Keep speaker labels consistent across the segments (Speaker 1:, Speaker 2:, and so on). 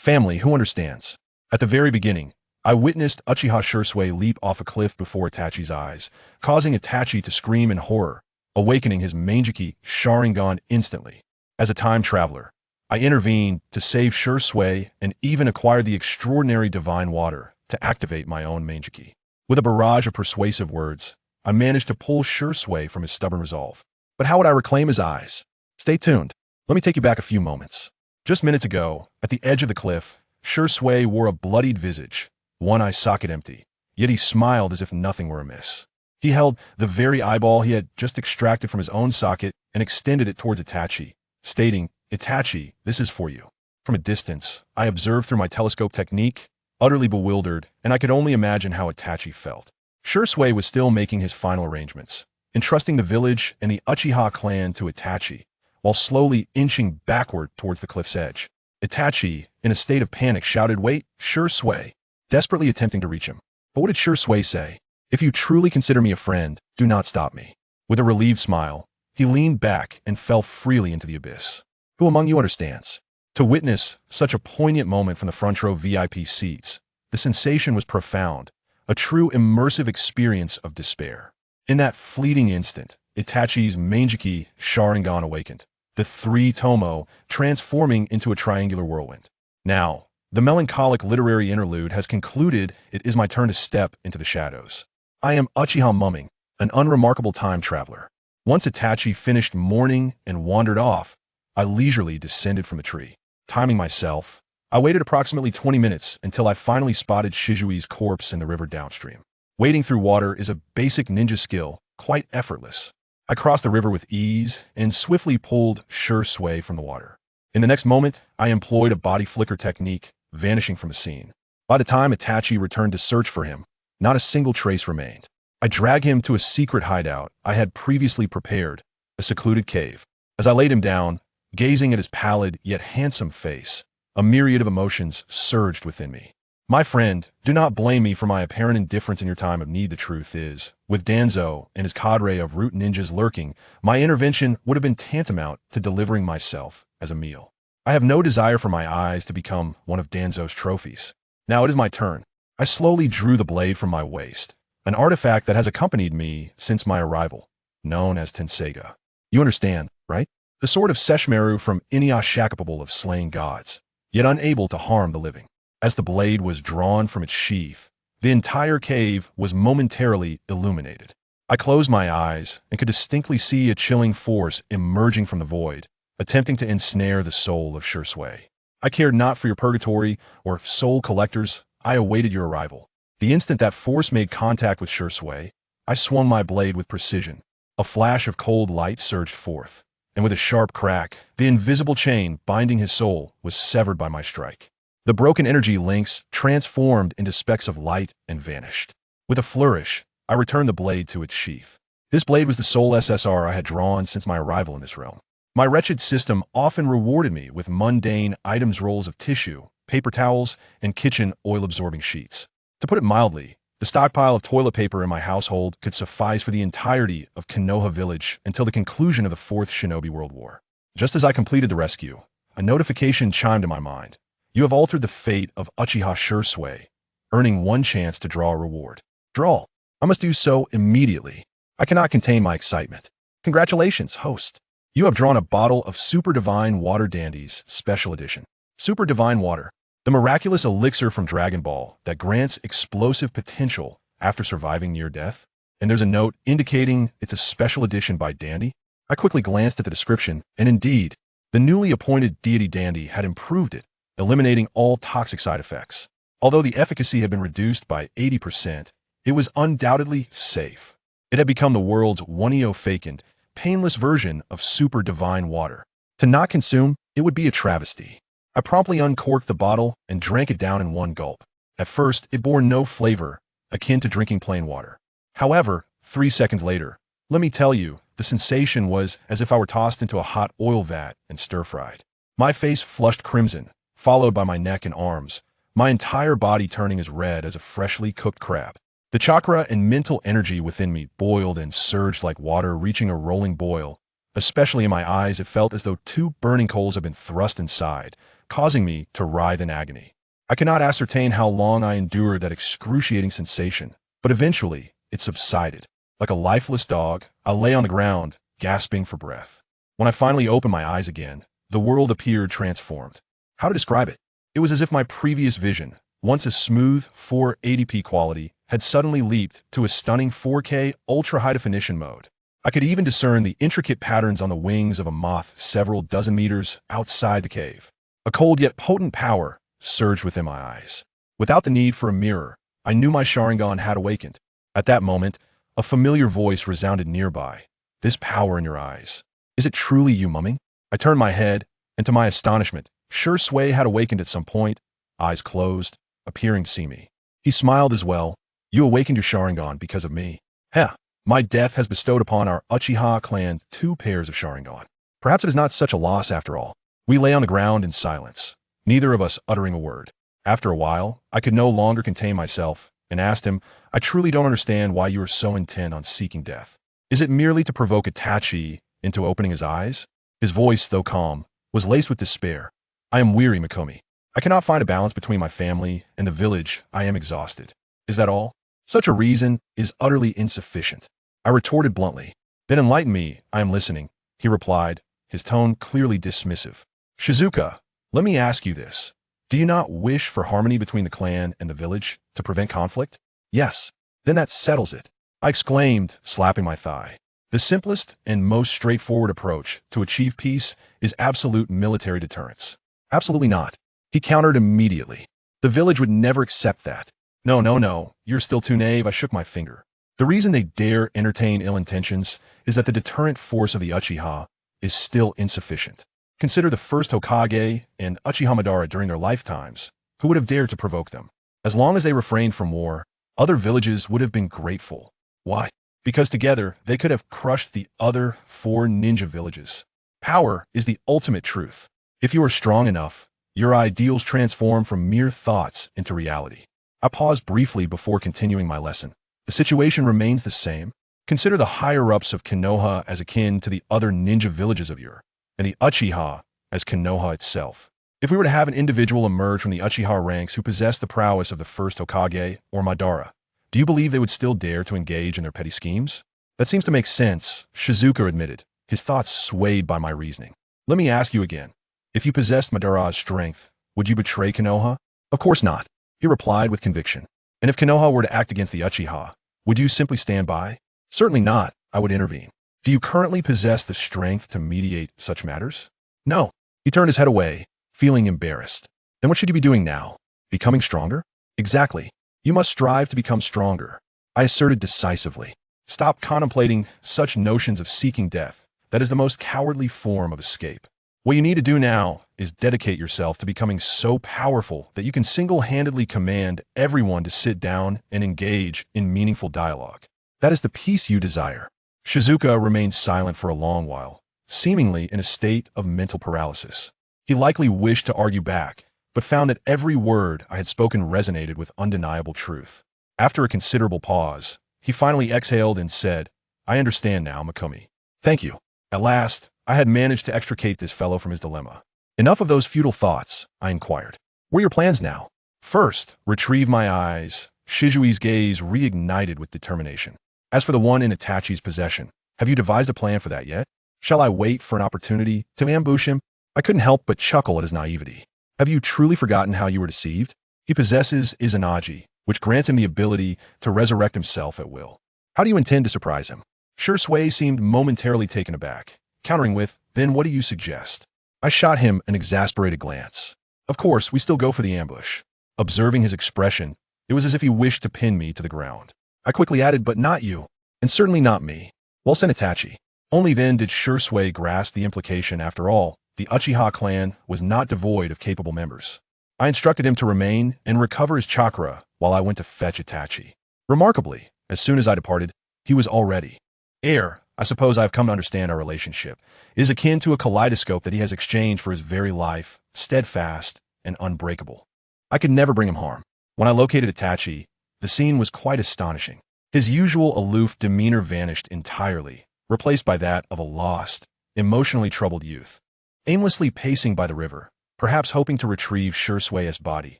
Speaker 1: Family, who understands? At the very beginning, I witnessed UchihaShisui leap off a cliff before Itachi's eyes, causing Itachi to scream in horror, awakening his Mangekyo Sharingan instantly. As a time traveler, I intervened to save Shisui and even acquired the extraordinary divine water to activate my own Mangekyo. With a barrage of persuasive words, I managed to pull Shisui from his stubborn resolve. But how would I reclaim his eyes? Stay tuned. Let me take you back a few moments. Just minutes ago, at the edge of the cliff, Shisui wore a bloodied visage, one eye socket empty, yet he smiled as if nothing were amiss. He held the very eyeball he had just extracted from his own socket and extended it towards Itachi, stating, "Itachi, this is for you." From a distance, I observed through my telescope technique, utterly bewildered, and I could only imagine how Itachi felt. Shisui was still making his final arrangements, entrusting the village and the Uchiha clan to Itachi, while slowly inching backward towards the cliff's edge. Itachi, in a state of panic, shouted, "Wait, Shisui," desperately attempting to reach him. But what did Shisui say? "If you truly consider me a friend, do not stop me." With a relieved smile, he leaned back and fell freely into the abyss. Who among you understands? To witness such a poignant moment from the front row VIP seats, the sensation was profound, a true immersive experience of despair. In that fleeting instant, Itachi's Mangekyo Sharingan awakened, the three tomo transforming into a triangular whirlwind. Now, the melancholic literary interlude has concluded. It is my turn to step into the shadows. I am UchihaMuming, an unremarkable time traveler. Once Itachi finished mourning and wandered off, I leisurely descended from the tree. Timing myself, I waited approximately 20 minutes until I finally spotted Shisui's corpse in the river downstream. Wading through water is a basic ninja skill, quite effortless. I crossed the river with ease and swiftly pulled Shisui from the water. In the next moment, I employed a body flicker technique, vanishing from the scene. By the time Itachi returned to search for him, not a single trace remained. I dragged him to a secret hideout I had previously prepared, a secluded cave. As I laid him down, gazing at his pallid yet handsome face, a myriad of emotions surged within me. My friend, do not blame me for my apparent indifference in your time of need. The truth is, with Danzo and his cadre of root ninjas lurking, my intervention would have been tantamount to delivering myself as a meal. I have no desire for my eyes to become one of Danzo's trophies. Now it is my turn. I slowly drew the blade from my waist, an artifact that has accompanied me since my arrival, known as Tenseiga. You understand, right? The sword of Sesshomaru from Inuyasha, capable of slaying gods, yet unable to harm the living. As the blade was drawn from its sheath, the entire cave was momentarily illuminated. I closed my eyes and could distinctly see a chilling force emerging from the void, attempting to ensnare the soul of Shisui. I cared not for your purgatory or soul collectors. I awaited your arrival. The instant that force made contact with Shisui, I swung my blade with precision. A flash of cold light surged forth, and with a sharp crack, the invisible chain binding his soul was severed by my strike. The broken energy links transformed into specks of light and vanished. With a flourish, I returned the blade to its sheath. This blade was the sole SSR I had drawn since my arrival in this realm. My wretched system often rewarded me with mundane items, rolls of tissue, paper towels, and kitchen oil-absorbing sheets. To put it mildly, the stockpile of toilet paper in my household could suffice for the entirety of Konoha village until the conclusion of the Fourth Shinobi World War. Just as I completed the rescue, a notification chimed in my mind. You have altered the fate of UchihaShisui, earning one chance to draw a reward. Draw. I must do so immediately. I cannot contain my excitement. Congratulations, host. You have drawn a bottle of Super Divine Water Dandy's Special Edition. Super Divine Water, the miraculous elixir from Dragon Ball that grants explosive potential after surviving near death. And there's a note indicating it's a special edition by Dandy. I quickly glanced at the description, and indeed, the newly appointed deity Dandy had improved it, eliminating all toxic side effects. Although the efficacy had been reduced by 80%, it was undoubtedly safe. It had become the world's one-eo-vacant, painless version of super divine water. To not consume, it would be a travesty. I promptly uncorked the bottle and drank it down in one gulp. At first, it bore no flavor, akin to drinking plain water. However, 3 seconds later, let me tell you, the sensation was as if I were tossed into a hot oil vat and stir-fried. My face flushed crimson, followed by my neck and arms, my entire body turning as red as a freshly cooked crab. The chakra and mental energy within me boiled and surged like water reaching a rolling boil. Especially in my eyes, it felt as though 2 burning coals had been thrust inside, causing me to writhe in agony. I cannot ascertain how long I endured that excruciating sensation, but eventually it subsided. Like a lifeless dog, I lay on the ground, gasping for breath. When I finally opened my eyes again, the world appeared transformed. How to describe it? It was as if my previous vision, once a smooth 480p quality, had suddenly leaped to a stunning 4K ultra-high-definition mode. I could even discern the intricate patterns on the wings of a moth several dozen meters outside the cave. A cold yet potent power surged within my eyes. Without the need for a mirror, I knew my Sharingan had awakened. At that moment, a familiar voice resounded nearby. This power in your eyes. Is it truly you, Mumming? I turned my head, and to my astonishment, ShisUi had awakened at some point, eyes closed, appearing to see me. He smiled as well. You awakened your Sharingan because of me. Heh, my death has bestowed upon our Uchiha clan 2 pairs of Sharingan. Perhaps it is not such a loss after all. We lay on the ground in silence, neither of us uttering a word. After a while, I could no longer contain myself, and asked him, I truly don't understand why you are so intent on seeking death. Is it merely to provoke Itachi into opening his eyes? His voice, though calm, was laced with despair. I am weary, Mikomi. I cannot find a balance between my family and the village. I am exhausted. Is that all? Such a reason is utterly insufficient. I retorted bluntly. Then enlighten me, I am listening, he replied, his tone clearly dismissive. Shizuka, let me ask you this. Do you not wish for harmony between the clan and the village to prevent conflict? Yes. Then that settles it, I exclaimed, slapping my thigh. The simplest and most straightforward approach to achieve peace is absolute military deterrence. Absolutely not. He countered immediately. The village would never accept that. No, you're still too naive. I shook my finger. The reason they dare entertain ill intentions is that the deterrent force of the Uchiha is still insufficient. Consider the first Hokage and Uchiha Madara during their lifetimes, who would have dared to provoke them. As long as they refrained from war, other villages would have been grateful. Why? Because together they could have crushed the other 4 ninja villages. Power is the ultimate truth. If you are strong enough, your ideals transform from mere thoughts into reality. I paused briefly before continuing my lesson. The situation remains the same. Consider the higher-ups of Konoha as akin to the other ninja villages of Ur, and the Uchiha as Konoha itself. If we were to have an individual emerge from the Uchiha ranks who possessed the prowess of the first Hokage or Madara, do you believe they would still dare to engage in their petty schemes? That seems to make sense, Shizuka admitted, his thoughts swayed by my reasoning. Let me ask you again. If you possessed Madara's strength, would you betray Konoha? Of course not, he replied with conviction. And if Konoha were to act against the Uchiha, would you simply stand by? Certainly not, I would intervene. Do you currently possess the strength to mediate such matters? No. He turned his head away, feeling embarrassed. Then what should you be doing now? Becoming stronger? Exactly. You must strive to become stronger, I asserted decisively. Stop contemplating such notions of seeking death. That is the most cowardly form of escape. What you need to do now is dedicate yourself to becoming so powerful that you can single-handedly command everyone to sit down and engage in meaningful dialogue. That is the peace you desire. Shizuka remained silent for a long while, seemingly in a state of mental paralysis. He likely wished to argue back, but found that every word I had spoken resonated with undeniable truth. After a considerable pause, he finally exhaled and said, I understand now, Mikomi. Thank you. At last, I had managed to extricate this fellow from his dilemma. Enough of those futile thoughts, I inquired. What are your plans now? First, retrieve my eyes. Shisui's gaze reignited with determination. As for the one in Itachi's possession, have you devised a plan for that yet? Shall I wait for an opportunity to ambush him? I couldn't help but chuckle at his naivety. Have you truly forgotten how you were deceived? He possesses Izanagi, which grants him the ability to resurrect himself at will. How do you intend to surprise him? ShisUi seemed momentarily taken aback, countering with, then what do you suggest? I shot him an exasperated glance. Of course, we still go for the ambush. Observing his expression, it was as if he wished to pin me to the ground. I quickly added, but not you, and certainly not me. Well said, Itachi. Only then did ShisUi grasp the implication. After all, the Uchiha clan was not devoid of capable members. I instructed him to remain and recover his chakra while I went to fetch Itachi. Remarkably, as soon as I departed, he was already. I suppose I have come to understand our relationship. It is akin to a kaleidoscope that he has exchanged for his very life, steadfast and unbreakable. I could never bring him harm. When I located Itachi, the scene was quite astonishing. His usual aloof demeanor vanished entirely, replaced by that of a lost, emotionally troubled youth. Aimlessly pacing by the river, perhaps hoping to retrieve Shisui's body,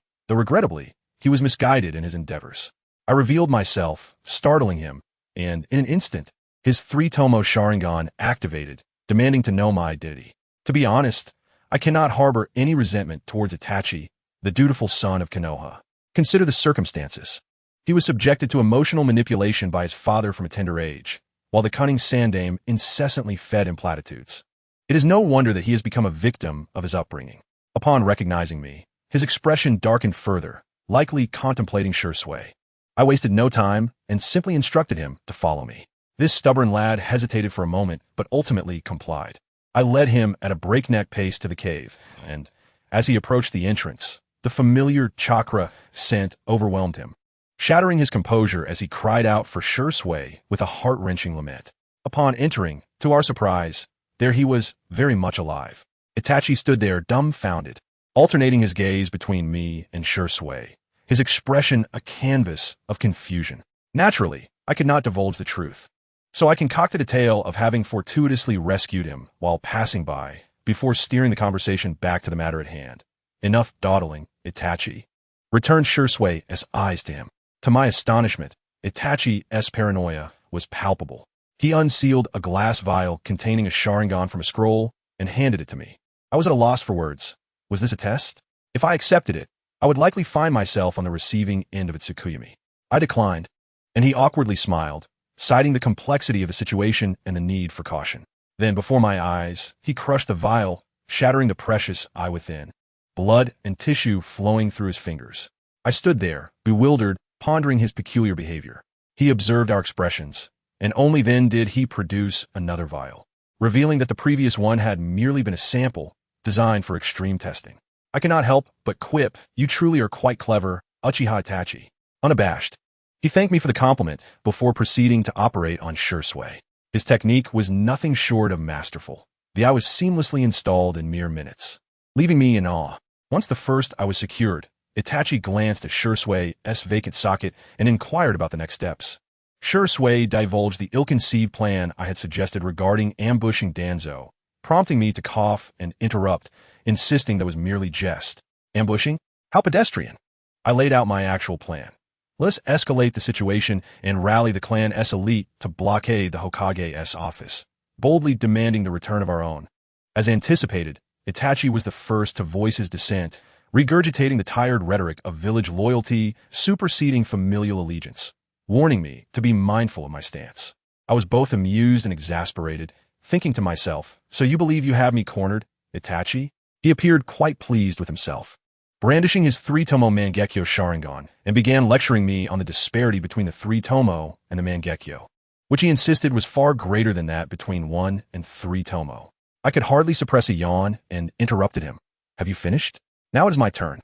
Speaker 1: though regrettably, he was misguided in his endeavors. I revealed myself, startling him, and, in an instant, his three-tomo Sharingan activated, demanding to know my identity. To be honest, I cannot harbor any resentment towards Itachi, the dutiful son of Konoha. Consider the circumstances. He was subjected to emotional manipulation by his father from a tender age, while the cunning Sandame incessantly fed him platitudes. It is no wonder that he has become a victim of his upbringing. Upon recognizing me, his expression darkened further, likely contemplating Shisui. I wasted no time and simply instructed him to follow me. This stubborn lad hesitated for a moment, but ultimately complied. I led him at a breakneck pace to the cave, and, as he approached the entrance, the familiar chakra scent overwhelmed him, shattering his composure as he cried out for Shisui with a heart-wrenching lament. Upon entering, to our surprise, there he was, very much alive. Itachi stood there dumbfounded, alternating his gaze between me and Shisui, his expression a canvas of confusion. Naturally, I could not divulge the truth, so I concocted a tale of having fortuitously rescued him while passing by, before steering the conversation back to the matter at hand. Enough dawdling, Itachi. Returned Shisui's eyes to him. To my astonishment, Itachi's paranoia was palpable. He unsealed a glass vial containing a Sharingan from a scroll and handed it to me. I was at a loss for words. Was this a test? If I accepted it, I would likely find myself on the receiving end of its Tsukuyomi. I declined, and he awkwardly smiled, citing the complexity of the situation and the need for caution. Then, before my eyes, he crushed the vial, shattering the precious eye within, blood and tissue flowing through his fingers. I stood there, bewildered, pondering his peculiar behavior. He observed our expressions, and only then did he produce another vial, revealing that the previous one had merely been a sample designed for extreme testing. I cannot help but quip, "You truly are quite clever, Uchiha Itachi." Unabashed, he thanked me for the compliment before proceeding to operate on Shisui. His technique was nothing short of masterful. The eye was seamlessly installed in mere minutes, leaving me in awe. Once the first eye was secured, Itachi glanced at Shisui's vacant socket and inquired about the next steps. Shisui divulged the ill-conceived plan I had suggested regarding ambushing Danzo, prompting me to cough and interrupt, insisting that was merely jest. Ambushing? How pedestrian! I laid out my actual plan. Let us escalate the situation and rally the clan's elite to blockade the Hokage's office, boldly demanding the return of our own. As anticipated, Itachi was the first to voice his dissent, regurgitating the tired rhetoric of village loyalty superseding familial allegiance, warning me to be mindful of my stance. I was both amused and exasperated, thinking to myself, "So you believe you have me cornered, Itachi?" He appeared quite pleased with himself, brandishing his three-tomo Mangekyo Sharingan, and began lecturing me on the disparity between the three-tomo and the Mangekyo, which he insisted was far greater than that between one and three-tomo. I could hardly suppress a yawn and interrupted him. "Have you finished? Now it is my turn."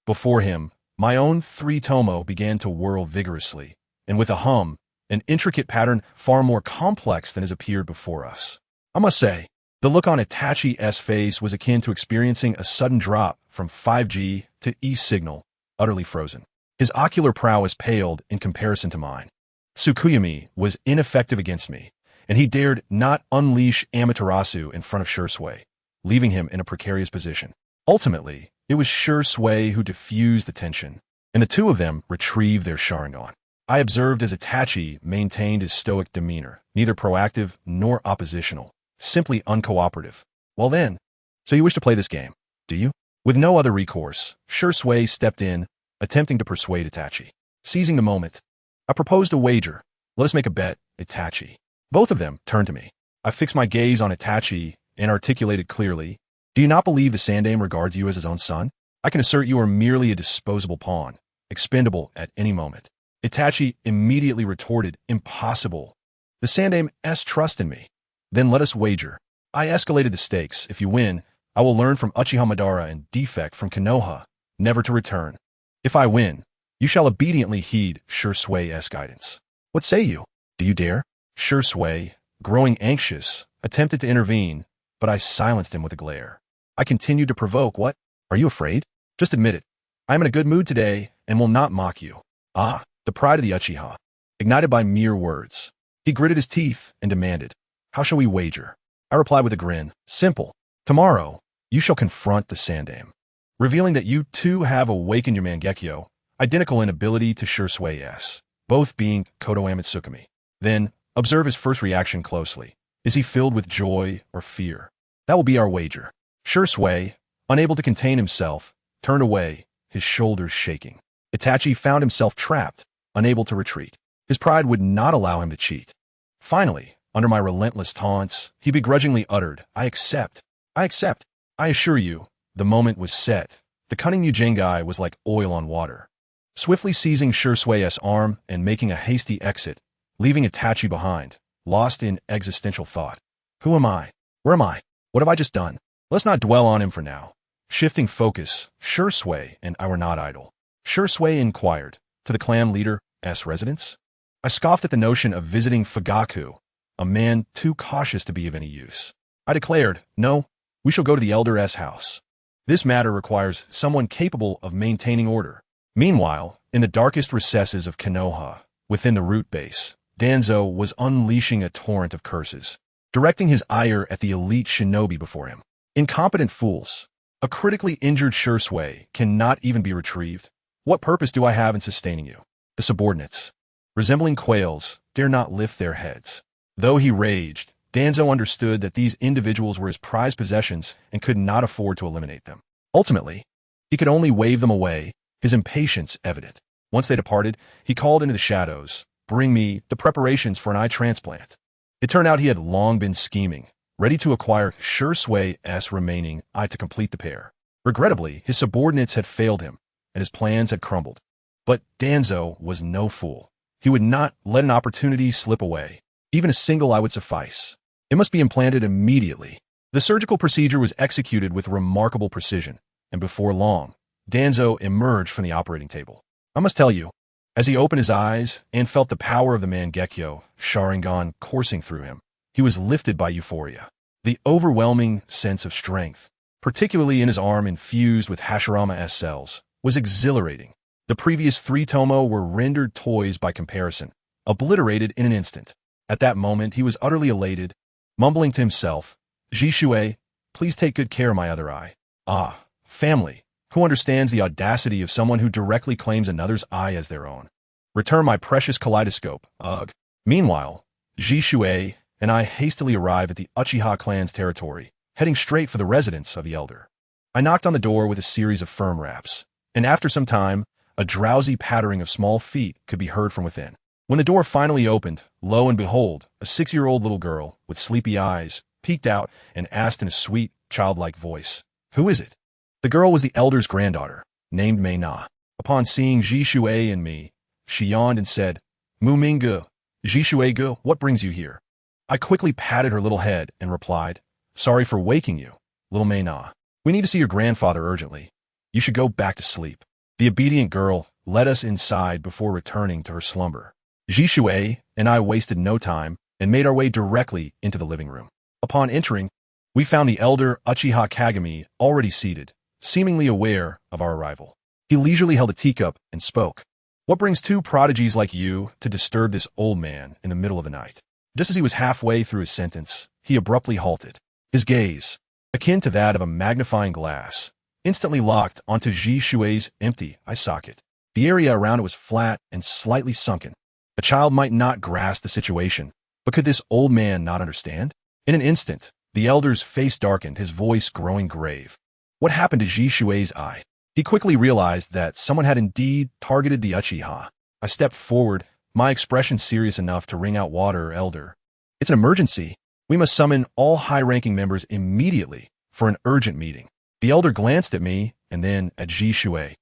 Speaker 1: Before him, my own three-tomo began to whirl vigorously, and with a hum, an intricate pattern far more complex than has appeared before us. I must say, the look on Itachi's face was akin to experiencing a sudden drop from 5G to E-signal, utterly frozen. His ocular prowess paled in comparison to mine. Tsukuyomi was ineffective against me, and he dared not unleash Amaterasu in front of Shisui, leaving him in a precarious position. Ultimately, it was Shisui who diffused the tension, and the two of them retrieved their Sharingan. I observed as Itachi maintained his stoic demeanor, neither proactive nor oppositional, simply uncooperative. "Well then, so you wish to play this game, do you?" With no other recourse, Shisui stepped in, attempting to persuade Itachi. Seizing the moment, I proposed a wager. "Let us make a bet, Itachi." Both of them turned to me. I fixed my gaze on Itachi and articulated clearly, "Do you not believe the Sandame regards you as his own son? I can assert you are merely a disposable pawn, expendable at any moment." Itachi immediately retorted, "Impossible. The Sandame's trust in me." "Then let us wager." I escalated the stakes. "If you win, I will learn from Uchiha Madara and defect from Konoha, never to return. If I win, you shall obediently heed Shisui's guidance. What say you? Do you dare?" Shisui, growing anxious, attempted to intervene, but I silenced him with a glare. I continued to provoke. "What? Are you afraid? Just admit it. I am in a good mood today and will not mock you." Ah, the pride of the Uchiha, ignited by mere words. He gritted his teeth and demanded, "How shall we wager?" I replied with a grin, "Simple. Tomorrow, you shall confront the Sandame. revealing that you too have awakened your Mangekyo, identical in ability to Shisui, both being Kodo Amitsukami. Then, observe his first reaction closely. Is he filled with joy or fear? That will be our wager. Shisui, unable to contain himself, turned away, his shoulders shaking. Itachi found himself trapped, unable to retreat. His pride would not allow him to cheat. Finally, under my relentless taunts, he begrudgingly uttered, I accept. I accept. I assure you, the moment was set. The cunning Mujengai was like oil on water. Swiftly seizing Shisui's arm and making a hasty exit, leaving Itachi behind, lost in existential thought. Who am I? Where am I? What have I just done? Let's not dwell on him for now. Shifting focus, Shisui and I were not idle. Shisui inquired, to the clan leader's residence? I scoffed at the notion of visiting Fugaku, a man too cautious to be of any use. I declared, no, we shall go to the elder's house. This matter requires someone capable of maintaining order. Meanwhile, in the darkest recesses of Konoha, within the root base, Danzo was unleashing a torrent of curses, directing his ire at the elite shinobi before him. Incompetent fools. A critically injured Shisui cannot even be retrieved. What purpose do I have in sustaining you? The subordinates, resembling quails, dare not lift their heads. Though he raged, Danzo understood that these individuals were his prized possessions and could not afford to eliminate them. Ultimately, he could only wave them away, his impatience evident. Once they departed, he called into the shadows, bring me the preparations for an eye transplant. It turned out he had long been scheming, ready to acquire Shisui's remaining eye to complete the pair. Regrettably, his subordinates had failed him, and his plans had crumbled. But Danzo was no fool. He would not let an opportunity slip away. Even a single eye would suffice. It must be implanted immediately. The surgical procedure was executed with remarkable precision, and before long, Danzo emerged from the operating table. I must tell you, as he opened his eyes and felt the power of the Mangekyo, Sharingan, coursing through him, he was lifted by euphoria. The overwhelming sense of strength, particularly in his arm infused with Hashirama's cells, was exhilarating. The previous 3 tomo were rendered toys by comparison, obliterated in an instant. At that moment, he was utterly elated, mumbling to himself, Jisue, please take good care of my other eye. Ah, family, who understands the audacity of someone who directly claims another's eye as their own? Return my precious kaleidoscope, ugh. Meanwhile, Jisue and I hastily arrived at the Uchiha clan's territory, heading straight for the residence of the elder. I knocked on the door with a series of firm raps, and after some time, a drowsy pattering of small feet could be heard from within. When the door finally opened, lo and behold, a 6-year-old little girl with sleepy eyes peeked out and asked in a sweet, childlike voice, who is it? The girl was the elder's granddaughter, named Mei-na. Upon seeing Jisue and me, she yawned and said, Muming-gu, Jisue-gu, what brings you here? I quickly patted her little head and replied, sorry for waking you, little Mei-na. We need to see your grandfather urgently. You should go back to sleep. The obedient girl led us inside before returning to her slumber. Jisue and I wasted no time and made our way directly into the living room. Upon entering, we found the elder Uchiha Kagami already seated, seemingly aware of our arrival. He leisurely held a teacup and spoke. What brings 2 prodigies like you to disturb this old man in the middle of the night? Just as he was halfway through his sentence, he abruptly halted. His gaze, akin to that of a magnifying glass, instantly locked onto Jisue's empty eye socket. The area around it was flat and slightly sunken. A child might not grasp the situation, but could this old man not understand? In an instant, the elder's face darkened, his voice growing grave. What happened to Jisue's eye? He quickly realized that someone had indeed targeted the Uchiha. I stepped forward, my expression serious enough to wring out water, elder. It's an emergency. We must summon all high-ranking members immediately for an urgent meeting. The elder glanced at me and then at Jisue,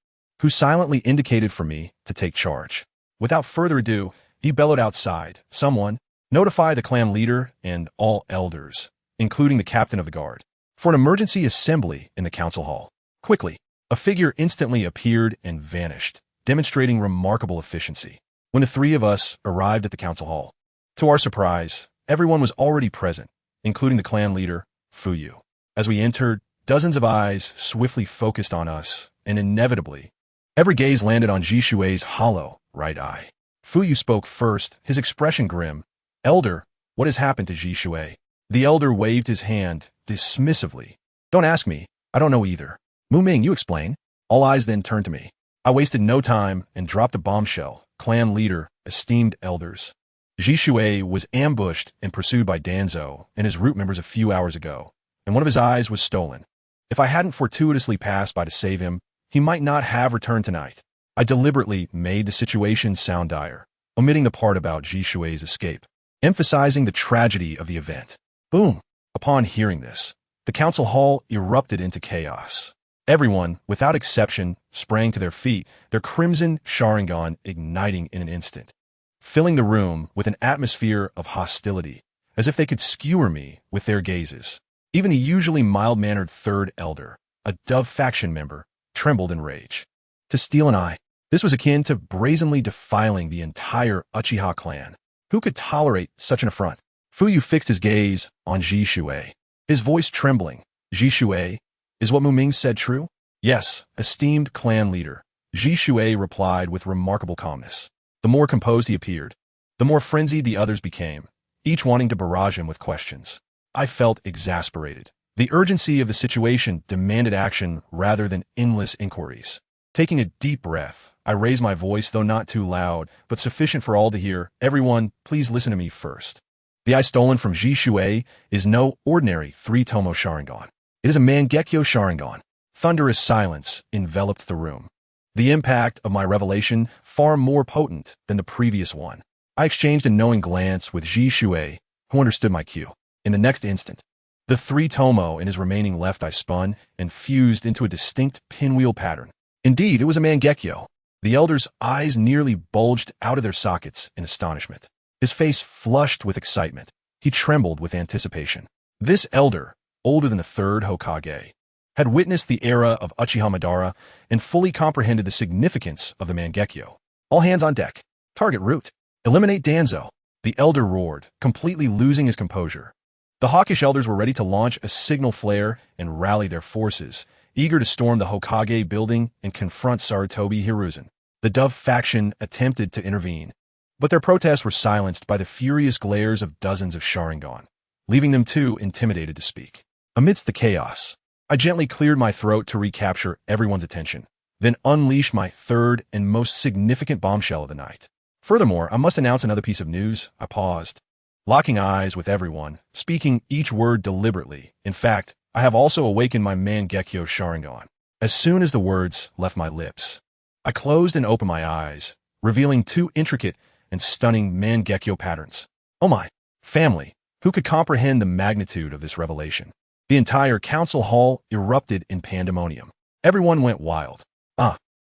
Speaker 1: who silently indicated for me to take charge. Without further ado, he bellowed outside, someone, notify the clan leader and all elders, including the captain of the guard, for an emergency assembly in the council hall. Quickly, a figure instantly appeared and vanished, demonstrating remarkable efficiency. When the 3 of us arrived at the council hall, to our surprise, everyone was already present, including the clan leader, Fuyu. As we entered, dozens of eyes swiftly focused on us, and inevitably, every gaze landed on Jisue's hollow right eye. Fuyu spoke first, his expression grim. Elder, what has happened to Jisue? The elder waved his hand dismissively. Don't ask me, I don't know either. Muming, you explain. All eyes then turned to me. I wasted no time and dropped a bombshell. Clan leader, esteemed elders. Jishui was ambushed and pursued by Danzo and his root members a few hours ago, and one of his eyes was stolen. If I hadn't fortuitously passed by to save him, he might not have returned tonight. I deliberately made the situation sound dire, omitting the part about Jishui's escape, emphasizing the tragedy of the event. Boom! Upon hearing this, the council hall erupted into chaos. Everyone, without exception, sprang to their feet, their crimson Sharingan igniting in an instant, filling the room with an atmosphere of hostility, as if they could skewer me with their gazes. Even the usually mild-mannered third elder, a Dove faction member, trembled in rage. To steal an eye, this was akin to brazenly defiling the entire Uchiha clan. Who could tolerate such an affront? Fuyu fixed his gaze on Jishui, his voice trembling. Jishui, is what Muming said true? Yes, esteemed clan leader. Jishui replied with remarkable calmness. The more composed he appeared, the more frenzied the others became, each wanting to barrage him with questions. I felt exasperated. The urgency of the situation demanded action rather than endless inquiries. Taking a deep breath, I raised my voice, though not too loud, but sufficient for all to hear. Everyone, please listen to me first. The eye stolen from Jishui is no ordinary three-tomo Sharingan. It is a Mangekyo Sharingan. Thunderous silence enveloped the room. The impact of my revelation far more potent than the previous one. I exchanged a knowing glance with Jishui, who understood my cue. In the next instant, the three-tomo in his remaining left eye spun and fused into a distinct pinwheel pattern. Indeed, it was a Mangekyo. The elder's eyes nearly bulged out of their sockets in astonishment. His face flushed with excitement. He trembled with anticipation. This elder, older than the third Hokage, had witnessed the era of Uchiha Madara and fully comprehended the significance of the Mangekyo. All hands on deck. Target route. Eliminate Danzo. The elder roared, completely losing his composure. The hawkish elders were ready to launch a signal flare and rally their forces, eager to storm the Hokage building and confront Sarutobi Hiruzen. The Dove faction attempted to intervene, but their protests were silenced by the furious glares of dozens of Sharingan, leaving them too intimidated to speak. Amidst the chaos, I gently cleared my throat to recapture everyone's attention, then unleashed my third and most significant bombshell of the night. Furthermore, I must announce another piece of news. I paused, locking eyes with everyone, speaking each word deliberately. In fact, I have also awakened my Mangekyo Sharingan. As soon as the words left my lips, I closed and opened my eyes, revealing two intricate and stunning Mangekyo patterns. Oh my, family, who could comprehend the magnitude of this revelation? The entire council hall erupted in pandemonium. Everyone went wild.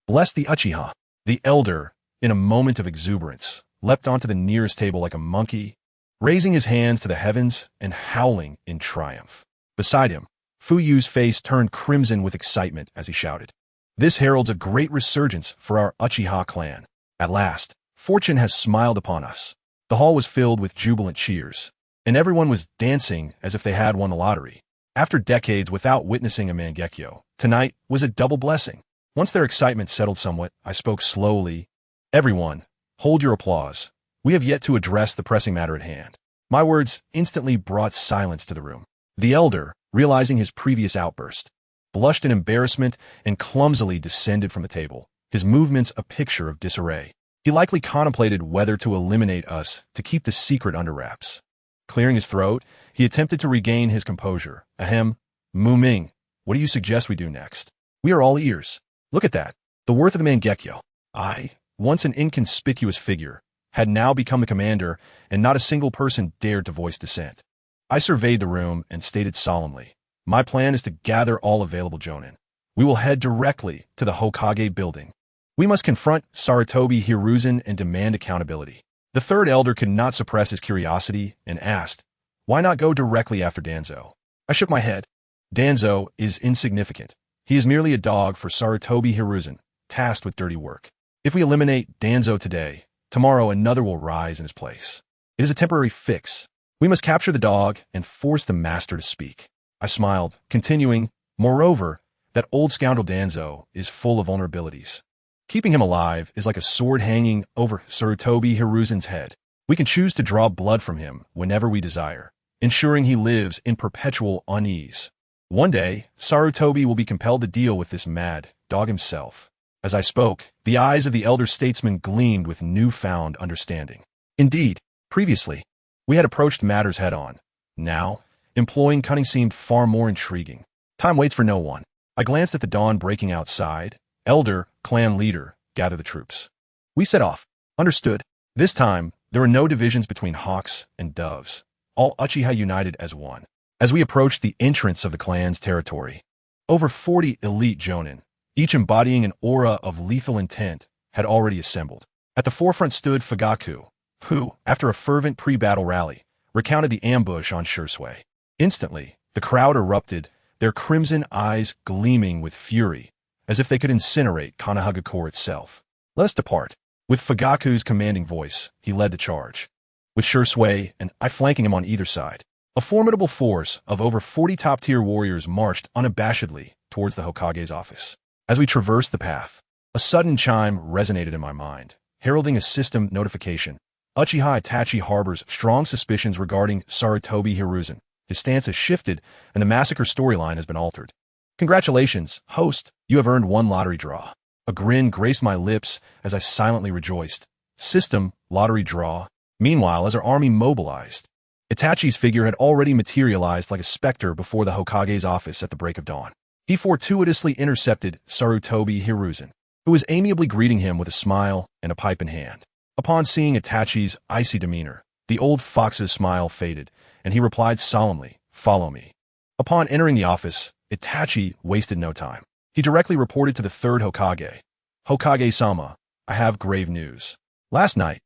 Speaker 1: Bless the Uchiha. The elder, in a moment of exuberance, leapt onto the nearest table like a monkey, raising his hands to the heavens and howling in triumph. Beside him, Fuyu's face turned crimson with excitement as he shouted, "This heralds a great resurgence for our Uchiha clan. At last, fortune has smiled upon us." The hall was filled with jubilant cheers, and everyone was dancing as if they had won the lottery. After decades without witnessing a Mangekyo, tonight was a double blessing. Once their excitement settled somewhat, I spoke slowly. "Everyone, hold your applause. We have yet to address the pressing matter at hand." My words instantly brought silence to the room. The elder, realizing his previous outburst, blushed in embarrassment and clumsily descended from the table, his movements a picture of disarray. He likely contemplated whether to eliminate us to keep the secret under wraps. Clearing his throat, he attempted to regain his composure. Ahem, Muming, what do you suggest we do next? We are all ears. Look at that. The worth of the Mangekyo. I, once an inconspicuous figure, had now become the commander, and not a single person dared to voice dissent. I surveyed the room and stated solemnly, "My plan is to gather all available Jonin. We will head directly to the Hokage building. We must confront Sarutobi Hiruzen and demand accountability." The third elder could not suppress his curiosity and asked, "Why not go directly after Danzo?" I shook my head. Danzo is insignificant. He is merely a dog for Sarutobi Hiruzen, tasked with dirty work. If we eliminate Danzo today, tomorrow another will rise in his place. It is a temporary fix. We must capture the dog and force the master to speak. I smiled, continuing, "Moreover, that old scoundrel Danzo is full of vulnerabilities. Keeping him alive is like a sword hanging over Sarutobi Hiruzen's head. We can choose to draw blood from him whenever we desire, ensuring he lives in perpetual unease. One day, Sarutobi will be compelled to deal with this mad dog himself. As I spoke, the eyes of the elder statesman gleamed with newfound understanding. Indeed, previously, we had approached matters head-on. Now, employing cunning seemed far more intriguing. Time waits for no one. I glanced at the dawn breaking outside. Elder, clan leader, gather the troops. We set off. Understood. This time, there were no divisions between hawks and doves. All Uchiha united as one. As we approached the entrance of the clan's territory, over 40 elite jonin, each embodying an aura of lethal intent, had already assembled. At the forefront stood Fugaku, who, after a fervent pre-battle rally, recounted the ambush on Shisui. Instantly, the crowd erupted, their crimson eyes gleaming with fury, as if they could incinerate Konohagakure itself. Let us depart. With Fugaku's commanding voice, he led the charge, with Shisui and I flanking him on either side. A formidable force of over 40 top-tier warriors marched unabashedly towards the Hokage's office. As we traversed the path, a sudden chime resonated in my mind, heralding a system notification. Uchiha Itachi harbors strong suspicions regarding Sarutobi Hiruzen. His stance has shifted, and the massacre storyline has been altered. Congratulations, host, you have earned one lottery draw. A grin graced my lips as I silently rejoiced. System, lottery draw. Meanwhile, as our army mobilized, Itachi's figure had already materialized like a specter before the Hokage's office at the break of dawn. He fortuitously intercepted Sarutobi Hiruzen, who was amiably greeting him with a smile and a pipe in hand. Upon seeing Itachi's icy demeanor, the old fox's smile faded, and he replied solemnly, "Follow me." Upon entering the office, Itachi wasted no time. He directly reported to the third Hokage. "Hokage-sama, I have grave news. Last night,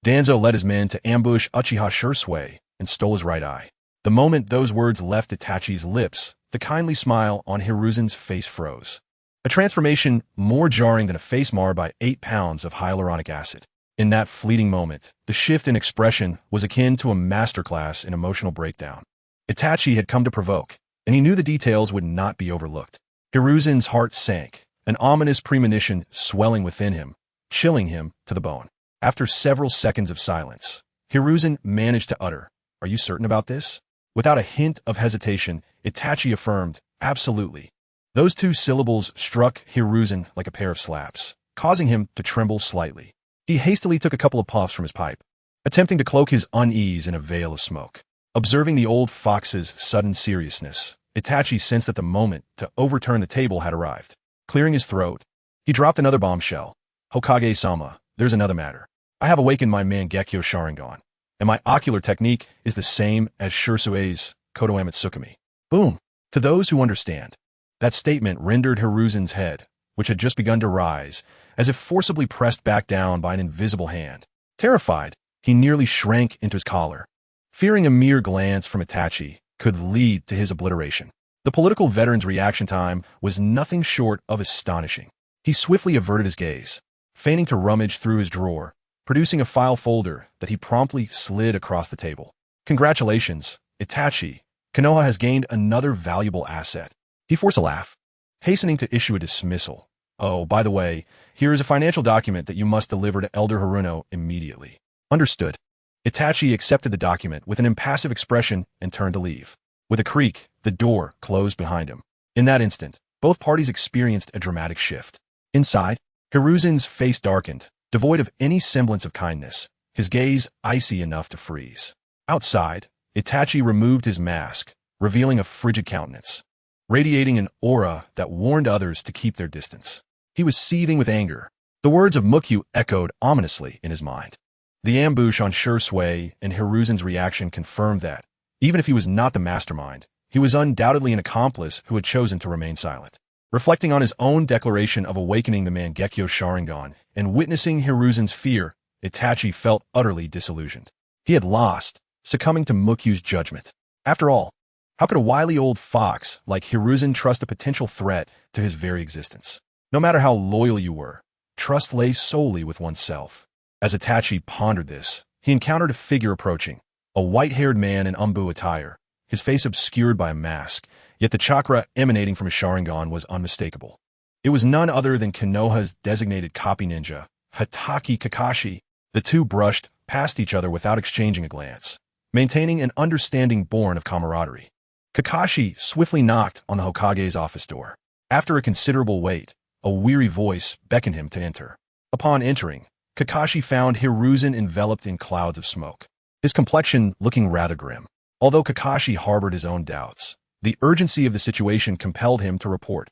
Speaker 1: Danzo led his men to ambush Uchiha Shisui and stole his right eye." The moment those words left Itachi's lips, the kindly smile on Hiruzen's face froze. A transformation more jarring than a face marred by 8 pounds of hyaluronic acid. In that fleeting moment, the shift in expression was akin to a masterclass in emotional breakdown. Itachi had come to provoke, and he knew the details would not be overlooked. Hiruzen's heart sank, an ominous premonition swelling within him, chilling him to the bone. After several seconds of silence, Hiruzen managed to utter, "Are you certain about this?" Without a hint of hesitation, Itachi affirmed, "Absolutely." Those 2 syllables struck Hiruzen like a pair of slaps, causing him to tremble slightly. He hastily took a couple of puffs from his pipe, attempting to cloak his unease in a veil of smoke. Observing the old fox's sudden seriousness, Itachi sensed that the moment to overturn the table had arrived. Clearing his throat, he dropped another bombshell. "Hokage-sama, there's another matter. I have awakened my Mangekyo Sharingan, and my ocular technique is the same as Shisui's Kodo Amatsukami." Boom! To those who understand, that statement rendered Hiruzen's head, which had just begun to rise, as if forcibly pressed back down by an invisible hand. Terrified, he nearly shrank into his collar, fearing a mere glance from Itachi could lead to his obliteration. The political veteran's reaction time was nothing short of astonishing. He swiftly averted his gaze, feigning to rummage through his drawer, producing a file folder that he promptly slid across the table. "Congratulations, Itachi. Konoha has gained another valuable asset." He forced a laugh, hastening to issue a dismissal. "Oh, by the way, here is a financial document that you must deliver to Elder Haruno immediately." Understood. Itachi accepted the document with an impassive expression and turned to leave. With a creak, the door closed behind him. In that instant, both parties experienced a dramatic shift. Inside, Hiruzen's face darkened, devoid of any semblance of kindness, his gaze icy enough to freeze. Outside, Itachi removed his mask, revealing a frigid countenance, radiating an aura that warned others to keep their distance. He was seething with anger. The words of Mukyu echoed ominously in his mind. The ambush on Shisui and Hiruzen's reaction confirmed that, even if he was not the mastermind, he was undoubtedly an accomplice who had chosen to remain silent. Reflecting on his own declaration of awakening the Mangekyo Sharingan and witnessing Hiruzen's fear, Itachi felt utterly disillusioned. He had lost, succumbing to Mukyu's judgment. After all, how could a wily old fox like Hiruzen trust a potential threat to his very existence? No matter how loyal you were, trust lay solely with oneself. As Itachi pondered this, he encountered a figure approaching, a white-haired man in umbu attire, his face obscured by a mask, yet the chakra emanating from his Sharingan was unmistakable. It was none other than Konoha's designated copy ninja, Hatake Kakashi. The two brushed past each other without exchanging a glance, maintaining an understanding born of camaraderie. Kakashi swiftly knocked on the Hokage's office door. After a considerable wait, a weary voice beckoned him to enter. Upon entering, Kakashi found Hiruzen enveloped in clouds of smoke, his complexion looking rather grim. Although Kakashi harbored his own doubts, the urgency of the situation compelled him to report.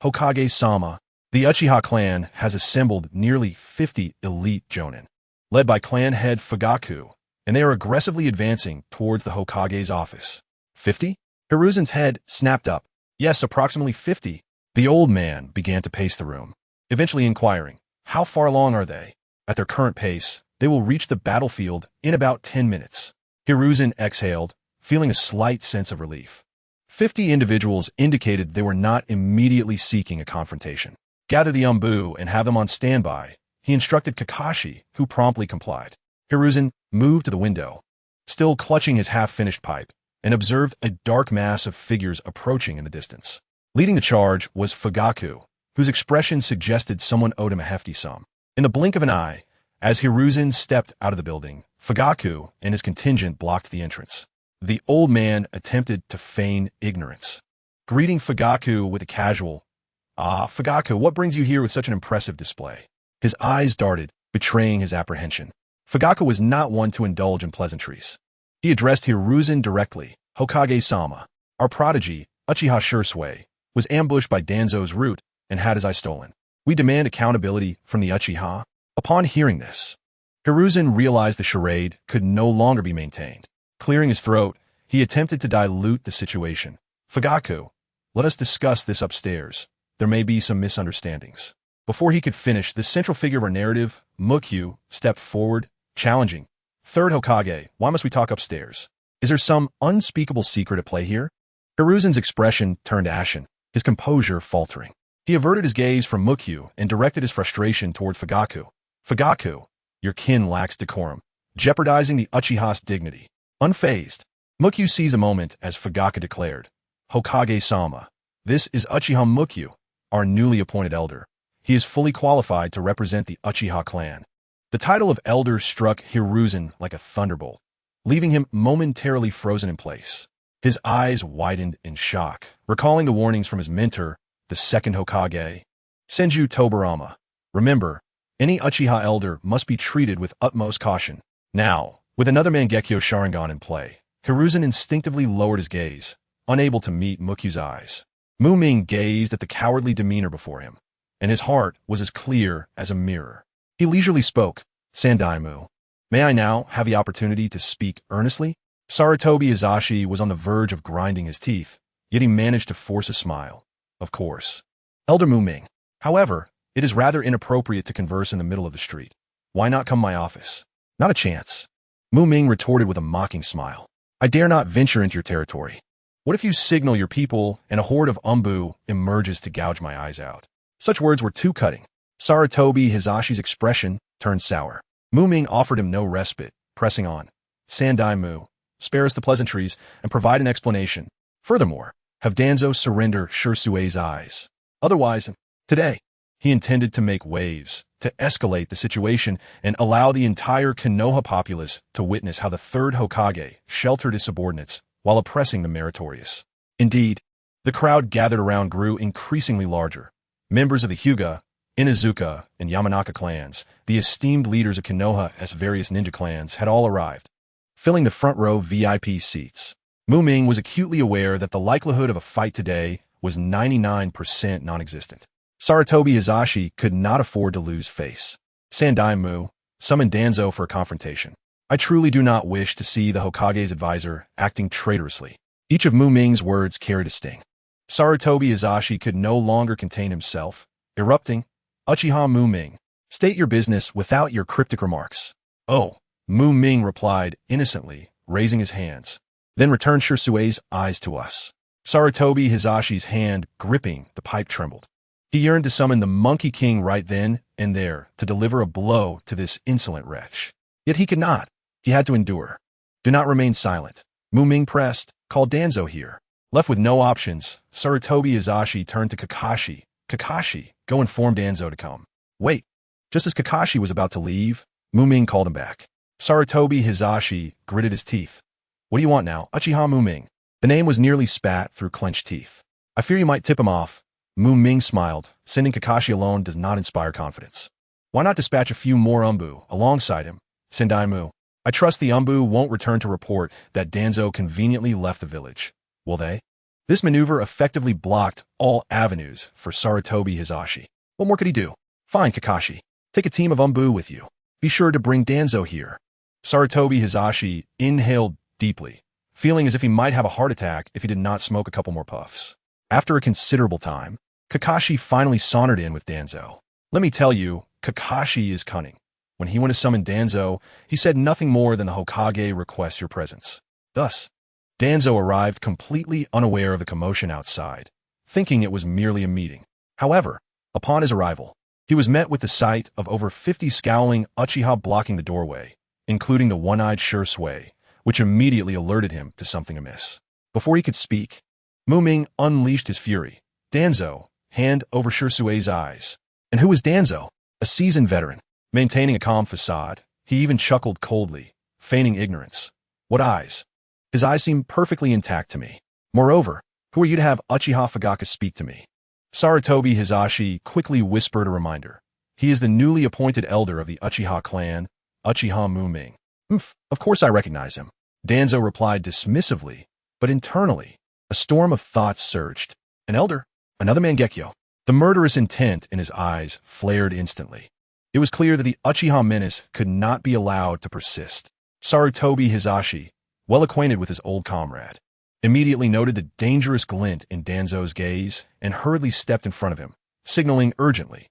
Speaker 1: Hokage-sama, the Uchiha clan has assembled nearly 50 elite jonin, led by clan head Fugaku, and they are aggressively advancing towards the Hokage's office. 50? Hiruzen's head snapped up. Yes, approximately 50. The old man began to pace the room, eventually inquiring, how far along are they? At their current pace, they will reach the battlefield in about 10 minutes. Hiruzen exhaled, feeling a slight sense of relief. 50 individuals indicated they were not immediately seeking a confrontation. Gather the Umbu and have them on standby, he instructed Kakashi, who promptly complied. Hiruzen moved to the window, still clutching his half-finished pipe, and observed a dark mass of figures approaching in the distance. Leading the charge was Fugaku, whose expression suggested someone owed him a hefty sum. In the blink of an eye, as Hiruzen stepped out of the building, Fugaku and his contingent blocked the entrance. The old man attempted to feign ignorance, greeting Fugaku with a casual, "Ah, Fugaku, what brings you here with such an impressive display?" His eyes darted, betraying his apprehension. Fugaku was not one to indulge in pleasantries. He addressed Hiruzen directly. "Hokage-sama, our prodigy, Uchiha Shisui, was ambushed by Danzo's route and had his eye stolen. We demand accountability from the Uchiha." Upon hearing this, Hiruzen realized the charade could no longer be maintained. Clearing his throat, he attempted to dilute the situation. "Fugaku, let us discuss this upstairs. There may be some misunderstandings." Before he could finish, the central figure of our narrative, Mukyu, stepped forward, challenging. "Third Hokage, why must we talk upstairs? Is there some unspeakable secret at play here?" Hiruzen's expression turned ashen, his composure faltering. He averted his gaze from Mukyu and directed his frustration toward Fugaku. "Fugaku, your kin lacks decorum, jeopardizing the Uchiha's dignity." Unfazed, Mukyu seized a moment as Fugaku declared, "Hokage-sama, this is Uchiha Mukyu, our newly appointed elder. He is fully qualified to represent the Uchiha clan." The title of elder struck Hiruzen like a thunderbolt, leaving him momentarily frozen in place. His eyes widened in shock, recalling the warnings from his mentor, the second Hokage, Senju Tobirama. Remember, any Uchiha elder must be treated with utmost caution. Now, with another Mangekyo Sharingan in play, Hiruzen instinctively lowered his gaze, unable to meet Mukyu's eyes. Muming gazed at the cowardly demeanor before him, and his heart was as clear as a mirror. He leisurely spoke, "Sandaimu, may I now have the opportunity to speak earnestly?" Sarutobi Izashi was on the verge of grinding his teeth, yet he managed to force a smile. "Of course. Elder Muming. However, it is rather inappropriate to converse in the middle of the street. Why not come to my office?" "Not a chance." Muming retorted with a mocking smile. "I dare not venture into your territory. What if you signal your people and a horde of Umbu emerges to gouge my eyes out?" Such words were too cutting. Sarutobi Hizashi's expression turned sour. Muming offered him no respite, pressing on. "Sandaimu, spare us the pleasantries and provide an explanation. Furthermore, have Danzo surrender Shisui's eyes. Otherwise, today, he intended to make waves, to escalate the situation and allow the entire Konoha populace to witness how the third Hokage sheltered his subordinates while oppressing the meritorious. Indeed, the crowd gathered around grew increasingly larger. Members of the Hyuga, Inuzuka, and Yamanaka clans, the esteemed leaders of Konoha as various ninja clans, had all arrived, filling the front row VIP seats. Muming was acutely aware that the likelihood of a fight today was 99% non-existent. Sarutobi Hizashi could not afford to lose face. "Sandaimu, summon Danzo for a confrontation. I truly do not wish to see the Hokage's advisor acting traitorously." Each of Muming's words carried a sting. Sarutobi Hizashi could no longer contain himself, erupting, "UchihaMuming, state your business without your cryptic remarks." "Oh," Muming replied innocently, raising his hands, then returned Shisui's eyes to us. Sarutobi Hizashi's hand gripping the pipe trembled. He yearned to summon the Monkey King right then and there to deliver a blow to this insolent wretch. Yet he could not. He had to endure. "Do not remain silent." Muming pressed, "Call Danzo here." Left with no options, Sarutobi Hizashi turned to Kakashi. "Kakashi, go inform Danzo to come." "Wait." Just as Kakashi was about to leave, Muming called him back. Sarutobi Hizashi gritted his teeth. "What do you want now, UchihaMuming?" The name was nearly spat through clenched teeth. I fear you might tip him off. Muming smiled. Sending Kakashi alone does not inspire confidence. Why not dispatch a few more Umbu alongside him? Sendai. I trust the Umbu won't return to report that Danzo conveniently left the village. Will they? This maneuver effectively blocked all avenues for Sarutobi Hizashi. What more could he do? Fine, Kakashi. Take a team of Umbu with you. Be sure to bring Danzo here. Sarutobi Hizashi inhaled deeply, feeling as if he might have a heart attack if he did not smoke a couple more puffs. After a considerable time, Kakashi finally sauntered in with Danzo. Let me tell you, Kakashi is cunning. When he went to summon Danzo, he said nothing more than the Hokage requests your presence. Thus, Danzo arrived completely unaware of the commotion outside, thinking it was merely a meeting. However, upon his arrival, he was met with the sight of over 50 scowling Uchiha blocking the doorway, including the one-eyed Shisui, which immediately alerted him to something amiss. Before he could speak, Muming unleashed his fury. Danzo, hand over Shisui's eyes. And who was Danzo? A seasoned veteran. Maintaining a calm facade, he even chuckled coldly, feigning ignorance. What eyes? His eyes seem perfectly intact to me. Moreover, who are you to have Uchiha Fugaka speak to me? Sarutobi Hizashi quickly whispered a reminder. He is the newly appointed elder of the Uchiha clan, UchihaMuming. Of course I recognize him. Danzo replied dismissively, but internally, a storm of thoughts surged. An elder? Another Mangekyo? The murderous intent in his eyes flared instantly. It was clear that the Uchiha menace could not be allowed to persist. Sarutobi Hizashi, well acquainted with his old comrade, immediately noted the dangerous glint in Danzo's gaze and hurriedly stepped in front of him, signaling urgently.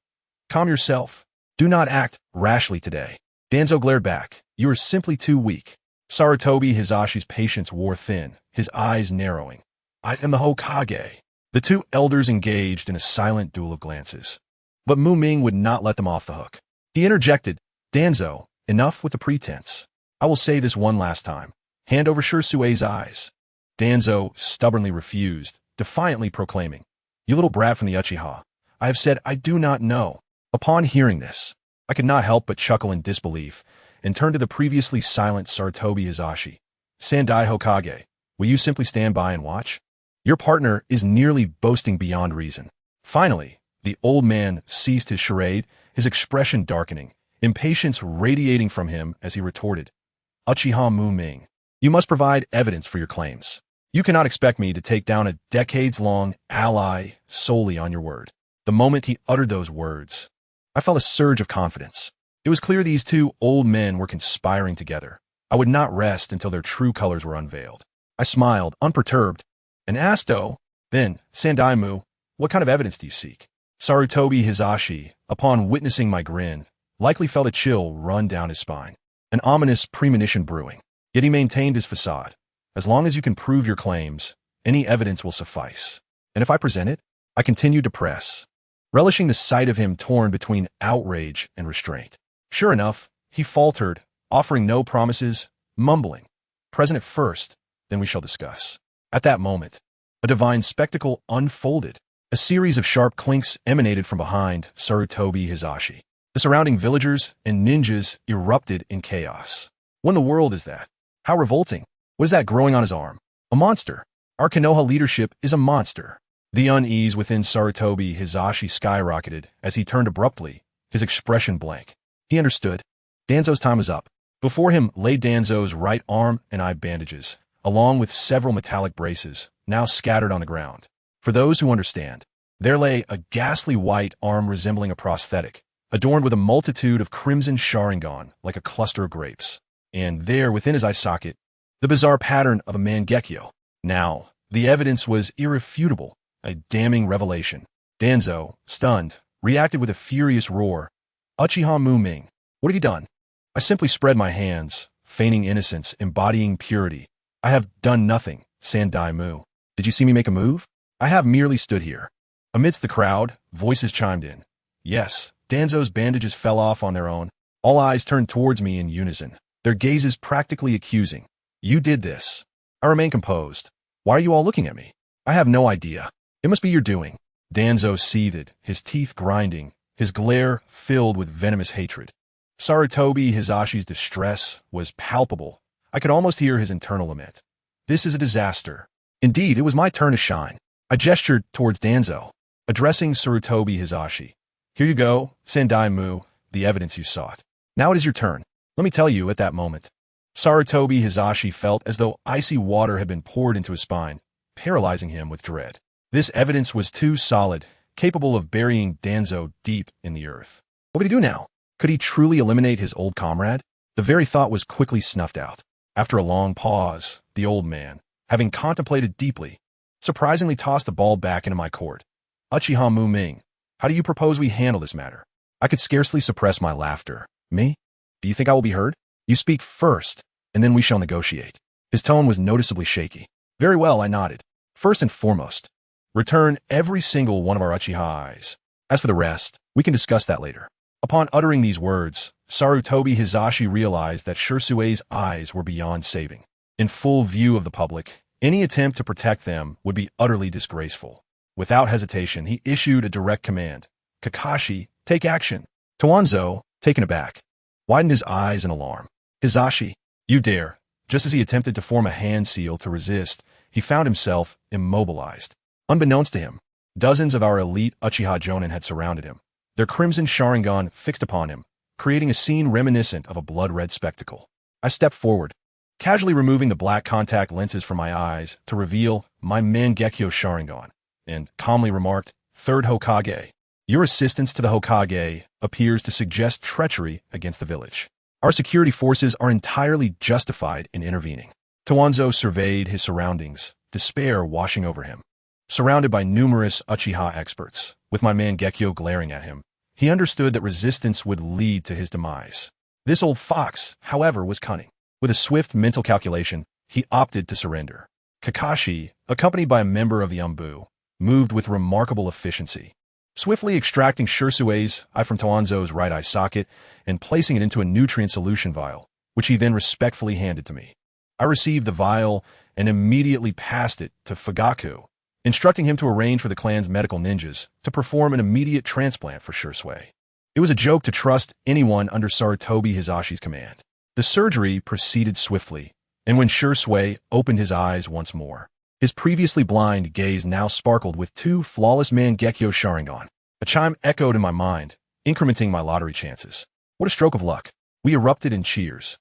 Speaker 1: Calm yourself. Do not act rashly today. Danzo glared back. You are simply too weak. Sarutobi Hizashi's patience wore thin, his eyes narrowing. I am the Hokage. The two elders engaged in a silent duel of glances. But Muming would not let them off the hook. He interjected, Danzo, enough with the pretense. I will say this one last time. Hand over Shisui's eyes. Danzo stubbornly refused, defiantly proclaiming, You little brat from the Uchiha. I have said I do not know. Upon hearing this, I could not help but chuckle in disbelief and turn to the previously silent Sarutobi Hizashi. Sandai Hokage, will you simply stand by and watch? Your partner is nearly boasting beyond reason. Finally, the old man ceased his charade, his expression darkening, impatience radiating from him as he retorted, UchihaMuming, you must provide evidence for your claims. You cannot expect me to take down a decades-long ally solely on your word. The moment he uttered those words, I felt a surge of confidence. It was clear these two old men were conspiring together. I would not rest until their true colors were unveiled. I smiled, unperturbed, and asked, then, Sandai, what kind of evidence do you seek? Sarutobi Hizashi, upon witnessing my grin, likely felt a chill run down his spine, an ominous premonition brewing. Yet he maintained his facade. As long as you can prove your claims, any evidence will suffice. And if I present it, I continued to press, relishing the sight of him torn between outrage and restraint. Sure enough, he faltered, offering no promises, mumbling, present it first, then we shall discuss. At that moment, a divine spectacle unfolded. A series of sharp clinks emanated from behind Sarutobi Hizashi. The surrounding villagers and ninjas erupted in chaos. What in the world is that? How revolting. What is that growing on his arm? A monster. Our Konoha leadership is a monster. The unease within Sarutobi Hizashi skyrocketed as he turned abruptly, his expression blank. He understood. Danzo's time was up. Before him lay Danzo's right arm and eye bandages, along with several metallic braces, now scattered on the ground. For those who understand, there lay a ghastly white arm resembling a prosthetic, adorned with a multitude of crimson Sharingan like a cluster of grapes. And there, within his eye socket, the bizarre pattern of a Mangekyo. Now, the evidence was irrefutable, a damning revelation. Danzo, stunned, reacted with a furious roar. UchihaMuming, what have you done? I simply spread my hands, feigning innocence, embodying purity. I have done nothing, Sandai. Did you see me make a move? I have merely stood here. Amidst the crowd, voices chimed in. Yes, Danzo's bandages fell off on their own. All eyes turned towards me in unison, their gazes practically accusing. You did this. I remain composed. Why are you all looking at me? I have no idea. It must be your doing. Danzo seethed, his teeth grinding, his glare filled with venomous hatred. Sarutobi Hizashi's distress was palpable. I could almost hear his internal lament. This is a disaster. Indeed, it was my turn to shine. I gestured towards Danzo, addressing Sarutobi Hizashi. Here you go, Sendai Mu, the evidence you sought. Now it is your turn. Let me tell you, at that moment, Sarutobi Hizashi felt as though icy water had been poured into his spine, paralyzing him with dread. This evidence was too solid, capable of burying Danzo deep in the earth. What would he do now? Could he truly eliminate his old comrade? The very thought was quickly snuffed out. After a long pause, the old man, having contemplated deeply, surprisingly tossed the ball back into my court. UchihaMuming, how do you propose we handle this matter? I could scarcely suppress my laughter. Me? Do you think I will be heard? You speak first, and then we shall negotiate. His tone was noticeably shaky. Very well, I nodded. First and foremost, return every single one of our Uchiha eyes. As for the rest, we can discuss that later. Upon uttering these words, Sarutobi Hizashi realized that Shisui's eyes were beyond saving. In full view of the public, any attempt to protect them would be utterly disgraceful. Without hesitation, he issued a direct command. Kakashi, take action. Towanzo, taken aback, widened his eyes in alarm. Hizashi, you dare. Just as he attempted to form a hand seal to resist, he found himself immobilized. Unbeknownst to him, dozens of our elite Uchiha Jonin had surrounded him, their crimson Sharingan fixed upon him, creating a scene reminiscent of a blood-red spectacle. I stepped forward, casually removing the black contact lenses from my eyes to reveal my Mangekyo Sharingan, and calmly remarked, Third Hokage, your assistance to the Hokage appears to suggest treachery against the village. Our security forces are entirely justified in intervening. Towanzo surveyed his surroundings, despair washing over him. Surrounded by numerous Uchiha experts, with my Mangekyo glaring at him, he understood that resistance would lead to his demise. This old fox, however, was cunning. With a swift mental calculation, he opted to surrender. Kakashi, accompanied by a member of the Umbu, moved with remarkable efficiency, swiftly extracting Shisui's eye from Towanzo's right eye socket and placing it into a nutrient solution vial, which he then respectfully handed to me. I received the vial and immediately passed it to Fugaku, instructing him to arrange for the clan's medical ninjas to perform an immediate transplant for Shisui. It was a joke to trust anyone under Sarutobi Hizashi's command. The surgery proceeded swiftly, and when Shisui opened his eyes once more, his previously blind gaze now sparkled with two flawless Mangekyo Sharingan. A chime echoed in my mind, incrementing my lottery chances. What a stroke of luck. We erupted in cheers,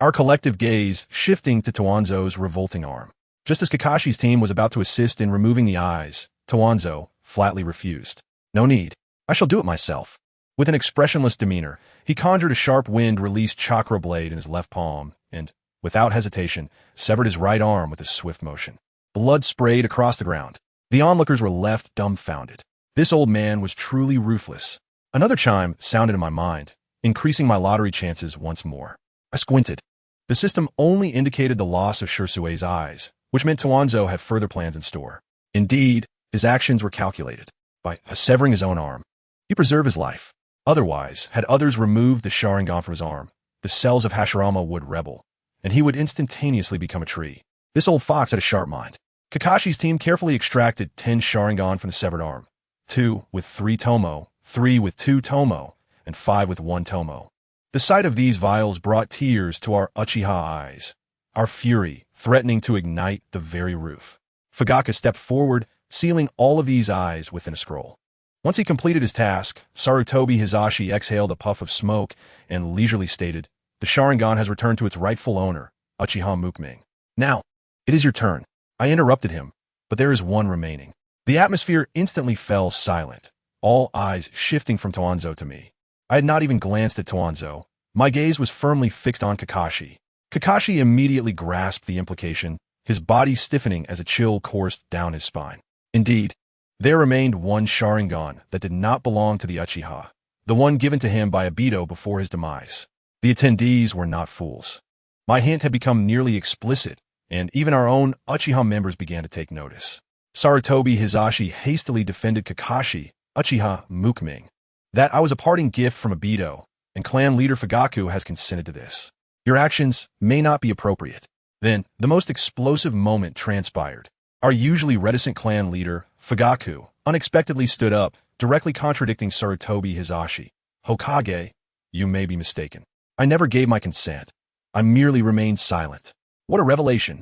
Speaker 1: our collective gaze shifting to Towanzo's revolting arm. Just as Kakashi's team was about to assist in removing the eyes, Towanzo flatly refused. No need. I shall do it myself. With an expressionless demeanor, he conjured a sharp wind-released chakra blade in his left palm and, without hesitation, severed his right arm with a swift motion. Blood sprayed across the ground. The onlookers were left dumbfounded. This old man was truly ruthless. Another chime sounded in my mind, increasing my lottery chances once more. I squinted. The system only indicated the loss of Shisui's eyes, which meant Towanzo had further plans in store. Indeed, his actions were calculated. By severing his own arm, he preserved his life. Otherwise, had others removed the Sharingan from his arm, the cells of Hashirama would rebel, and he would instantaneously become a tree. This old fox had a sharp mind. Kakashi's team carefully extracted 10 Sharingan from the severed arm, 2 with 3 Tomo, 3 with 2 Tomo, and 5 with 1 Tomo. The sight of these vials brought tears to our Uchiha eyes, our fury threatening to ignite the very roof. Fugaku stepped forward, sealing all of these eyes within a scroll. Once he completed his task, Sarutobi Hizashi exhaled a puff of smoke and leisurely stated, The Sharingan has returned to its rightful owner, UchihaMuming. Now, it is your turn. I interrupted him, but there is one remaining. The atmosphere instantly fell silent, all eyes shifting from Towanzo to me. I had not even glanced at Towanzo. My gaze was firmly fixed on Kakashi. Kakashi immediately grasped the implication, his body stiffening as a chill coursed down his spine. Indeed, there remained one Sharingan that did not belong to the Uchiha, the one given to him by Obito before his demise. The attendees were not fools. My hint had become nearly explicit, and even our own Uchiha members began to take notice. Sarutobi Hizashi hastily defended Kakashi, UchihaMuming. That I was a parting gift from Obito, and clan leader Fugaku has consented to this. Your actions may not be appropriate. Then, the most explosive moment transpired. Our usually reticent clan leader, Fugaku, unexpectedly stood up, directly contradicting Sarutobi Hizashi. Hokage, you may be mistaken. I never gave my consent. I merely remained silent. What a revelation.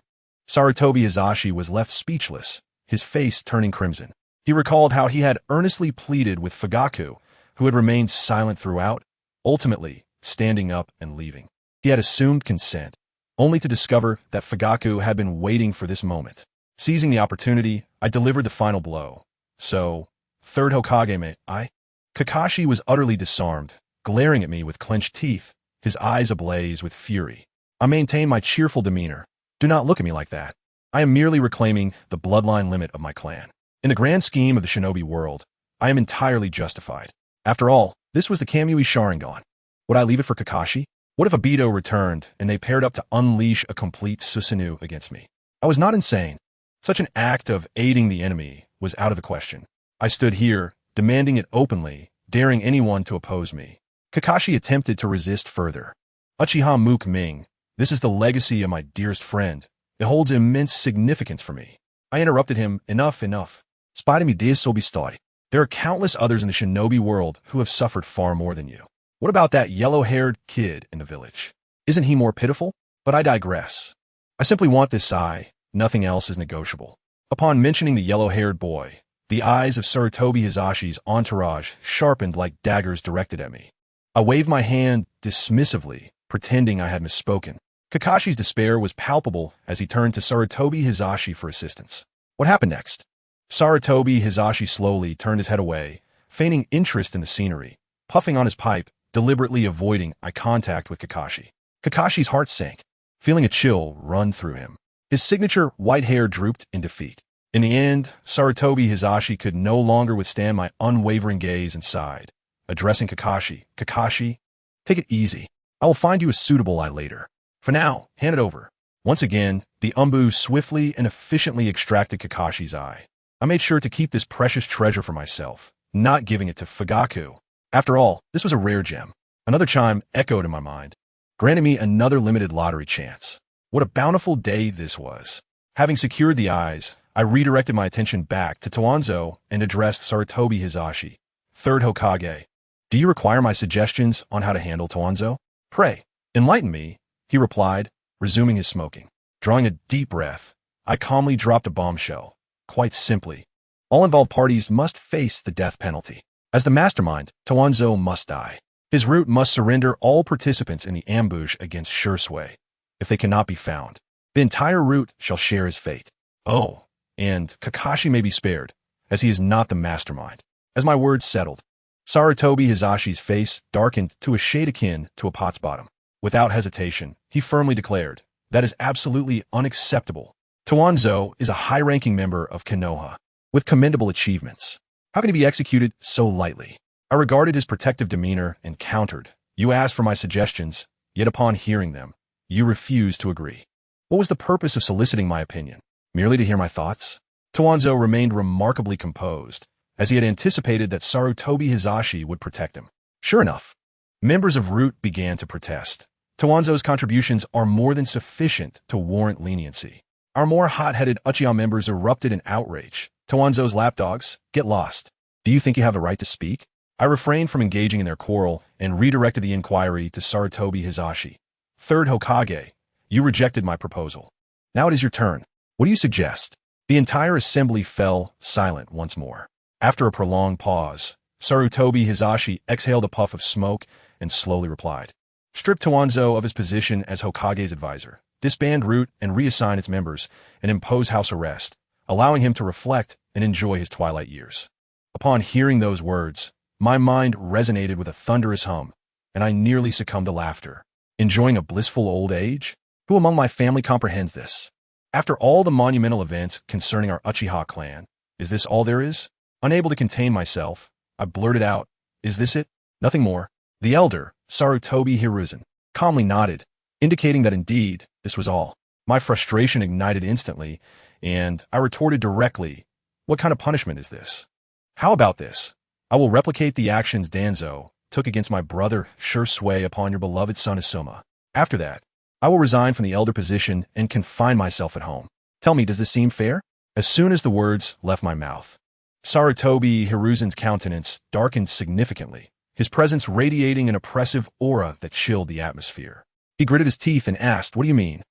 Speaker 1: Sarutobi Hizashi was left speechless, his face turning crimson. He recalled how he had earnestly pleaded with Fugaku, who had remained silent throughout, ultimately standing up and leaving. He had assumed consent, only to discover that Fugaku had been waiting for this moment. Seizing the opportunity, I delivered the final blow. So, third Hokage may I? Kakashi was utterly disarmed, glaring at me with clenched teeth, his eyes ablaze with fury. I maintained my cheerful demeanor. Do not look at me like that. I am merely reclaiming the bloodline limit of my clan. In the grand scheme of the shinobi world, I am entirely justified. After all, this was the Kamui Sharingan. Would I leave it for Kakashi? What if Obito returned and they paired up to unleash a complete Susanoo against me? I was not insane. Such an act of aiding the enemy was out of the question. I stood here, demanding it openly, daring anyone to oppose me. Kakashi attempted to resist further. UchihaMuming, this is the legacy of my dearest friend. It holds immense significance for me. I interrupted him, enough. Spite me dear sobi story. There are countless others in the shinobi world who have suffered far more than you. What about that yellow-haired kid in the village? Isn't he more pitiful? But I digress. I simply want this eye. Nothing else is negotiable. Upon mentioning the yellow-haired boy, the eyes of Sarutobi Hizashi's entourage sharpened like daggers directed at me. I waved my hand dismissively, pretending I had misspoken. Kakashi's despair was palpable as he turned to Sarutobi Hizashi for assistance. What happened next? Sarutobi Hizashi slowly turned his head away, feigning interest in the scenery, puffing on his pipe, deliberately avoiding eye contact with Kakashi. Kakashi's heart sank, feeling a chill run through him. His signature white hair drooped in defeat. In the end, Sarutobi Hizashi could no longer withstand my unwavering gaze and sighed, addressing Kakashi. Kakashi, take it easy. I will find you a suitable eye later. For now, hand it over. Once again, the Umbu swiftly and efficiently extracted Kakashi's eye. I made sure to keep this precious treasure for myself, not giving it to Fugaku. After all, this was a rare gem. Another chime echoed in my mind, granting me another limited lottery chance. What a bountiful day this was. Having secured the eyes, I redirected my attention back to Toanzo and addressed Sarutobi Hizashi, third Hokage. Do you require my suggestions on how to handle Toanzo? Pray, enlighten me, he replied, resuming his smoking. Drawing a deep breath, I calmly dropped a bombshell. Quite simply, all involved parties must face the death penalty. As the mastermind, Toanzo must die. His route must surrender all participants in the ambush against Shisui. If they cannot be found, the entire route shall share his fate. Oh, and Kakashi may be spared, as he is not the mastermind. As my words settled, Sarutobi Hizashi's face darkened to a shade akin to a pot's bottom. Without hesitation, he firmly declared, that is absolutely unacceptable. Toanzo is a high-ranking member of Konoha, with commendable achievements. How can he be executed so lightly? I regarded his protective demeanor and countered. You asked for my suggestions, yet upon hearing them, you refused to agree. What was the purpose of soliciting my opinion? Merely to hear my thoughts? Toanzo remained remarkably composed, as he had anticipated that Sarutobi Hizashi would protect him. Sure enough, members of Root began to protest. Toanzo's contributions are more than sufficient to warrant leniency. Our more hot-headed Uchiha members erupted in outrage. Toanzo's lapdogs, get lost. Do you think you have the right to speak? I refrained from engaging in their quarrel and redirected the inquiry to Sarutobi Hizashi. Third Hokage, you rejected my proposal. Now it is your turn. What do you suggest? The entire assembly fell silent once more. After a prolonged pause, Sarutobi Hizashi exhaled a puff of smoke and slowly replied. Strip Toanzo of his position as Hokage's advisor, disband Root and reassign its members, and impose house arrest, allowing him to reflect and enjoy his twilight years. Upon hearing those words, my mind resonated with a thunderous hum, and I nearly succumbed to laughter. Enjoying a blissful old age? Who among my family comprehends this? After all the monumental events concerning our Uchiha clan, is this all there is? Unable to contain myself, I blurted out, is this it? Nothing more. The elder, Sarutobi Hiruzen, calmly nodded, indicating that indeed, this was all. My frustration ignited instantly, and I retorted directly, what kind of punishment is this? How about this? I will replicate the actions Danzo took against my brother Shisui upon your beloved son Asuma. After that, I will resign from the elder position and confine myself at home. Tell me, does this seem fair? As soon as the words left my mouth, Sarutobi Hiruzen's countenance darkened significantly, his presence radiating an oppressive aura that chilled the atmosphere. He gritted his teeth and asked, what do you mean?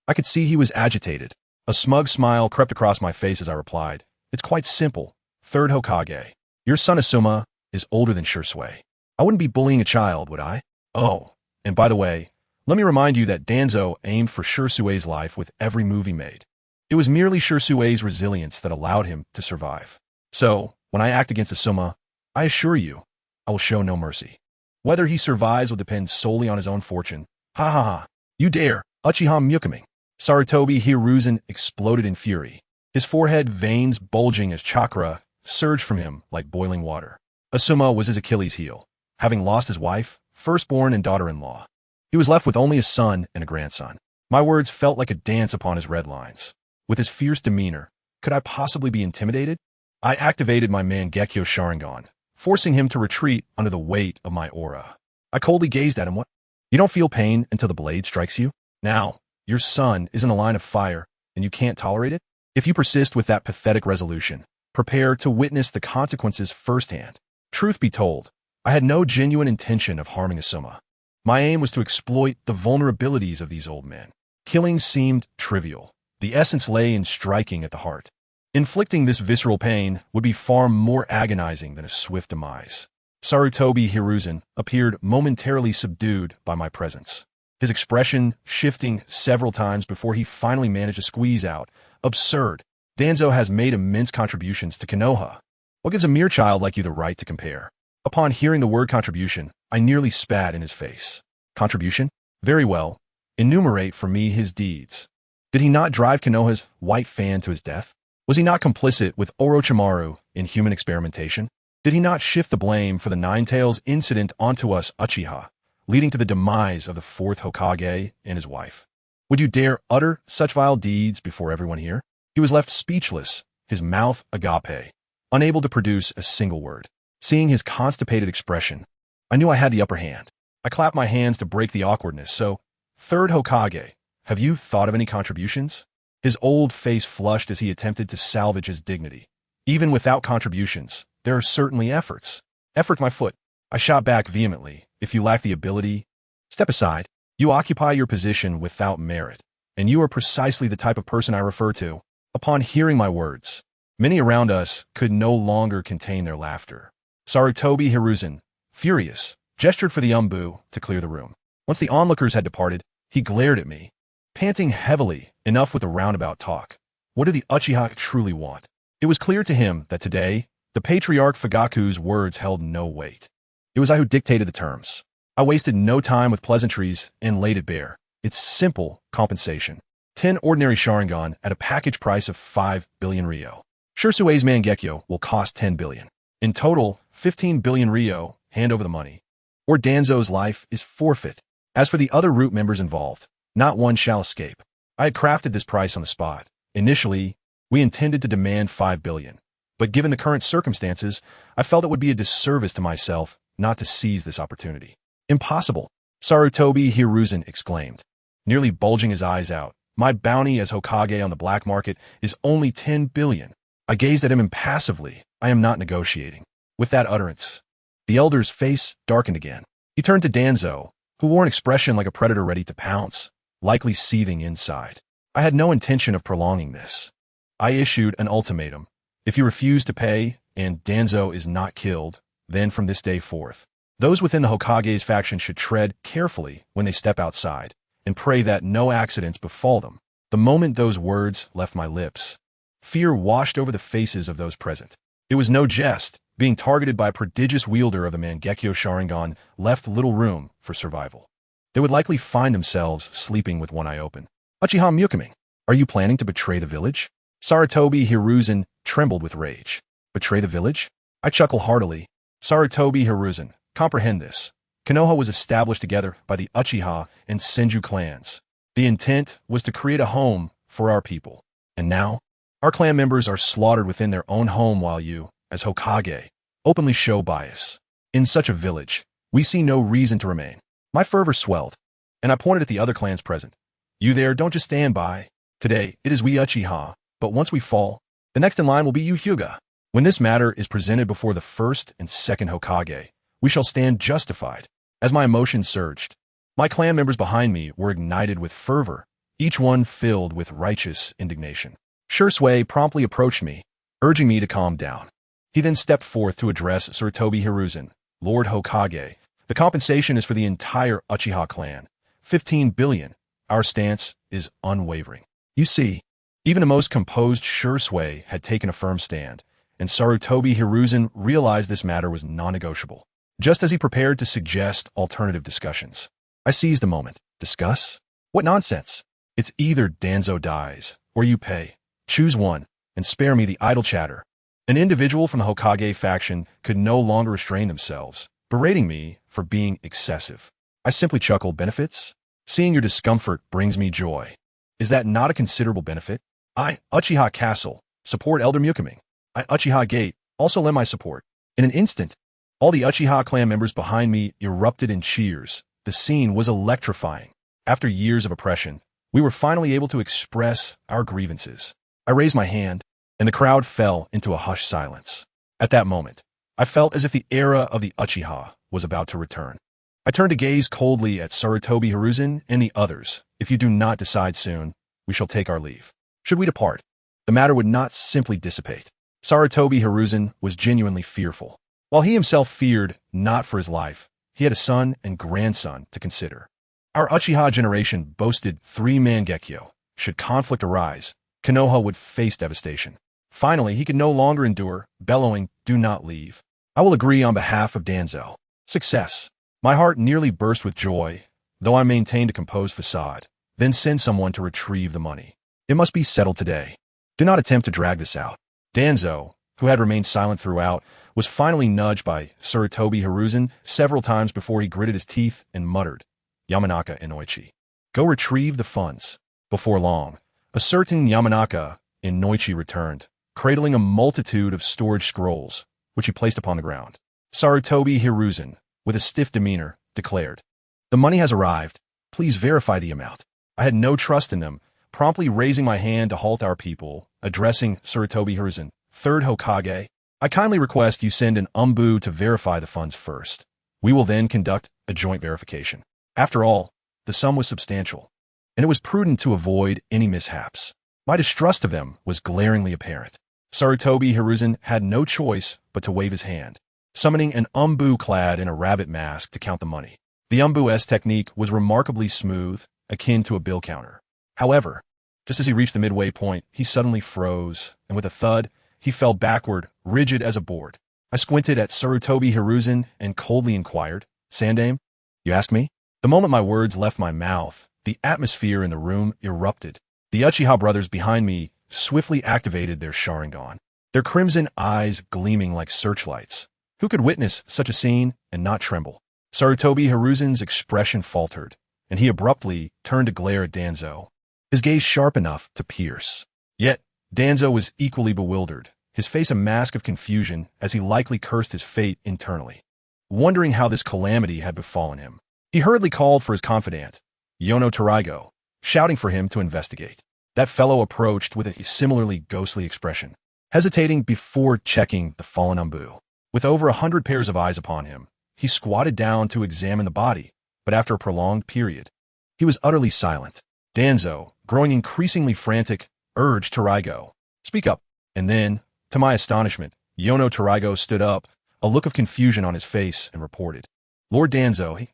Speaker 1: I could see he was agitated. A smug smile crept across my face as I replied, "It's quite simple. Third Hokage. Your son Asuma is older than Shisui. I wouldn't be bullying a child, would I? Oh, and by the way, let me remind you that Danzo aimed for Shisui's life with every move he made. It was merely Shisui's resilience that allowed him to survive. So, when I act against Asuma, I assure you, I will show no mercy. Whether he survives will depend solely on his own fortune. Ha ha ha. You dare, UchihaMuming." Sarutobi Hiruzen exploded in fury. His forehead veins bulging as chakra surged from him like boiling water. Asuma was his Achilles heel, having lost his wife, firstborn, and daughter-in-law. He was left with only a son and a grandson. My words felt like a dance upon his red lines. With his fierce demeanor, could I possibly be intimidated? I activated my Mangekyo Sharingan, forcing him to retreat under the weight of my aura. I coldly gazed at him. What? You don't feel pain until the blade strikes you? Now, your son is in the line of fire, and you can't tolerate it? If you persist with that pathetic resolution, prepare to witness the consequences firsthand. Truth be told, I had no genuine intention of harming Asuma. My aim was to exploit the vulnerabilities of these old men. Killing seemed trivial. The essence lay in striking at the heart. Inflicting this visceral pain would be far more agonizing than a swift demise. Sarutobi Hiruzen appeared momentarily subdued by my presence, his expression shifting several times before he finally managed to squeeze out, "Absurd. Danzo has made immense contributions to Konoha. What gives a mere child like you the right to compare?" Upon hearing the word contribution, I nearly spat in his face. Contribution? Very well. Enumerate for me his deeds. Did he not drive Konoha's white fan to his death? Was he not complicit with Orochimaru in human experimentation? Did he not shift the blame for the Nine-Tails incident onto us Uchiha, leading to the demise of the fourth Hokage and his wife? Would you dare utter such vile deeds before everyone here? He was left speechless, his mouth agape, unable to produce a single word. Seeing his constipated expression, I knew I had the upper hand. I clapped my hands to break the awkwardness. "So, third Hokage, have you thought of any contributions?" His old face flushed as he attempted to salvage his dignity. "Even without contributions, there are certainly efforts." Effort my foot. I shot back vehemently. "If you lack the ability, step aside. You occupy your position without merit, and you are precisely the type of person I refer to." Upon hearing my words, many around us could no longer contain their laughter. Sarutobi Hiruzen, furious, gestured for the Umbu to clear the room. Once the onlookers had departed, he glared at me, panting heavily. "Enough with the roundabout talk. What do the Uchiha truly want?" It was clear to him that today, the Patriarch Fugaku's words held no weight. It was I who dictated the terms. I wasted no time with pleasantries and laid it bare. It's simple compensation. 10 ordinary Sharingan at a package price of 5 billion Ryo. Shisui's Mangekyo will cost 10 billion. In total, 15 billion Ryo. Hand over the money, or Danzo's life is forfeit. As for the other root members involved, not one shall escape. I had crafted this price on the spot. Initially, we intended to demand 5 billion, but given the current circumstances, I felt it would be a disservice to myself not to seize this opportunity. "Impossible," Sarutobi Hiruzen exclaimed, nearly bulging his eyes out. "My bounty as Hokage on the black market is only 10 billion. I gazed at him impassively. I am not negotiating. With that utterance, the elder's face darkened again. He turned to Danzo, who wore an expression like a predator ready to pounce, likely seething inside. I had no intention of prolonging this. I issued an ultimatum. If you refuse to pay, and Danzo is not killed, then from this day forth, those within the Hokage's faction should tread carefully when they step outside, and pray that no accidents befall them. The moment those words left my lips, fear washed over the faces of those present. It was no jest. Being targeted by a prodigious wielder of the Mangekyo Sharingan left little room for survival. They would likely find themselves sleeping with one eye open. "UchihaMuming, are you planning to betray the village?" Sarutobi Hiruzen trembled with rage. "Betray the village?" I chuckled heartily. "Sarutobi Hiruzen, comprehend this. Konoha was established together by the Uchiha and Senju clans. The intent was to create a home for our people. And now, our clan members are slaughtered within their own home while you, as Hokage, openly show bias. In such a village, we see no reason to remain." My fervor swelled, and I pointed at the other clans present. "You there, don't just stand by. Today, it is we Uchiha, but once we fall, the next in line will be you Hyuga. When this matter is presented before the first and second Hokage, we shall stand justified." As my emotions surged, my clan members behind me were ignited with fervor, each one filled with righteous indignation. Shisui promptly approached me, urging me to calm down. He then stepped forth to address Sarutobi Hiruzen, Lord Hokage. The compensation is for the entire Uchiha clan. 15 billion. Our stance is unwavering. You see, even the most composed Shisui had taken a firm stand, and Sarutobi Hiruzen realized this matter was non-negotiable. Just as he prepared to suggest alternative discussions, I seized the moment. Discuss? What nonsense! It's either Danzo dies, or you pay. Choose one, and spare me the idle chatter. An individual from the Hokage faction could no longer restrain themselves, berating me for being excessive. I simply chuckled. Benefits? Seeing your discomfort brings me joy. Is that not a considerable benefit? I, Uchiha Castle, support Elder UchihaMuming. I, Uchiha Gate, also lend my support. In an instant, all the Uchiha clan members behind me erupted in cheers. The scene was electrifying. After years of oppression, we were finally able to express our grievances. I raised my hand, and the crowd fell into a hushed silence. At that moment, I felt as if the era of the Uchiha was about to return. I turned to gaze coldly at Sarutobi Hiruzen and the others. If you do not decide soon, we shall take our leave. Should we depart, the matter would not simply dissipate. Sarutobi Hiruzen was genuinely fearful. While he himself feared not for his life, he had a son and grandson to consider. Our Uchiha generation boasted 3 Mangekyo. Should conflict arise, Konoha would face devastation. Finally, he could no longer endure, bellowing, "Do not leave." I will agree on behalf of Danzo. Success. My heart nearly burst with joy, though I maintained a composed facade. Then send someone to retrieve the money. It must be settled today. Do not attempt to drag this out. Danzo, who had remained silent throughout, was finally nudged by Sarutobi Hiruzen several times before he gritted his teeth and muttered, "Yamanaka Inoichi, go retrieve the funds." Before long, a certain Yamanaka Inoichi returned, cradling a multitude of storage scrolls, which he placed upon the ground. Sarutobi Hiruzen, with a stiff demeanor, declared, "The money has arrived. Please verify the amount." I had no trust in them, promptly raising my hand to halt our people, addressing Sarutobi Hiruzen, "Third Hokage, I kindly request you send an umbu to verify the funds first. We will then conduct a joint verification." After all, the sum was substantial, and it was prudent to avoid any mishaps. My distrust of them was glaringly apparent. Sarutobi Hiruzen had no choice but to wave his hand, summoning an umbu clad in a rabbit mask to count the money. The umbu's technique was remarkably smooth, akin to a bill counter. However, just as he reached the midway point, he suddenly froze, and with a thud, he fell backward, rigid as a board. I squinted at Sarutobi Hiruzen and coldly inquired, "Sandame, you ask me?" The moment my words left my mouth, the atmosphere in the room erupted. The Uchiha brothers behind me swiftly activated their Sharingan, their crimson eyes gleaming like searchlights. Who could witness such a scene and not tremble? Sarutobi Hiruzen's expression faltered, and he abruptly turned to glare at Danzo, his gaze sharp enough to pierce. Yet, Danzo was equally bewildered, his face a mask of confusion as he likely cursed his fate internally. Wondering how this calamity had befallen him, he hurriedly called for his confidant, Yono Tarigo, shouting for him to investigate. That fellow approached with a similarly ghostly expression, hesitating before checking the fallen umbu. With over 100 pairs of eyes upon him, he squatted down to examine the body, but after a prolonged period, he was utterly silent. Danzo, growing increasingly frantic, urged Tarigo, "Speak up." And then, to my astonishment, Yono Tarigo stood up, a look of confusion on his face, and reported, "Lord Danzo,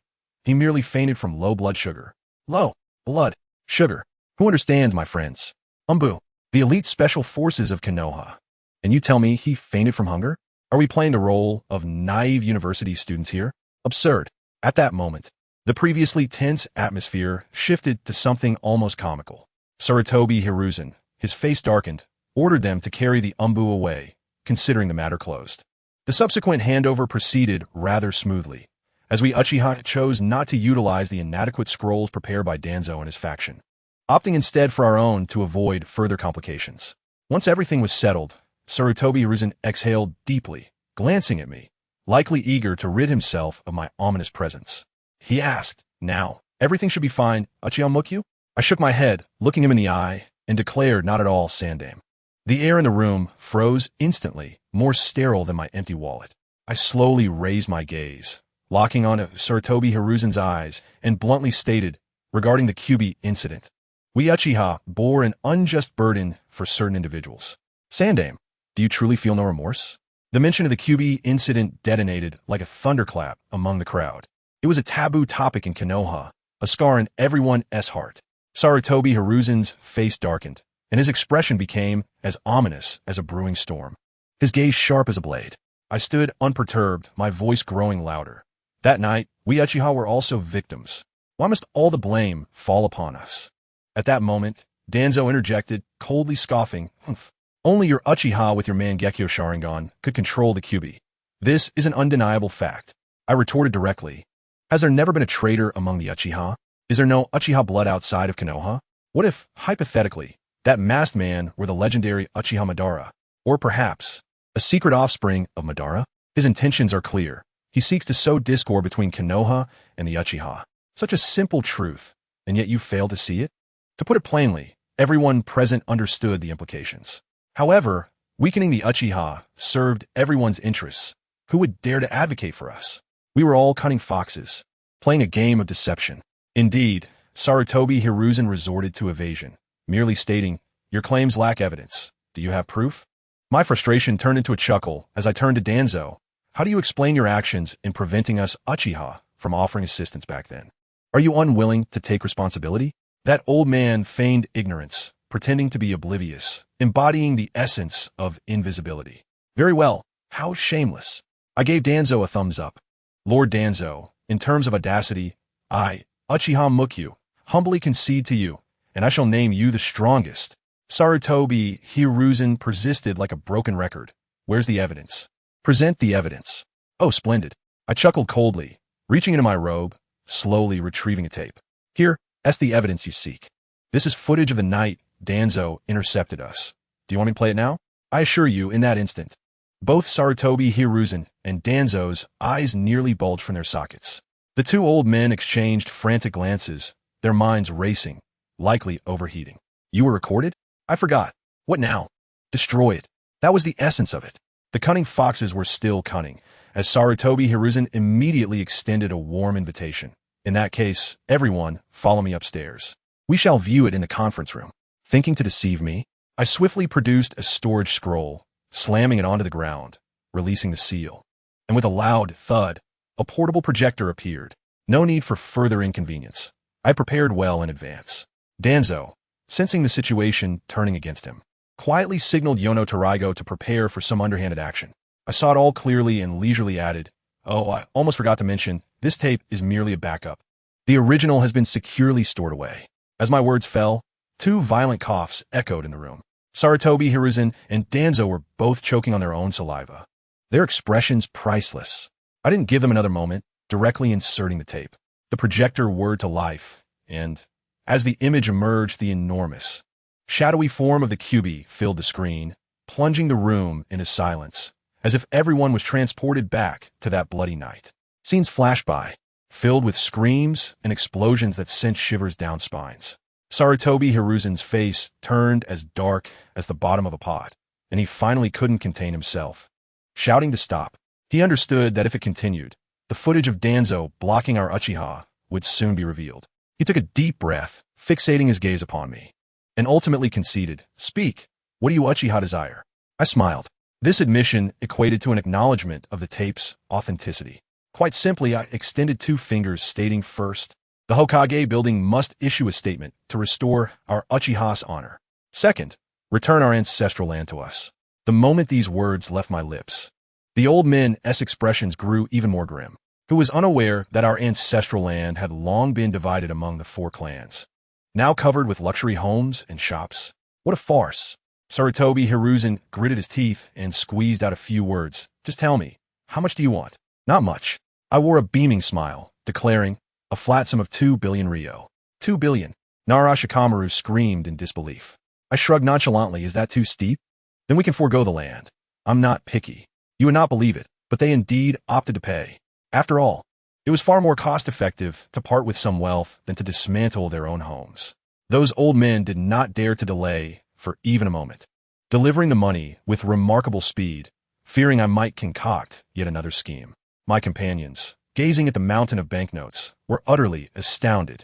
Speaker 1: he merely fainted from low blood sugar." Low blood sugar. Who understands, my friends? Umbu, the elite special forces of Konoha. And you tell me he fainted from hunger? Are we playing the role of naive university students here? Absurd. At that moment, the previously tense atmosphere shifted to something almost comical. Sarutobi Hiruzen, his face darkened, ordered them to carry the umbu away, considering the matter closed. The subsequent handover proceeded rather smoothly, as we Uchiha chose not to utilize the inadequate scrolls prepared by Danzo and his faction, opting instead for our own to avoid further complications. Once everything was settled, Sarutobi Hiruzen exhaled deeply, glancing at me, likely eager to rid himself of my ominous presence. He asked, "Now, everything should be fine, UchihaMuming?" I shook my head, looking him in the eye, and declared, "Not at all, Sandame." The air in the room froze instantly, more sterile than my empty wallet. I slowly raised my gaze, locking on Sarutobi Hiruzen's eyes, and bluntly stated, regarding the QB incident, We Uchiha bore an unjust burden for certain individuals. Sandame, do you truly feel no remorse? The mention of the QB incident detonated like a thunderclap among the crowd. It was a taboo topic in Konoha, a scar in everyone's heart. Sarutobi Hiruzen's face darkened, and his expression became as ominous as a brewing storm. His gaze sharp as a blade. I stood unperturbed, my voice growing louder. That night, we Uchiha were also victims. Why must all the blame fall upon us? At that moment, Danzo interjected, coldly scoffing, "Humph. Only your Uchiha with your Mangekyo Sharingan could control the QB. This is an undeniable fact." I retorted directly. Has there never been a traitor among the Uchiha? Is there no Uchiha blood outside of Konoha? What if, hypothetically, that masked man were the legendary Uchiha Madara? Or perhaps, a secret offspring of Madara? His intentions are clear. He seeks to sow discord between Konoha and the Uchiha. Such a simple truth, and yet you fail to see it? To put it plainly, everyone present understood the implications. However, weakening the Uchiha served everyone's interests. Who would dare to advocate for us? We were all cunning foxes, playing a game of deception. Indeed, Sarutobi Hiruzen resorted to evasion, merely stating, "Your claims lack evidence. Do you have proof?" My frustration turned into a chuckle as I turned to Danzo. How do you explain your actions in preventing us Uchiha from offering assistance back then? Are you unwilling to take responsibility? That old man feigned ignorance, pretending to be oblivious, embodying the essence of invisibility. Very well, how shameless. I gave Danzo a thumbs up. Lord Danzo, in terms of audacity, I, UchihaMukyo, humbly concede to you, and I shall name you the strongest. Sarutobi Hiruzen persisted like a broken record. Where's the evidence? Present the evidence. Oh, splendid. I chuckled coldly, reaching into my robe, slowly retrieving a tape. Here, that's the evidence you seek. This is footage of the night Danzo intercepted us. Do you want me to play it now? I assure you, in that instant, both Sarutobi Hiruzen and Danzo's eyes nearly bulged from their sockets. The two old men exchanged frantic glances, their minds racing, likely overheating. You were recorded? I forgot. What now? Destroy it. That was the essence of it. The cunning foxes were still cunning, as Sarutobi Hiruzen immediately extended a warm invitation. In that case, everyone, follow me upstairs. We shall view it in the conference room. Thinking to deceive me, I swiftly produced a storage scroll, slamming it onto the ground, releasing the seal. And with a loud thud, a portable projector appeared. No need for further inconvenience. I prepared well in advance. Danzo, sensing the situation turning against him, quietly signaled Yono Tarigo to prepare for some underhanded action. I saw it all clearly and leisurely added, "Oh, I almost forgot to mention, this tape is merely a backup. The original has been securely stored away." As my words fell, two violent coughs echoed in the room. Sarutobi Hiruzen and Danzo were both choking on their own saliva. Their expressions priceless. I didn't give them another moment, directly inserting the tape. The projector whirred to life, and, as the image emerged, the enormous, shadowy form of the QB filled the screen, plunging the room into silence, as if everyone was transported back to that bloody night. Scenes flashed by, filled with screams and explosions that sent shivers down spines. Sarutobi Hiruzen's face turned as dark as the bottom of a pot, and he finally couldn't contain himself. Shouting to stop, he understood that if it continued, the footage of Danzo blocking our Uchiha would soon be revealed. He took a deep breath, fixating his gaze upon me, and ultimately conceded, "Speak. What do you Uchiha desire?" I smiled. This admission equated to an acknowledgement of the tape's authenticity. Quite simply, I extended two fingers, stating first, the Hokage building must issue a statement to restore our Uchiha's honor. Second, return our ancestral land to us. The moment these words left my lips, the old men's expressions grew even more grim. Who was unaware that our ancestral land had long been divided among the four clans, now covered with luxury homes and shops? What a farce. Sarutobi Hiruzen gritted his teeth and squeezed out a few words. "Just tell me, how much do you want?" "Not much." I wore a beaming smile, declaring, "A flat sum of 2 billion ryo." 2 billion. Nara Shikamaru screamed in disbelief. I shrugged nonchalantly. "Is that too steep? Then we can forego the land. I'm not picky. You would not believe it, but they indeed opted to pay. After all, it was far more cost-effective to part with some wealth than to dismantle their own homes. Those old men did not dare to delay for even a moment, delivering the money with remarkable speed, fearing I might concoct yet another scheme. My companions, gazing at the mountain of banknotes, were utterly astounded.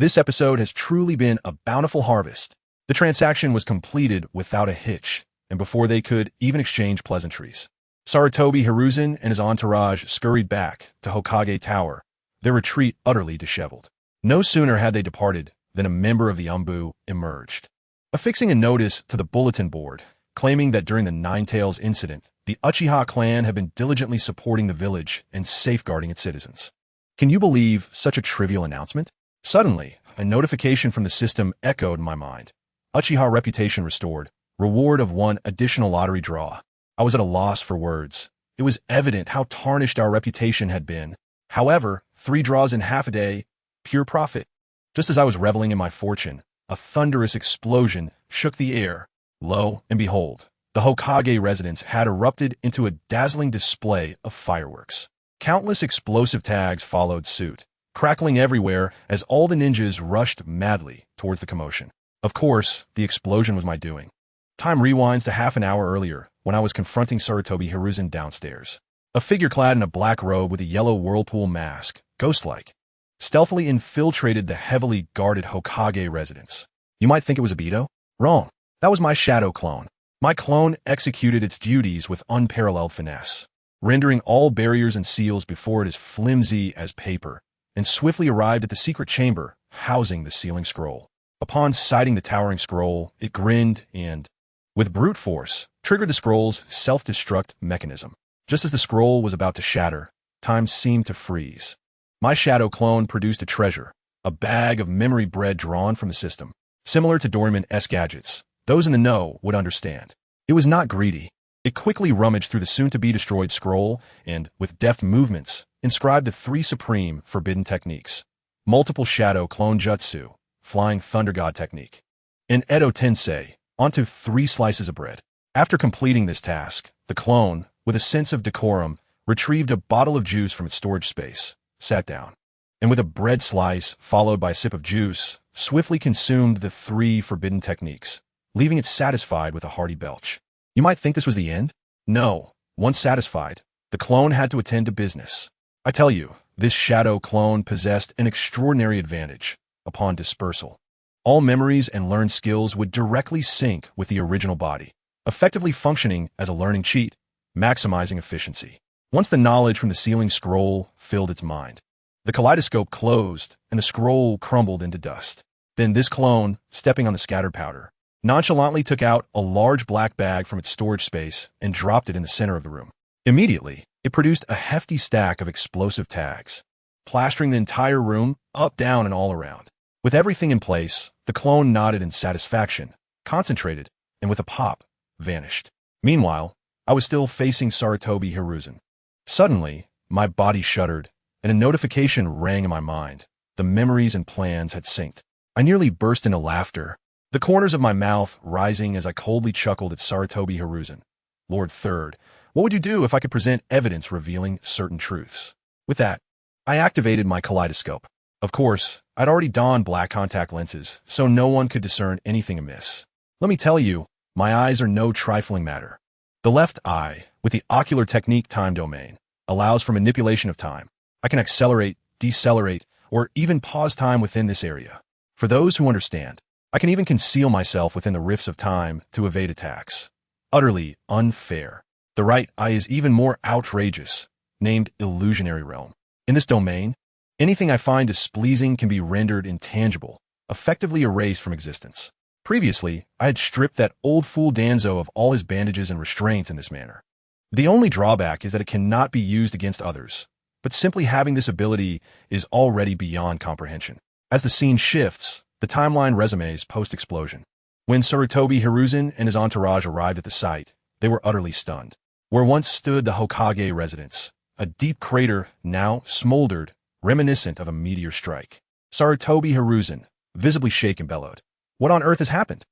Speaker 1: This episode has truly been a bountiful harvest. The transaction was completed without a hitch, and before they could even exchange pleasantries. Sarutobi Hiruzen and his entourage scurried back to Hokage Tower, their retreat utterly disheveled. No sooner had they departed than a member of the Umbu emerged, affixing a notice to the bulletin board, claiming that during the Ninetales incident, the Uchiha clan had been diligently supporting the village and safeguarding its citizens. Can you believe such a trivial announcement? Suddenly, a notification from the system echoed in my mind. Uchiha reputation restored. Reward of 1 additional lottery draw. I was at a loss for words. It was evident how tarnished our reputation had been. However, 3 draws in half a day, pure profit. Just as I was reveling in my fortune, a thunderous explosion shook the air. Lo and behold, the Hokage residence had erupted into a dazzling display of fireworks. Countless explosive tags followed suit, crackling everywhere as all the ninjas rushed madly towards the commotion. Of course, the explosion was my doing. Time rewinds to half an hour earlier, when I was confronting Sarutobi Hiruzen downstairs. A figure clad in a black robe with a yellow whirlpool mask, ghost-like, stealthily infiltrated the heavily guarded Hokage residence. You might think it was a Beto? Wrong. That was my shadow clone. My clone executed its duties with unparalleled finesse, rendering all barriers and seals before it as flimsy as paper, and swiftly arrived at the secret chamber housing the sealing scroll. Upon sighting the towering scroll, it grinned and, with brute force, triggered the scroll's self-destruct mechanism. Just as the scroll was about to shatter, time seemed to freeze. My shadow clone produced a treasure, a bag of memory bread drawn from the system. Similar to Doraemon-esque gadgets, those in the know would understand. It was not greedy. It quickly rummaged through the soon-to-be-destroyed scroll and, with deft movements, inscribed the 3 supreme forbidden techniques. Multiple shadow clone jutsu, flying thunder god technique, and Edo Tensei, onto 3 slices of bread. After completing this task, the clone, with a sense of decorum, retrieved a bottle of juice from its storage space, sat down, and with a bread slice followed by a sip of juice, swiftly consumed the 3 forbidden techniques, leaving it satisfied with a hearty belch. You might think this was the end? No. Once satisfied, the clone had to attend to business. I tell you, this shadow clone possessed an extraordinary advantage. Upon dispersal, all memories and learned skills would directly sync with the original body, effectively functioning as a learning cheat, maximizing efficiency. Once the knowledge from the sealing scroll filled its mind, the kaleidoscope closed and the scroll crumbled into dust. Then this clone, stepping on the scattered powder, nonchalantly took out a large black bag from its storage space and dropped it in the center of the room. Immediately, it produced a hefty stack of explosive tags, plastering the entire room up, down, and all around. With everything in place, the clone nodded in satisfaction, concentrated, and with a pop, vanished. Meanwhile, I was still facing Sarutobi Hiruzen. Suddenly, my body shuddered, and a notification rang in my mind. The memories and plans had synced. I nearly burst into laughter, the corners of my mouth rising as I coldly chuckled at Sarutobi Hiruzen. Lord Third, what would you do if I could present evidence revealing certain truths? With that, I activated my kaleidoscope. Of course, I'd already donned black contact lenses, so no one could discern anything amiss. Let me tell you, my eyes are no trifling matter. The left eye, with the ocular technique time domain, allows for manipulation of time. I can accelerate, decelerate, or even pause time within this area. For those who understand, I can even conceal myself within the rifts of time to evade attacks. Utterly unfair. The right eye is even more outrageous, named Illusionary Realm. In this domain, anything I find displeasing can be rendered intangible, effectively erased from existence. Previously, I had stripped that old fool Danzo of all his bandages and restraints in this manner. The only drawback is that it cannot be used against others, but simply having this ability is already beyond comprehension. As the scene shifts, the timeline resumes post-explosion. When Sarutobi Hiruzen and his entourage arrived at the site, they were utterly stunned. Where once stood the Hokage residence, a deep crater now smoldered, reminiscent of a meteor strike. Sarutobi Hiruzen, visibly shaken, bellowed, "What on earth has happened?"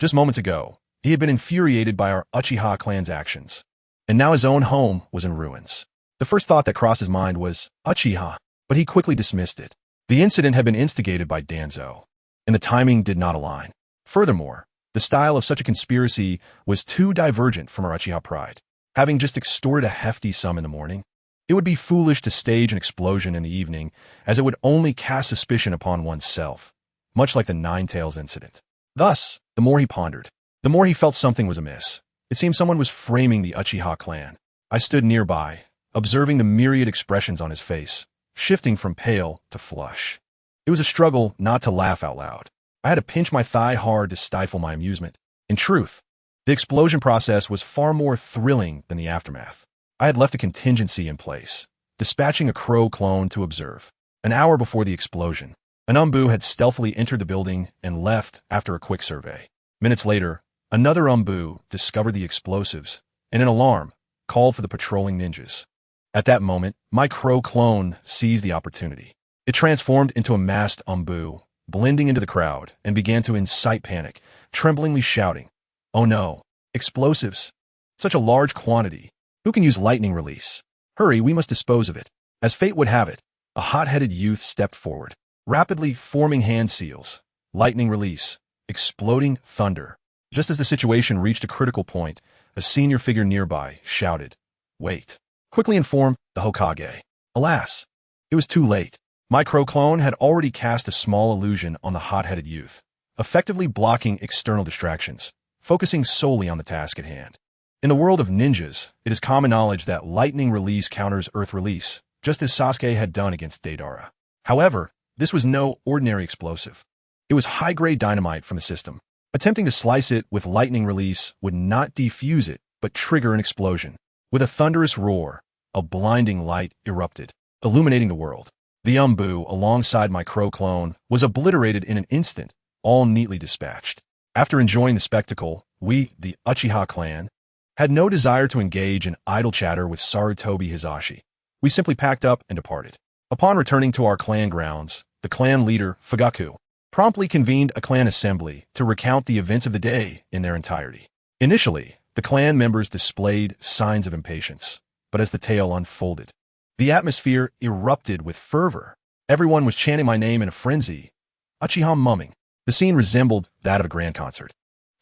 Speaker 1: Just moments ago, he had been infuriated by our Uchiha clan's actions, and now his own home was in ruins. The first thought that crossed his mind was Uchiha, but he quickly dismissed it. The incident had been instigated by Danzo, and the timing did not align. Furthermore, the style of such a conspiracy was too divergent from our Uchiha pride. Having just extorted a hefty sum in the morning, It would be foolish to stage an explosion in the evening, as it would only cast suspicion upon oneself, much like the Nine-Tails incident. Thus, the more he pondered, the more he felt something was amiss. It seemed someone was framing the Uchiha clan. I stood nearby, observing the myriad expressions on his face, shifting from pale to flush. It was a struggle not to laugh out loud. I had to pinch my thigh hard to stifle my amusement. In truth, the explosion process was far more thrilling than the aftermath. I had left a contingency in place, dispatching a crow clone to observe. An hour before the explosion, an Umbu had stealthily entered the building and left after a quick survey. Minutes later, another Umbu discovered the explosives and, in alarm, called for the patrolling ninjas. At that moment, my crow clone seized the opportunity. It transformed into a masked Umbu, blending into the crowd, and began to incite panic, tremblingly shouting, "Oh no! Explosives! Such a large quantity! Who can use lightning release? Hurry, we must dispose of it." As fate would have it, a hot-headed youth stepped forward, rapidly forming hand seals, lightning release, exploding thunder. Just as the situation reached a critical point, a senior figure nearby shouted, "Wait!" Quickly informed the Hokage. Alas, it was too late. My crow clone had already cast a small illusion on the hot-headed youth, effectively blocking external distractions, focusing solely on the task at hand. In the world of ninjas, it is common knowledge that lightning release counters earth release, just as Sasuke had done against Deidara. However, this was no ordinary explosive. It was high-grade dynamite from the system. Attempting to slice it with lightning release would not defuse it, but trigger an explosion. With a thunderous roar, a blinding light erupted, illuminating the world. The Umbu, alongside my crow clone, was obliterated in an instant, all neatly dispatched. After enjoying the spectacle, we, the Uchiha clan, had no desire to engage in idle chatter with Sarutobi Hisashi. We simply packed up and departed. Upon returning to our clan grounds, the clan leader, Fugaku, promptly convened a clan assembly to recount the events of the day in their entirety. Initially, the clan members displayed signs of impatience, but as the tale unfolded, the atmosphere erupted with fervor. Everyone was chanting my name in a frenzy. UchihaMuming. The scene resembled that of a grand concert.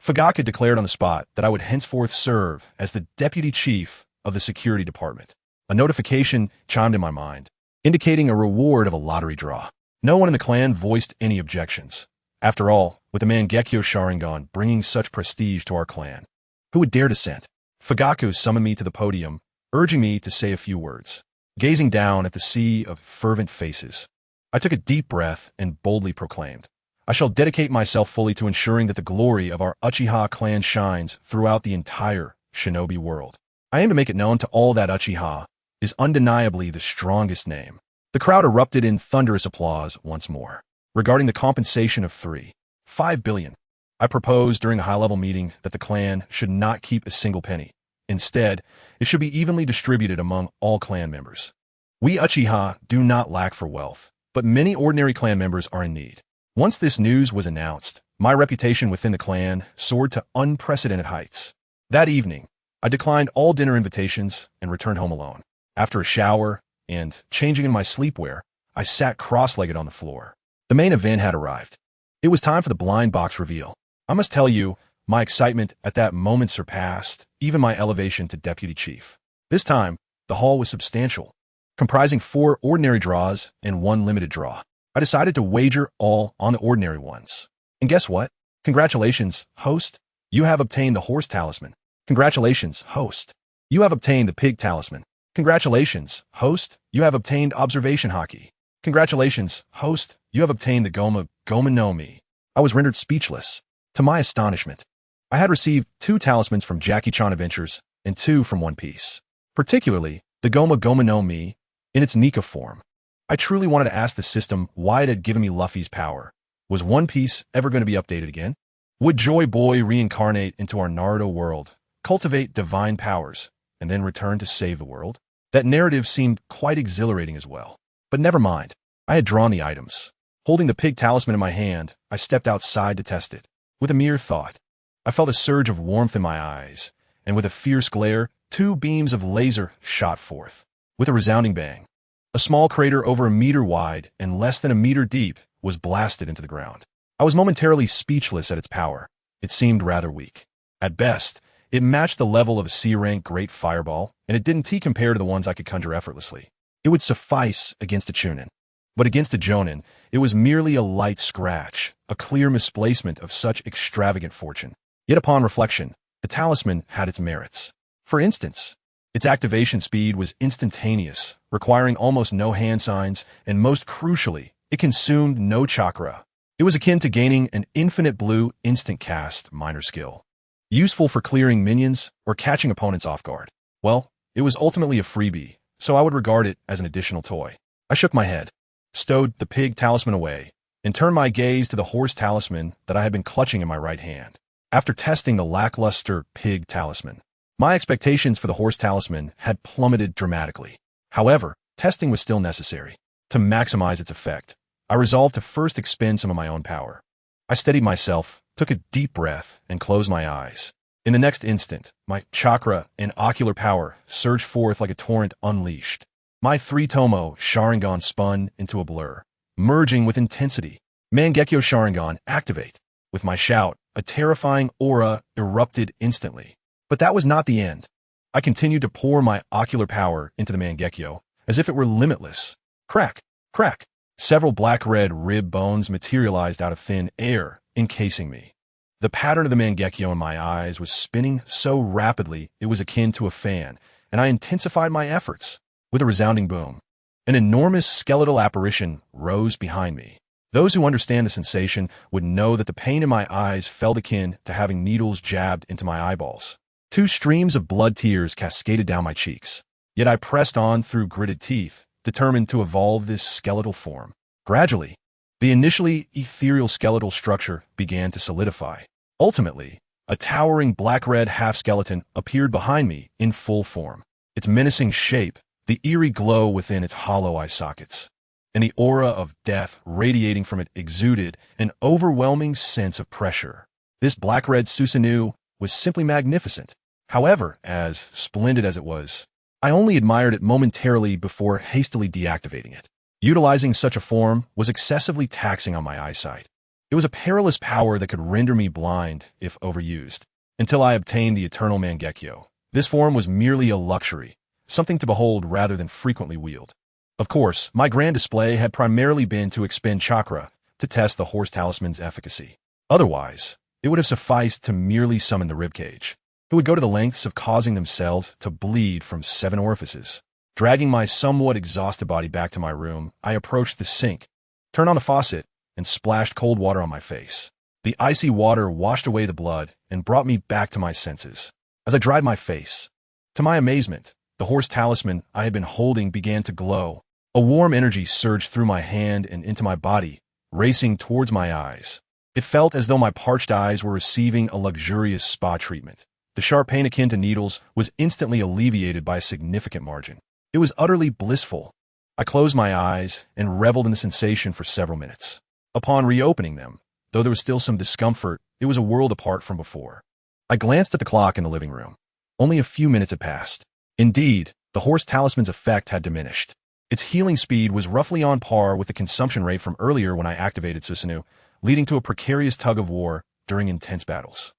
Speaker 1: Fugaku declared on the spot that I would henceforth serve as the deputy chief of the security department. A notification chimed in my mind, indicating a reward of a lottery draw. No one in the clan voiced any objections. After all, with the Mangekyo Sharingan bringing such prestige to our clan, who would dare dissent? Fugaku summoned me to the podium, urging me to say a few words. Gazing down at the sea of fervent faces, I took a deep breath and boldly proclaimed, "I shall dedicate myself fully to ensuring that the glory of our Uchiha clan shines throughout the entire shinobi world. I aim to make it known to all that Uchiha is undeniably the strongest name." The crowd erupted in thunderous applause once more. Regarding the compensation of 3.5 billion, I proposed during a high-level meeting that the clan should not keep a single penny. Instead, it should be evenly distributed among all clan members. We Uchiha do not lack for wealth, but many ordinary clan members are in need. Once this news was announced, my reputation within the clan soared to unprecedented heights. That evening, I declined all dinner invitations and returned home alone. After a shower and changing in my sleepwear, I sat cross-legged on the floor. The main event had arrived. It was time for the blind box reveal. I must tell you, my excitement at that moment surpassed even my elevation to deputy chief. This time, the haul was substantial, comprising 4 ordinary draws and 1 limited draw. I decided to wager all on the ordinary ones. And guess what? Congratulations, host. You have obtained the horse talisman. Congratulations, host. You have obtained the pig talisman. Congratulations, host. You have obtained observation hockey. Congratulations, host. You have obtained the Goma no Mi. I was rendered speechless. To my astonishment, I had received 2 talismans from Jackie-chan Adventures and 2 from One Piece. Particularly, the Goma no Mi in its Nika form. I truly wanted to ask the system why it had given me Luffy's power. Was One Piece ever going to be updated again? Would Joy Boy reincarnate into our Naruto world, cultivate divine powers, and then return to save the world? That narrative seemed quite exhilarating as well. But never mind. I had drawn the items. Holding the pig talisman in my hand, I stepped outside to test it. With a mere thought, I felt a surge of warmth in my eyes, and with a fierce glare, 2 beams of laser shot forth. With a resounding bang, a small crater over a meter wide and less than a meter deep was blasted into the ground. I was momentarily speechless at its power. It seemed rather weak. At best, It matched the level of a C-rank great fireball, and it didn't compare to the ones I could conjure effortlessly. It would suffice against a chunin. But against a jonin, it was merely a light scratch, a clear misplacement of such extravagant fortune. Yet upon reflection, the talisman had its merits. For instance, its activation speed was instantaneous, requiring almost no hand signs, and most crucially, it consumed no chakra. It was akin to gaining an infinite blue instant cast minor skill, useful for clearing minions or catching opponents off guard. Well, it was ultimately a freebie, so I would regard it as an additional toy. I shook my head, stowed the pig talisman away, and turned my gaze to the horse talisman that I had been clutching in my right hand. After testing the lackluster pig talisman, my expectations for the horse talisman had plummeted dramatically. However, testing was still necessary. To maximize its effect, I resolved to first expend some of my own power. I steadied myself, took a deep breath, and closed my eyes. In the next instant, my chakra and ocular power surged forth like a torrent unleashed. My three-tomo Sharingan spun into a blur, merging with intensity. Mangekyo Sharingan, activate! With my shout, a terrifying aura erupted instantly. But that was not the end. I continued to pour my ocular power into the Mangekyo, as if it were limitless. Crack! Crack! Several black-red rib bones materialized out of thin air, encasing me. The pattern of the Mangekyo in my eyes was spinning so rapidly it was akin to a fan, and I intensified my efforts. With a resounding boom, an enormous skeletal apparition rose behind me. Those who understand the sensation would know that the pain in my eyes felt akin to having needles jabbed into my eyeballs. 2 streams of blood tears cascaded down my cheeks. Yet I pressed on through gritted teeth, determined to evolve this skeletal form. Gradually, the initially ethereal skeletal structure began to solidify. Ultimately, a towering black-red half-skeleton appeared behind me in full form. Its menacing shape, the eerie glow within its hollow eye sockets, and the aura of death radiating from it exuded an overwhelming sense of pressure. This black-red Susanoo was simply magnificent. However, as splendid as it was, I only admired it momentarily before hastily deactivating it. Utilizing such a form was excessively taxing on my eyesight. It was a perilous power that could render me blind if overused. Until I obtained the eternal Mangekyo, this form was merely a luxury, something to behold rather than frequently wield. Of course, my grand display had primarily been to expend chakra to test the horse talisman's efficacy. Otherwise, it would have sufficed to merely summon the ribcage, who would go to the lengths of causing themselves to bleed from 7 orifices. Dragging my somewhat exhausted body back to my room, I approached the sink, turned on the faucet, and splashed cold water on my face. The icy water washed away the blood and brought me back to my senses. As I dried my face, to my amazement, the horse talisman I had been holding began to glow. A warm energy surged through my hand and into my body, racing towards my eyes. It felt as though my parched eyes were receiving a luxurious spa treatment. The sharp pain akin to needles was instantly alleviated by a significant margin. It was utterly blissful. I closed my eyes and reveled in the sensation for several minutes. Upon reopening them, though there was still some discomfort, it was a world apart from before. I glanced at the clock in the living room. Only a few minutes had passed. Indeed, the horse talisman's effect had diminished. Its healing speed was roughly on par with the consumption rate from earlier when I activated Susanoo, leading to a precarious tug-of-war during intense battles.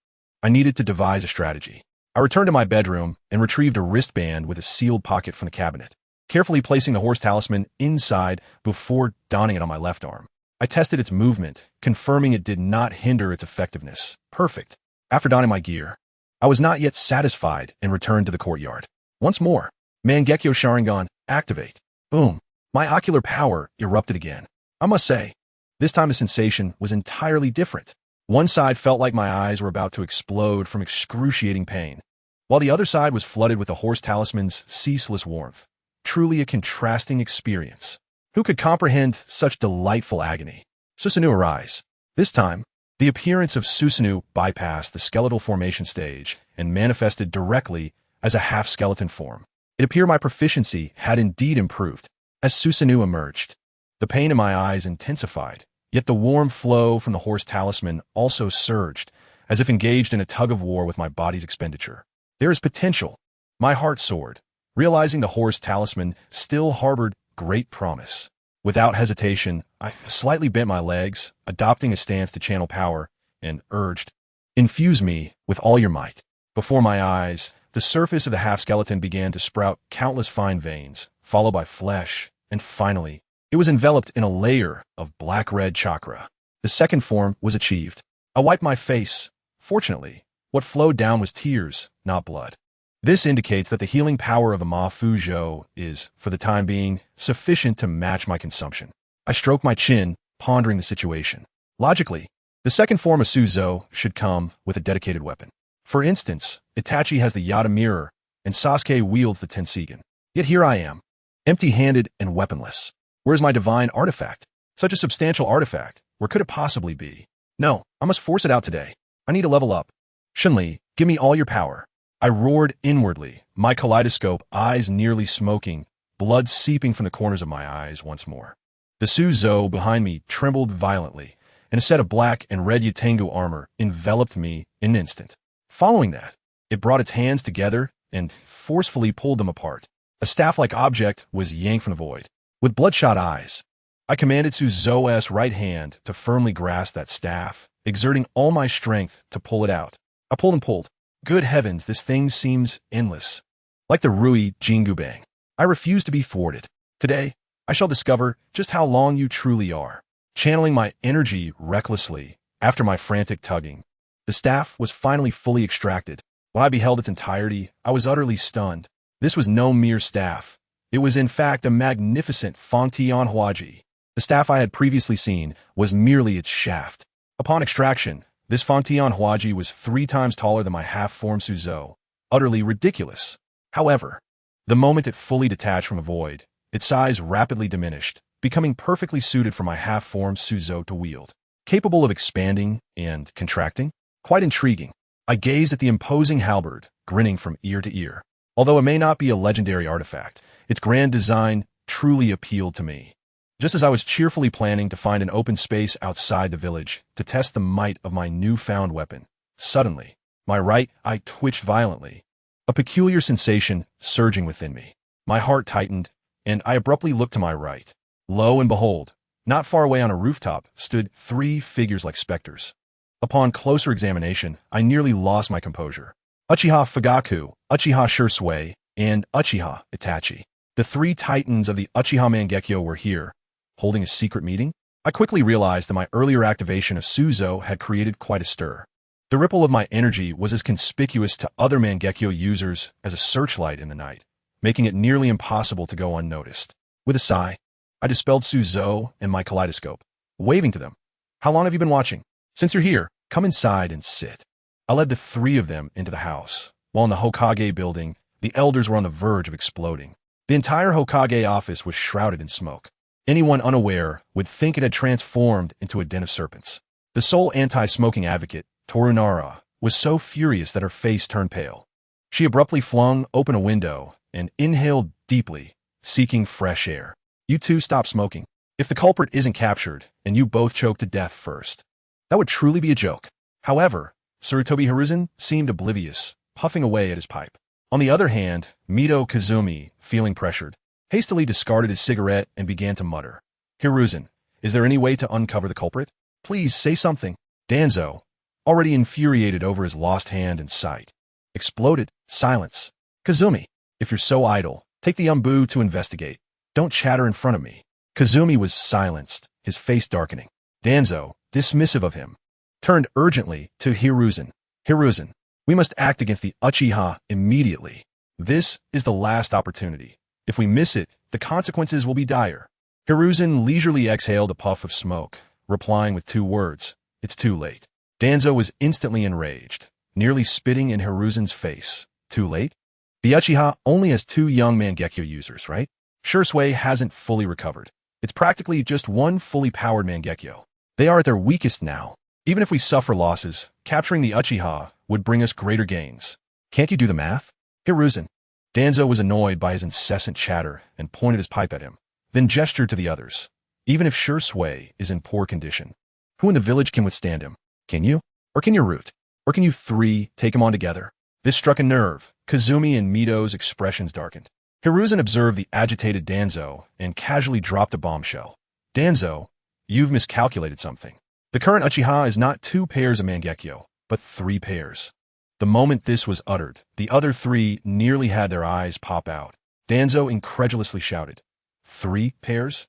Speaker 1: I needed to devise a strategy. I returned to my bedroom and retrieved a wristband with a sealed pocket from the cabinet, carefully placing the horse talisman inside before donning it on my left arm. I tested its movement, confirming it did not hinder its effectiveness. Perfect. After donning my gear, I was not yet satisfied and returned to the courtyard. Once more, Mangekyo Sharingan, activate. Boom. My ocular power erupted again. I must say, this time the sensation was entirely different. One side felt like my eyes were about to explode from excruciating pain, while the other side was flooded with the horse talisman's ceaseless warmth. Truly a contrasting experience. Who could comprehend such delightful agony? Susanoo arise. This time, the appearance of Susanoo bypassed the skeletal formation stage and manifested directly as a half-skeleton form. It appeared my proficiency had indeed improved. As Susanoo emerged, the pain in my eyes intensified, yet the warm flow from the horse talisman also surged, as if engaged in a tug-of-war with my body's expenditure. There is potential. My heart soared, realizing the horse talisman still harbored great promise. Without hesitation, I slightly bent my legs, adopting a stance to channel power, and urged, "Infuse me with all your might." Before my eyes, the surface of the half-skeleton began to sprout countless fine veins, followed by flesh, and finally, it was enveloped in a layer of black-red chakra. The second form was achieved. I wiped my face. Fortunately, what flowed down was tears, not blood. This indicates that the healing power of the Ma Fu Zhou is, for the time being, sufficient to match my consumption. I stroked my chin, pondering the situation. Logically, the second form of Suzhou should come with a dedicated weapon. For instance, Itachi has the Yada Mirror, and Sasuke wields the Tensigen. Yet here I am, empty-handed and weaponless. Where's my divine artifact? Such a substantial artifact, where could it possibly be? No, I must force it out today. I need to level up. Shunli, give me all your power. I roared inwardly, my kaleidoscope eyes nearly smoking, blood seeping from the corners of my eyes once more. The Suzhou behind me trembled violently, and a set of black and red Yatengu armor enveloped me in an instant. Following that, it brought its hands together and forcefully pulled them apart. A staff-like object was yanked from the void. With bloodshot eyes, I commanded Suzhou's right hand to firmly grasp that staff, exerting all my strength to pull it out. I pulled and pulled. Good heavens, this thing seems endless. Like the Rui Jingubang, I refuse to be thwarted. Today, I shall discover just how long you truly are. Channeling my energy recklessly, after my frantic tugging, the staff was finally fully extracted. When I beheld its entirety, I was utterly stunned. This was no mere staff. It was in fact a magnificent Fangtian Huaji. The staff I had previously seen was merely its shaft. Upon extraction, this Fangtian Huaji was 3 times taller than my half-formed Suzhou, utterly ridiculous. However, the moment it fully detached from a void, its size rapidly diminished, becoming perfectly suited for my half-formed Suzhou to wield. Capable of expanding and contracting? Quite intriguing. I gazed at the imposing halberd, grinning from ear to ear. Although it may not be a legendary artifact, its grand design truly appealed to me. Just as I was cheerfully planning to find an open space outside the village to test the might of my newfound weapon, suddenly, my right eye twitched violently, a peculiar sensation surging within me. My heart tightened, and I abruptly looked to my right. Lo and behold, not far away on a rooftop stood 3 figures like specters. Upon closer examination, I nearly lost my composure. Uchiha Fugaku, Uchiha Shisui, and Uchiha Itachi. The 3 titans of the UchihaMangekyo were here, holding a secret meeting. I quickly realized that my earlier activation of Suzhou had created quite a stir. The ripple of my energy was as conspicuous to other Mangekyo users as a searchlight in the night, making it nearly impossible to go unnoticed. With a sigh, I dispelled Suzhou and my kaleidoscope, waving to them. How long have you been watching? Since you're here, come inside and sit. I led the 3 of them into the house, while in the Hokage building, the elders were on the verge of exploding. The entire Hokage office was shrouded in smoke. Anyone unaware would think it had transformed into a den of serpents. The sole anti-smoking advocate, Torunara, was so furious that her face turned pale. She abruptly flung open a window and inhaled deeply, seeking fresh air. You 2 stop smoking. If the culprit isn't captured, and you both choke to death first, that would truly be a joke. However, Sarutobi Hiruzen seemed oblivious, puffing away at his pipe. On the other hand, Mito Kazumi, feeling pressured, hastily discarded his cigarette and began to mutter. Hiruzen, is there any way to uncover the culprit? Please say something. Danzo, already infuriated over his lost hand and sight, exploded. Silence. Kazumi, if you're so idle, take the umbu to investigate. Don't chatter in front of me. Kazumi was silenced, his face darkening. Danzo, dismissive of him, turned urgently to Hiruzen. Hiruzen, we must act against the Uchiha immediately. This is the last opportunity. If we miss it, the consequences will be dire. Hiruzen leisurely exhaled a puff of smoke, replying with 2 words, it's too late. Danzo was instantly enraged, nearly spitting in Hiruzen's face. Too late? The Uchiha only has 2 young Mangekyo users, right? Shisui hasn't fully recovered. It's practically just 1 fully powered Mangekyo. They are at their weakest now. Even if we suffer losses, capturing the Uchiha would bring us greater gains. Can't you do the math? Hiruzen. Danzo was annoyed by his incessant chatter and pointed his pipe at him, then gestured to the others. Even if Shisui is in poor condition, who in the village can withstand him? Can you? Or can your root? Or can you 3 take him on together? This struck a nerve. Kazumi and Mito's expressions darkened. Hiruzen observed the agitated Danzo and casually dropped a bombshell. Danzo, you've miscalculated something. The current Uchiha is not 2 pairs of Mangekyo, but 3 pairs. The moment this was uttered, the other three nearly had their eyes pop out. Danzo incredulously shouted, 3 pairs?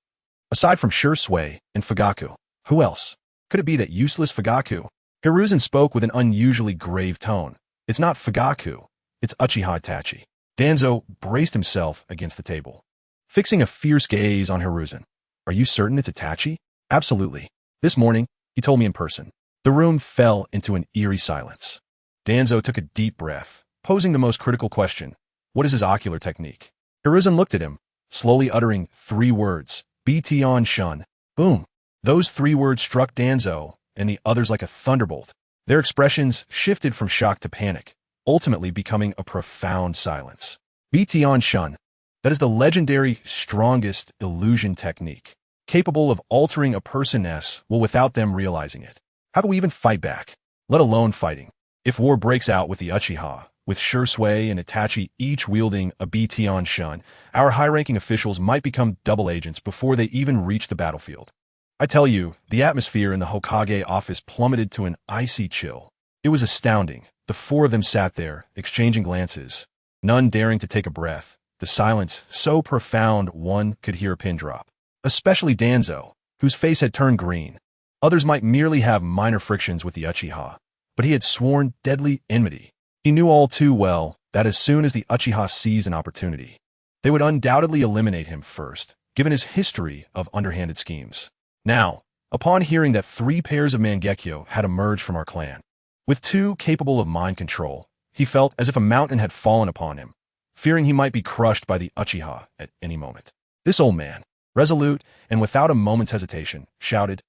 Speaker 1: Aside from Shisui and Fugaku, who else? Could it be that useless Fugaku? Hiruzen spoke with an unusually grave tone. It's not Fugaku, it's Uchiha Itachi. Danzo braced himself against the table, fixing a fierce gaze on Hiruzen. Are you certain it's Itachi? Absolutely. This morning, he told me in person. The room fell into an eerie silence. Danzo took a deep breath, posing the most critical question. What is his ocular technique? Hiruzen looked at him, slowly uttering 3 words. Bton Shun. Boom. Those 3 words struck Danzo and the others like a thunderbolt. Their expressions shifted from shock to panic, ultimately becoming a profound silence. Bton Shun. That is the legendary strongest illusion technique, capable of altering a person's will without them realizing it. How can we even fight back, let alone fighting? If war breaks out with the Uchiha, with Shisui and Itachi each wielding a Bton Shun, our high-ranking officials might become double agents before they even reach the battlefield. I tell you, the atmosphere in the Hokage office plummeted to an icy chill. It was astounding. The 4 of them sat there, exchanging glances, none daring to take a breath. The silence so profound one could hear a pin drop. Especially Danzo, whose face had turned green. Others might merely have minor frictions with the Uchiha, but he had sworn deadly enmity. He knew all too well that as soon as the Uchiha seized an opportunity, they would undoubtedly eliminate him first, given his history of underhanded schemes. Now, upon hearing that 3 pairs of Mangekyo had emerged from our clan, with 2 capable of mind control, he felt as if a mountain had fallen upon him, fearing he might be crushed by the Uchiha at any moment. This old man, resolute and without a moment's hesitation, shouted,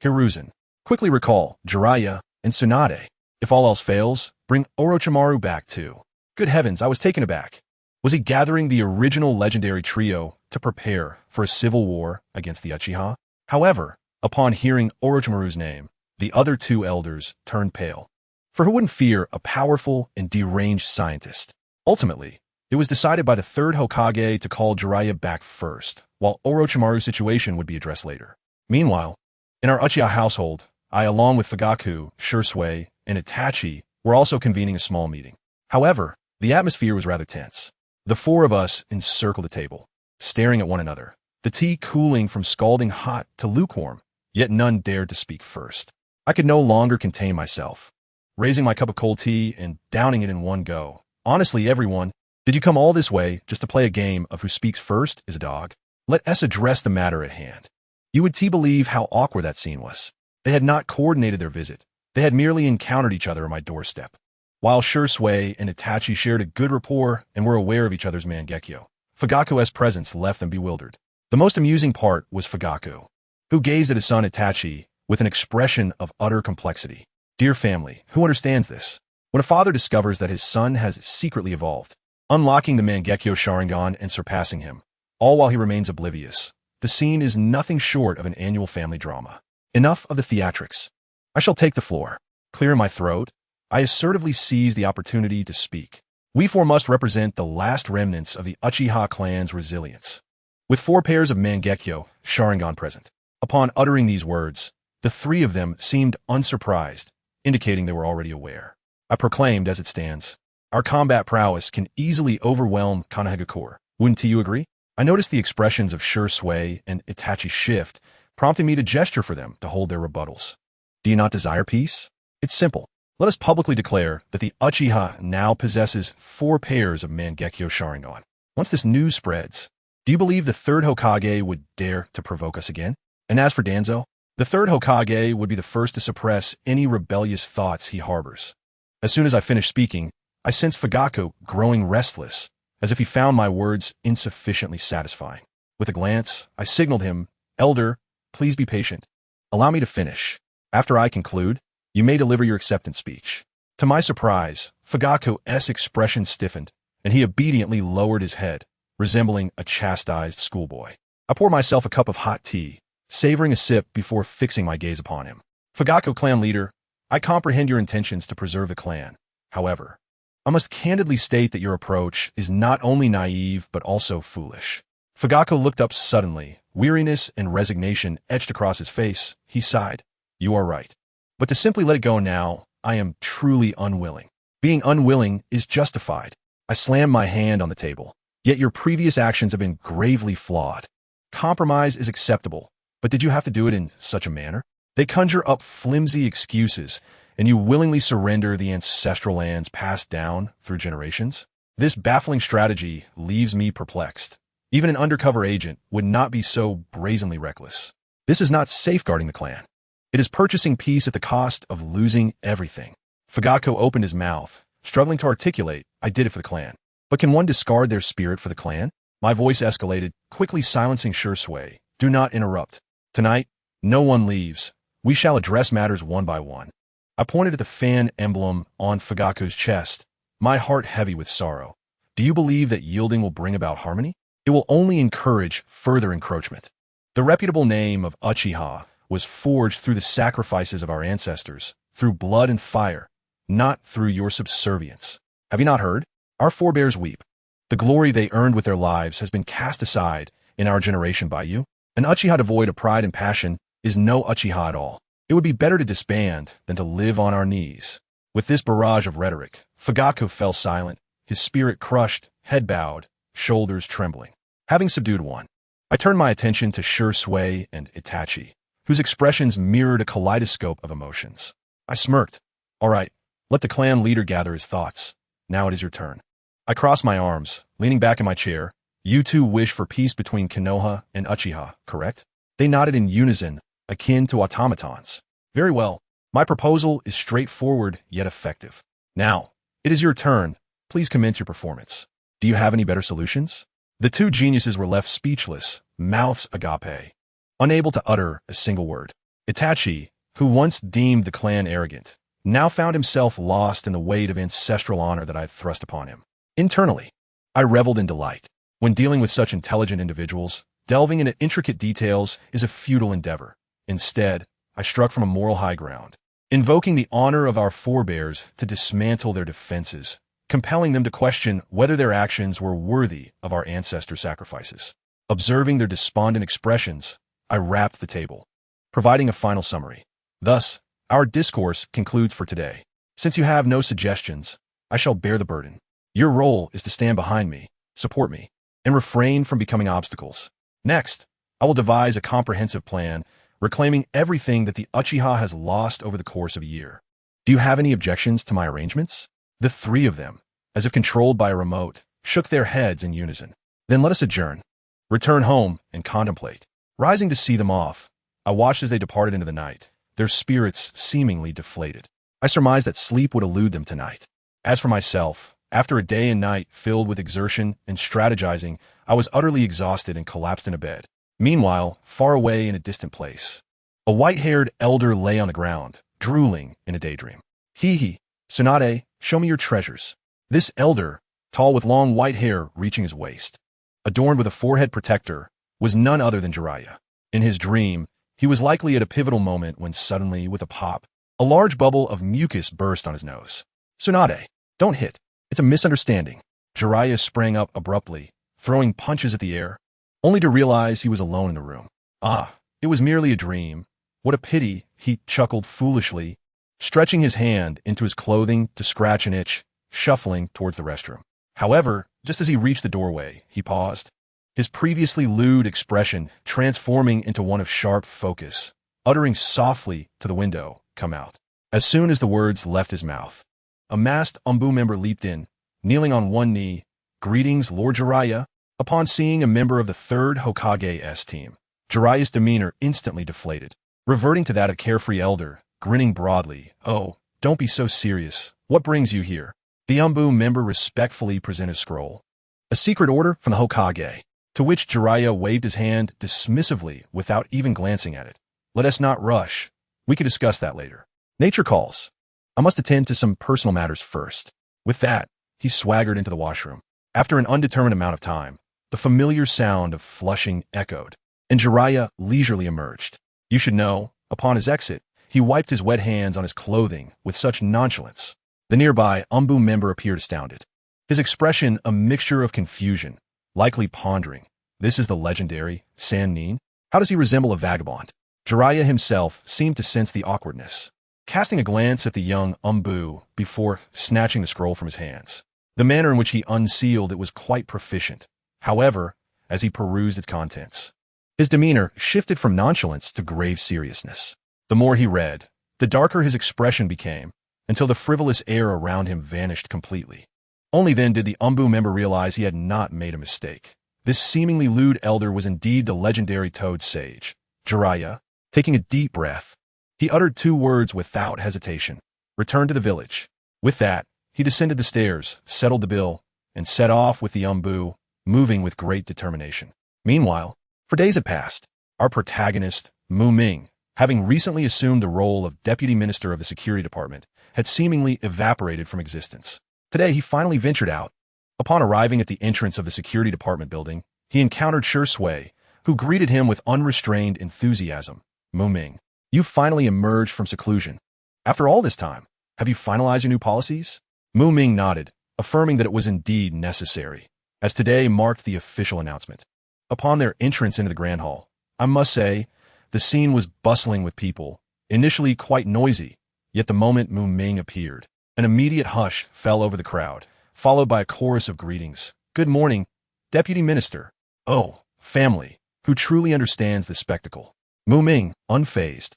Speaker 1: Hiruzen, quickly recall Jiraiya and Tsunade. If all else fails, bring Orochimaru back too. Good heavens, I was taken aback. Was he gathering the original legendary trio to prepare for a civil war against the Uchiha? However, upon hearing Orochimaru's name, the other 2 elders turned pale. For who wouldn't fear a powerful and deranged scientist? Ultimately, it was decided by the 3rd Hokage to call Jiraiya back first, while Orochimaru's situation would be addressed later. Meanwhile, in our Uchiha household, I, along with Fugaku, Shisui, and Itachi, were also convening a small meeting. However, the atmosphere was rather tense. The 4 of us encircled the table, staring at one another, the tea cooling from scalding hot to lukewarm, yet none dared to speak first. I could no longer contain myself, raising my cup of cold tea and downing it in one go. Honestly, everyone, did you come all this way just to play a game of who speaks first is a dog? Let us address the matter at hand. You would believe how awkward that scene was. They had not coordinated their visit. They had merely encountered each other on my doorstep. While Shisui and Itachi shared a good rapport and were aware of each other's Mangekyo, Fugaku's presence left them bewildered. The most amusing part was Fugaku, who gazed at his son Itachi with an expression of utter complexity. Dear family, who understands this? When a father discovers that his son has secretly evolved, unlocking the Mangekyo Sharingan and surpassing him, all while he remains oblivious, the scene is nothing short of an annual family drama. Enough of the theatrics. I shall take the floor. Clearing my throat, I assertively seized the opportunity to speak. We 4 must represent the last remnants of the Uchiha clan's resilience. With 4 pairs of Mangekyo Sharingan present. Upon uttering these words, the 3 of them seemed unsurprised, indicating they were already aware. I proclaimed, as it stands, our combat prowess can easily overwhelm Konohagakure. Wouldn't you agree? I noticed the expressions of Shisui and Itachi shift, prompting me to gesture for them to hold their rebuttals. Do you not desire peace? It's simple. Let us publicly declare that the Uchiha now possesses 4 pairs of Mangekyo Sharingan. Once this news spreads, do you believe the 3rd Hokage would dare to provoke us again? And as for Danzo, the 3rd Hokage would be the first to suppress any rebellious thoughts he harbors. As soon as I finished speaking, I sensed Fugaku growing restless, as if he found my words insufficiently satisfying. With a glance, I signaled him, Elder, please be patient. Allow me to finish. After I conclude, you may deliver your acceptance speech. To my surprise, Fugaku's expression stiffened, and he obediently lowered his head, resembling a chastised schoolboy. I poured myself a cup of hot tea, savoring a sip before fixing my gaze upon him. Fugaku clan leader, I comprehend your intentions to preserve the clan. However, I must candidly state that your approach is not only naive but also foolish. Fugaku looked up suddenly, weariness and resignation etched across his face. He sighed. You are right. But to simply let it go now, I am truly unwilling. Being unwilling is justified. I slammed my hand on the table. Yet your previous actions have been gravely flawed. Compromise is acceptable, but did you have to do it in such a manner? They conjure up flimsy excuses, and you willingly surrender the ancestral lands passed down through generations? This baffling strategy leaves me perplexed. Even an undercover agent would not be so brazenly reckless. This is not safeguarding the clan. It is purchasing peace at the cost of losing everything. Fugako opened his mouth, struggling to articulate, I did it for the clan. But can one discard their spirit for the clan? My voice escalated, quickly silencing ShisUi. Do not interrupt. Tonight, no one leaves. We shall address matters one by one. I pointed at the fan emblem on Fugako's chest, my heart heavy with sorrow. Do you believe that yielding will bring about harmony? It will only encourage further encroachment. The reputable name of Uchiha was forged through the sacrifices of our ancestors, through blood and fire, not through your subservience. Have you not heard? Our forebears weep. The glory they earned with their lives has been cast aside in our generation by you. An Uchiha devoid of pride and passion is no Uchiha at all. It would be better to disband than to live on our knees. With this barrage of rhetoric, Fugako fell silent, his spirit crushed, head bowed, shoulders trembling. Having subdued one, I turned my attention to ShisUi and Itachi, whose expressions mirrored a kaleidoscope of emotions. I smirked. All right, let the clan leader gather his thoughts. Now it is your turn. I crossed my arms, leaning back in my chair. You two wish for peace between Konoha and Uchiha, correct? They nodded in unison, akin to automatons. Very well. My proposal is straightforward yet effective. Now, it is your turn. Please commence your performance. Do you have any better solutions? The two geniuses were left speechless, mouths agape, unable to utter a single word. Itachi, who once deemed the clan arrogant, now found himself lost in the weight of ancestral honor that I had thrust upon him. Internally, I reveled in delight. When dealing with such intelligent individuals, delving into intricate details is a futile endeavor. Instead, I struck from a moral high ground, invoking the honor of our forebears to dismantle their defenses, compelling them to question whether their actions were worthy of our ancestors' sacrifices. Observing their despondent expressions, I rapped the table, providing a final summary. Thus, our discourse concludes for today. Since you have no suggestions, I shall bear the burden. Your role is to stand behind me, support me, and refrain from becoming obstacles. Next, I will devise a comprehensive plan, reclaiming everything that the Uchiha has lost over the course of a year. Do you have any objections to my arrangements? The three of them, as if controlled by a remote, shook their heads in unison. Then let us adjourn, return home, and contemplate. Rising to see them off, I watched as they departed into the night, their spirits seemingly deflated. I surmised that sleep would elude them tonight. As for myself, after a day and night filled with exertion and strategizing, I was utterly exhausted and collapsed in a bed. Meanwhile, far away in a distant place, a white-haired elder lay on the ground, drooling in a daydream. Hee, Tsunade, show me your treasures. This elder, tall with long white hair reaching his waist, adorned with a forehead protector, was none other than Jiraiya. In his dream, he was likely at a pivotal moment when suddenly, with a pop, a large bubble of mucus burst on his nose. Tsunade, don't hit. It's a misunderstanding. Jiraiya sprang up abruptly, throwing punches at the air, only to realize he was alone in the room. Ah, it was merely a dream. What a pity, he chuckled foolishly, stretching his hand into his clothing to scratch an itch, shuffling towards the restroom. However, just as he reached the doorway, he paused, his previously lewd expression transforming into one of sharp focus, uttering softly to the window, "Come out." As soon as the words left his mouth, a masked Umbu member leaped in, kneeling on one knee. "Greetings, Lord Jiraiya." Upon seeing a member of the 3rd Hokage's team, Jiraiya's demeanor instantly deflated, reverting to that of carefree elder, grinning broadly. "Oh, don't be so serious. What brings you here?" The Umbu member respectfully presented a scroll. "A secret order from the Hokage," to which Jiraiya waved his hand dismissively without even glancing at it. "Let us not rush. We can discuss that later. Nature calls. I must attend to some personal matters first." With that, he swaggered into the washroom. After an undetermined amount of time, the familiar sound of flushing echoed, and Jiraiya leisurely emerged. You should know, upon his exit, he wiped his wet hands on his clothing with such nonchalance. The nearby Umbu member appeared astounded, his expression a mixture of confusion, likely pondering, this is the legendary San Nin? How does he resemble a vagabond? Jiraiya himself seemed to sense the awkwardness. casting a glance at the young Umbu before snatching the scroll from his hands. The manner in which he unsealed it was quite proficient. However, as he perused its contents, his demeanor shifted from nonchalance to grave seriousness. The more he read, the darker his expression became, until the frivolous air around him vanished completely. Only then did the Umbu member realize he had not made a mistake. This seemingly lewd elder was indeed the legendary Toad Sage, Jiraiya. Taking a deep breath, he uttered 2 words without hesitation. Return to the village. With that, he descended the stairs, settled the bill, and set off with the Umbu, moving with great determination. Meanwhile, for days had passed. Our protagonist, Muming, having recently assumed the role of Deputy Minister of the Security Department, had seemingly evaporated from existence. Today, he finally ventured out. Upon arriving at the entrance of the Security Department building, he encountered ShisUi, who greeted him with unrestrained enthusiasm. Muming, you finally emerged from seclusion. After all this time, have you finalized your new policies? Muming nodded, affirming that it was indeed necessary, as today marked the official announcement. Upon their entrance into the Grand Hall, I must say, the scene was bustling with people, initially quite noisy, yet the moment Muming appeared, an immediate hush fell over the crowd, followed by a chorus of greetings. Good morning, Deputy Minister. Oh, family, who truly understands this spectacle. Muming, unfazed,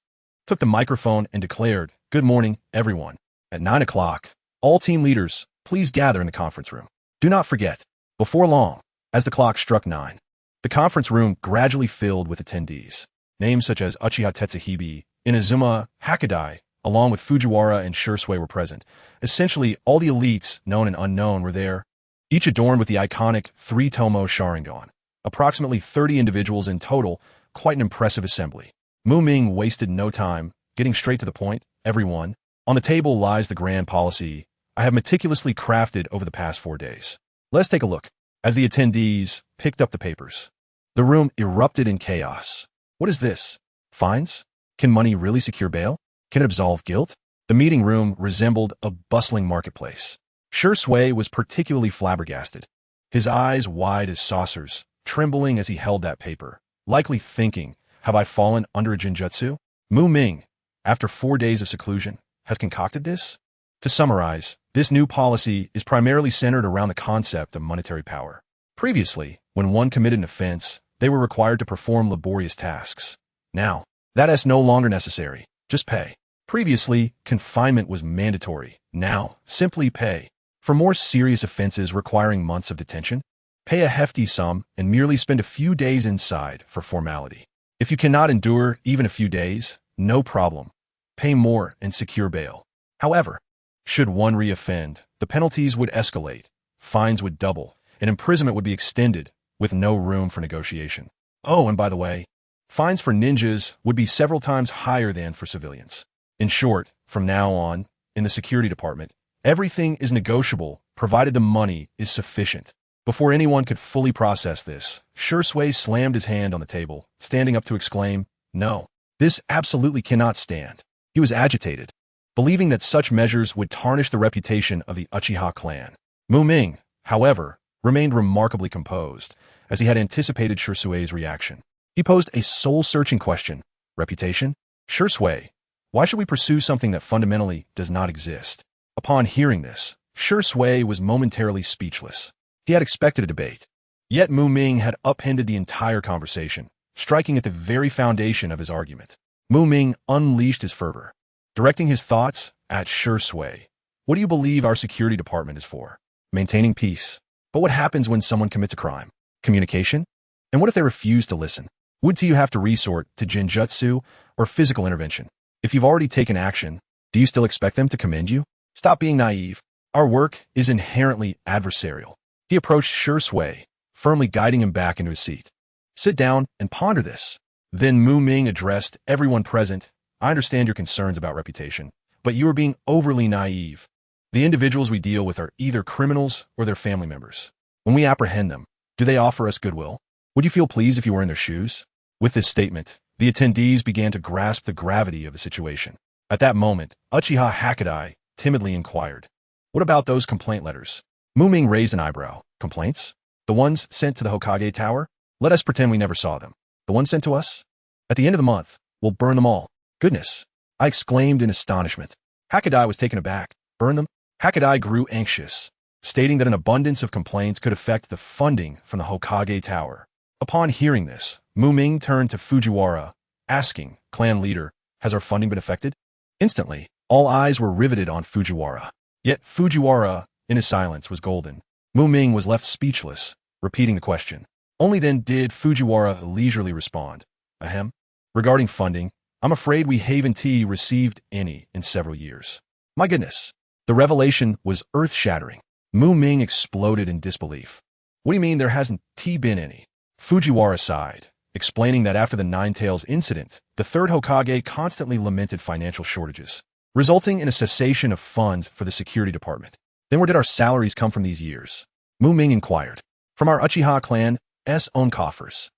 Speaker 1: took the microphone and declared, good morning, everyone. At 9 o'clock, all team leaders, please gather in the conference room. Do not forget, before long, as the clock struck 9, the conference room gradually filled with attendees. Names such as Uchiha Tetsuhebe, Inazuma, Hakadai, along with Fujiwara and ShisUi were present. Essentially, all the elites, known and unknown, were there, each adorned with the iconic 3-tomo Sharingan. Approximately 30 individuals in total, quite an impressive assembly. Muming wasted no time, getting straight to the point. Everyone, on the table lies the grand policy I have meticulously crafted over the past 4 days. Let's take a look. As the attendees picked up the papers, the room erupted in chaos. What is this? Fines? Can money really secure bail? Can it absolve guilt? The meeting room resembled a bustling marketplace. ShisUi was particularly flabbergasted, his eyes wide as saucers, trembling as he held that paper, likely thinking, have I fallen under a genjutsu? Muming, after 4 days of seclusion, has concocted this? To summarize, this new policy is primarily centered around the concept of monetary power. Previously, when one committed an offense, they were required to perform laborious tasks. Now, that is no longer necessary. Just pay. Previously, confinement was mandatory. Now, simply pay. For more serious offenses requiring months of detention, pay a hefty sum and merely spend a few days inside for formality. If you cannot endure even a few days, no problem. Pay more and secure bail. However, should one re-offend, the penalties would escalate, fines would double, and imprisonment would be extended, with no room for negotiation. Oh, and by the way, fines for ninjas would be several times higher than for civilians. In short, from now on, in the security department, everything is negotiable, provided the money is sufficient. Before anyone could fully process this, ShisUi slammed his hand on the table, standing up to exclaim, no, this absolutely cannot stand. He was agitated, believing that such measures would tarnish the reputation of the Uchiha clan. Muming, however, remained remarkably composed, as he had anticipated ShisUi's reaction. He posed a soul-searching question. Reputation? ShisUi, why should we pursue something that fundamentally does not exist? Upon hearing this, ShisUi was momentarily speechless. He had expected a debate. Yet Muming had upended the entire conversation, striking at the very foundation of his argument. Muming unleashed his fervor, directing his thoughts at ShisUi. What do you believe our security department is for? Maintaining peace. But what happens when someone commits a crime? Communication? And what if they refuse to listen? Would you have to resort to genjutsu or physical intervention? If you've already taken action, do you still expect them to commend you? Stop being naive. Our work is inherently adversarial. He approached ShisUi, firmly guiding him back into his seat. Sit down and ponder this. Then Muming addressed everyone present. I understand your concerns about reputation, but you are being overly naive. The individuals we deal with are either criminals or their family members. When we apprehend them, do they offer us goodwill? Would you feel pleased if you were in their shoes? With this statement, the attendees began to grasp the gravity of the situation. At that moment, Uchiha Hakadai timidly inquired, what about those complaint letters? Muming raised an eyebrow. Complaints? The ones sent to the Hokage Tower? Let us pretend we never saw them. The ones sent to us? At the end of the month, we'll burn them all. Goodness. I exclaimed in astonishment. Hakadai was taken aback. Burn them? Hakadai grew anxious, stating that an abundance of complaints could affect the funding from the Hokage Tower. Upon hearing this, Muming turned to Fujiwara, asking, clan leader, has our funding been affected? Instantly, all eyes were riveted on Fujiwara. Yet Fujiwara, in his silence, was golden. Muming was left speechless, repeating the question. Only then did Fujiwara leisurely respond. Ahem. Regarding funding, I'm afraid we haven't received any in several years. My goodness. The revelation was earth-shattering. Muming exploded in disbelief. What do you mean there hasn't been any? Fujiwara sighed, explaining that after the Nine-Tails incident, the third Hokage constantly lamented financial shortages, resulting in a cessation of funds for the security department. Then where did our salaries come from these years? Muming inquired. From our Uchiha clan's own coffers.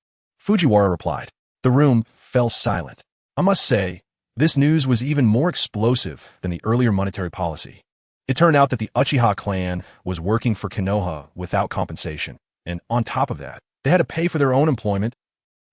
Speaker 1: Fujiwara replied. The room fell silent. I must say, this news was even more explosive than the earlier monetary policy. It turned out that the Uchiha clan was working for Konoha without compensation, and on top of that, they had to pay for their own employment.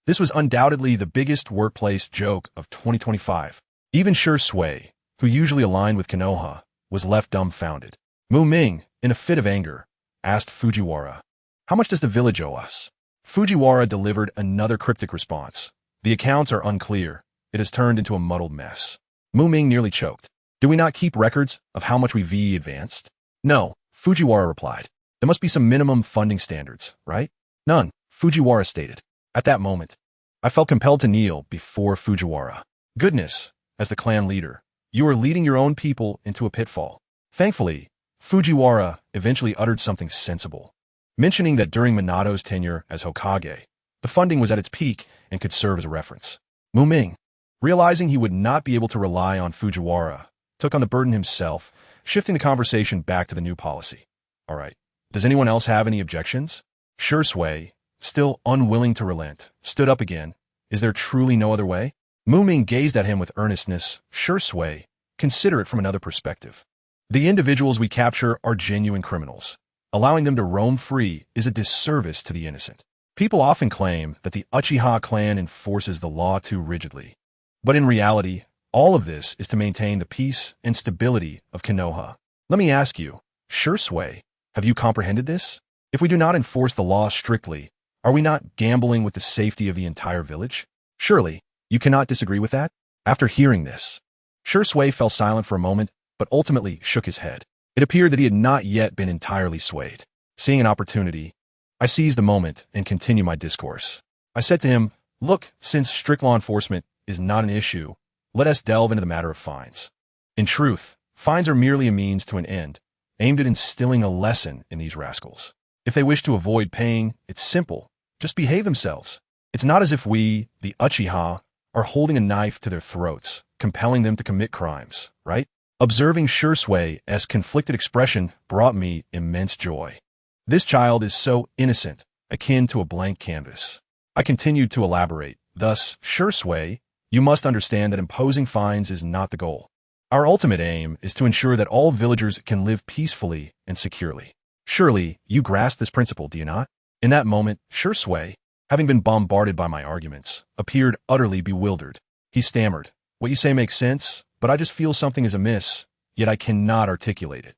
Speaker 1: This was undoubtedly the biggest workplace joke of 2025. Even ShisUi, who usually aligned with Konoha, was left dumbfounded. Muming, in a fit of anger, asked Fujiwara, how much does the village owe us? Fujiwara delivered another cryptic response. The accounts are unclear. It has turned into a muddled mess. Muming nearly choked. Do we not keep records of how much we advanced? No, Fujiwara replied. There must be some minimum funding standards, right? None, Fujiwara stated. At that moment, I felt compelled to kneel before Fujiwara. Goodness, as the clan leader, you are leading your own people into a pitfall. Thankfully, Fujiwara eventually uttered something sensible, mentioning that during Minato's tenure as Hokage, the funding was at its peak and could serve as a reference. Muming, realizing he would not be able to rely on Fujiwara, took on the burden himself, shifting the conversation back to the new policy. All right, does anyone else have any objections? ShisUi, still unwilling to relent, stood up again. Is there truly no other way? Muming gazed at him with earnestness. ShisUi, consider it from another perspective. The individuals we capture are genuine criminals. Allowing them to roam free is a disservice to the innocent. People often claim that the Uchiha clan enforces the law too rigidly. But in reality, all of this is to maintain the peace and stability of Konoha. Let me ask you, ShisUi, have you comprehended this? If we do not enforce the law strictly, are we not gambling with the safety of the entire village? Surely, you cannot disagree with that? After hearing this, ShisUi fell silent for a moment, but ultimately shook his head. It appeared that he had not yet been entirely swayed. Seeing an opportunity, I seized the moment and continued my discourse. I said to him, look, since strict law enforcement is not an issue, let us delve into the matter of fines. In truth, fines are merely a means to an end, aimed at instilling a lesson in these rascals. If they wish to avoid paying, it's simple. Just behave themselves. It's not as if we, the Uchiha, are holding a knife to their throats, compelling them to commit crimes, right? Observing ShisUi's conflicted expression brought me immense joy. This child is so innocent, akin to a blank canvas. I continued to elaborate. Thus, ShisUi, you must understand that imposing fines is not the goal. Our ultimate aim is to ensure that all villagers can live peacefully and securely. Surely, you grasp this principle, do you not? In that moment, ShisUi, having been bombarded by my arguments, appeared utterly bewildered. He stammered, what you say makes sense, but I just feel something is amiss, yet I cannot articulate it.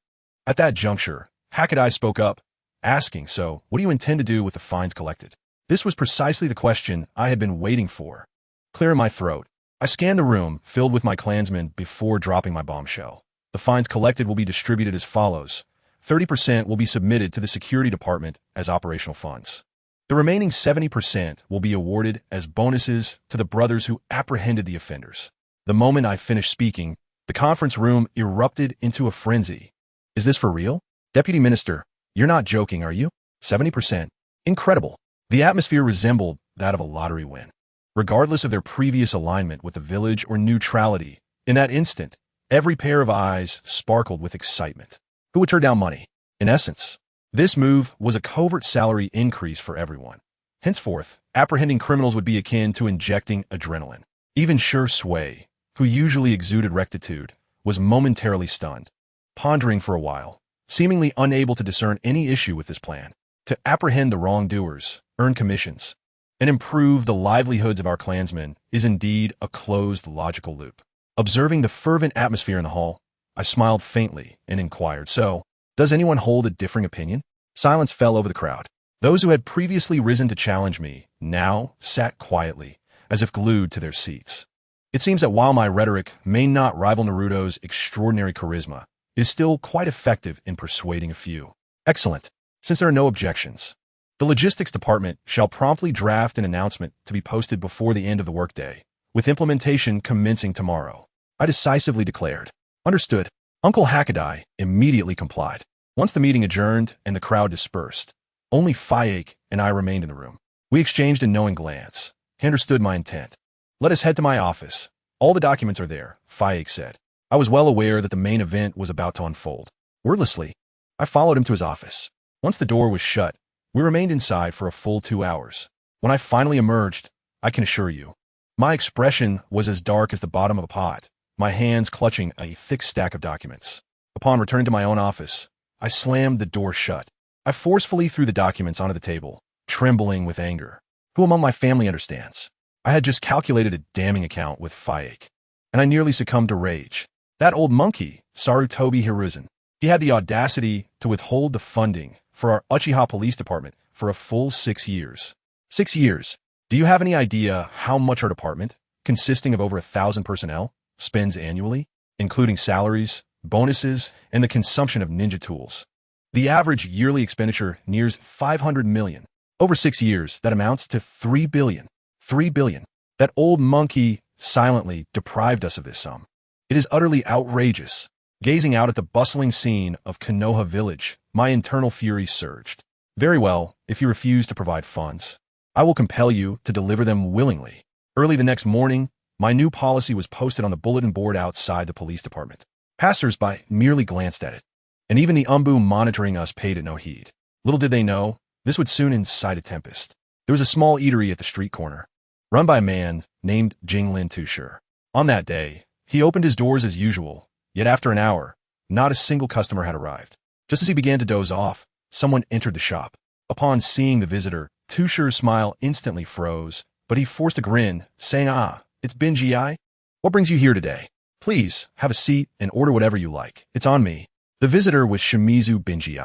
Speaker 1: At that juncture, Hakadai spoke up, asking, so, what do you intend to do with the fines collected? This was precisely the question I had been waiting for. Clearing my throat, I scanned the room filled with my clansmen before dropping my bombshell. The fines collected will be distributed as follows. 30% will be submitted to the security department as operational funds. The remaining 70% will be awarded as bonuses to the brothers who apprehended the offenders. The moment I finished speaking, the conference room erupted into a frenzy. Is this for real? Deputy Minister, you're not joking, are you? 70%. Incredible. The atmosphere resembled that of a lottery win. Regardless of their previous alignment with the village or neutrality, in that instant, every pair of eyes sparkled with excitement. Who would turn down money? In essence, this move was a covert salary increase for everyone. Henceforth, apprehending criminals would be akin to injecting adrenaline. Even ShisUi, who usually exuded rectitude, was momentarily stunned, pondering for a while, seemingly unable to discern any issue with this plan. To apprehend the wrongdoers, earn commissions, and improve the livelihoods of our clansmen is indeed a closed logical loop. Observing the fervent atmosphere in the hall, I smiled faintly and inquired, "So, does anyone hold a differing opinion?" Silence fell over the crowd. Those who had previously risen to challenge me now sat quietly, as if glued to their seats. It seems that while my rhetoric may not rival Naruto's extraordinary charisma, it is still quite effective in persuading a few. Excellent. Since there are no objections, the logistics department shall promptly draft an announcement to be posted before the end of the workday, with implementation commencing tomorrow, I decisively declared. Understood. Uncle Hakadai immediately complied. Once the meeting adjourned and the crowd dispersed, only Fayek and I remained in the room. We exchanged a knowing glance. He understood my intent. "Let us head to my office. All the documents are there," Fayek said. I was well aware that the main event was about to unfold. Wordlessly, I followed him to his office. Once the door was shut, we remained inside for a full 2 hours. When I finally emerged, I can assure you, my expression was as dark as the bottom of a pot, my hands clutching a thick stack of documents. Upon returning to my own office, I slammed the door shut. I forcefully threw the documents onto the table, trembling with anger. Who among my family understands? I had just calculated a damning account with Fayek, and I nearly succumbed to rage. That old monkey, Sarutobi Hiruzen, he had the audacity to withhold the funding for our Uchiha Police Department for a full 6 years. 6 years. Do you have any idea how much our department, consisting of over 1,000 personnel, spends annually, including salaries, bonuses, and the consumption of ninja tools? The average yearly expenditure nears 500 million. Over 6 years, that amounts to 3 billion. 3 billion. That old monkey silently deprived us of this sum. It is utterly outrageous. Gazing out at the bustling scene of Konoha village, my internal fury surged. Very well, if you refuse to provide funds, I will compel you to deliver them willingly. Early the next morning, my new policy was posted on the bulletin board outside the police department. Passers-by merely glanced at it, and even the umbu monitoring us paid it no heed. Little did they know, this would soon incite a tempest. There was a small eatery at the street corner, run by a man named Jinglin Tushur. On that day, he opened his doors as usual, yet after an hour, not a single customer had arrived. Just as he began to doze off, someone entered the shop. Upon seeing the visitor, Tushur's smile instantly froze, but he forced a grin, saying, "Ah, it's Benji. What brings you here today? Please, have a seat and order whatever you like. It's on me." The visitor was Shimizu Benji,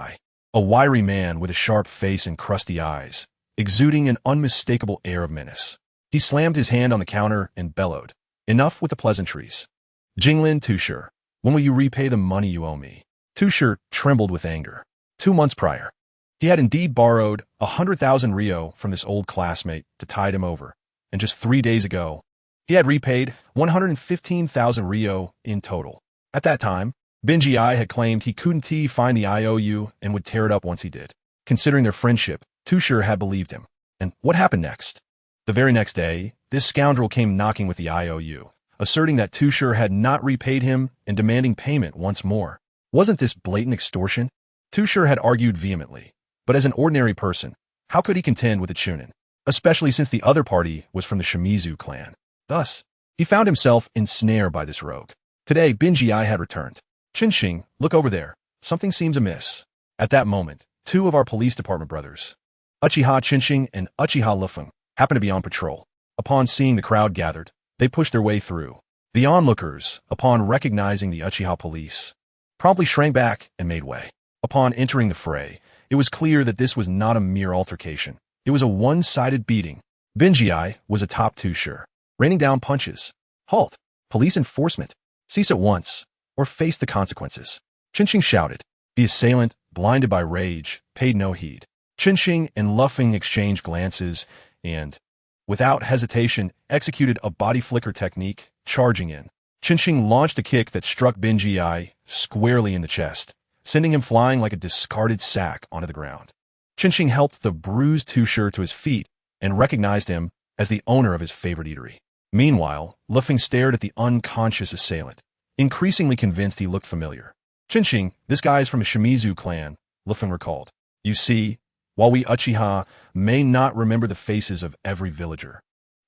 Speaker 1: a wiry man with a sharp face and crusty eyes, exuding an unmistakable air of menace. He slammed his hand on the counter and bellowed, "Enough with the pleasantries. Jinglin Tushur, when will you repay the money you owe me?" Tushur trembled with anger. 2 months prior, he had indeed borrowed 100,000 ryo from this old classmate to tide him over, and just 3 days ago, he had repaid 115,000 ryo in total. At that time, Benji had claimed he couldn't find the IOU and would tear it up once he did. Considering their friendship, Tushur had believed him. And what happened next? The very next day, this scoundrel came knocking with the IOU, asserting that Tushur had not repaid him and demanding payment once more. Wasn't this blatant extortion? Tushur had argued vehemently, but as an ordinary person, how could he contend with a Chunin, especially since the other party was from the Shimizu clan? Thus, he found himself ensnared by this rogue. Today, Benji had returned. "Chinshing, look over there. Something seems amiss." At that moment, 2 of our police department brothers, Uchiha Chinshing and Uchiha Lufeng, happened to be on patrol. Upon seeing the crowd gathered, they pushed their way through. The onlookers, upon recognizing the Uchiha police, promptly shrank back and made way. Upon entering the fray, it was clear that this was not a mere altercation. It was a one-sided beating. Benji was atop Tushur, raining down punches. "Halt! Police enforcement! Cease at once, or face the consequences." Chinshing shouted. The assailant, blinded by rage, paid no heed. Chinshing and Lufeng exchanged glances and, without hesitation, executed a body flicker technique, charging in. Chinshing launched a kick that struck Benji squarely in the chest, sending him flying like a discarded sack onto the ground. Chinshing helped the bruised Tushur to his feet and recognized him as the owner of his favorite eatery. Meanwhile, Lufeng stared at the unconscious assailant, increasingly convinced he looked familiar. "Chinshing, this guy is from a Shimizu clan," Lufeng recalled. "You see, while we Uchiha may not remember the faces of every villager,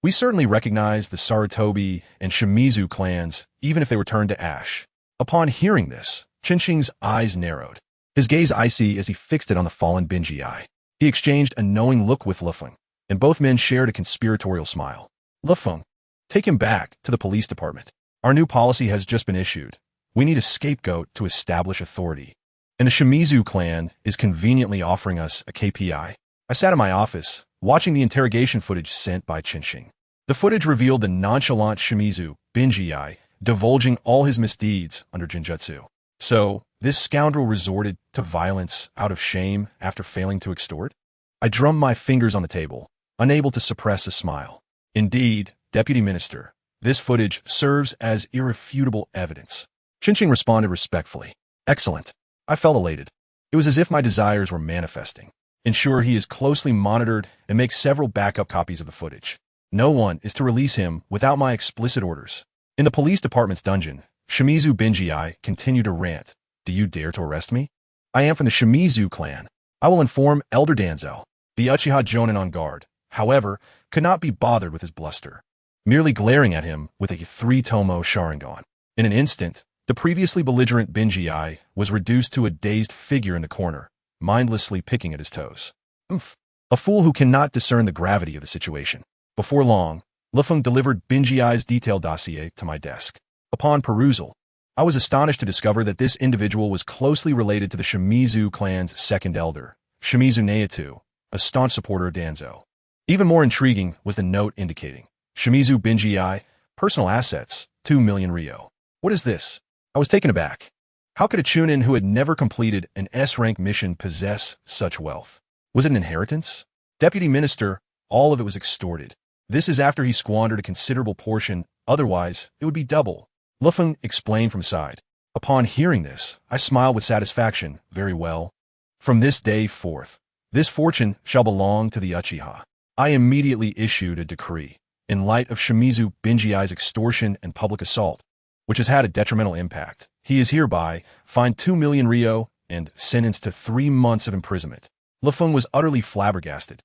Speaker 1: we certainly recognize the Sarutobi and Shimizu clans, even if they were turned to ash." Upon hearing this, Chinshing's eyes narrowed, his gaze icy as he fixed it on the fallen Benji. He exchanged a knowing look with Lufeng, and both men shared a conspiratorial smile. "Lufeng, take him back to the police department. Our new policy has just been issued. We need a scapegoat to establish authority. And the Shimizu clan is conveniently offering us a KPI. I sat in my office, watching the interrogation footage sent by Chinching. The footage revealed the nonchalant Shimizu Binji divulging all his misdeeds under Jinjutsu. So, this scoundrel resorted to violence out of shame after failing to extort? I drummed my fingers on the table, unable to suppress a smile. Indeed, Deputy Minister, this footage serves as irrefutable evidence. Chinching responded respectfully. Excellent. I felt elated. It was as if my desires were manifesting. Ensure he is closely monitored and make several backup copies of the footage. No one is to release him without my explicit orders. In the police department's dungeon, Shimizu Binji continued to rant. Do you dare to arrest me? I am from the Shimizu clan. I will inform Elder Danzo. The Uchiha Jonin on guard, however, could not be bothered with his bluster, merely glaring at him with a 3-tomo Sharingan. In an instant, the previously belligerent Binji was reduced to a dazed figure in the corner, mindlessly picking at his toes. A fool who cannot discern the gravity of the situation. Before long, Lifeng delivered Binji's detailed dossier to my desk. Upon perusal, I was astonished to discover that this individual was closely related to the Shimizu clan's second elder, Shimizu Naoto, a staunch supporter of Danzo. Even more intriguing was the note indicating Shimizu Binji, personal assets, 2 million ryo. What is this? I was taken aback. How could a Chunin who had never completed an S-rank mission possess such wealth? Was it an inheritance? Deputy Minister, all of it was extorted. This is after he squandered a considerable portion, otherwise it would be double. Lifeng explained from side. Upon hearing this, I smiled with satisfaction. Very well. From this day forth, this fortune shall belong to the Uchiha. I immediately issued a decree, in light of Shimizu Binji's extortion and public assault, which has had a detrimental impact. He is hereby fined 2 million ryo and sentenced to 3 months of imprisonment. Lifeng was utterly flabbergasted,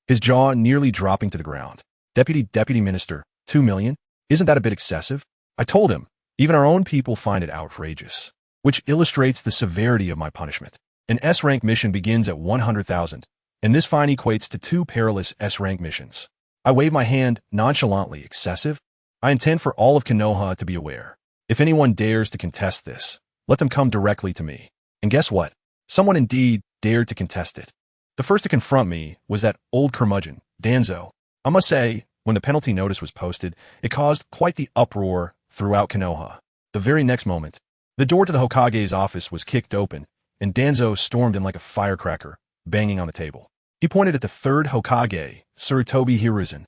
Speaker 1: his jaw nearly dropping to the ground. Deputy Minister, 2 million? Isn't that a bit excessive? I told him, even our own people find it outrageous, which illustrates the severity of my punishment. An S-rank mission begins at 100,000, and this fine equates to 2 perilous S-rank missions. I wave my hand nonchalantly. Excessive? I intend for all of Konoha to be aware. If anyone dares to contest this, let them come directly to me. And guess what? Someone indeed dared to contest it. The first to confront me was that old curmudgeon, Danzo. I must say, when the penalty notice was posted, it caused quite the uproar throughout Konoha. The very next moment, the door to the Hokage's office was kicked open, and Danzo stormed in like a firecracker, banging on the table. He pointed at the third Hokage, Sarutobi Hiruzen,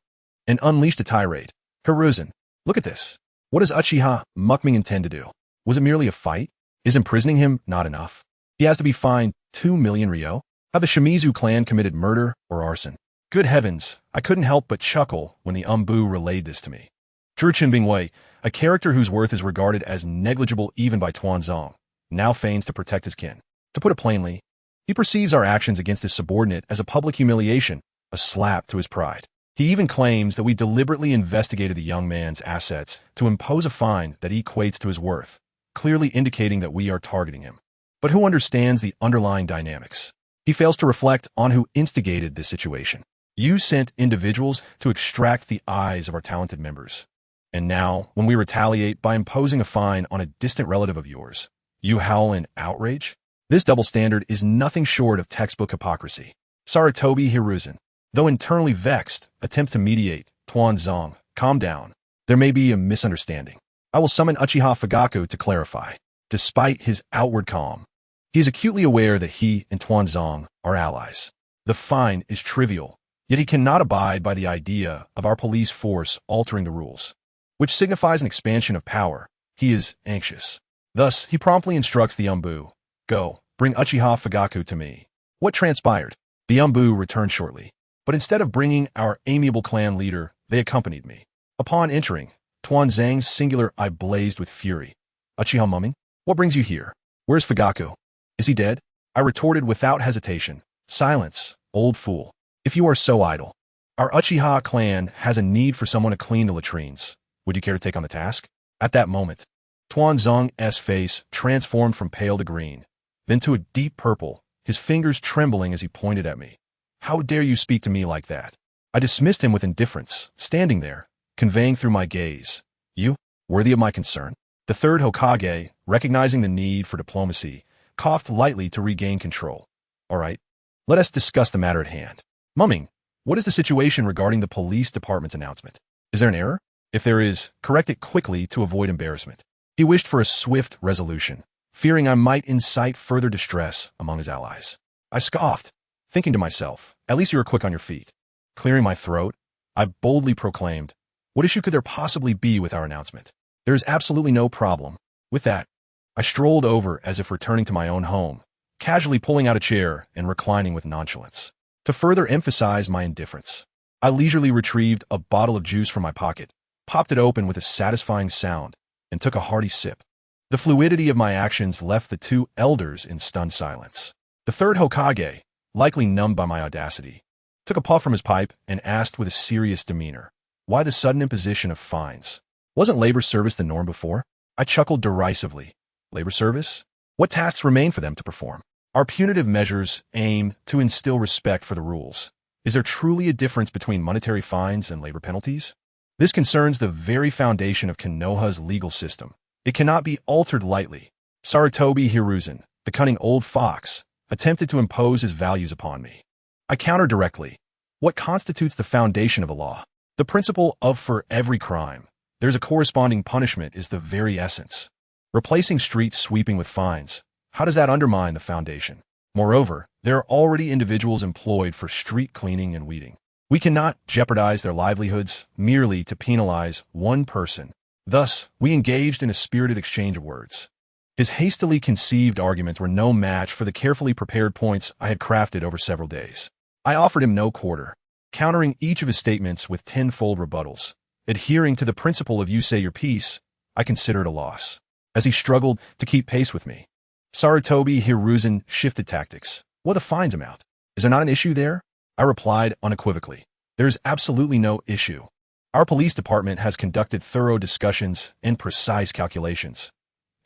Speaker 1: and unleashed a tirade. Hiruzen, look at this. What does UchihaMuming intend to do? Was it merely a fight? Is imprisoning him not enough? He has to be fined 2 million ryo? Have the Shimizu clan committed murder or arson? Good heavens, I couldn't help but chuckle when the Umbu relayed this to me. Zhu Qinbingwei, a character whose worth is regarded as negligible even by Tuanzong, now feigns to protect his kin. To put it plainly, he perceives our actions against his subordinate as a public humiliation, a slap to his pride. He even claims that we deliberately investigated the young man's assets to impose a fine that equates to his worth, clearly indicating that we are targeting him. But who understands the underlying dynamics? He fails to reflect on who instigated this situation. You sent individuals to extract the eyes of our talented members. And now, when we retaliate by imposing a fine on a distant relative of yours, you howl in outrage? This double standard is nothing short of textbook hypocrisy. Sarutobi Hiruzen, though internally vexed, attempts to mediate. Tuanzong, calm down. There may be a misunderstanding. I will summon Uchiha Fugaku to clarify. Despite his outward calm, he is acutely aware that he and Tuanzong are allies. The fine is trivial, yet he cannot abide by the idea of our police force altering the rules, which signifies an expansion of power. He is anxious. Thus, he promptly instructs the Umbu, go, bring Uchiha Fugaku to me. What transpired? The Umbu returned shortly, but instead of bringing our amiable clan leader, they accompanied me. Upon entering, Tuanzang's singular eye blazed with fury. UchihaMuming? What brings you here? Where's Fugaku? Is he dead? I retorted without hesitation. Silence, old fool. If you are so idle. Our Uchiha clan has a need for someone to clean the latrines. Would you care to take on the task? At that moment, Tuanzong's face transformed from pale to green, then to a deep purple, his fingers trembling as he pointed at me. How dare you speak to me like that? I dismissed him with indifference, standing there, conveying through my gaze. You? worthy of my concern? The third Hokage, recognizing the need for diplomacy, coughed lightly to regain control. All right, let us discuss the matter at hand. Mumming, what is the situation regarding the police department's announcement? Is there an error? If there is, correct it quickly to avoid embarrassment. He wished for a swift resolution, fearing I might incite further distress among his allies. I scoffed, thinking to myself, at least you are quick on your feet. Clearing my throat, I boldly proclaimed, what issue could there possibly be with our announcement? There is absolutely no problem. With that, I strolled over as if returning to my own home, casually pulling out a chair and reclining with nonchalance. To further emphasize my indifference, I leisurely retrieved a bottle of juice from my pocket, popped it open with a satisfying sound, and took a hearty sip. The fluidity of my actions left the two elders in stunned silence. The third Hokage, likely numbed by my audacity, took a puff from his pipe and asked with a serious demeanor, why the sudden imposition of fines? Wasn't labor service the norm before? I chuckled derisively. Labor service? What tasks remain for them to perform? Our punitive measures aim to instill respect for the rules. Is there truly a difference between monetary fines and labor penalties? This concerns the very foundation of Konoha's legal system. It cannot be altered lightly. Sarutobi Hiruzen, the cunning old fox, attempted to impose his values upon me. I countered directly. What constitutes the foundation of a law? The principle of for every crime, there's a corresponding punishment is the very essence. Replacing street sweeping with fines, how does that undermine the foundation? Moreover, there are already individuals employed for street cleaning and weeding. We cannot jeopardize their livelihoods merely to penalize one person. Thus, we engaged in a spirited exchange of words. His hastily conceived arguments were no match for the carefully prepared points I had crafted over several days. I offered him no quarter, countering each of his statements with tenfold rebuttals. Adhering to the principle of you say your piece, I considered a loss. As he struggled to keep pace with me, Sarutobi Hiruzen shifted tactics. What the fines amount? Is there not an issue there? I replied unequivocally. There is absolutely no issue. Our police department has conducted thorough discussions and precise calculations.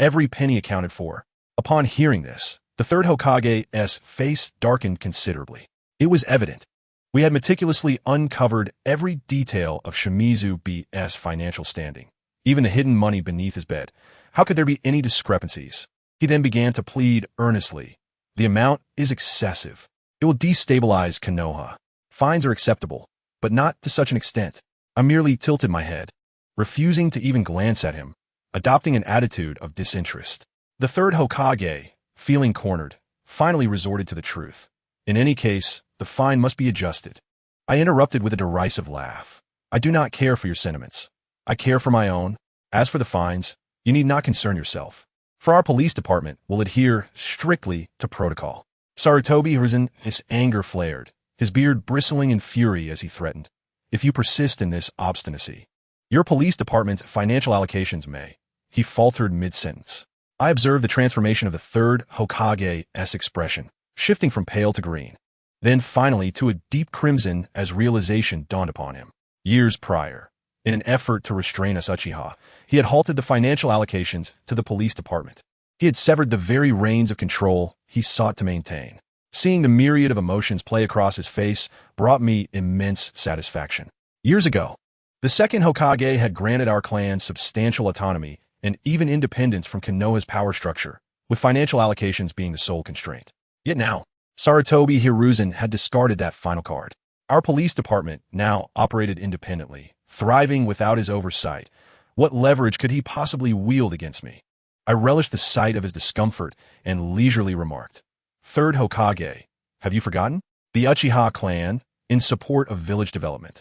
Speaker 1: Every penny accounted for. Upon hearing this, the third Hokage's face darkened considerably. It was evident. We had meticulously uncovered every detail of Shimizu B's financial standing, even the hidden money beneath his bed. How could there be any discrepancies? He then began to plead earnestly. The amount is excessive. It will destabilize Konoha. Fines are acceptable, but not to such an extent. I merely tilted my head, refusing to even glance at him, adopting an attitude of disinterest. The third Hokage, feeling cornered, finally resorted to the truth. In any case, the fine must be adjusted. I interrupted with a derisive laugh. I do not care for your sentiments. I care for my own. As for the fines, you need not concern yourself. For our police department will adhere strictly to protocol. Sarutobi Hiruzen, his anger flared, his beard bristling in fury as he threatened. If you persist in this obstinacy, your police department's financial allocations may. He faltered mid-sentence. I observed the transformation of the third Hokage's expression, shifting from pale to green, then finally to a deep crimson as realization dawned upon him. Years prior, in an effort to restrain us Uchiha, he had halted the financial allocations to the police department. He had severed the very reins of control he sought to maintain. Seeing the myriad of emotions play across his face brought me immense satisfaction. Years ago, the second Hokage had granted our clan substantial autonomy and even independence from Konoha's power structure, with financial allocations being the sole constraint. Yet now, Sarutobi Hiruzen had discarded that final card. Our police department now operated independently, thriving without his oversight. What leverage could he possibly wield against me? I relished the sight of his discomfort and leisurely remarked, Third Hokage, have you forgotten? The Uchiha clan, in support of village development,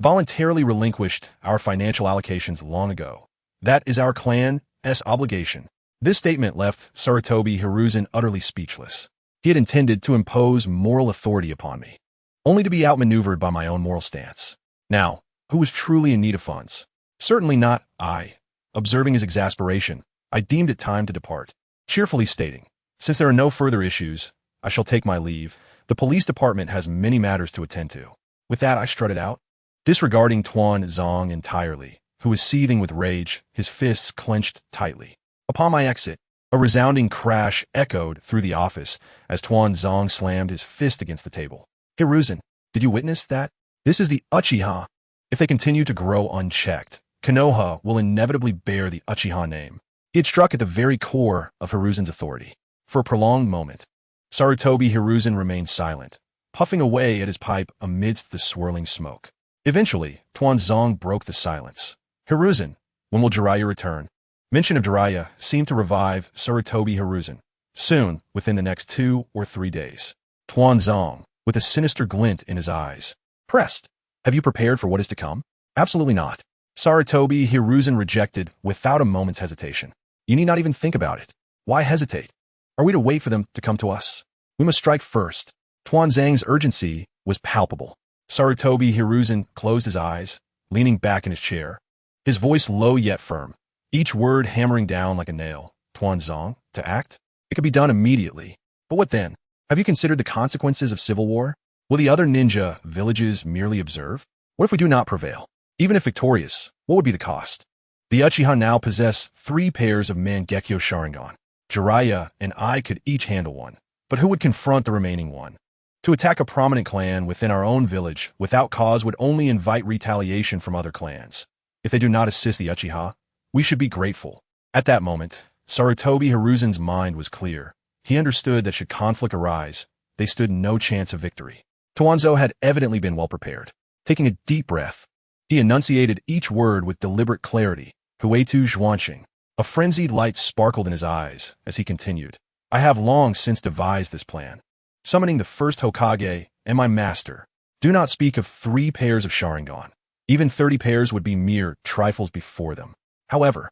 Speaker 1: voluntarily relinquished our financial allocations long ago. That is our clan's obligation. This statement left Sarutobi Hiruzen utterly speechless. He had intended to impose moral authority upon me, only to be outmaneuvered by my own moral stance. Now, who was truly in need of funds? Certainly not I. Observing his exasperation, I deemed it time to depart, cheerfully stating, since there are no further issues, I shall take my leave. The police department has many matters to attend to. With that, I strutted out, disregarding Tuan Zong entirely, who was seething with rage, his fists clenched tightly. Upon my exit, a resounding crash echoed through the office as Tuan Zong slammed his fist against the table. Hiruzen, did you witness that? This is the Uchiha. If they continue to grow unchecked, Konoha will inevitably bear the Uchiha name. He had struck at the very core of Hiruzen's authority. For a prolonged moment, Sarutobi Hiruzen remained silent, puffing away at his pipe amidst the swirling smoke. Eventually, Tuanzong broke the silence. Hiruzen, when will Jiraiya return? Mention of Jiraiya seemed to revive Sarutobi Hiruzen. Soon, within the next 2 or 3 days. Tuanzong, with a sinister glint in his eyes, pressed. Have you prepared for what is to come? Absolutely not. Sarutobi Hiruzen rejected without a moment's hesitation. You need not even think about it. Why hesitate? Are we to wait for them to come to us? We must strike first. Tuanzang's urgency was palpable. Sarutobi Hiruzen closed his eyes, leaning back in his chair, his voice low yet firm, each word hammering down like a nail. Tuanzong, to act? It could be done immediately. But what then? Have you considered the consequences of civil war? Will the other ninja villages merely observe? What if we do not prevail? Even if victorious, what would be the cost? The Uchiha now possess 3 pairs of Mangekyo Sharingan. Jiraiya and I could each handle one, but who would confront the remaining one? To attack a prominent clan within our own village without cause would only invite retaliation from other clans. If they do not assist the Uchiha, we should be grateful. At that moment, Sarutobi Hiruzen's mind was clear. He understood that should conflict arise, they stood no chance of victory. Tuanzong had evidently been well prepared. Taking a deep breath, he enunciated each word with deliberate clarity. Huetu Zhuanxing. A frenzied light sparkled in his eyes as he continued. I have long since devised this plan. Summoning the first Hokage and my master. Do not speak of 3 pairs of Sharingan. Even 30 pairs would be mere trifles before them. However,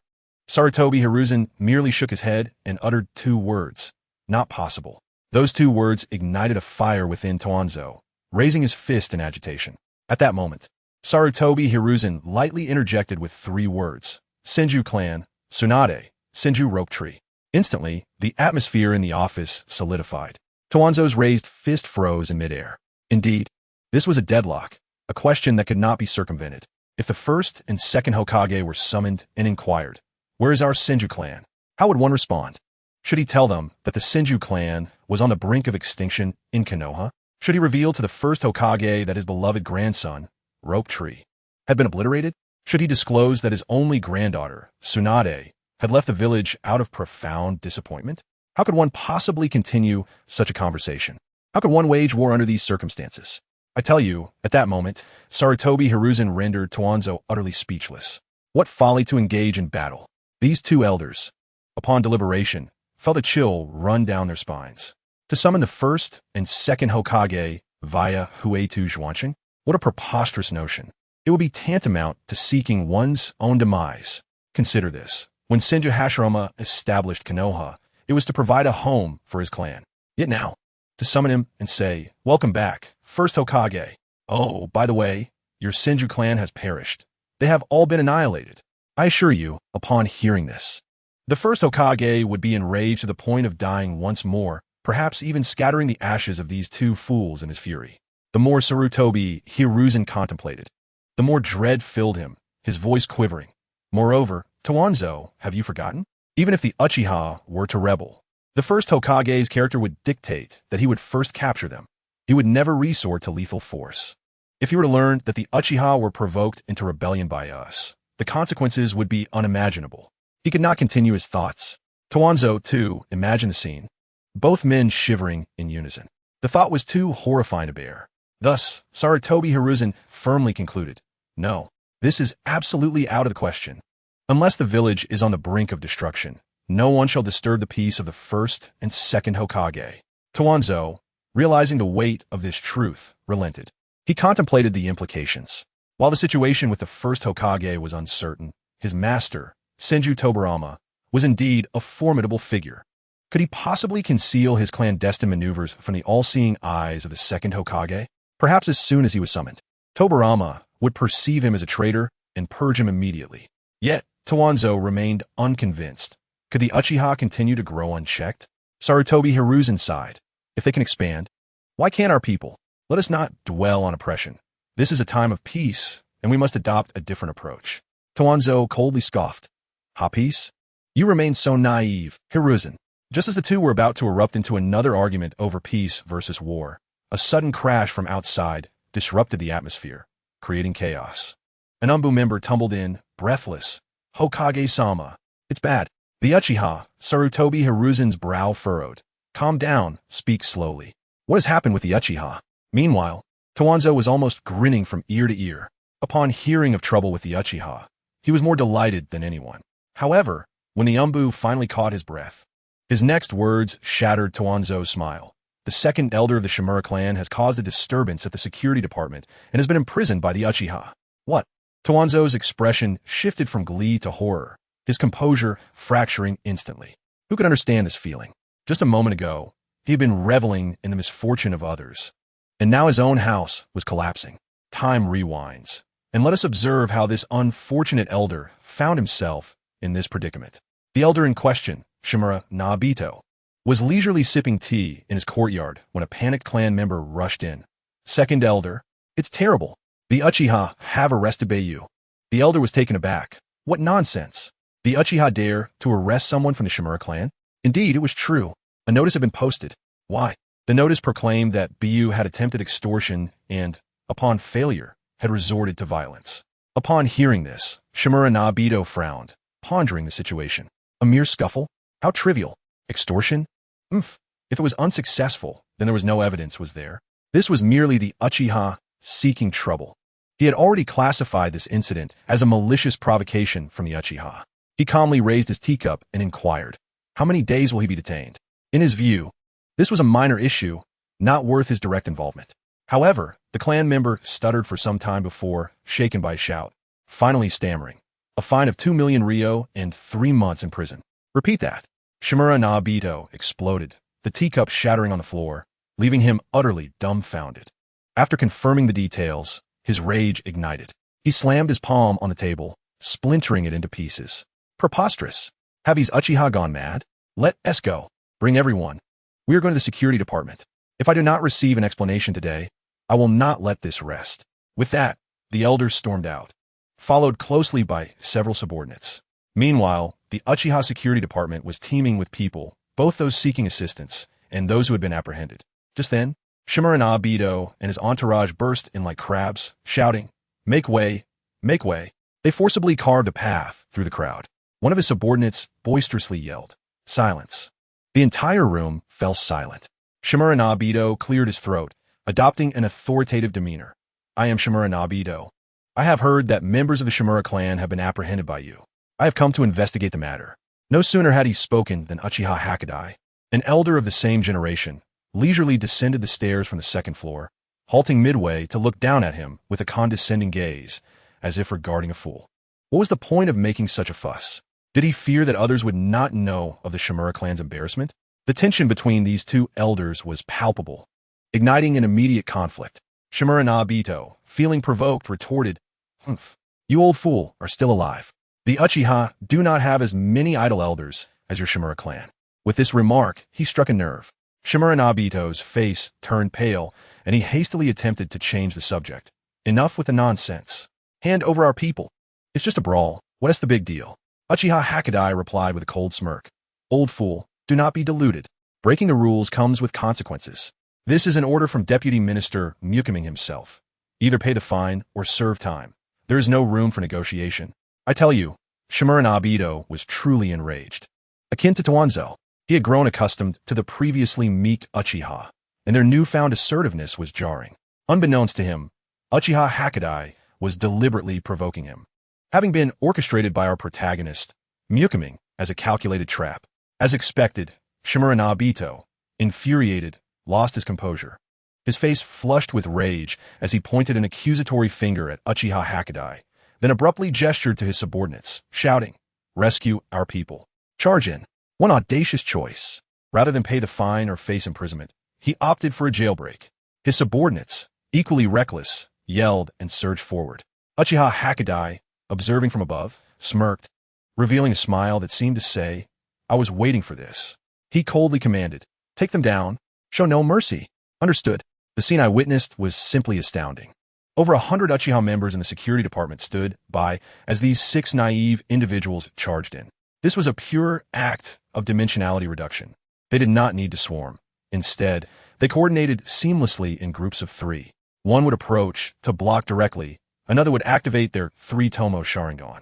Speaker 1: Sarutobi Hiruzen merely shook his head and uttered 2 words. Not possible. Those 2 words ignited a fire within Tuanzong, raising his fist in agitation. At that moment, Sarutobi Hiruzen lightly interjected with 3 words. Senju clan, Tsunade, Senju rope tree. Instantly, the atmosphere in the office solidified. Tuanzong's raised fist froze in midair. Indeed, this was a deadlock, a question that could not be circumvented. If the first and second Hokage were summoned and inquired, where is our Senju clan? How would one respond? Should he tell them that the Senju clan was on the brink of extinction in Konoha? Should he reveal to the first Hokage that his beloved grandson, Rope Tree, had been obliterated? Should he disclose that his only granddaughter, Tsunade, had left the village out of profound disappointment? How could one possibly continue such a conversation? How could one wage war under these circumstances? I tell you, at that moment, Sarutobi Hiruzen rendered Tuanzong utterly speechless. What folly to engage in battle! These 2 elders, upon deliberation, felt a chill run down their spines. To summon the first and second Hokage via Huetu Zhuanxing? What a preposterous notion. It would be tantamount to seeking one's own demise. Consider this. When Senju Hashirama established Konoha, it was to provide a home for his clan. Yet now, to summon him and say, welcome back, first Hokage. Oh, by the way, your Senju clan has perished. They have all been annihilated. I assure you, upon hearing this, the first Hokage would be enraged to the point of dying once more, perhaps even scattering the ashes of these 2 fools in his fury. The more Sarutobi Hiruzen contemplated, the more dread filled him, his voice quivering. Moreover, Tuanzong, have you forgotten? Even if the Uchiha were to rebel, the first Hokage's character would dictate that he would first capture them. He would never resort to lethal force. If he were to learn that the Uchiha were provoked into rebellion by us, the consequences would be unimaginable. He could not continue his thoughts. Tuanzong, too, imagined the scene, both men shivering in unison. The thought was too horrifying to bear. Thus, Sarutobi Hiruzen firmly concluded, no, this is absolutely out of the question. Unless the village is on the brink of destruction, no one shall disturb the peace of the first and second Hokage. Tuanzong, realizing the weight of this truth, relented. He contemplated the implications. While the situation with the first Hokage was uncertain, his master, Senju Tobirama, was indeed a formidable figure. Could he possibly conceal his clandestine maneuvers from the all-seeing eyes of the second Hokage? Perhaps as soon as he was summoned, Tobirama would perceive him as a traitor and purge him immediately. Yet, Tuanzong remained unconvinced. Could the Uchiha continue to grow unchecked? Sarutobi Hiruzen sighed. If they can expand, why can't our people? Let us not dwell on oppression. This is a time of peace, and we must adopt a different approach. Tuanzong coldly scoffed. Ha, peace? You remain so naive, Hiruzen. Just as the 2 were about to erupt into another argument over peace versus war, a sudden crash from outside disrupted the atmosphere, creating chaos. An Umbu member tumbled in, breathless. Hokage-sama. It's bad. The Uchiha, Sarutobi Hiruzen's brow furrowed. Calm down, speak slowly. What has happened with the Uchiha? Meanwhile, Towanzo was almost grinning from ear to ear. Upon hearing of trouble with the Uchiha, he was more delighted than anyone. However, when the Umbu finally caught his breath, his next words shattered Towanzo's smile. The second elder of the Shimura clan has caused a disturbance at the security department and has been imprisoned by the Uchiha. What? Towanzo's expression shifted from glee to horror, his composure fracturing instantly. Who could understand this feeling? Just a moment ago, he had been reveling in the misfortune of others, and now his own house was collapsing. Time rewinds, and let us observe how this unfortunate elder found himself in this predicament. The elder in question, Shimura Nabito, was leisurely sipping tea in his courtyard when a panicked clan member rushed in. Second elder, it's terrible. The Uchiha have arrested Bayu. The elder was taken aback. What nonsense! The Uchiha dare to arrest someone from the Shimura clan? Indeed, it was true. A notice had been posted. Why? The notice proclaimed that Bayu had attempted extortion and, upon failure, had resorted to violence. Upon hearing this, Shimura Nabito frowned, pondering the situation. A mere scuffle? How trivial. Extortion? If it was unsuccessful, then there was no evidence, was there? This was merely the Uchiha seeking trouble. He had already classified this incident as a malicious provocation from the Uchiha. He calmly raised his teacup and inquired, how many days will he be detained? In his view, this was a minor issue, not worth his direct involvement. However, the clan member stuttered for some time before, shaken by a shout, finally stammering, a fine of 2 million ryo and 3 months in prison. Repeat that. Shimura Nabito exploded, the teacup shattering on the floor, leaving him utterly dumbfounded. After confirming the details, his rage ignited. He slammed his palm on the table, splintering it into pieces. Preposterous. Have these Uchiha gone mad? Let us go. Bring everyone. We are going to the security department. If I do not receive an explanation today, I will not let this rest. With that, the elders stormed out, followed closely by several subordinates. Meanwhile, the Uchiha security department was teeming with people, both those seeking assistance and those who had been apprehended. Just then, Shimura Nabito and his entourage burst in like crabs, shouting, "Make way! Make way!" They forcibly carved a path through the crowd. One of his subordinates boisterously yelled, "Silence!" The entire room fell silent. Shimura Nabito cleared his throat, adopting an authoritative demeanor. "I am Shimura Nabito. I have heard that members of the Shimura clan have been apprehended by you. I have come to investigate the matter." No sooner had he spoken than Uchiha Hakadai, an elder of the same generation, leisurely descended the stairs from the second floor, halting midway to look down at him with a condescending gaze, as if regarding a fool. What was the point of making such a fuss? Did he fear that others would not know of the Shimura clan's embarrassment? The tension between these two elders was palpable, igniting an immediate conflict. Shimura Nabito, feeling provoked, retorted, "Humph, you old fool are still alive. The Uchiha do not have as many idle elders as your Shimura clan." With this remark, he struck a nerve. Shimura Nabito's face turned pale, and he hastily attempted to change the subject. "Enough with the nonsense. Hand over our people. It's just a brawl. What is the big deal?" Uchiha Hakadai replied with a cold smirk. "Old fool, do not be deluded. Breaking the rules comes with consequences. This is an order from Deputy Minister UchihaMuming himself. Either pay the fine or serve time. There is no room for negotiation. I tell you," Shimura Nabito was truly enraged. Akin to Towanzo, he had grown accustomed to the previously meek Uchiha, and their newfound assertiveness was jarring. Unbeknownst to him, Uchiha Hakadai was deliberately provoking him, having been orchestrated by our protagonist, UchihaMuming, as a calculated trap. As expected, Shimura Nabito, infuriated, lost his composure. His face flushed with rage as he pointed an accusatory finger at Uchiha Hakadai, then abruptly gestured to his subordinates, shouting, "Rescue our people. Charge in." One audacious choice. Rather than pay the fine or face imprisonment, he opted for a jailbreak. His subordinates, equally reckless, yelled and surged forward. Uchiha Hakadai, observing from above, smirked, revealing a smile that seemed to say, "I was waiting for this." He coldly commanded, "Take them down. Show no mercy." Understood. The scene I witnessed was simply astounding. Over 100 Uchiha members in the security department stood by as these 6 naive individuals charged in. This was a pure act of dimensionality reduction. They did not need to swarm. Instead, they coordinated seamlessly in groups of 3. One would approach to block directly, Another would activate their 3-Tomo Sharingan.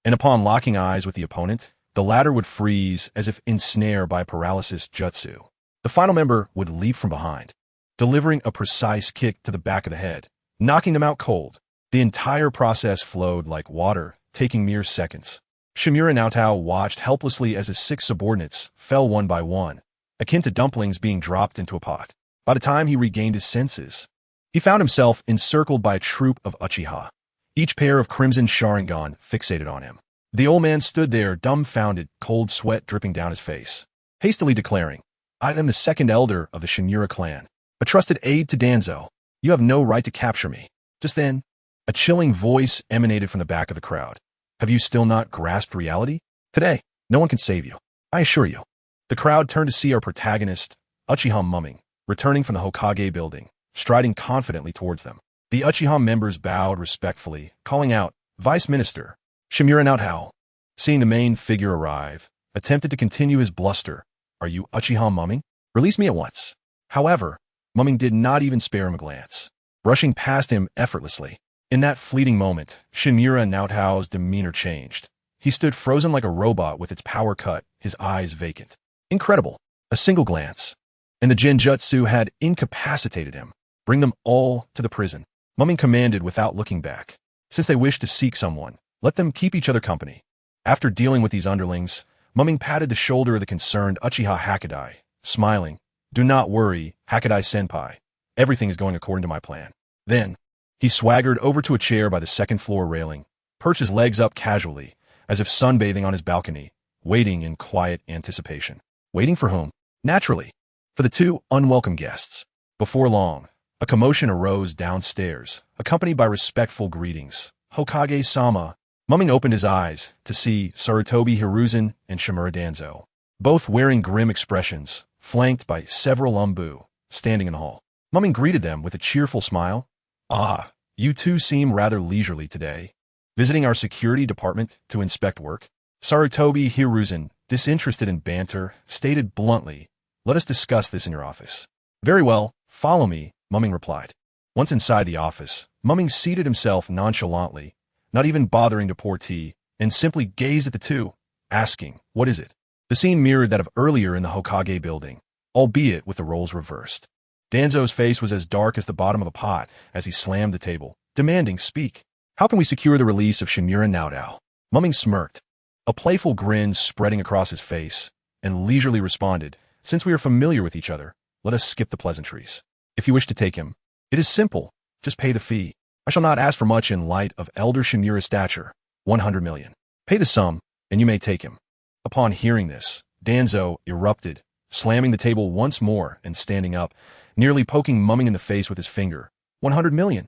Speaker 1: And upon locking eyes with the opponent, the latter would freeze as if ensnared by paralysis jutsu. The final member would leap from behind, delivering a precise kick to the back of the head, knocking them out cold. The entire process flowed like water, taking mere seconds. Shimura Naotao watched helplessly as his 6 subordinates fell one by one, akin to dumplings being dropped into a pot. By the time he regained his senses, he found himself encircled by a troop of Uchiha, each pair of crimson Sharingan fixated on him. The old man stood there, dumbfounded, cold sweat dripping down his face, hastily declaring, "I am the second elder of the Shimura clan, a trusted aide to Danzo. You have no right to capture me." Just then, a chilling voice emanated from the back of the crowd. "Have you still not grasped reality? Today, no one can save you, I assure you." The crowd turned to see our protagonist, UchihaMuming, returning from the Hokage building, striding confidently towards them. The Uchiha members bowed respectfully, calling out, "Vice Minister, Shimura Naotao." Seeing the main figure arrive, attempted to continue his bluster. "Are you UchihaMuming? Release me at once." However, Muming did not even spare him a glance, brushing past him effortlessly. In that fleeting moment, Shimura Naotao's demeanor changed. He stood frozen like a robot with its power cut, his eyes vacant. Incredible. A single glance, and the Genjutsu had incapacitated him. "Bring them all to the prison," Muming commanded without looking back. "Since they wish to seek someone, let them keep each other company." After dealing with these underlings, Muming patted the shoulder of the concerned Uchiha Hakadai, smiling. "Do not worry, Hakadai-senpai. Everything is going according to my plan." Then, he swaggered over to a chair by the second-floor railing, perched his legs up casually, as if sunbathing on his balcony, waiting in quiet anticipation. Waiting for whom? Naturally, for the 2 unwelcome guests. Before long, a commotion arose downstairs, accompanied by respectful greetings. "Hokage-sama." Muming opened his eyes to see Sarutobi Hiruzen and Shimura Danzo, both wearing grim expressions, flanked by several Umbu, standing in the hall. Muming greeted them with a cheerful smile. "Ah, you two seem rather leisurely today. Visiting our security department to inspect work?" Sarutobi Hiruzen, disinterested in banter, stated bluntly, "Let us discuss this in your office." "Very well, follow me," Muming replied. Once inside the office, Muming seated himself nonchalantly, not even bothering to pour tea, and simply gazed at the two, asking, "What is it?" The scene mirrored that of earlier in the Hokage building, albeit with the roles reversed. Danzo's face was as dark as the bottom of a pot as he slammed the table, demanding, "Speak. How can we secure the release of Shimura Naotao?" Muming smirked, a playful grin spreading across his face, and leisurely responded, "Since we are familiar with each other, let us skip the pleasantries. If you wish to take him, it is simple. Just pay the fee. I shall not ask for much in light of Elder Shimura's stature, 100 million. Pay the sum, and you may take him." Upon hearing this, Danzo erupted, slamming the table once more and standing up, nearly poking Muming in the face with his finger. 100 million?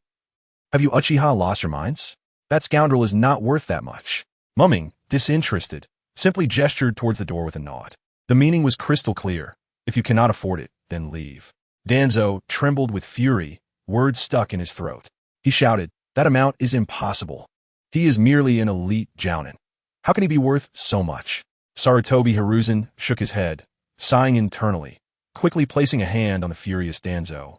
Speaker 1: Have you Uchiha lost your minds? That scoundrel is not worth that much. Muming, disinterested, simply gestured towards the door with a nod. The meaning was crystal clear. If you cannot afford it, then leave. Danzo trembled with fury, words stuck in his throat. He shouted, "That amount is impossible. He is merely an elite jounin. How can he be worth so much?" Sarutobi Hiruzen shook his head, sighing internally, quickly placing a hand on the furious Danzo,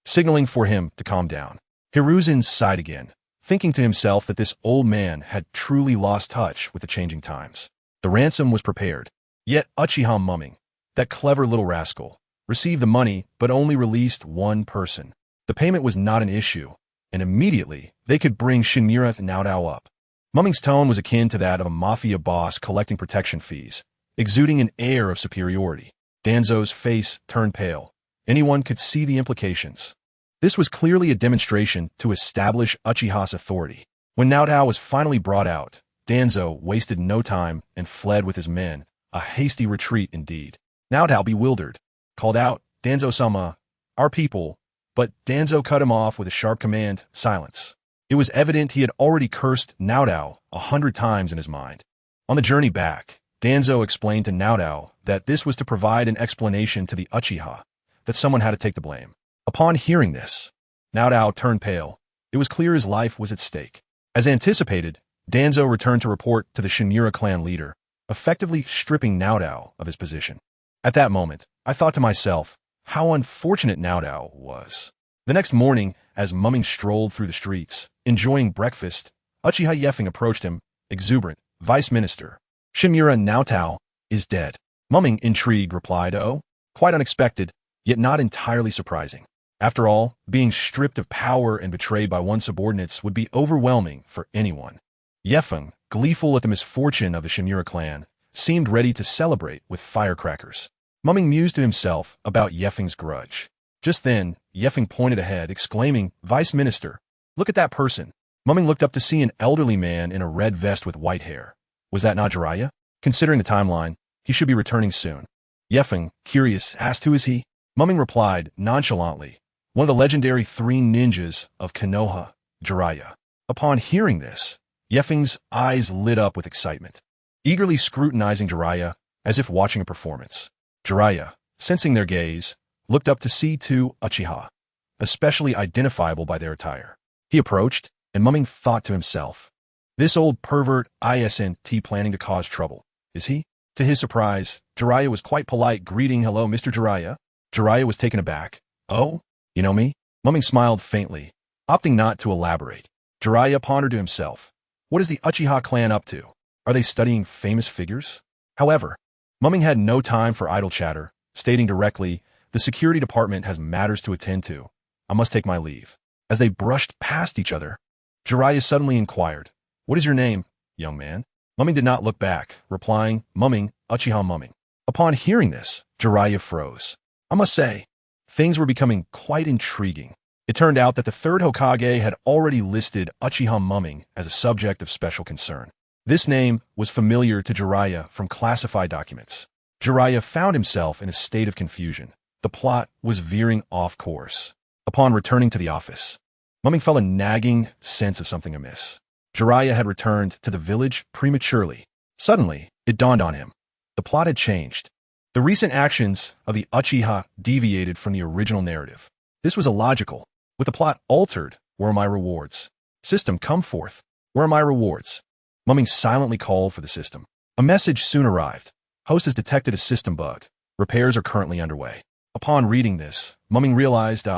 Speaker 1: signaling for him to calm down. Hiruzen sighed again, thinking to himself that this old man had truly lost touch with the changing times. The ransom was prepared. Yet UchihaMuming, that clever little rascal, received the money but only released one person. The payment was not an issue, and immediately they could bring Shimura Naotao up. Muming's tone was akin to that of a mafia boss collecting protection fees, exuding an air of superiority. Danzo's face turned pale. Anyone could see the implications. This was clearly a demonstration to establish Uchiha's authority. When Naotao was finally brought out, Danzo wasted no time and fled with his men, a hasty retreat indeed. Naotao, bewildered, called out, "Danzo-sama, our people," but Danzo cut him off with a sharp command, "Silence." It was evident he had already cursed Naotao 100 times in his mind. On the journey back, Danzo explained to Naotao that this was to provide an explanation to the Uchiha, that someone had to take the blame. Upon hearing this, Naotao turned pale. It was clear his life was at stake. As anticipated, Danzo returned to report to the Shimura clan leader, effectively stripping Naotao of his position. At that moment, I thought to myself, how unfortunate Naotao was. The next morning, as Muming strolled through the streets, enjoying breakfast, Uchiha Yefeng approached him, exuberant. Vice Minister Shimura Naotao is dead. Muming, intrigued, replied, oh, quite unexpected, yet not entirely surprising. After all, being stripped of power and betrayed by one's subordinates would be overwhelming for anyone. Yefeng, gleeful at the misfortune of the Shimura clan, seemed ready to celebrate with firecrackers. Muming mused to himself about Yefeng's grudge. Just then, Yefeng pointed ahead, exclaiming, Vice Minister, look at that person. Muming looked up to see an elderly man in a red vest with white hair. Was that not Jiraiya? Considering the timeline, he should be returning soon. Yefeng, curious, asked, who is he? Muming replied, nonchalantly, one of the legendary 3 ninjas of Konoha, Jiraiya. Upon hearing this, Yefeng's eyes lit up with excitement, eagerly scrutinizing Jiraiya as if watching a performance. Jiraiya, sensing their gaze, looked up to see 2 Uchiha, especially identifiable by their attire. He approached, and Muming thought to himself, this old pervert isn't planning to cause trouble, is he? To his surprise, Jiraiya was quite polite, greeting, hello, Mr. Jiraiya. Jiraiya was taken aback. Oh, you know me? Muming smiled faintly, opting not to elaborate. Jiraiya pondered to himself, what is the Uchiha clan up to? Are they studying famous figures? However, Muming had no time for idle chatter, stating directly, the security department has matters to attend to. I must take my leave. As they brushed past each other, Jiraiya suddenly inquired, what is your name, young man? Muming did not look back, replying, Muming, UchihaMuming. Upon hearing this, Jiraiya froze. I must say, things were becoming quite intriguing. It turned out that the 3rd Hokage had already listed UchihaMuming as a subject of special concern. This name was familiar to Jiraiya from classified documents. Jiraiya found himself in a state of confusion. The plot was veering off course. Upon returning to the office, Muming felt a nagging sense of something amiss. Jiraiya had returned to the village prematurely. Suddenly, it dawned on him. The plot had changed. The recent actions of the Uchiha deviated from the original narrative. This was illogical. With the plot altered, where are my rewards? System, come forth. Where are my rewards? Muming silently called for the system. A message soon arrived. Host has detected a system bug. Repairs are currently underway. Upon reading this, Muming realized,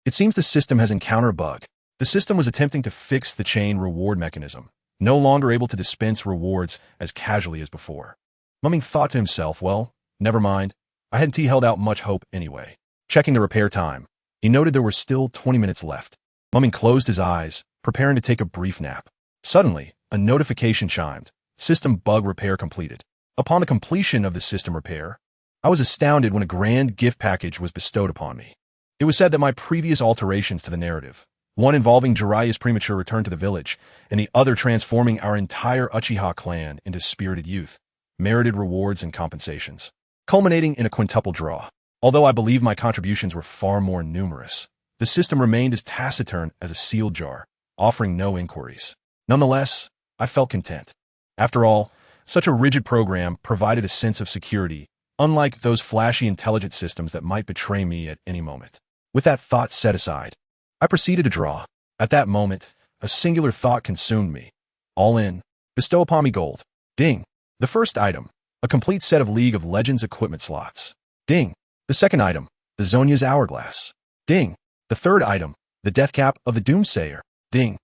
Speaker 1: it seems the system has encountered a bug. The system was attempting to fix the chain reward mechanism, no longer able to dispense rewards as casually as before. Muming thought to himself, well, never mind. I hadn't held out much hope anyway. Checking the repair time, he noted there were still 20 minutes left. Muming closed his eyes, preparing to take a brief nap. Suddenly, a notification chimed. System bug repair completed. Upon the completion of the system repair, I was astounded when a grand gift package was bestowed upon me. It was said that my previous alterations to the narrative, one involving Jiraiya's premature return to the village, and the other transforming our entire Uchiha clan into spirited youth, merited rewards and compensations, culminating in a quintuple draw. Although I believe my contributions were far more numerous, the system remained as taciturn as a sealed jar, offering no inquiries. Nonetheless, I felt content. After all, such a rigid program provided a sense of security, unlike those flashy intelligent systems that might betray me at any moment. With that thought set aside, I proceeded to draw. At that moment, a singular thought consumed me. All in. Bestow upon me gold. Ding. The first item, a complete set of League of Legends equipment slots. Ding. The second item, the Zonya's Hourglass. Ding. The third item, the Death Cap of the Doomsayer. Ding.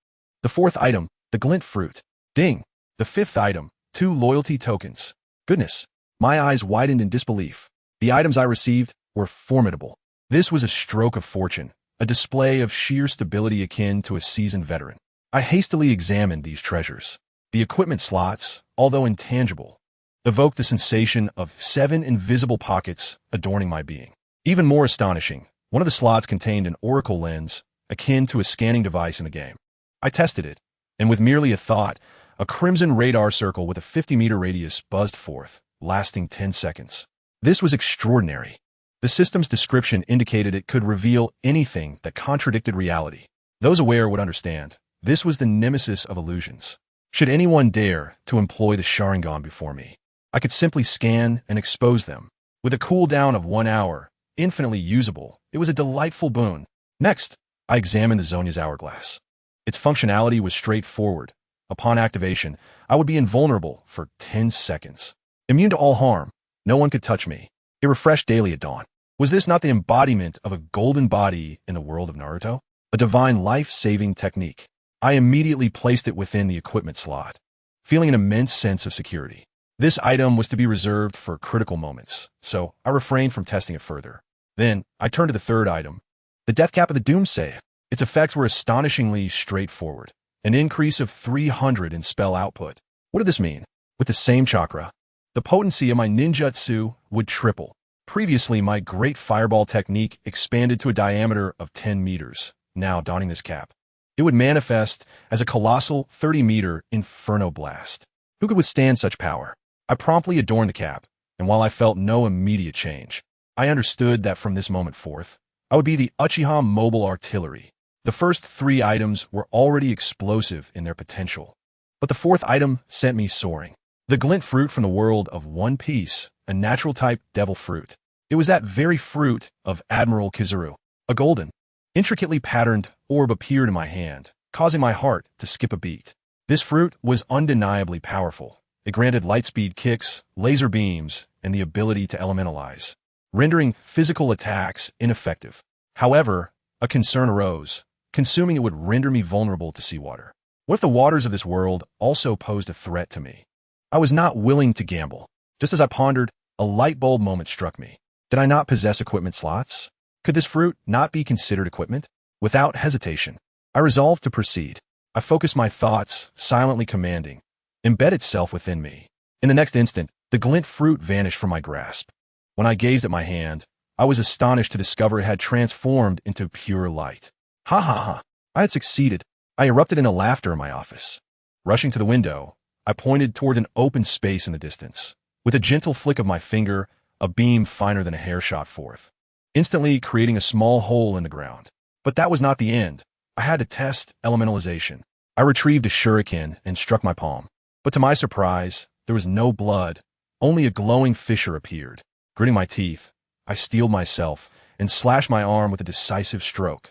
Speaker 1: The fourth item, the Glint Fruit. Ding. The fifth item, 2 loyalty tokens. Goodness. My eyes widened in disbelief. The items I received were formidable. This was a stroke of fortune, a display of sheer stability akin to a seasoned veteran. I hastily examined these treasures. The equipment slots, although intangible, evoked the sensation of 7 invisible pockets adorning my being. Even more astonishing, one of the slots contained an oracle lens, akin to a scanning device in the game. I tested it, and with merely a thought, a crimson radar circle with a 50-meter radius buzzed forth, lasting 10 seconds. This was extraordinary. The system's description indicated it could reveal anything that contradicted reality. Those aware would understand. This was the nemesis of illusions. Should anyone dare to employ the Sharingan before me, I could simply scan and expose them. With a cooldown of 1 hour, infinitely usable, it was a delightful boon. Next, I examined the Zonya's Hourglass. Its functionality was straightforward. Upon activation, I would be invulnerable for 10 seconds. Immune to all harm, no one could touch me. It refreshed daily at dawn. Was this not the embodiment of a golden body in the world of Naruto? A divine life-saving technique. I immediately placed it within the equipment slot, feeling an immense sense of security. This item was to be reserved for critical moments, so I refrained from testing it further. Then, I turned to the third item, the Death Cap of the Doomsayer. Its effects were astonishingly straightforward. An increase of 300 in spell output. What did this mean? With the same chakra, the potency of my ninjutsu would triple. Previously, my great fireball technique expanded to a diameter of 10 meters. Now, donning this cap, it would manifest as a colossal 30-meter inferno blast. Who could withstand such power? I promptly adorned the cap, and while I felt no immediate change, I understood that from this moment forth, I would be the Uchiha Mobile Artillery. The first three items were already explosive in their potential, but the fourth item sent me soaring. The glint fruit from the world of One Piece, a natural type devil fruit. It was that very fruit of Admiral Kizaru. A golden, intricately patterned orb appeared in my hand, causing my heart to skip a beat. This fruit was undeniably powerful. It granted lightspeed kicks, laser beams, and the ability to elementalize, rendering physical attacks ineffective. However, a concern arose. Consuming it would render me vulnerable to seawater. What if the waters of this world also posed a threat to me? I was not willing to gamble. Just as I pondered, a light bulb moment struck me. Did I not possess equipment slots? Could this fruit not be considered equipment? Without hesitation, I resolved to proceed. I focused my thoughts, silently commanding, embed itself within me. In the next instant, the glint fruit vanished from my grasp. When I gazed at my hand, I was astonished to discover it had transformed into pure light. Ha ha ha! I had succeeded. I erupted into laughter in my office. Rushing to the window, I pointed toward an open space in the distance. With a gentle flick of my finger, a beam finer than a hair shot forth, instantly creating a small hole in the ground. But that was not the end. I had to test elementalization. I retrieved a shuriken and struck my palm. But to my surprise, there was no blood. Only a glowing fissure appeared. Gritting my teeth, I steeled myself and slashed my arm with a decisive stroke.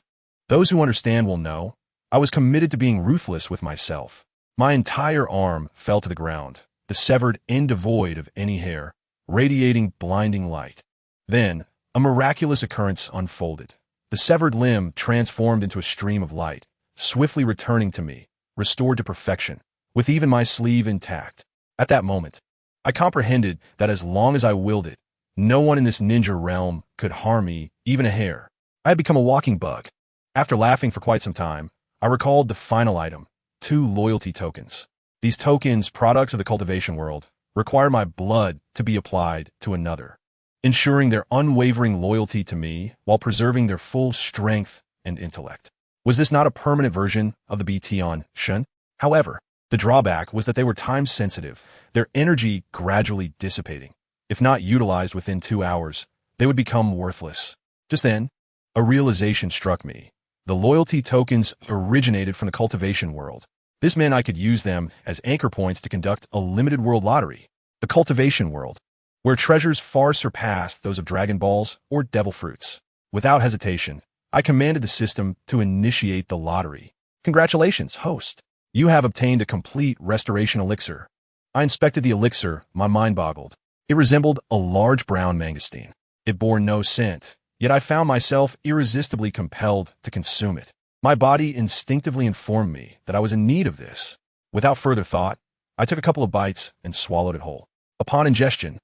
Speaker 1: Those who understand will know, I was committed to being ruthless with myself. My entire arm fell to the ground, the severed end devoid of any hair, radiating blinding light. Then, a miraculous occurrence unfolded. The severed limb transformed into a stream of light, swiftly returning to me, restored to perfection, with even my sleeve intact. At that moment, I comprehended that as long as I willed it, no one in this ninja realm could harm me, even a hair. I had become a walking bug. After laughing for quite some time, I recalled the final item, 2 loyalty tokens. These tokens, products of the cultivation world, require my blood to be applied to another, ensuring their unwavering loyalty to me while preserving their full strength and intellect. Was this not a permanent version of the BT on Shun? However, the drawback was that they were time-sensitive, their energy gradually dissipating. If not utilized within 2 hours, they would become worthless. Just then, a realization struck me. The loyalty tokens originated from the cultivation world. This meant I could use them as anchor points to conduct a limited world lottery. The cultivation world, where treasures far surpassed those of Dragon Balls or Devil Fruits. Without hesitation, I commanded the system to initiate the lottery. Congratulations, host. You have obtained a complete restoration elixir. I inspected the elixir, my mind boggled. It resembled a large brown mangosteen. It bore no scent, yet I found myself irresistibly compelled to consume it. My body instinctively informed me that I was in need of this. Without further thought, I took a couple of bites and swallowed it whole. Upon ingestion,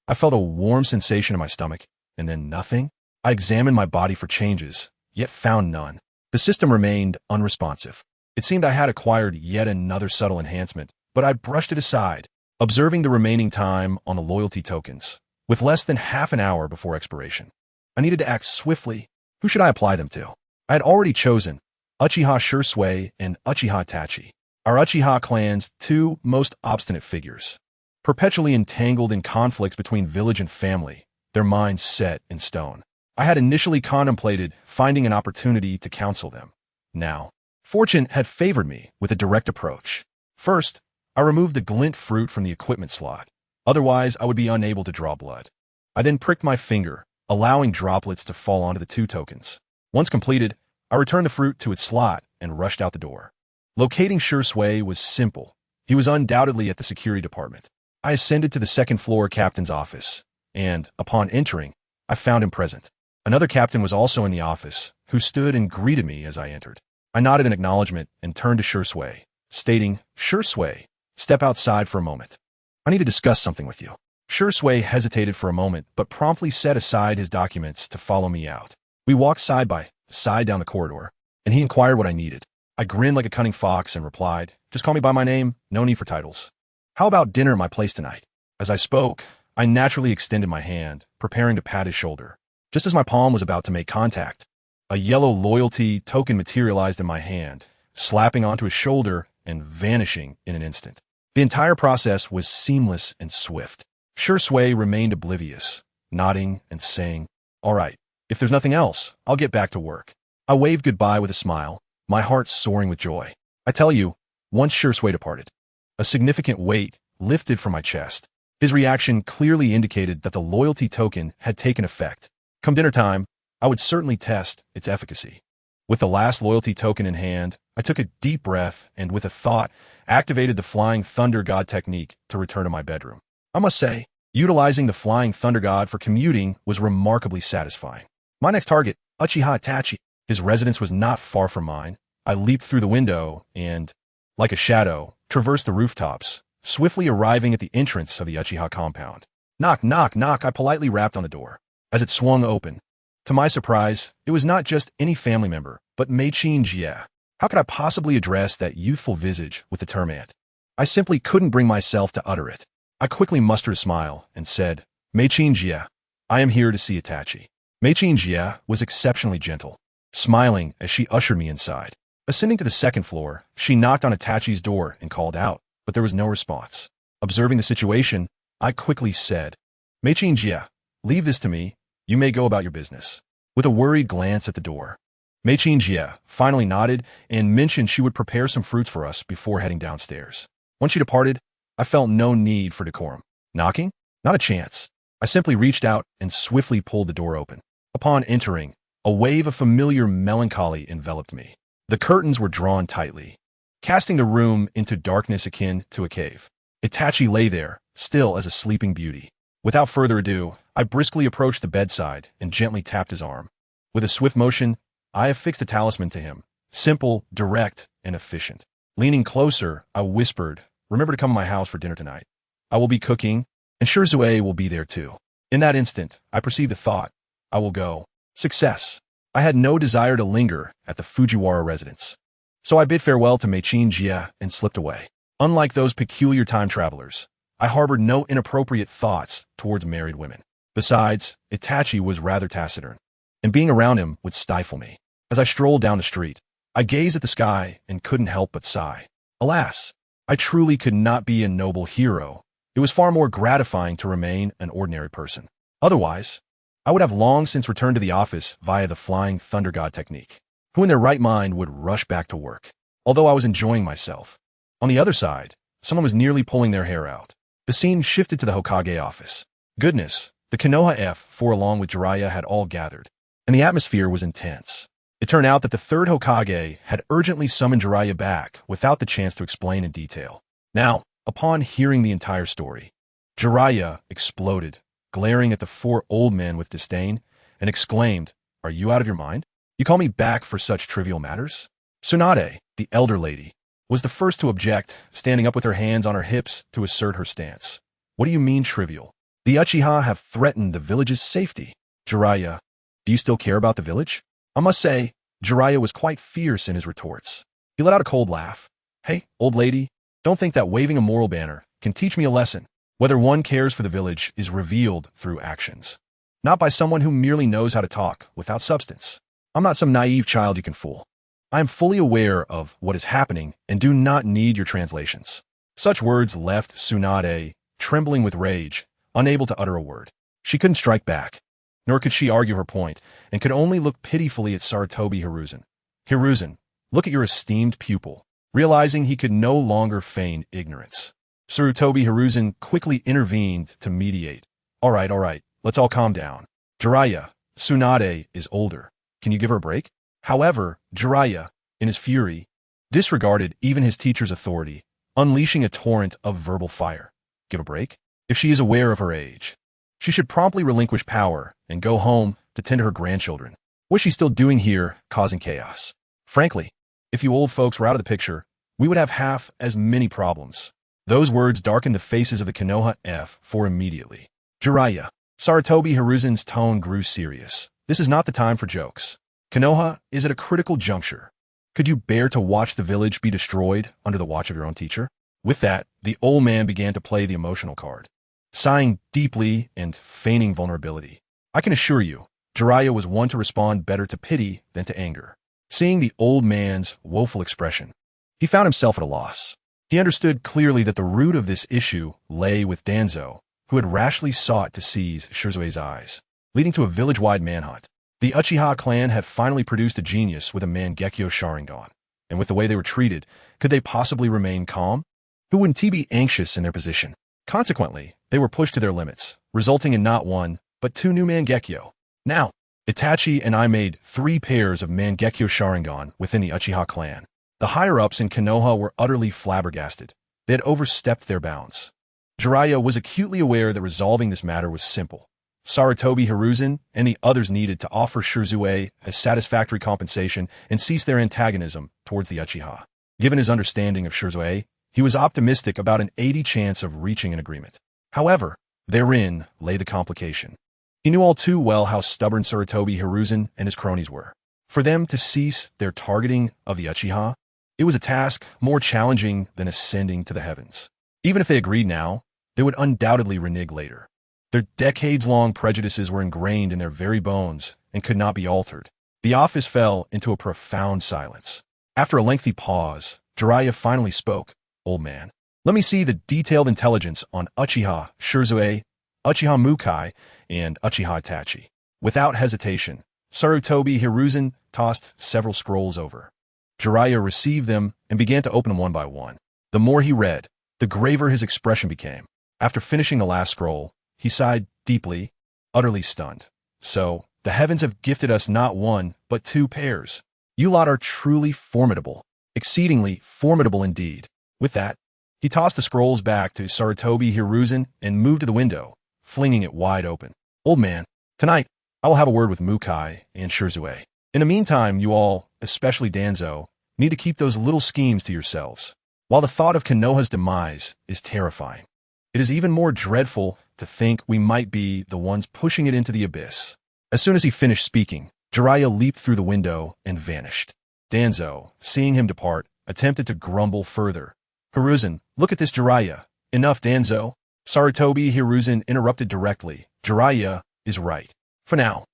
Speaker 1: I felt a warm sensation in my stomach, and then nothing. I examined my body for changes, yet found none. The system remained unresponsive. It seemed I had acquired yet another subtle enhancement, but I brushed it aside, observing the remaining time on the loyalty tokens. With less than half an hour before expiration, I needed to act swiftly. Who should I apply them to? I had already chosen UchihaShisui and Uchiha Tachi, our Uchiha clan's 2 most obstinate figures. Perpetually entangled in conflicts between village and family, their minds set in stone. I had initially contemplated finding an opportunity to counsel them. Now, fortune had favored me with a direct approach. First, I removed the glint fruit from the equipment slot. Otherwise, I would be unable to draw blood. I then pricked my finger, allowing droplets to fall onto the 2 tokens. Once completed, I returned the fruit to its slot and rushed out the door. Locating Shisui was simple. He was undoubtedly at the security department. I ascended to the 2nd floor captain's office, and, upon entering, I found him present. Another captain was also in the office, who stood and greeted me as I entered. I nodded in acknowledgement and turned to Shisui, stating, Shisui, step outside for a moment. I need to discuss something with you. Shisui hesitated for a moment, but promptly set aside his documents to follow me out. We walked side by side down the corridor, and he inquired what I needed. I grinned like a cunning fox and replied, just call me by my name, no need for titles. How about dinner at my place tonight? As I spoke, I naturally extended my hand, preparing to pat his shoulder. Just as my palm was about to make contact, a yellow loyalty token materialized in my hand, slapping onto his shoulder and vanishing in an instant. The entire process was seamless and swift. Shisui remained oblivious, nodding and saying, all right, if there's nothing else, I'll get back to work. I waved goodbye with a smile, my heart soaring with joy. I tell you, once Shisui departed, a significant weight lifted from my chest. His reaction clearly indicated that the loyalty token had taken effect. Come dinner time, I would certainly test its efficacy. With the last loyalty token in hand, I took a deep breath and with a thought, activated the Flying Thunder God technique to return to my bedroom. I must say, utilizing the Flying Thunder God for commuting was remarkably satisfying. My next target, Uchiha Itachi. His residence was not far from mine. I leaped through the window and, like a shadow, traversed the rooftops, swiftly arriving at the entrance of the Uchiha compound. Knock, knock, knock, I politely rapped on the door. As it swung open, to my surprise, it was not just any family member, but Meichin Jie. How could I possibly address that youthful visage with the term aunt? I simply couldn't bring myself to utter it. I quickly mustered a smile and said, Meichin Jie, I am here to see Itachi. Meichin Jie was exceptionally gentle, smiling as she ushered me inside. Ascending to the second floor, she knocked on Itachi's door and called out, but there was no response. Observing the situation, I quickly said, Meichin Jie, leave this to me. You may go about your business. With a worried glance at the door, Meichin Jie finally nodded and mentioned she would prepare some fruits for us before heading downstairs. Once she departed, I felt no need for decorum. Knocking? Not a chance. I simply reached out and swiftly pulled the door open. Upon entering, a wave of familiar melancholy enveloped me. The curtains were drawn tightly, casting the room into darkness akin to a cave. Itachi lay there, still as a sleeping beauty. Without further ado, I briskly approached the bedside and gently tapped his arm. With a swift motion, I affixed a talisman to him, simple, direct, and efficient. Leaning closer, I whispered, remember to come to my house for dinner tonight. I will be cooking, and Shisui will be there too. In that instant, I perceived a thought. I will go. Success. I had no desire to linger at the Fujiwara residence. So I bid farewell to Meichin Jie and slipped away. Unlike those peculiar time travelers, I harbored no inappropriate thoughts towards married women. Besides, Itachi was rather taciturn, and being around him would stifle me. As I strolled down the street, I gazed at the sky and couldn't help but sigh. Alas, I truly could not be a noble hero. It was far more gratifying to remain an ordinary person. Otherwise, I would have long since returned to the office via the Flying Thunder God technique. Who in their right mind would rush back to work? Although I was enjoying myself. On the other side, someone was nearly pulling their hair out. The scene shifted to the Hokage office. Goodness, the Konoha F4 along with Jiraiya had all gathered, and the atmosphere was intense. It turned out that the third Hokage had urgently summoned Jiraiya back without the chance to explain in detail. Now, upon hearing the entire story, Jiraiya exploded, glaring at the four old men with disdain, and exclaimed, "Are you out of your mind? You call me back for such trivial matters?" Tsunade, the elder lady, was the first to object, standing up with her hands on her hips to assert her stance. "What do you mean trivial? The Uchiha have threatened the village's safety. Jiraiya, do you still care about the village?" I must say, Jiraiya was quite fierce in his retorts. He let out a cold laugh. "Hey, old lady, don't think that waving a moral banner can teach me a lesson. Whether one cares for the village is revealed through actions, not by someone who merely knows how to talk without substance. I'm not some naive child you can fool. I am fully aware of what is happening and do not need your translations." Such words left Tsunade trembling with rage, unable to utter a word. She couldn't strike back, nor could she argue her point, and could only look pitifully at Sarutobi Hiruzen. "Hiruzen, look at your esteemed pupil," realizing he could no longer feign ignorance. Sarutobi Hiruzen quickly intervened to mediate. All right, let's all calm down. Jiraiya, Tsunade is older. Can you give her a break?" However, Jiraiya, in his fury, disregarded even his teacher's authority, unleashing a torrent of verbal fire. Give a break? If she is aware of her age, she should promptly relinquish power and go home to tend to her grandchildren. What is she still doing here, causing chaos? Frankly, If you old folks were out of the picture, we would have half as many problems. Those words darkened the faces of the Konoha F4 immediately. Jiraiya. Sarutobi Hiruzen's tone grew serious. This is not the time for jokes. Konoha is at a critical juncture. Could you bear to watch the village be destroyed under the watch of your own teacher? With that, the old man began to play the emotional card, sighing deeply and feigning vulnerability. I can assure you, Jiraiya was one to respond better to pity than to anger. Seeing the old man's woeful expression, he found himself at a loss. He understood clearly that the root of this issue lay with Danzo, who had rashly sought to seize Shisui's eyes, leading to a village-wide manhunt. The Uchiha clan had finally produced a genius with a Mangekyo Sharingan, and with the way they were treated, could they possibly remain calm? Who wouldn't be anxious in their position? Consequently, they were pushed to their limits, resulting in not one, but two new Mangekyo. Now, Itachi and I made 3 pairs of Mangekyo Sharingan within the Uchiha clan. The higher-ups in Konoha were utterly flabbergasted. They had overstepped their bounds. Jiraiya was acutely aware that resolving this matter was simple. Sarutobi Hiruzen and the others needed to offer Shisuai a satisfactory compensation and cease their antagonism towards the Uchiha. Given his understanding of Shisuai, he was optimistic about an 80% chance of reaching an agreement. However, therein lay the complication. He knew all too well how stubborn Sarutobi Hiruzen and his cronies were. For them to cease their targeting of the Uchiha, it was a task more challenging than ascending to the heavens. Even if they agreed now, they would undoubtedly renege later. Their decades-long prejudices were ingrained in their very bones and could not be altered. The office fell into a profound silence. After a lengthy pause, Jiraiya finally spoke. Old man, let me see the detailed intelligence on Uchiha Shisuai, UchihaMuming, and Uchiha Itachi. Without hesitation, Sarutobi Hiruzen tossed several scrolls over. Jiraiya received them and began to open them one by one. The more he read, the graver his expression became. After finishing the last scroll, he sighed deeply, utterly stunned. So, the heavens have gifted us not 1, but 2 pairs. You lot are truly formidable. Exceedingly formidable indeed. With that, he tossed the scrolls back to Sarutobi Hiruzen and moved to the window, flinging it wide open. Old man, tonight, I will have a word with Mukai and Shisuai. In the meantime, you all, especially Danzo, need to keep those little schemes to yourselves. While the thought of Konoha's demise is terrifying, it is even more dreadful to think we might be the ones pushing it into the abyss. As soon as he finished speaking, Jiraiya leaped through the window and vanished. Danzo, seeing him depart, attempted to grumble further. Hiruzen, look at this Jiraiya. Enough, Danzo. Sarutobi Hiruzen interrupted directly. Jiraiya is right. For now,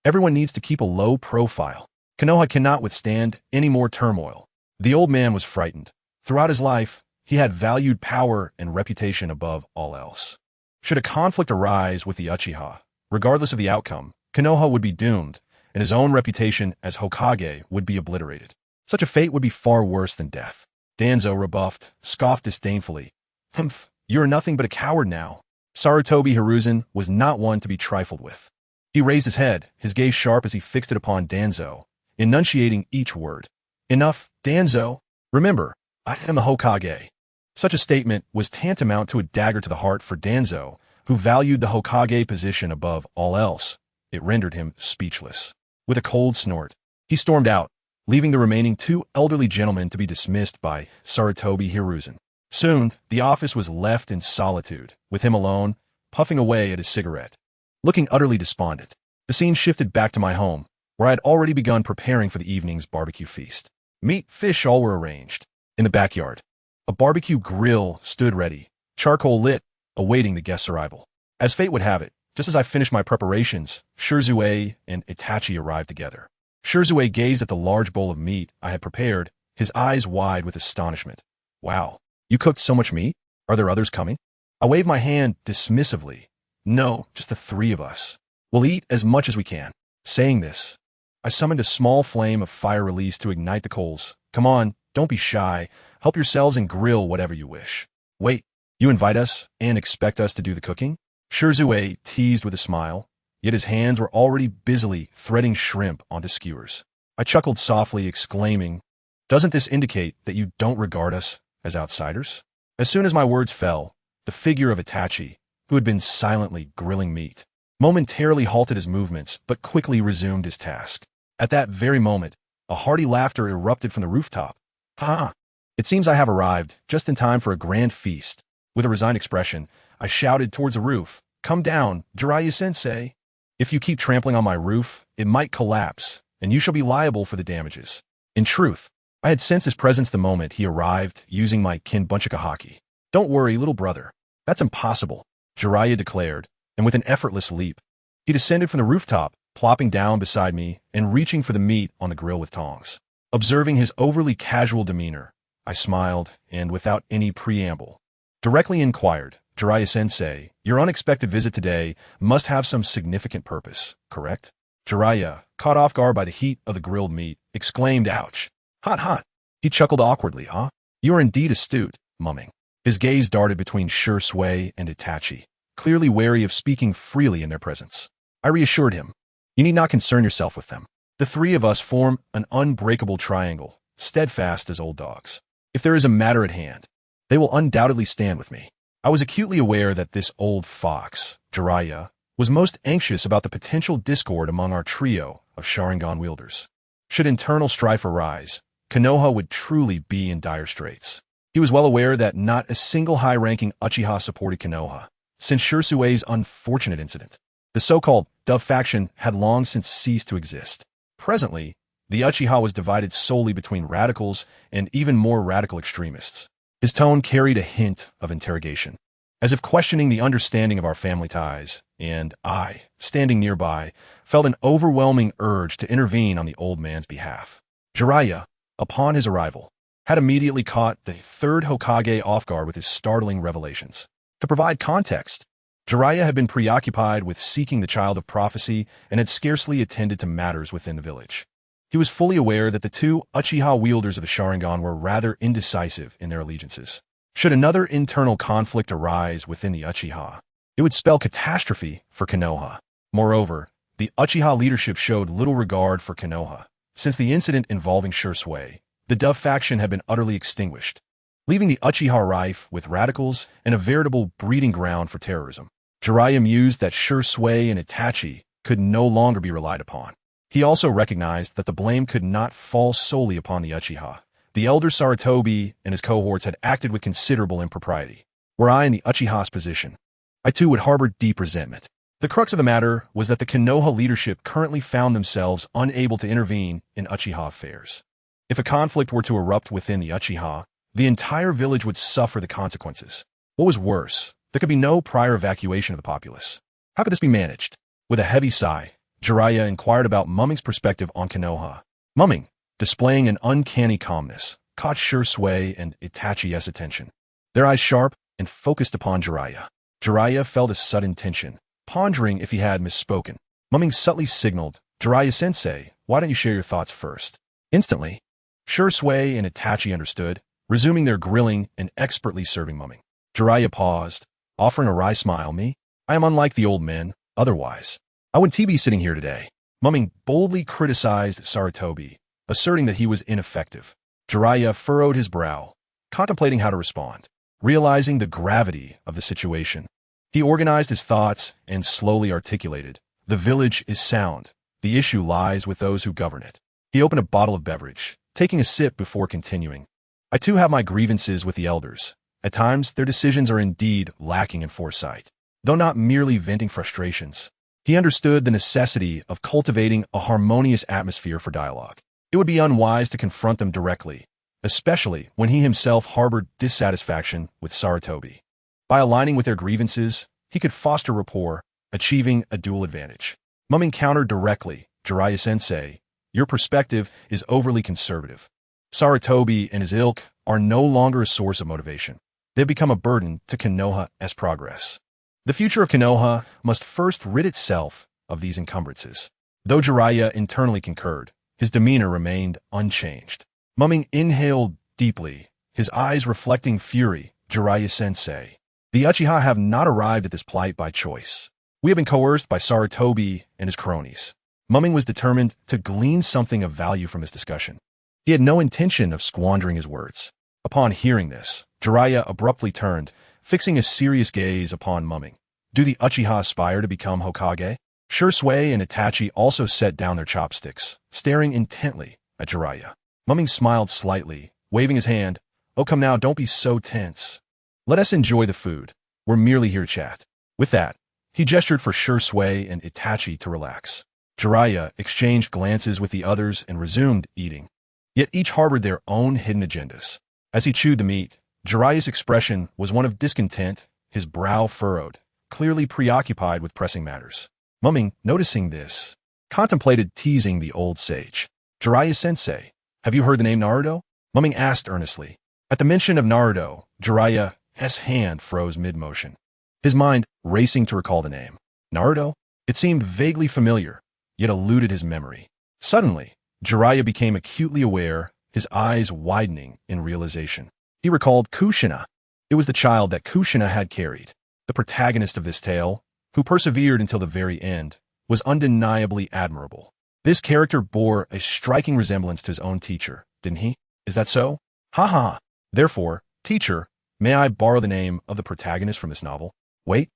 Speaker 1: everyone needs to keep a low profile. Konoha cannot withstand any more turmoil. The old man was frightened. Throughout his life, he had valued power and reputation above all else. Should a conflict arise with the Uchiha, regardless of the outcome, Konoha would be doomed, and his own reputation as Hokage would be obliterated. Such a fate would be far worse than death. Danzo rebuffed, scoffed disdainfully. Humph, you are nothing but a coward now. Sarutobi Hiruzen was not one to be trifled with. He raised his head, his gaze sharp as he fixed it upon Danzo, enunciating each word. Enough, Danzo. Remember, I am the Hokage. Such a statement was tantamount to a dagger to the heart for Danzo, who valued the Hokage position above all else. It rendered him speechless. With a cold snort, he stormed out, leaving the remaining 2 elderly gentlemen to be dismissed by Sarutobi Hiruzen. Soon, the office was left in solitude, with him alone, puffing away at his cigarette. Looking utterly despondent, the scene shifted back to my home, where I had already begun preparing for the evening's barbecue feast. Meat, fish, all were arranged. In the backyard, a barbecue grill stood ready, charcoal lit, awaiting the guest's arrival. As fate would have it, just as I finished my preparations, Shisuai and Itachi arrived together. Shisuai gazed at the large bowl of meat I had prepared, his eyes wide with astonishment. Wow, you cooked so much meat? Are there others coming? I waved my hand dismissively. No, just the 3 of us. We'll eat as much as we can. Saying this, I summoned a small flame of fire release to ignite the coals. Come on, don't be shy. Help yourselves and grill whatever you wish. Wait, you invite us and expect us to do the cooking? Shisuai teased with a smile, yet his hands were already busily threading shrimp onto skewers. I chuckled softly, exclaiming, doesn't this indicate that you don't regard us as outsiders? As soon as my words fell, the figure of Itachi, who had been silently grilling meat, momentarily halted his movements but quickly resumed his task. At that very moment, A hearty laughter erupted from the rooftop. Ha! It seems I have arrived, just in time for a grand feast. With a resigned expression, I shouted towards the roof, "Come down, Jiraiya-sensei. If you keep trampling on my roof, it might collapse, and you shall be liable for the damages." In truth, I had sensed his presence the moment he arrived, using my Kinbunchika haki. "Don't worry, little brother. That's impossible," Jiraiya declared, and with an effortless leap, he descended from the rooftop, plopping down beside me and reaching for the meat on the grill with tongs. Observing his overly casual demeanor, I smiled and, without any preamble, directly inquired, "Jiraiya-sensei, your unexpected visit today must have some significant purpose, correct?" Jiraiya, caught off guard by the heat of the grilled meat, exclaimed, "Ouch! Hot, hot!" He chuckled awkwardly, "Huh? You are indeed astute, mumming." His gaze darted between ShisUi and Itachi, clearly wary of speaking freely in their presence. I reassured him, "You need not concern yourself with them. The three of us form an unbreakable triangle, steadfast as old dogs. If there is a matter at hand, they will undoubtedly stand with me." I was acutely aware that this old fox, Jiraiya, was most anxious about the potential discord among our trio of Sharingan wielders. Should internal strife arise, Konoha would truly be in dire straits. He was well aware that not a single high-ranking Uchiha supported Konoha, since ShisUi's unfortunate incident. The so-called Dove faction had long since ceased to exist. Presently, the Uchiha was divided solely between radicals and even more radical extremists. His tone carried a hint of interrogation, as if questioning the understanding of our family ties, and I, standing nearby, felt an overwhelming urge to intervene on the old man's behalf. Jiraiya, upon his arrival, had immediately caught the third Hokage off guard with his startling revelations. To provide context, Jiraiya had been preoccupied with seeking the child of prophecy and had scarcely attended to matters within the village. He was fully aware that the two Uchiha wielders of the Sharingan were rather indecisive in their allegiances. Should another internal conflict arise within the Uchiha, it would spell catastrophe for Konoha. Moreover, the Uchiha leadership showed little regard for Konoha. Since the incident involving ShisUi, the Dove faction had been utterly extinguished, leaving the Uchiha rife with radicals and a veritable breeding ground for terrorism. Jiraiya mused that ShisUi and Itachi could no longer be relied upon. He also recognized that the blame could not fall solely upon the Uchiha. The elder Sarutobi and his cohorts had acted with considerable impropriety. Were I in the Uchiha's position, I too would harbor deep resentment. The crux of the matter was that the Konoha leadership currently found themselves unable to intervene in Uchiha affairs. If a conflict were to erupt within the Uchiha, the entire village would suffer the consequences. What was worse, there could be no prior evacuation of the populace. How could this be managed? With a heavy sigh, Jiraiya inquired about Mumming's perspective on Konoha. Mumming, displaying an uncanny calmness, caught ShisUi and Itachi's attention. Their eyes sharp and focused upon Jiraiya. Jiraiya felt a sudden tension, pondering if he had misspoken. Mumming subtly signaled, "Jiraiya-sensei, why don't you share your thoughts first?" Instantly, ShisUi and Itachi understood, resuming their grilling and expertly serving Mumming. Jiraiya paused, offering a wry smile. "Me? I am unlike the old men, otherwise I wouldn't be sitting here today." Mumming boldly criticized Sarutobi, asserting that he was ineffective. Jiraiya furrowed his brow, contemplating how to respond. Realizing the gravity of the situation, he organized his thoughts and slowly articulated, "The village is sound. The issue lies with those who govern it." He opened a bottle of beverage, taking a sip before continuing. "I too have my grievances with the elders. At times, their decisions are indeed lacking in foresight, though not merely venting frustrations." He understood the necessity of cultivating a harmonious atmosphere for dialogue. It would be unwise to confront them directly, especially when he himself harbored dissatisfaction with Sarutobi. By aligning with their grievances, he could foster rapport, achieving a dual advantage. Mumming countered directly, "Jiraiya-sensei, your perspective is overly conservative. Sarutobi and his ilk are no longer a source of motivation. They've become a burden to Konoha's progress. The future of Konoha must first rid itself of these encumbrances." Though Jiraiya internally concurred, his demeanor remained unchanged. Mumming inhaled deeply, his eyes reflecting fury. "Jiraiya-sensei, the Uchiha have not arrived at this plight by choice. We have been coerced by Sarutobi and his cronies." Mumming was determined to glean something of value from this discussion. He had no intention of squandering his words. Upon hearing this, Jiraiya abruptly turned, fixing a serious gaze upon Mumming. "Do the Uchiha aspire to become Hokage?" ShisUi and Itachi also set down their chopsticks, staring intently, at Jiraiya. Mumming smiled slightly, waving his hand. Oh, come now, don't be so tense. Let us enjoy the food. We're merely here to chat. With that, he gestured for Shisui and Itachi to relax. Jiraiya exchanged glances with the others and resumed eating. Yet each harbored their own hidden agendas. As he chewed the meat, Jiraiya's expression was one of discontent, his brow furrowed, clearly preoccupied with pressing matters. Mumming, noticing this, contemplated teasing the old sage. Jiraiya-sensei, have you heard the name Naruto? Mumming asked earnestly. At the mention of Naruto, Jiraiya's hand froze mid-motion, his mind racing to recall the name. Naruto? It seemed vaguely familiar, yet eluded his memory. Suddenly, Jiraiya became acutely aware, his eyes widening in realization. He recalled Kushina. It was the child that Kushina had carried. The protagonist of this tale, who persevered until the very end, was undeniably admirable. This character bore a striking resemblance to his own teacher, didn't he? Is that so? Ha ha. Therefore, teacher, may I borrow the name of the protagonist from this novel? Wait,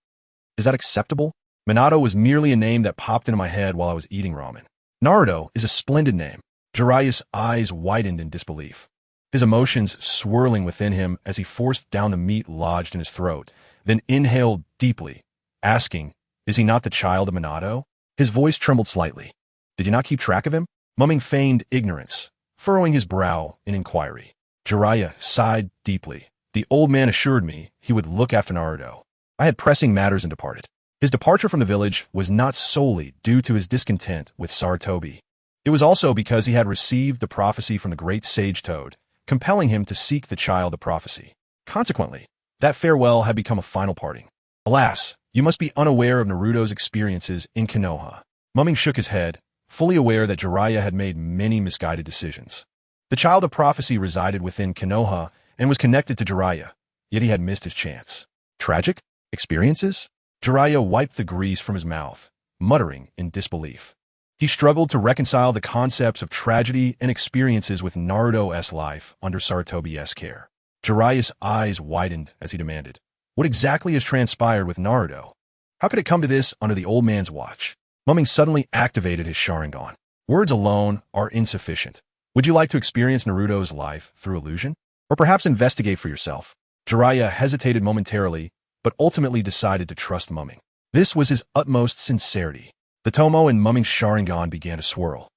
Speaker 1: is that acceptable? Minato was merely a name that popped into my head while I was eating ramen. Naruto is a splendid name. Jiraiya's eyes widened in disbelief, his emotions swirling within him as he forced down the meat lodged in his throat, then inhaled deeply, asking, is he not the child of Minato? His voice trembled slightly. Did you not keep track of him? Mumming feigned ignorance, furrowing his brow in inquiry. Jiraiya sighed deeply. The old man assured me he would look after Naruto. I had pressing matters and departed. His departure from the village was not solely due to his discontent with Sarutobi. It was also because he had received the prophecy from the great sage Toad, compelling him to seek the child of prophecy. Consequently, that farewell had become a final parting. Alas, you must be unaware of Naruto's experiences in Konoha. Mumming shook his head, fully aware that Jiraiya had made many misguided decisions. The child of prophecy resided within Konoha and was connected to Jiraiya, yet he had missed his chance. Tragic experiences? Jiraiya wiped the grease from his mouth, muttering in disbelief. He struggled to reconcile the concepts of tragedy and experiences with Naruto's life under Sarutobi's care. Jiraiya's eyes widened as he demanded, what exactly has transpired with Naruto? How could it come to this under the old man's watch? Mumming suddenly activated his Sharingan. Words alone are insufficient. Would you like to experience Naruto's life through illusion? Or perhaps investigate for yourself? Jiraiya hesitated momentarily, but ultimately decided to trust Mumming. This was his utmost sincerity. The Tomo in Mumming's Sharingan began to swirl,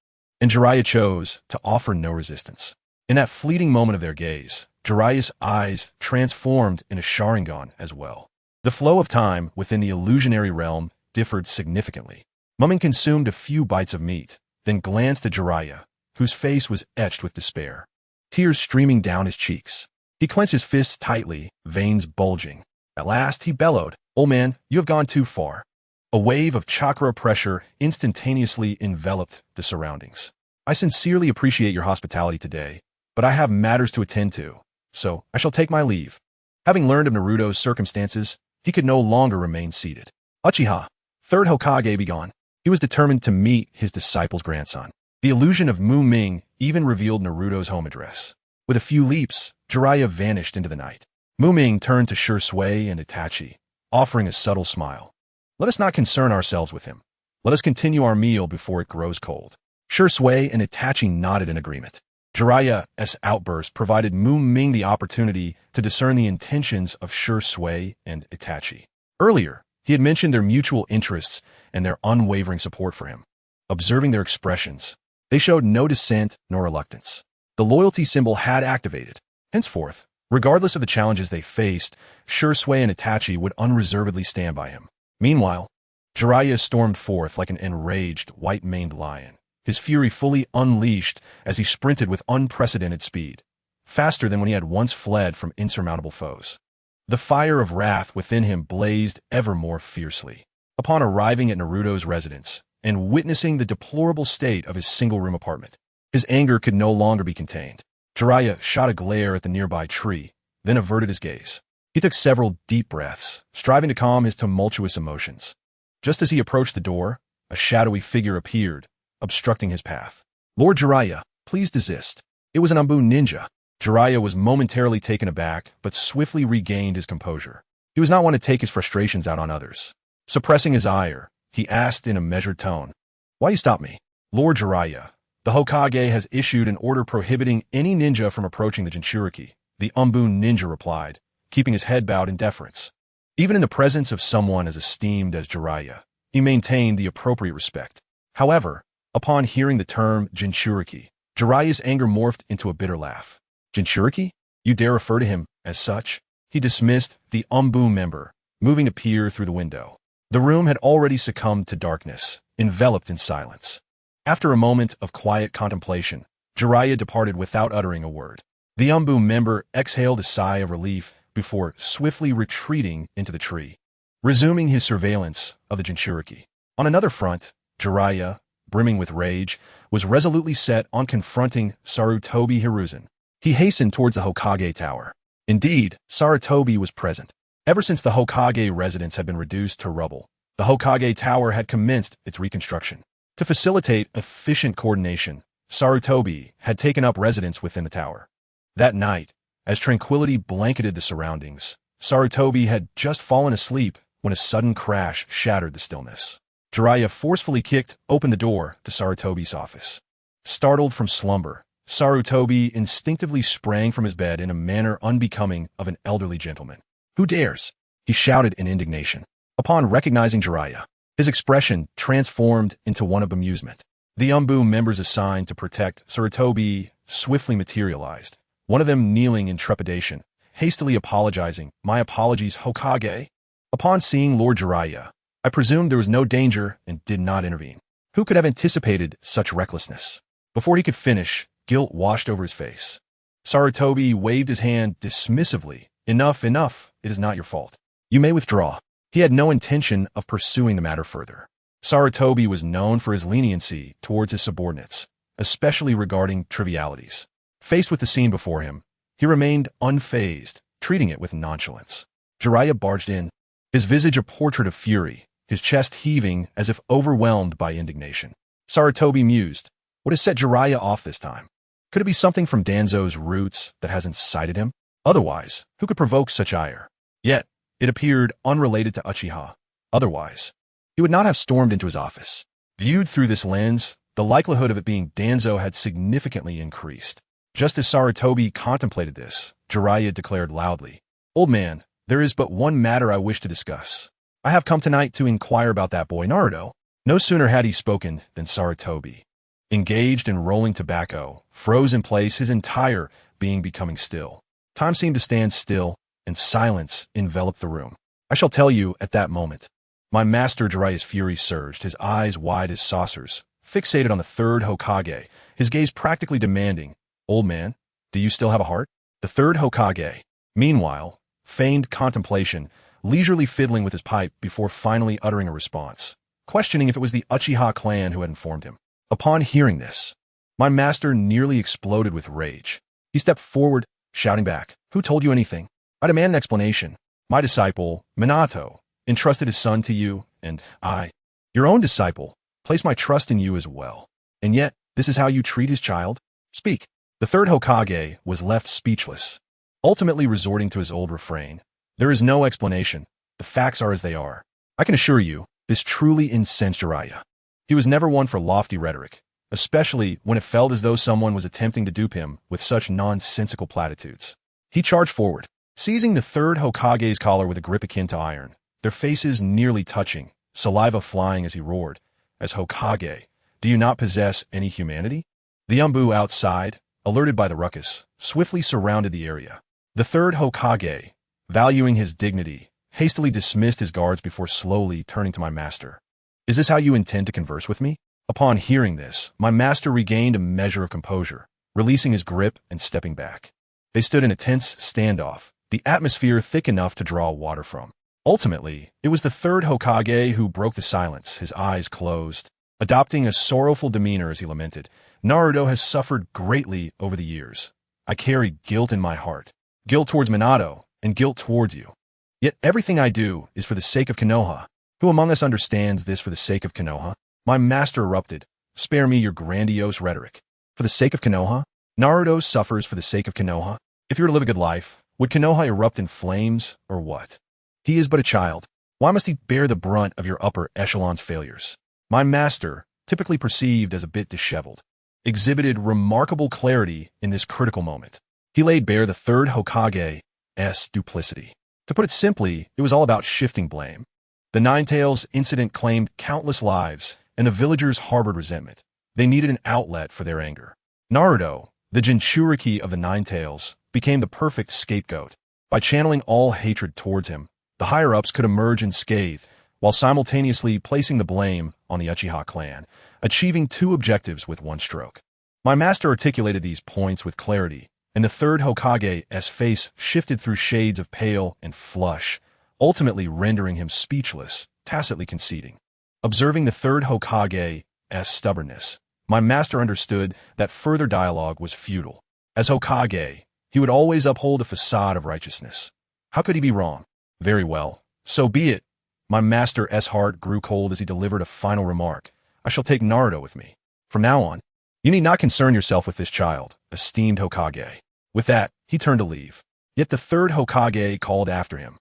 Speaker 1: and Jiraiya chose to offer no resistance. In that fleeting moment of their gaze, Jiraiya's eyes transformed into Sharingan as well. The flow of time within the illusionary realm differed significantly. Mumming consumed a few bites of meat, then glanced at Jiraiya, whose face was etched with despair, tears streaming down his cheeks. He clenched his fists tightly, veins bulging. At last, he bellowed, "Old man, you have gone too far." A wave of chakra pressure instantaneously enveloped the surroundings. I sincerely appreciate your hospitality today, but I have matters to attend to, so I shall take my leave. Having learned of Naruto's circumstances, he could no longer remain seated. Uchiha, third Hokage, be gone. He was determined to meet his disciple's grandson. The illusion of Muming even revealed Naruto's home address. With a few leaps, Jiraiya vanished into the night. Muming turned to Shisui and Itachi, offering a subtle smile. Let us not concern ourselves with him. Let us continue our meal before it grows cold. Shisui and Itachi nodded in agreement. Jiraiya's outburst provided Muming the opportunity to discern the intentions of Shisui and Itachi. Earlier, he had mentioned their mutual interests and their unwavering support for him. Observing their expressions, they showed no dissent nor reluctance. The loyalty symbol had activated. Henceforth, regardless of the challenges they faced, Shisui and Itachi would unreservedly stand by him. Meanwhile, Jiraiya stormed forth like an enraged, white-maned lion, his fury fully unleashed as he sprinted with unprecedented speed, faster than when he had once fled from insurmountable foes. The fire of wrath within him blazed ever more fiercely. Upon arriving at Naruto's residence and witnessing the deplorable state of his single-room apartment, his anger could no longer be contained. Jiraiya shot a glare at the nearby tree, then averted his gaze. He took several deep breaths, striving to calm his tumultuous emotions. Just as he approached the door, a shadowy figure appeared, obstructing his path. Lord Jiraiya, please desist. It was an Ambu ninja. Jiraiya was momentarily taken aback, but swiftly regained his composure. He was not one to take his frustrations out on others. Suppressing his ire, he asked in a measured tone, "Why you stop me?" Lord Jiraiya, The Hokage has issued an order prohibiting any ninja from approaching the Jinchuriki, the Umbun ninja replied, keeping his head bowed in deference. Even in the presence of someone as esteemed as Jiraiya, he maintained the appropriate respect. However, upon hearing the term Jinchuriki, Jiraiya's anger morphed into a bitter laugh. Jinchuriki? You dare refer to him as such? He dismissed the Umbun member, moving to peer through the window. The room had already succumbed to darkness, enveloped in silence. After a moment of quiet contemplation, Jiraiya departed without uttering a word. The Umbun member exhaled a sigh of relief before swiftly retreating into the tree, resuming his surveillance of the Jinchuriki. On another front, Jiraiya, brimming with rage, was resolutely set on confronting Sarutobi Hiruzen. He hastened towards the Hokage Tower. Indeed, Sarutobi was present. Ever since the Hokage residence had been reduced to rubble, the Hokage Tower had commenced its reconstruction. To facilitate efficient coordination, Sarutobi had taken up residence within the tower. That night, as tranquility blanketed the surroundings, Sarutobi had just fallen asleep when a sudden crash shattered the stillness. Jiraiya forcefully kicked open the door to Sarutobi's office. Startled from slumber, Sarutobi instinctively sprang from his bed in a manner unbecoming of an elderly gentleman. "Who dares?" he shouted in indignation. Upon recognizing Jiraiya, his expression transformed into one of amusement. The Umbun members assigned to protect Sarutobi swiftly materialized, one of them kneeling in trepidation, hastily apologizing. "My apologies, Hokage." Upon seeing Lord Jiraiya, I presumed there was no danger and did not intervene. Who could have anticipated such recklessness? Before he could finish, guilt washed over his face. Sarutobi waved his hand dismissively. Enough, it is not your fault. You may withdraw." He had no intention of pursuing the matter further. Sarutobi was known for his leniency towards his subordinates, especially regarding trivialities. Faced with the scene before him, he remained unfazed, treating it with nonchalance. Jiraiya barged in, his visage a portrait of fury, his chest heaving as if overwhelmed by indignation. Sarutobi mused, what has set Jiraiya off this time? Could it be something from Danzo's roots that has incited him? Otherwise, who could provoke such ire? Yet, it appeared unrelated to Uchiha. Otherwise, he would not have stormed into his office. Viewed through this lens, the likelihood of it being Danzo had significantly increased. Just as Sarutobi contemplated this, Jiraiya declared loudly, "Old man, there is but one matter I wish to discuss. I have come tonight to inquire about that boy Naruto." No sooner had he spoken than Sarutobi, engaged in rolling tobacco, froze in place, his entire being becoming still. Time seemed to stand still, and silence enveloped the room. I shall tell you at that moment. My master Jiraiya's fury surged, his eyes wide as saucers, fixated on the third Hokage, his gaze practically demanding, "Old man, do you still have a heart?" The third Hokage, meanwhile, feigned contemplation, leisurely fiddling with his pipe before finally uttering a response, questioning if it was the Uchiha clan who had informed him. Upon hearing this, my master nearly exploded with rage. He stepped forward, shouting back, "Who told you anything? I demand an explanation. My disciple, Minato, entrusted his son to you, and I, your own disciple, place my trust in you as well. And yet, this is how you treat his child? Speak." The third Hokage was left speechless, ultimately resorting to his old refrain. "There is no explanation. The facts are as they are." I can assure you, this truly incensed Jiraiya. He was never one for lofty rhetoric, especially when it felt as though someone was attempting to dupe him with such nonsensical platitudes. He charged forward, seizing the third Hokage's collar with a grip akin to iron, their faces nearly touching, saliva flying as he roared, "As Hokage, do you not possess any humanity?" The Umbu outside, alerted by the ruckus, swiftly surrounded the area. The third Hokage, valuing his dignity, hastily dismissed his guards before slowly turning to my master. "Is this how you intend to converse with me?" Upon hearing this, my master regained a measure of composure, releasing his grip and stepping back. They stood in a tense standoff, the atmosphere thick enough to draw water from. Ultimately, it was the third Hokage who broke the silence, his eyes closed, adopting a sorrowful demeanor as he lamented, "Naruto has suffered greatly over the years. I carry guilt in my heart, guilt towards Minato, and guilt towards you. Yet everything I do is for the sake of Konoha. Who among us understands this for the sake of Konoha?" My master erupted, "Spare me your grandiose rhetoric. For the sake of Konoha? Naruto suffers for the sake of Konoha? If you were to live a good life, would Konoha erupt in flames, or what? He is but a child. Why must he bear the brunt of your upper echelon's failures?" My master, typically perceived as a bit disheveled, exhibited remarkable clarity in this critical moment. He laid bare the third Hokage's duplicity. To put it simply, it was all about shifting blame. The Ninetales incident claimed countless lives, and the villagers harbored resentment. They needed an outlet for their anger. Naruto, the Jinchuriki of the Ninetales, became the perfect scapegoat. By channeling all hatred towards him, the higher-ups could emerge unscathed, while simultaneously placing the blame on the Uchiha clan, achieving two objectives with one stroke. My master articulated these points with clarity, and the third Hokage's face shifted through shades of pale and flush, ultimately rendering him speechless, tacitly conceding. Observing the third Hokage's stubbornness, my master understood that further dialogue was futile. As Hokage, he would always uphold a facade of righteousness. How could he be wrong? Very well, so be it. My master's heart grew cold as he delivered a final remark. I shall take Naruto with me. From now on, you need not concern yourself with this child, esteemed Hokage. With that, he turned to leave. Yet the third Hokage called after him.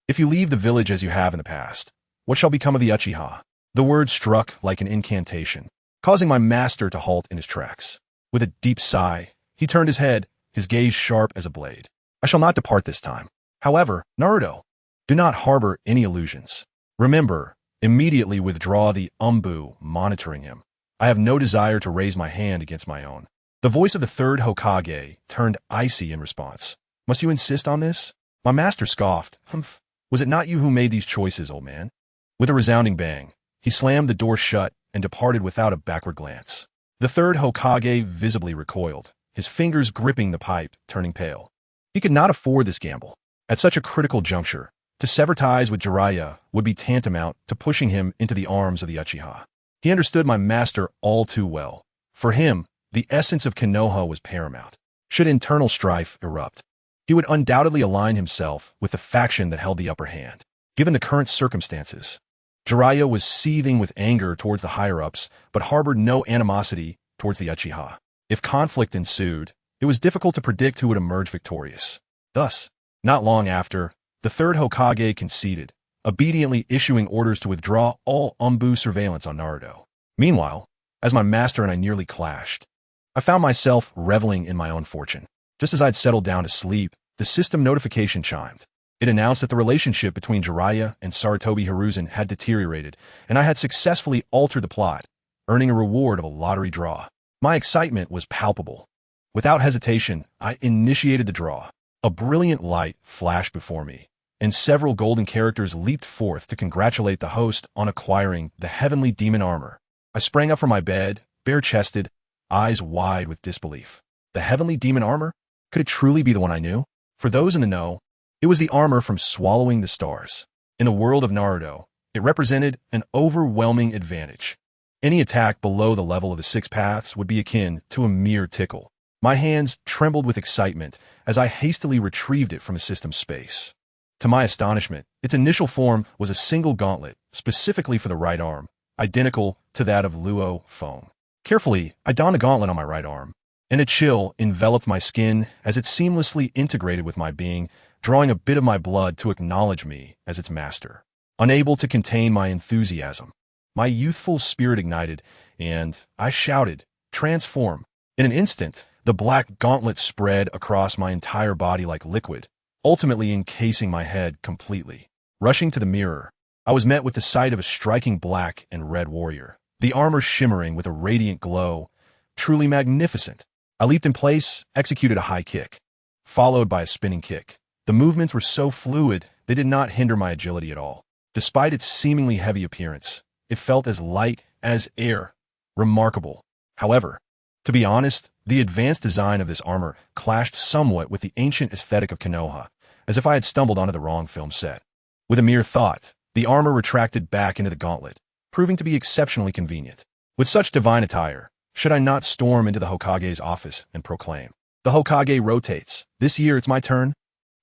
Speaker 1: If you leave the village as you have in the past, what shall become of the Uchiha? The word struck like an incantation, causing my master to halt in his tracks. With a deep sigh, he turned his head, his gaze sharp as a blade. I shall not depart this time. However, Naruto, do not harbor any illusions. Remember, immediately withdraw the umbu monitoring him. I have no desire to raise my hand against my own. The voice of the third Hokage turned icy in response. Must you insist on this? My master scoffed. Humph. Was it not you who made these choices, old man? With a resounding bang, he slammed the door shut and departed without a backward glance. The third Hokage visibly recoiled, his fingers gripping the pipe, turning pale. He could not afford this gamble. At such a critical juncture, to sever ties with Jiraiya would be tantamount to pushing him into the arms of the Uchiha. He understood my master all too well. For him, the essence of Konoha was paramount. Should internal strife erupt, he would undoubtedly align himself with the faction that held the upper hand. Given the current circumstances, Jiraiya was seething with anger towards the higher-ups, but harbored no animosity towards the Uchiha. If conflict ensued, it was difficult to predict who would emerge victorious. Thus, not long after, the third Hokage conceded, obediently issuing orders to withdraw all umbu surveillance on Naruto. Meanwhile, as my master and I nearly clashed, I found myself reveling in my own fortune. Just as I'd settled down to sleep, the system notification chimed. It announced that the relationship between Jiraiya and Sarutobi Hiruzen had deteriorated, and I had successfully altered the plot, earning a reward of a lottery draw. My excitement was palpable. Without hesitation, I initiated the draw. A brilliant light flashed before me, and several golden characters leaped forth to congratulate the host on acquiring the heavenly demon armor. I sprang up from my bed, bare-chested, eyes wide with disbelief. The heavenly demon armor? Could it truly be the one I knew? For those in the know, it was the armor from swallowing the stars. In the world of Naruto, it represented an overwhelming advantage. Any attack below the level of the six paths would be akin to a mere tickle. My hands trembled with excitement as I hastily retrieved it from a system space. To my astonishment, its initial form was a single gauntlet, specifically for the right arm, identical to that of Luo Feng. Carefully, I donned the gauntlet on my right arm, and a chill enveloped my skin as it seamlessly integrated with my being, drawing a bit of my blood to acknowledge me as its master. Unable to contain my enthusiasm, my youthful spirit ignited, and I shouted, "Transform!" In an instant, the black gauntlet spread across my entire body like liquid, ultimately encasing my head completely. Rushing to the mirror, I was met with the sight of a striking black and red warrior, the armor shimmering with a radiant glow, truly magnificent. I leaped in place, executed a high kick, followed by a spinning kick. The movements were so fluid, they did not hinder my agility at all. Despite its seemingly heavy appearance, it felt as light as air. Remarkable. However, to be honest, the advanced design of this armor clashed somewhat with the ancient aesthetic of Konoha, as if I had stumbled onto the wrong film set. With a mere thought, the armor retracted back into the gauntlet, proving to be exceptionally convenient. With such divine attire, should I not storm into the Hokage's office and proclaim, "The Hokage rotates. This year it's my turn"?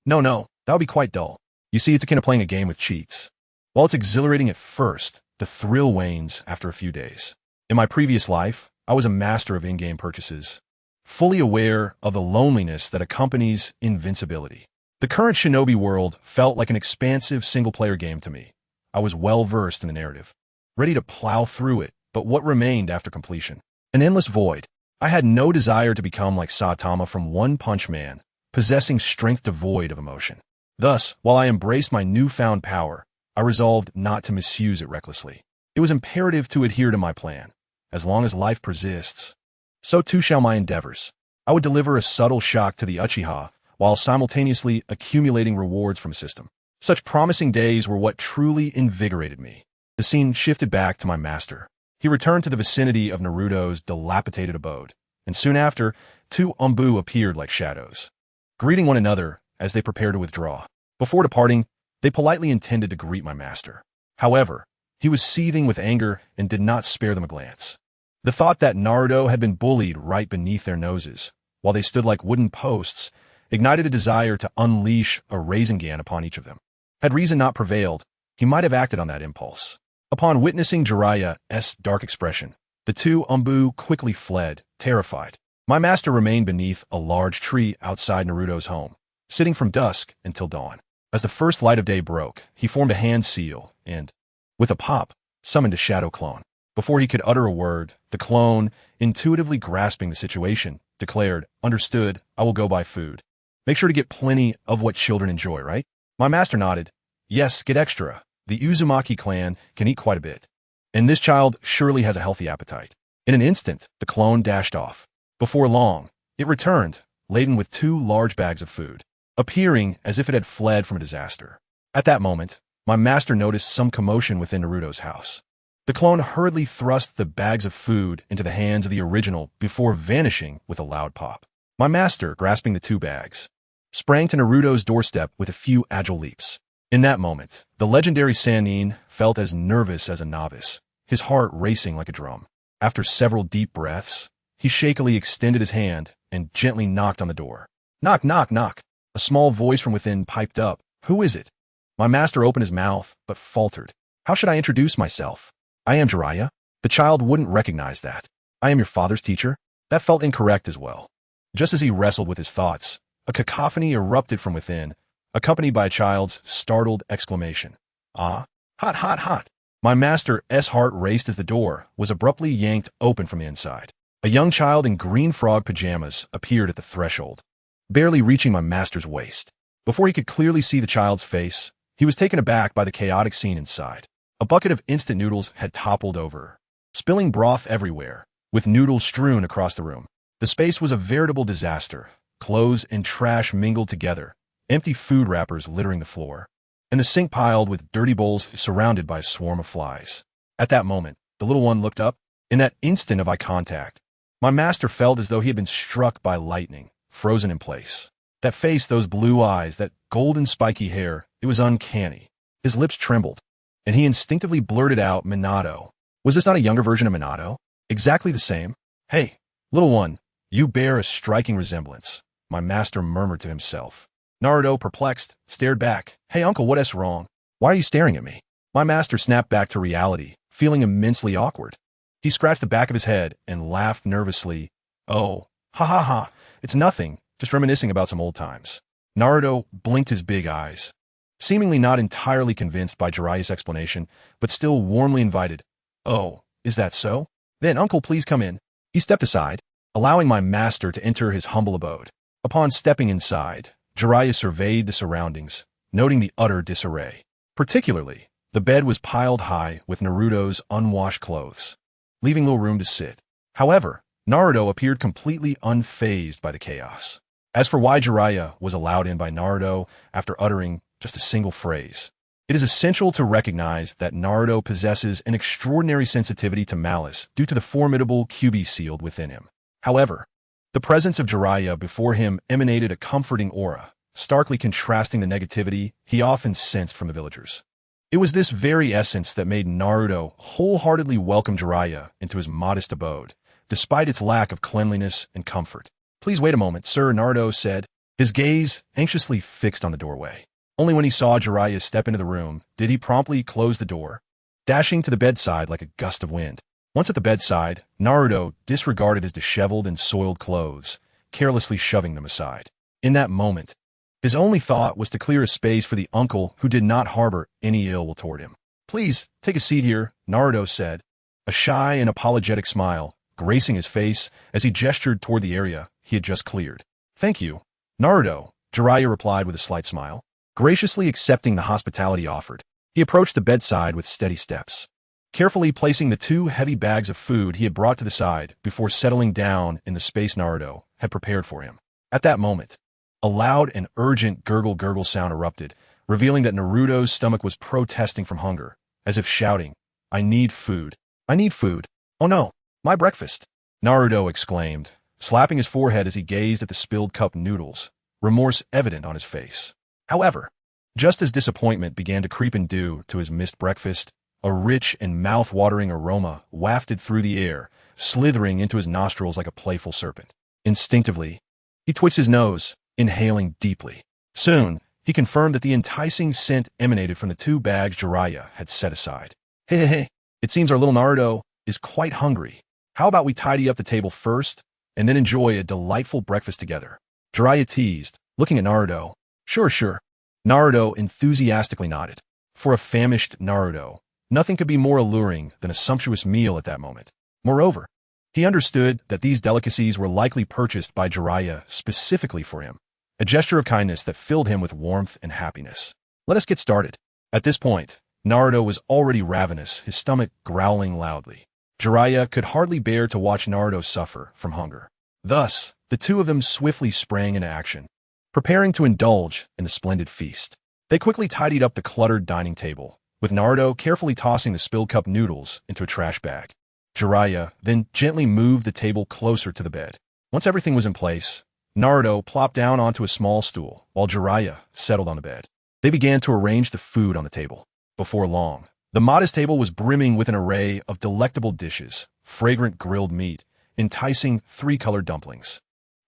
Speaker 1: No, that would be quite dull. You see, it's akin to playing a game with cheats. While it's exhilarating at first, the thrill wanes after a few days. In my previous life, I was a master of in-game purchases, fully aware of the loneliness that accompanies invincibility. The current shinobi world felt like an expansive single-player game to me. I was well-versed in the narrative, ready to plow through it, but what remained after completion? An endless void. I had no desire to become like Saitama from One Punch Man, possessing strength devoid of emotion. Thus, while I embraced my newfound power, I resolved not to misuse it recklessly. It was imperative to adhere to my plan. As long as life persists, so too shall my endeavors. I would deliver a subtle shock to the Uchiha while simultaneously accumulating rewards from a system. Such promising days were what truly invigorated me. The scene shifted back to my master. He returned to the vicinity of Naruto's dilapidated abode, and soon after, two Umbu appeared like shadows, greeting one another as they prepared to withdraw. Before departing, they politely intended to greet my master. However, he was seething with anger and did not spare them a glance. The thought that Naruto had been bullied right beneath their noses, while they stood like wooden posts, ignited a desire to unleash a Rasengan upon each of them. Had reason not prevailed, he might have acted on that impulse. Upon witnessing Jiraiya's dark expression, the two Umbu quickly fled, terrified. My master remained beneath a large tree outside Naruto's home, sitting from dusk until dawn. As the first light of day broke, he formed a hand seal and, with a pop, summoned a shadow clone. Before he could utter a word, the clone, intuitively grasping the situation, declared, "Understood, I will go buy food. Make sure to get plenty of what children enjoy, right?" My master nodded. "Yes, get extra. The Uzumaki clan can eat quite a bit. And this child surely has a healthy appetite." In an instant, the clone dashed off. Before long, it returned, laden with 2 large bags of food, appearing as if it had fled from a disaster. At that moment, my master noticed some commotion within Naruto's house. The clone hurriedly thrust the bags of food into the hands of the original before vanishing with a loud pop. My master, grasping the 2 bags, sprang to Naruto's doorstep with a few agile leaps. In that moment, the legendary Sannin felt as nervous as a novice, his heart racing like a drum. After several deep breaths, he shakily extended his hand and gently knocked on the door. "Knock, knock, knock." A small voice from within piped up. "Who is it?" My master opened his mouth, but faltered. "How should I introduce myself? I am Jiraiya." The child wouldn't recognize that. "I am your father's teacher." That felt incorrect as well. Just as he wrestled with his thoughts, a cacophony erupted from within, accompanied by a child's startled exclamation. "Ah, hot, hot, hot." My master's heart raced as the door was abruptly yanked open from the inside. A young child in green frog pajamas appeared at the threshold, barely reaching my master's waist. Before he could clearly see the child's face, he was taken aback by the chaotic scene inside. A bucket of instant noodles had toppled over, spilling broth everywhere, with noodles strewn across the room. The space was a veritable disaster. Clothes and trash mingled together, empty food wrappers littering the floor, and the sink piled with dirty bowls surrounded by a swarm of flies. At that moment, the little one looked up. In that instant of eye contact, my master felt as though he had been struck by lightning, frozen in place. That face, those blue eyes, that golden spiky hair, it was uncanny. His lips trembled, and he instinctively blurted out, "Minato." Was this not a younger version of Minato? Exactly the same. "Hey, little one, you bear a striking resemblance," my master murmured to himself. Naruto, perplexed, stared back. "Hey uncle, what's wrong? Why are you staring at me?" My master snapped back to reality, feeling immensely awkward. He scratched the back of his head and laughed nervously. "Oh, ha ha ha, it's nothing, just reminiscing about some old times." Naruto blinked his big eyes, seemingly not entirely convinced by Jiraiya's explanation, but still warmly invited. "Oh, is that so? Then uncle, please come in." He stepped aside, allowing my master to enter his humble abode. Upon stepping inside, Jiraiya surveyed the surroundings, noting the utter disarray. Particularly, the bed was piled high with Naruto's unwashed clothes, leaving little room to sit. However, Naruto appeared completely unfazed by the chaos. As for why Jiraiya was allowed in by Naruto after uttering just a single phrase, it is essential to recognize that Naruto possesses an extraordinary sensitivity to malice due to the formidable QB sealed within him. However, the presence of Jiraiya before him emanated a comforting aura, starkly contrasting the negativity he often sensed from the villagers. It was this very essence that made Naruto wholeheartedly welcome Jiraiya into his modest abode, despite its lack of cleanliness and comfort. "Please wait a moment, sir," Naruto said, his gaze anxiously fixed on the doorway. Only when he saw Jiraiya step into the room did he promptly close the door, dashing to the bedside like a gust of wind. Once at the bedside, Naruto disregarded his disheveled and soiled clothes, carelessly shoving them aside. In that moment, his only thought was to clear a space for the uncle who did not harbor any ill will toward him. "Please, take a seat here," Naruto said, a shy and apologetic smile gracing his face as he gestured toward the area he had just cleared. "Thank you, Naruto," Jiraiya replied with a slight smile. Graciously accepting the hospitality offered, he approached the bedside with steady steps, carefully placing the 2 heavy bags of food he had brought to the side before settling down in the space Naruto had prepared for him. At that moment, a loud and urgent gurgle sound erupted, revealing that Naruto's stomach was protesting from hunger, as if shouting, "I need food. I need food. Oh no, my breakfast," Naruto exclaimed, slapping his forehead as he gazed at the spilled cup noodles, remorse evident on his face. However, just as disappointment began to creep in due to his missed breakfast, a rich and mouth-watering aroma wafted through the air, slithering into his nostrils like a playful serpent. Instinctively, he twitched his nose, inhaling deeply. Soon, he confirmed that the enticing scent emanated from the 2 bags Jiraiya had set aside. Hey, it seems our little Naruto is quite hungry. How about we tidy up the table first, and then enjoy a delightful breakfast together?" Jiraiya teased, looking at Naruto. Sure. Naruto enthusiastically nodded. For a famished Naruto, nothing could be more alluring than a sumptuous meal at that moment. Moreover, he understood that these delicacies were likely purchased by Jiraiya specifically for him, a gesture of kindness that filled him with warmth and happiness. Let us get started. At this point, Naruto was already ravenous, his stomach growling loudly. Jiraiya could hardly bear to watch Naruto suffer from hunger. Thus, the 2 of them swiftly sprang into action, preparing to indulge in the splendid feast. They quickly tidied up the cluttered dining table, with Naruto carefully tossing the spilled cup noodles into a trash bag. Jiraiya then gently moved the table closer to the bed. Once everything was in place, Naruto plopped down onto a small stool, while Jiraiya settled on the bed. They began to arrange the food on the table. Before long, the modest table was brimming with an array of delectable dishes, fragrant grilled meat, enticing 3-colored dumplings,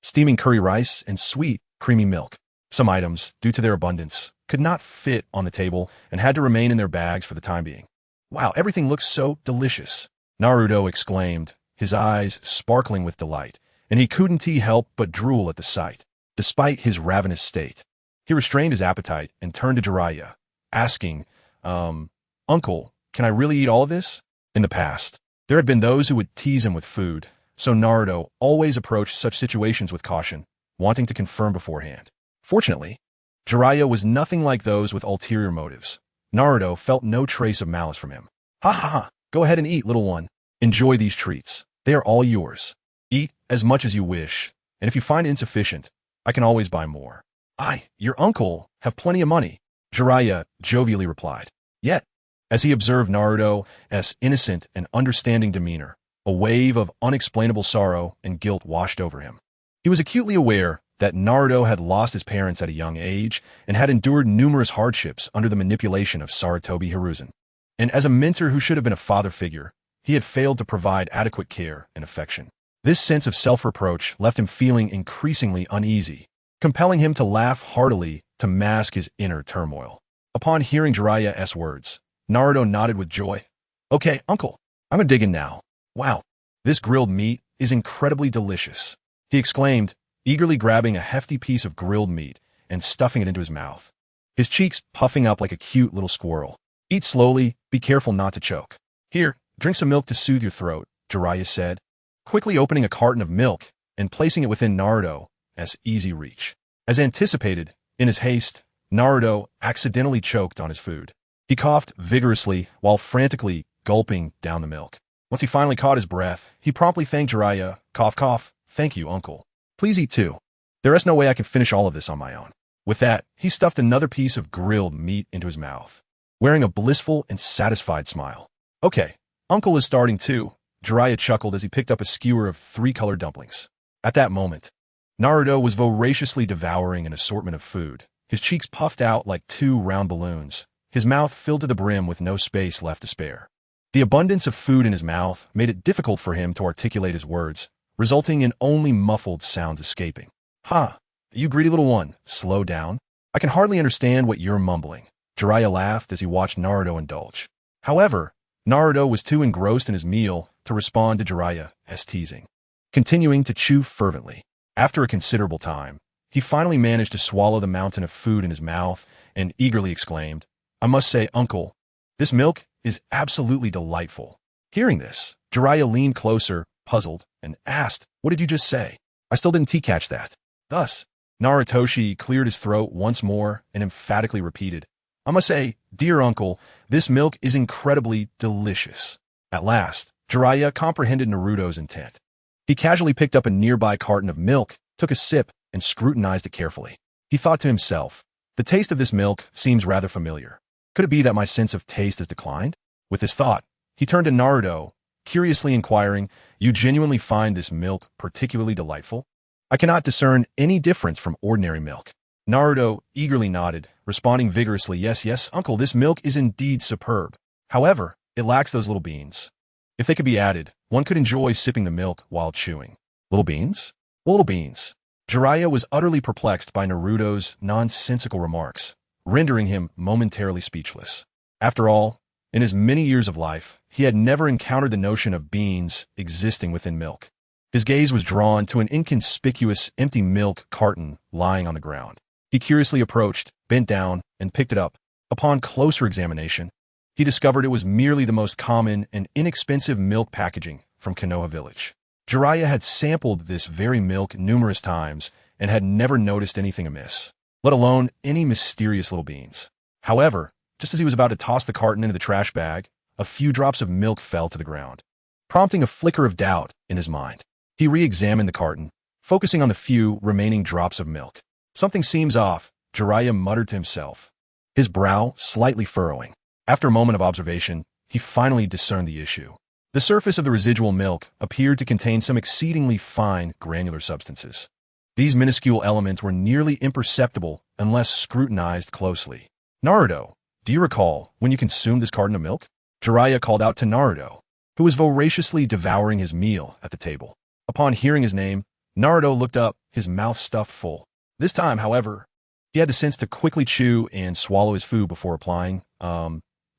Speaker 1: steaming curry rice, and sweet, creamy milk. Some items, due to their abundance, could not fit on the table and had to remain in their bags for the time being. "Wow, everything looks so delicious," Naruto exclaimed, his eyes sparkling with delight, and he couldn't help but drool at the sight. Despite his ravenous state, he restrained his appetite and turned to Jiraiya, asking, Uncle, can I really eat all of this?" In the past, there had been those who would tease him with food, so Naruto always approached such situations with caution, wanting to confirm beforehand. Fortunately, Jiraiya was nothing like those with ulterior motives. Naruto felt no trace of malice from him. Ha, go ahead and eat, little one. Enjoy these treats. They are all yours. Eat as much as you wish, and if you find insufficient, I can always buy more. Your uncle, have plenty of money, Jiraiya jovially replied. Yet, as he observed Naruto's innocent and understanding demeanor, a wave of unexplainable sorrow and guilt washed over him. He was acutely aware that Naruto had lost his parents at a young age and had endured numerous hardships under the manipulation of Sarutobi Hiruzen. And as a mentor who should have been a father figure, he had failed to provide adequate care and affection. This sense of self-reproach left him feeling increasingly uneasy, compelling him to laugh heartily to mask his inner turmoil. Upon hearing Jiraiya's words, Naruto nodded with joy. "Okay, uncle, I'm gonna dig in now. Wow, this grilled meat is incredibly delicious," he exclaimed, eagerly grabbing a hefty piece of grilled meat and stuffing it into his mouth, his cheeks puffing up like a cute little squirrel. "Eat slowly, be careful not to choke. Here, drink some milk to soothe your throat," Jiraiya said, quickly opening a carton of milk and placing it within Naruto's easy reach. As anticipated, in his haste, Naruto accidentally choked on his food. He coughed vigorously while frantically gulping down the milk. Once he finally caught his breath, he promptly thanked Jiraiya, cough, "Thank you, uncle. Please eat too. There is no way I can finish all of this on my own." With that, he stuffed another piece of grilled meat into his mouth, wearing a blissful and satisfied smile. "Okay, uncle is starting too," Jiraiya chuckled as he picked up a skewer of 3-colored dumplings. At that moment, Naruto was voraciously devouring an assortment of food, his cheeks puffed out like 2 round balloons, his mouth filled to the brim with no space left to spare. The abundance of food in his mouth made it difficult for him to articulate his words, resulting in only muffled sounds escaping. You greedy little one, slow down. I can hardly understand what you're mumbling," Jiraiya laughed as he watched Naruto indulge. However, Naruto was too engrossed in his meal to respond to Jiraiya's teasing, continuing to chew fervently. After a considerable time, he finally managed to swallow the mountain of food in his mouth and eagerly exclaimed, "I must say, uncle, this milk is absolutely delightful." Hearing this, Jiraiya leaned closer, puzzled, and asked, "What did you just say? I still didn't catch that." Thus, Narutoshi cleared his throat once more and emphatically repeated, "I must say, dear uncle, this milk is incredibly delicious." At last, Jiraiya comprehended Naruto's intent. He casually picked up a nearby carton of milk, took a sip, and scrutinized it carefully. He thought to himself, "The taste of this milk seems rather familiar. Could it be that my sense of taste has declined?" With this thought, he turned to Naruto, curiously inquiring, "You genuinely find this milk particularly delightful?" "I cannot discern any difference from ordinary milk." Naruto eagerly nodded, responding vigorously, Yes, uncle, this milk is indeed superb. However, it lacks those little beans. If they could be added, one could enjoy sipping the milk while chewing." Little beans? What little beans? Jiraiya was utterly perplexed by Naruto's nonsensical remarks, rendering him momentarily speechless. After all, in his many years of life, he had never encountered the notion of beans existing within milk. His gaze was drawn to an inconspicuous empty milk carton lying on the ground. He curiously approached, bent down, and picked it up. Upon closer examination, he discovered it was merely the most common and inexpensive milk packaging from Konoha village. Jiraiya had sampled this very milk numerous times and had never noticed anything amiss, let alone any mysterious little beans. However, just as he was about to toss the carton into the trash bag, a few drops of milk fell to the ground, prompting a flicker of doubt in his mind. He re-examined the carton, focusing on the few remaining drops of milk. "Something seems off," Jiraiya muttered to himself, his brow slightly furrowing. After a moment of observation, he finally discerned the issue. The surface of the residual milk appeared to contain some exceedingly fine granular substances. These minuscule elements were nearly imperceptible unless scrutinized closely. "Naruto, do you recall when you consumed this carton of milk?" Jiraiya called out to Naruto, who was voraciously devouring his meal at the table. Upon hearing his name, Naruto looked up, his mouth stuffed full. This time, however, he had the sense to quickly chew and swallow his food before replying,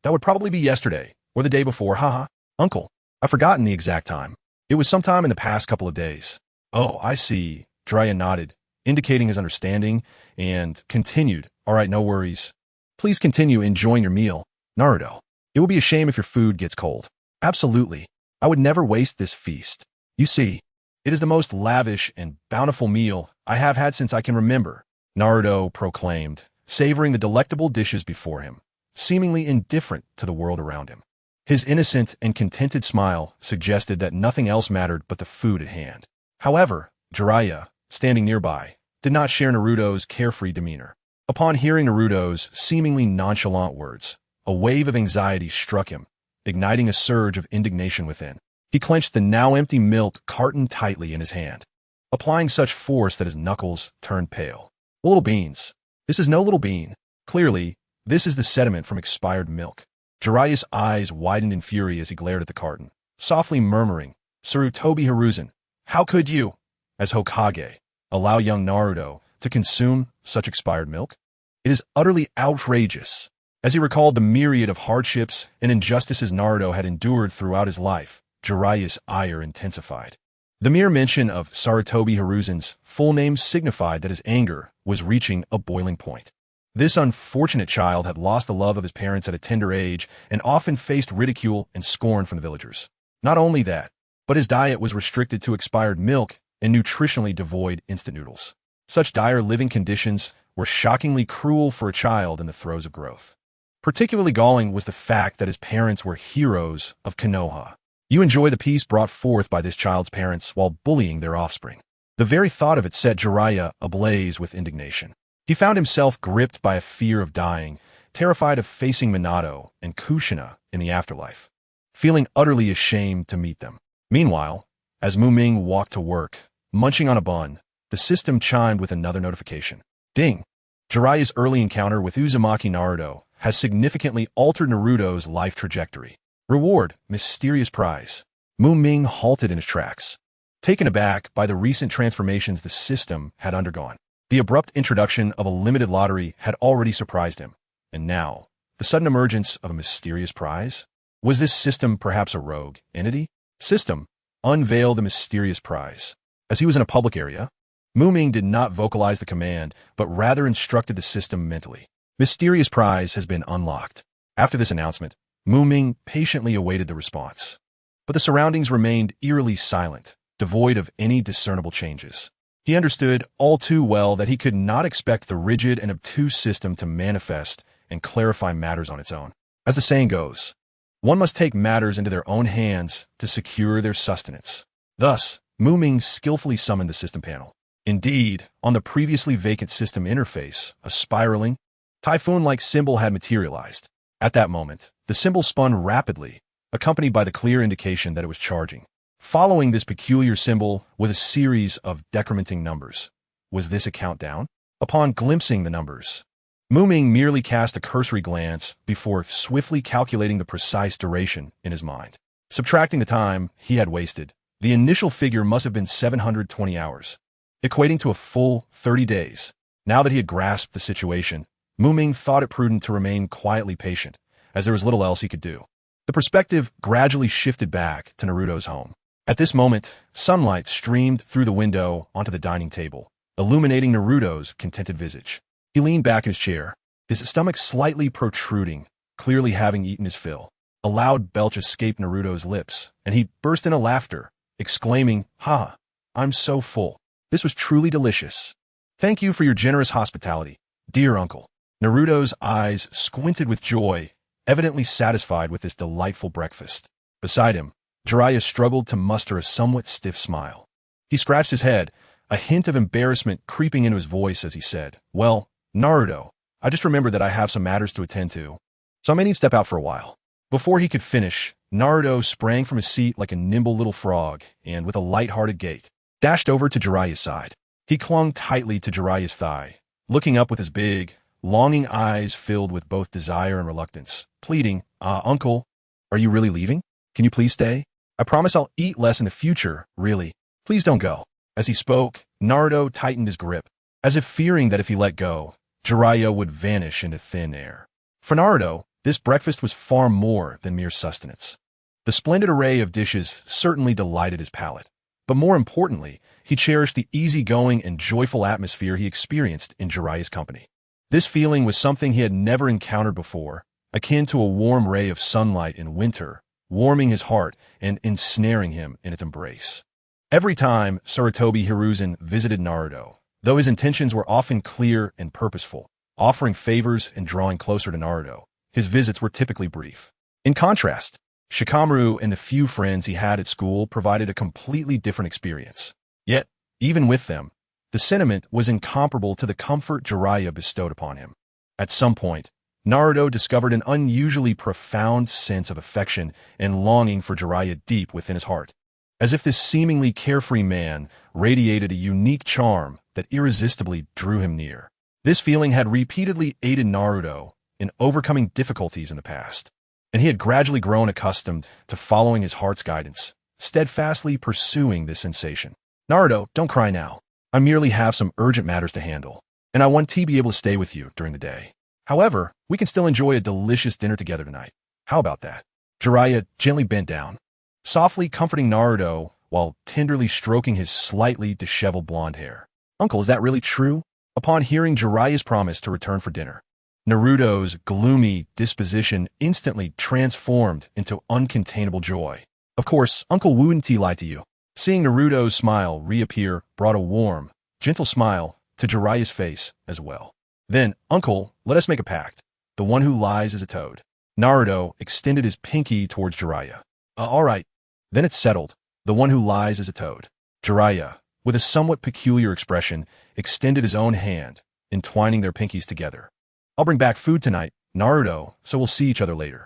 Speaker 1: That would probably be yesterday, or the day before, haha. Uncle, I've forgotten the exact time. It was sometime in the past couple of days." "Oh, I see." Jiraiya nodded, indicating his understanding, and continued, "All right, no worries. Please continue enjoying your meal, Naruto. It will be a shame if your food gets cold." "Absolutely. I would never waste this feast. You see, it is the most lavish and bountiful meal I have had since I can remember," Naruto proclaimed, savoring the delectable dishes before him, seemingly indifferent to the world around him. His innocent and contented smile suggested that nothing else mattered but the food at hand. However, Jiraiya, standing nearby, did not share Naruto's carefree demeanor. Upon hearing Naruto's seemingly nonchalant words, a wave of anxiety struck him, igniting a surge of indignation within. He clenched the now empty milk carton tightly in his hand, applying such force that his knuckles turned pale. "Little beans. This is no little bean. Clearly, this is the sediment from expired milk." Jiraiya's eyes widened in fury as he glared at the carton, softly murmuring, "Sarutobi Hiruzen, how could you, as Hokage, allow young Naruto to consume such expired milk? It is utterly outrageous." As he recalled the myriad of hardships and injustices Naruto had endured throughout his life, Jiraiya's ire intensified. The mere mention of Sarutobi Hiruzen's full name signified that his anger was reaching a boiling point. This unfortunate child had lost the love of his parents at a tender age and often faced ridicule and scorn from the villagers. Not only that, but his diet was restricted to expired milk and nutritionally devoid instant noodles. Such dire living conditions were shockingly cruel for a child in the throes of growth. Particularly galling was the fact that his parents were heroes of Konoha. You enjoy the peace brought forth by this child's parents while bullying their offspring. The very thought of it set Jiraiya ablaze with indignation. He found himself gripped by a fear of dying, terrified of facing Minato and Kushina in the afterlife, feeling utterly ashamed to meet them. Meanwhile, as Muming walked to work, munching on a bun, the system chimed with another notification. Ding! Jiraiya's early encounter with Uzumaki Naruto has significantly altered Naruto's life trajectory. Reward, mysterious prize. Muming halted in his tracks, taken aback by the recent transformations the system had undergone. The abrupt introduction of a limited lottery had already surprised him, and now, the sudden emergence of a mysterious prize? Was this system perhaps a rogue entity? System, unveil the mysterious prize. As he was in a public area, Muming did not vocalize the command, but rather instructed the system mentally. Mysterious prize has been unlocked. After this announcement, Muming patiently awaited the response. but the surroundings remained eerily silent, devoid of any discernible changes. He understood all too well that he could not expect the rigid and obtuse system to manifest and clarify matters on its own. As the saying goes, one must take matters into their own hands to secure their sustenance. Thus, Muming skillfully summoned the system panel. Indeed, on the previously vacant system interface, a spiraling, typhoon-like symbol had materialized. At that moment, the symbol spun rapidly, accompanied by the clear indication that it was charging. Following this peculiar symbol was a series of decrementing numbers. Was this a countdown? Upon glimpsing the numbers, Muming merely cast a cursory glance before swiftly calculating the precise duration in his mind. Subtracting the time he had wasted, the initial figure must have been 720 hours, equating to a full 30 days. Now that he had grasped the situation, Muming thought it prudent to remain quietly patient, as there was little else he could do. The perspective gradually shifted back to Naruto's home. At this moment, sunlight streamed through the window onto the dining table, illuminating Naruto's contented visage. He leaned back in his chair, his stomach slightly protruding, clearly having eaten his fill. A loud belch escaped Naruto's lips, and he burst into laughter, exclaiming, "Ha! I'm so full. This was truly delicious. Thank you for your generous hospitality, dear uncle." Naruto's eyes squinted with joy, evidently satisfied with this delightful breakfast. Beside him, Jiraiya struggled to muster a somewhat stiff smile. He scratched his head, a hint of embarrassment creeping into his voice as he said, "Well, Naruto, I just remembered that I have some matters to attend to, so I may need to step out for a while." Before he could finish, Naruto sprang from his seat like a nimble little frog and, with a light-hearted gait, dashed over to Jiraiya's side. He clung tightly to Jiraiya's thigh, looking up with his big, longing eyes filled with both desire and reluctance, pleading, "Uncle, are you really leaving? Can you please stay? I promise I'll eat less in the future, really. Please don't go." As he spoke, Naruto tightened his grip, as if fearing that if he let go, Jiraiya would vanish into thin air. For Naruto, this breakfast was far more than mere sustenance. The splendid array of dishes certainly delighted his palate, but more importantly, he cherished the easygoing and joyful atmosphere he experienced in Jiraiya's company. This feeling was something he had never encountered before, akin to a warm ray of sunlight in winter, warming his heart and ensnaring him in its embrace. Every time Sarutobi Hiruzen visited Naruto, though his intentions were often clear and purposeful, offering favors and drawing closer to Naruto, his visits were typically brief. In contrast, Shikamaru and the few friends he had at school provided a completely different experience. Yet, even with them, the sentiment was incomparable to the comfort Jiraiya bestowed upon him. At some point, Naruto discovered an unusually profound sense of affection and longing for Jiraiya deep within his heart, as if this seemingly carefree man radiated a unique charm that irresistibly drew him near. This feeling had repeatedly aided Naruto in overcoming difficulties in the past, and he had gradually grown accustomed to following his heart's guidance, steadfastly pursuing this sensation. "Naruto, don't cry now. I merely have some urgent matters to handle, and I want to be able to stay with you during the day. However, we can still enjoy a delicious dinner together tonight. How about that?" Jiraiya gently bent down, softly comforting Naruto while tenderly stroking his slightly disheveled blonde hair. "Uncle, is that really true?" Upon hearing Jiraiya's promise to return for dinner, Naruto's gloomy disposition instantly transformed into uncontainable joy. "Of course, Uncle wouldn't lie to you." Seeing Naruto's smile reappear brought a warm, gentle smile to Jiraiya's face as well. "Then, Uncle, let us make a pact. The one who lies is a toad." Naruto extended his pinky towards Jiraiya. All right. Then it's settled. The one who lies is a toad." Jiraiya, with a somewhat peculiar expression, extended his own hand, entwining their pinkies together. "I'll bring back food tonight, Naruto, so we'll see each other later."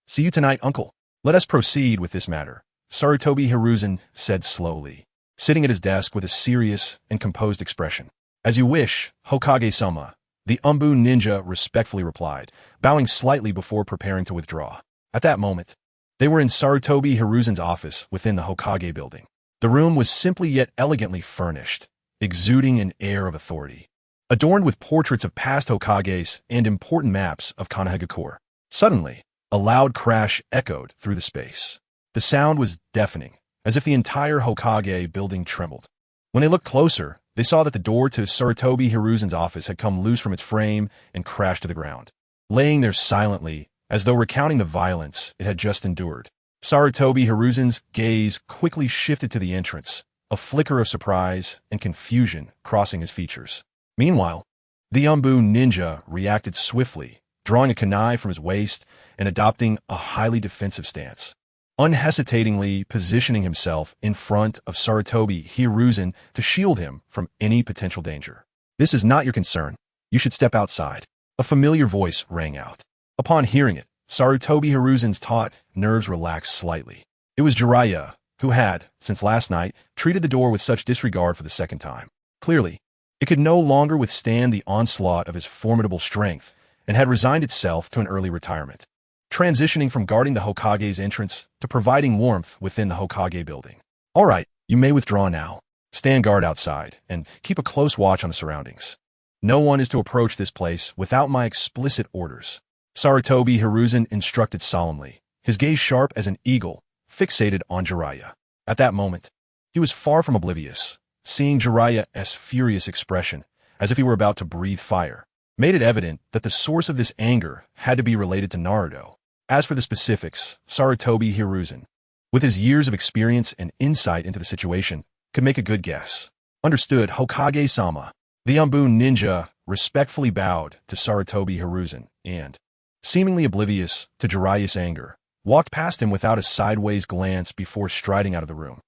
Speaker 1: See you tonight, Uncle." "Let us proceed with this matter," Sarutobi Hiruzen said slowly, sitting at his desk with a serious and composed expression. "As you wish, Hokage-sama," the Umbu ninja respectfully replied, bowing slightly before preparing to withdraw. At that moment, they were in Sarutobi Hiruzen's office within the Hokage building. The room was simply yet elegantly furnished, exuding an air of authority, adorned with portraits of past Hokages and important maps of Konohagakure. Suddenly, a loud crash echoed through the space. The sound was deafening, as if the entire Hokage building trembled. When they looked closer, they saw that the door to Sarutobi Hiruzen's office had come loose from its frame and crashed to the ground. Laying there silently, as though recounting the violence it had just endured, Sarutobi Hiruzen's gaze quickly shifted to the entrance, a flicker of surprise and confusion crossing his features. Meanwhile, the Umbu ninja reacted swiftly, drawing a kunai from his waist and adopting a highly defensive stance, unhesitatingly positioning himself in front of Sarutobi Hiruzen to shield him from any potential danger. "This is not your concern. You should step outside," a familiar voice rang out. Upon hearing it, Sarutobi Hiruzen's taut nerves relaxed slightly. It was Jiraiya, who had, since last night, treated the door with such disregard for the second time. Clearly, it could no longer withstand the onslaught of his formidable strength and had resigned itself to an early retirement, transitioning from guarding the Hokage's entrance to providing warmth within the Hokage building. "All right, you may withdraw now. Stand guard outside and keep a close watch on the surroundings. No one is to approach this place without my explicit orders," Sarutobi Hiruzen instructed solemnly, his gaze sharp as an eagle, fixated on Jiraiya. At that moment, he was far from oblivious. Seeing Jiraiya's furious expression, as if he were about to breathe fire, made it evident that the source of this anger had to be related to Naruto. As for the specifics, Sarutobi Hiruzen, with his years of experience and insight into the situation, could make a good guess. "Understood, Hokage-sama." The Umbu ninja respectfully bowed to Sarutobi Hiruzen and, seemingly oblivious to Jiraiya's anger, walked past him without a sideways glance before striding out of the room.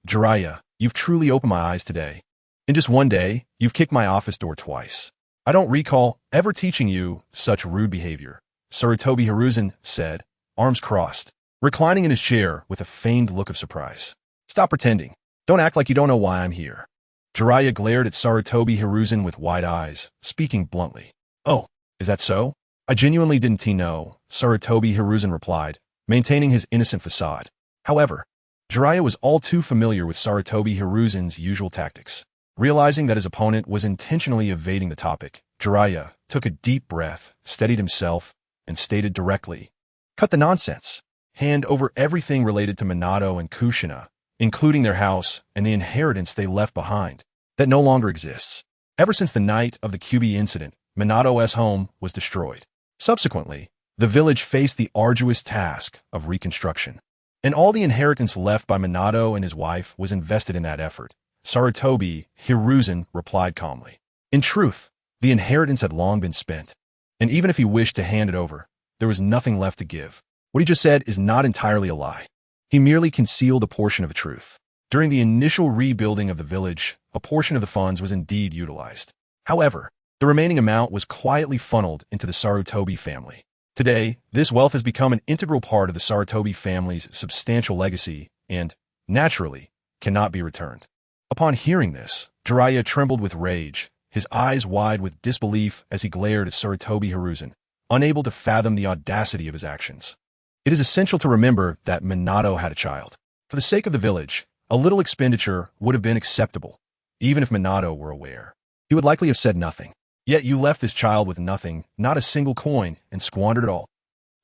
Speaker 1: Jiraiya, you've truly opened my eyes today. In just one day, you've kicked my office door twice. I don't recall ever teaching you such rude behavior," Sarutobi Hiruzen said, arms crossed, reclining in his chair with a feigned look of surprise. "Stop pretending. Don't act like you don't know why I'm here." Jiraiya glared at Sarutobi Hiruzen with wide eyes, speaking bluntly. "Oh, is that so? I genuinely didn't know," Sarutobi Hiruzen replied, maintaining his innocent facade. However, Jiraiya was all too familiar with Sarutobi Hiruzen's usual tactics. Realizing that his opponent was intentionally evading the topic, Jiraiya took a deep breath, steadied himself, and stated directly, "Cut the nonsense. Hand over everything related to Minato and Kushina, including their house and the inheritance they left behind, that no longer exists. Ever since the night of the QB incident, Minato's home was destroyed. Subsequently, the village faced the arduous task of reconstruction, and all the inheritance left by Minato and his wife was invested in that effort," Sarutobi Hiruzen replied calmly. In truth, the inheritance had long been spent, and even if he wished to hand it over, there was nothing left to give. What he just said is not entirely a lie. He merely concealed a portion of the truth. During the initial rebuilding of the village, a portion of the funds was indeed utilized. However, the remaining amount was quietly funneled into the Sarutobi family. Today, this wealth has become an integral part of the Sarutobi family's substantial legacy and, naturally, cannot be returned. Upon hearing this, Jiraiya trembled with rage, his eyes wide with disbelief as he glared at Sarutobi Hiruzen, unable to fathom the audacity of his actions. It is essential to remember that Minato had a child. For the sake of the village, a little expenditure would have been acceptable, even if Minato were aware. He would likely have said nothing. Yet you left this child with nothing, not a single coin, and squandered it all.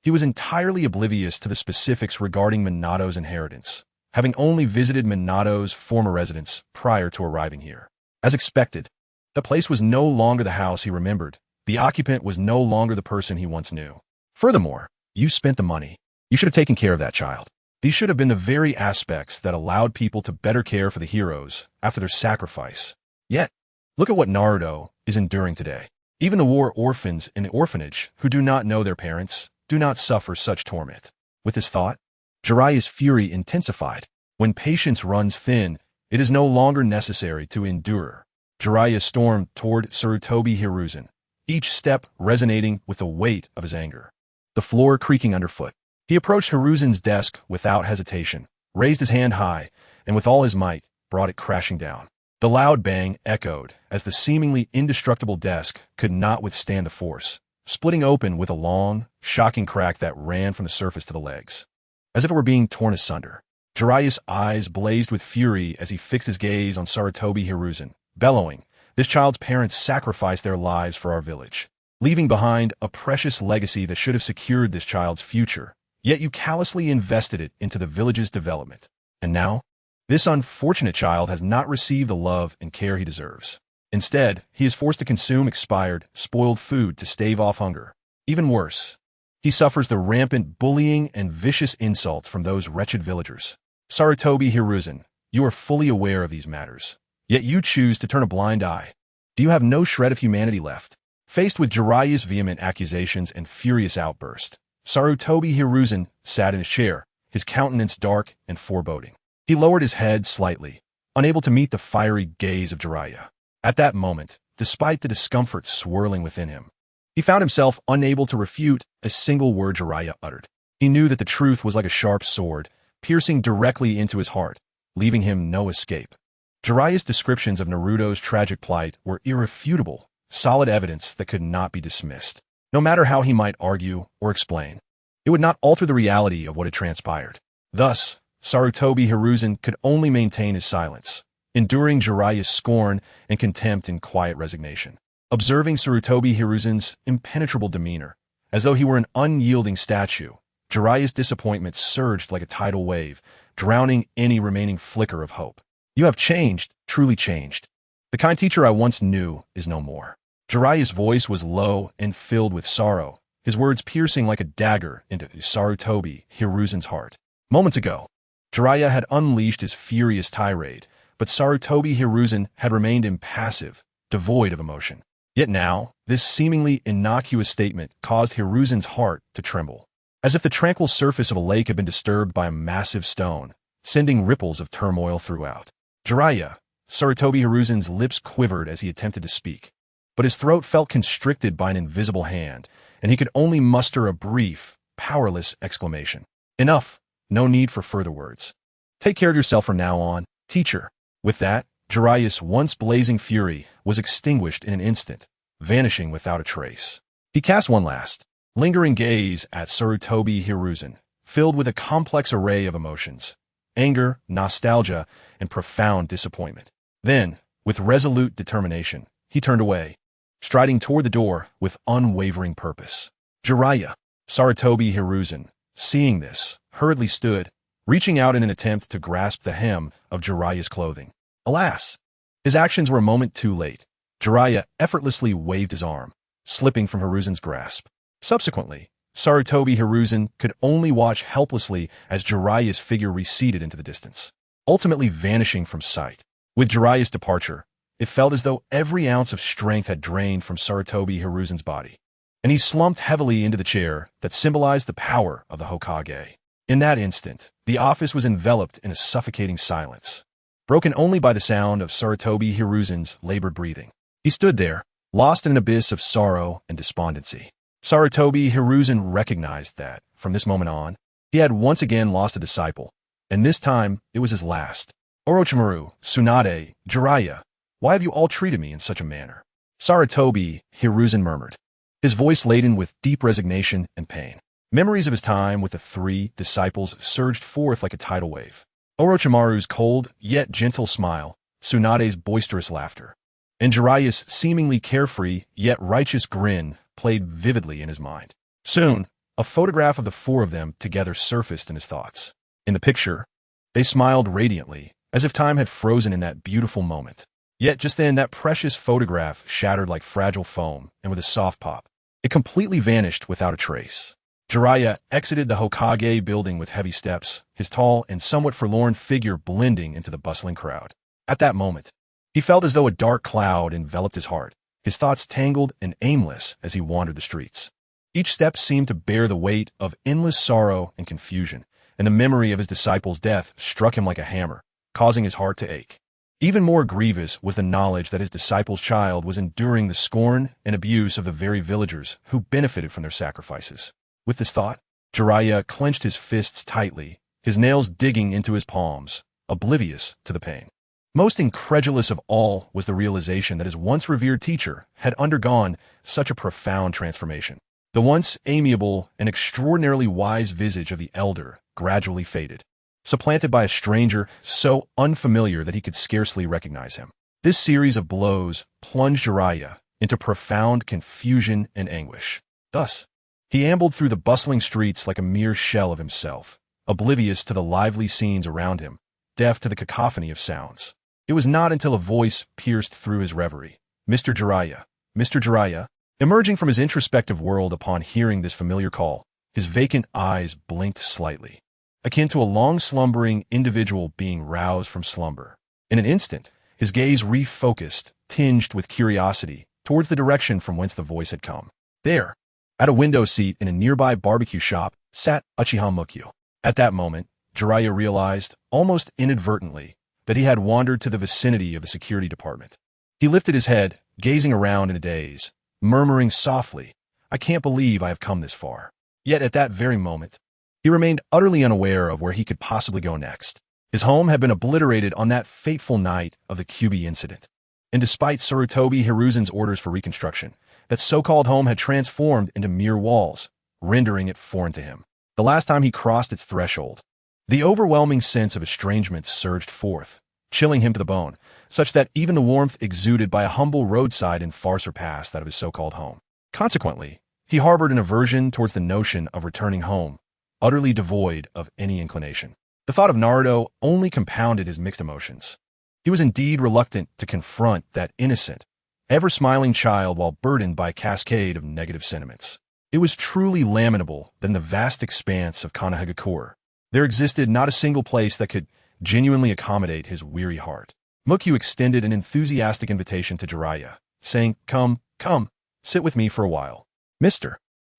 Speaker 1: He was entirely oblivious to the specifics regarding Minato's inheritance, having only visited Minato's former residence prior to arriving here. As expected, the place was no longer the house he remembered. The occupant was no longer the person he once knew. Furthermore, you spent the money. You should have taken care of that child. These should have been the very aspects that allowed people to better care for the heroes after their sacrifice. Yet, look at what Naruto is enduring today. Even the war orphans in the orphanage who do not know their parents do not suffer such torment. With this thought, Jiraiya's fury intensified. When patience runs thin, it is no longer necessary to endure. Jiraiya stormed toward Sarutobi Hiruzen, each step resonating with the weight of his anger. The floor creaking underfoot. He approached Hiruzen's desk without hesitation, raised his hand high, and with all his might, brought it crashing down. The loud bang echoed as the seemingly indestructible desk could not withstand the force, splitting open with a long, shocking crack that ran from the surface to the legs, as if it were being torn asunder. Jiraiya's eyes blazed with fury as he fixed his gaze on Sarutobi Hiruzen, bellowing, "This child's parents sacrificed their lives for our village, leaving behind a precious legacy that should have secured this child's future. Yet you callously invested it into the village's development. And now, this unfortunate child has not received the love and care he deserves. Instead, he is forced to consume expired, spoiled food to stave off hunger. Even worse, He suffers the rampant bullying and vicious insults from those wretched villagers. Sarutobi Hiruzen, you are fully aware of these matters. Yet you choose to turn a blind eye. Do you have no shred of humanity left? Faced with Jiraiya's vehement accusations and furious outburst, Sarutobi Hiruzen sat in his chair, his countenance dark and foreboding. He lowered his head slightly, unable to meet the fiery gaze of Jiraiya. At that moment, despite the discomfort swirling within him, he found himself unable to refute a single word Jiraiya uttered. He knew that the truth was like a sharp sword, piercing directly into his heart, leaving him no escape. Jiraiya's descriptions of Naruto's tragic plight were irrefutable, solid evidence that could not be dismissed. No matter how he might argue or explain, it would not alter the reality of what had transpired. Thus, Sarutobi Hiruzen could only maintain his silence, enduring Jiraiya's scorn and contempt in quiet resignation. Observing Sarutobi Hiruzen's impenetrable demeanor, as though he were an unyielding statue, Jiraiya's disappointment surged like a tidal wave, drowning any remaining flicker of hope. You have changed, truly changed. The kind teacher I once knew is no more. Jiraiya's voice was low and filled with sorrow, his words piercing like a dagger into Sarutobi Hiruzen's heart. Moments ago, Jiraiya had unleashed his furious tirade, but Sarutobi Hiruzen had remained impassive, devoid of emotion. Yet now, this seemingly innocuous statement caused Hiruzen's heart to tremble, as if the tranquil surface of a lake had been disturbed by a massive stone, sending ripples of turmoil throughout. Jiraiya, Sarutobi Hiruzen's lips quivered as he attempted to speak, but his throat felt constricted by an invisible hand, and he could only muster a brief, powerless exclamation. Enough. No need for further words. Take care of yourself from now on, teacher. With that, Jiraiya's once blazing fury was extinguished in an instant, vanishing without a trace. He cast one last, lingering gaze at Sarutobi Hiruzen, filled with a complex array of emotions: anger, nostalgia, and profound disappointment. Then, with resolute determination, he turned away, striding toward the door with unwavering purpose. Jiraiya, Sarutobi Hiruzen, seeing this, hurriedly stood, reaching out in an attempt to grasp the hem of Jiraiya's clothing. Alas! His actions were a moment too late. Jiraiya effortlessly waved his arm, slipping from Hiruzen's grasp. Subsequently, Sarutobi Hiruzen could only watch helplessly as Jiraiya's figure receded into the distance, ultimately vanishing from sight. With Jiraiya's departure, it felt as though every ounce of strength had drained from Sarutobi Hiruzen's body, and he slumped heavily into the chair that symbolized the power of the Hokage. In that instant, the office was enveloped in a suffocating silence, broken only by the sound of Sarutobi Hiruzen's labored breathing. He stood there, lost in an abyss of sorrow and despondency. Sarutobi Hiruzen recognized that, from this moment on, he had once again lost a disciple, and this time it was his last. Orochimaru, Tsunade, Jiraiya, why have you all treated me in such a manner? Sarutobi Hiruzen murmured, his voice laden with deep resignation and pain. Memories of his time with the three disciples surged forth like a tidal wave. Orochimaru's cold, yet gentle smile, Tsunade's boisterous laughter, and Jiraiya's seemingly carefree, yet righteous grin played vividly in his mind. Soon, a photograph of the four of them together surfaced in his thoughts. In the picture, they smiled radiantly, as if time had frozen in that beautiful moment. Yet just then, that precious photograph shattered like fragile foam, and with a soft pop, it completely vanished without a trace. Jiraiya exited the Hokage building with heavy steps, his tall and somewhat forlorn figure blending into the bustling crowd. At that moment, he felt as though a dark cloud enveloped his heart, his thoughts tangled and aimless as he wandered the streets. Each step seemed to bear the weight of endless sorrow and confusion, and the memory of his disciple's death struck him like a hammer, causing his heart to ache. Even more grievous was the knowledge that his disciple's child was enduring the scorn and abuse of the very villagers who benefited from their sacrifices. With this thought, Jiraiya clenched his fists tightly, his nails digging into his palms, oblivious to the pain. Most incredulous of all was the realization that his once revered teacher had undergone such a profound transformation. The once amiable and extraordinarily wise visage of the elder gradually faded, supplanted by a stranger so unfamiliar that he could scarcely recognize him. This series of blows plunged Jiraiya into profound confusion and anguish. Thus, he ambled through the bustling streets like a mere shell of himself, oblivious to the lively scenes around him, deaf to the cacophony of sounds. It was not until a voice pierced through his reverie. Mr. Jiraiya, Mr. Jiraiya. Emerging from his introspective world upon hearing this familiar call, His vacant eyes blinked slightly, akin to a long-slumbering individual being roused from slumber. In an instant, his gaze refocused, tinged with curiosity, towards the direction from whence the voice had come. There, at a window seat in a nearby barbecue shop, sat UchihaMuming. At that moment, Jiraiya realized, almost inadvertently, that he had wandered to the vicinity of the security department. He lifted his head, gazing around in a daze, murmuring softly, "I can't believe I have come this far." Yet at that very moment, he remained utterly unaware of where he could possibly go next. His home had been obliterated on that fateful night of the QB incident. And despite Sarutobi Hiruzen's orders for reconstruction, that so-called home had transformed into mere walls, rendering it foreign to him. The last time he crossed its threshold, the overwhelming sense of estrangement surged forth, chilling him to the bone, such that even the warmth exuded by a humble roadside and far surpassed that of his so-called home. Consequently, he harbored an aversion towards the notion of returning home, utterly devoid of any inclination. The thought of Naruto only compounded his mixed emotions. He was indeed reluctant to confront that innocent, ever-smiling child while burdened by a cascade of negative sentiments. It was truly lamentable that in the vast expanse of Konohagakure, there existed not a single place that could genuinely accommodate his weary heart. Mukyu extended an enthusiastic invitation to Jiraiya, saying, Come, sit with me for a while. Mr.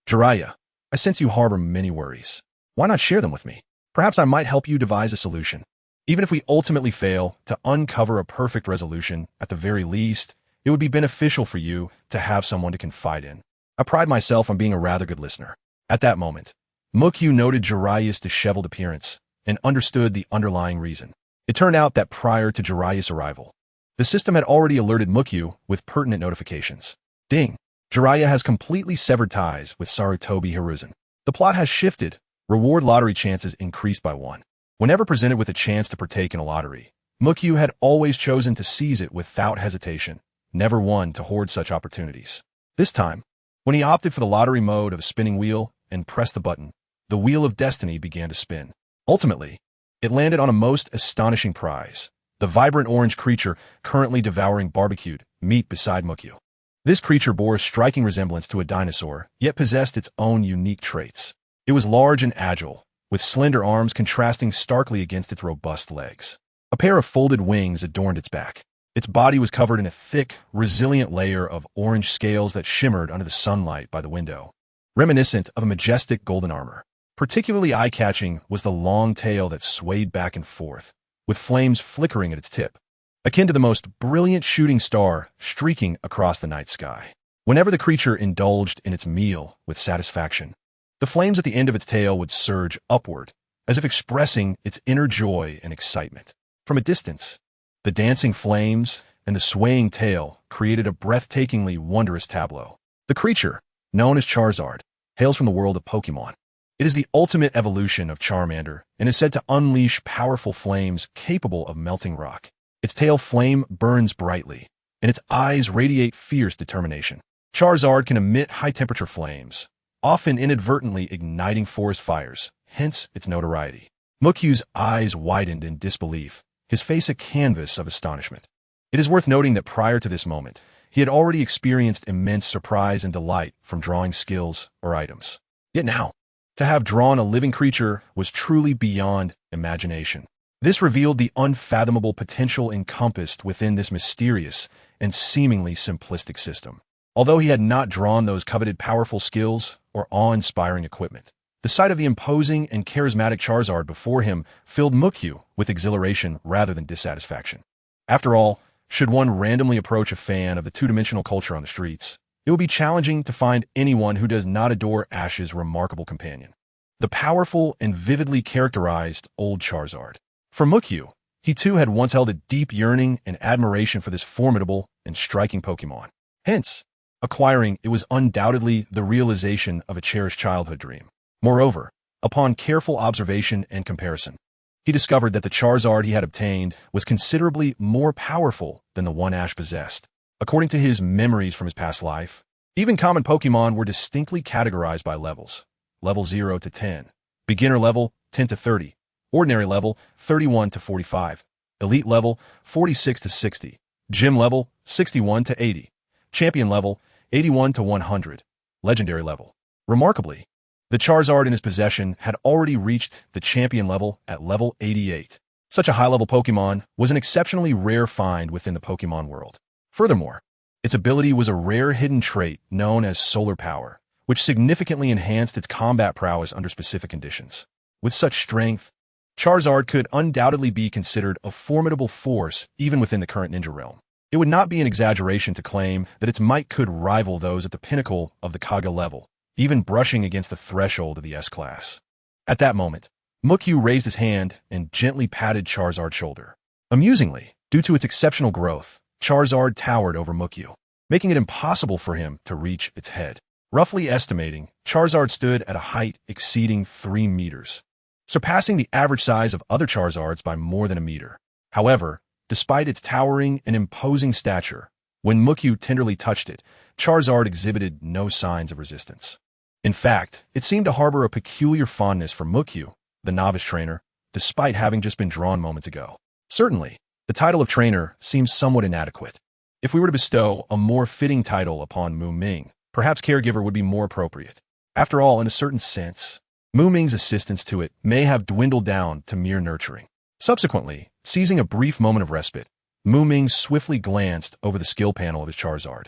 Speaker 1: Jiraiya, I sense you harbor many worries. Why not share them with me? Perhaps I might help you devise a solution. Even if we ultimately fail to uncover a perfect resolution, at the very least, it would be beneficial for you to have someone to confide in. I pride myself on being a rather good listener. At that moment, Mukyu noted Jiraiya's disheveled appearance and understood the underlying reason. It turned out that prior to Jiraiya's arrival, the system had already alerted Mukyu with pertinent notifications. Ding! Jiraiya has completely severed ties with Sarutobi Hiruzen. The plot has shifted. Reward lottery chances increased by 1. Whenever presented with a chance to partake in a lottery, Mukyu had always chosen to seize it without hesitation, never one to hoard such opportunities. This time, when he opted for the lottery mode of a spinning wheel and pressed the button, the wheel of destiny began to spin. Ultimately, it landed on a most astonishing prize, the vibrant orange creature currently devouring barbecued meat beside Mukyu. This creature bore a striking resemblance to a dinosaur, yet possessed its own unique traits. It was large and agile, with slender arms contrasting starkly against its robust legs. A pair of folded wings adorned its back. Its body was covered in a thick, resilient layer of orange scales that shimmered under the sunlight by the window, reminiscent of a majestic golden armor. Particularly eye-catching was the long tail that swayed back and forth, with flames flickering at its tip, akin to the most brilliant shooting star streaking across the night sky. Whenever the creature indulged in its meal with satisfaction, the flames at the end of its tail would surge upward, as if expressing its inner joy and excitement. From a distance, the dancing flames and the swaying tail created a breathtakingly wondrous tableau. The creature, known as Charizard, hails from the world of Pokemon. It is the ultimate evolution of Charmander and is said to unleash powerful flames capable of melting rock. Its tail flame burns brightly, and its eyes radiate fierce determination. Charizard can emit high-temperature flames, often inadvertently igniting forest fires, hence its notoriety. Mukyu's eyes widened in disbelief, his face a canvas of astonishment. It is worth noting that prior to this moment, he had already experienced immense surprise and delight from drawing skills or items. Yet now, to have drawn a living creature was truly beyond imagination. This revealed the unfathomable potential encompassed within this mysterious and seemingly simplistic system. Although he had not drawn those coveted powerful skills or awe-inspiring equipment, the sight of the imposing and charismatic Charizard before him filled Mukyu with exhilaration rather than dissatisfaction. After all, should one randomly approach a fan of the two-dimensional culture on the streets, it would be challenging to find anyone who does not adore Ash's remarkable companion, the powerful and vividly characterized old Charizard. For Mukyu, he too had once held a deep yearning and admiration for this formidable and striking Pokemon. Hence, acquiring it was undoubtedly the realization of a cherished childhood dream. Moreover, upon careful observation and comparison, he discovered that the Charizard he had obtained was considerably more powerful than the one Ash possessed. According to his memories from his past life, even common Pokemon were distinctly categorized by levels. Level 0 to 10, beginner level 10 to 30, ordinary level 31 to 45, elite level 46 to 60, gym level 61 to 80, champion level 81 to 100, legendary level. Remarkably, The Charizard in his possession had already reached the champion level at level 88. Such a high-level Pokemon was an exceptionally rare find within the Pokemon world. Furthermore, its ability was a rare hidden trait known as Solar Power, which significantly enhanced its combat prowess under specific conditions. With such strength, Charizard could undoubtedly be considered a formidable force even within the current ninja realm. It would not be an exaggeration to claim that its might could rival those at the pinnacle of the Kaga level, even brushing against the threshold of the S-Class. At that moment, Mukyu raised his hand and gently patted Charizard's shoulder. Amusingly, due to its exceptional growth, Charizard towered over Mukyu, making it impossible for him to reach its head. Roughly estimating, Charizard stood at a height exceeding 3 meters, surpassing the average size of other Charizards by more than a meter. However, despite its towering and imposing stature, when Mukyu tenderly touched it, Charizard exhibited no signs of resistance. In fact, it seemed to harbor a peculiar fondness for Mukyu, the novice trainer, despite having just been drawn moments ago. Certainly, the title of trainer seems somewhat inadequate. If we were to bestow a more fitting title upon Muming, perhaps caregiver would be more appropriate. After all, in a certain sense, Muming's assistance to it may have dwindled down to mere nurturing. Subsequently, seizing a brief moment of respite, Muming swiftly glanced over the skill panel of his Charizard.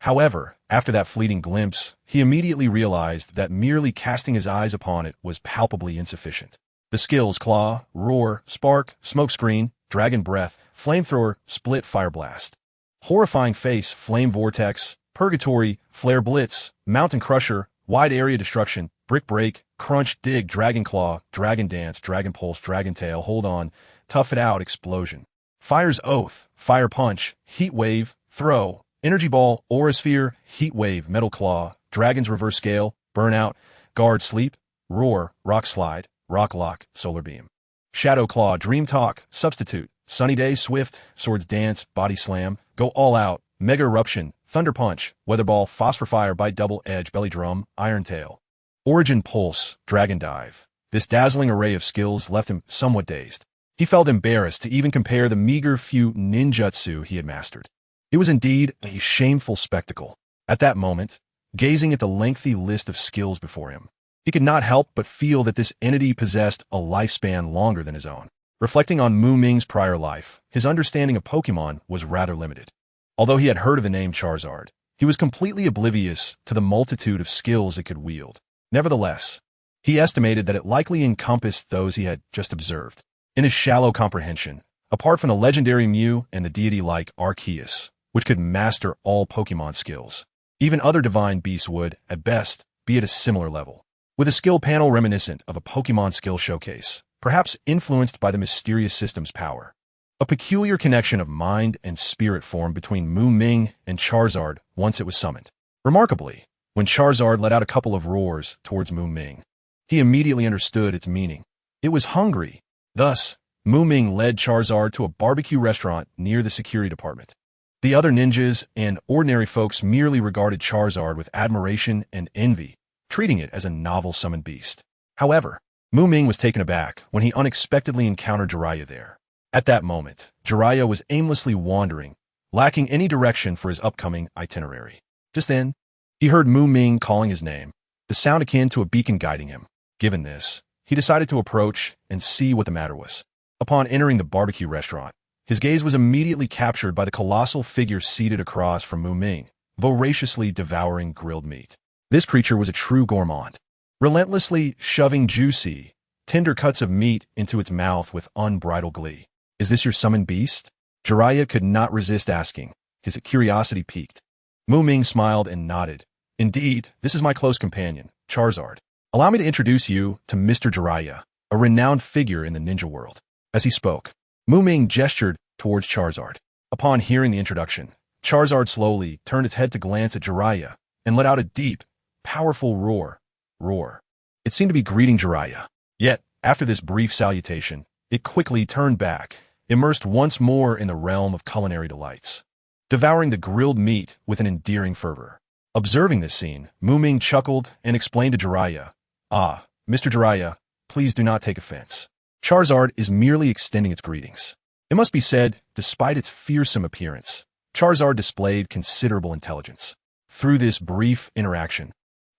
Speaker 1: However, after that fleeting glimpse, he immediately realized that merely casting his eyes upon it was palpably insufficient. The skills Claw, Roar, Spark, Smokescreen, Dragon Breath, Flamethrower, Split Fire Blast, Horrifying Face, Flame Vortex, Purgatory, Flare Blitz, Mountain Crusher, Wide Area Destruction, Brick Break, Crunch, Dig, Dragon Claw, Dragon Dance, Dragon Pulse, Dragon Tail, Hold On, Tough It Out, Explosion, Fire's Oath, Fire Punch, Heat Wave, Throw, Energy Ball, Aura Sphere, Heat Wave, Metal Claw, Dragon's Reverse Scale, Burnout, Guard Sleep, Roar, Rock Slide, Rock Lock, Solar Beam, Shadow Claw, Dream Talk, Substitute, Sunny Day, Swift, Swords Dance, Body Slam, Go All Out, Mega Eruption, Thunder Punch, Weather Ball, Phosphor Fire, Bite Double Edge, Belly Drum, Iron Tail, Origin Pulse, Dragon Dive. This dazzling array of skills left him somewhat dazed. He felt embarrassed to even compare the meager few ninjutsu he had mastered. It was indeed a shameful spectacle. At that moment, gazing at the lengthy list of skills before him, he could not help but feel that this entity possessed a lifespan longer than his own. Reflecting on Muming's prior life, his understanding of Pokemon was rather limited. Although he had heard of the name Charizard, he was completely oblivious to the multitude of skills it could wield. Nevertheless, he estimated that it likely encompassed those he had just observed. In his shallow comprehension, apart from the legendary Mew and the deity-like Arceus, which could master all Pokemon skills, even other divine beasts would, at best, be at a similar level. With a skill panel reminiscent of a Pokemon skill showcase, perhaps influenced by the mysterious system's power, a peculiar connection of mind and spirit formed between Muming and Charizard once it was summoned. Remarkably, when Charizard let out a couple of roars towards Muming, he immediately understood its meaning. It was hungry. Thus, Muming led Charizard to a barbecue restaurant near the security department. The other ninjas and ordinary folks merely regarded Charizard with admiration and envy, treating it as a novel summoned beast. However, Muming was taken aback when he unexpectedly encountered Jiraiya there. At that moment, Jiraiya was aimlessly wandering, lacking any direction for his upcoming itinerary. Just then, he heard Muming calling his name, the sound akin to a beacon guiding him. Given this, he decided to approach and see what the matter was. Upon entering the barbecue restaurant, his gaze was immediately captured by the colossal figure seated across from Muming, voraciously devouring grilled meat. This creature was a true gourmand, relentlessly shoving juicy, tender cuts of meat into its mouth with unbridled glee. "Is this your summoned beast?" Jiraiya could not resist asking, his curiosity piqued. Muming smiled and nodded. "Indeed, this is my close companion, Charizard. Allow me to introduce you to Mr. Jiraiya, a renowned figure in the ninja world." As he spoke, Muming gestured towards Charizard. Upon hearing the introduction, Charizard slowly turned its head to glance at Jiraiya and let out a deep, powerful roar. It seemed to be greeting Jiraiya. Yet, after this brief salutation, it quickly turned back, immersed once more in the realm of culinary delights, devouring the grilled meat with an endearing fervor. Observing this scene, Muming chuckled and explained to Jiraiya, "Ah, Mr. Jiraiya, please do not take offense. Charizard is merely extending its greetings." It must be said, despite its fearsome appearance, Charizard displayed considerable intelligence. Through this brief interaction,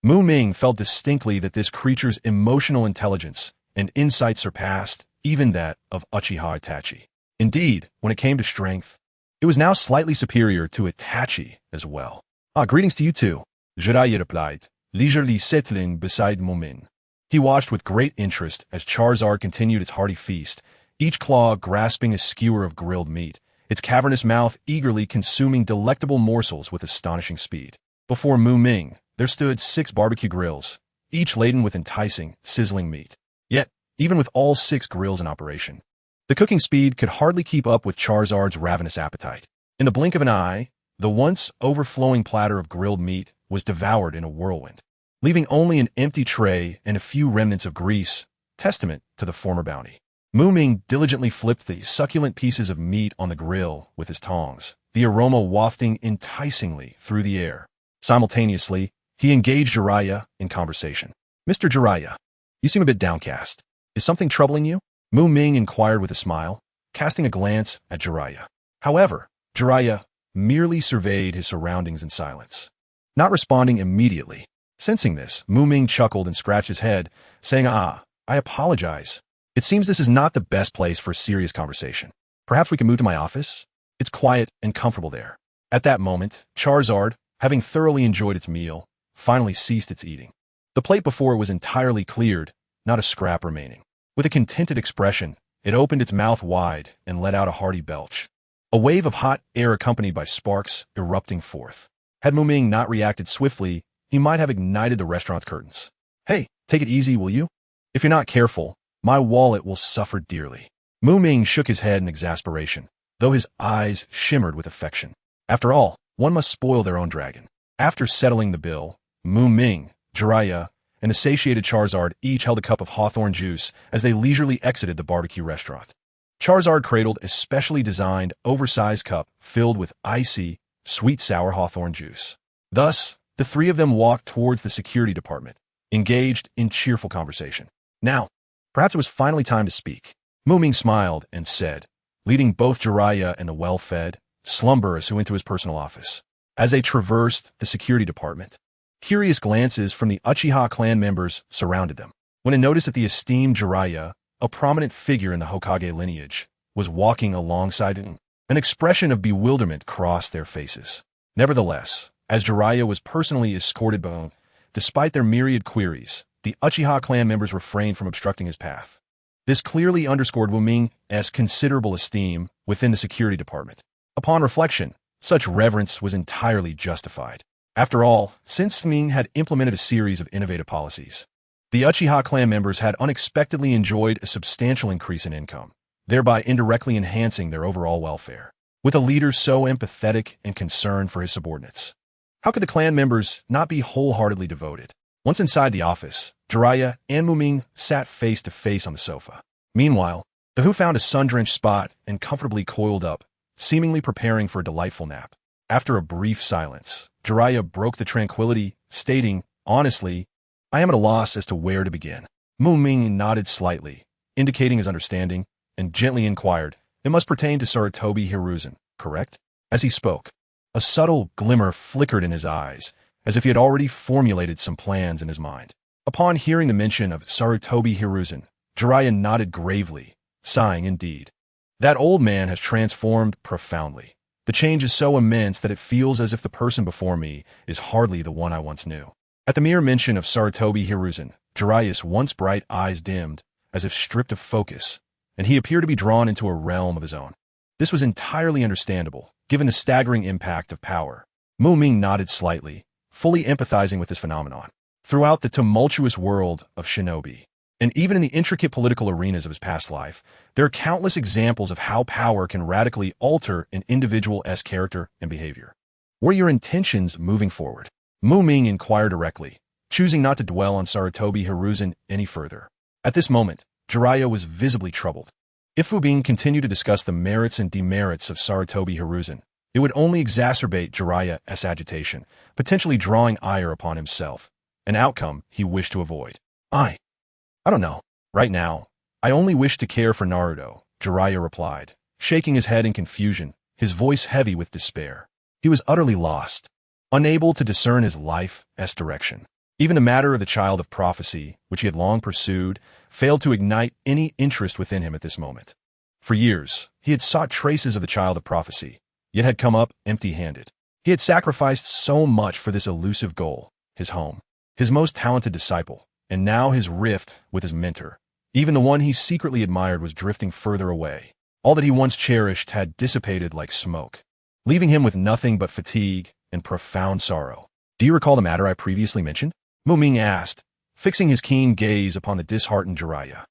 Speaker 1: Muming felt distinctly that this creature's emotional intelligence and insight surpassed even that of Uchiha Itachi. Indeed, when it came to strength, it was now slightly superior to Itachi as well. Greetings to you too, Jiraiya replied, leisurely settling beside Muming. He watched with great interest as Charizard continued its hearty feast, each claw grasping a skewer of grilled meat, its cavernous mouth eagerly consuming delectable morsels with astonishing speed. Before Muming, there stood 6 barbecue grills, each laden with enticing, sizzling meat. Yet, even with all 6 grills in operation, the cooking speed could hardly keep up with Charizard's ravenous appetite. In the blink of an eye, the once overflowing platter of grilled meat was devoured in a whirlwind, leaving only an empty tray and a few remnants of grease, testament to the former bounty. Muming diligently flipped the succulent pieces of meat on the grill with his tongs, the aroma wafting enticingly through the air. Simultaneously, he engaged Jiraiya in conversation. Mr. Jiraiya, you seem a bit downcast. Is something troubling you? Muming inquired with a smile, casting a glance at Jiraiya. However, Jiraiya merely surveyed his surroundings in silence, not responding immediately. Sensing this, Muming chuckled and scratched his head, saying, I apologize. It seems this is not the best place for a serious conversation. Perhaps we can move to my office? It's quiet and comfortable there. At that moment, Charizard, having thoroughly enjoyed its meal, finally ceased its eating. The plate before it was entirely cleared, not a scrap remaining. With a contented expression, it opened its mouth wide and let out a hearty belch, a wave of hot air accompanied by sparks erupting forth. Had Muming not reacted swiftly, he might have ignited the restaurant's curtains. Hey, take it easy, will you? If you're not careful, my wallet will suffer dearly. Muming shook his head in exasperation, though his eyes shimmered with affection. After all, one must spoil their own dragon. After settling the bill, Muming, Jiraiya, and the satiated Charizard each held a cup of hawthorn juice as they leisurely exited the barbecue restaurant. Charizard cradled a specially designed, oversized cup filled with icy, sweet-sour hawthorn juice. Thus, the 3 of them walked towards the security department, engaged in cheerful conversation. Now, perhaps it was finally time to speak. Muming smiled and said, leading both Jiraiya and the well-fed, slumberous who into his personal office. As they traversed the security department, curious glances from the Uchiha clan members surrounded them. When it noticed that the esteemed Jiraiya, a prominent figure in the Hokage lineage, was walking alongside him, an expression of bewilderment crossed their faces. Nevertheless, as Jiraiya was personally escorted by, despite their myriad queries, the Uchiha clan members refrained from obstructing his path. This clearly underscored Muming's considerable esteem within the security department. Upon reflection, such reverence was entirely justified. After all, since Ming had implemented a series of innovative policies, the Uchiha clan members had unexpectedly enjoyed a substantial increase in income, thereby indirectly enhancing their overall welfare. With a leader so empathetic and concerned for his subordinates, how could the clan members not be wholeheartedly devoted? Once inside the office, Jiraiya and Muming sat face to face on the sofa. Meanwhile, the Who found a sun-drenched spot and comfortably coiled up, seemingly preparing for a delightful nap. After a brief silence, Jiraiya broke the tranquility, stating, honestly, I am at a loss as to where to begin. Muming nodded slightly, indicating his understanding, and gently inquired, it must pertain to Sarutobi Hiruzen, correct? As he spoke, a subtle glimmer flickered in his eyes, as if he had already formulated some plans in his mind. Upon hearing the mention of Sarutobi Hiruzen, Jiraiya nodded gravely, sighing indeed. That old man has transformed profoundly. The change is so immense that it feels as if the person before me is hardly the one I once knew. At the mere mention of Sarutobi Hiruzen, Jiraiya's once bright eyes dimmed, as if stripped of focus, and he appeared to be drawn into a realm of his own. This was entirely understandable, given the staggering impact of power. Muming nodded slightly, fully empathizing with this phenomenon. Throughout the tumultuous world of shinobi, and even in the intricate political arenas of his past life, there are countless examples of how power can radically alter an individual's character and behavior. What are your intentions moving forward? Muming inquired directly, choosing not to dwell on Sarutobi Hiruzen any further. At this moment, Jiraiya was visibly troubled. If Fubing continued to discuss the merits and demerits of Sarutobi Hiruzen, it would only exacerbate Jiraiya's agitation, potentially drawing ire upon himself, an outcome he wished to avoid. I don't know. Right now, I only wish to care for Naruto, Jiraiya replied, shaking his head in confusion, his voice heavy with despair. He was utterly lost, unable to discern his life's direction. Even the matter of the child of prophecy, which he had long pursued, failed to ignite any interest within him at this moment. For years, he had sought traces of the child of prophecy, yet had come up empty-handed. He had sacrificed so much for this elusive goal, his home, his most talented disciple, and now his rift with his mentor. Even the one he secretly admired was drifting further away. All that he once cherished had dissipated like smoke, leaving him with nothing but fatigue and profound sorrow. Do you recall the matter I previously mentioned? Muming asked, fixing his keen gaze upon the disheartened Jiraiya.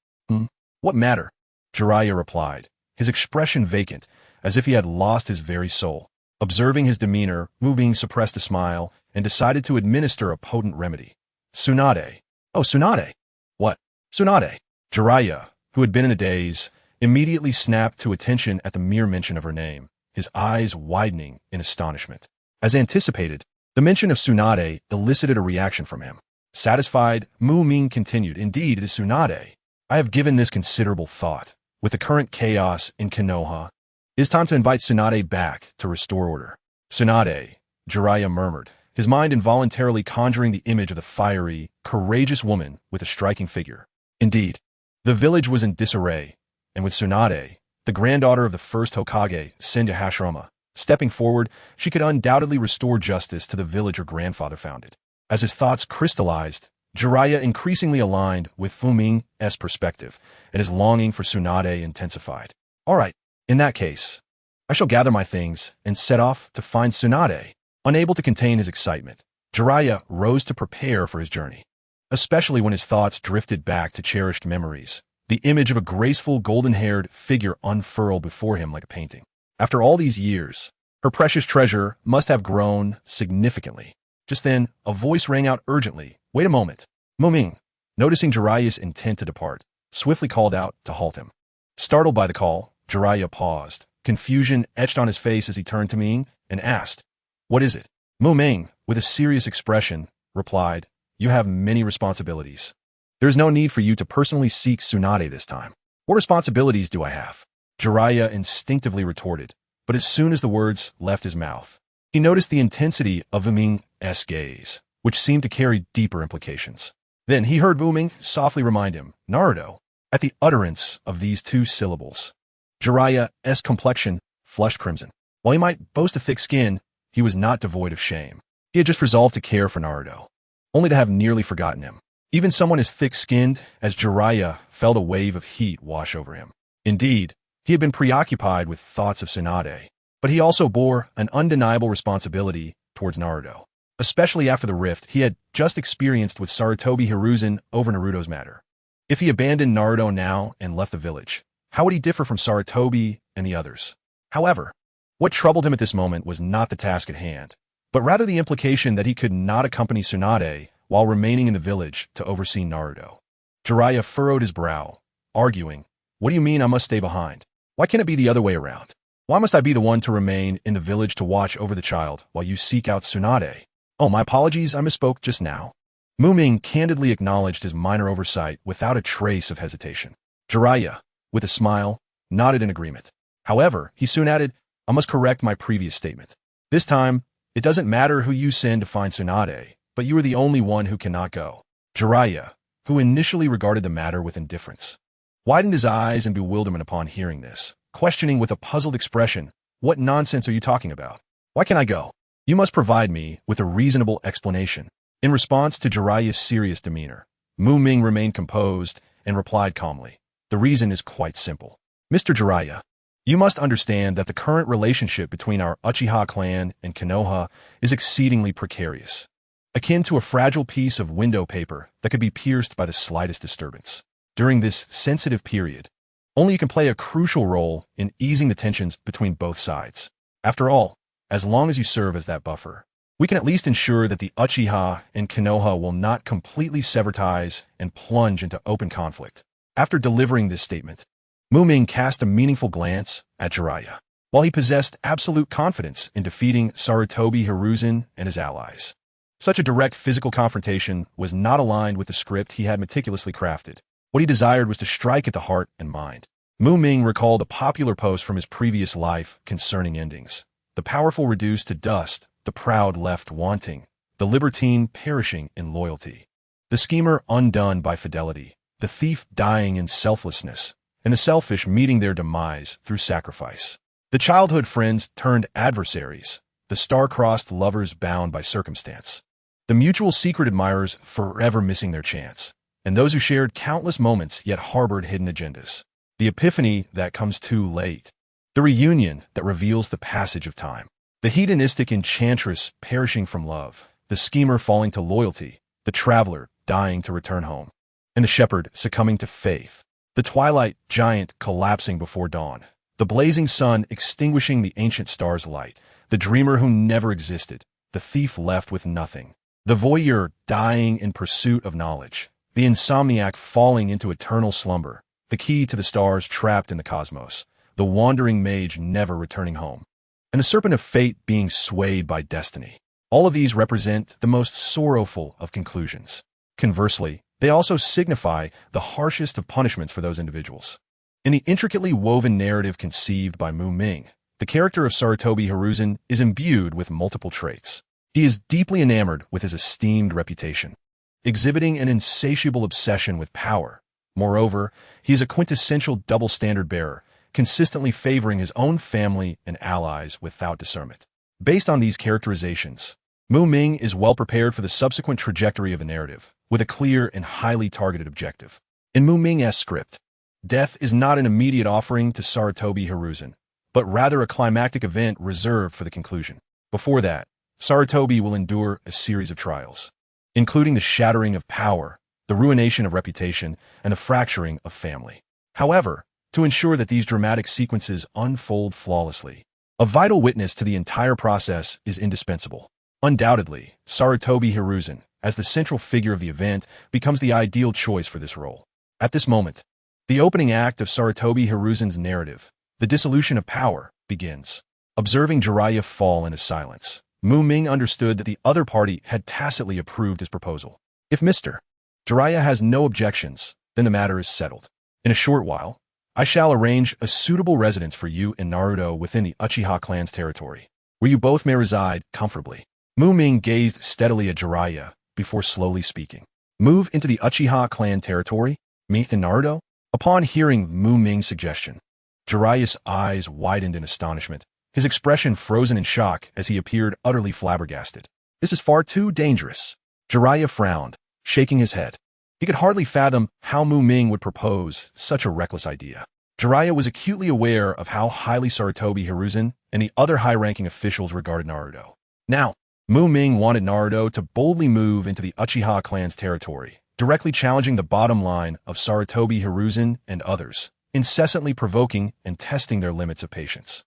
Speaker 1: What matter? Jiraiya replied, his expression vacant, as if he had lost his very soul. Observing his demeanor, Muming suppressed a smile and decided to administer a potent remedy. Tsunade. Oh, Tsunade. What? Tsunade. Jiraiya, who had been in a daze, immediately snapped to attention at the mere mention of her name, his eyes widening in astonishment. As anticipated, the mention of Tsunade elicited a reaction from him. Satisfied, Muming continued, indeed, it is Tsunade. I have given this considerable thought. With the current chaos in Konoha, it is time to invite Tsunade back to restore order. Tsunade, Jiraiya murmured, his mind involuntarily conjuring the image of the fiery, courageous woman with a striking figure. Indeed, the village was in disarray, and with Tsunade, the granddaughter of the first Hokage, Senja Hashirama, stepping forward, she could undoubtedly restore justice to the village her grandfather founded. As his thoughts crystallized, Jiraiya increasingly aligned with Muming's perspective, and his longing for Tsunade intensified. All right, in that case, I shall gather my things and set off to find Tsunade. Unable to contain his excitement, Jiraiya rose to prepare for his journey, especially when his thoughts drifted back to cherished memories. The image of a graceful, golden-haired figure unfurled before him like a painting. After all these years, her precious treasure must have grown significantly. Just then, a voice rang out urgently. Wait a moment. Muming, noticing Jiraiya's intent to depart, swiftly called out to halt him. Startled by the call, Jiraiya paused. Confusion etched on his face as he turned to Ming and asked, What is it? Muming, with a serious expression, replied, You have many responsibilities. There is no need for you to personally seek Tsunade this time. What responsibilities do I have? Jiraiya instinctively retorted, but as soon as the words left his mouth, he noticed the intensity of Muming's gaze, which seemed to carry deeper implications. Then he heard Muming softly remind him, Naruto. At the utterance of these two syllables, Jiraiya's complexion flushed crimson. While he might boast a thick skin, he was not devoid of shame. He had just resolved to care for Naruto, only to have nearly forgotten him. Even someone as thick-skinned as Jiraiya felt a wave of heat wash over him. Indeed, he had been preoccupied with thoughts of Tsunade, but he also bore an undeniable responsibility towards Naruto, especially after the rift he had just experienced with Sarutobi Hiruzen over Naruto's matter. If he abandoned Naruto now and left the village, how would he differ from Sarutobi and the others? However, what troubled him at this moment was not the task at hand, but rather the implication that he could not accompany Tsunade while remaining in the village to oversee Naruto. Jiraiya furrowed his brow, arguing, What do you mean I must stay behind? Why can't it be the other way around? Why must I be the one to remain in the village to watch over the child while you seek out Tsunade? Oh, my apologies, I misspoke just now. Muming candidly acknowledged his minor oversight without a trace of hesitation. Jiraiya, with a smile, nodded in agreement. However, he soon added, I must correct my previous statement. This time, it doesn't matter who you send to find Tsunade, but you are the only one who cannot go. Jiraiya, who initially regarded the matter with indifference, widened his eyes in bewilderment upon hearing this, questioning with a puzzled expression, What nonsense are you talking about? Why can't I go? You must provide me with a reasonable explanation. In response to Jiraiya's serious demeanor, Muming remained composed and replied calmly, The reason is quite simple. Mr. Jiraiya, you must understand that the current relationship between our Uchiha clan and Konoha is exceedingly precarious, akin to a fragile piece of window paper that could be pierced by the slightest disturbance. During this sensitive period, only you can play a crucial role in easing the tensions between both sides. After all, as long as you serve as that buffer, we can at least ensure that the Uchiha and Konoha will not completely sever ties and plunge into open conflict. After delivering this statement, Muming cast a meaningful glance at Jiraiya. While he possessed absolute confidence in defeating Sarutobi Hiruzen and his allies, such a direct physical confrontation was not aligned with the script he had meticulously crafted. What he desired was to strike at the heart and mind. Muming recalled a popular post from his previous life concerning endings. The powerful reduced to dust, the proud left wanting, the libertine perishing in loyalty, the schemer undone by fidelity, the thief dying in selflessness, and the selfish meeting their demise through sacrifice. The childhood friends turned adversaries, the star-crossed lovers bound by circumstance, the mutual secret admirers forever missing their chance, and those who shared countless moments yet harbored hidden agendas. The epiphany that comes too late. The reunion that reveals the passage of time. The hedonistic enchantress perishing from love, the schemer falling to loyalty, the traveler dying to return home, and the shepherd succumbing to faith. The twilight giant collapsing before dawn, the blazing sun extinguishing the ancient star's light, the dreamer who never existed, the thief left with nothing, the voyeur dying in pursuit of knowledge, the insomniac falling into eternal slumber, the key to the stars trapped in the cosmos, the wandering mage never returning home, and the serpent of fate being swayed by destiny. All of these represent the most sorrowful of conclusions. Conversely, they also signify the harshest of punishments for those individuals. In the intricately woven narrative conceived by Muming, the character of Sarutobi Hiruzen is imbued with multiple traits. He is deeply enamored with his esteemed reputation, exhibiting an insatiable obsession with power. Moreover, he is a quintessential double standard bearer, consistently favoring his own family and allies without discernment. Based on these characterizations, Muming is well prepared for the subsequent trajectory of the narrative, with a clear and highly targeted objective. In Muming's script, death is not an immediate offering to Sarutobi Hiruzen, but rather a climactic event reserved for the conclusion. Before that, Sarutobi will endure a series of trials, including the shattering of power, the ruination of reputation, and the fracturing of family. However, to ensure that these dramatic sequences unfold flawlessly, a vital witness to the entire process is indispensable. Undoubtedly, Sarutobi Hiruzen, as the central figure of the event, becomes the ideal choice for this role. At this moment, the opening act of Sarutobi Hiruzen's narrative, the dissolution of power, begins. Observing Jiraiya fall into silence, Muming understood that the other party had tacitly approved his proposal. If Mr. Jiraiya has no objections, then the matter is settled. In a short while, I shall arrange a suitable residence for you and Naruto within the Uchiha clan's territory, where you both may reside comfortably. Muming gazed steadily at Jiraiya before slowly speaking. Move into the Uchiha clan territory? Meet and Naruto? Upon hearing Muming's suggestion, Jiraiya's eyes widened in astonishment, his expression frozen in shock as he appeared utterly flabbergasted. This is far too dangerous. Jiraiya frowned, shaking his head. He could hardly fathom how Muming would propose such a reckless idea. Jiraiya was acutely aware of how highly Sarutobi Hiruzen and the other high-ranking officials regarded Naruto. Now, Muming wanted Naruto to boldly move into the Uchiha clan's territory, directly challenging the bottom line of Sarutobi Hiruzen and others, incessantly provoking and testing their limits of patience.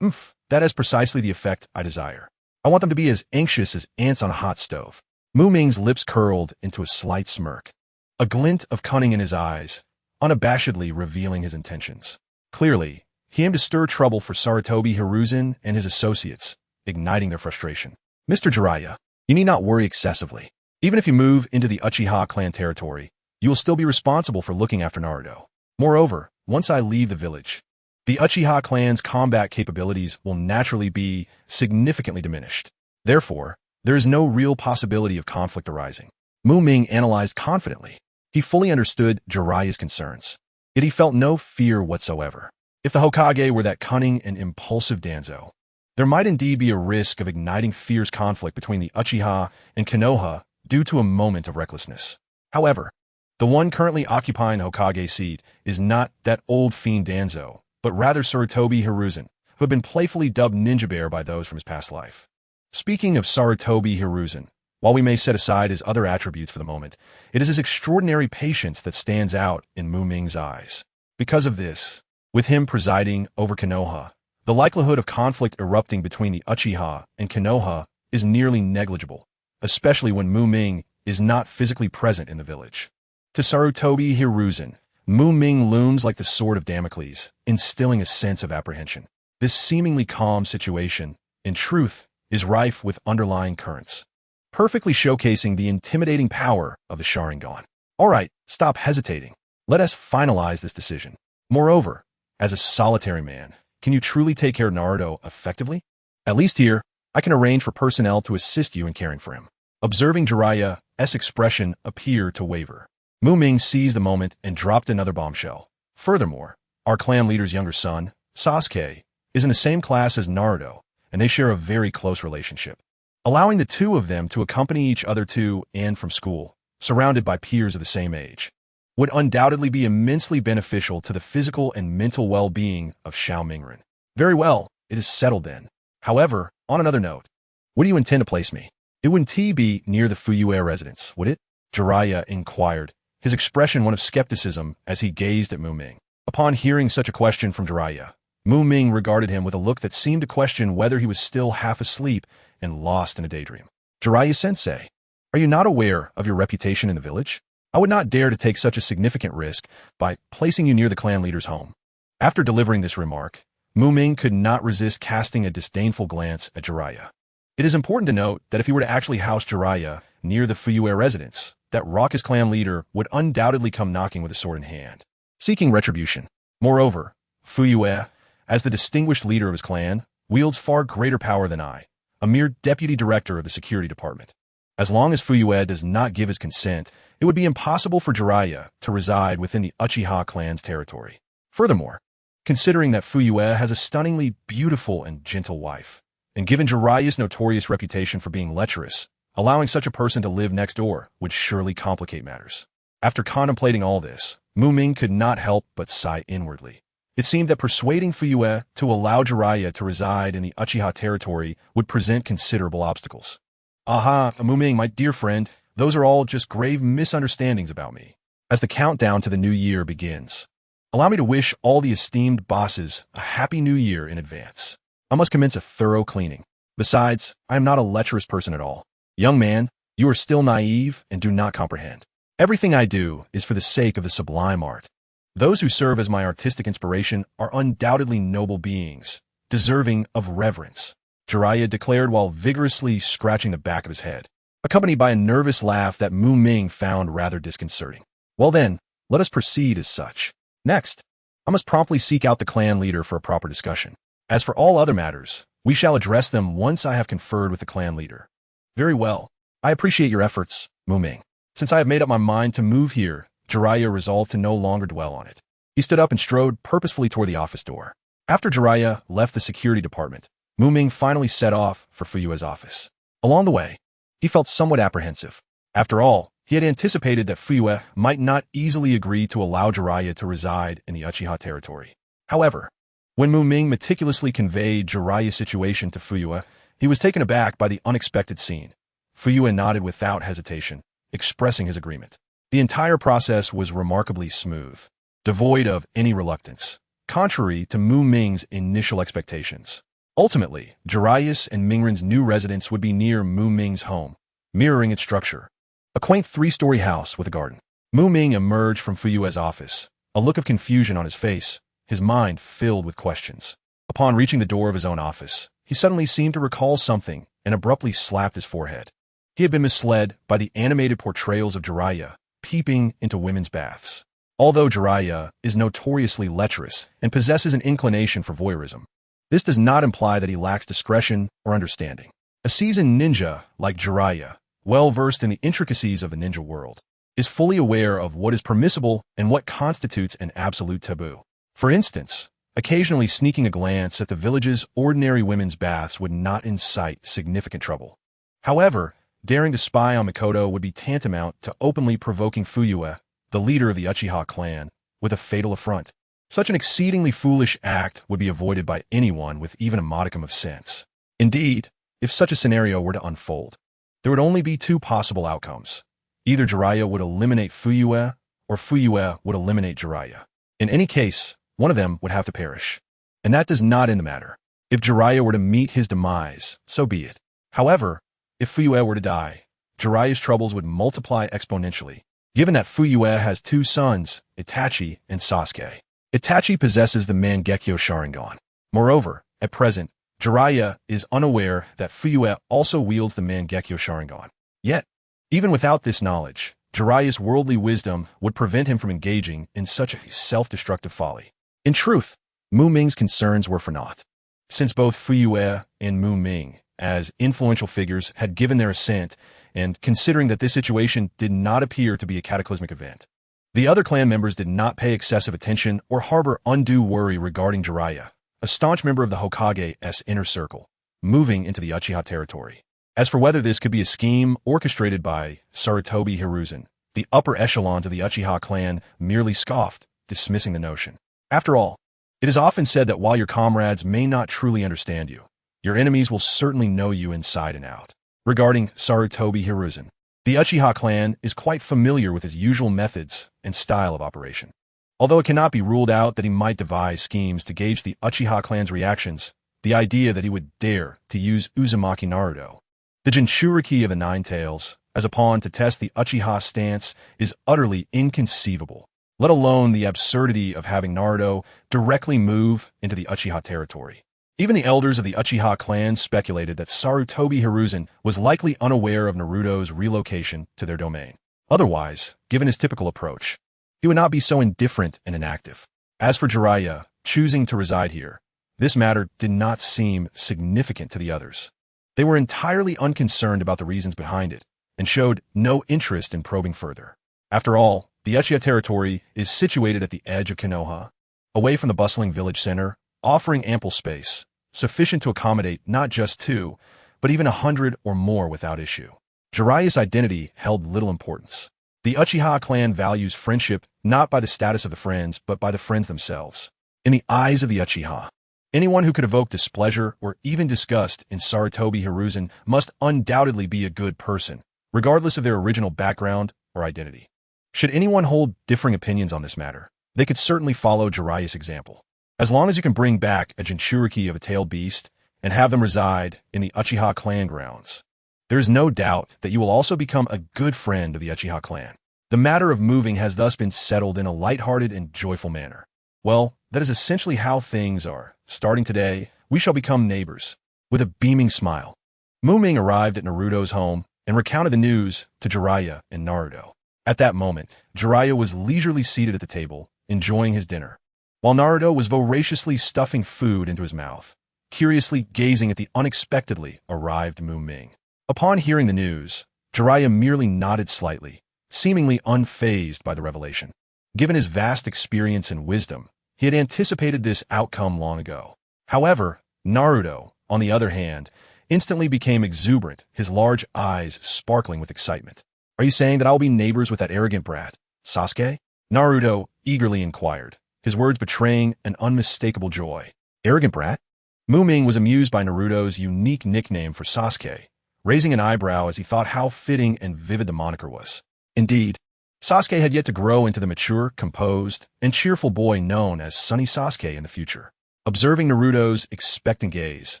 Speaker 1: That has precisely the effect I desire. I want them to be as anxious as ants on a hot stove. Muming's lips curled into a slight smirk, a glint of cunning in his eyes, unabashedly revealing his intentions. Clearly, he aimed to stir trouble for Sarutobi Hiruzen and his associates, igniting their frustration. Mr. Jiraiya, you need not worry excessively. Even if you move into the Uchiha clan territory, you will still be responsible for looking after Naruto. Moreover, once I leave the village, the Uchiha clan's combat capabilities will naturally be significantly diminished. Therefore, there is no real possibility of conflict arising. Muming analyzed confidently. He fully understood Jiraiya's concerns, yet he felt no fear whatsoever. If the Hokage were that cunning and impulsive Danzo, there might indeed be a risk of igniting fierce conflict between the Uchiha and Konoha due to a moment of recklessness. However, the one currently occupying Hokage's seat is not that old fiend Danzo, but rather Sarutobi Hiruzen, who had been playfully dubbed Ninja Bear by those from his past life. Speaking of Sarutobi Hiruzen, while we may set aside his other attributes for the moment, it is his extraordinary patience that stands out in Muming's eyes. Because of this, with him presiding over Konoha, the likelihood of conflict erupting between the Uchiha and Konoha is nearly negligible, especially when Muming is not physically present in the village. To Sarutobi Hiruzen, Muming looms like the sword of Damocles, instilling a sense of apprehension. This seemingly calm situation, in truth, is rife with underlying currents, perfectly showcasing the intimidating power of the Sharingan. All right, stop hesitating. Let us finalize this decision. Moreover, as a solitary man, can you truly take care of Naruto effectively? At least here, I can arrange for personnel to assist you in caring for him. observing Jiraiya's expression appear to waver. Muming seized the moment and dropped another bombshell. Furthermore, our clan leader's younger son, Sasuke, is in the same class as Naruto, and they share a very close relationship. Allowing the two of them to accompany each other to and from school, surrounded by peers of the same age, would undoubtedly be immensely beneficial to the physical and mental well-being of Xiaomingren. Very well, it is settled then. However, on another note, where do you intend to place me? It wouldn't be near the Fuyue residence, would it? Jiraiya inquired, his expression one of skepticism as he gazed at Muming. Upon hearing such a question from Jiraiya, Muming regarded him with a look that seemed to question whether he was still half asleep and lost in a daydream. Jiraiya-sensei, are you not aware of your reputation in the village? I would not dare to take such a significant risk by placing you near the clan leader's home. After delivering this remark, Muming could not resist casting a disdainful glance at Jiraiya. It is important to note that if he were to actually house Jiraiya near the Fuyue residence, that raucous clan leader would undoubtedly come knocking with a sword in hand, seeking retribution. Moreover, Fuyue, as the distinguished leader of his clan, wields far greater power than I, a mere deputy director of the security department. As long as Fuyue does not give his consent, it would be impossible for Jiraiya to reside within the Uchiha clan's territory. Furthermore, considering that Fuyue has a stunningly beautiful and gentle wife, and given Jiraiya's notorious reputation for being lecherous, allowing such a person to live next door would surely complicate matters. After contemplating all this, Muming could not help but sigh inwardly. It seemed that persuading Fuyue to allow Jiraiya to reside in the Uchiha territory would present considerable obstacles. Aha, Muming, my dear friend, those are all just grave misunderstandings about me. As the countdown to the new year begins, allow me to wish all the esteemed bosses a happy new year in advance. I must commence a thorough cleaning. Besides, I am not a lecherous person at all. Young man, you are still naive and do not comprehend. Everything I do is for the sake of the sublime art. Those who serve as my artistic inspiration are undoubtedly noble beings, deserving of reverence, Jiraiya declared while vigorously scratching the back of his head, accompanied by a nervous laugh that Muming found rather disconcerting. Well then, let us proceed as such. Next, I must promptly seek out the clan leader for a proper discussion. As for all other matters, we shall address them once I have conferred with the clan leader. Very well. I appreciate your efforts, Muming. Since I have made up my mind to move here, Jiraiya resolved to no longer dwell on it. He stood up and strode purposefully toward the office door. After Jiraiya left the security department, Muming finally set off for Fuyue's office. Along the way, he felt somewhat apprehensive. After all, he had anticipated that Fuyue might not easily agree to allow Jiraiya to reside in the Uchiha territory. However, when Muming meticulously conveyed Jiraiya's situation to Fuyue, he was taken aback by the unexpected scene. Fuyue nodded without hesitation, expressing his agreement. The entire process was remarkably smooth, devoid of any reluctance, contrary to Muming's initial expectations. Ultimately, Jiraiya's and Mingren's new residence would be near Muming's home, mirroring its structure. A quaint three-story house with a garden. Muming emerged from Fuyue's office, a look of confusion on his face, his mind filled with questions. Upon reaching the door of his own office, he suddenly seemed to recall something and abruptly slapped his forehead. He had been misled by the animated portrayals of Jiraiya peeping into women's baths. Although Jiraiya is notoriously lecherous and possesses an inclination for voyeurism, this does not imply that he lacks discretion or understanding. A seasoned ninja like Jiraiya, well-versed in the intricacies of the ninja world, is fully aware of what is permissible and what constitutes an absolute taboo. For instance, occasionally sneaking a glance at the village's ordinary women's baths would not incite significant trouble. However, daring to spy on Mikoto would be tantamount to openly provoking Fuyue, the leader of the Uchiha clan, with a fatal affront. Such an exceedingly foolish act would be avoided by anyone with even a modicum of sense. Indeed, if such a scenario were to unfold, there would only be two possible outcomes. Either Jiraiya would eliminate Fuyue, or Fuyue would eliminate Jiraiya. In any case, one of them would have to perish. And that does not end the matter. If Jiraiya were to meet his demise, so be it. However, if Fuyue were to die, Jiraiya's troubles would multiply exponentially, given that Fuyue has two sons, Itachi and Sasuke. Itachi possesses the Mangekyo Sharingan. Moreover, at present, Jiraiya is unaware that Fuyue also wields the Mangekyo Sharingan. Yet, even without this knowledge, Jiraiya's worldly wisdom would prevent him from engaging in such a self-destructive folly. In truth, Muming's concerns were for naught. Since both Fuyue and Muming, as influential figures, had given their assent, and considering that this situation did not appear to be a cataclysmic event. The other clan members did not pay excessive attention or harbor undue worry regarding Jiraiya, a staunch member of the Hokage's inner circle, moving into the Uchiha territory. As for whether this could be a scheme orchestrated by Sarutobi Hiruzen, the upper echelons of the Uchiha clan merely scoffed, dismissing the notion. After all, it is often said that while your comrades may not truly understand you, your enemies will certainly know you inside and out. Regarding Sarutobi Hiruzen, the Uchiha clan is quite familiar with his usual methods and style of operation. Although it cannot be ruled out that he might devise schemes to gauge the Uchiha clan's reactions, the idea that he would dare to use Uzumaki Naruto, the Jinchuriki of the Nine Tails, as a pawn to test the Uchiha stance is utterly inconceivable, let alone the absurdity of having Naruto directly move into the Uchiha territory. Even the elders of the Uchiha clan speculated that Sarutobi Hiruzen was likely unaware of Naruto's relocation to their domain. Otherwise, given his typical approach, he would not be so indifferent and inactive. As for Jiraiya choosing to reside here, this matter did not seem significant to the others. They were entirely unconcerned about the reasons behind it, and showed no interest in probing further. After all, the Uchiha territory is situated at the edge of Konoha, away from the bustling village center, offering ample space, sufficient to accommodate not just 2, but even 100 or more without issue. Jiraiya's identity held little importance. The Uchiha clan values friendship not by the status of the friends, but by the friends themselves. In the eyes of the Uchiha, anyone who could evoke displeasure or even disgust in Sarutobi Hiruzen must undoubtedly be a good person, regardless of their original background or identity. Should anyone hold differing opinions on this matter, they could certainly follow Jiraiya's example. As long as you can bring back a Jinchuriki of a tailed beast and have them reside in the Uchiha clan grounds, there is no doubt that you will also become a good friend of the Uchiha clan. The matter of moving has thus been settled in a lighthearted and joyful manner. Well, that is essentially how things are. Starting today, we shall become neighbors. With a beaming smile, Muming arrived at Naruto's home and recounted the news to Jiraiya and Naruto. At that moment, Jiraiya was leisurely seated at the table, enjoying his dinner, while Naruto was voraciously stuffing food into his mouth, curiously gazing at the unexpectedly arrived Muming. Upon hearing the news, Jiraiya merely nodded slightly, seemingly unfazed by the revelation. Given his vast experience and wisdom, he had anticipated this outcome long ago. However, Naruto, on the other hand, instantly became exuberant, his large eyes sparkling with excitement. "Are you saying that I will be neighbors with that arrogant brat, Sasuke?" Naruto eagerly inquired, his words betraying an unmistakable joy. Arrogant brat? Muming was amused by Naruto's unique nickname for Sasuke, raising an eyebrow as he thought how fitting and vivid the moniker was. Indeed, Sasuke had yet to grow into the mature, composed, and cheerful boy known as Sunny Sasuke in the future. Observing Naruto's expectant gaze,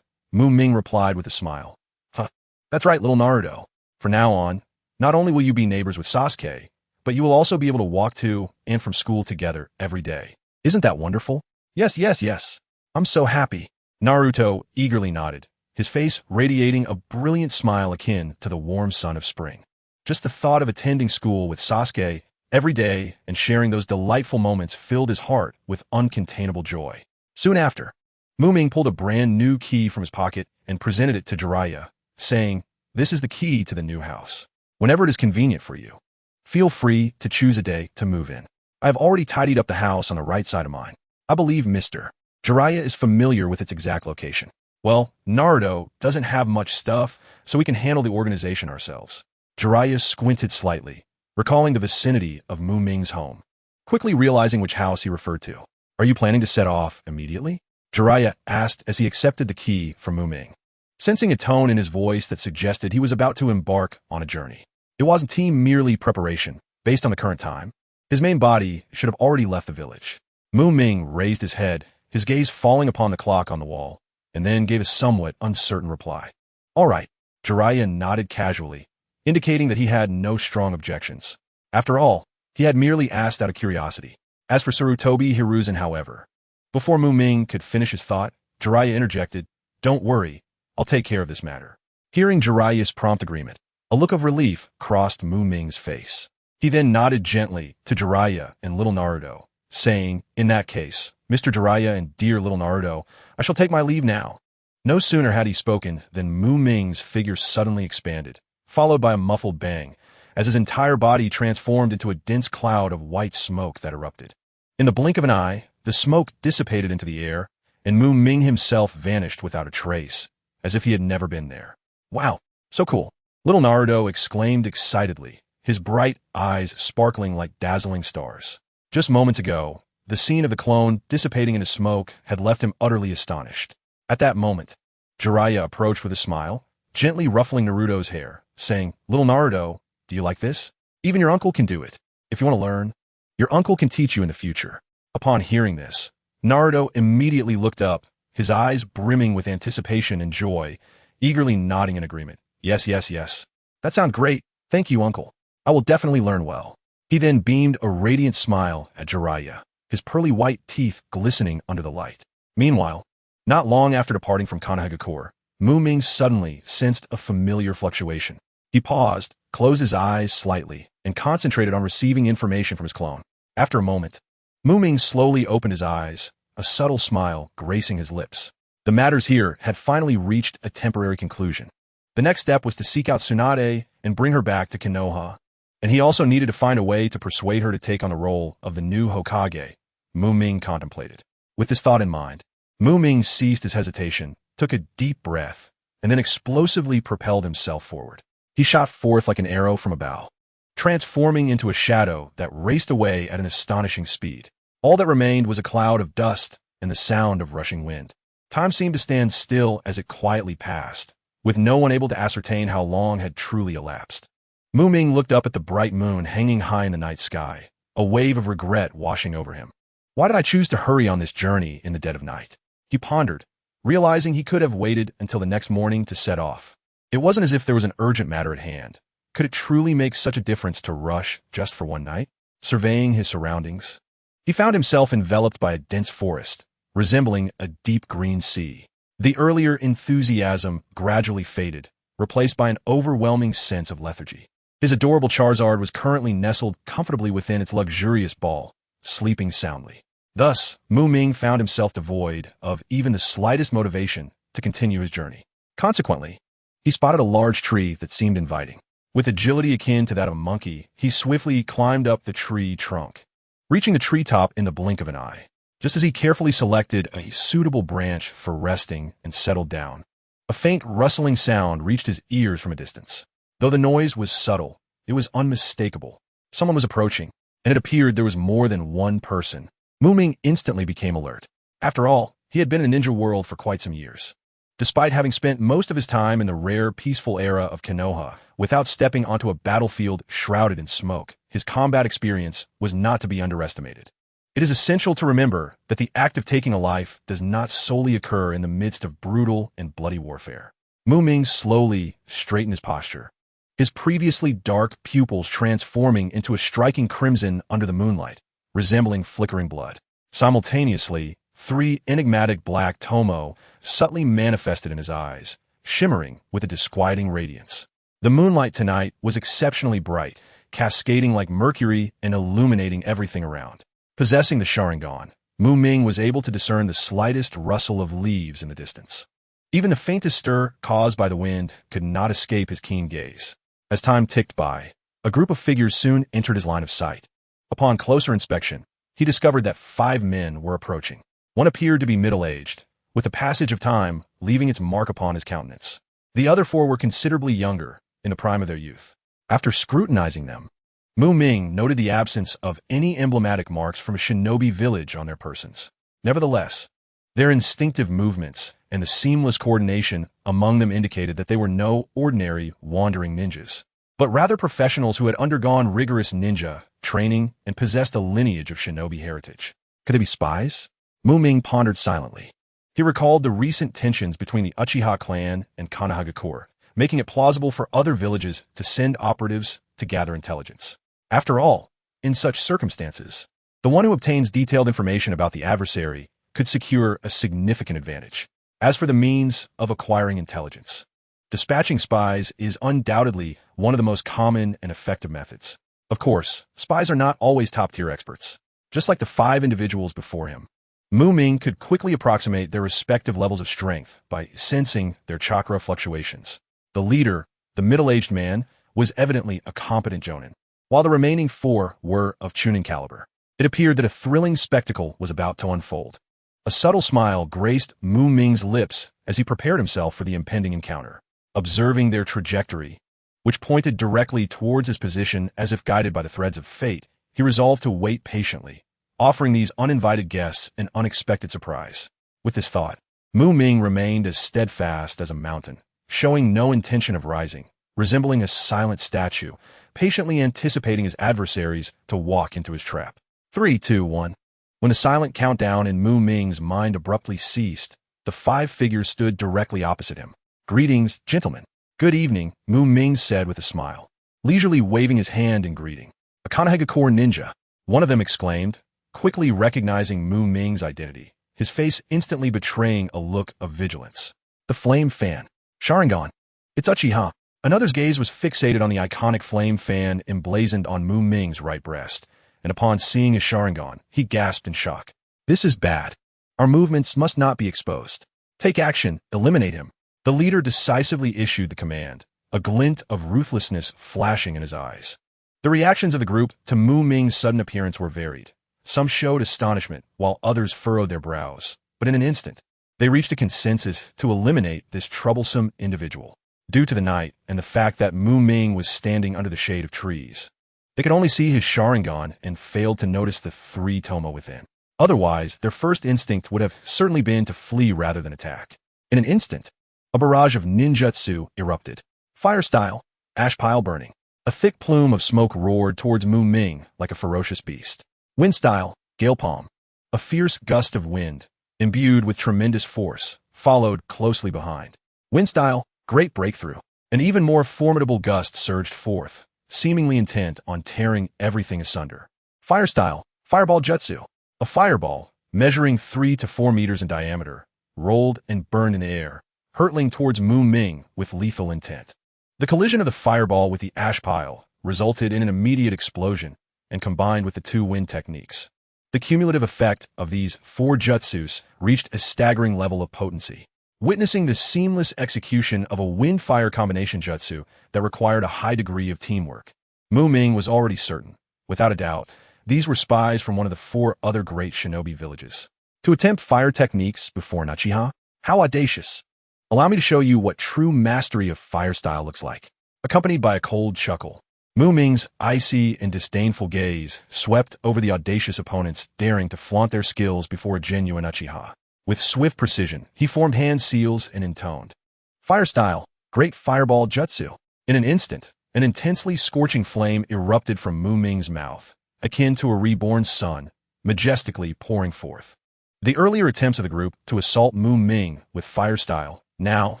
Speaker 1: Muming replied with a smile. "Huh, that's right, little Naruto. From now on, not only will you be neighbors with Sasuke, but you will also be able to walk to and from school together every day. Isn't that wonderful?" Yes, yes, yes. I'm so happy." Naruto eagerly nodded, his face radiating a brilliant smile akin to the warm sun of spring. Just the thought of attending school with Sasuke every day and sharing those delightful moments filled his heart with uncontainable joy. Soon after, Muming pulled a brand new key from his pocket and presented it to Jiraiya, saying, "This is the key to the new house. Whenever it is convenient for you, feel free to choose a day to move in. I have already tidied up the house on the right side of mine. I believe Mr. Jiraiya is familiar with its exact location. Well, Naruto doesn't have much stuff, so we can handle the organization ourselves." Jiraiya squinted slightly, recalling the vicinity of Muming's home, quickly realizing which house he referred to. "Are you planning to set off immediately?" Jiraiya asked as he accepted the key from Muming, sensing a tone in his voice that suggested he was about to embark on a journey. It wasn't merely preparation. Based on the current time, his main body should have already left the village. Muming raised his head, his gaze falling upon the clock on the wall, and then gave a somewhat uncertain reply. "All right." Jiraiya nodded casually, indicating that he had no strong objections. After all, he had merely asked out of curiosity. As for Sarutobi Hiruzen, however, before Muming could finish his thought, Jiraiya interjected, "Don't worry, I'll take care of this matter." Hearing Jiraiya's prompt agreement, a look of relief crossed Muming's face. He then nodded gently to Jiraiya and little Naruto, saying, "In that case, Mr. Jiraiya and dear little Naruto, I shall take my leave now." No sooner had he spoken than Muming's figure suddenly expanded, followed by a muffled bang, as his entire body transformed into a dense cloud of white smoke that erupted. In the blink of an eye, the smoke dissipated into the air, and Muming himself vanished without a trace, as if he had never been there. Wow, so cool. Little Naruto exclaimed excitedly, his bright eyes sparkling like dazzling stars. Just moments ago, the scene of the clone dissipating into smoke had left him utterly astonished. At that moment, Jiraiya approached with a smile, gently ruffling Naruto's hair, saying, "Little Naruto, do you like this? Even your uncle can do it. If you want to learn, your uncle can teach you in the future." Upon hearing this, Naruto immediately looked up, his eyes brimming with anticipation and joy, eagerly nodding in agreement. Yes, yes, yes. That sounds great. Thank you, uncle. I will definitely learn well. He then beamed a radiant smile at Jiraiya, his pearly white teeth glistening under the light. Meanwhile, not long after departing from Konohagakure, Muming suddenly sensed a familiar fluctuation. He paused, closed his eyes slightly, and concentrated on receiving information from his clone. After a moment, Muming slowly opened his eyes, a subtle smile gracing his lips. The matters here had finally reached a temporary conclusion. The next step was to seek out Tsunade and bring her back to Konoha, and he also needed to find a way to persuade her to take on the role of the new Hokage, Muming contemplated. With this thought in mind, Muming ceased his hesitation, took a deep breath, and then explosively propelled himself forward. He shot forth like an arrow from a bow, transforming into a shadow that raced away at an astonishing speed. All that remained was a cloud of dust and the sound of rushing wind. Time seemed to stand still as it quietly passed, with no one able to ascertain how long had truly elapsed. Muming looked up at the bright moon hanging high in the night sky, a wave of regret washing over him. Why did I choose to hurry on this journey in the dead of night? He pondered, realizing he could have waited until the next morning to set off. It wasn't as if there was an urgent matter at hand. Could it truly make such a difference to rush just for one night? Surveying his surroundings, he found himself enveloped by a dense forest, resembling a deep green sea. The earlier enthusiasm gradually faded, replaced by an overwhelming sense of lethargy. His adorable Charizard was currently nestled comfortably within its luxurious ball, sleeping soundly. Thus, Muming found himself devoid of even the slightest motivation to continue his journey. Consequently, he spotted a large tree that seemed inviting. With agility akin to that of a monkey, he swiftly climbed up the tree trunk, reaching the treetop in the blink of an eye. Just as he carefully selected a suitable branch for resting and settled down, a faint rustling sound reached his ears from a distance. Though the noise was subtle, it was unmistakable. Someone was approaching, and it appeared there was more than one person. Muming instantly became alert. After all, he had been in a ninja world for quite some years. Despite having spent most of his time in the rare, peaceful era of Konoha, without stepping onto a battlefield shrouded in smoke, his combat experience was not to be underestimated. It is essential to remember that the act of taking a life does not solely occur in the midst of brutal and bloody warfare. Muming slowly straightened his posture, his previously dark pupils transforming into a striking crimson under the moonlight, resembling flickering blood. Simultaneously, 3 enigmatic black tomo subtly manifested in his eyes, shimmering with a disquieting radiance. The moonlight tonight was exceptionally bright, cascading like mercury and illuminating everything around. Possessing the Sharingan, Muming was able to discern the slightest rustle of leaves in the distance. Even the faintest stir caused by the wind could not escape his keen gaze. As time ticked by, a group of figures soon entered his line of sight. Upon closer inspection, he discovered that 5 men were approaching. One appeared to be middle-aged, with the passage of time leaving its mark upon his countenance. The other 4 were considerably younger, in the prime of their youth. After scrutinizing them, Muming noted the absence of any emblematic marks from a shinobi village on their persons. Nevertheless, their instinctive movements and the seamless coordination among them indicated that they were no ordinary wandering ninjas, but rather professionals who had undergone rigorous ninja training and possessed a lineage of shinobi heritage. Could they be spies? Muming pondered silently. He recalled the recent tensions between the Uchiha clan and Konohagakure, making it plausible for other villages to send operatives to gather intelligence. After all, in such circumstances, the one who obtains detailed information about the adversary could secure a significant advantage. As for the means of acquiring intelligence, dispatching spies is undoubtedly one of the most common and effective methods. Of course, spies are not always top-tier experts. Just like the 5 individuals before him, Muming could quickly approximate their respective levels of strength by sensing their chakra fluctuations. The leader, the middle-aged man, was evidently a competent jonin, while the remaining 4 were of chunin caliber. It appeared that a thrilling spectacle was about to unfold. A subtle smile graced Mu-Ming's lips as he prepared himself for the impending encounter. Observing their trajectory, which pointed directly towards his position as if guided by the threads of fate, he resolved to wait patiently, offering these uninvited guests an unexpected surprise. With this thought, Mu-Ming remained as steadfast as a mountain, showing no intention of rising, resembling a silent statue, patiently anticipating his adversaries to walk into his trap. 3, 2, 1. When the silent countdown in Mu-Ming's mind abruptly ceased, the 5 figures stood directly opposite him. "Greetings, gentlemen." "Good evening," Mu-Ming said with a smile, leisurely waving his hand in greeting. "A Konohagakure ninja," one of them exclaimed, quickly recognizing Mu-Ming's identity, his face instantly betraying a look of vigilance. "The flame fan. Sharingan. It's Uchiha." Another's gaze was fixated on the iconic flame fan emblazoned on Mu-Ming's right breast, and upon seeing his Sharingan, he gasped in shock. "This is bad. Our movements must not be exposed. Take action, eliminate him." The leader decisively issued the command, a glint of ruthlessness flashing in his eyes. The reactions of the group to Mu-Ming's sudden appearance were varied. Some showed astonishment, while others furrowed their brows. But in an instant, they reached a consensus to eliminate this troublesome individual. Due to the night and the fact that Mu-Ming was standing under the shade of trees, they could only see his Sharingan and failed to notice the 3 Toma within. Otherwise, their first instinct would have certainly been to flee rather than attack. In an instant, a barrage of ninjutsu erupted. Fire style, ash pile burning. A thick plume of smoke roared towards Mu-Ming like a ferocious beast. Wind style, gale palm. A fierce gust of wind, imbued with tremendous force, followed closely behind. Wind style, great breakthrough. An even more formidable gust surged forth, seemingly intent on tearing everything asunder. Fire style, fireball jutsu. A fireball, measuring 3 to 4 meters in diameter, rolled and burned in the air, hurtling towards Mu-Ming with lethal intent. The collision of the fireball with the ash pile resulted in an immediate explosion, and combined with the 2 wind techniques, the cumulative effect of these 4 jutsus reached a staggering level of potency. Witnessing the seamless execution of a wind-fire combination jutsu that required a high degree of teamwork, Mu-Ming was already certain, without a doubt, these were spies from one of the 4 other great shinobi villages. To attempt fire techniques before an Uchiha? How audacious! Allow me to show you what true mastery of fire style looks like. Accompanied by a cold chuckle, Mu-Ming's icy and disdainful gaze swept over the audacious opponents daring to flaunt their skills before a genuine Uchiha. With swift precision, he formed hand seals and intoned. Fire style, great fireball jutsu. In an instant, an intensely scorching flame erupted from Mu-Ming's mouth, akin to a reborn sun, majestically pouring forth. The earlier attempts of the group to assault Mu-Ming with fire style now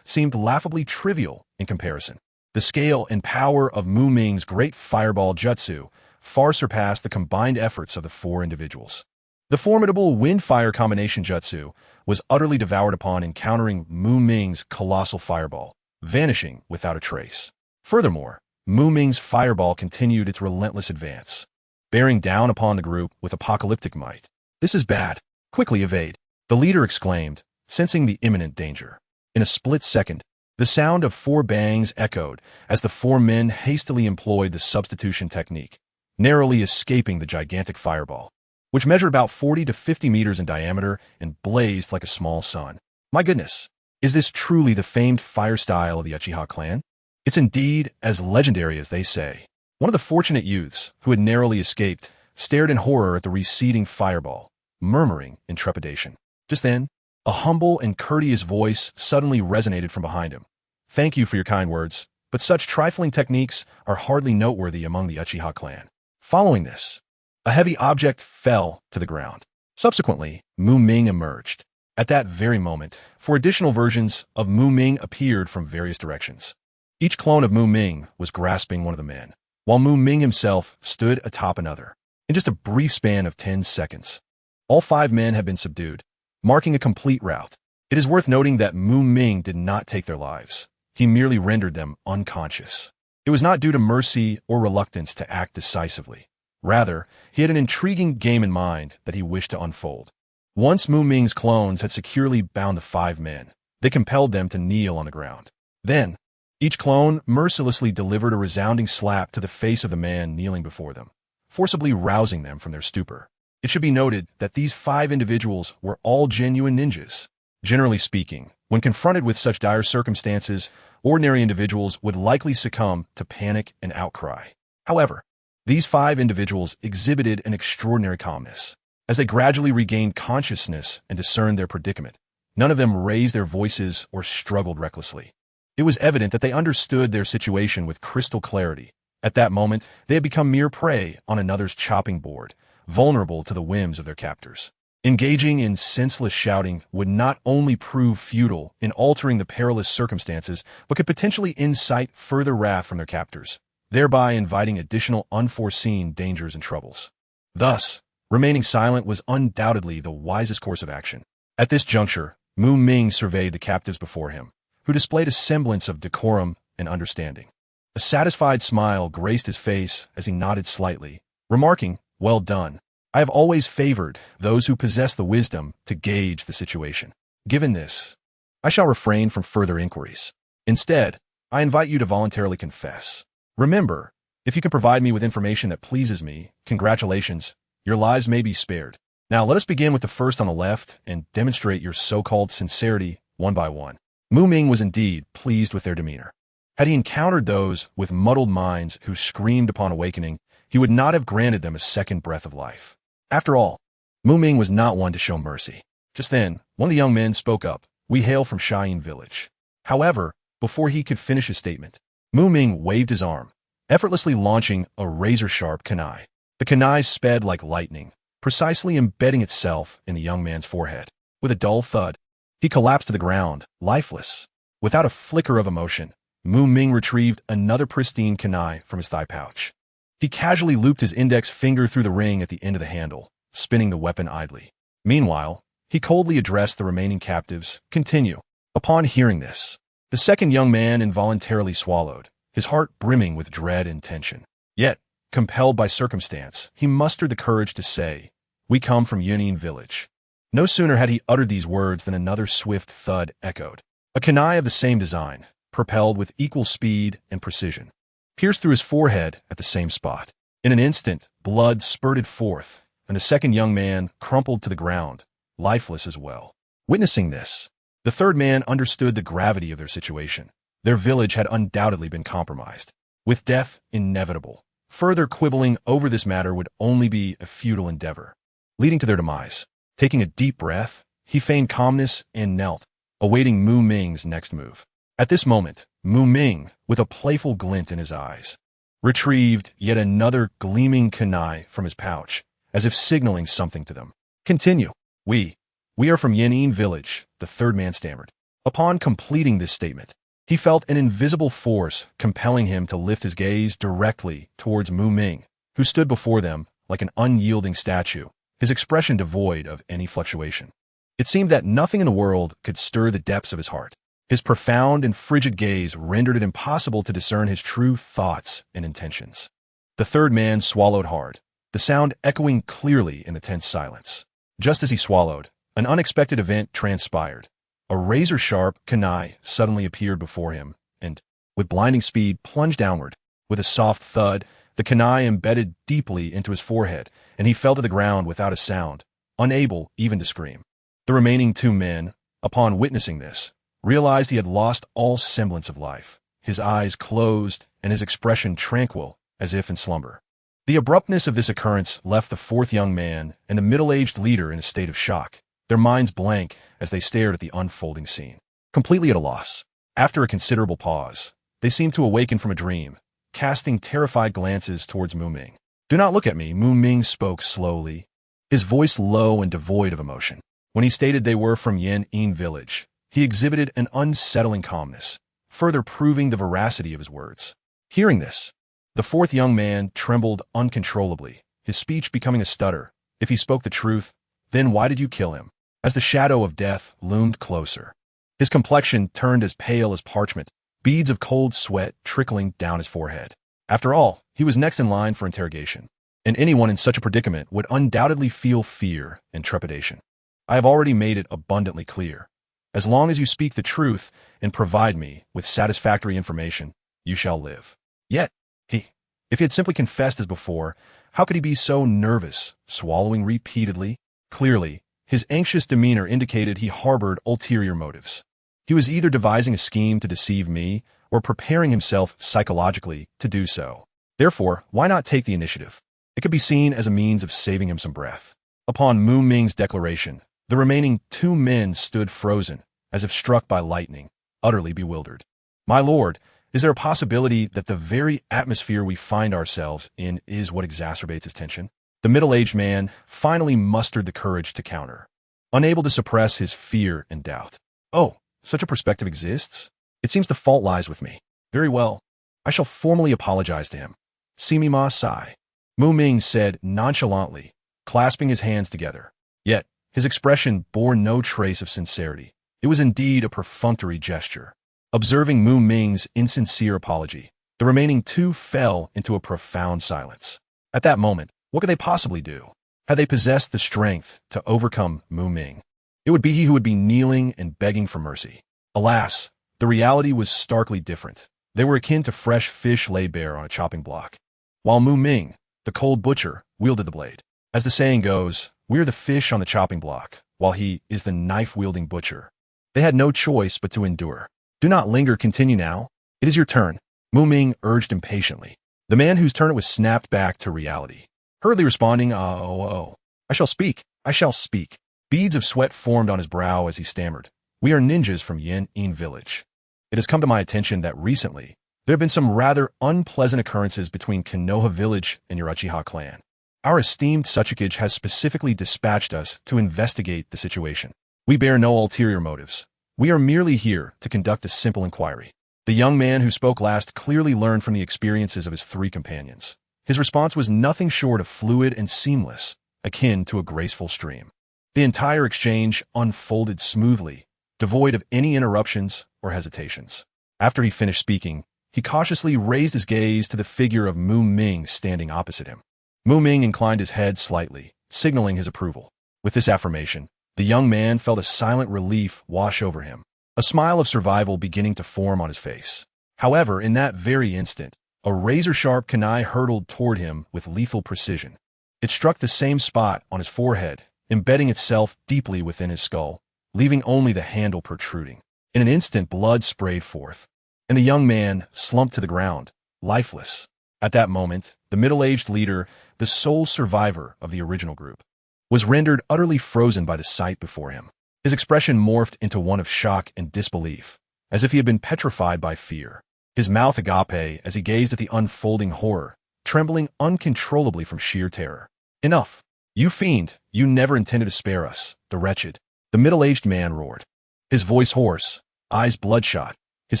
Speaker 1: seemed laughably trivial in comparison. The scale and power of Mu-Ming's great fireball jutsu far surpassed the combined efforts of the 4 individuals. The formidable wind-fire combination jutsu was utterly devoured upon encountering Mu-Ming's colossal fireball, vanishing without a trace. Furthermore, Mu-Ming's fireball continued its relentless advance, bearing down upon the group with apocalyptic might. "This is bad. Quickly evade," the leader exclaimed, sensing the imminent danger. In a split second, the sound of 4 bangs echoed as the 4 men hastily employed the substitution technique, narrowly escaping the gigantic fireball, which measured about 40 to 50 meters in diameter and blazed like a small sun. My goodness, is this truly the famed fire style of the Uchiha clan? It's indeed as legendary as they say. One of the fortunate youths, who had narrowly escaped, stared in horror at the receding fireball, murmuring in trepidation. Just then, a humble and courteous voice suddenly resonated from behind him. "Thank you for your kind words, but such trifling techniques are hardly noteworthy among the Uchiha clan." Following this, a heavy object fell to the ground. Subsequently, Mu-Ming emerged. At that very moment, 4 additional versions of Mu-Ming appeared from various directions. Each clone of Mu-Ming was grasping one of the men, while Mu-Ming himself stood atop another. In just a brief span of 10 seconds, all 5 men had been subdued, marking a complete rout. It is worth noting that Mu-Ming did not take their lives. He merely rendered them unconscious. It was not due to mercy or reluctance to act decisively. Rather, he had an intriguing game in mind that he wished to unfold. Once Mu-Ming's clones had securely bound the 5 men, they compelled them to kneel on the ground. Then, Each clone mercilessly delivered a resounding slap to the face of the man kneeling before them, forcibly rousing them from their stupor. It should be noted that these 5 individuals were all genuine ninjas. Generally speaking, when confronted with such dire circumstances, ordinary individuals would likely succumb to panic and outcry. However, these 5 individuals exhibited an extraordinary calmness. As they gradually regained consciousness and discerned their predicament, none of them raised their voices or struggled recklessly. It was evident that they understood their situation with crystal clarity. At that moment, they had become mere prey on another's chopping board, vulnerable to the whims of their captors. Engaging in senseless shouting would not only prove futile in altering the perilous circumstances, but could potentially incite further wrath from their captors, thereby inviting additional unforeseen dangers and troubles. Thus, remaining silent was undoubtedly the wisest course of action. At this juncture, Mu-Ming surveyed the captives before him, who displayed a semblance of decorum and understanding. A satisfied smile graced his face as he nodded slightly, remarking, "Well done. I have always favored those who possess the wisdom to gauge the situation. Given this, I shall refrain from further inquiries. Instead, I invite you to voluntarily confess. Remember, if you can provide me with information that pleases me, congratulations, your lives may be spared. Now let us begin with the first on the left and demonstrate your so-called sincerity one by one." Mu-Ming was indeed pleased with their demeanor. Had he encountered those with muddled minds who screamed upon awakening, he would not have granted them a second breath of life. After all, Mu-Ming was not one to show mercy. Just then, one of the young men spoke up. "We hail from Cheyenne Village." However, before he could finish his statement, Mu-Ming waved his arm, effortlessly launching a razor-sharp kunai. The kunai sped like lightning, precisely embedding itself in the young man's forehead. With a dull thud, he collapsed to the ground, lifeless. Without a flicker of emotion, Mu-Ming retrieved another pristine kunai from his thigh pouch. He casually looped his index finger through the ring at the end of the handle, spinning the weapon idly. Meanwhile, he coldly addressed the remaining captives. "Continue." Upon hearing this, the second young man involuntarily swallowed, his heart brimming with dread and tension. Yet, compelled by circumstance, he mustered the courage to say, "We come from Cheyenne Village." No sooner had he uttered these words than another swift thud echoed. A kunai of the same design, propelled with equal speed and precision, pierced through his forehead at the same spot. In an instant, blood spurted forth, and the second young man crumpled to the ground, lifeless as well. Witnessing this, the third man understood the gravity of their situation. Their village had undoubtedly been compromised. With death inevitable, further quibbling over this matter would only be a futile endeavor, leading to their demise. Taking a deep breath, he feigned calmness and knelt, awaiting Mu-Ming's next move. At this moment, Mu-Ming, with a playful glint in his eyes, retrieved yet another gleaming kunai from his pouch, as if signaling something to them. "Continue." We are from Cheyenne Village," the third man stammered. Upon completing this statement, he felt an invisible force compelling him to lift his gaze directly towards Mu-Ming, who stood before them like an unyielding statue, his expression devoid of any fluctuation. It seemed that nothing in the world could stir the depths of his heart. His profound and frigid gaze rendered it impossible to discern his true thoughts and intentions. The third man swallowed hard, the sound echoing clearly in the tense silence. Just as he swallowed, an unexpected event transpired. A razor-sharp kunai suddenly appeared before him, and, with blinding speed, plunged downward. With a soft thud, the kunai embedded deeply into his forehead, and he fell to the ground without a sound, unable even to scream. The remaining 2 men, upon witnessing this, realized he had lost all semblance of life. His eyes closed and his expression tranquil, as if in slumber. The abruptness of this occurrence left the 4th young man and the middle-aged leader in a state of shock, their minds blank as they stared at the unfolding scene. Completely at a loss, after a considerable pause, they seemed to awaken from a dream, casting terrified glances towards Mu-Ming. "Do not look at me," Mu-Ming spoke slowly, his voice low and devoid of emotion. When he stated they were from Cheyenne Village, he exhibited an unsettling calmness, further proving the veracity of his words. Hearing this, the 4th young man trembled uncontrollably, his speech becoming a stutter. If he spoke the truth, then why did you kill him? As the shadow of death loomed closer, his complexion turned as pale as parchment, beads of cold sweat trickling down his forehead. After all, he was next in line for interrogation, and anyone in such a predicament would undoubtedly feel fear and trepidation. "I have already made it abundantly clear. As long as you speak the truth and provide me with satisfactory information, you shall live. Yet, if he had simply confessed as before, how could he be so nervous, swallowing repeatedly? Clearly, his anxious demeanor indicated he harbored ulterior motives. He was either devising a scheme to deceive me or preparing himself psychologically to do so. Therefore, why not take the initiative? It could be seen as a means of saving him some breath. Upon Muming's declaration, the remaining 2 men stood frozen, as if struck by lightning, utterly bewildered. My lord, is there a possibility that the very atmosphere we find ourselves in is what exacerbates his tension? The middle-aged man finally mustered the courage to counter, unable to suppress his fear and doubt. Oh, such a perspective exists? It seems the fault lies with me. Very well. I shall formally apologize to him. Simima sai. Muming said nonchalantly, clasping his hands together. Yet, his expression bore no trace of sincerity. It was indeed a perfunctory gesture. Observing Muming's insincere apology, the remaining 2 fell into a profound silence. At that moment, what could they possibly do? Had they possessed the strength to overcome Muming, it would be he who would be kneeling and begging for mercy. Alas, the reality was starkly different. They were akin to fresh fish laid bare on a chopping block, while Muming, the cold butcher, wielded the blade. As the saying goes, we are the fish on the chopping block, while he is the knife-wielding butcher. They had no choice but to endure. Do not linger, continue now. It is your turn, Muming urged impatiently. The man whose turn it was snapped back to reality, hurriedly responding, I shall speak, I shall speak. Beads of sweat formed on his brow as he stammered. We are ninjas from Yin-In village. It has come to my attention that recently, there have been some rather unpleasant occurrences between Konoha village and your Uchiha clan. Our esteemed Suchikage has specifically dispatched us to investigate the situation. We bear no ulterior motives. We are merely here to conduct a simple inquiry. The young man who spoke last clearly learned from the experiences of his 3 companions. His response was nothing short of fluid and seamless, akin to a graceful stream. The entire exchange unfolded smoothly, devoid of any interruptions or hesitations. After he finished speaking, he cautiously raised his gaze to the figure of Muming standing opposite him. Muming inclined his head slightly, signaling his approval. With this affirmation, the young man felt a silent relief wash over him, a smile of survival beginning to form on his face. However, in that very instant, a razor-sharp kunai hurtled toward him with lethal precision. It struck the same spot on his forehead, embedding itself deeply within his skull, leaving only the handle protruding. In an instant, blood sprayed forth, and the young man slumped to the ground, lifeless. At that moment, the middle-aged leader, the sole survivor of the original group, was rendered utterly frozen by the sight before him. His expression morphed into one of shock and disbelief, as if he had been petrified by fear. His mouth agape as he gazed at the unfolding horror, trembling uncontrollably from sheer terror. Enough! You fiend, you never intended to spare us, the wretched. The middle-aged man roared. His voice hoarse, eyes bloodshot, his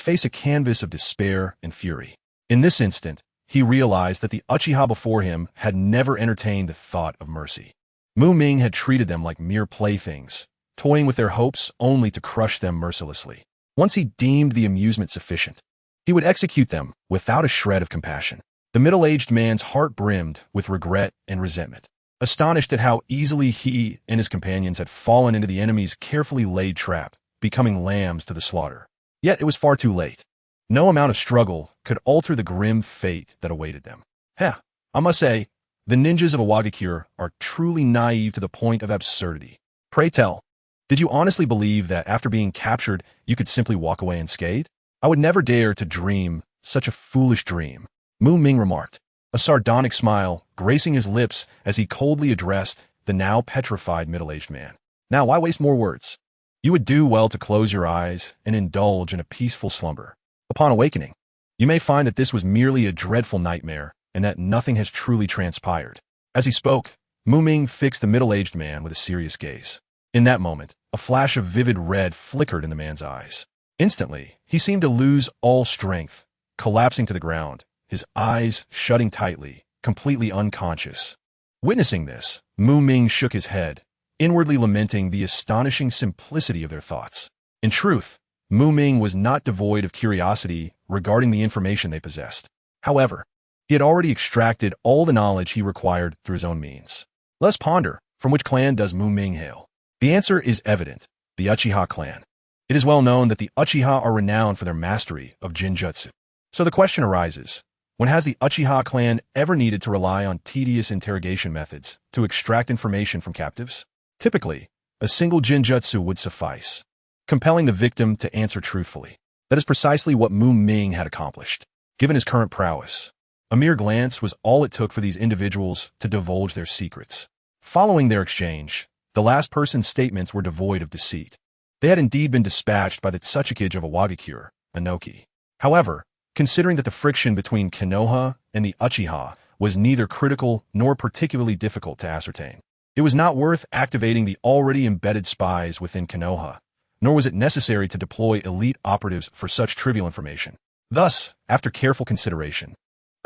Speaker 1: face a canvas of despair and fury. In this instant, he realized that the Uchiha before him had never entertained the thought of mercy. Muming had treated them like mere playthings, toying with their hopes only to crush them mercilessly. Once he deemed the amusement sufficient, he would execute them without a shred of compassion. The middle-aged man's heart brimmed with regret and resentment, astonished at how easily he and his companions had fallen into the enemy's carefully laid trap, becoming lambs to the slaughter. Yet it was far too late. No amount of struggle could alter the grim fate that awaited them. I must say, the ninjas of Awakensmangekyo are truly naive to the point of absurdity. Pray tell, did you honestly believe that after being captured, you could simply walk away unscathed? I would never dare to dream such a foolish dream, Muming remarked, a sardonic smile gracing his lips as he coldly addressed the now petrified middle-aged man. Now, why waste more words? You would do well to close your eyes and indulge in a peaceful slumber. Upon awakening, you may find that this was merely a dreadful nightmare and that nothing has truly transpired. As he spoke, Muming fixed the middle-aged man with a serious gaze. In that moment, a flash of vivid red flickered in the man's eyes. Instantly, he seemed to lose all strength, collapsing to the ground, his eyes shutting tightly, completely unconscious. Witnessing this, Muming shook his head, inwardly lamenting the astonishing simplicity of their thoughts. In truth, Muming was not devoid of curiosity regarding the information they possessed. However, he had already extracted all the knowledge he required through his own means. Let's ponder, from which clan does Muming hail? The answer is evident, the Uchiha clan. It is well known that the Uchiha are renowned for their mastery of Jinjutsu. So the question arises, when has the Uchiha clan ever needed to rely on tedious interrogation methods to extract information from captives? Typically, a single Jinjutsu would suffice, compelling the victim to answer truthfully. That is precisely what Muming had accomplished. Given his current prowess, a mere glance was all it took for these individuals to divulge their secrets. Following their exchange, the last person's statements were devoid of deceit. They had indeed been dispatched by the Tsuchikage of AwakensMangekyo, Inoki. However, considering that the friction between Konoha and the Uchiha was neither critical nor particularly difficult to ascertain, it was not worth activating the already embedded spies within Konoha, nor was it necessary to deploy elite operatives for such trivial information. Thus, after careful consideration,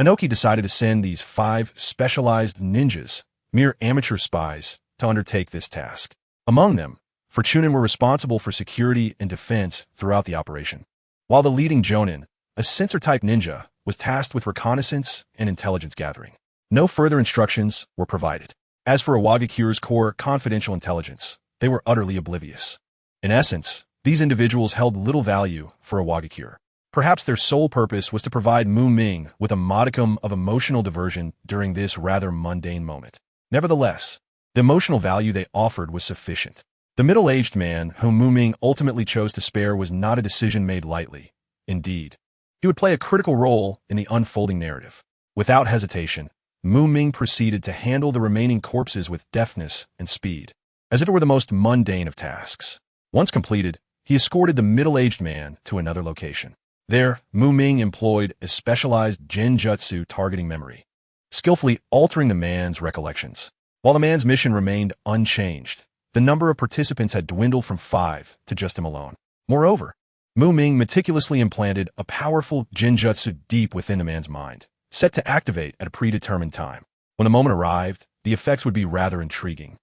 Speaker 1: Inoki decided to send these 5 specialized ninjas, mere amateur spies, to undertake this task. Among them, Fortunen were responsible for security and defense throughout the operation, while the leading Jonin, a sensor-type ninja, was tasked with reconnaissance and intelligence gathering. No further instructions were provided. As for AwakensMangekyo's core confidential intelligence, they were utterly oblivious. In essence, these individuals held little value for AwakensMangekyo. Perhaps their sole purpose was to provide Muming with a modicum of emotional diversion during this rather mundane moment. Nevertheless, the emotional value they offered was sufficient. The middle-aged man whom Muming ultimately chose to spare was not a decision made lightly. Indeed, he would play a critical role in the unfolding narrative. Without hesitation, Muming proceeded to handle the remaining corpses with deftness and speed, as if it were the most mundane of tasks. Once completed, he escorted the middle-aged man to another location. There, Muming employed a specialized Jinjutsu targeting memory, skillfully altering the man's recollections. While the man's mission remained unchanged, the number of participants had dwindled from 5 to just him alone. Moreover, Muming meticulously implanted a powerful Jinjutsu deep within the man's mind, set to activate at a predetermined time. When the moment arrived, the effects would be rather intriguing.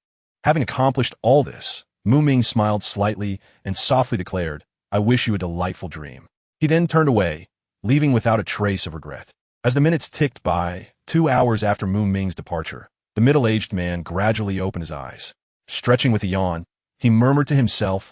Speaker 1: Having accomplished all this, Muming smiled slightly and softly declared, "I wish you a delightful dream." He then turned away, leaving without a trace of regret. As the minutes ticked by, 2 hours after Muming's departure, the middle-aged man gradually opened his eyes. Stretching with a yawn, he murmured to himself,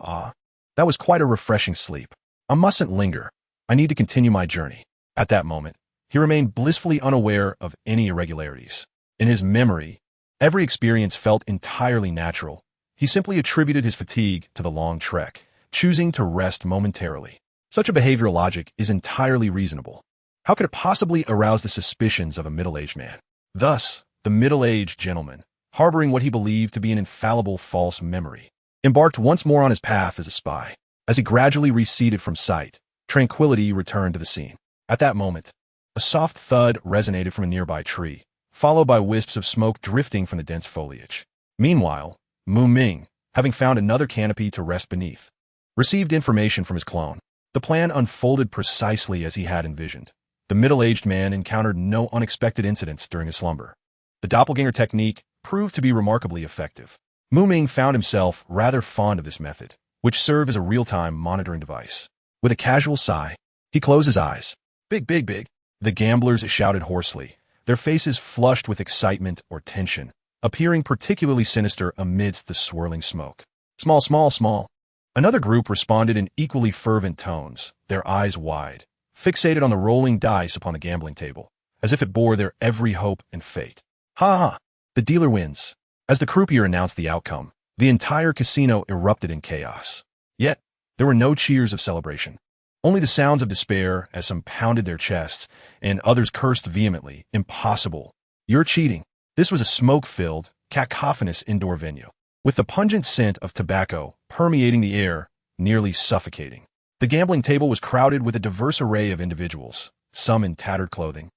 Speaker 1: that was quite a refreshing sleep. I mustn't linger. I need to continue my journey." At that moment, he remained blissfully unaware of any irregularities. In his memory, every experience felt entirely natural. He simply attributed his fatigue to the long trek, choosing to rest momentarily. Such a behavioral logic is entirely reasonable. How could it possibly arouse the suspicions of a middle-aged man? Thus, the middle-aged gentleman, harboring what he believed to be an infallible false memory, embarked once more on his path as a spy. As he gradually receded from sight, tranquility returned to the scene. At that moment, a soft thud resonated from a nearby tree, followed by wisps of smoke drifting from the dense foliage. Meanwhile, Muming, having found another canopy to rest beneath, received information from his clone. The plan unfolded precisely as he had envisioned. The middle-aged man encountered no unexpected incidents during his slumber. The doppelganger technique proved to be remarkably effective. Muming found himself rather fond of this method, which served as a real-time monitoring device. With a casual sigh, he closed his eyes. "Big, big, big," the gamblers shouted hoarsely, their faces flushed with excitement or tension, appearing particularly sinister amidst the swirling smoke. "Small, small, small." Another group responded in equally fervent tones, their eyes wide, fixated on the rolling dice upon the gambling table, as if it bore their every hope and fate. "Ha ha! The dealer wins." As the croupier announced the outcome, the entire casino erupted in chaos. Yet, there were no cheers of celebration. Only the sounds of despair as some pounded their chests and others cursed vehemently. "Impossible. You're cheating." This was a smoke-filled, cacophonous indoor venue, with the pungent scent of tobacco permeating the air, nearly suffocating. The gambling table was crowded with a diverse array of individuals, some in tattered clothing,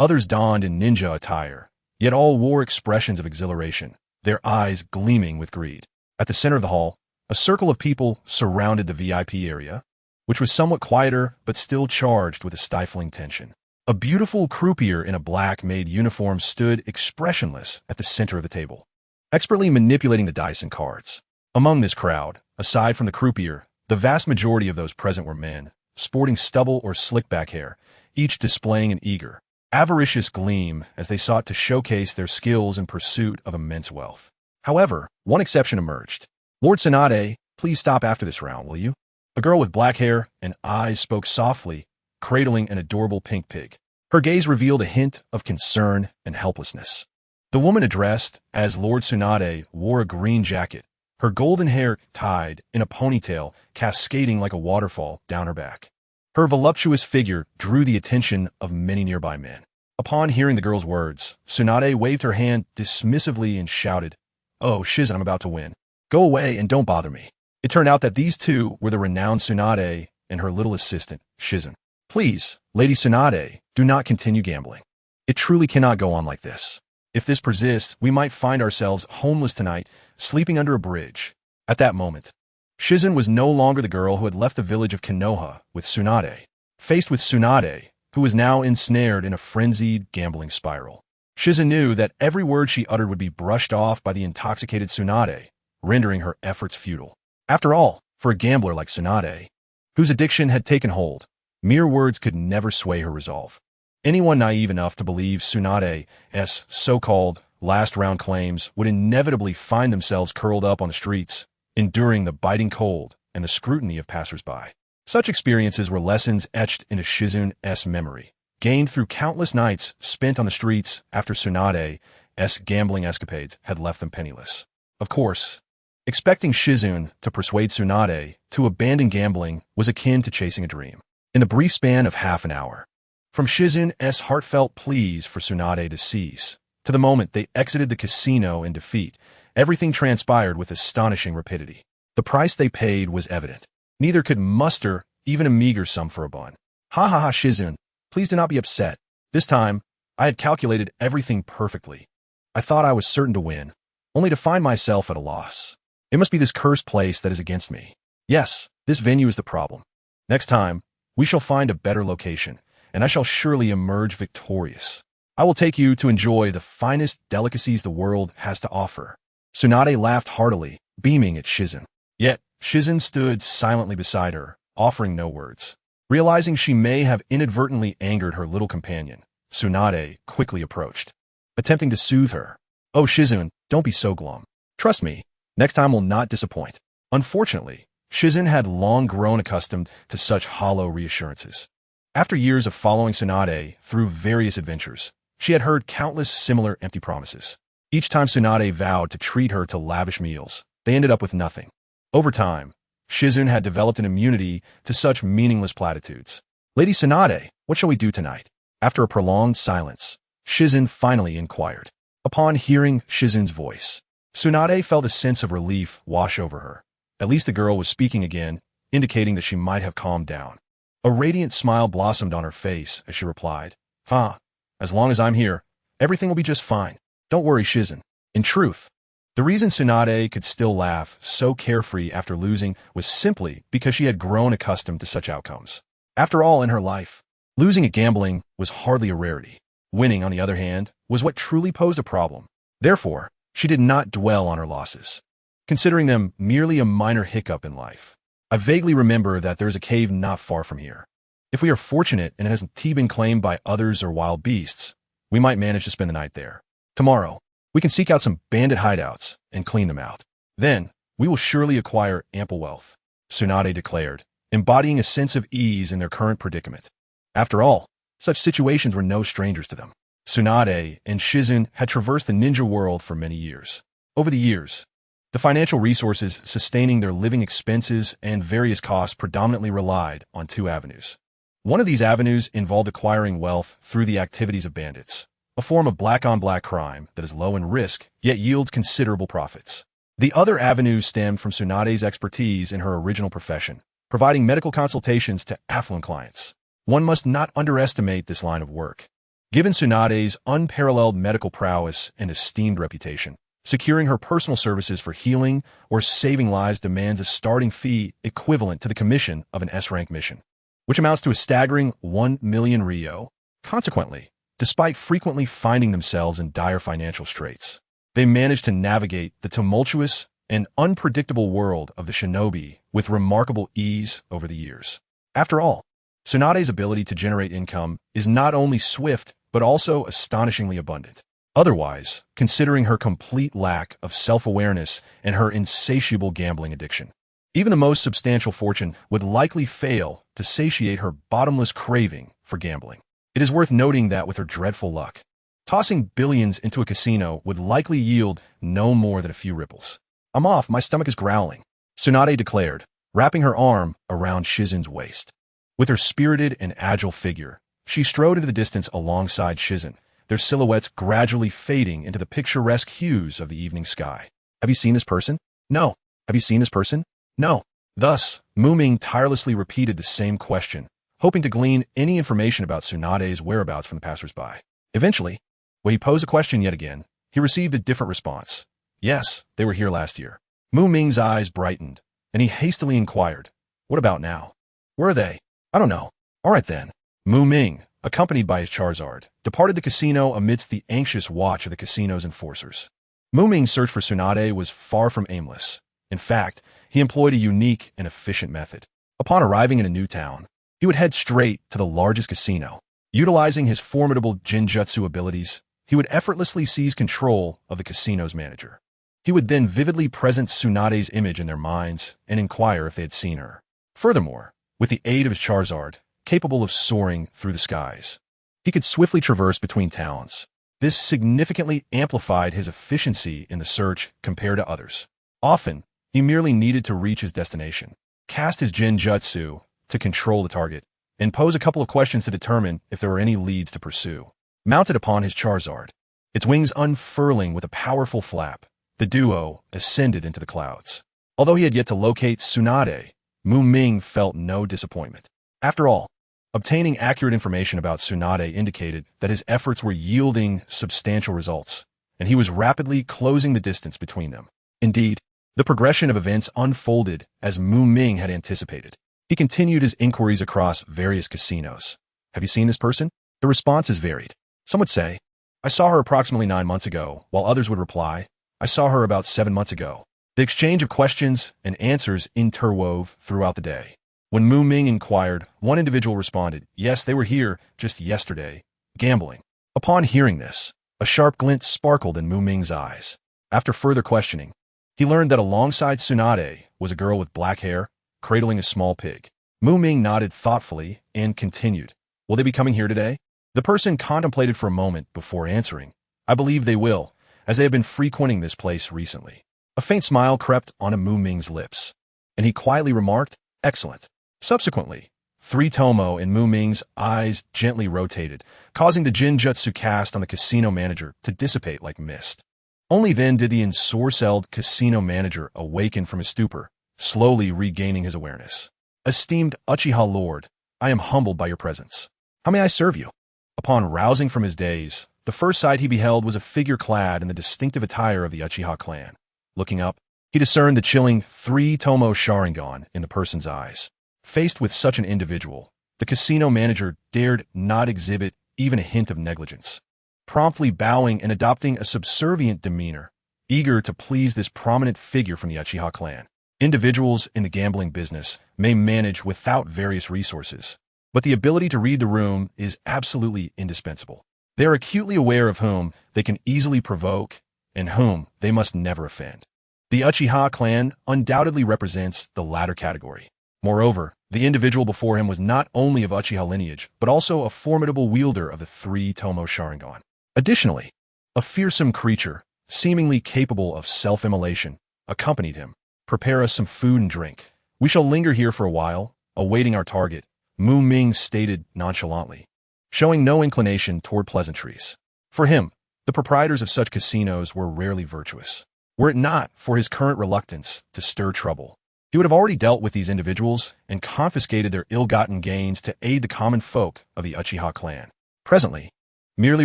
Speaker 1: others donned in ninja attire, yet all wore expressions of exhilaration, their eyes gleaming with greed. At the center of the hall, a circle of people surrounded the VIP area, which was somewhat quieter but still charged with a stifling tension. A beautiful croupier in a black-maid uniform stood expressionless at the center of the table, expertly manipulating the dice and cards. Among this crowd, aside from the croupier, the vast majority of those present were men, sporting stubble or slick-back hair, each displaying an eager, avaricious gleam as they sought to showcase their skills in pursuit of immense wealth. However, one exception emerged. "Lord Tsunade, please stop after this round, will you?" A girl with black hair and eyes spoke softly, cradling an adorable pink pig. Her gaze revealed a hint of concern and helplessness. The woman addressed as Lord Tsunade wore a green jacket, her golden hair tied in a ponytail cascading like a waterfall down her back. Her voluptuous figure drew the attention of many nearby men. Upon hearing the girl's words, Tsunade waved her hand dismissively and shouted, "Oh, Shizen, I'm about to win. Go away and don't bother me." It turned out that these two were the renowned Tsunade and her little assistant, Shizen. "Please, Lady Tsunade, do not continue gambling. It truly cannot go on like this. If this persists, we might find ourselves homeless tonight, sleeping under a bridge." At that moment, Shizen was no longer the girl who had left the village of Konoha with Tsunade. Faced with Tsunade, who was now ensnared in a frenzied gambling spiral, Shizen knew that every word she uttered would be brushed off by the intoxicated Tsunade, rendering her efforts futile. After all, for a gambler like Tsunade, whose addiction had taken hold, mere words could never sway her resolve. Anyone naive enough to believe Tsunade's so-called last-round claims would inevitably find themselves curled up on the streets, enduring the biting cold and the scrutiny of passers-by. Such experiences were lessons etched into Shizen's memory, gained through countless nights spent on the streets after Tsunade's gambling escapades had left them penniless. Of course, expecting Shizen to persuade Tsunade to abandon gambling was akin to chasing a dream. In the brief span of half an hour, from Shizen's heartfelt pleas for Tsunade to cease, to the moment they exited the casino in defeat, everything transpired with astonishing rapidity. The price they paid was evident. Neither could muster even a meager sum for a bun. "Ha ha ha, Shizen, please do not be upset. This time, I had calculated everything perfectly. I thought I was certain to win, only to find myself at a loss. It must be this cursed place that is against me. Yes, this venue is the problem. Next time, we shall find a better location, and I shall surely emerge victorious. I will take you to enjoy the finest delicacies the world has to offer." Tsunade laughed heartily, beaming at Shizen. Yet, Shizen stood silently beside her, offering no words. Realizing she may have inadvertently angered her little companion, Tsunade quickly approached, attempting to soothe her. "Oh, Shizen, don't be so glum. Trust me, next time will not disappoint." Unfortunately, Shizen had long grown accustomed to such hollow reassurances. After years of following Tsunade through various adventures, she had heard countless similar empty promises. Each time Tsunade vowed to treat her to lavish meals, they ended up with nothing. Over time, Shizen had developed an immunity to such meaningless platitudes. "Lady Tsunade, what shall we do tonight?" After a prolonged silence, Shizen finally inquired. Upon hearing Shizen's voice, Tsunade felt a sense of relief wash over her. At least the girl was speaking again, indicating that she might have calmed down. A radiant smile blossomed on her face as she replied, "As long as I'm here, everything will be just fine. Don't worry, Shizen." In truth, the reason Tsunade could still laugh so carefree after losing was simply because she had grown accustomed to such outcomes. After all, in her life, losing at gambling was hardly a rarity. Winning, on the other hand, was what truly posed a problem. Therefore, she did not dwell on her losses, considering them merely a minor hiccup in life. "I vaguely remember that there is a cave not far from here. If we are fortunate and it hasn't been claimed by others or wild beasts, we might manage to spend the night there. Tomorrow, we can seek out some bandit hideouts and clean them out. Then, we will surely acquire ample wealth," Tsunade declared, embodying a sense of ease in their current predicament. After all, such situations were no strangers to them. Tsunade and Shizen had traversed the ninja world for many years. Over the years, the financial resources sustaining their living expenses and various costs predominantly relied on two avenues. One of these avenues involved acquiring wealth through the activities of bandits, a form of black-on-black crime that is low in risk, yet yields considerable profits. The other avenue stemmed from Tsunade's expertise in her original profession, providing medical consultations to affluent clients. One must not underestimate this line of work. Given Tsunade's unparalleled medical prowess and esteemed reputation, securing her personal services for healing or saving lives demands a starting fee equivalent to the commission of an S-rank mission, which amounts to a staggering 1 million ryo. Consequently, despite frequently finding themselves in dire financial straits, they managed to navigate the tumultuous and unpredictable world of the shinobi with remarkable ease over the years. After all, Tsunade's ability to generate income is not only swift, but also astonishingly abundant. Otherwise, considering her complete lack of self-awareness and her insatiable gambling addiction, Even the most substantial fortune would likely fail to satiate her bottomless craving for gambling. It is worth noting that with her dreadful luck, tossing billions into a casino would likely yield no more than a few ripples. "I'm off, my stomach is growling," Tsunade declared, wrapping her arm around Shizen's waist. With her spirited and agile figure, she strode into the distance alongside Shizen, their silhouettes gradually fading into the picturesque hues of the evening sky. "Have you seen this person? No. Have you seen this person? No." Thus, Muming tirelessly repeated the same question, hoping to glean any information about Tsunade's whereabouts from the passers-by. Eventually, when he posed a question yet again, he received a different response. Yes, they were here last year. Muming's eyes brightened, and he hastily inquired, "What about now?" "Where are they?" "I don't know." "All right then." Muming, accompanied by his Charizard, departed the casino amidst the anxious watch of the casino's enforcers. Muming's search for Tsunade was far from aimless. In fact, he employed a unique and efficient method. Upon arriving in a new town, he would head straight to the largest casino. Utilizing his formidable Jinjutsu abilities, he would effortlessly seize control of the casino's manager. He would then vividly present Tsunade's image in their minds and inquire if they had seen her. Furthermore, with the aid of his Charizard, capable of soaring through the skies, he could swiftly traverse between towns. This significantly amplified his efficiency in the search compared to others. Often, he merely needed to reach his destination, cast his Jinjutsu to control the target, and pose a couple of questions to determine if there were any leads to pursue. Mounted upon his Charizard, its wings unfurling with a powerful flap, the duo ascended into the clouds. Although he had yet to locate Tsunade, Muming felt no disappointment. After all, obtaining accurate information about Tsunade indicated that his efforts were yielding substantial results, and he was rapidly closing the distance between them. Indeed, the progression of events unfolded as Muming had anticipated. He continued his inquiries across various casinos. "Have you seen this person?" The responses varied. Some would say, "I saw her approximately 9 months ago," while others would reply, "I saw her about 7 months ago." The exchange of questions and answers interwove throughout the day. When Muming inquired, one individual responded, "Yes, they were here just yesterday, gambling." Upon hearing this, a sharp glint sparkled in Muming's eyes. After further questioning, he learned that alongside Tsunade was a girl with black hair, cradling a small pig. Muming nodded thoughtfully and continued, "Will they be coming here today?" The person contemplated for a moment before answering, "I believe they will, as they have been frequenting this place recently." A faint smile crept onto Muming's lips, and he quietly remarked, "Excellent." Subsequently, 3 Tomo in Muming's eyes gently rotated, causing the Jinjutsu cast on the casino manager to dissipate like mist. Only then did the ensorcelled casino manager awaken from his stupor, slowly regaining his awareness. "Esteemed Uchiha Lord, I am humbled by your presence. How may I serve you?" Upon rousing from his daze, the first sight he beheld was a figure clad in the distinctive attire of the Uchiha clan. Looking up, he discerned the chilling 3 Tomo Sharingan in the person's eyes. Faced with such an individual, the casino manager dared not exhibit even a hint of negligence. Promptly bowing and adopting a subservient demeanor, eager to please this prominent figure from the Uchiha clan. Individuals in the gambling business may manage without various resources, but the ability to read the room is absolutely indispensable. They are acutely aware of whom they can easily provoke and whom they must never offend. The Uchiha clan undoubtedly represents the latter category. Moreover, the individual before him was not only of Uchiha lineage, but also a formidable wielder of the 3 Tomo Sharingan. Additionally, a fearsome creature, seemingly capable of self-immolation, accompanied him. "Prepare us some food and drink. We shall linger here for a while, awaiting our target," Muming stated nonchalantly, showing no inclination toward pleasantries. For him, the proprietors of such casinos were rarely virtuous. Were it not for his current reluctance to stir trouble, he would have already dealt with these individuals and confiscated their ill-gotten gains to aid the common folk of the Uchiha clan. Presently, merely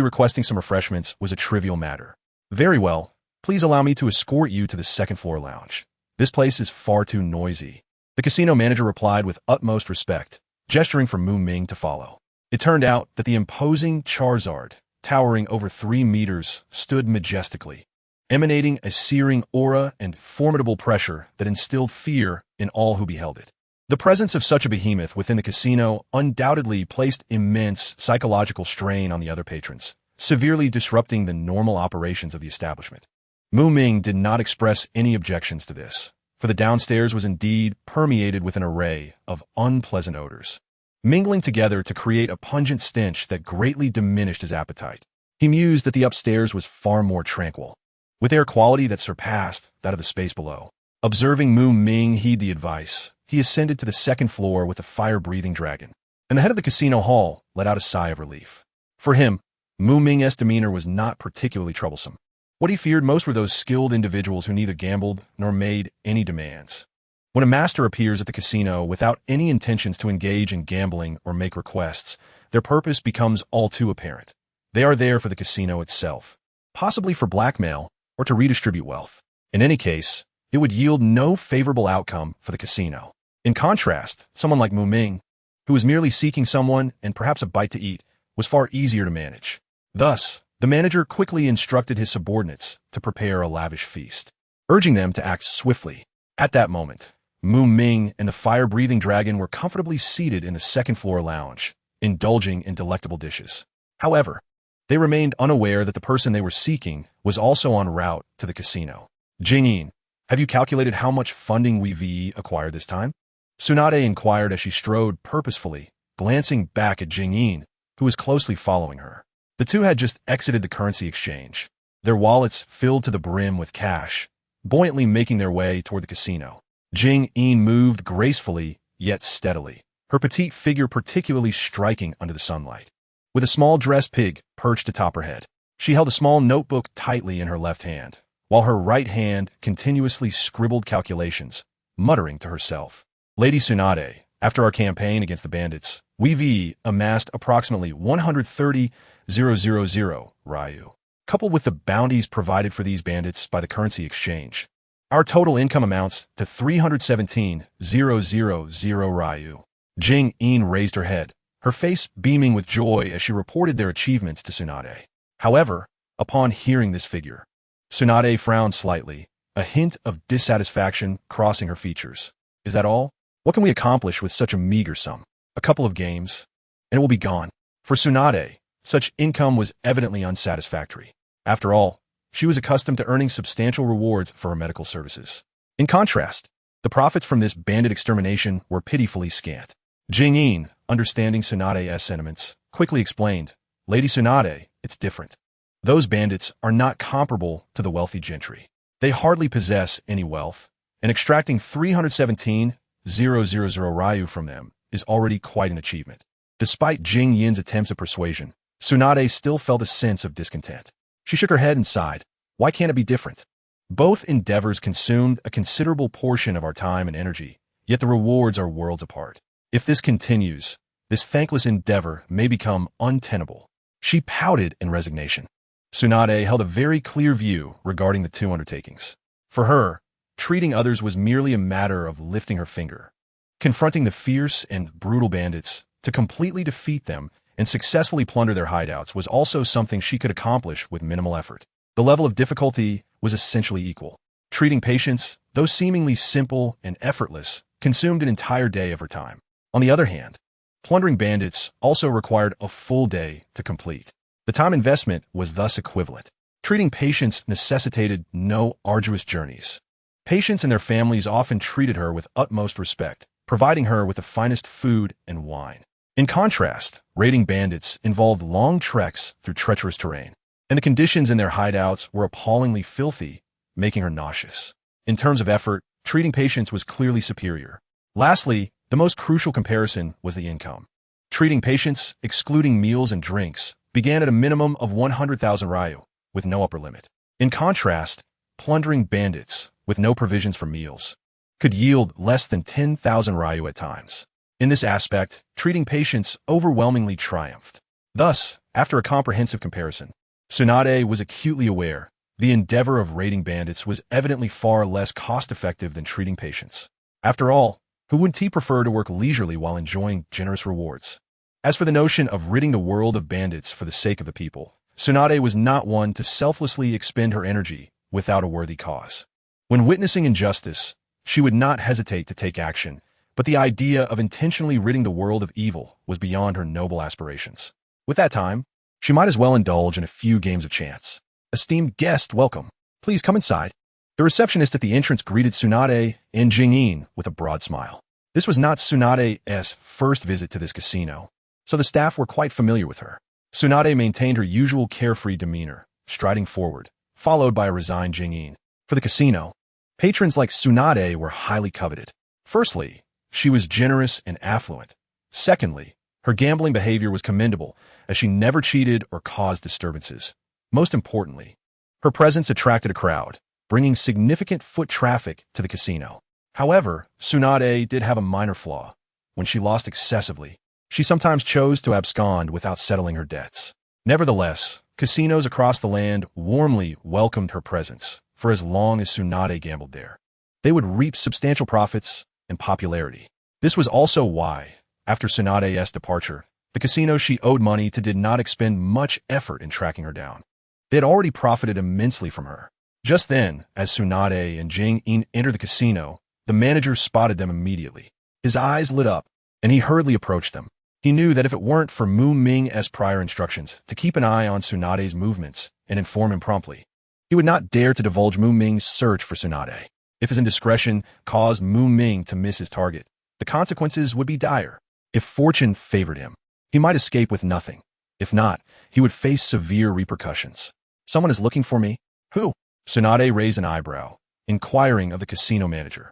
Speaker 1: requesting some refreshments was a trivial matter. "Very well, please allow me to escort you to the second-floor lounge. This place is far too noisy," the casino manager replied with utmost respect, gesturing for Muming to follow. It turned out that the imposing Charizard, towering over 3 meters, stood majestically, emanating a searing aura and formidable pressure that instilled fear in all who beheld it. The presence of such a behemoth within the casino undoubtedly placed immense psychological strain on the other patrons, severely disrupting the normal operations of the establishment. Muming did not express any objections to this. for the downstairs was indeed permeated with an array of unpleasant odors, mingling together to create a pungent stench that greatly diminished his appetite. He mused that the upstairs was far more tranquil, with air quality that surpassed that of the space below. Observing Mu-Ming heed the advice, he ascended to the second floor with a fire-breathing dragon, and the head of the casino hall let out a sigh of relief. For him, Mu-Ming's demeanor was not particularly troublesome. What he feared most were those skilled individuals who neither gambled nor made any demands. When a master appears at the casino without any intentions to engage in gambling or make requests, their purpose becomes all too apparent. They are there for the casino itself, possibly for blackmail or to redistribute wealth. In any case, it would yield no favorable outcome for the casino. In contrast, someone like Mu-Ming, who was merely seeking someone and perhaps a bite to eat, was far easier to manage. Thus, the manager quickly instructed his subordinates to prepare a lavish feast, urging them to act swiftly. At that moment, Mu-Ming and the fire-breathing dragon were comfortably seated in the second-floor lounge, indulging in delectable dishes. However, they remained unaware that the person they were seeking was also en route to the casino. Jingyin, have you calculated how much funding we've acquired this time? Tsunade inquired as she strode purposefully, glancing back at Jingyin, who was closely following her. The two had just exited the currency exchange, their wallets filled to the brim with cash, buoyantly making their way toward the casino. Jingyin moved gracefully, yet steadily, her petite figure particularly striking under the sunlight. With a small dressed pig perched atop her head, she held a small notebook tightly in her left hand, while her right hand continuously scribbled calculations, muttering to herself. Lady Tsunade, after our campaign against the bandits, we've amassed approximately 130,000 Ryu, coupled with the bounties provided for these bandits by the currency exchange. Our total income amounts to 317,000 Ryu. Jing-in raised her head, her face beaming with joy as she reported their achievements to Tsunade. However, upon hearing this figure, Tsunade frowned slightly, a hint of dissatisfaction crossing her features. Is that all? What can we accomplish with such a meager sum? A couple of games, and it will be gone. For Tsunade, such income was evidently unsatisfactory. After all, she was accustomed to earning substantial rewards for her medical services. In contrast, the profits from this bandit extermination were pitifully scant. Jing-in, understanding Tsunade's sentiments, quickly explained, Lady Tsunade, it's different. Those bandits are not comparable to the wealthy gentry. They hardly possess any wealth, and extracting 317,000 Ryu from them is already quite an achievement. Despite Jing Yin's attempts at persuasion, Tsunade still felt a sense of discontent. She shook her head and sighed. Why can't it be different? Both endeavors consumed a considerable portion of our time and energy, yet the rewards are worlds apart. If this continues, this thankless endeavor may become untenable. She pouted in resignation. Tsunade held a very clear view regarding the two undertakings. For her, treating others was merely a matter of lifting her finger. Confronting the fierce and brutal bandits, to completely defeat them and successfully plunder their hideouts was also something she could accomplish with minimal effort. The level of difficulty was essentially equal. Treating patients, though seemingly simple and effortless, consumed an entire day of her time. On the other hand, plundering bandits also required a full day to complete. The time investment was thus equivalent. Treating patients necessitated no arduous journeys. Patients and their families often treated her with utmost respect, providing her with the finest food and wine. In contrast, raiding bandits involved long treks through treacherous terrain, and the conditions in their hideouts were appallingly filthy, making her nauseous. In terms of effort, treating patients was clearly superior. Lastly, the most crucial comparison was the income. Treating patients, excluding meals and drinks, began at a minimum of 100,000 Ryu, with no upper limit. In contrast, plundering bandits, with no provisions for meals, could yield less than 10,000 Ryu at times. In this aspect, treating patients overwhelmingly triumphed. Thus, after a comprehensive comparison, Tsunade was acutely aware the endeavor of raiding bandits was evidently far less cost-effective than treating patients. After all, who wouldn't he prefer to work leisurely while enjoying generous rewards? As for the notion of ridding the world of bandits for the sake of the people, Tsunade was not one to selflessly expend her energy without a worthy cause. When witnessing injustice, she would not hesitate to take action, but the idea of intentionally ridding the world of evil was beyond her noble aspirations. With that time, she might as well indulge in a few games of chance. Esteemed guest, welcome. Please come inside. The receptionist at the entrance greeted Tsunade and Jingin with a broad smile. This was not Tsunade's first visit to this casino, so the staff were quite familiar with her. Tsunade maintained her usual carefree demeanor, striding forward, followed by a resigned Jingin. For the casino, patrons like Tsunade were highly coveted. Firstly, she was generous and affluent. Secondly, her gambling behavior was commendable, as she never cheated or caused disturbances. Most importantly, her presence attracted a crowd, bringing significant foot traffic to the casino. However, Tsunade did have a minor flaw. When she lost excessively, she sometimes chose to abscond without settling her debts. Nevertheless, casinos across the land warmly welcomed her presence for as long as Tsunade gambled there. They would reap substantial profits and popularity. This was also why, after Tsunade's departure, the casino she owed money to did not expend much effort in tracking her down. They had already profited immensely from her. Just then, as Tsunade and Jing-in entered the casino, the manager spotted them immediately. His eyes lit up, and he hurriedly approached them. He knew that if it weren't for Muming's prior instructions to keep an eye on Tsunade's movements and inform him promptly, he would not dare to divulge Muming's search for Tsunade. If his indiscretion caused Muming to miss his target, the consequences would be dire. If fortune favored him, he might escape with nothing. If not, he would face severe repercussions. Someone is looking for me? Who? Tsunade raised an eyebrow, inquiring of the casino manager.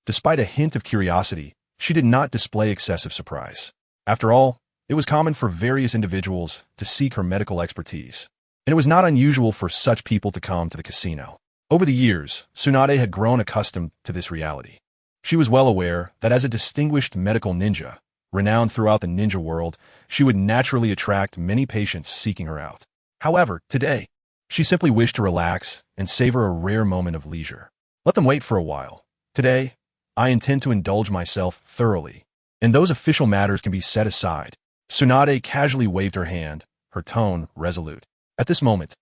Speaker 1: Despite a hint of curiosity, she did not display excessive surprise. After all, it was common for various individuals to seek her medical expertise, and it was not unusual for such people to come to the casino. Over the years, Tsunade had grown accustomed to this reality. She was well aware that as a distinguished medical ninja, renowned throughout the ninja world, she would naturally attract many patients seeking her out. However, today, she simply wished to relax and savor a rare moment of leisure. Let them wait for a while. Today, I intend to indulge myself thoroughly, and those official matters can be set aside. Tsunade casually waved her hand, her tone resolute. At this moment,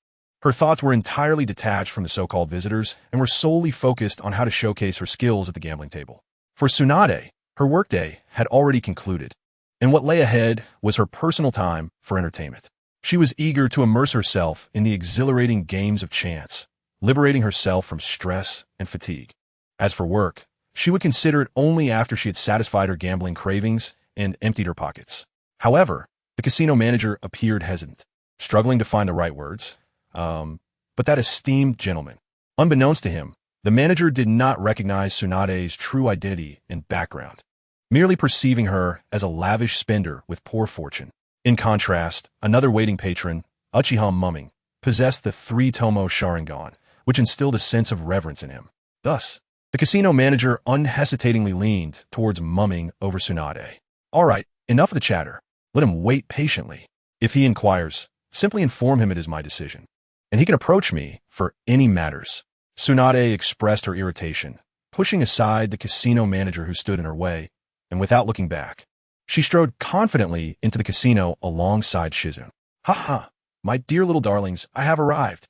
Speaker 1: her thoughts were entirely detached from the so-called visitors and were solely focused on how to showcase her skills at the gambling table. For Tsunade, her workday had already concluded, and what lay ahead was her personal time for entertainment. She was eager to immerse herself in the exhilarating games of chance, liberating herself from stress and fatigue. As for work, she would consider it only after she had satisfied her gambling cravings and emptied her pockets. However, the casino manager appeared hesitant, struggling to find the right words. But that esteemed gentleman. Unbeknownst to him, the manager did not recognize Tsunade's true identity and background, merely perceiving her as a lavish spender with poor fortune. In contrast, another waiting patron, UchihaMuming, possessed the three-tomo Sharingan, which instilled a sense of reverence in him. Thus, the casino manager unhesitatingly leaned towards Mumming over Tsunade. All right, enough of the chatter. Let him wait patiently. If he inquires, simply inform him it is my decision, and he can approach me for any matters. Tsunade expressed her irritation, pushing aside the casino manager who stood in her way, and without looking back, she strode confidently into the casino alongside Shizun. Ha ha, my dear little darlings, I have arrived.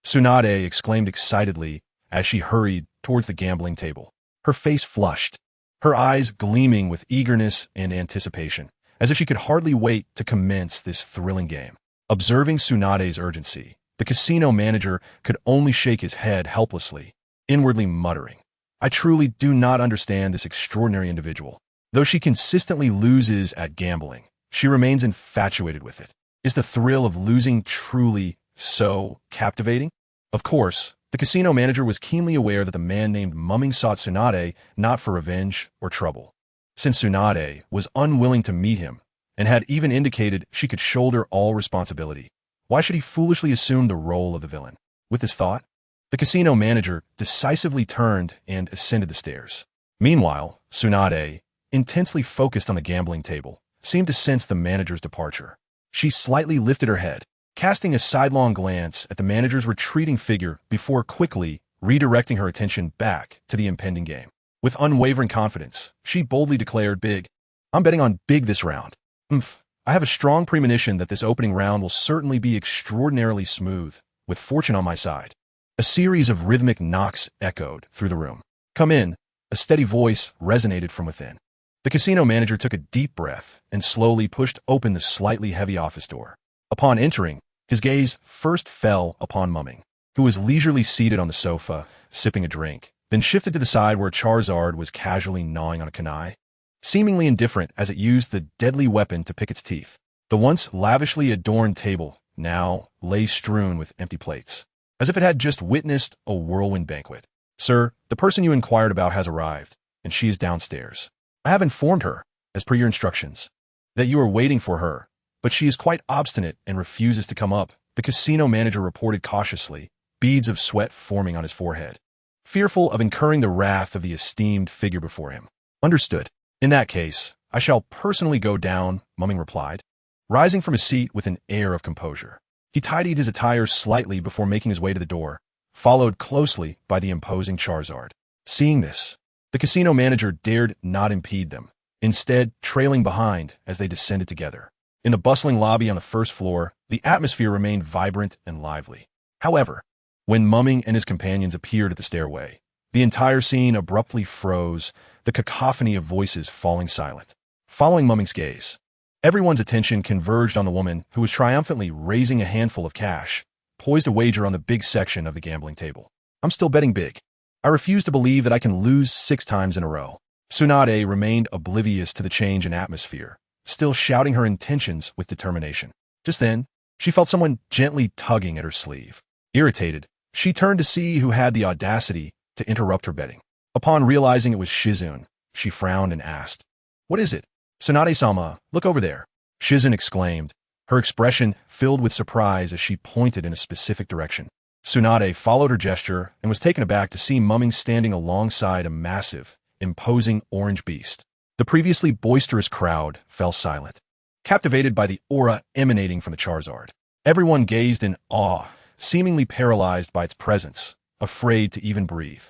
Speaker 1: Tsunade exclaimed excitedly as she hurried towards the gambling table, her face flushed, her eyes gleaming with eagerness and anticipation, as if she could hardly wait to commence this thrilling game. Observing Tsunade's urgency, the casino manager could only shake his head helplessly, inwardly muttering, I truly do not understand this extraordinary individual. Though she consistently loses at gambling, she remains infatuated with it. Is the thrill of losing truly so captivating? Of course, the casino manager was keenly aware that the man named Mumming sought Tsunade not for revenge or trouble. Since Tsunade was unwilling to meet him and had even indicated she could shoulder all responsibility, why should he foolishly assume the role of the villain? With this thought, the casino manager decisively turned and ascended the stairs. Meanwhile, Tsunade, intensely focused on the gambling table, seemed to sense the manager's departure. She slightly lifted her head, casting a sidelong glance at the manager's retreating figure before quickly redirecting her attention back to the impending game. With unwavering confidence, she boldly declared, Big. I'm betting on big this round. I have a strong premonition that this opening round will certainly be extraordinarily smooth, with fortune on my side. A series of rhythmic knocks echoed through the room. Come in, a steady voice resonated from within. The casino manager took a deep breath and slowly pushed open the slightly heavy office door. Upon entering, his gaze first fell upon Mumming. who was leisurely seated on the sofa, sipping a drink, then shifted to the side where Charizard was casually gnawing on a kunai, seemingly indifferent as it used the deadly weapon to pick its teeth. The once lavishly adorned table now lay strewn with empty plates, as if it had just witnessed a whirlwind banquet. "Sir, the person you inquired about has arrived, and she is downstairs. I have informed her, as per your instructions, that you are waiting for her, but she is quite obstinate and refuses to come up," the casino manager reported cautiously, beads of sweat forming on his forehead, fearful of incurring the wrath of the esteemed figure before him. "Understood. In that case, I shall personally go down," Mumming replied, rising from his seat with an air of composure. He tidied his attire slightly before making his way to the door, followed closely by the imposing Charizard. Seeing this, the casino manager dared not impede them, instead trailing behind as they descended together. In the bustling lobby on the first floor, the atmosphere remained vibrant and lively. However, when Mumming and his companions appeared at the stairway, the entire scene abruptly froze, the cacophony of voices falling silent. Following Mumming's gaze, everyone's attention converged on the woman who was triumphantly raising a handful of cash, poised to wager on the big section of the gambling table. "I'm still betting big. I refuse to believe that I can lose 6 times in a row." Tsunade remained oblivious to the change in atmosphere, still shouting her intentions with determination. Just then, she felt someone gently tugging at her sleeve. Irritated, she turned to see who had the audacity to interrupt her betting. Upon realizing it was Shizune, she frowned and asked, "What is it?" "Tsunade-sama, look over there," Shizune exclaimed, her expression filled with surprise as she pointed in a specific direction. Tsunade followed her gesture and was taken aback to see Mumming standing alongside a massive, imposing orange beast. The previously boisterous crowd fell silent, captivated by the aura emanating from the Charizard. Everyone gazed in awe, seemingly paralyzed by its presence, afraid to even breathe.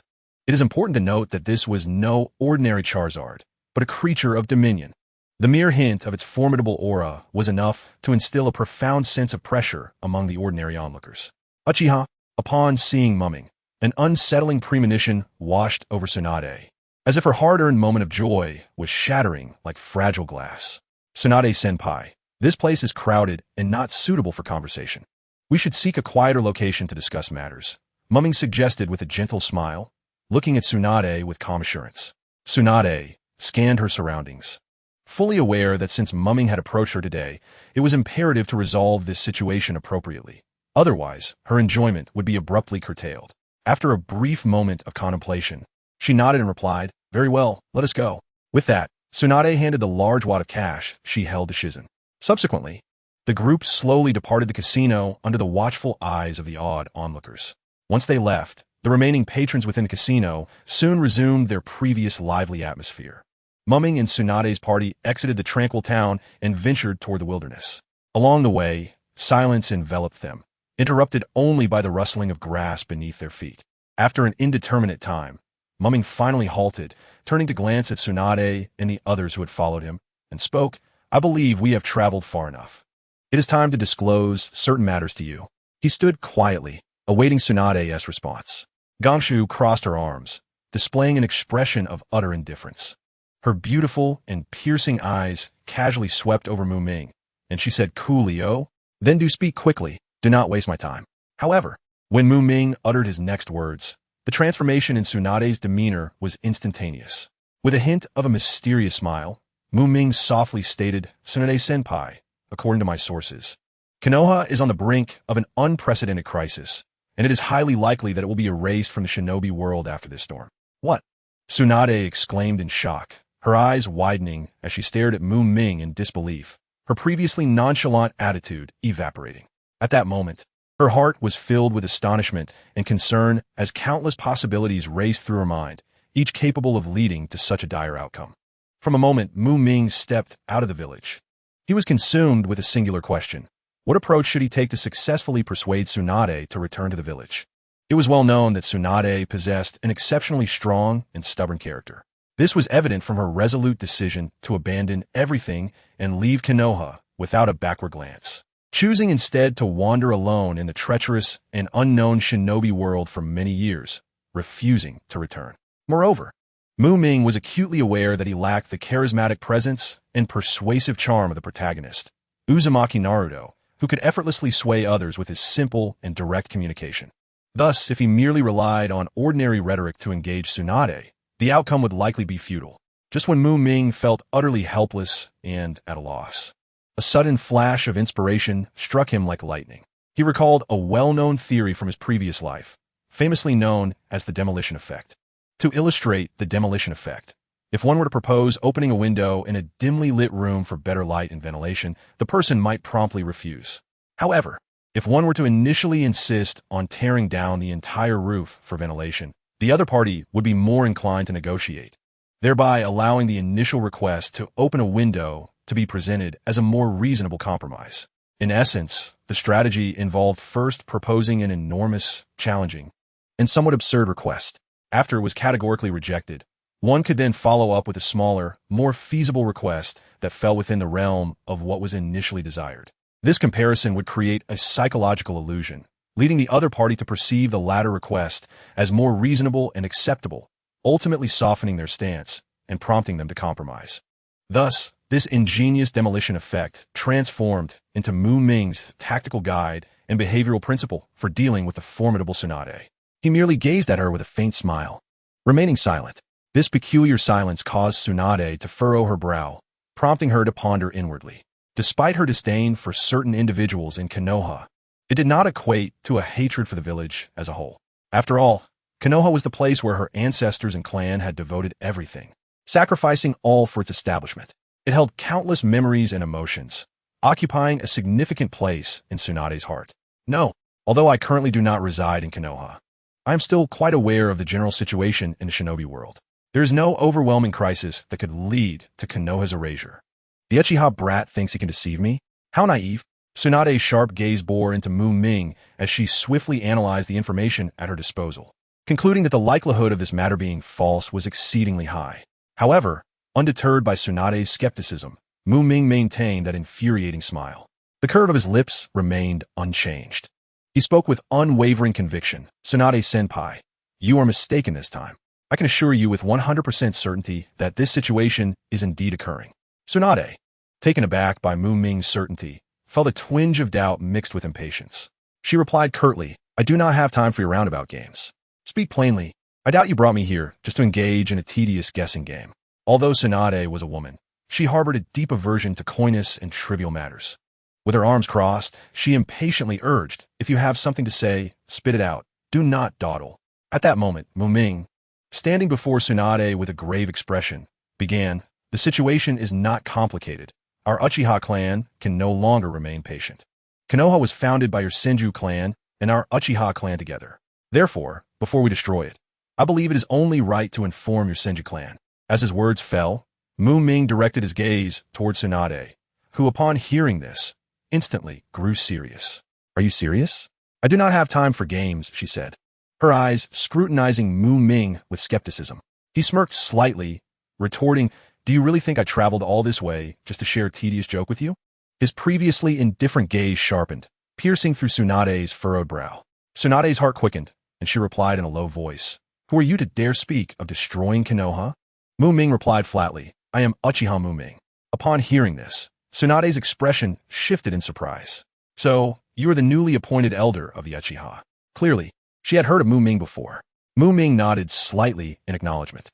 Speaker 1: It is important to note that this was no ordinary Charizard, but a creature of dominion. The mere hint of its formidable aura was enough to instill a profound sense of pressure among the ordinary onlookers. Uchiha, upon seeing Mumming, an unsettling premonition washed over Tsunade, as if her hard-earned moment of joy was shattering like fragile glass. "Tsunade-senpai, this place is crowded and not suitable for conversation. We should seek a quieter location to discuss matters," Mumming suggested with a gentle smile, looking at Tsunade with calm assurance. Tsunade scanned her surroundings, fully aware that since Mumming had approached her today, it was imperative to resolve this situation appropriately. Otherwise, her enjoyment would be abruptly curtailed. After a brief moment of contemplation, she nodded and replied, "Very well, let us go." With that, Tsunade handed the large wad of cash she held to Shizune. Subsequently, the group slowly departed the casino under the watchful eyes of the awed onlookers. Once they left, the remaining patrons within the casino soon resumed their previous lively atmosphere. Mumming and Tsunade's party exited the tranquil town and ventured toward the wilderness. Along the way, silence enveloped them, interrupted only by the rustling of grass beneath their feet. After an indeterminate time, Mumming finally halted, turning to glance at Tsunade and the others who had followed him, and spoke, "I believe we have traveled far enough. It is time to disclose certain matters to you." He stood quietly, awaiting Tsunade's response. Gangshu crossed her arms, displaying an expression of utter indifference. Her beautiful and piercing eyes casually swept over Muming, and she said coolly, "Oh, then do speak quickly. Do not waste my time." However, when Muming uttered his next words, the transformation in Tsunade's demeanor was instantaneous. With a hint of a mysterious smile, Muming softly stated, "Tsunade-senpai, according to my sources, Konoha is on the brink of an unprecedented crisis, and it is highly likely that it will be erased from the shinobi world after this storm." "What?" Tsunade exclaimed in shock, her eyes widening as she stared at Muming in disbelief, her previously nonchalant attitude evaporating. At that moment, her heart was filled with astonishment and concern as countless possibilities raced through her mind, each capable of leading to such a dire outcome. From a moment, Muming stepped out of the village. He was consumed with a singular question. What approach should he take to successfully persuade Tsunade to return to the village? It was well known that Tsunade possessed an exceptionally strong and stubborn character. This was evident from her resolute decision to abandon everything and leave Konoha without a backward glance, choosing instead to wander alone in the treacherous and unknown shinobi world for many years, refusing to return. Moreover, Muming was acutely aware that he lacked the charismatic presence and persuasive charm of the protagonist, Uzumaki Naruto, who could effortlessly sway others with his simple and direct communication. Thus, if he merely relied on ordinary rhetoric to engage Tsunade, the outcome would likely be futile. Just when Muming felt utterly helpless and at a loss, a sudden flash of inspiration struck him like lightning. He recalled a well-known theory from his previous life, famously known as the demolition effect. To illustrate the demolition effect, if one were to propose opening a window in a dimly lit room for better light and ventilation, the person might promptly refuse. However, if one were to initially insist on tearing down the entire roof for ventilation, the other party would be more inclined to negotiate, thereby allowing the initial request to open a window to be presented as a more reasonable compromise. In essence, the strategy involved first proposing an enormous, challenging, and somewhat absurd request. After it was categorically rejected, one could then follow up with a smaller, more feasible request that fell within the realm of what was initially desired. This comparison would create a psychological illusion, leading the other party to perceive the latter request as more reasonable and acceptable, ultimately softening their stance and prompting them to compromise. Thus, this ingenious demolition effect transformed into Muming's tactical guide and behavioral principle for dealing with the formidable Tsunade. He merely gazed at her with a faint smile, remaining silent. This peculiar silence caused Tsunade to furrow her brow, prompting her to ponder inwardly. Despite her disdain for certain individuals in Konoha, it did not equate to a hatred for the village as a whole. After all, Konoha was the place where her ancestors and clan had devoted everything, sacrificing all for its establishment. It held countless memories and emotions, occupying a significant place in Tsunade's heart. No, although I currently do not reside in Konoha, I am still quite aware of the general situation in the shinobi world. There is no overwhelming crisis that could lead to Konoha's erasure. The Uchiha brat thinks he can deceive me? How naive. Tsunade's sharp gaze bore into Muming as she swiftly analyzed the information at her disposal, concluding that the likelihood of this matter being false was exceedingly high. However, undeterred by Tsunade's skepticism, Muming maintained that infuriating smile. The curve of his lips remained unchanged. He spoke with unwavering conviction. Tsunade-senpai, you are mistaken this time. I can assure you with 100% certainty that this situation is indeed occurring. Tsunade, taken aback by Muming's certainty, felt a twinge of doubt mixed with impatience. She replied curtly, I do not have time for your roundabout games. Speak plainly. I doubt you brought me here just to engage in a tedious guessing game. Although Tsunade was a woman, she harbored a deep aversion to coyness and trivial matters. With her arms crossed, she impatiently urged, if you have something to say, spit it out. Do not dawdle. At that moment, Muming, standing before Tsunade with a grave expression, began, the situation is not complicated. Our Uchiha clan can no longer remain patient. Konoha was founded by your Senju clan and our Uchiha clan together. Therefore, before we destroy it, I believe it is only right to inform your Senju clan. As his words fell, Muming directed his gaze toward Tsunade, who upon hearing this, instantly grew serious. Are you serious? I do not have time for games, she said, her eyes scrutinizing Muming with skepticism. He smirked slightly, retorting, do you really think I traveled all this way just to share a tedious joke with you? His previously indifferent gaze sharpened, piercing through Tsunade's furrowed brow. Tsunade's heart quickened, and she replied in a low voice, who are you to dare speak of destroying Konoha? Muming replied flatly, I am UchihaMuming. Upon hearing this, Tsunade's expression shifted in surprise. So, you are the newly appointed elder of the Uchiha. Clearly, she had heard of Muming before. Muming nodded slightly in acknowledgement.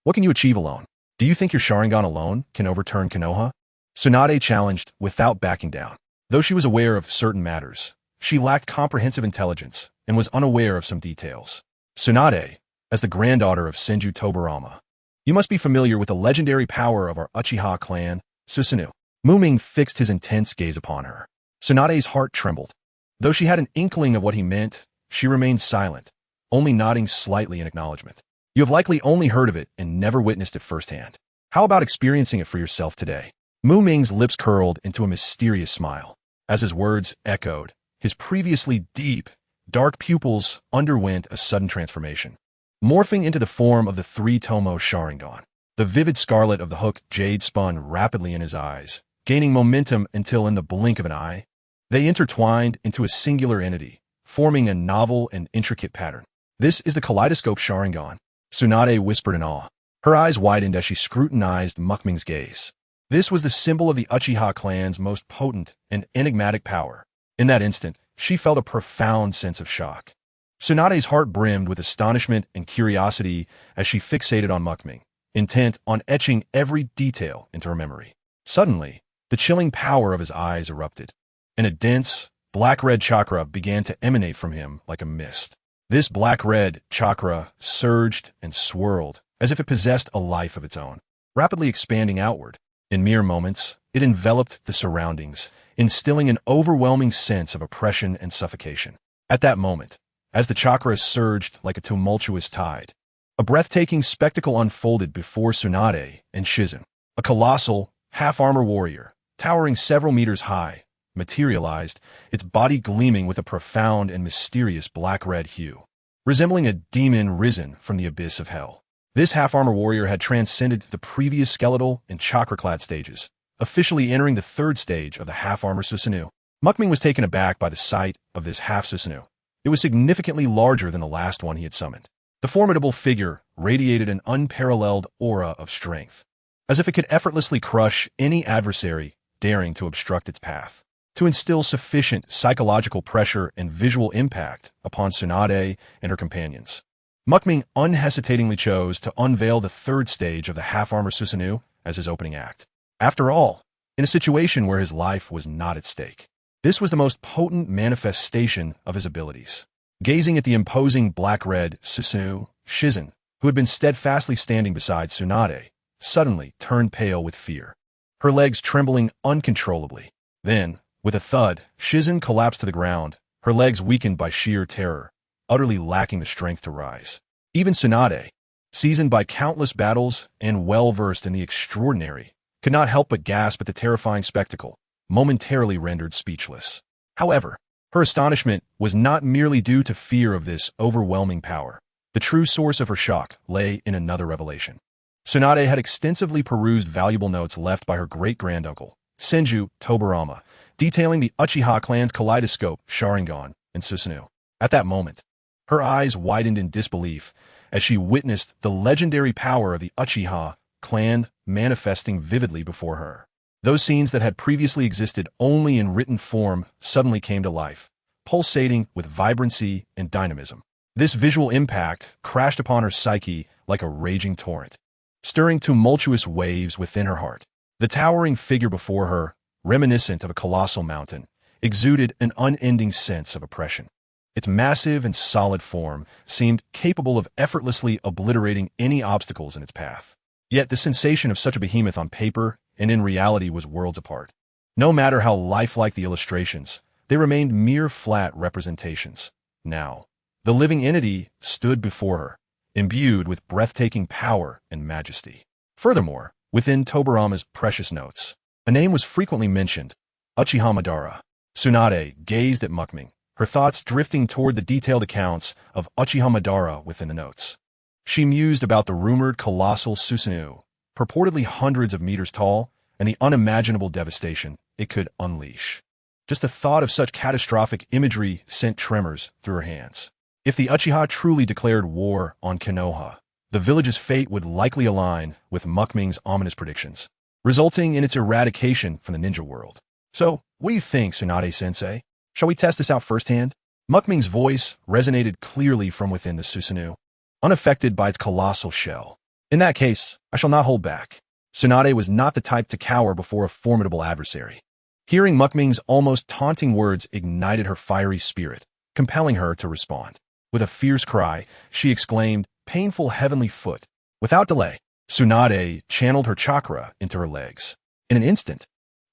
Speaker 1: What can you achieve alone? Do you think your Sharingan alone can overturn Konoha? Tsunade challenged without backing down. Though she was aware of certain matters, she lacked comprehensive intelligence and was unaware of some details. Tsunade, as the granddaughter of Senju Tobarama, you must be familiar with the legendary power of our Uchiha clan, Susanoo. Muming fixed his intense gaze upon her. Tsunade's heart trembled. Though she had an inkling of what he meant, she remained silent, only nodding slightly in acknowledgement. You have likely only heard of it and never witnessed it firsthand. How about experiencing it for yourself today? Muming's lips curled into a mysterious smile. As his words echoed, his previously deep, dark pupils underwent a sudden transformation, morphing into the form of the three-tomo Sharingan. The vivid scarlet of the hook jade spun rapidly in his eyes, gaining momentum until in the blink of an eye, they intertwined into a singular entity, forming a novel and intricate pattern. This is the kaleidoscope Sharingan, Tsunade whispered in awe. Her eyes widened as she scrutinized Muming's gaze. This was the symbol of the Uchiha clan's most potent and enigmatic power. In that instant, she felt a profound sense of shock. Tsunade's heart brimmed with astonishment and curiosity as she fixated on Mukming, intent on etching every detail into her memory. Suddenly, the chilling power of his eyes erupted, and a dense, black-red chakra began to emanate from him like a mist. This black-red chakra surged and swirled as if it possessed a life of its own, rapidly expanding outward. In mere moments, it enveloped the surroundings, instilling an overwhelming sense of oppression and suffocation. At that moment, as the chakra surged like a tumultuous tide, a breathtaking spectacle unfolded before Tsunade and Shizen. A colossal, half-armor warrior, towering several meters high, materialized, its body gleaming with a profound and mysterious black-red hue, resembling a demon risen from the abyss of hell. This half-armor warrior had transcended the previous skeletal and chakra-clad stages, officially entering the third stage of the half-armor Susanoo. Mukming was taken aback by the sight of this half-Susanoo. It was significantly larger than the last one he had summoned. The formidable figure radiated an unparalleled aura of strength, as if it could effortlessly crush any adversary daring to obstruct its path. To instill sufficient psychological pressure and visual impact upon Tsunade and her companions, Mukming unhesitatingly chose to unveil the third stage of the half-armor Susanoo as his opening act. After all, in a situation where his life was not at stake, this was the most potent manifestation of his abilities. Gazing at the imposing black-red Susanoo, Shizen, who had been steadfastly standing beside Tsunade, suddenly turned pale with fear, her legs trembling uncontrollably. Then, with a thud, Shizen collapsed to the ground, her legs weakened by sheer terror, utterly lacking the strength to rise. Even Tsunade, seasoned by countless battles and well-versed in the extraordinary, could not help but gasp at the terrifying spectacle, momentarily rendered speechless. However, her astonishment was not merely due to fear of this overwhelming power. The true source of her shock lay in another revelation. Tsunade had extensively perused valuable notes left by her great-granduncle, Senju Tobarama, detailing the Uchiha clan's kaleidoscope, Sharingan, and Susanoo. At that moment, her eyes widened in disbelief as she witnessed the legendary power of the Uchiha clan manifesting vividly before her. Those scenes that had previously existed only in written form suddenly came to life, pulsating with vibrancy and dynamism. This visual impact crashed upon her psyche like a raging torrent, stirring tumultuous waves within her heart. The towering figure before her, reminiscent of a colossal mountain, exuded an unending sense of oppression. Its massive and solid form seemed capable of effortlessly obliterating any obstacles in its path. Yet the sensation of such a behemoth on paper and in reality was worlds apart. No matter how lifelike the illustrations, they remained mere flat representations. Now, the living entity stood before her, imbued with breathtaking power and majesty. Furthermore, within Tobarama's precious notes, a name was frequently mentioned, UchihaMadara. Tsunade gazed at Mukming, her thoughts drifting toward the detailed accounts of UchihaMadara within the notes. She mused about the rumored colossal Susanoo, purportedly hundreds of meters tall, and the unimaginable devastation it could unleash. Just the thought of such catastrophic imagery sent tremors through her hands. If the Uchiha truly declared war on Konoha, the village's fate would likely align with Mukming's ominous predictions, resulting in its eradication from the ninja world. So, what do you think, Tsunade-sensei? Shall we test this out firsthand? Mukming's voice resonated clearly from within the Susanoo, unaffected by its colossal shell. In that case, I shall not hold back. Tsunade was not the type to cower before a formidable adversary. Hearing Mukming's almost taunting words ignited her fiery spirit, compelling her to respond. With a fierce cry, she exclaimed, "Painful heavenly foot." Without delay, Tsunade channeled her chakra into her legs. In an instant,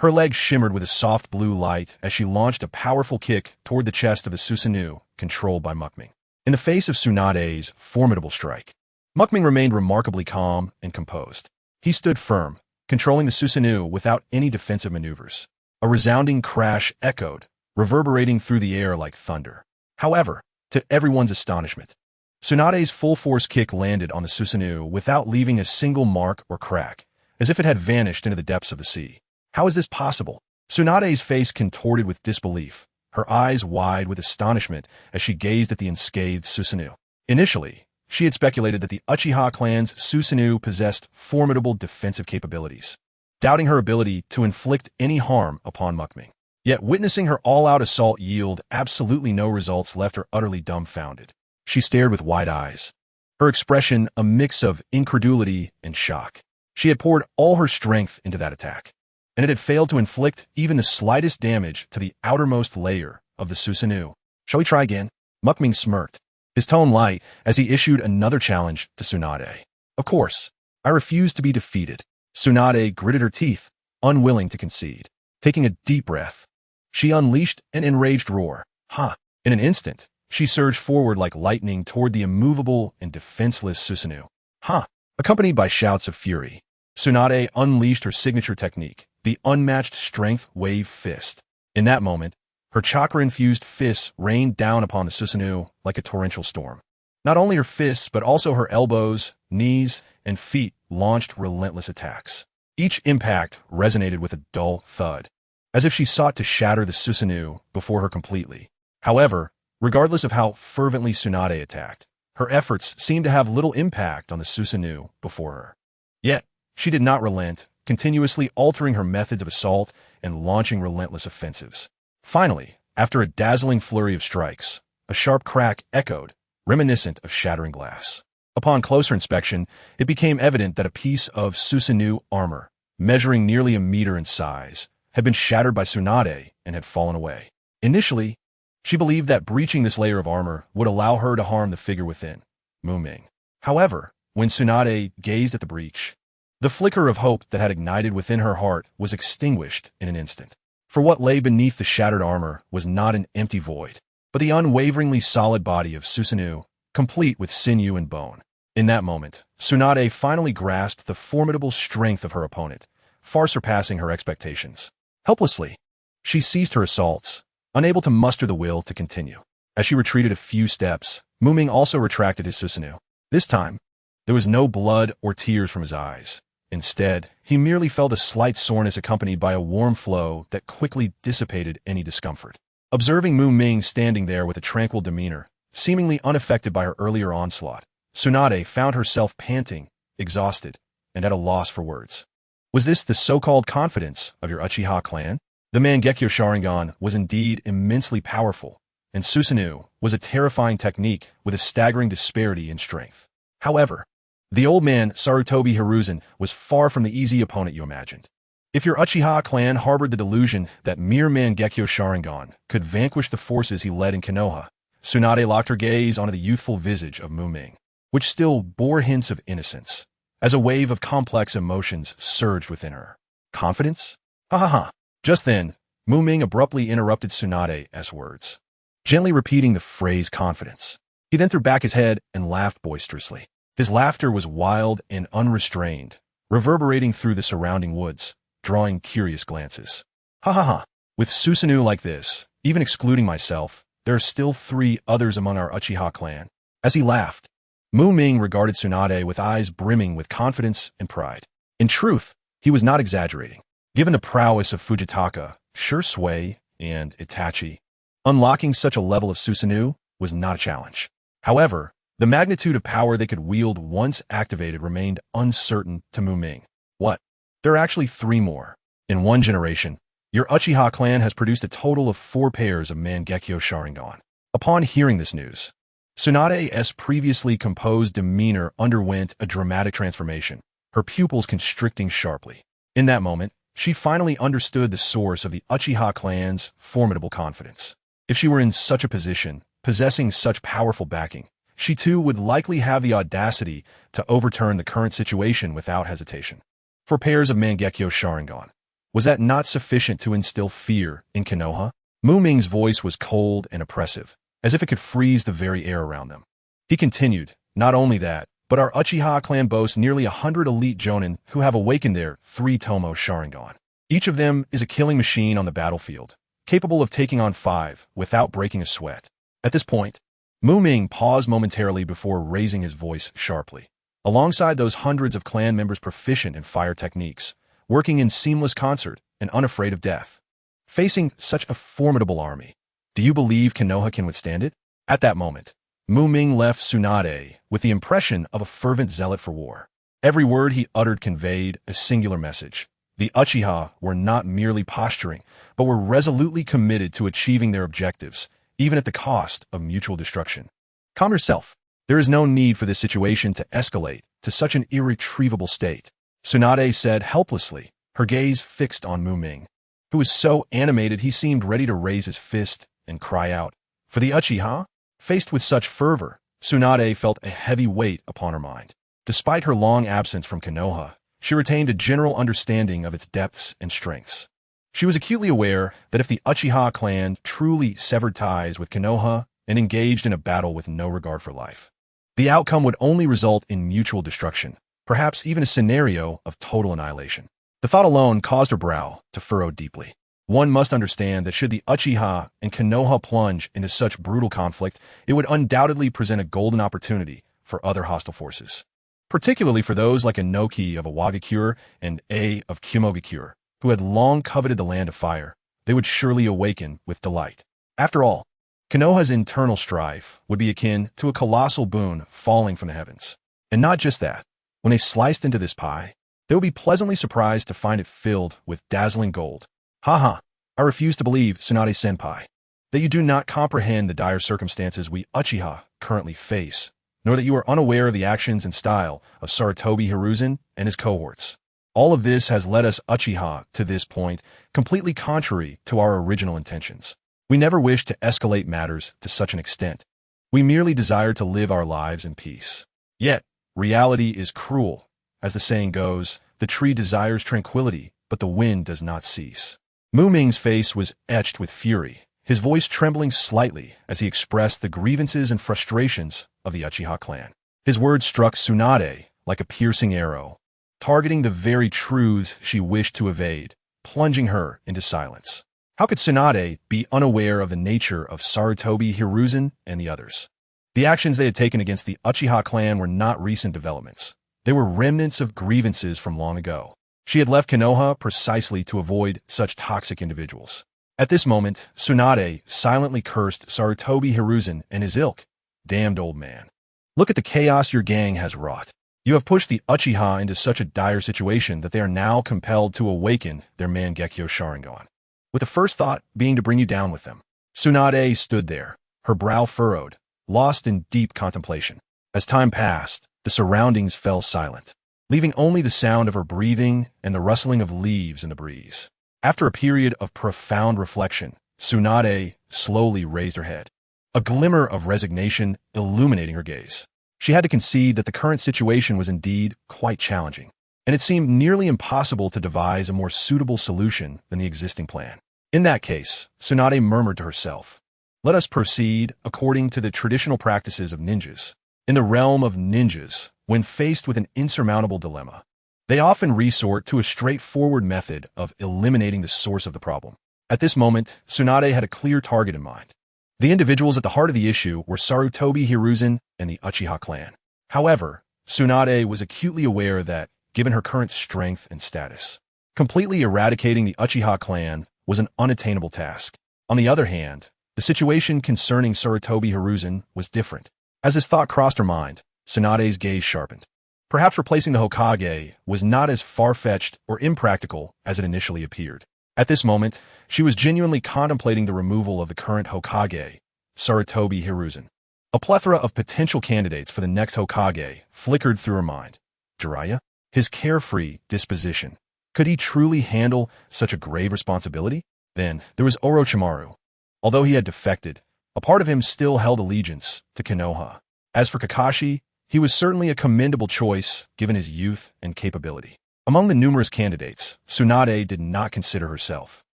Speaker 1: her legs shimmered with a soft blue light as she launched a powerful kick toward the chest of the Susanoo, controlled by Mukming. In the face of Tsunade's formidable strike, Mukming remained remarkably calm and composed. He stood firm, controlling the Susanoo without any defensive maneuvers. A resounding crash echoed, reverberating through the air like thunder. However, to everyone's astonishment, Tsunade's full-force kick landed on the Susanoo without leaving a single mark or crack, as if it had vanished into the depths of the sea. How is this possible? Tsunade's face contorted with disbelief, her eyes wide with astonishment as she gazed at the unscathed Susanoo. Initially, she had speculated that the Uchiha clan's Susanoo possessed formidable defensive capabilities, doubting her ability to inflict any harm upon Mukming. Yet witnessing her all-out assault yield absolutely no results left her utterly dumbfounded. She stared with wide eyes, her expression a mix of incredulity and shock. She had poured all her strength into that attack, and it had failed to inflict even the slightest damage to the outermost layer of the Susanoo. Shall we try again? Mukming smirked, his tone light as he issued another challenge to Tsunade. Of course, I refused to be defeated. Tsunade gritted her teeth, unwilling to concede. Taking a deep breath, she unleashed an enraged roar. Ha! In an instant, she surged forward like lightning toward the immovable and defenseless Susanoo. Ha! Accompanied by shouts of fury, Tsunade unleashed her signature technique, the unmatched strength wave fist. In that moment, her chakra-infused fists rained down upon the Susanoo like a torrential storm. Not only her fists, but also her elbows, knees, and feet launched relentless attacks. Each impact resonated with a dull thud, as if she sought to shatter the Susanoo before her completely. However, regardless of how fervently Tsunade attacked, her efforts seemed to have little impact on the Susanoo before her. Yet, she did not relent, continuously altering her methods of assault and launching relentless offensives. Finally, after a dazzling flurry of strikes, a sharp crack echoed, reminiscent of shattering glass. Upon closer inspection, it became evident that a piece of Susanoo armor, measuring nearly a meter in size, had been shattered by Tsunade and had fallen away. Initially, she believed that breaching this layer of armor would allow her to harm the figure within, Muming. However, when Tsunade gazed at the breach, the flicker of hope that had ignited within her heart was extinguished in an instant. For what lay beneath the shattered armor was not an empty void, but the unwaveringly solid body of Susanoo, complete with sinew and bone. In that moment, Tsunade finally grasped the formidable strength of her opponent, far surpassing her expectations. Helplessly, she ceased her assaults, unable to muster the will to continue. As she retreated a few steps, Muming also retracted his Susanoo. This time, there was no blood or tears from his eyes. Instead, he merely felt a slight soreness accompanied by a warm flow that quickly dissipated any discomfort. Observing Muming standing there with a tranquil demeanor, seemingly unaffected by her earlier onslaught, Tsunade found herself panting, exhausted, and at a loss for words. Was this the so-called confidence of your Uchiha clan? The Mangekyo Sharingan was indeed immensely powerful, and Susanoo was a terrifying technique with a staggering disparity in strength. However, the old man, Sarutobi Hiruzen, was far from the easy opponent you imagined. If your Uchiha clan harbored the delusion that mere Mangekyo Sharingan could vanquish the forces he led in Konoha, Tsunade locked her gaze onto the youthful visage of Muming, which still bore hints of innocence, as a wave of complex emotions surged within her. Confidence? Ha ha ha. Just then, Muming abruptly interrupted Tsunade's words, gently repeating the phrase confidence. He then threw back his head and laughed boisterously. His laughter was wild and unrestrained, reverberating through the surrounding woods, drawing curious glances. Ha ha ha. With Susanoo like this, even excluding myself, there are still 3 others among our Uchiha clan. As he laughed, Muming regarded Tsunade with eyes brimming with confidence and pride. In truth, he was not exaggerating. Given the prowess of Fujitaka, Shisui, and Itachi, unlocking such a level of Susanoo was not a challenge. However, the magnitude of power they could wield once activated remained uncertain to Muming. What? There are actually 3 more. In 1 generation, your Uchiha clan has produced a total of 4 pairs of Mangekyo Sharingan. Upon hearing this news, Tsunade's previously composed demeanor underwent a dramatic transformation, her pupils constricting sharply. In that moment, she finally understood the source of the Uchiha clan's formidable confidence. If she were in such a position, possessing such powerful backing, she too would likely have the audacity to overturn the current situation without hesitation. 4 pairs of Mangekyo Sharingan. Was that not sufficient to instill fear in Konoha? Muming's voice was cold and oppressive, as if it could freeze the very air around them. He continued, not only that, but our Uchiha clan boasts nearly 100 elite jonin who have awakened their 3 Tomo Sharingan. Each of them is a killing machine on the battlefield, capable of taking on 5 without breaking a sweat. At this point, Muming paused momentarily before raising his voice sharply. Alongside those hundreds of clan members proficient in fire techniques, working in seamless concert and unafraid of death, facing such a formidable army, do you believe Konoha can withstand it? At that moment, Muming left Tsunade with the impression of a fervent zealot for war. Every word he uttered conveyed a singular message: The Uchiha were not merely posturing, but were resolutely committed to achieving their objectives, even at the cost of mutual destruction. Calm yourself. There is no need for this situation to escalate to such an irretrievable state, Tsunade said helplessly, her gaze fixed on Muming, who was so animated he seemed ready to raise his fist and cry out. For the Uchiha? Faced with such fervor, Tsunade felt a heavy weight upon her mind. Despite her long absence from Konoha, she retained a general understanding of its depths and strengths. She was acutely aware that if the Uchiha clan truly severed ties with Konoha and engaged in a battle with no regard for life, the outcome would only result in mutual destruction, perhaps even a scenario of total annihilation. The thought alone caused her brow to furrow deeply. One must understand that should the Uchiha and Konoha plunge into such brutal conflict, it would undoubtedly present a golden opportunity for other hostile forces, particularly for those like Inoki of Awagakure and A of Kyomogakure, who had long coveted the land of fire. They would surely awaken with delight. After all, Konoha's internal strife would be akin to a colossal boon falling from the heavens. And not just that, when they sliced into this pie, they would be pleasantly surprised to find it filled with dazzling gold. Haha, I refuse to believe, Tsunade-senpai, that you do not comprehend the dire circumstances we Uchiha currently face, nor that you are unaware of the actions and style of Sarutobi Hiruzen and his cohorts. All of this has led us Uchiha to this point, completely contrary to our original intentions. We never wished to escalate matters to such an extent. We merely desired to live our lives in peace. Yet, reality is cruel. As the saying goes, the tree desires tranquility, but the wind does not cease. Muming's face was etched with fury, his voice trembling slightly as he expressed the grievances and frustrations of the Uchiha clan. His words struck Tsunade like a piercing arrow, targeting the very truths she wished to evade, plunging her into silence. How could Tsunade be unaware of the nature of Sarutobi Hiruzen and the others? The actions they had taken against the Uchiha clan were not recent developments. They were remnants of grievances from long ago. She had left Konoha precisely to avoid such toxic individuals. At this moment, Tsunade silently cursed Sarutobi Hiruzen and his ilk. Damned old man. Look at the chaos your gang has wrought. You have pushed the Uchiha into such a dire situation that they are now compelled to awaken their Mangekyo Sharingan, with the first thought being to bring you down with them. Tsunade stood there, her brow furrowed, lost in deep contemplation. As time passed, the surroundings fell silent, leaving only the sound of her breathing and the rustling of leaves in the breeze. After a period of profound reflection, Tsunade slowly raised her head, a glimmer of resignation illuminating her gaze. She had to concede that the current situation was indeed quite challenging, and it seemed nearly impossible to devise a more suitable solution than the existing plan. In that case, Tsunade murmured to herself, let us proceed according to the traditional practices of ninjas. In the realm of ninjas, when faced with an insurmountable dilemma, they often resort to a straightforward method of eliminating the source of the problem. At this moment, Tsunade had a clear target in mind. The individuals at the heart of the issue were Sarutobi Hiruzen and the Uchiha clan. However, Tsunade was acutely aware that, given her current strength and status, completely eradicating the Uchiha clan was an unattainable task. On the other hand, the situation concerning Sarutobi Hiruzen was different. As this thought crossed her mind, Tsunade's gaze sharpened. Perhaps replacing the Hokage was not as far-fetched or impractical as it initially appeared. At this moment, she was genuinely contemplating the removal of the current Hokage, Sarutobi Hiruzen. A plethora of potential candidates for the next Hokage flickered through her mind. Jiraiya? His carefree disposition. Could he truly handle such a grave responsibility? Then, there was Orochimaru. Although he had defected, a part of him still held allegiance to Konoha. As for Kakashi, he was certainly a commendable choice given his youth and capability. Among the numerous candidates, Tsunade did not consider herself.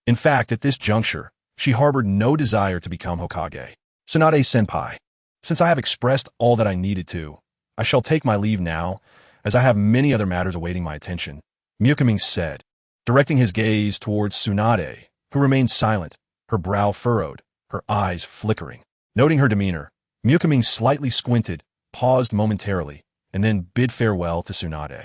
Speaker 1: In fact, at this juncture, she harbored no desire to become Hokage. Tsunade-senpai, since I have expressed all that I needed to, I shall take my leave now, as I have many other matters awaiting my attention, UchihaMuming said, directing his gaze towards Tsunade, who remained silent, her brow furrowed, her eyes flickering. Noting her demeanor, UchihaMuming slightly squinted, paused momentarily, and then bid farewell to Tsunade.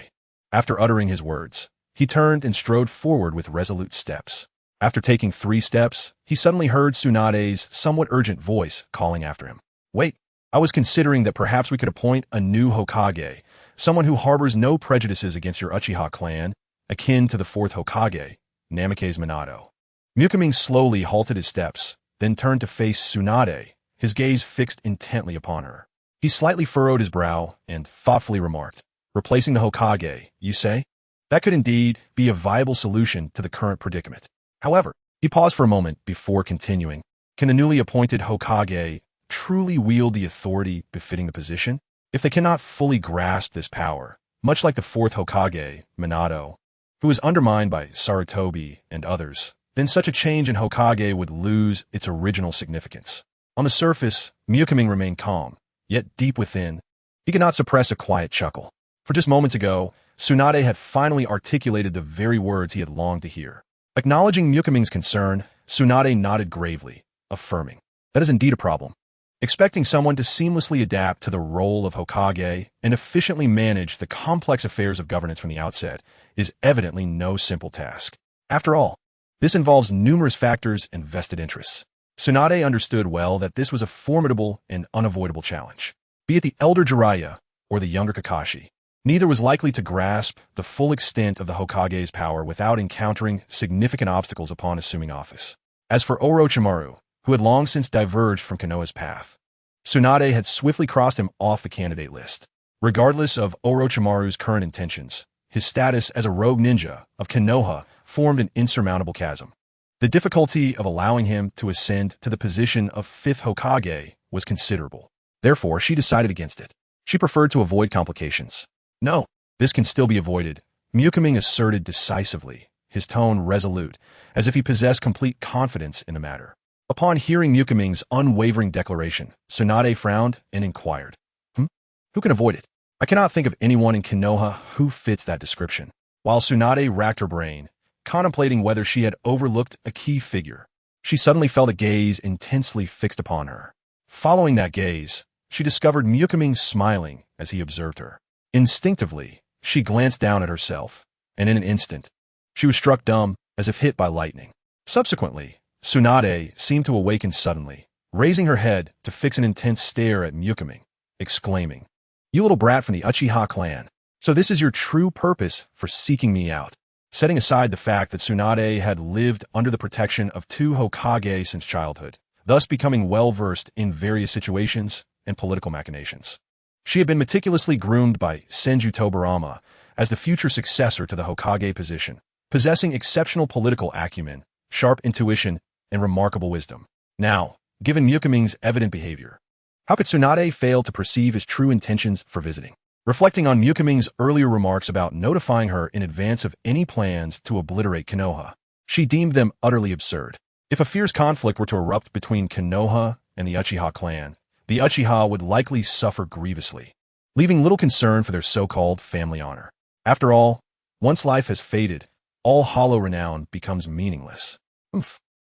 Speaker 1: After uttering his words, he turned and strode forward with resolute steps. After taking 3 steps, he suddenly heard Tsunade's somewhat urgent voice calling after him. Wait, I was considering that perhaps we could appoint a new Hokage, someone who harbors no prejudices against your Uchiha clan, akin to the fourth Hokage, Namake's Minato. Miyuki slowly halted his steps, then turned to face Tsunade, his gaze fixed intently upon her. He slightly furrowed his brow and thoughtfully remarked, "Replacing the Hokage, you say? That could indeed be a viable solution to the current predicament. However," he paused for a moment before continuing, "can the newly appointed Hokage truly wield the authority befitting the position? If they cannot fully grasp this power, much like the fourth Hokage, Minato, who was undermined by Sarutobi and others, then such a change in Hokage would lose its original significance." On the surface, Miyuki remained calm, yet deep within, he could not suppress a quiet chuckle. For just moments ago, Tsunade had finally articulated the very words he had longed to hear. Acknowledging Miyuki concern, Tsunade nodded gravely, affirming, "That is indeed a problem. Expecting someone to seamlessly adapt to the role of Hokage and efficiently manage the complex affairs of governance from the outset is evidently no simple task. After all, this involves numerous factors and vested interests." Tsunade understood well that this was a formidable and unavoidable challenge. Be it the elder Jiraiya or the younger Kakashi, neither was likely to grasp the full extent of the Hokage's power without encountering significant obstacles upon assuming office. As for Orochimaru, who had long since diverged from Konoha's path, Tsunade had swiftly crossed him off the candidate list. Regardless of Orochimaru's current intentions, his status as a rogue ninja of Konoha formed an insurmountable chasm. The difficulty of allowing him to ascend to the position of fifth Hokage was considerable. Therefore, she decided against it. She preferred to avoid complications. "No, this can still be avoided," Miyuki asserted decisively, his tone resolute, as if he possessed complete confidence in the matter. Upon hearing Miyuki's unwavering declaration, Tsunade frowned and inquired, "Who can avoid it? I cannot think of anyone in Konoha who fits that description." While Tsunade racked her brain, contemplating whether she had overlooked a key figure, she suddenly felt a gaze intensely fixed upon her. Following that gaze, she discovered Miyuki smiling as he observed her. Instinctively, she glanced down at herself, and in an instant, she was struck dumb as if hit by lightning. Subsequently, Tsunade seemed to awaken suddenly, raising her head to fix an intense stare at Miyuki, exclaiming, "You little brat from the Uchiha clan. So this is your true purpose for seeking me out." Setting aside the fact that Tsunade had lived under the protection of two Hokage since childhood, thus becoming well-versed in various situations and political machinations. She had been meticulously groomed by Senju Tobirama as the future successor to the Hokage position, possessing exceptional political acumen, sharp intuition, and remarkable wisdom. Now, given Miyuki's evident behavior, how could Tsunade fail to perceive his true intentions for visiting? Reflecting on Miyuki's earlier remarks about notifying her in advance of any plans to obliterate Konoha, she deemed them utterly absurd. If a fierce conflict were to erupt between Konoha and the Uchiha clan, the Uchiha would likely suffer grievously, leaving little concern for their so-called family honor. After all, once life has faded, all hollow renown becomes meaningless.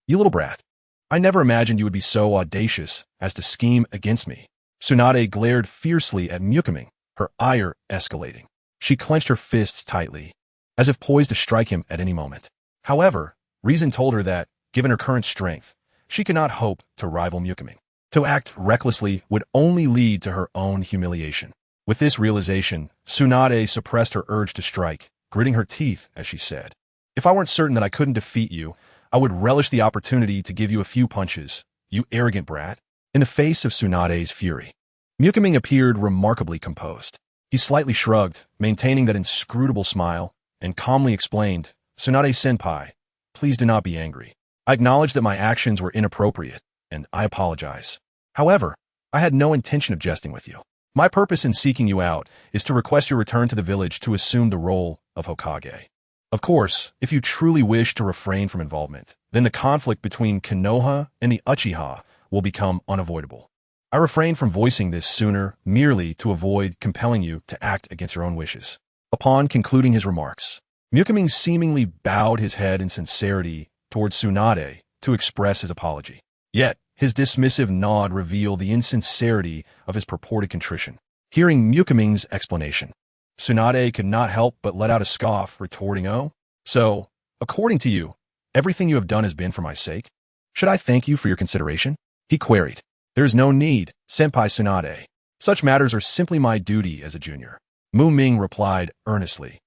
Speaker 1: You little brat. I never imagined you would be so audacious as to scheme against me." Tsunade glared fiercely at Miyuki, her ire escalating. She clenched her fists tightly, as if poised to strike him at any moment. However, reason told her that, given her current strength, she could not hope to rival Miyuki. To act recklessly would only lead to her own humiliation. With this realization, Tsunade suppressed her urge to strike, gritting her teeth as she said, "If I weren't certain that I couldn't defeat you, I would relish the opportunity to give you a few punches, you arrogant brat." In the face of Tsunade's fury, Miyuki appeared remarkably composed. He slightly shrugged, maintaining that inscrutable smile, and calmly explained, "Tsunade-senpai, please do not be angry. I acknowledge that my actions were inappropriate, and I apologize. However, I had no intention of jesting with you. My purpose in seeking you out is to request your return to the village to assume the role of Hokage. Of course, if you truly wish to refrain from involvement, then the conflict between Konoha and the Uchiha will become unavoidable. I refrain from voicing this sooner merely to avoid compelling you to act against your own wishes." Upon concluding his remarks, Miyuki seemingly bowed his head in sincerity towards Tsunade to express his apology. Yet, his dismissive nod revealed the insincerity of his purported contrition. Hearing Miyuki's explanation, Tsunade could not help but let out a scoff, retorting, "Oh, so, according to you, everything you have done has been for my sake? Should I thank you for your consideration?" he queried. "There is no need, Senpai Tsunade. Such matters are simply my duty as a junior." Muming replied earnestly,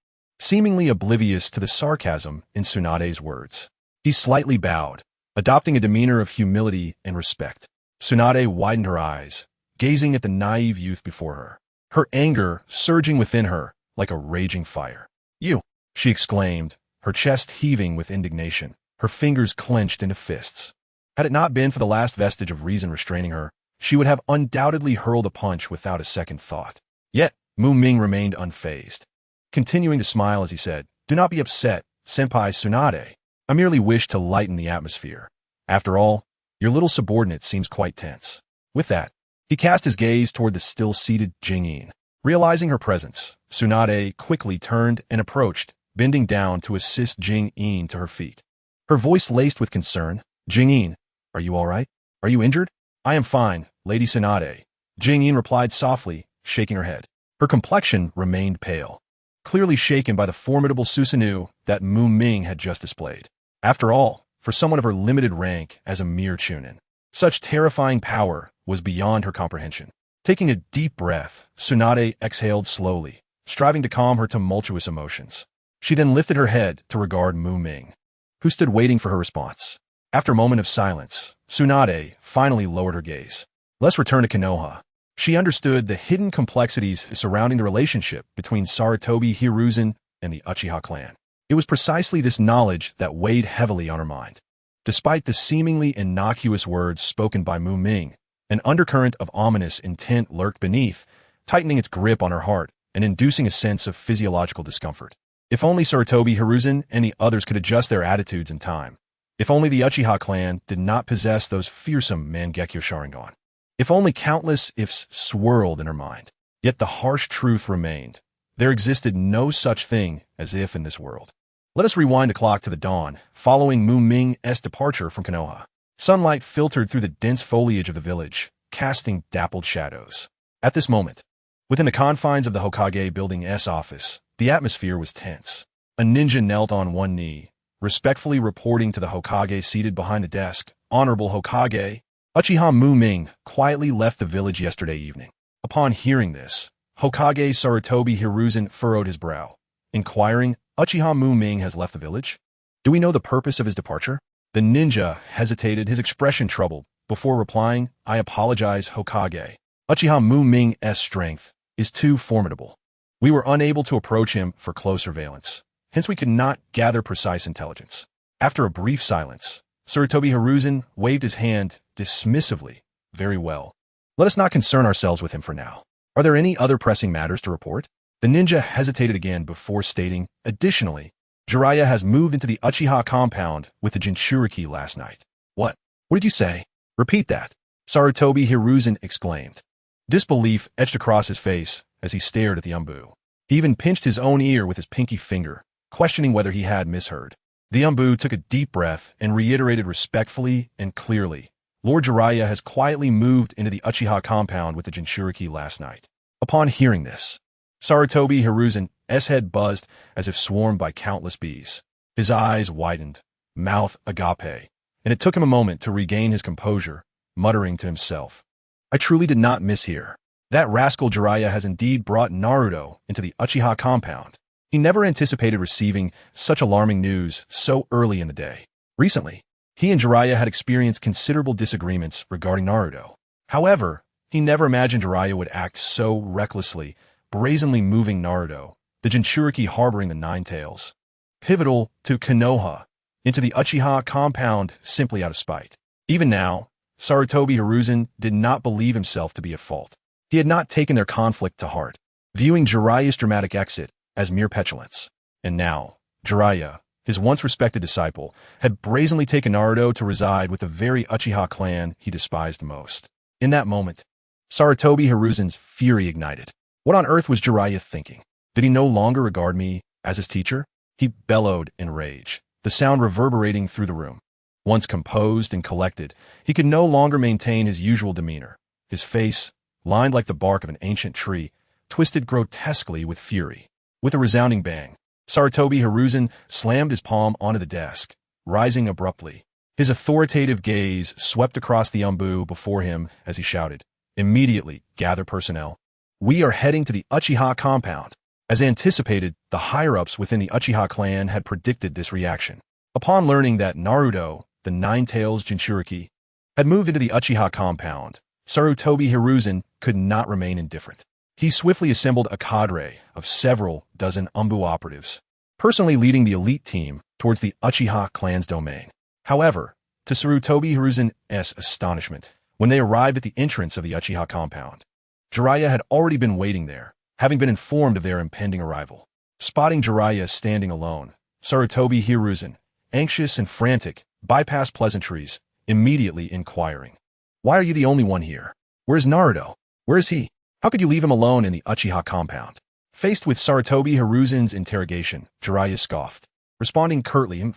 Speaker 1: seemingly oblivious to the sarcasm in Tsunade's words. He slightly bowed, adopting a demeanor of humility and respect. Tsunade widened her eyes, gazing at the naive youth before her, her anger surging within her like a raging fire. "You!" she exclaimed, her chest heaving with indignation, her fingers clenched into fists. Had it not been for the last vestige of reason restraining her, she would have undoubtedly hurled a punch without a second thought. Yet, Muming remained unfazed, continuing to smile as he said, "Do not be upset, Senpai Tsunade. I merely wish to lighten the atmosphere. After all, your little subordinate seems quite tense." With that, he cast his gaze toward the still-seated Jingyin. Realizing her presence, Tsunade quickly turned and approached, bending down to assist Jingyin to her feet. Her voice laced with concern. "Jingyin, are you all right? Are you injured?" "I am fine, Lady Tsunade," Jingyin replied softly, shaking her head. Her complexion remained pale, clearly shaken by the formidable Susanoo that Muming had just displayed. After all, for someone of her limited rank as a mere chunin, such terrifying power was beyond her comprehension. Taking a deep breath, Tsunade exhaled slowly, striving to calm her tumultuous emotions. She then lifted her head to regard Muming, who stood waiting for her response. After a moment of silence, Tsunade finally lowered her gaze. "Let's return to Konoha." She understood the hidden complexities surrounding the relationship between Sarutobi Hiruzen and the Uchiha clan. It was precisely this knowledge that weighed heavily on her mind. Despite the seemingly innocuous words spoken by Muming, an undercurrent of ominous intent lurked beneath, tightening its grip on her heart and inducing a sense of physiological discomfort. If only Sarutobi Hiruzen and the others could adjust their attitudes in time. If only the Uchiha clan did not possess those fearsome Mangekyo Sharingan. If only countless ifs swirled in her mind. Yet the harsh truth remained. There existed no such thing as if in this world. Let us rewind the clock to the dawn, following Muming's departure from Konoha. Sunlight filtered through the dense foliage of the village, casting dappled shadows. At this moment, within the confines of the Hokage building's office, the atmosphere was tense. A ninja knelt on one knee, respectfully reporting to the Hokage seated behind the desk, "Honorable Hokage, UchihaMuming quietly left the village yesterday evening." Upon hearing this, Hokage Sarutobi Hiruzen furrowed his brow, inquiring, "UchihaMuming has left the village? Do we know the purpose of his departure?" The ninja hesitated, his expression troubled, before replying, "I apologize, Hokage. UchihaMuming's strength is too formidable. We were unable to approach him for close surveillance. Hence we could not gather precise intelligence." After a brief silence, Sarutobi Hiruzen waved his hand dismissively. "Very well. Let us not concern ourselves with him for now. Are there any other pressing matters to report?" The ninja hesitated again before stating, "Additionally, Jiraiya has moved into the Uchiha compound with the Jinchuriki last night." "What? What did you say? Repeat that," Sarutobi Hiruzen exclaimed. Disbelief etched across his face as he stared at the Umbu. He even pinched his own ear with his pinky finger, questioning whether he had misheard. The Umbu took a deep breath and reiterated respectfully and clearly, "Lord Jiraiya has quietly moved into the Uchiha compound with the Jinchuriki last night." Upon hearing this, Sarutobi Hiruzen's head buzzed as if swarmed by countless bees. His eyes widened, mouth agape, and it took him a moment to regain his composure, muttering to himself, "I truly did not mishear. That rascal Jiraiya has indeed brought Naruto into the Uchiha compound." He never anticipated receiving such alarming news so early in the day. Recently, he and Jiraiya had experienced considerable disagreements regarding Naruto. However, he never imagined Jiraiya would act so recklessly, brazenly moving Naruto, the Jinchuriki harboring the Nine Tails, pivotal to Konoha, into the Uchiha compound simply out of spite. Even now, Sarutobi Hiruzen did not believe himself to be at fault. He had not taken their conflict to heart, viewing Jiraiya's dramatic exit as mere petulance. And now, Jiraiya, his once respected disciple, had brazenly taken Naruto to reside with the very Uchiha clan he despised most. In that moment, Sarutobi Hiruzen's fury ignited. What on earth was Jiraiya thinking? Did he no longer regard me as his teacher? He bellowed in rage, the sound reverberating through the room. Once composed and collected, he could no longer maintain his usual demeanor. His face, lined like the bark of an ancient tree, twisted grotesquely with fury. With a resounding bang, Sarutobi Hiruzen slammed his palm onto the desk, rising abruptly. His authoritative gaze swept across the Umbu before him as he shouted, "Immediately gather personnel. We are heading to the Uchiha compound." As anticipated, the higher-ups within the Uchiha clan had predicted this reaction. Upon learning that Naruto, the Nine-Tails Jinchuriki, had moved into the Uchiha compound, Sarutobi Hiruzen could not remain indifferent. He swiftly assembled a cadre of several dozen Umbu operatives, personally leading the elite team towards the Uchiha clan's domain. However, to Sarutobi Hiruzen's astonishment, when they arrived at the entrance of the Uchiha compound, Jiraiya had already been waiting there, having been informed of their impending arrival. Spotting Jiraiya standing alone, Sarutobi Hiruzen, anxious and frantic, bypassed pleasantries, immediately inquiring, "Why are you the only one here? Where's Naruto? Where is he? How could you leave him alone in the Uchiha compound?" Faced with Sarutobi Hiruzen's interrogation, Jiraiya scoffed, responding curtly,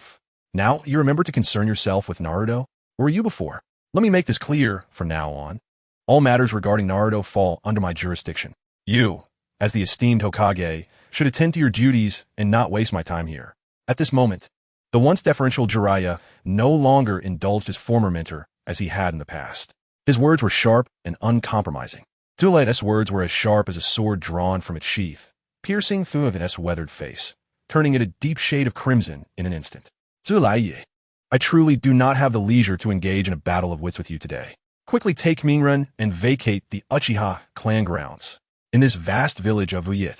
Speaker 1: "Now you remember to concern yourself with Naruto? Where were you before? Let me make this clear from now on. All matters regarding Naruto fall under my jurisdiction. You, as the esteemed Hokage, should attend to your duties and not waste my time here." At this moment, the once deferential Jiraiya no longer indulged his former mentor as he had in the past. His words were sharp and uncompromising. Zulai's words were as sharp as a sword drawn from its sheath, piercing through his weathered face, turning it a deep shade of crimson in an instant. "Zulai, I truly do not have the leisure to engage in a battle of wits with you today. Quickly take Mingren and vacate the Uchiha clan grounds. In this vast village of Uyit,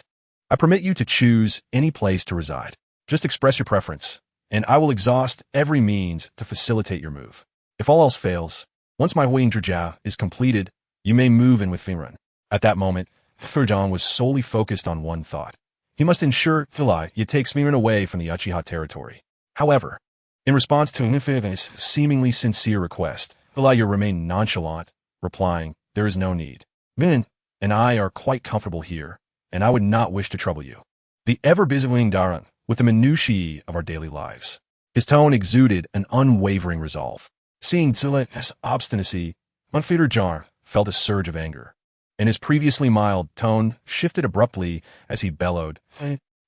Speaker 1: I permit you to choose any place to reside. Just express your preference, and I will exhaust every means to facilitate your move. If all else fails, once my Huiying Zhijia is completed, you may move in with Mingren." At that moment, Furjan was solely focused on one thought. He must ensure Zulai takes Mingren away from the Uchiha territory. However, in response to Nifiv's seemingly sincere request, Zulai remained nonchalant, replying, "There is no need. Min and I are quite comfortable here, and I would not wish to trouble you. The ever-busy Daran with the minutiae of our daily lives." His tone exuded an unwavering resolve. Seeing Zulai's obstinacy, Furjan felt a surge of anger, and his previously mild tone shifted abruptly as he bellowed,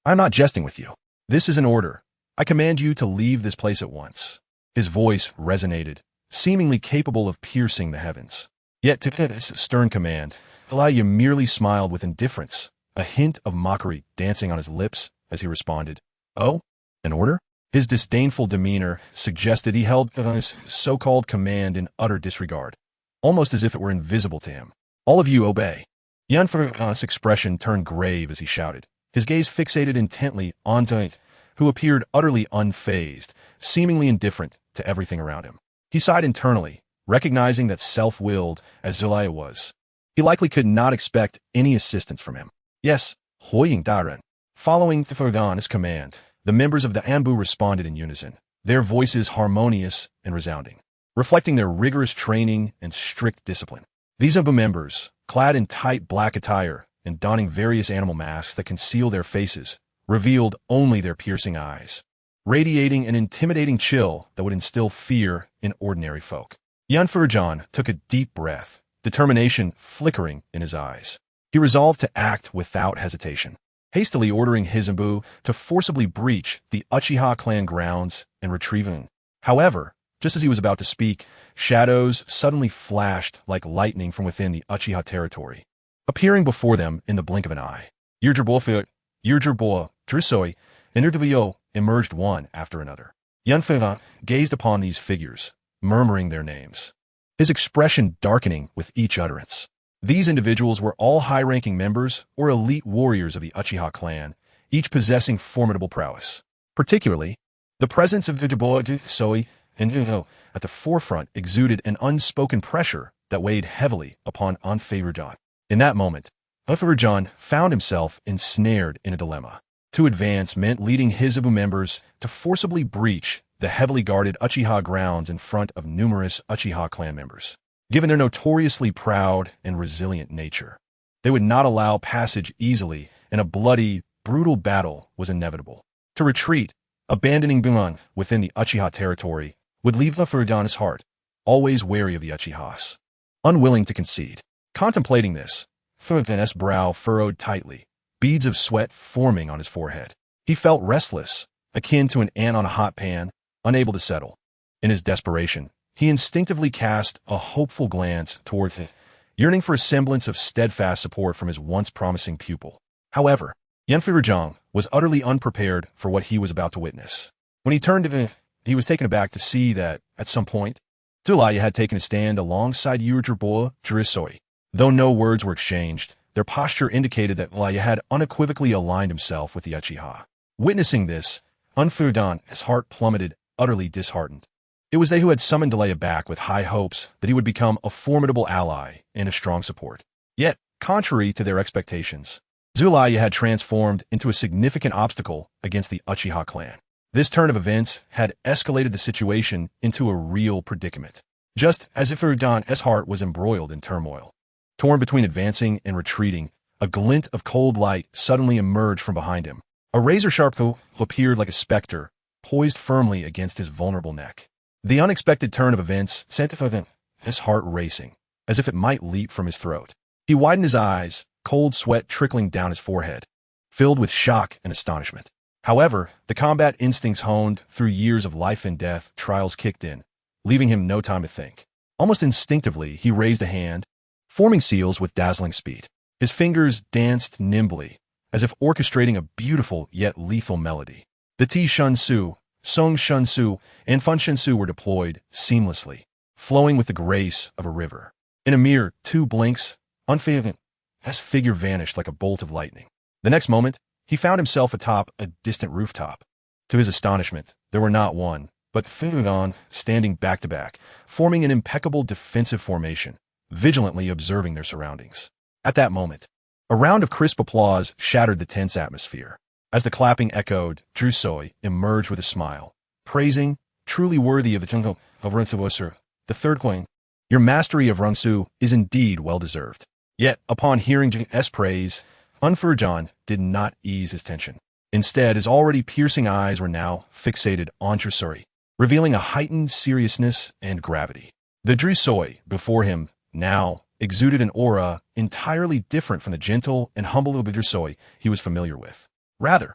Speaker 1: "I'm not jesting with you. This is an order. I command you to leave this place at once." His voice resonated, seemingly capable of piercing the heavens. Yet to his stern command, Elijah merely smiled with indifference, a hint of mockery dancing on his lips as he responded, "Oh, an order?" His disdainful demeanor suggested he held his so-called command in utter disregard, almost as if it were invisible to him. "All of you obey." Yanfur's expression turned grave as he shouted, his gaze fixated intently on Zulai, who appeared utterly unfazed, seemingly indifferent to everything around him. He sighed internally, recognizing that self-willed as Zulai was, he likely could not expect any assistance from him. "Yes, Huiying Daran." Following Furgan's command, the members of the Anbu responded in unison, their voices harmonious and resounding, reflecting their rigorous training and strict discipline. These Anbu members, clad in tight black attire and donning various animal masks that conceal their faces, revealed only their piercing eyes, radiating an intimidating chill that would instill fear in ordinary folk. Yanfurjan took a deep breath, determination flickering in his eyes. He resolved to act without hesitation, hastily ordering his Anbu to forcibly breach the Uchiha clan grounds and retrieve him. However, just as he was about to speak, shadows suddenly flashed like lightning from within the Uchiha territory, appearing before them in the blink of an eye. Yurjirboa, Drusoi, and Urduyo emerged one after another. Yanfurjan gazed upon these figures, murmuring their names, his expression darkening with each utterance. These individuals were all high-ranking members or elite warriors of the Uchiha clan, each possessing formidable prowess. Particularly, the presence of Urduyo and Urduyo at the forefront exuded an unspoken pressure that weighed heavily upon Anfurjan. In that moment, Anfurjan found himself ensnared in a dilemma. To advance meant leading his Anbu members to forcibly breach the heavily guarded Uchiha grounds in front of numerous Uchiha clan members. Given their notoriously proud and resilient nature, they would not allow passage easily, and a bloody, brutal battle was inevitable. To retreat, abandoning Bungan within the Uchiha territory, would leave Anfurjan's heart, always wary of the Uchihas, unwilling to concede. Contemplating this, Furgan's brow furrowed tightly, beads of sweat forming on his forehead. He felt restless, akin to an ant on a hot pan, unable to settle. In his desperation, he instinctively cast a hopeful glance toward him, yearning for a semblance of steadfast support from his once promising pupil. However, Yanfurujong was utterly unprepared for what he was about to witness. When he turned to him, he was taken aback to see that, at some point, Zulaya had taken a stand alongside Yurjirboa Jirisoi. Though no words were exchanged, their posture indicated that Laya had unequivocally aligned himself with the Uchiha. Witnessing this, Unfudan, his heart plummeted, utterly disheartened. It was they who had summoned Laya back with high hopes that he would become a formidable ally and a strong support. Yet, contrary to their expectations, Zulaya had transformed into a significant obstacle against the Uchiha clan. This turn of events had escalated the situation into a real predicament, just as if Urudan's heart was embroiled in turmoil. Torn between advancing and retreating, a glint of cold light suddenly emerged from behind him. A razor-sharp claw appeared like a specter, poised firmly against his vulnerable neck. The unexpected turn of events sent his heart racing, as if it might leap from his throat. He widened his eyes, cold sweat trickling down his forehead, filled with shock and astonishment. However, the combat instincts honed through years of life and death trials kicked in, leaving him no time to think. Almost instinctively, he raised a hand, forming seals with dazzling speed. His fingers danced nimbly, as if orchestrating a beautiful yet lethal melody. The Ti Shun Su, Song Shun Su, and Fun Shun Su were deployed seamlessly, flowing with the grace of a river. In a mere 2 blinks, Unfei's figure vanished like a bolt of lightning. The next moment, he found himself atop a distant rooftop. To his astonishment, there were not one, but Fugan standing back to back, forming an impeccable defensive formation, vigilantly observing their surroundings. At that moment, a round of crisp applause shattered the tense atmosphere. As the clapping echoed, Drusoi emerged with a smile, praising, truly worthy of the jungle of Rungsu, the third coin. Your mastery of Rungsu is indeed well-deserved. Yet, upon hearing Jing's praise, Unfurujan did not ease his tension. Instead, his already piercing eyes were now fixated on Drusoi, revealing a heightened seriousness and gravity. The Drusoi before him now exuded an aura entirely different from the gentle and humble Drusoi he was familiar with. Rather,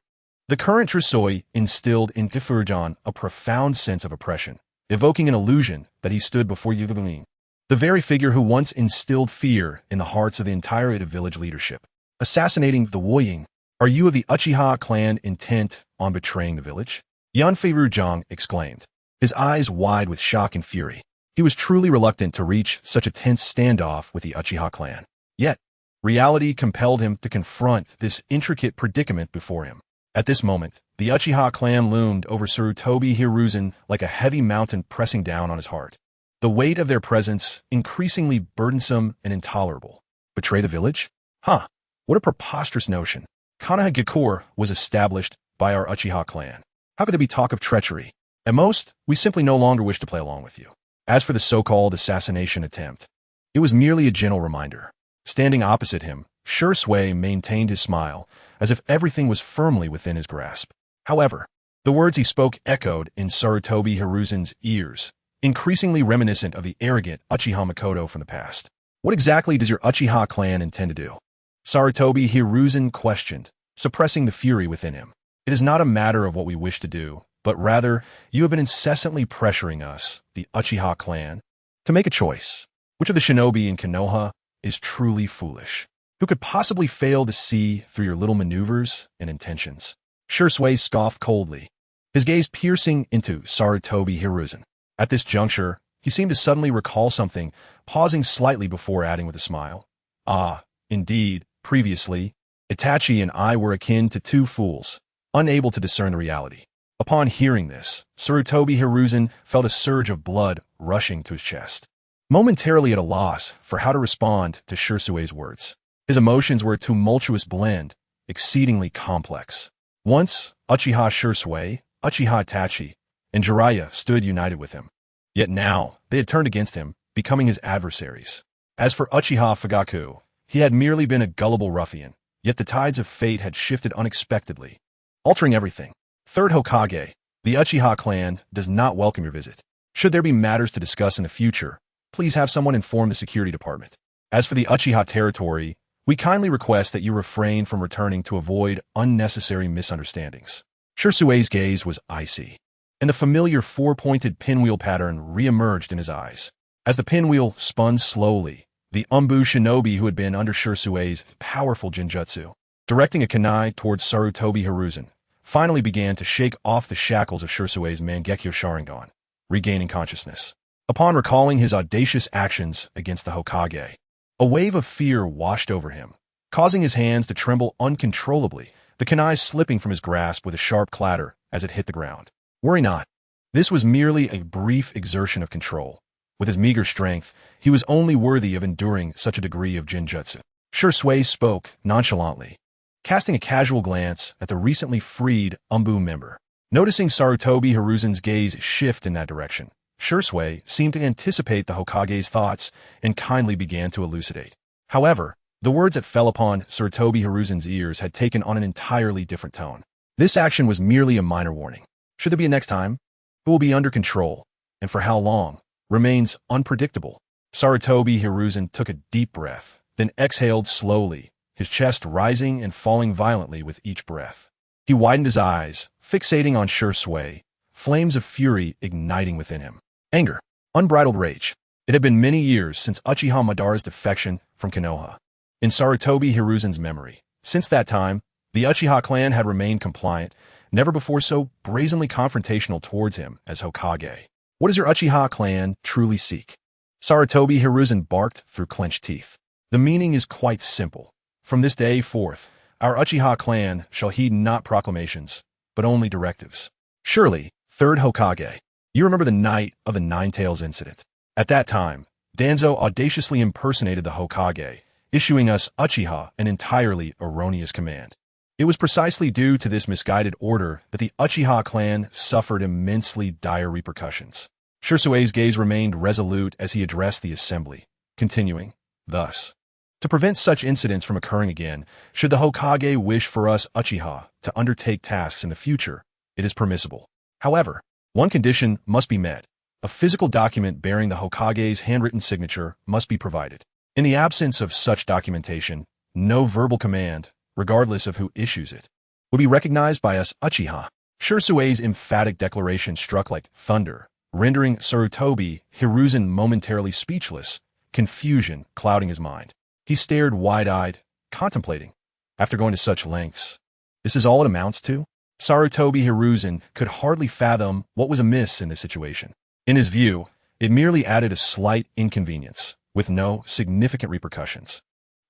Speaker 1: the current Drusoi instilled in Furujan a profound sense of oppression, evoking an illusion that he stood before UchihaMuming, the very figure who once instilled fear in the hearts of the entire village leadership. Assassinating the Woying, are you of the Uchiha clan intent on betraying the village? Yanfei exclaimed, his eyes wide with shock and fury. He was truly reluctant to reach such a tense standoff with the Uchiha clan. Yet, reality compelled him to confront this intricate predicament before him. At this moment, the Uchiha clan loomed over Sarutobi Hiruzen like a heavy mountain pressing down on his heart. The weight of their presence increasingly burdensome and intolerable. Betray the village? Huh, what a preposterous notion. Konoha Gakure was established by our Uchiha clan. How could there be talk of treachery? At most, we simply no longer wish to play along with you. As for the so-called assassination attempt, it was merely a gentle reminder. Standing opposite him, Shisui maintained his smile, as if everything was firmly within his grasp. However, the words he spoke echoed in Sarutobi Hiruzen's ears, increasingly reminiscent of the arrogant Uchiha Makoto from the past. What exactly does your Uchiha clan intend to do? Sarutobi Hiruzen questioned, suppressing the fury within him. It is not a matter of what we wish to do, but rather, you have been incessantly pressuring us, the Uchiha clan, to make a choice. Which of the shinobi in Konoha is truly foolish? Who could possibly fail to see through your little maneuvers and intentions? Shisui scoffed coldly, his gaze piercing into Sarutobi Hiruzen. At this juncture, he seemed to suddenly recall something, pausing slightly before adding with a smile. Ah, indeed, previously, Itachi and I were akin to 2 fools, unable to discern the reality. Upon hearing this, Sarutobi Hiruzen felt a surge of blood rushing to his chest. Momentarily at a loss for how to respond to Shisui's words, his emotions were a tumultuous blend, exceedingly complex. Once, Uchiha Shisui, Uchiha Itachi, and Jiraiya stood united with him. Yet now, they had turned against him, becoming his adversaries. As for Uchiha Fugaku, he had merely been a gullible ruffian, yet the tides of fate had shifted unexpectedly, altering everything. Third Hokage, the Uchiha clan does not welcome your visit. Should there be matters to discuss in the future, please have someone inform the security department. As for the Uchiha territory, we kindly request that you refrain from returning to avoid unnecessary misunderstandings. Shisui's gaze was icy, and the familiar 4-pointed pinwheel pattern re-emerged in his eyes. As the pinwheel spun slowly, the Umbu shinobi who had been under Shisui's powerful genjutsu directing a kunai towards Sarutobi Hiruzen, finally began to shake off the shackles of Shursue's Mangekyo Sharingan, regaining consciousness. Upon recalling his audacious actions against the Hokage, a wave of fear washed over him, causing his hands to tremble uncontrollably, the kunai slipping from his grasp with a sharp clatter as it hit the ground. Worry not. This was merely a brief exertion of control. With his meager strength, he was only worthy of enduring such a degree of jinjutsu. Shursuei spoke nonchalantly, casting a casual glance at the recently freed Umbu member. Noticing Sarutobi Hiruzen's gaze shift in that direction, Shursuei seemed to anticipate the Hokage's thoughts and kindly began to elucidate. However, the words that fell upon Sarutobi Hiruzen's ears had taken on an entirely different tone. This action was merely a minor warning. Should there be a next time, it will be under control, and for how long remains unpredictable. Sarutobi Hiruzen took a deep breath, then exhaled slowly, his chest rising and falling violently with each breath. He widened his eyes, fixating on Shursuei, flames of fury igniting within him. Anger, unbridled rage. It had been many years since Uchiha Madara's defection from Konoha. In Sarutobi Hiruzen's memory, since that time, the Uchiha clan had remained compliant, never before so brazenly confrontational towards him as Hokage. What does your Uchiha clan truly seek? Sarutobi Hiruzen barked through clenched teeth. The meaning is quite simple. From this day forth, our Uchiha clan shall heed not proclamations, but only directives. Surely, third Hokage, you remember the night of the Nine Tails incident. At that time, Danzo audaciously impersonated the Hokage, issuing us Uchiha an entirely erroneous command. It was precisely due to this misguided order that the Uchiha clan suffered immensely dire repercussions. Shursuei's gaze remained resolute as he addressed the assembly, continuing, thus, to prevent such incidents from occurring again, should the Hokage wish for us Uchiha to undertake tasks in the future, it is permissible. However, one condition must be met. A physical document bearing the Hokage's handwritten signature must be provided. In the absence of such documentation, no verbal command, regardless of who issues it, would be recognized by us Uchiha. Shursuei's emphatic declaration struck like thunder, rendering Sarutobi Hiruzen momentarily speechless, confusion clouding his mind. He stared wide-eyed, contemplating. After going to such lengths, this is all it amounts to? Sarutobi Hiruzen could hardly fathom what was amiss in this situation. In his view, it merely added a slight inconvenience, with no significant repercussions.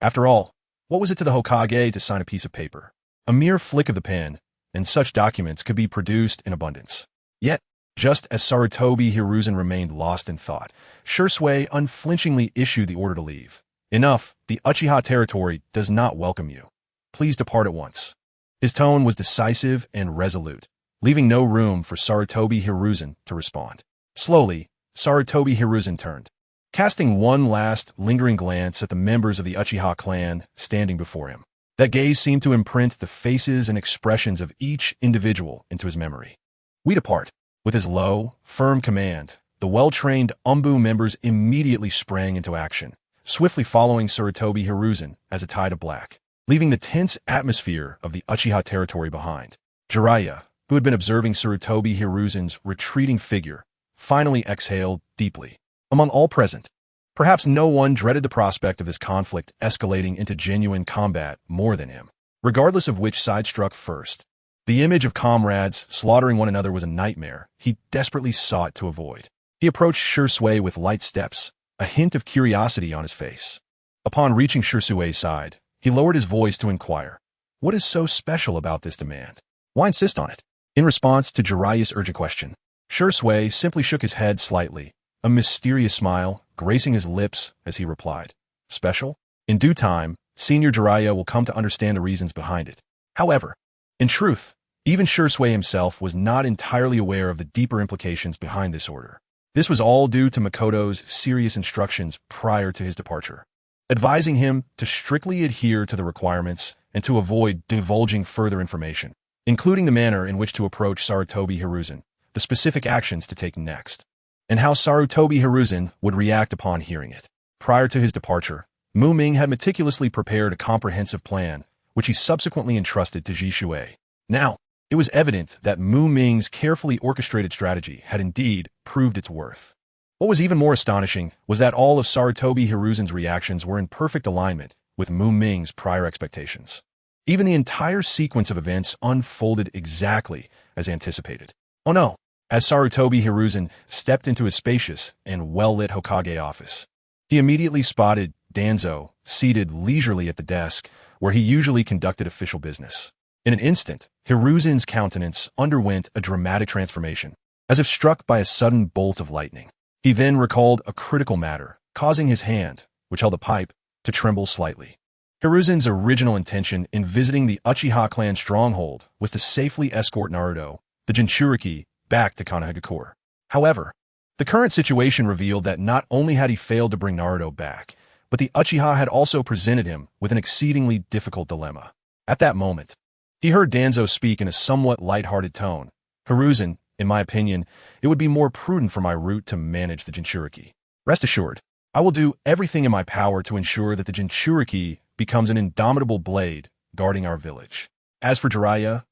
Speaker 1: After all, what was it to the Hokage to sign a piece of paper? A mere flick of the pen, and such documents could be produced in abundance. Yet, just as Sarutobi Hiruzen remained lost in thought, Shursuei unflinchingly issued the order to leave. Enough, the Uchiha territory does not welcome you. Please depart at once. His tone was decisive and resolute, leaving no room for Sarutobi Hiruzen to respond. Slowly, Sarutobi Hiruzen turned, casting one last lingering glance at the members of the Uchiha clan standing before him. That gaze seemed to imprint the faces and expressions of each individual into his memory. We depart. With his low, firm command, the well-trained Umbu members immediately sprang into action, swiftly following Sarutobi Hiruzen as a tide of black, leaving the tense atmosphere of the Uchiha territory behind. Jiraiya, who had been observing Sarutobi Hiruzen's retreating figure, finally exhaled deeply. Among all present, perhaps no one dreaded the prospect of this conflict escalating into genuine combat more than him. Regardless of which side struck first, the image of comrades slaughtering one another was a nightmare he desperately sought to avoid. He approached Shursuei with light steps, a hint of curiosity on his face. Upon reaching Shursuei's side, he lowered his voice to inquire, "What is so special about this demand? Why insist on it?" In response to Jiraiya's urgent question, Shursuei simply shook his head slightly, a mysterious smile gracing his lips as he replied, "Special? In due time, Senior Jiraiya will come to understand the reasons behind it." However, in truth, even Shursuei himself was not entirely aware of the deeper implications behind this order. This was all due to Makoto's serious instructions prior to his departure, advising him to strictly adhere to the requirements and to avoid divulging further information, including the manner in which to approach Sarutobi Hiruzen, the specific actions to take next, and how Sarutobi Hiruzen would react upon hearing it. Prior to his departure, Muming had meticulously prepared a comprehensive plan, which he subsequently entrusted to Shisui. Now, it was evident that Muming's carefully orchestrated strategy had indeed proved its worth. What was even more astonishing was that all of Sarutobi Hiruzen's reactions were in perfect alignment with Muming's prior expectations. Even the entire sequence of events unfolded exactly as anticipated. Oh no! As Sarutobi Hiruzen stepped into his spacious and well-lit Hokage office, he immediately spotted Danzo seated leisurely at the desk where he usually conducted official business. In an instant, Hiruzen's countenance underwent a dramatic transformation, as if struck by a sudden bolt of lightning. He then recalled a critical matter, causing his hand, which held a pipe, to tremble slightly. Hiruzen's original intention in visiting the Uchiha clan stronghold was to safely escort Naruto, the Jinchuriki, back to Konohagakure. However, the current situation revealed that not only had he failed to bring Naruto back, but the Uchiha had also presented him with an exceedingly difficult dilemma. At that moment, he heard Danzo speak in a somewhat light-hearted tone. Hiruzen, in my opinion, it would be more prudent for my route to manage the Jinchuriki. Rest assured, I will do everything in my power to ensure that the Jinchuriki becomes an indomitable blade guarding our village. As for Jiraiya,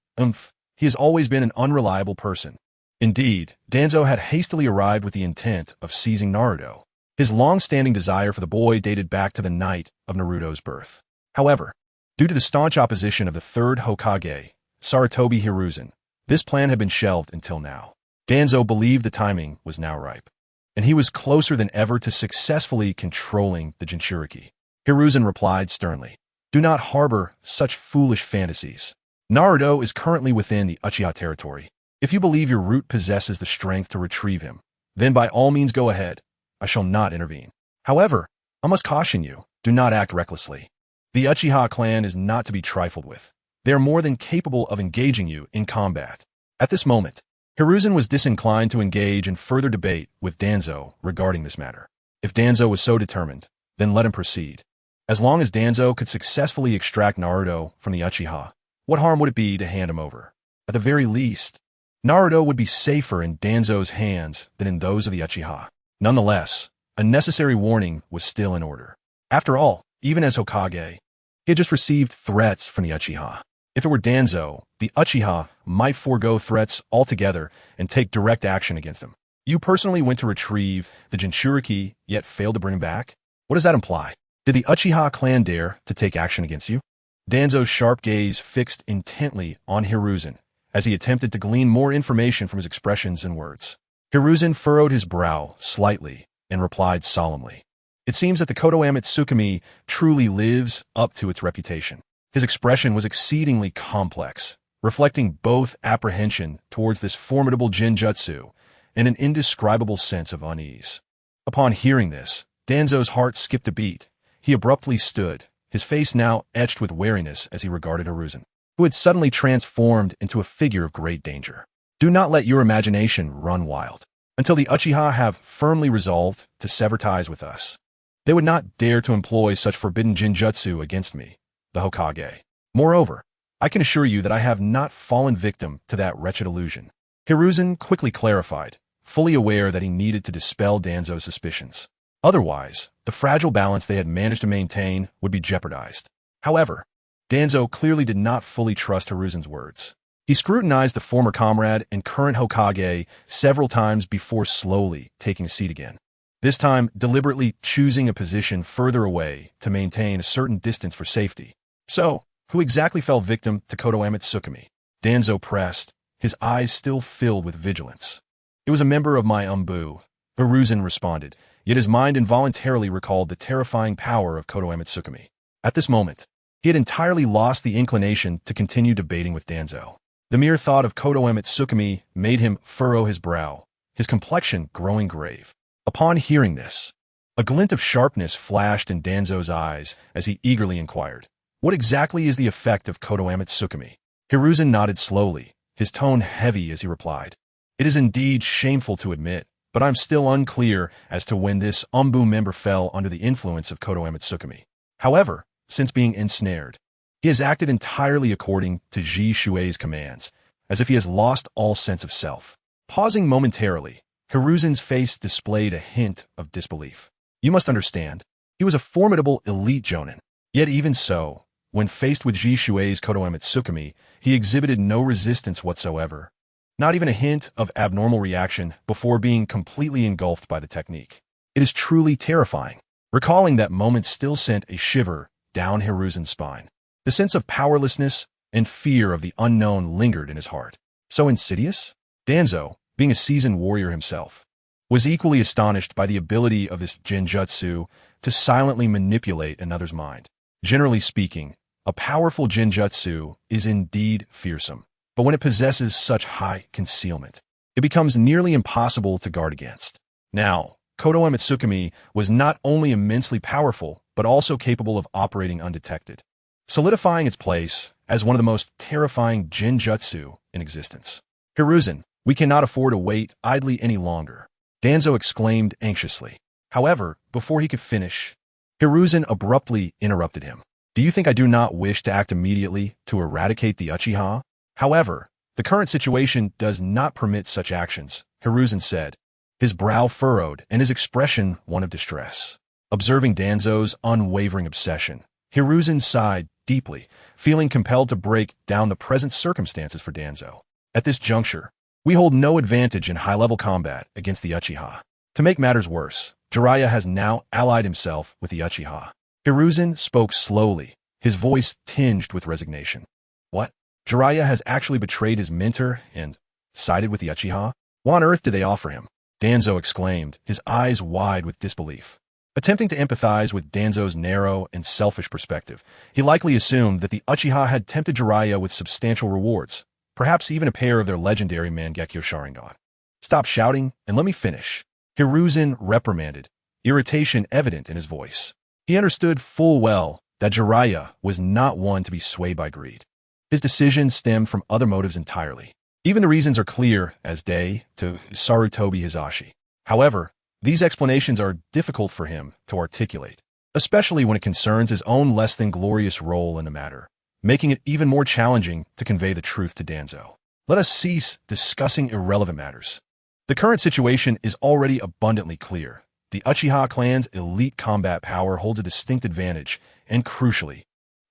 Speaker 1: he has always been an unreliable person. Indeed, Danzo had hastily arrived with the intent of seizing Naruto. His long-standing desire for the boy dated back to the night of Naruto's birth. However, due to the staunch opposition of the third Hokage, Sarutobi Hiruzen, this plan had been shelved until now. Danzo believed the timing was now ripe, and he was closer than ever to successfully controlling the Jinchuriki. Hiruzen replied sternly, "Do not harbor such foolish fantasies. Naruto is currently within the Uchiha territory. If you believe your root possesses the strength to retrieve him, then by all means go ahead. I shall not intervene. However, I must caution you, do not act recklessly. The Uchiha clan is not to be trifled with. They are more than capable of engaging you in combat." At this moment, Hiruzen was disinclined to engage in further debate with Danzo regarding this matter. If Danzo was so determined, then let him proceed. As long as Danzo could successfully extract Naruto from the Uchiha, what harm would it be to hand him over? At the very least, Naruto would be safer in Danzo's hands than in those of the Uchiha. Nonetheless, a necessary warning was still in order. After all, even as Hokage, he had just received threats from the Uchiha. If it were Danzo, the Uchiha might forego threats altogether and take direct action against him. You personally went to retrieve the Jinchuriki, yet failed to bring him back? What does that imply? Did the Uchiha clan dare to take action against you? Danzo's sharp gaze fixed intently on Hiruzen as he attempted to glean more information from his expressions and words. Hiruzen furrowed his brow slightly and replied solemnly, "It seems that the Kodoame Tsukimi truly lives up to its reputation." His expression was exceedingly complex, reflecting both apprehension towards this formidable Jinjutsu and an indescribable sense of unease. Upon hearing this, Danzo's heart skipped a beat. He abruptly stood, his face now etched with wariness as he regarded Hiruzen, who had suddenly transformed into a figure of great danger. "Do not let your imagination run wild. Until the Uchiha have firmly resolved to sever ties with us, they would not dare to employ such forbidden Jinjutsu against me, the Hokage. Moreover, I can assure you that I have not fallen victim to that wretched illusion." Hiruzen quickly clarified, fully aware that he needed to dispel Danzo's suspicions. Otherwise, the fragile balance they had managed to maintain would be jeopardized. However, Danzo clearly did not fully trust Hiruzen's words. He scrutinized the former comrade and current Hokage several times before slowly taking a seat again, this time deliberately choosing a position further away to maintain a certain distance for safety. "So, who exactly fell victim to Kodoame Tsukimi?" Danzo pressed, his eyes still filled with vigilance. "It was a member of my Umbu," Hiruzen responded, yet his mind involuntarily recalled the terrifying power of Kodoame Tsukimi. At this moment, he had entirely lost the inclination to continue debating with Danzo. The mere thought of Kodoame Tsukimi made him furrow his brow, his complexion growing grave. Upon hearing this, a glint of sharpness flashed in Danzo's eyes as he eagerly inquired, "What exactly is the effect of Kodoame Tsukimi?" Hiruzen nodded slowly, his tone heavy as he replied, "It is indeed shameful to admit, but I'm still unclear as to when this Umbu member fell under the influence of Kodoame Tsukimi. However, since being ensnared, he has acted entirely according to Shishui's commands, as if he has lost all sense of self." Pausing momentarily, Hiruzen's face displayed a hint of disbelief. "You must understand, he was a formidable elite jonin. Yet even so, when faced with Shishui's Kodoame Tsukimi, he exhibited no resistance whatsoever, not even a hint of abnormal reaction before being completely engulfed by the technique. It is truly terrifying." Recalling that moment still sent a shiver down Hiruzen's spine. The sense of powerlessness and fear of the unknown lingered in his heart. So insidious? Danzo, being a seasoned warrior himself, was equally astonished by the ability of this genjutsu to silently manipulate another's mind. Generally speaking, a powerful genjutsu is indeed fearsome, but when it possesses such high concealment, it becomes nearly impossible to guard against. Now, Kodoa Mitsukami was not only immensely powerful, but also capable of operating undetected, solidifying its place as one of the most terrifying genjutsu in existence. Hiruzen, we cannot afford to wait idly any longer, Danzo exclaimed anxiously. However, before he could finish, Hiruzen abruptly interrupted him. Do you think I do not wish to act immediately to eradicate the Uchiha? However, the current situation does not permit such actions, Hiruzen said, his brow furrowed and his expression one of distress. Observing Danzo's unwavering obsession, Hiruzen sighed deeply, feeling compelled to break down the present circumstances for Danzo. At this juncture, we hold no advantage in high-level combat against the Uchiha. To make matters worse, Jiraiya has now allied himself with the Uchiha. Hiruzen spoke slowly, his voice tinged with resignation. What? Jiraiya has actually betrayed his mentor and sided with the Uchiha? What on earth did they offer him? Danzo exclaimed, his eyes wide with disbelief. Attempting to empathize with Danzo's narrow and selfish perspective, he likely assumed that the Uchiha had tempted Jiraiya with substantial rewards, perhaps even a pair of their legendary Mangekyo Sharingan. Stop shouting and let me finish, Hiruzen reprimanded, irritation evident in his voice. He understood full well that Jiraiya was not one to be swayed by greed. His decision stemmed from other motives entirely. Even the reasons are clear as day to Sarutobi Hisashi. However, these explanations are difficult for him to articulate, especially when it concerns his own less than glorious role in the matter, making it even more challenging to convey the truth to Danzo. Let us cease discussing irrelevant matters. The current situation is already abundantly clear. The Uchiha clan's elite combat power holds a distinct advantage, and crucially,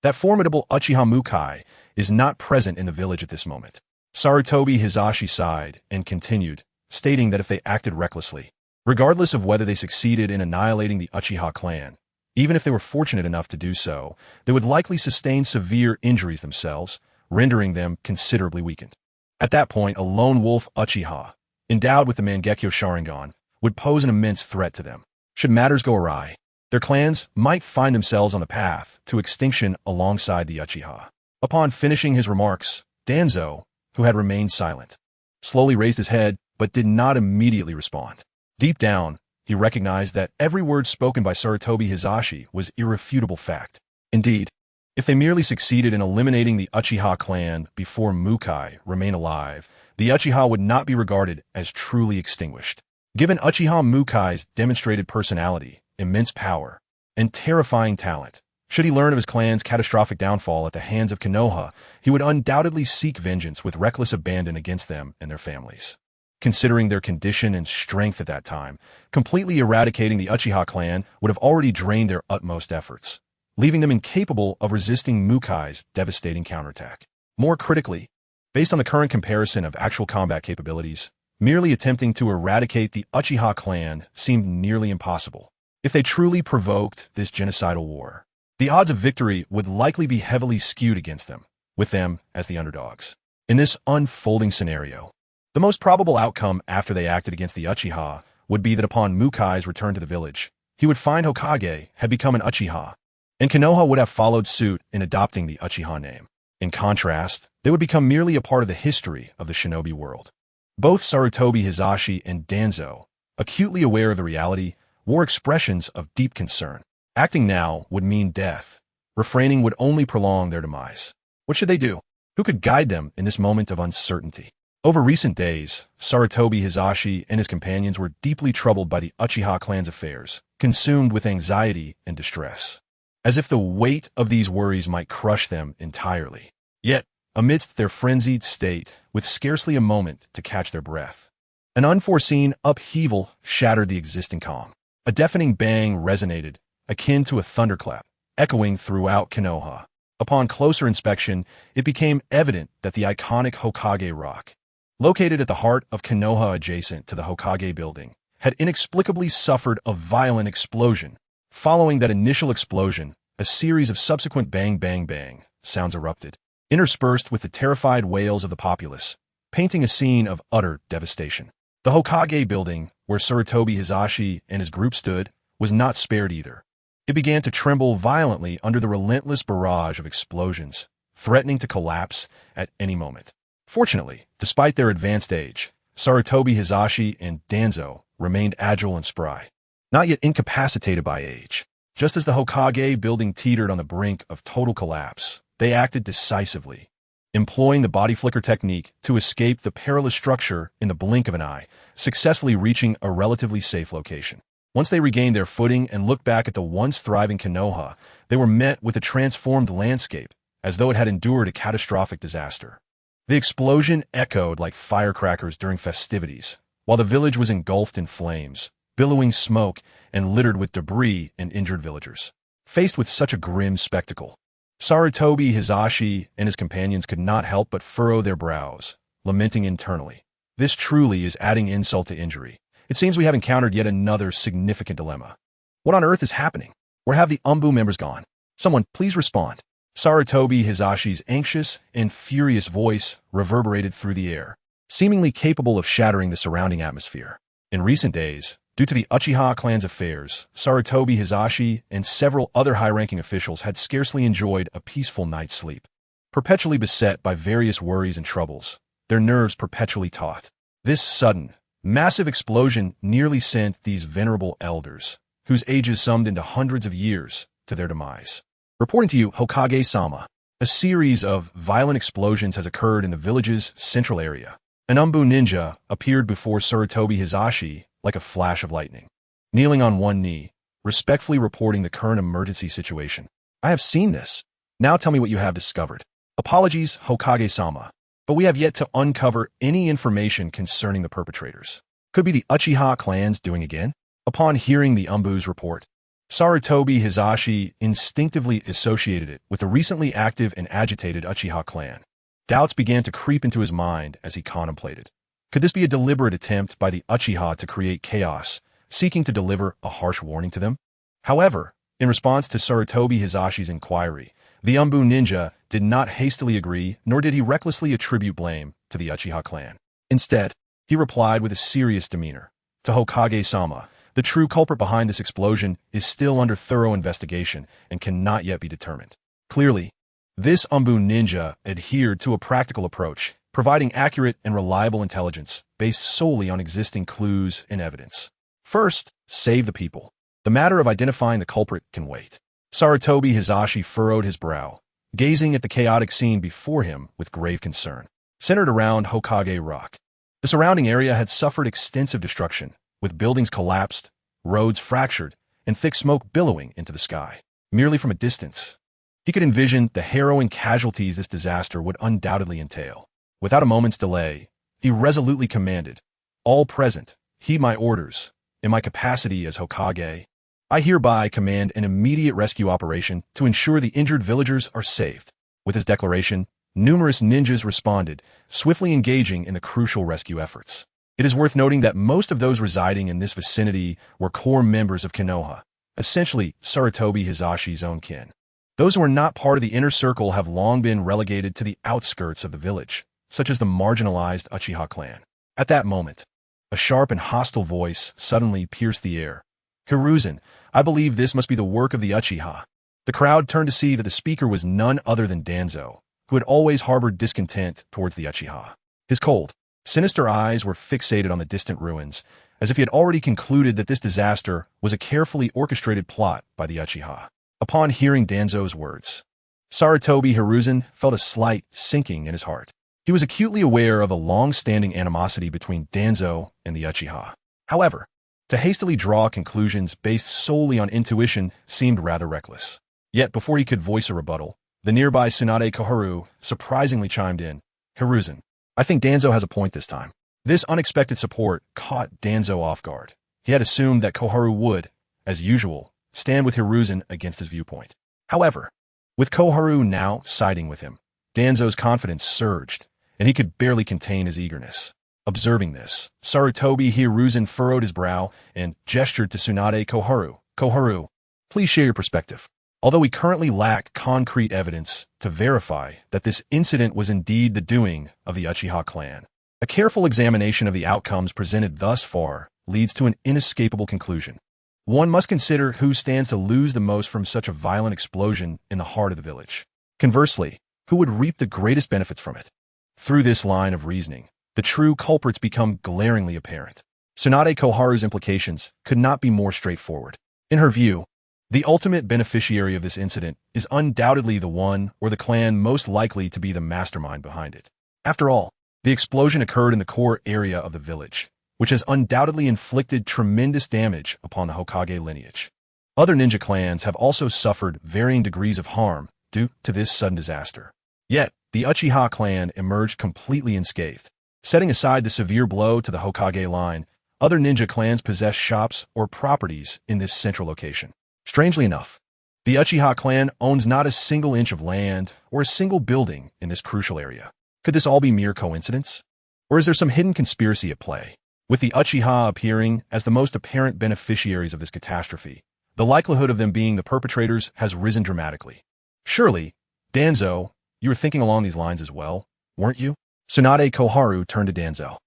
Speaker 1: that formidable Uchiha Mukai is not present in the village at this moment. Sarutobi Hisashi sighed and continued, stating that if they acted recklessly, regardless of whether they succeeded in annihilating the Uchiha clan, even if they were fortunate enough to do so, they would likely sustain severe injuries themselves, rendering them considerably weakened. At that point, a lone wolf Uchiha, endowed with the Mangekyo Sharingan, would pose an immense threat to them. Should matters go awry, their clans might find themselves on the path to extinction alongside the Uchiha. Upon finishing his remarks, Danzo, who had remained silent, slowly raised his head but did not immediately respond. Deep down, he recognized that every word spoken by Sarutobi Hisashi was irrefutable fact. Indeed, if they merely succeeded in eliminating the Uchiha clan before Mukai remain alive, the Uchiha would not be regarded as truly extinguished. Given Uchiha Mukai's demonstrated personality, immense power, and terrifying talent, should he learn of his clan's catastrophic downfall at the hands of Konoha, he would undoubtedly seek vengeance with reckless abandon against them and their families. Considering their condition and strength at that time, completely eradicating the Uchiha clan would have already drained their utmost efforts, leaving them incapable of resisting Mukai's devastating counterattack. More critically, based on the current comparison of actual combat capabilities, merely attempting to eradicate the Uchiha clan seemed nearly impossible. If they truly provoked this genocidal war, the odds of victory would likely be heavily skewed against them, with them as the underdogs. In this unfolding scenario, the most probable outcome after they acted against the Uchiha would be that upon Mukai's return to the village, he would find Hokage had become an Uchiha, and Konoha would have followed suit in adopting the Uchiha name. In contrast, they would become merely a part of the history of the shinobi world. Both Sarutobi Hisashi and Danzo, acutely aware of the reality, wore expressions of deep concern. Acting now would mean death. Refraining would only prolong their demise. What should they do? Who could guide them in this moment of uncertainty? Over recent days, Sarutobi Hisashi and his companions were deeply troubled by the Uchiha clan's affairs, consumed with anxiety and distress, as if the weight of these worries might crush them entirely. Yet, amidst their frenzied state, with scarcely a moment to catch their breath, an unforeseen upheaval shattered the existing calm. A deafening bang resonated, akin to a thunderclap, echoing throughout Konoha. Upon closer inspection, it became evident that the iconic Hokage Rock, located at the heart of Konoha adjacent to the Hokage building, had inexplicably suffered a violent explosion. Following that initial explosion, a series of subsequent bang-bang-bang sounds erupted, interspersed with the terrified wails of the populace, painting a scene of utter devastation. The Hokage building, where Sarutobi Hisashi and his group stood, was not spared either. It began to tremble violently under the relentless barrage of explosions, threatening to collapse at any moment. Fortunately, despite their advanced age, Sarutobi Hisashi and Danzo remained agile and spry, not yet incapacitated by age. Just as the Hokage building teetered on the brink of total collapse, they acted decisively, employing the body flicker technique to escape the perilous structure in the blink of an eye, successfully reaching a relatively safe location. Once they regained their footing and looked back at the once thriving Konoha, they were met with a transformed landscape, as though it had endured a catastrophic disaster. The explosion echoed like firecrackers during festivities, while the village was engulfed in flames, billowing smoke and littered with debris and injured villagers. Faced with such a grim spectacle, Sarutobi Hisashi and his companions could not help but furrow their brows, lamenting internally. This truly is adding insult to injury. It seems we have encountered yet another significant dilemma. What on earth is happening? Where have the UMBU members gone? Someone, please respond. Sarutobi Hisashi's anxious and furious voice reverberated through the air, seemingly capable of shattering the surrounding atmosphere. In recent days, due to the Uchiha clan's affairs, Sarutobi Hisashi and several other high-ranking officials had scarcely enjoyed a peaceful night's sleep. Perpetually beset by various worries and troubles, their nerves perpetually taut. This sudden, massive explosion nearly sent these venerable elders, whose ages summed into hundreds of years, to their demise. Reporting to you, Hokage-sama, a series of violent explosions has occurred in the village's central area. An UMBU ninja appeared before Sarutobi Hisashi like a flash of lightning, kneeling on one knee, respectfully reporting the current emergency situation. I have seen this. Now tell me what you have discovered. Apologies, Hokage-sama, but we have yet to uncover any information concerning the perpetrators. Could be the Uchiha clans doing again? Upon hearing the UMBU's report, Sarutobi Hisashi instinctively associated it with the recently active and agitated Uchiha clan. Doubts began to creep into his mind as he contemplated. Could this be a deliberate attempt by the Uchiha to create chaos, seeking to deliver a harsh warning to them? However, in response to Sarutobi Hisashi's inquiry, the UMBU ninja did not hastily agree, nor did he recklessly attribute blame to the Uchiha clan. Instead, he replied with a serious demeanor. To Hokage-sama, the true culprit behind this explosion is still under thorough investigation and cannot yet be determined. Clearly, this UMBU ninja adhered to a practical approach, providing accurate and reliable intelligence based solely on existing clues and evidence. First, save the people. The matter of identifying the culprit can wait. Sarutobi Hisashi furrowed his brow, gazing at the chaotic scene before him with grave concern. Centered around Hokage Rock, the surrounding area had suffered extensive destruction, with buildings collapsed, roads fractured, and thick smoke billowing into the sky. Merely from a distance, he could envision the harrowing casualties this disaster would undoubtedly entail. Without a moment's delay, he resolutely commanded, "All present, heed my orders. In my capacity as Hokage, I hereby command an immediate rescue operation to ensure the injured villagers are saved." With his declaration, numerous ninjas responded, swiftly engaging in the crucial rescue efforts. It is worth noting that most of those residing in this vicinity were core members of Konoha, essentially Sarutobi Hisashi's own kin. Those who are not part of the inner circle have long been relegated to the outskirts of the village, such as the marginalized Uchiha clan. At that moment, a sharp and hostile voice suddenly pierced the air. "Hiruzen, I believe this must be the work of the Uchiha." The crowd turned to see that the speaker was none other than Danzo, who had always harbored discontent towards the Uchiha. His cold, sinister eyes were fixated on the distant ruins, as if he had already concluded that this disaster was a carefully orchestrated plot by the Uchiha. Upon hearing Danzo's words, Sarutobi Hiruzen felt a slight sinking in his heart. He was acutely aware of a long-standing animosity between Danzo and the Uchiha. However, to hastily draw conclusions based solely on intuition seemed rather reckless. Yet before he could voice a rebuttal, the nearby Tsunade Koharu surprisingly chimed in, "Hiruzen, I think Danzo has a point this time." This unexpected support caught Danzo off guard. He had assumed that Koharu would, as usual, stand with Hiruzen against his viewpoint. However, with Koharu now siding with him, Danzo's confidence surged, and he could barely contain his eagerness. Observing this, Sarutobi Hiruzen furrowed his brow and gestured to Tsunade Koharu. "Koharu, please share your perspective." Although we currently lack concrete evidence to verify that this incident was indeed the doing of the Uchiha clan, a careful examination of the outcomes presented thus far leads to an inescapable conclusion. One must consider who stands to lose the most from such a violent explosion in the heart of the village. Conversely, who would reap the greatest benefits from it? Through this line of reasoning, the true culprits become glaringly apparent. Tsunade Koharu's implications could not be more straightforward. In her view, the ultimate beneficiary of this incident is undoubtedly the one or the clan most likely to be the mastermind behind it. After all, the explosion occurred in the core area of the village, which has undoubtedly inflicted tremendous damage upon the Hokage lineage. Other ninja clans have also suffered varying degrees of harm due to this sudden disaster. Yet, the Uchiha clan emerged completely unscathed. Setting aside the severe blow to the Hokage line, other ninja clans possess shops or properties in this central location. Strangely enough, the Uchiha clan owns not a single inch of land or a single building in this crucial area. Could this all be mere coincidence? Or is there some hidden conspiracy at play? With the Uchiha appearing as the most apparent beneficiaries of this catastrophe, the likelihood of them being the perpetrators has risen dramatically. Surely, Danzo, you were thinking along these lines as well, weren't you? Tsunade Koharu turned to Danzo.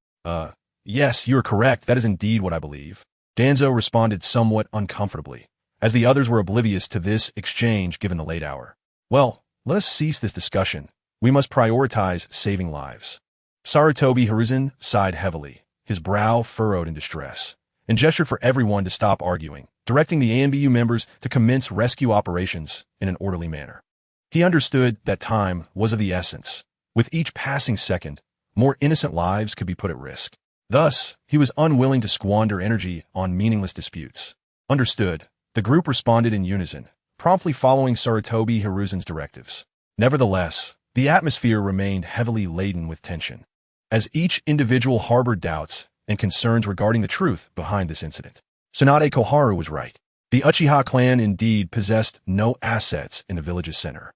Speaker 1: Yes, you are correct. That is indeed what I believe. Danzo responded somewhat uncomfortably, as the others were oblivious to this exchange given the late hour. Well, let us cease this discussion. We must prioritize saving lives. Sarutobi Hiruzen sighed heavily, his brow furrowed in distress, and gestured for everyone to stop arguing, directing the ANBU members to commence rescue operations in an orderly manner. He understood that time was of the essence. With each passing second, more innocent lives could be put at risk. Thus, he was unwilling to squander energy on meaningless disputes. Understood, the group responded in unison, promptly following Sarutobi Hiruzen's directives. Nevertheless, the atmosphere remained heavily laden with tension, as each individual harbored doubts and concerns regarding the truth behind this incident. Tsunade Koharu was right. The Uchiha clan indeed possessed no assets in the village's center.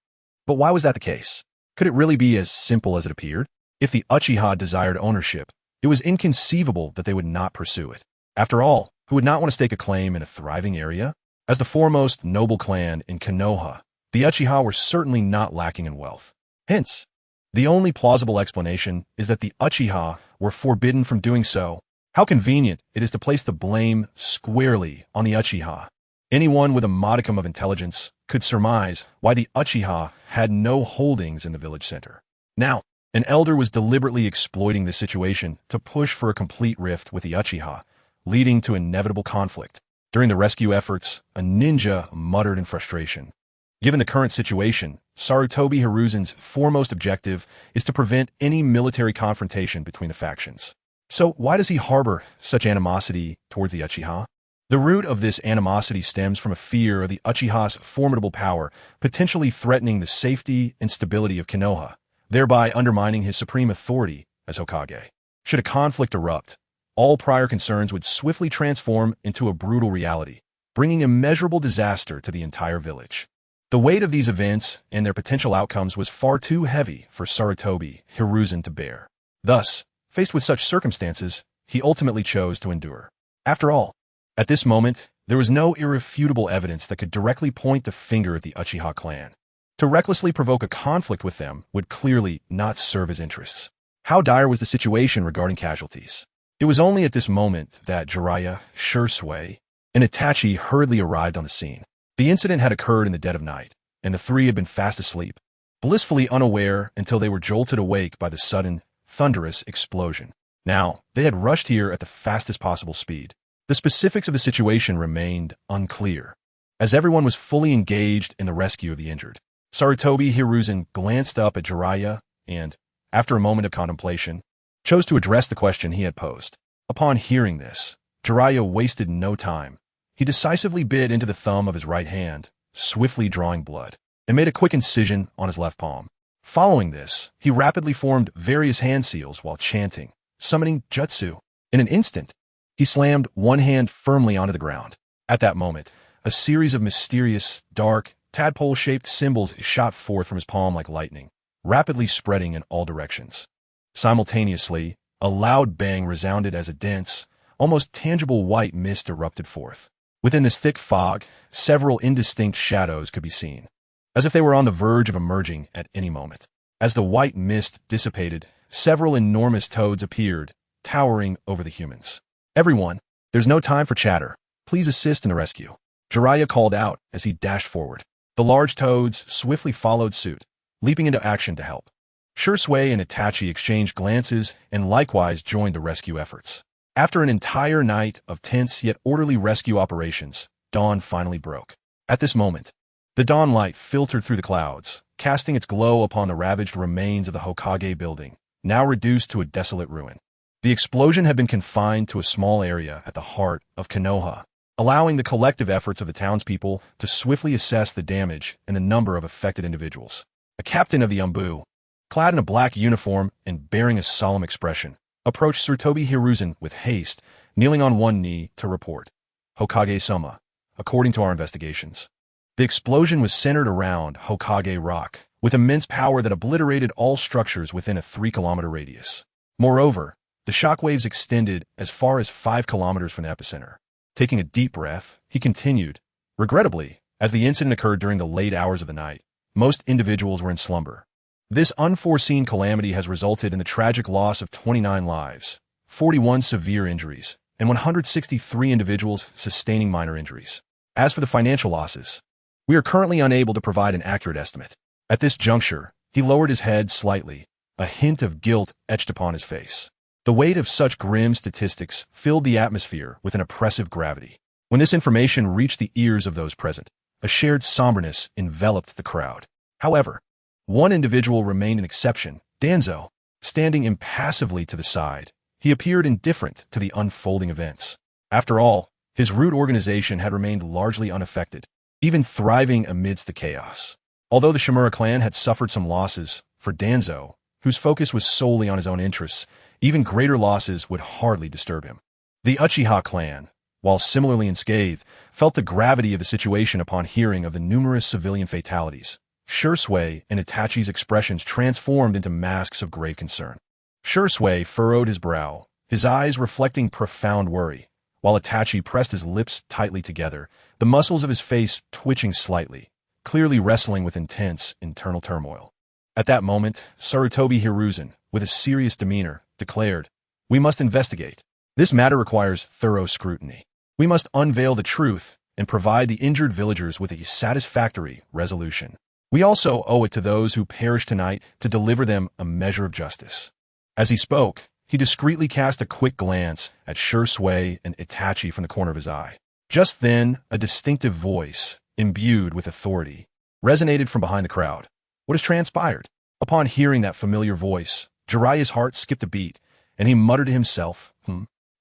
Speaker 1: But why was that the case? Could it really be as simple as it appeared? If the Uchiha desired ownership, it was inconceivable that they would not pursue it. After all, who would not want to stake a claim in a thriving area? As the foremost noble clan in Konoha, the Uchiha were certainly not lacking in wealth. Hence, the only plausible explanation is that the Uchiha were forbidden from doing so. How convenient it is to place the blame squarely on the Uchiha. Anyone with a modicum of intelligence could surmise why the Uchiha had no holdings in the village center. Now, an elder was deliberately exploiting this situation to push for a complete rift with the Uchiha, leading to inevitable conflict. During the rescue efforts, a ninja muttered in frustration. Given the current situation, Sarutobi Hiruzen's foremost objective is to prevent any military confrontation between the factions. So why does he harbor such animosity towards the Uchiha? The root of this animosity stems from a fear of the Uchiha's formidable power potentially threatening the safety and stability of Konoha, thereby undermining his supreme authority as Hokage. Should a conflict erupt, all prior concerns would swiftly transform into a brutal reality, bringing immeasurable disaster to the entire village. The weight of these events and their potential outcomes was far too heavy for Sarutobi Hiruzen to bear. Thus, faced with such circumstances, he ultimately chose to endure. After all, at this moment, there was no irrefutable evidence that could directly point the finger at the Uchiha clan. To recklessly provoke a conflict with them would clearly not serve his interests. How dire was the situation regarding casualties? It was only at this moment that Jiraiya, Shisui, and Itachi hurriedly arrived on the scene. The incident had occurred in the dead of night, and the three had been fast asleep, blissfully unaware until they were jolted awake by the sudden, thunderous explosion. Now, they had rushed here at the fastest possible speed. The specifics of the situation remained unclear, as everyone was fully engaged in the rescue of the injured. Sarutobi Hiruzen glanced up at Jiraiya and, after a moment of contemplation, chose to address the question he had posed. Upon hearing this, Jiraiya wasted no time. He decisively bit into the thumb of his right hand, swiftly drawing blood, and made a quick incision on his left palm. Following this, he rapidly formed various hand seals while chanting, summoning jutsu. In an instant, he slammed one hand firmly onto the ground. At that moment, a series of mysterious, dark, tadpole-shaped symbols shot forth from his palm like lightning, rapidly spreading in all directions. Simultaneously, a loud bang resounded as a dense, almost tangible white mist erupted forth. Within this thick fog, several indistinct shadows could be seen, as if they were on the verge of emerging at any moment. As the white mist dissipated, several enormous toads appeared, towering over the humans. "Everyone, there's no time for chatter. Please assist in the rescue," Jiraiya called out as he dashed forward. The large toads swiftly followed suit, leaping into action to help. Shisui and Itachi exchanged glances and likewise joined the rescue efforts. After an entire night of tense yet orderly rescue operations, dawn finally broke. At this moment, the dawn light filtered through the clouds, casting its glow upon the ravaged remains of the Hokage building, now reduced to a desolate ruin. The explosion had been confined to a small area at the heart of Konoha, allowing the collective efforts of the townspeople to swiftly assess the damage and the number of affected individuals. A captain of the Umbu, clad in a black uniform and bearing a solemn expression, approached Sarutobi Hiruzen with haste, kneeling on one knee to report. "Hokage-sama, according to our investigations, the explosion was centered around Hokage Rock, with immense power that obliterated all structures within a 3-kilometer radius. Moreover, the shockwaves extended as far as 5 kilometers from the epicenter." Taking a deep breath, he continued, "Regrettably, as the incident occurred during the late hours of the night, most individuals were in slumber. This unforeseen calamity has resulted in the tragic loss of 29 lives, 41 severe injuries, and 163 individuals sustaining minor injuries. As for the financial losses, we are currently unable to provide an accurate estimate." At this juncture, he lowered his head slightly, a hint of guilt etched upon his face. The weight of such grim statistics filled the atmosphere with an oppressive gravity. When this information reached the ears of those present, a shared somberness enveloped the crowd. However, one individual remained an exception, Danzo. Standing impassively to the side, he appeared indifferent to the unfolding events. After all, his root organization had remained largely unaffected, even thriving amidst the chaos. Although the Shimura clan had suffered some losses, for Danzo, whose focus was solely on his own interests, even greater losses would hardly disturb him. The Uchiha clan, while similarly unscathed, felt the gravity of the situation upon hearing of the numerous civilian fatalities. Shisui and Itachi's expressions transformed into masks of grave concern. Shisui furrowed his brow, his eyes reflecting profound worry, while Itachi pressed his lips tightly together, the muscles of his face twitching slightly, clearly wrestling with intense internal turmoil. At that moment, Sarutobi Hiruzen, with a serious demeanor, declared, "We must investigate. This matter requires thorough scrutiny. We must unveil the truth and provide the injured villagers with a satisfactory resolution. We also owe it to those who perished tonight to deliver them a measure of justice." As he spoke, he discreetly cast a quick glance at Shisui and Itachi from the corner of his eye. Just then, a distinctive voice, imbued with authority, resonated from behind the crowd. What has transpired? Upon hearing that familiar voice, Jiraiya's heart skipped a beat, and he muttered to himself,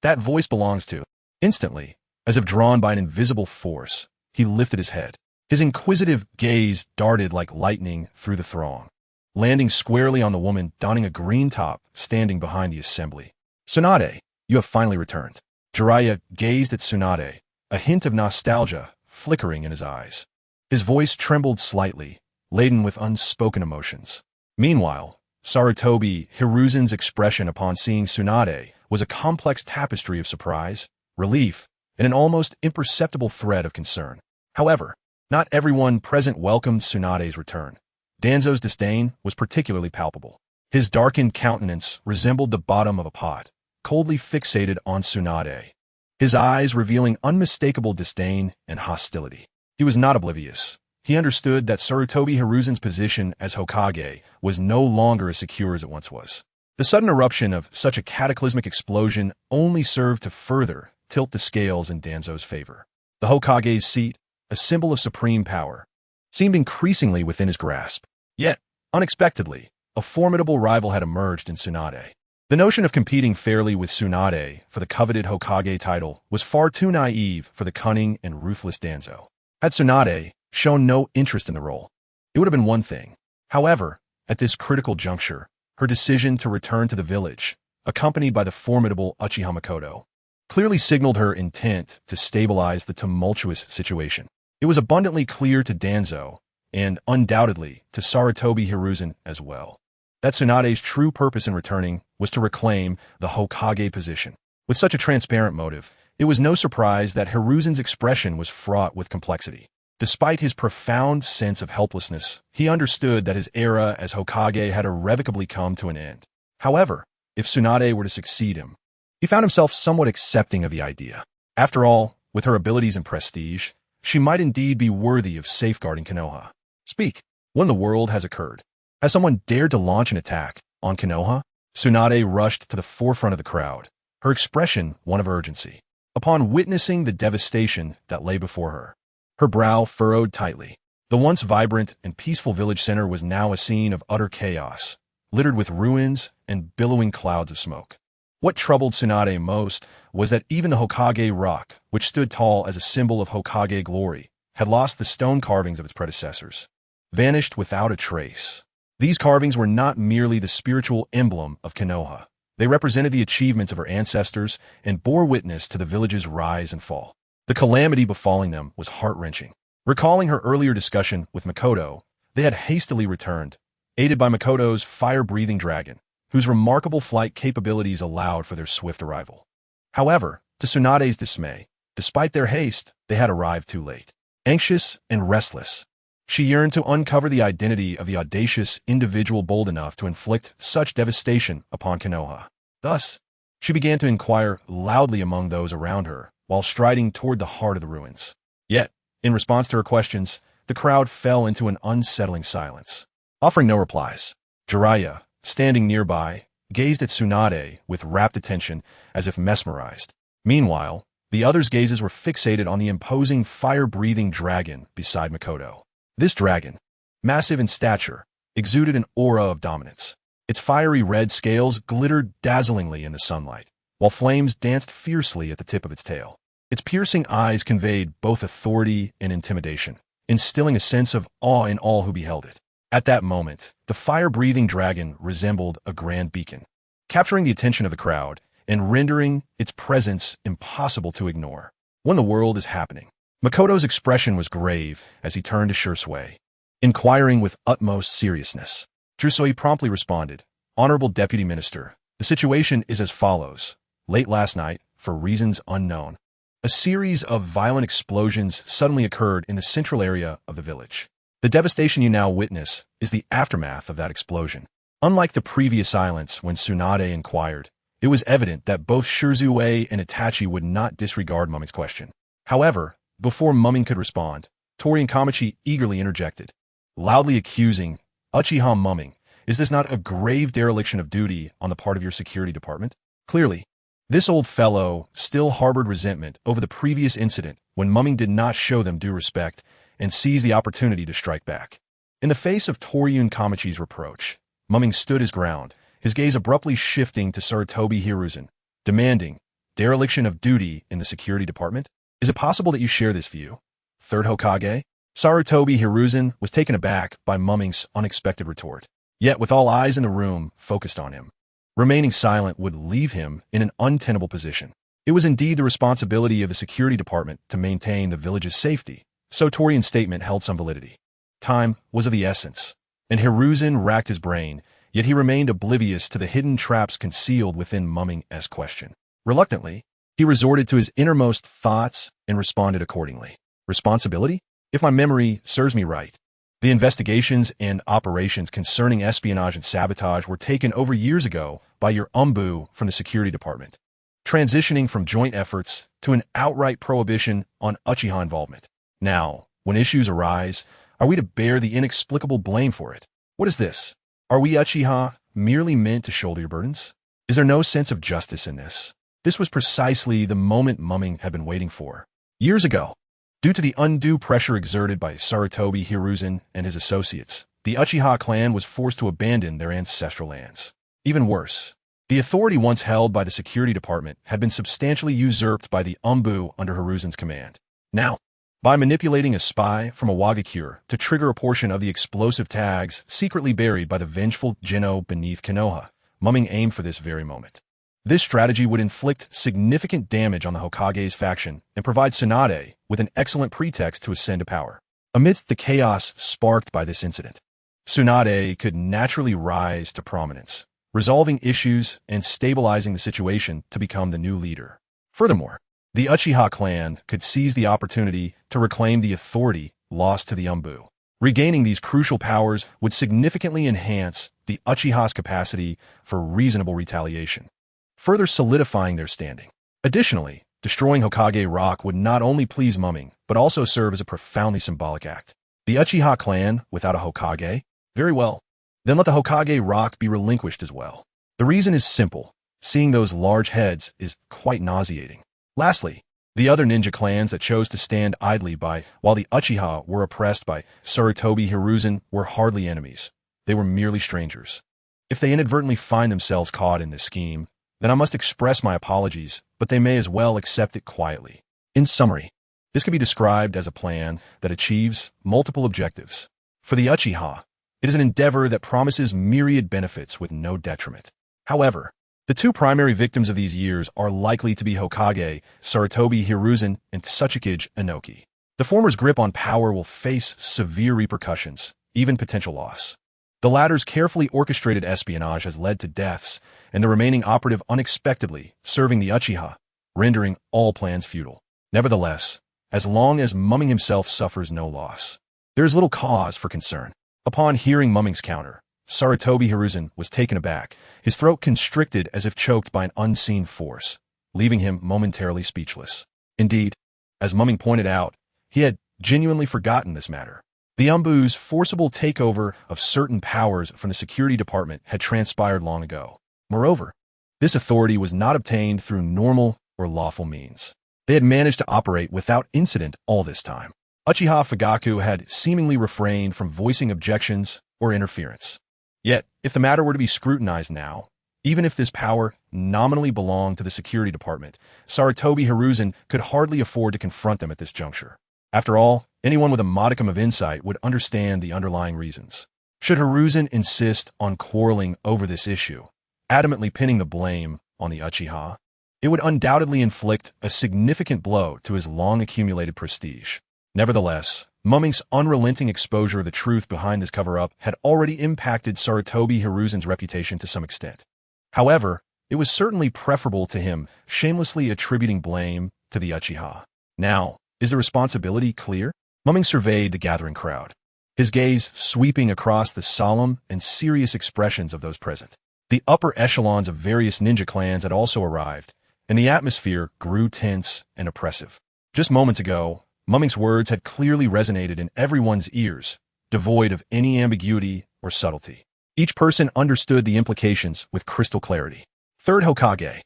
Speaker 1: That voice belongs to." Instantly, as if drawn by an invisible force, he lifted his head. His inquisitive gaze darted like lightning through the throng, landing squarely on the woman donning a green top standing behind the assembly. "Tsunade, you have finally returned." Jiraiya gazed at Tsunade, a hint of nostalgia flickering in his eyes. His voice trembled slightly, laden with unspoken emotions. Meanwhile, Sarutobi Hiruzen's expression upon seeing Tsunade was a complex tapestry of surprise, relief, and an almost imperceptible thread of concern. However, not everyone present welcomed Tsunade's return. Danzo's disdain was particularly palpable. His darkened countenance resembled the bottom of a pot, coldly fixated on Tsunade, his eyes revealing unmistakable disdain and hostility. He was not oblivious. He understood that Sarutobi Hiruzen's position as Hokage was no longer as secure as it once was. The sudden eruption of such a cataclysmic explosion only served to further tilt the scales in Danzo's favor. The Hokage's seat, a symbol of supreme power, seemed increasingly within his grasp. Yet, unexpectedly, a formidable rival had emerged in Tsunade. The notion of competing fairly with Tsunade for the coveted Hokage title was far too naive for the cunning and ruthless Danzo. Had Tsunade shown no interest in the role, it would have been one thing. However, at this critical juncture, her decision to return to the village, accompanied by the formidable UchihaMuming, clearly signaled her intent to stabilize the tumultuous situation. It was abundantly clear to Danzo, and undoubtedly to Sarutobi Hiruzen as well, that Tsunade's true purpose in returning was to reclaim the Hokage position. With such a transparent motive, It was no surprise that Hiruzen's expression was fraught with complexity. Despite his profound sense of helplessness, he understood that his era as Hokage had irrevocably come to an end. However, if Tsunade were to succeed him, he found himself somewhat accepting of the idea. After all, with her abilities and prestige, she might indeed be worthy of safeguarding Konoha. Speak. When the world has occurred, has someone dared to launch an attack on Konoha? Tsunade rushed to the forefront of the crowd, her expression one of urgency. Upon witnessing the devastation that lay before her, her brow furrowed tightly. The once vibrant and peaceful village center was now a scene of utter chaos, littered with ruins and billowing clouds of smoke. What troubled Tsunade most was that even the Hokage rock, which stood tall as a symbol of Hokage glory, had lost the stone carvings of its predecessors, vanished without a trace. These carvings were not merely the spiritual emblem of Konoha. They represented the achievements of her ancestors and bore witness to the village's rise and fall. The calamity befalling them was heart-wrenching. Recalling her earlier discussion with Makoto, they had hastily returned, aided by Makoto's fire-breathing dragon, whose remarkable flight capabilities allowed for their swift arrival. However, to Tsunade's dismay, despite their haste, they had arrived too late. Anxious and restless, she yearned to uncover the identity of the audacious individual bold enough to inflict such devastation upon Konoha. Thus, she began to inquire loudly among those around her while striding toward the heart of the ruins. Yet, in response to her questions, the crowd fell into an unsettling silence. Offering no replies, Jiraiya, standing nearby, gazed at Tsunade with rapt attention as if mesmerized. Meanwhile, the others' gazes were fixated on the imposing fire-breathing dragon beside Makoto. This dragon, massive in stature, exuded an aura of dominance. Its fiery red scales glittered dazzlingly in the sunlight, while flames danced fiercely at the tip of its tail. Its piercing eyes conveyed both authority and intimidation, instilling a sense of awe in all who beheld it. At that moment, the fire-breathing dragon resembled a grand beacon, capturing the attention of the crowd and rendering its presence impossible to ignore. When the world is happening, Makoto's expression was grave as he turned to Shisui, inquiring with utmost seriousness. Shisui promptly responded, "Honorable Deputy Minister, the situation is as follows. Late last night, for reasons unknown, a series of violent explosions suddenly occurred in the central area of the village. The devastation you now witness is the aftermath of that explosion." Unlike the previous silence when Tsunade inquired, it was evident that both Shisui and Itachi would not disregard Mumming's question. However, before Mumming could respond, Tori and Kamachi eagerly interjected, loudly accusing, "UchihaMuming, is this not a grave dereliction of duty on the part of your security department?" Clearly, this old fellow still harbored resentment over the previous incident when Mumming did not show them due respect and seized the opportunity to strike back. In the face of Tori and Kamachi's reproach, Mumming stood his ground, his gaze abruptly shifting to Sarutobi Hiruzen, demanding, "Dereliction of duty in the security department? Is it possible that you share this view, Third Hokage?" Sarutobi Hiruzen was taken aback by Mumming's unexpected retort. Yet with all eyes in the room focused on him, remaining silent would leave him in an untenable position. It was indeed the responsibility of the security department to maintain the village's safety, so Torian's statement held some validity. Time was of the essence, and Hiruzen racked his brain, yet he remained oblivious to the hidden traps concealed within Mumming's question. Reluctantly, he resorted to his innermost thoughts and responded accordingly. Responsibility? If my memory serves me right, the investigations and operations concerning espionage and sabotage were taken over years ago by your umbu from the security department, transitioning from joint efforts to an outright prohibition on Uchiha involvement. Now, when issues arise, are we to bear the inexplicable blame for it? What is this? Are we Uchiha merely meant to shoulder your burdens? Is there no sense of justice in this? This was precisely the moment Mumming had been waiting for. Years ago, due to the undue pressure exerted by Sarutobi Hiruzen and his associates, the Uchiha clan was forced to abandon their ancestral lands. Even worse, the authority once held by the security department had been substantially usurped by the umbu under Hiruzen's command. Now, by manipulating a spy from Awakensmangekyo to trigger a portion of the explosive tags secretly buried by the vengeful Jinno beneath Konoha, Mumming aimed for this very moment. This strategy would inflict significant damage on the Hokage's faction and provide Tsunade with an excellent pretext to ascend to power. Amidst the chaos sparked by this incident, Tsunade could naturally rise to prominence, resolving issues and stabilizing the situation to become the new leader. Furthermore, the Uchiha clan could seize the opportunity to reclaim the authority lost to the Umbu. Regaining these crucial powers would significantly enhance the Uchiha's capacity for reasonable retaliation, further solidifying their standing. Additionally, destroying Hokage Rock would not only please Mumming, but also serve as a profoundly symbolic act. The Uchiha clan without a Hokage? Very well. Then let the Hokage Rock be relinquished as well. The reason is simple. Seeing those large heads is quite nauseating. Lastly, the other ninja clans that chose to stand idly by while the Uchiha were oppressed by Sarutobi Hiruzen were hardly enemies. They were merely strangers. If they inadvertently find themselves caught in this scheme, then I must express my apologies, but they may as well accept it quietly. In summary, this can be described as a plan that achieves multiple objectives. For the Uchiha, it is an endeavor that promises myriad benefits with no detriment. However, the two primary victims of these years are likely to be Hokage Sarutobi Hiruzen and Tsuchikage Inoki. The former's grip on power will face severe repercussions, even potential loss. The latter's carefully orchestrated espionage has led to deaths, and the remaining operative unexpectedly serving the Uchiha, rendering all plans futile. Nevertheless, as long as Mumming himself suffers no loss, there is little cause for concern. Upon hearing Mumming's counter, Sarutobi Hiruzen was taken aback, his throat constricted as if choked by an unseen force, leaving him momentarily speechless. Indeed, as Mumming pointed out, he had genuinely forgotten this matter. The Umbu's forcible takeover of certain powers from the security department had transpired long ago. Moreover, this authority was not obtained through normal or lawful means. They had managed to operate without incident all this time. Uchiha Fugaku had seemingly refrained from voicing objections or interference. Yet, if the matter were to be scrutinized now, even if this power nominally belonged to the security department, Sarutobi Hiruzen could hardly afford to confront them at this juncture. After all, anyone with a modicum of insight would understand the underlying reasons. Should Hiruzen insist on quarreling over this issue, adamantly pinning the blame on the Uchiha, it would undoubtedly inflict a significant blow to his long-accumulated prestige. Nevertheless, Mumming's unrelenting exposure of the truth behind this cover-up had already impacted Sarutobi Hiruzen's reputation to some extent. However, it was certainly preferable to him shamelessly attributing blame to the Uchiha. Now, is the responsibility clear? Mumming surveyed the gathering crowd, his gaze sweeping across the solemn and serious expressions of those present. The upper echelons of various ninja clans had also arrived, and the atmosphere grew tense and oppressive. Just moments ago, Mumming's words had clearly resonated in everyone's ears, devoid of any ambiguity or subtlety. Each person understood the implications with crystal clarity. Third Hokage.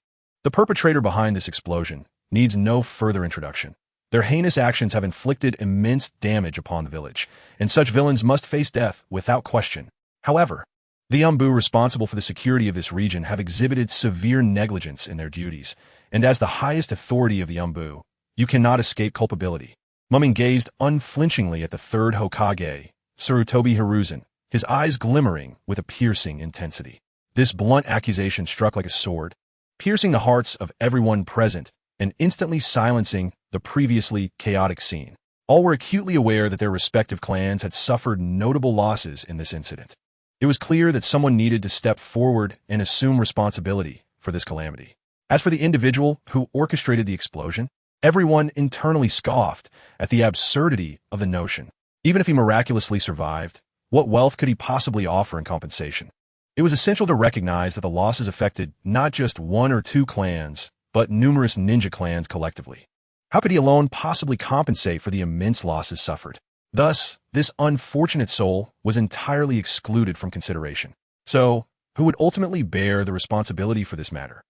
Speaker 1: The perpetrator behind this explosion needs no further introduction. Their heinous actions have inflicted immense damage upon the village, and such villains must face death without question. However, the Umbu responsible for the security of this region have exhibited severe negligence in their duties, and as the highest authority of the Umbu, you cannot escape culpability. Mumming gazed unflinchingly at the third Hokage, Sarutobi Hiruzen, his eyes glimmering with a piercing intensity. This blunt accusation struck like a sword, piercing the hearts of everyone present and instantly silencing the previously chaotic scene. All were acutely aware that their respective clans had suffered notable losses in this incident. It was clear that someone needed to step forward and assume responsibility for this calamity. As for the individual who orchestrated the explosion, everyone internally scoffed at the absurdity of the notion. Even if he miraculously survived, what wealth could he possibly offer in compensation? It was essential to recognize that the losses affected not just one or two clans, but numerous ninja clans collectively. How could he alone possibly compensate for the immense losses suffered? Thus, this unfortunate soul was entirely excluded from consideration. So, who would ultimately bear the responsibility for this matter?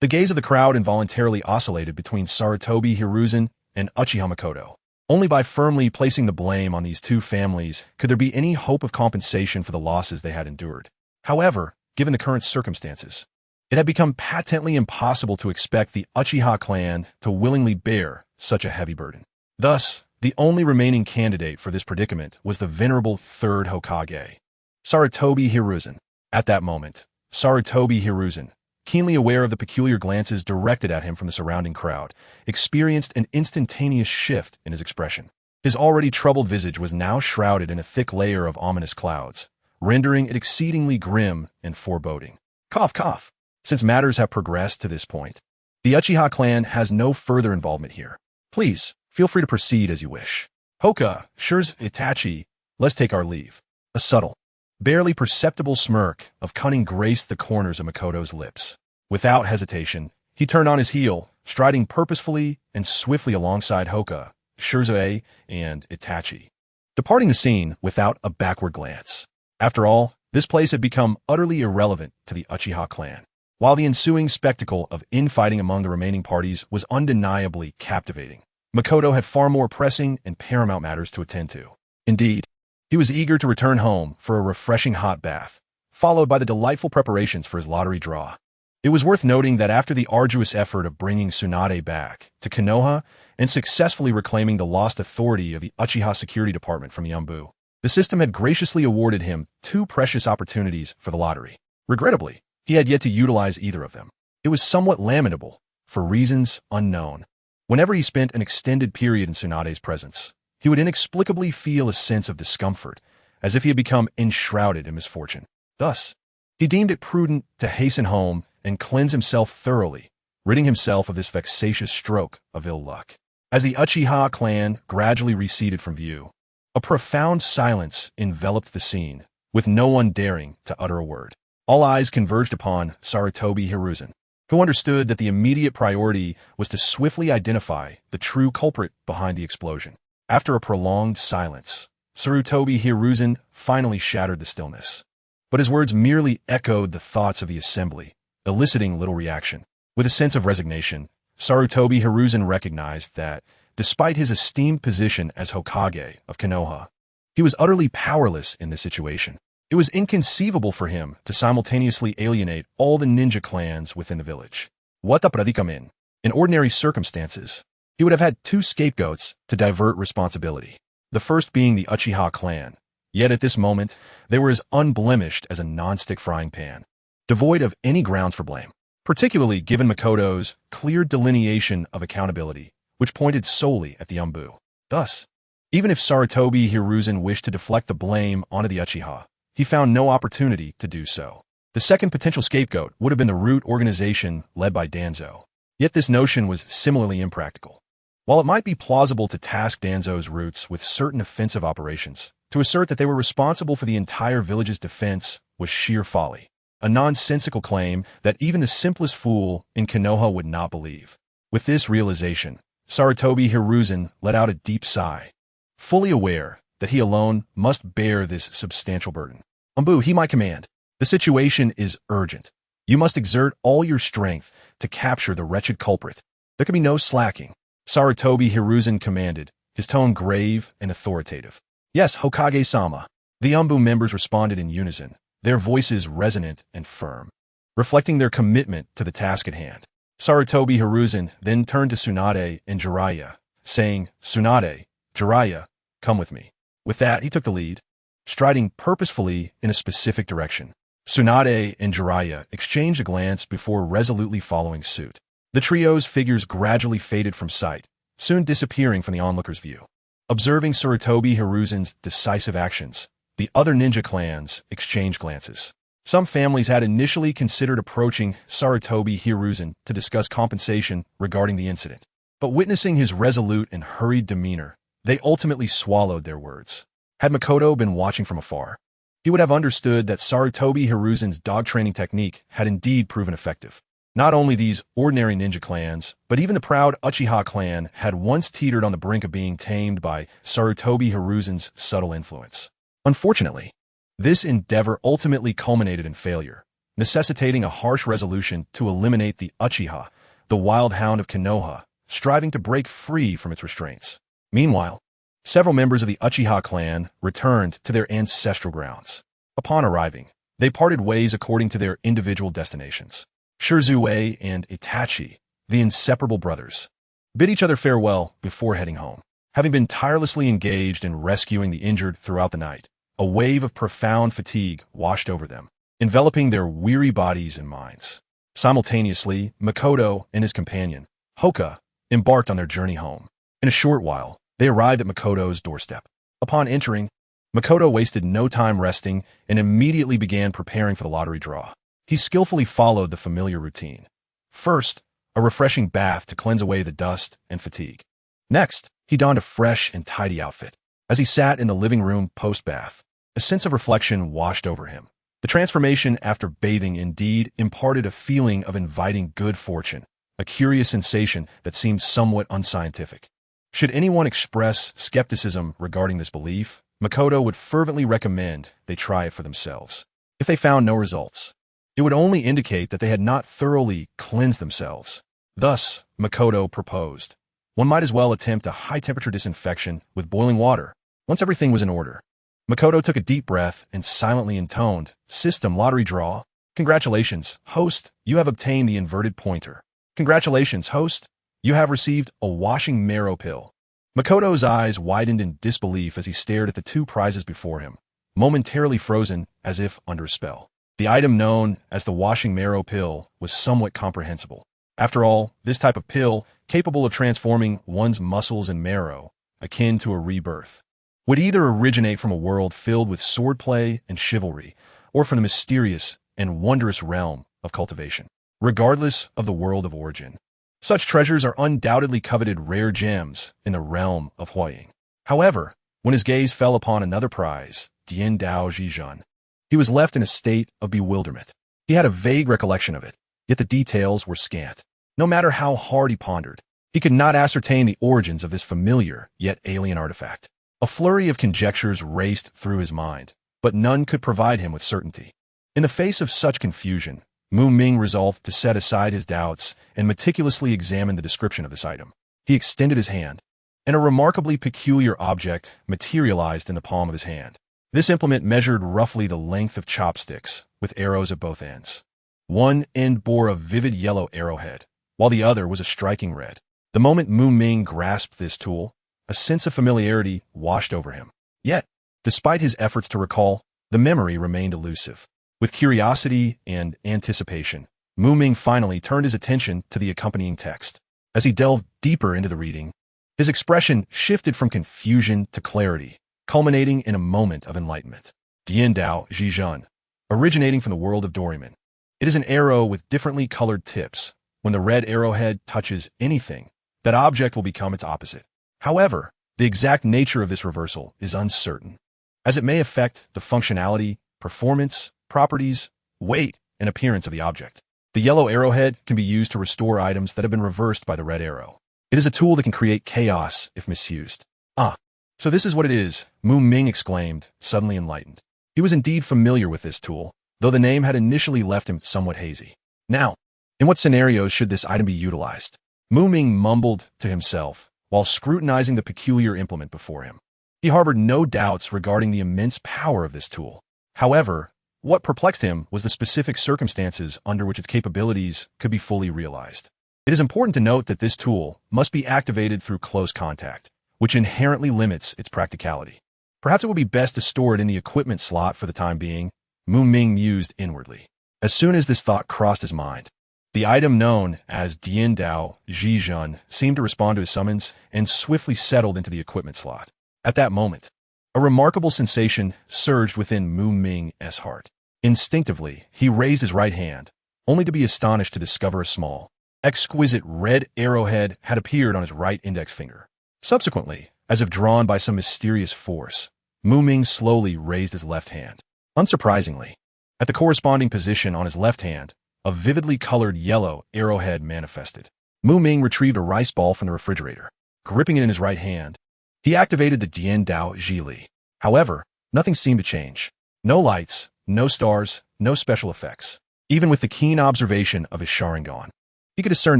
Speaker 1: The gaze of the crowd involuntarily oscillated between Sarutobi Hiruzen and Uchiha Makoto. Only by firmly placing the blame on these two families could there be any hope of compensation for the losses they had endured. However, given the current circumstances, it had become patently impossible to expect the Uchiha clan to willingly bear such a heavy burden. Thus, the only remaining candidate for this predicament was the venerable third Hokage, Sarutobi Hiruzen. At that moment, Sarutobi Hiruzen, keenly aware of the peculiar glances directed at him from the surrounding crowd, experienced an instantaneous shift in his expression. His already troubled visage was now shrouded in a thick layer of ominous clouds, rendering it exceedingly grim and foreboding. Cough, cough. Since matters have progressed to this point, The Uchiha clan has no further involvement here. Please, feel free to proceed as you wish. Hoka, Shurs, Itachi, let's take our leave. A subtle, barely perceptible smirk of cunning graced the corners of Makoto's lips. Without hesitation, he turned on his heel, striding purposefully and swiftly alongside Hoka, Shirzue, and Itachi, departing the scene without a backward glance. After all, this place had become utterly irrelevant to the Uchiha clan. While the ensuing spectacle of infighting among the remaining parties was undeniably captivating, Makoto had far more pressing and paramount matters to attend to. Indeed, he was eager to return home for a refreshing hot bath, followed by the delightful preparations for his lottery draw. It was worth noting that after the arduous effort of bringing Tsunade back to Konoha and successfully reclaiming the lost authority of the Uchiha Security Department from Yambu, the system had graciously awarded him 2 precious opportunities for the lottery. Regrettably, he had yet to utilize either of them. It was somewhat lamentable, for reasons unknown. Whenever he spent an extended period in Tsunade's presence, he would inexplicably feel a sense of discomfort, as if he had become enshrouded in misfortune. Thus, he deemed it prudent to hasten home and cleanse himself thoroughly, ridding himself of this vexatious stroke of ill luck. As the Uchiha clan gradually receded from view, a profound silence enveloped the scene, with no one daring to utter a word. All eyes converged upon Sarutobi Hiruzen, who understood that the immediate priority was to swiftly identify the true culprit behind the explosion. After a prolonged silence, Sarutobi Hiruzen finally shattered the stillness. But his words merely echoed the thoughts of the assembly, eliciting little reaction. With a sense of resignation, Sarutobi Hiruzen recognized that, despite his esteemed position as Hokage of Konoha, he was utterly powerless in this situation. It was inconceivable for him to simultaneously alienate all the ninja clans within the village. What the predicament? In ordinary circumstances, he would have had 2 scapegoats to divert responsibility, the first being the Uchiha clan. Yet at this moment, they were as unblemished as a non-stick frying pan, devoid of any grounds for blame, particularly given Makoto's clear delineation of accountability, which pointed solely at the Yambu. Thus, even if Sarutobi Hiruzen wished to deflect the blame onto the Uchiha, he found no opportunity to do so. The second potential scapegoat would have been the root organization led by Danzo. Yet this notion was similarly impractical. While it might be plausible to task Danzo's roots with certain offensive operations, to assert that they were responsible for the entire village's defense was sheer folly, a nonsensical claim that even the simplest fool in Konoha would not believe. With this realization, Sarutobi Hiruzen let out a deep sigh, fully aware that he alone must bear this substantial burden. Yambu, he my command. The situation is urgent. You must exert all your strength to capture the wretched culprit. There can be no slacking. Sarutobi Hiruzen commanded, his tone grave and authoritative. Yes, Hokage-sama. The Yambu members responded in unison, their voices resonant and firm, reflecting their commitment to the task at hand. Sarutobi Hiruzen then turned to Tsunade and Jiraiya, saying, Tsunade, Jiraiya, come with me. With that, he took the lead, striding purposefully in a specific direction. Tsunade and Jiraiya exchanged a glance before resolutely following suit. The trio's figures gradually faded from sight, soon disappearing from the onlooker's view. Observing Sarutobi Hiruzen's decisive actions, the other ninja clans exchanged glances. Some families had initially considered approaching Sarutobi Hiruzen to discuss compensation regarding the incident, but witnessing his resolute and hurried demeanor, they ultimately swallowed their words. Had Makoto been watching from afar, he would have understood that Sarutobi Hiruzen's dog training technique had indeed proven effective. Not only these ordinary ninja clans, but even the proud Uchiha clan had once teetered on the brink of being tamed by Sarutobi Hiruzen's subtle influence. Unfortunately, this endeavor ultimately culminated in failure, necessitating a harsh resolution to eliminate the Uchiha, the wild hound of Konoha, striving to break free from its restraints. Meanwhile, several members of the Uchiha clan returned to their ancestral grounds. Upon arriving, they parted ways according to their individual destinations. Shirzue and Itachi, the inseparable brothers, bid each other farewell before heading home. Having been tirelessly engaged in rescuing the injured throughout the night, a wave of profound fatigue washed over them, enveloping their weary bodies and minds. Simultaneously, Makoto and his companion, Hoka, embarked on their journey home. In a short while, they arrived at Makoto's doorstep. Upon entering, Makoto wasted no time resting and immediately began preparing for the lottery draw. He skillfully followed the familiar routine. First, a refreshing bath to cleanse away the dust and fatigue. Next, he donned a fresh and tidy outfit. As he sat in the living room post-bath, a sense of reflection washed over him. The transformation after bathing indeed imparted a feeling of inviting good fortune, a curious sensation that seemed somewhat unscientific. Should anyone express skepticism regarding this belief, Makoto would fervently recommend they try it for themselves. If they found no results, it would only indicate that they had not thoroughly cleansed themselves. Thus, Makoto proposed, one might as well attempt a high-temperature disinfection with boiling water, once everything was in order. Makoto took a deep breath and silently intoned, "System lottery draw. Congratulations, host, you have obtained the inverted pointer. Congratulations, host, you have received a washing marrow pill." Makoto's eyes widened in disbelief as he stared at the two prizes before him, momentarily frozen as if under a spell. The item known as the washing marrow pill was somewhat comprehensible. After all, this type of pill, capable of transforming one's muscles and marrow, akin to a rebirth, would either originate from a world filled with swordplay and chivalry, or from the mysterious and wondrous realm of cultivation. Regardless of the world of origin, such treasures are undoubtedly coveted rare gems in the realm of Huaying. However, when his gaze fell upon another prize, Dian Dao Zhizhan, he was left in a state of bewilderment. He had a vague recollection of it, yet the details were scant. No matter how hard he pondered, he could not ascertain the origins of this familiar yet alien artifact. A flurry of conjectures raced through his mind, but none could provide him with certainty. In the face of such confusion, Muming resolved to set aside his doubts and meticulously examine the description of this item. He extended his hand, and a remarkably peculiar object materialized in the palm of his hand. This implement measured roughly the length of chopsticks, with arrows at both ends. One end bore a vivid yellow arrowhead, while the other was a striking red. The moment Muming grasped this tool, a sense of familiarity washed over him. Yet, despite his efforts to recall, the memory remained elusive. With curiosity and anticipation, Muming finally turned his attention to the accompanying text. As he delved deeper into the reading, his expression shifted from confusion to clarity, culminating in a moment of enlightenment. Dian Dao Zhizhan, originating from the world of Doraemon. It is an arrow with differently colored tips. When the red arrowhead touches anything, that object will become its opposite. However, the exact nature of this reversal is uncertain, as it may affect the functionality, performance, properties, weight, and appearance of the object. The yellow arrowhead can be used to restore items that have been reversed by the red arrow. It is a tool that can create chaos if misused. "Ah, so this is what it is," Muming exclaimed, suddenly enlightened. He was indeed familiar with this tool, though the name had initially left him somewhat hazy. Now, in what scenarios should this item be utilized? Muming mumbled to himself while scrutinizing the peculiar implement before him. He harbored no doubts regarding the immense power of this tool. However, what perplexed him was the specific circumstances under which its capabilities could be fully realized. It is important to note that this tool must be activated through close contact, which inherently limits its practicality. Perhaps it would be best to store it in the equipment slot for the time being, Muming mused inwardly. As soon as this thought crossed his mind, the item known as Dian Dao Zhizhan seemed to respond to his summons and swiftly settled into the equipment slot. At that moment, a remarkable sensation surged within Muming's heart. Instinctively, he raised his right hand, only to be astonished to discover a small, exquisite red arrowhead had appeared on his right index finger. Subsequently, as if drawn by some mysterious force, Muming slowly raised his left hand. Unsurprisingly, at the corresponding position on his left hand, a vividly colored yellow arrowhead manifested. Muming retrieved a rice ball from the refrigerator. Gripping it in his right hand, he activated the Dian Dao Zhili. However, nothing seemed to change. No lights, no stars, no special effects. Even with the keen observation of his Sharingan, he could discern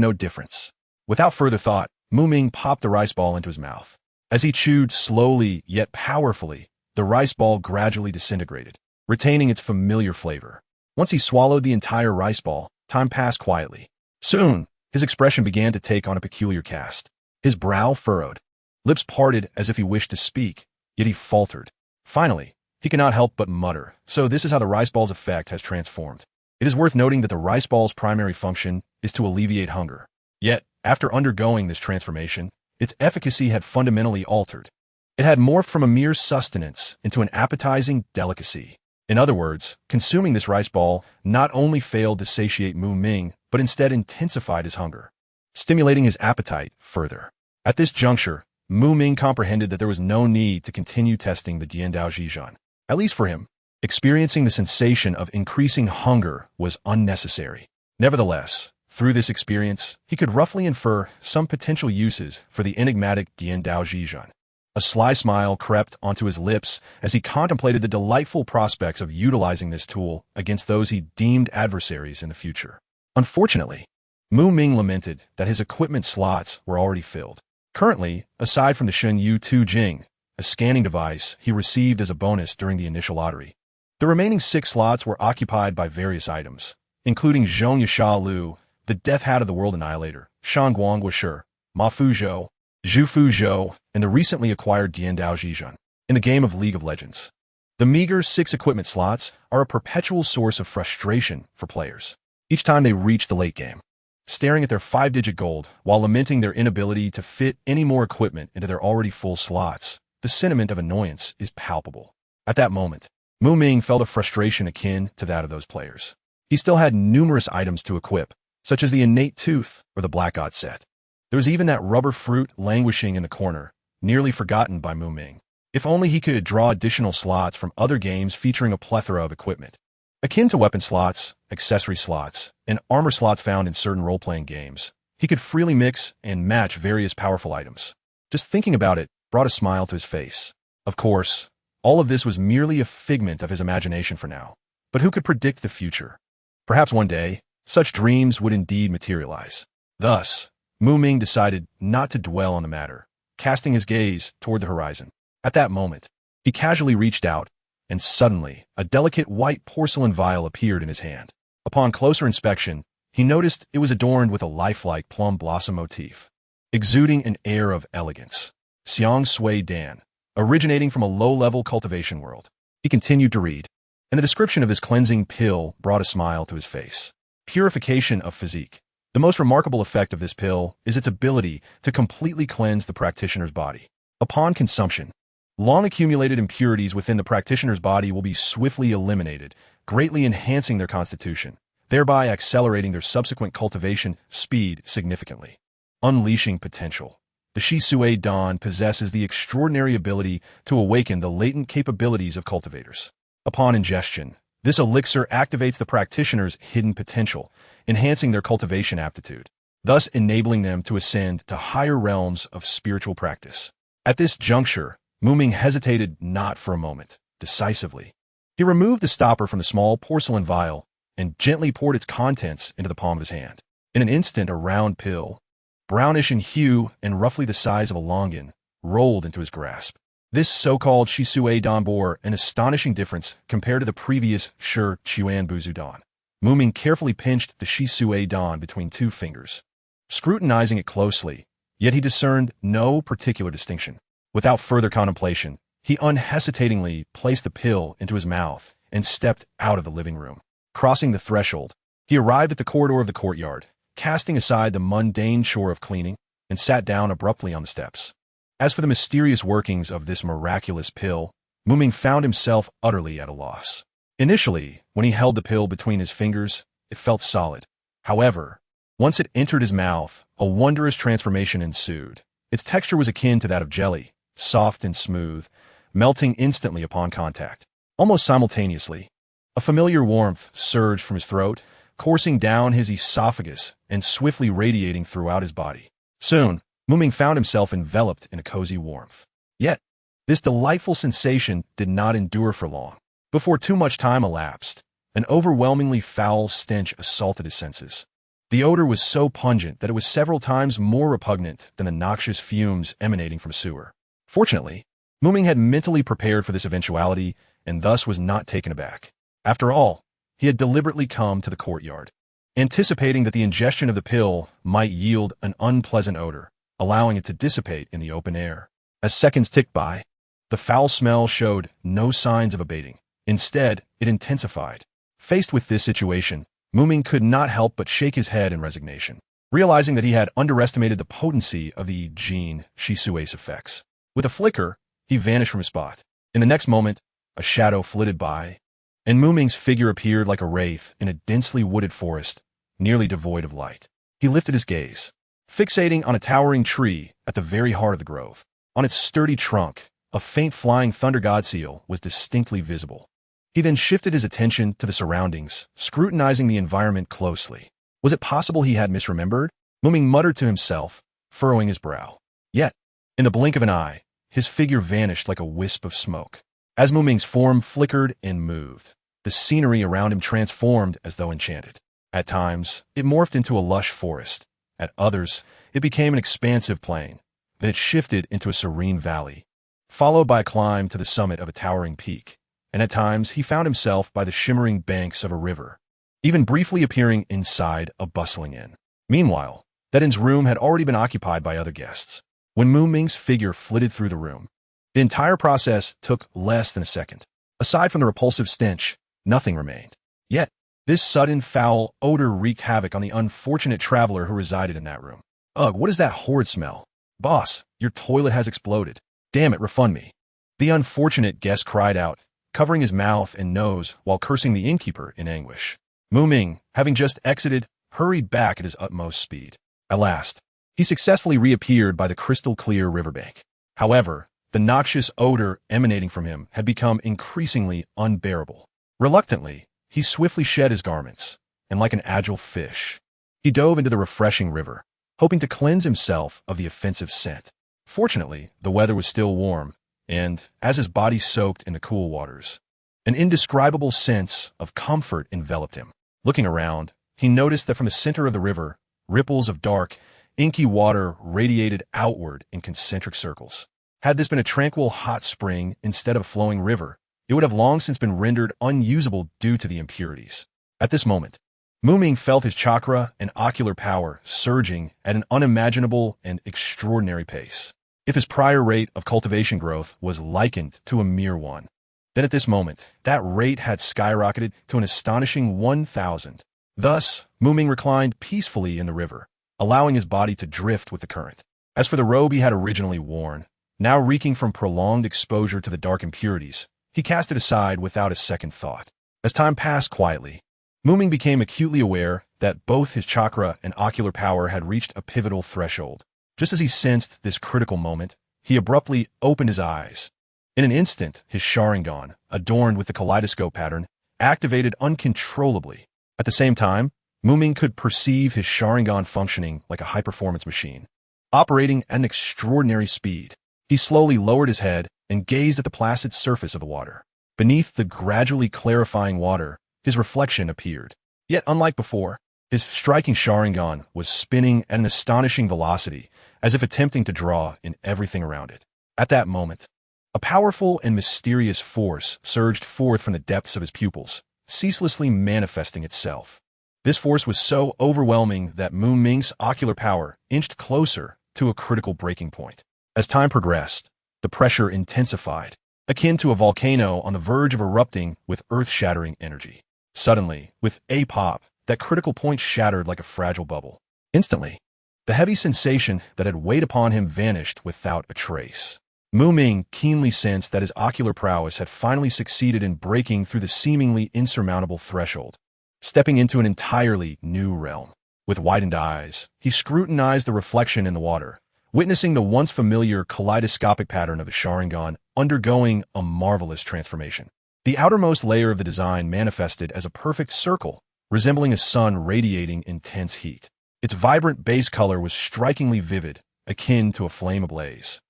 Speaker 1: no difference. Without further thought, Muming popped the rice ball into his mouth. As he chewed slowly yet powerfully, the rice ball gradually disintegrated, retaining its familiar flavor. Once he swallowed the entire rice ball, time passed quietly. Soon, his expression began to take on a peculiar cast. His brow furrowed, lips parted as if he wished to speak, yet he faltered. Finally, he could not help but mutter, "So this is how the rice ball's effect has transformed." It is worth noting that the rice ball's primary function is to alleviate hunger. Yet, after undergoing this transformation, its efficacy had fundamentally altered. It had morphed from a mere sustenance into an appetizing delicacy. In other words, consuming this rice ball not only failed to satiate Muming, but instead intensified his hunger. stimulating his appetite further. At this juncture, Muming comprehended that there was no need to continue testing the Diandao Zhizhan. At least for him, experiencing the sensation of increasing hunger was unnecessary. Nevertheless, through this experience, he could roughly infer some potential uses for the enigmatic Diandao Zhizhan. A sly smile crept onto his lips as he contemplated the delightful prospects of utilizing this tool against those he deemed adversaries in the future. Unfortunately, Muming lamented that his equipment slots were already filled. Currently, aside from the Shun Yu Tu Jing, a scanning device he received as a bonus during the initial lottery, the remaining 6 slots were occupied by various items, including Zhong Yasha Lu, the Death Hat of the World Annihilator, Shangguang Wushi, Ma Fuzhou, Zhu Fuzhou, and the recently acquired Diandao Zhizhan. In the game of League of Legends, the meager 6 equipment slots are a perpetual source of frustration for players. Each time they reach the late game, staring at their 5-digit gold while lamenting their inability to fit any more equipment into their already full slots, the sentiment of annoyance is palpable. At that moment, Muming felt a frustration akin to that of those players. He still had numerous items to equip, such as the innate tooth or the Black God set. There was even that rubber fruit languishing in the corner, nearly forgotten by Muming. If only he could draw additional slots from other games featuring a plethora of equipment. Akin to weapon slots, accessory slots, and armor slots found in certain role-playing games, he could freely mix and match various powerful items. Just thinking about it brought a smile to his face. Of course, all of this was merely a figment of his imagination for now. But who could predict the future? Perhaps one day, such dreams would indeed materialize. Thus, Muming decided not to dwell on the matter, casting his gaze toward the horizon. At that moment, he casually reached out, and suddenly, a delicate white porcelain vial appeared in his hand. Upon closer inspection, he noticed it was adorned with a lifelike plum blossom motif, exuding an air of elegance. Xiang Sui Dan, originating from a low-level cultivation world. He continued to read, and the description of this cleansing pill brought a smile to his face. Purification of physique. The most remarkable effect of this pill is its ability to completely cleanse the practitioner's body. Upon consumption, long-accumulated impurities within the practitioner's body will be swiftly eliminated, greatly enhancing their constitution, thereby accelerating their subsequent cultivation speed significantly. Unleashing potential. The Shisui Dan possesses the extraordinary ability to awaken the latent capabilities of cultivators. Upon ingestion, this elixir activates the practitioner's hidden potential, enhancing their cultivation aptitude, thus enabling them to ascend to higher realms of spiritual practice. At this juncture, Muming hesitated not for a moment, decisively. He removed the stopper from the small porcelain vial and gently poured its contents into the palm of his hand. In an instant, a round pill, brownish in hue and roughly the size of a longan, rolled into his grasp. This so-called Shisui Dan bore an astonishing difference compared to the previous Shi Chuan Buzu Dan. Muming carefully pinched the Shisui Dan between 2 fingers, scrutinizing it closely, yet he discerned no particular distinction. Without further contemplation, he unhesitatingly placed the pill into his mouth and stepped out of the living room. Crossing the threshold, he arrived at the corridor of the courtyard, casting aside the mundane chore of cleaning, and sat down abruptly on the steps. As for the mysterious workings of this miraculous pill, Muming found himself utterly at a loss. Initially, when he held the pill between his fingers, it felt solid. However, once it entered his mouth, a wondrous transformation ensued. Its texture was akin to that of jelly, soft and smooth, melting instantly upon contact. Almost simultaneously, a familiar warmth surged from his throat, coursing down his esophagus and swiftly radiating throughout his body. Soon, Muming found himself enveloped in a cozy warmth. Yet, this delightful sensation did not endure for long. Before too much time elapsed, an overwhelmingly foul stench assaulted his senses. The odor was so pungent that it was several times more repugnant than the noxious fumes emanating from a sewer. Fortunately, Muming had mentally prepared for this eventuality and thus was not taken aback. After all, he had deliberately come to the courtyard, anticipating that the ingestion of the pill might yield an unpleasant odor, allowing it to dissipate in the open air. As seconds ticked by, the foul smell showed no signs of abating. Instead, it intensified. Faced with this situation, Muming could not help but shake his head in resignation, realizing that he had underestimated the potency of the Jin Shisui's effects. With a flicker, he vanished from his spot. In the next moment, a shadow flitted by, and Muming's figure appeared like a wraith in a densely wooded forest, nearly devoid of light. He lifted his gaze, fixating on a towering tree at the very heart of the grove. On its sturdy trunk, a faint flying thunder god seal was distinctly visible. He then shifted his attention to the surroundings, scrutinizing the environment closely. Was it possible he had misremembered? Muming muttered to himself, furrowing his brow. Yet, in the blink of an eye, his figure vanished like a wisp of smoke. As Muming's form flickered and moved, the scenery around him transformed as though enchanted. At times, it morphed into a lush forest. At others, it became an expansive plain. Then it shifted into a serene valley, followed by a climb to the summit of a towering peak. And at times, he found himself by the shimmering banks of a river, even briefly appearing inside a bustling inn. Meanwhile, that inn's room had already been occupied by other guests. When Muming's figure flitted through the room, the entire process took less than a second. Aside from the repulsive stench, nothing remained. Yet, this sudden foul odor wreaked havoc on the unfortunate traveler who resided in that room. Ugh, what is that horrid smell? Boss, your toilet has exploded. Damn it, refund me. The unfortunate guest cried out, covering his mouth and nose while cursing the innkeeper in anguish. Muming, having just exited, hurried back at his utmost speed. At last, he successfully reappeared by the crystal-clear riverbank. However, the noxious odor emanating from him had become increasingly unbearable. Reluctantly, he swiftly shed his garments, and like an agile fish, he dove into the refreshing river, hoping to cleanse himself of the offensive scent. Fortunately, the weather was still warm, and, as his body soaked in the cool waters, an indescribable sense of comfort enveloped him. Looking around, he noticed that from the center of the river, ripples of dark, inky water radiated outward in concentric circles. Had this been a tranquil hot spring instead of a flowing river, it would have long since been rendered unusable due to the impurities. At this moment, Muming felt his chakra and ocular power surging at an unimaginable and extraordinary pace. If his prior rate of cultivation growth was likened to a mere one, then at this moment, that rate had skyrocketed to an astonishing 1,000. Thus, Muming reclined peacefully in the river, allowing his body to drift with the current. As for the robe he had originally worn, now reeking from prolonged exposure to the dark impurities, he cast it aside without a second thought. As time passed quietly, Muming became acutely aware that both his chakra and ocular power had reached a pivotal threshold. Just as he sensed this critical moment, he abruptly opened his eyes. In an instant, his Sharingan, adorned with the kaleidoscope pattern, activated uncontrollably. At the same time, Muming could perceive his Sharingan functioning like a high-performance machine, operating at an extraordinary speed. He slowly lowered his head and gazed at the placid surface of the water. Beneath the gradually clarifying water, his reflection appeared. Yet, unlike before, his striking Sharingan was spinning at an astonishing velocity, as if attempting to draw in everything around it. At that moment, a powerful and mysterious force surged forth from the depths of his pupils, ceaselessly manifesting itself. This force was so overwhelming that Muming's ocular power inched closer to a critical breaking point. As time progressed, the pressure intensified, akin to a volcano on the verge of erupting with earth-shattering energy. Suddenly, with a pop, that critical point shattered like a fragile bubble. Instantly, the heavy sensation that had weighed upon him vanished without a trace. Muming keenly sensed that his ocular prowess had finally succeeded in breaking through the seemingly insurmountable threshold, stepping into an entirely new realm. With widened eyes, he scrutinized the reflection in the water, witnessing the once familiar kaleidoscopic pattern of the Sharingan undergoing a marvelous transformation. The outermost layer of the design manifested as a perfect circle, resembling a sun radiating intense heat. Its vibrant base color was strikingly vivid, akin to a flame ablaze.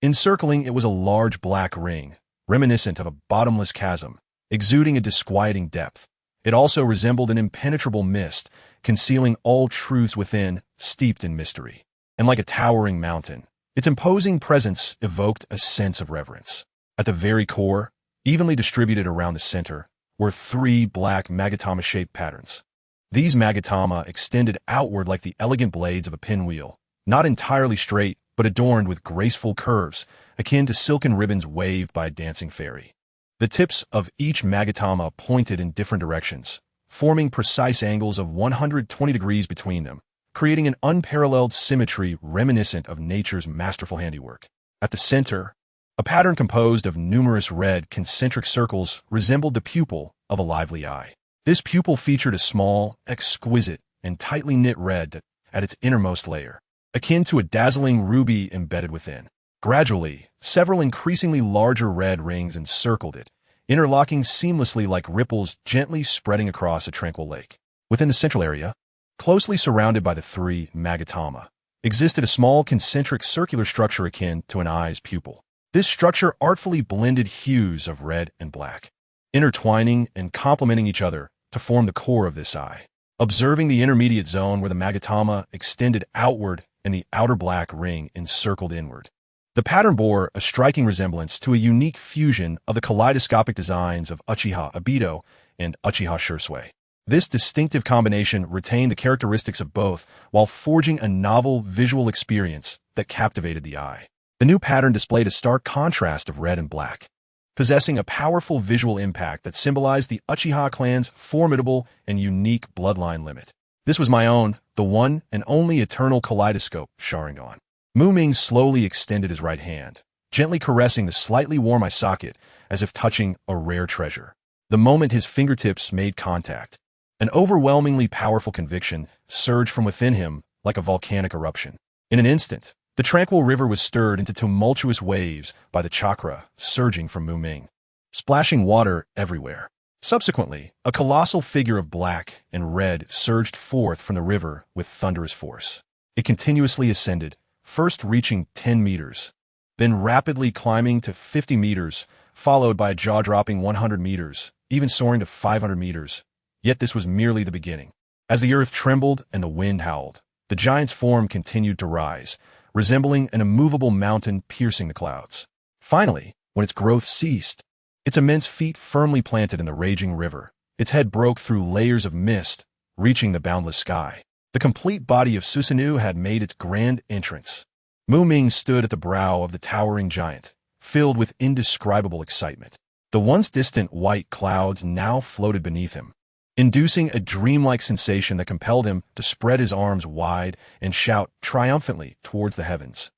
Speaker 1: Encircling it was a large black ring, reminiscent of a bottomless chasm, exuding a disquieting depth. It also resembled an impenetrable mist, concealing all truths within, steeped in mystery. And like a towering mountain, its imposing presence evoked a sense of reverence. At the very core, evenly distributed around the center, were 3 black magatama-shaped patterns. These magatama extended outward like the elegant blades of a pinwheel, not entirely straight, but adorned with graceful curves, akin to silken ribbons waved by a dancing fairy. The tips of each magatama pointed in different directions, forming precise angles of 120 degrees between them, creating an unparalleled symmetry reminiscent of nature's masterful handiwork. At the center, a pattern composed of numerous red concentric circles resembled the pupil of a lively eye. This pupil featured a small, exquisite, and tightly knit red at its innermost layer. akin to a dazzling ruby embedded within. Gradually, several increasingly larger red rings encircled it, interlocking seamlessly like ripples gently spreading across a tranquil lake. Within the central area, closely surrounded by the three magatama, existed a small concentric circular structure akin to an eye's pupil. This structure artfully blended hues of red and black, intertwining and complementing each other to form the core of this eye. Observing the intermediate zone where the magatama extended outward and the outer black ring encircled inward, the pattern bore a striking resemblance to a unique fusion of the kaleidoscopic designs of UchihaMuming and UchihaShisui. This distinctive combination retained the characteristics of both while forging a novel visual experience that captivated the eye. The new pattern displayed a stark contrast of red and black, possessing a powerful visual impact that symbolized the Uchiha clan's formidable and unique bloodline limit. This was my own, the one and only eternal kaleidoscope Sharingan. Muming slowly extended his right hand, gently caressing the slightly warm eye socket as if touching a rare treasure. The moment his fingertips made contact, an overwhelmingly powerful conviction surged from within him like a volcanic eruption. In an instant, the tranquil river was stirred into tumultuous waves by the chakra surging from Muming, splashing water everywhere. Subsequently, a colossal figure of black and red surged forth from the river with thunderous force. It continuously ascended, first reaching 10 meters, then rapidly climbing to 50 meters, followed by a jaw-dropping 100 meters, even soaring to 500 meters. Yet this was merely the beginning. As the earth trembled and the wind howled, the giant's form continued to rise, resembling an immovable mountain piercing the clouds. Finally, when its growth ceased, its immense feet firmly planted in the raging river, its head broke through layers of mist, reaching the boundless sky. The complete body of Susanoo had made its grand entrance. Muming stood at the brow of the towering giant, filled with indescribable excitement. The once distant white clouds now floated beneath him, inducing a dreamlike sensation that compelled him to spread his arms wide and shout triumphantly towards the heavens.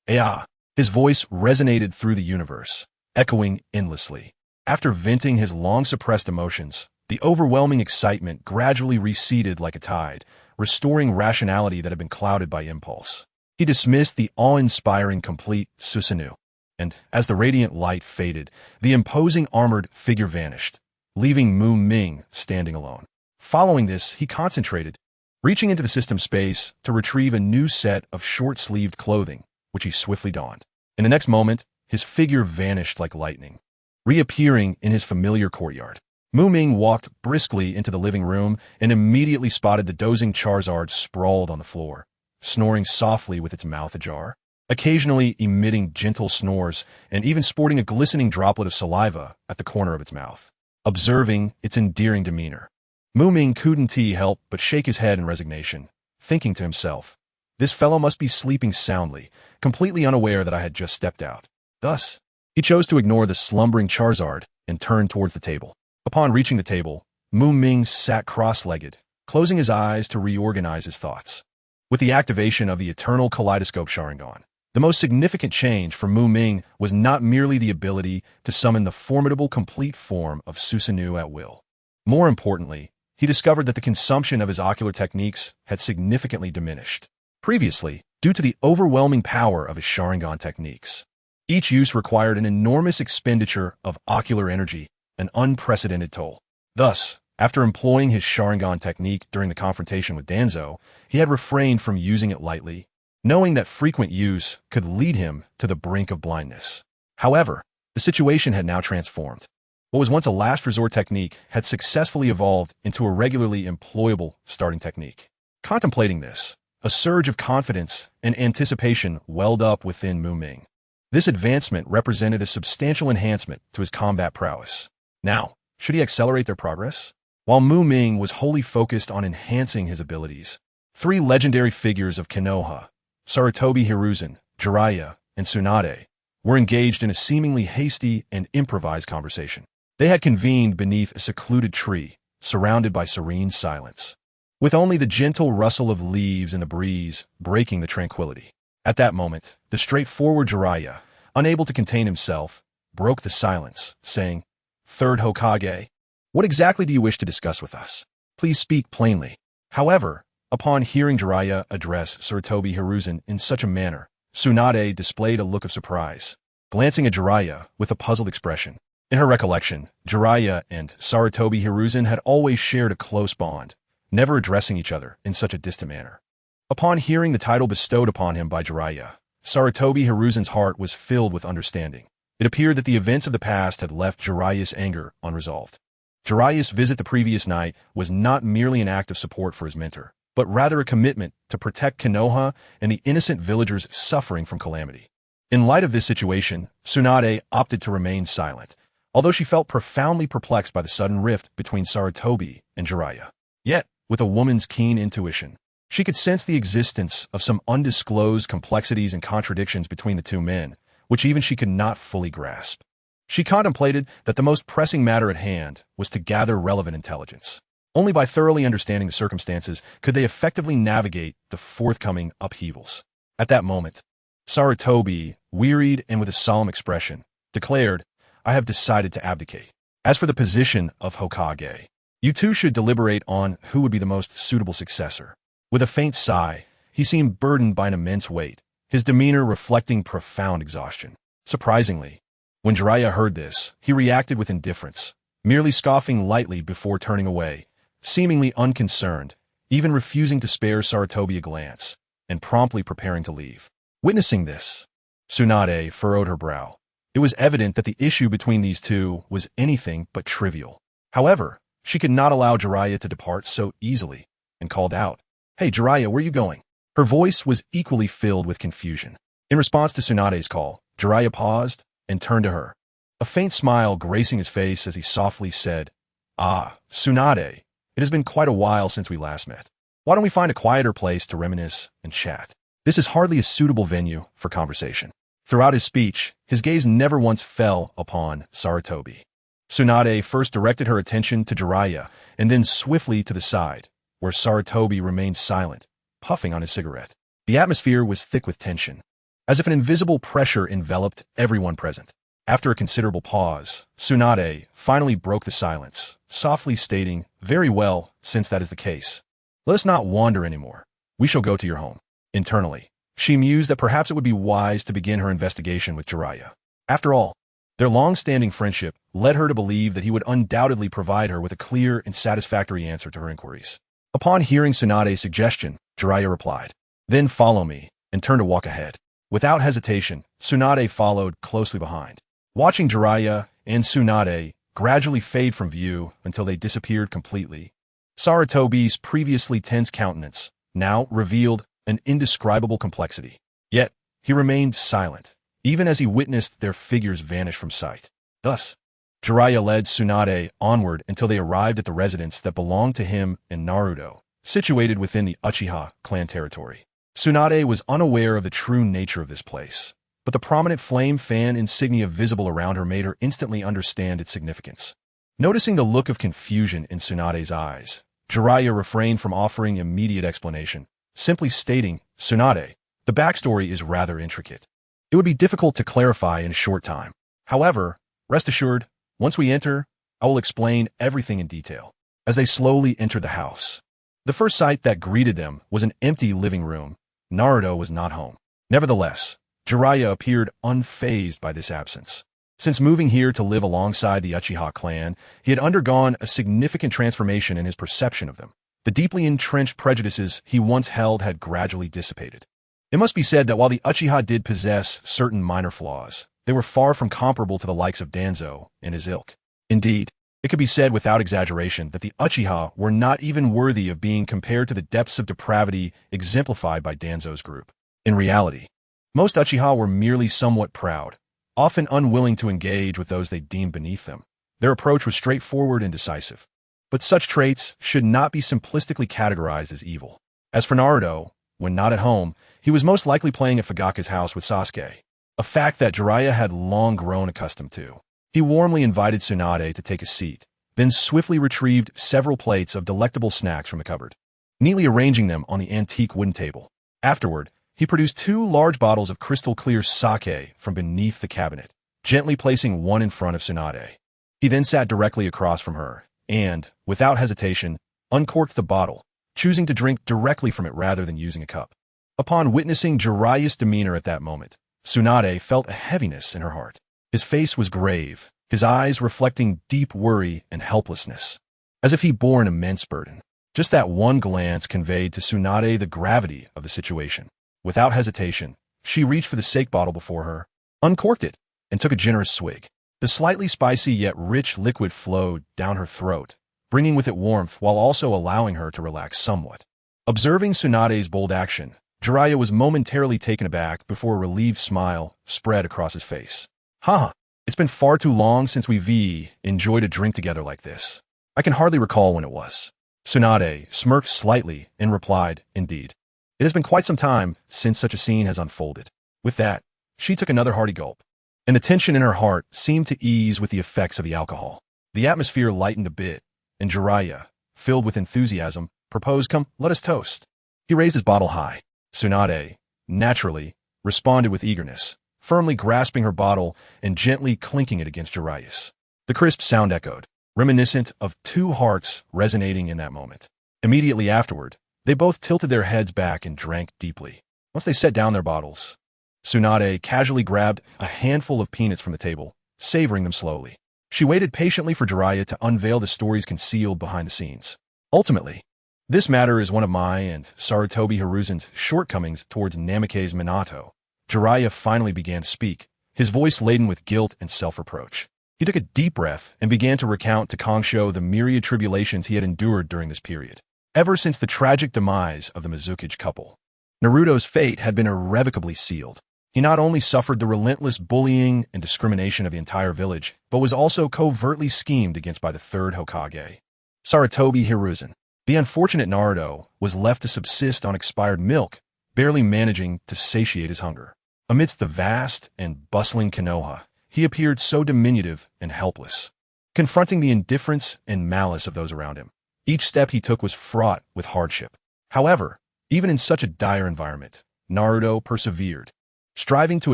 Speaker 1: Ea! His voice resonated through the universe, echoing endlessly. After venting his long-suppressed emotions, the overwhelming excitement gradually receded like a tide, restoring rationality that had been clouded by impulse. He dismissed the awe-inspiring complete Susanoo, and as the radiant light faded, the imposing armored figure vanished, leaving Muming standing alone. Following this, he concentrated, reaching into the system space to retrieve a new set of short-sleeved clothing, which he swiftly donned. In the next moment, his figure vanished like lightning, reappearing in his familiar courtyard. Muming walked briskly into the living room and immediately spotted the dozing Charizard sprawled on the floor, snoring softly with its mouth ajar, occasionally emitting gentle snores and even sporting a glistening droplet of saliva at the corner of its mouth. Observing its endearing demeanor, Muming couldn't help but shake his head in resignation, thinking to himself, this fellow must be sleeping soundly, completely unaware that I had just stepped out. Thus, he chose to ignore the slumbering Charizard and turned towards the table. Upon reaching the table, Muming sat cross-legged, closing his eyes to reorganize his thoughts. With the activation of the eternal kaleidoscope Sharingan, the most significant change for Muming was not merely the ability to summon the formidable complete form of Susanoo at will. More importantly, he discovered that the consumption of his ocular techniques had significantly diminished. Previously, due to the overwhelming power of his Sharingan techniques, each use required an enormous expenditure of ocular energy, an unprecedented toll. Thus, after employing his Sharingan technique during the confrontation with Danzo, he had refrained from using it lightly, knowing that frequent use could lead him to the brink of blindness. However, the situation had now transformed. What was once a last resort technique had successfully evolved into a regularly employable starting technique. Contemplating this, a surge of confidence and anticipation welled up within Muming. This advancement represented a substantial enhancement to his combat prowess. Now, should he accelerate their progress? While Muming was wholly focused on enhancing his abilities, three legendary figures of Konoha, Sarutobi Hiruzen, Jiraiya, and Tsunade, were engaged in a seemingly hasty and improvised conversation. They had convened beneath a secluded tree, surrounded by serene silence, with only the gentle rustle of leaves in the breeze breaking the tranquility. At that moment, the straightforward Jiraiya, unable to contain himself, broke the silence, saying, "Third Hokage, what exactly do you wish to discuss with us? Please speak plainly." However, Upon hearing Jiraiya address Sarutobi Hiruzen in such a manner, Tsunade displayed a look of surprise, glancing at Jiraiya with a puzzled expression. In her recollection, Jiraiya and Sarutobi Hiruzen had always shared a close bond, never addressing each other in such a distant manner. Upon hearing the title bestowed upon him by Jiraiya, Sarutobi Hiruzen's heart was filled with understanding. It appeared that the events of the past had left Jiraiya's anger unresolved. Jiraiya's visit the previous night was not merely an act of support for his mentor, but rather a commitment to protect Konoha and the innocent villagers suffering from calamity. In light of this situation, Tsunade opted to remain silent, although she felt profoundly perplexed by the sudden rift between Sarutobi and Jiraiya. Yet, with a woman's keen intuition, she could sense the existence of some undisclosed complexities and contradictions between the two men, which even she could not fully grasp. She contemplated that the most pressing matter at hand was to gather relevant intelligence. Only by thoroughly understanding the circumstances could they effectively navigate the forthcoming upheavals. At that moment, Sarutobi, wearied and with a solemn expression, declared, "I have decided to abdicate. As for the position of Hokage, you two should deliberate on who would be the most suitable successor." With a faint sigh, he seemed burdened by an immense weight, his demeanor reflecting profound exhaustion. Surprisingly, when Jiraiya heard this, he reacted with indifference, merely scoffing lightly before turning away, seemingly unconcerned, even refusing to spare Sarutobi a glance, and promptly preparing to leave. Witnessing this, Tsunade furrowed her brow. It was evident that the issue between these two was anything but trivial. However, she could not allow Jiraiya to depart so easily, and called out, "Hey, Jiraiya, where are you going?" Her voice was equally filled with confusion. In response to Tsunade's call, Jiraiya paused and turned to her, a faint smile gracing his face as he softly said, "Ah, Tsunade, it has been quite a while since we last met. Why don't we find a quieter place to reminisce and chat? This is hardly a suitable venue for conversation." Throughout his speech, his gaze never once fell upon Sarutobi. Tsunade first directed her attention to Jiraiya and then swiftly to the side, where Sarutobi remained silent, puffing on his cigarette. The atmosphere was thick with tension, as if an invisible pressure enveloped everyone present. After a considerable pause, Tsunade finally broke the silence, softly stating, "Very well, since that is the case. Let us not wander anymore. We shall go to your home." Internally, she mused that perhaps it would be wise to begin her investigation with Jiraiya. After all, their long-standing friendship led her to believe that he would undoubtedly provide her with a clear and satisfactory answer to her inquiries. Upon hearing Tsunade's suggestion, Jiraiya replied, "Then follow me," and turned to walk ahead. Without hesitation, Tsunade followed closely behind, watching Jiraiya and Tsunade gradually fade from view until they disappeared completely. Sarutobi's previously tense countenance now revealed an indescribable complexity. Yet, he remained silent, even as he witnessed their figures vanish from sight. Thus, Jiraiya led Tsunade onward until they arrived at the residence that belonged to him and Naruto, situated within the Uchiha clan territory. Tsunade was unaware of the true nature of this place, but the prominent flame fan insignia visible around her made her instantly understand its significance. Noticing the look of confusion in Tsunade's eyes, Jiraiya refrained from offering immediate explanation, simply stating, "Tsunade, the backstory is rather intricate. It would be difficult to clarify in a short time. However, rest assured, once we enter, I will explain everything in detail." As they slowly entered the house, the first sight that greeted them was an empty living room. Naruto was not home. Nevertheless, Jiraiya appeared unfazed by this absence. Since moving here to live alongside the Uchiha clan, he had undergone a significant transformation in his perception of them. The deeply entrenched prejudices he once held had gradually dissipated. It must be said that while the Uchiha did possess certain minor flaws, they were far from comparable to the likes of Danzo and his ilk. Indeed, it could be said without exaggeration that the Uchiha were not even worthy of being compared to the depths of depravity exemplified by Danzo's group. In reality, most Uchiha were merely somewhat proud, often unwilling to engage with those they deemed beneath them. Their approach was straightforward and decisive. But such traits should not be simplistically categorized as evil. As for Naruto, when not at home, he was most likely playing at Fugaka's house with Sasuke, a fact that Jiraiya had long grown accustomed to. He warmly invited Tsunade to take a seat, then swiftly retrieved several plates of delectable snacks from the cupboard, neatly arranging them on the antique wooden table. Afterward, he produced 2 large bottles of crystal-clear sake from beneath the cabinet, gently placing one in front of Tsunade. He then sat directly across from her, and, without hesitation, uncorked the bottle, choosing to drink directly from it rather than using a cup. Upon witnessing Jiraiya's demeanor at that moment, Tsunade felt a heaviness in her heart. His face was grave, his eyes reflecting deep worry and helplessness, as if he bore an immense burden. Just that one glance conveyed to Tsunade the gravity of the situation. Without hesitation, she reached for the sake bottle before her, uncorked it, and took a generous swig. The slightly spicy yet rich liquid flowed down her throat, bringing with it warmth while also allowing her to relax somewhat. Observing Tsunade's bold action, Jiraiya was momentarily taken aback before a relieved smile spread across his face. Haha, it's been far too long since we've enjoyed a drink together like this. I can hardly recall when it was. Tsunade smirked slightly and replied, indeed. It has been quite some time since such a scene has unfolded. With that, she took another hearty gulp, and the tension in her heart seemed to ease with the effects of the alcohol. The atmosphere lightened a bit, and Jiraiya, filled with enthusiasm, proposed, "Come, let us toast." He raised his bottle high. Tsunade, naturally, responded with eagerness, firmly grasping her bottle and gently clinking it against Jiraiya's. The crisp sound echoed, reminiscent of two hearts resonating in that moment. Immediately afterward, they both tilted their heads back and drank deeply. Once they set down their bottles, Tsunade casually grabbed a handful of peanuts from the table, savoring them slowly. She waited patiently for Jiraiya to unveil the stories concealed behind the scenes. Ultimately, this matter is one of my and Sarutobi Hiruzen's shortcomings towards Namake's Minato. Jiraiya finally began to speak, his voice laden with guilt and self-reproach. He took a deep breath and began to recount to Kongsho the myriad tribulations he had endured during this period, ever since the tragic demise of the Mizukage couple. Naruto's fate had been irrevocably sealed. He not only suffered the relentless bullying and discrimination of the entire village, but was also covertly schemed against by the third Hokage, Sarutobi Hiruzen. The unfortunate Naruto was left to subsist on expired milk, barely managing to satiate his hunger. Amidst the vast and bustling Konoha, he appeared so diminutive and helpless, confronting the indifference and malice of those around him. Each step he took was fraught with hardship. However, even in such a dire environment, Naruto persevered, striving to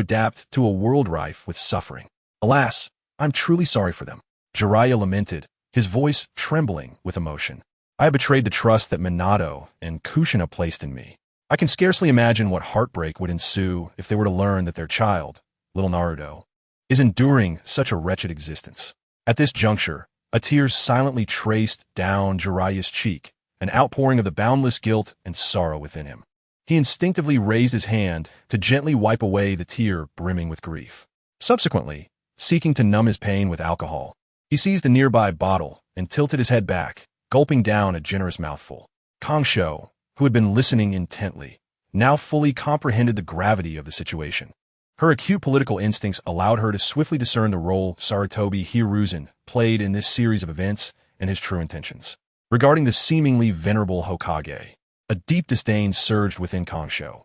Speaker 1: adapt to a world rife with suffering. Alas, I'm truly sorry for them, Jiraiya lamented, his voice trembling with emotion. I have betrayed the trust that Minato and Kushina placed in me. I can scarcely imagine what heartbreak would ensue if they were to learn that their child, little Naruto, is enduring such a wretched existence. At this juncture, a tear silently traced down Jiraiya's cheek, an outpouring of the boundless guilt and sorrow within him. He instinctively raised his hand to gently wipe away the tear brimming with grief. Subsequently, seeking to numb his pain with alcohol, he seized a nearby bottle and tilted his head back, gulping down a generous mouthful. Kongsho, who had been listening intently, now fully comprehended the gravity of the situation. Her acute political instincts allowed her to swiftly discern the role Sarutobi Hiruzen played in this series of events and his true intentions. Regarding the seemingly venerable Hokage, a deep disdain surged within Kongsho.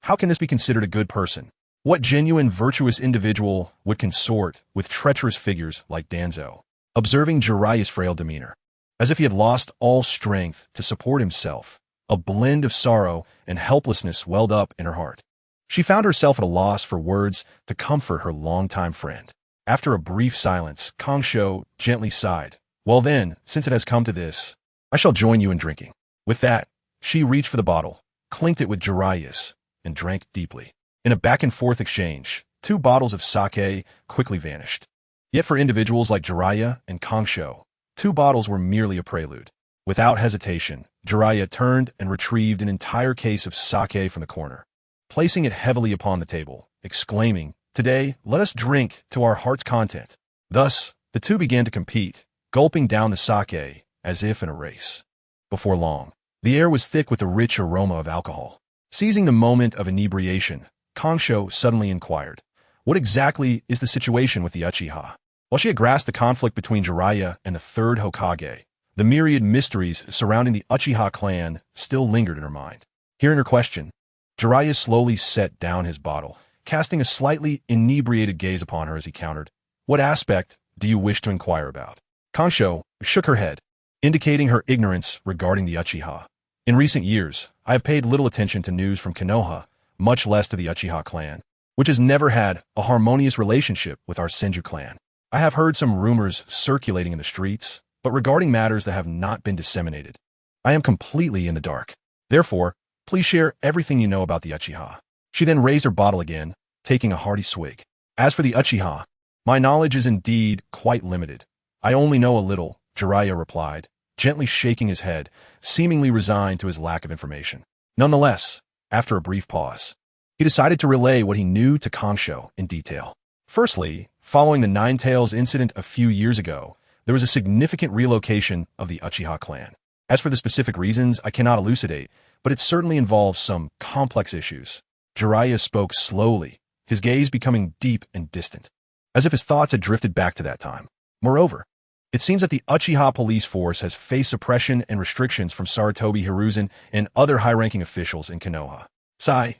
Speaker 1: How can this be considered a good person? What genuine virtuous individual would consort with treacherous figures like Danzo? Observing Jiraiya's frail demeanor, as if he had lost all strength to support himself, a blend of sorrow and helplessness welled up in her heart. She found herself at a loss for words to comfort her longtime friend. After a brief silence, Kongsho gently sighed. Well then, since it has come to this, I shall join you in drinking. With that, she reached for the bottle, clinked it with Jiraiya's, and drank deeply. In a back-and-forth exchange, 2 bottles of sake quickly vanished. Yet for individuals like Jiraiya and Kongsho, 2 bottles were merely a prelude. Without hesitation, Jiraiya turned and retrieved an entire case of sake from the corner, placing it heavily upon the table, exclaiming, "Today, let us drink to our heart's content." Thus, the two began to compete, gulping down the sake as if in a race. Before long, the air was thick with the rich aroma of alcohol. Seizing the moment of inebriation, Kongsho suddenly inquired, "What exactly is the situation with the Uchiha?" While she had grasped the conflict between Jiraiya and the third Hokage, the myriad mysteries surrounding the Uchiha clan still lingered in her mind. Hearing her question, Jiraiya slowly set down his bottle, casting a slightly inebriated gaze upon her as he countered, "What aspect do you wish to inquire about?" Kongsho shook her head, indicating her ignorance regarding the Uchiha. In recent years, I have paid little attention to news from Konoha, much less to the Uchiha clan, which has never had a harmonious relationship with our Senju clan. I have heard some rumors circulating in the streets, but regarding matters that have not been disseminated. I am completely in the dark. Therefore, please share everything you know about the Uchiha. She then raised her bottle again, taking a hearty swig. As for the Uchiha, my knowledge is indeed quite limited. I only know a little, Jiraiya replied, gently shaking his head, seemingly resigned to his lack of information. Nonetheless, after a brief pause, he decided to relay what he knew to Kongsho in detail. Firstly, following the Nine Tails incident a few years ago, there was a significant relocation of the Uchiha clan. As for the specific reasons, I cannot elucidate, but it certainly involves some complex issues. Jiraiya spoke slowly, his gaze becoming deep and distant, as if his thoughts had drifted back to that time. Moreover, it seems that the Uchiha police force has faced suppression and restrictions from Sarutobi Hiruzen and other high-ranking officials in Konoha.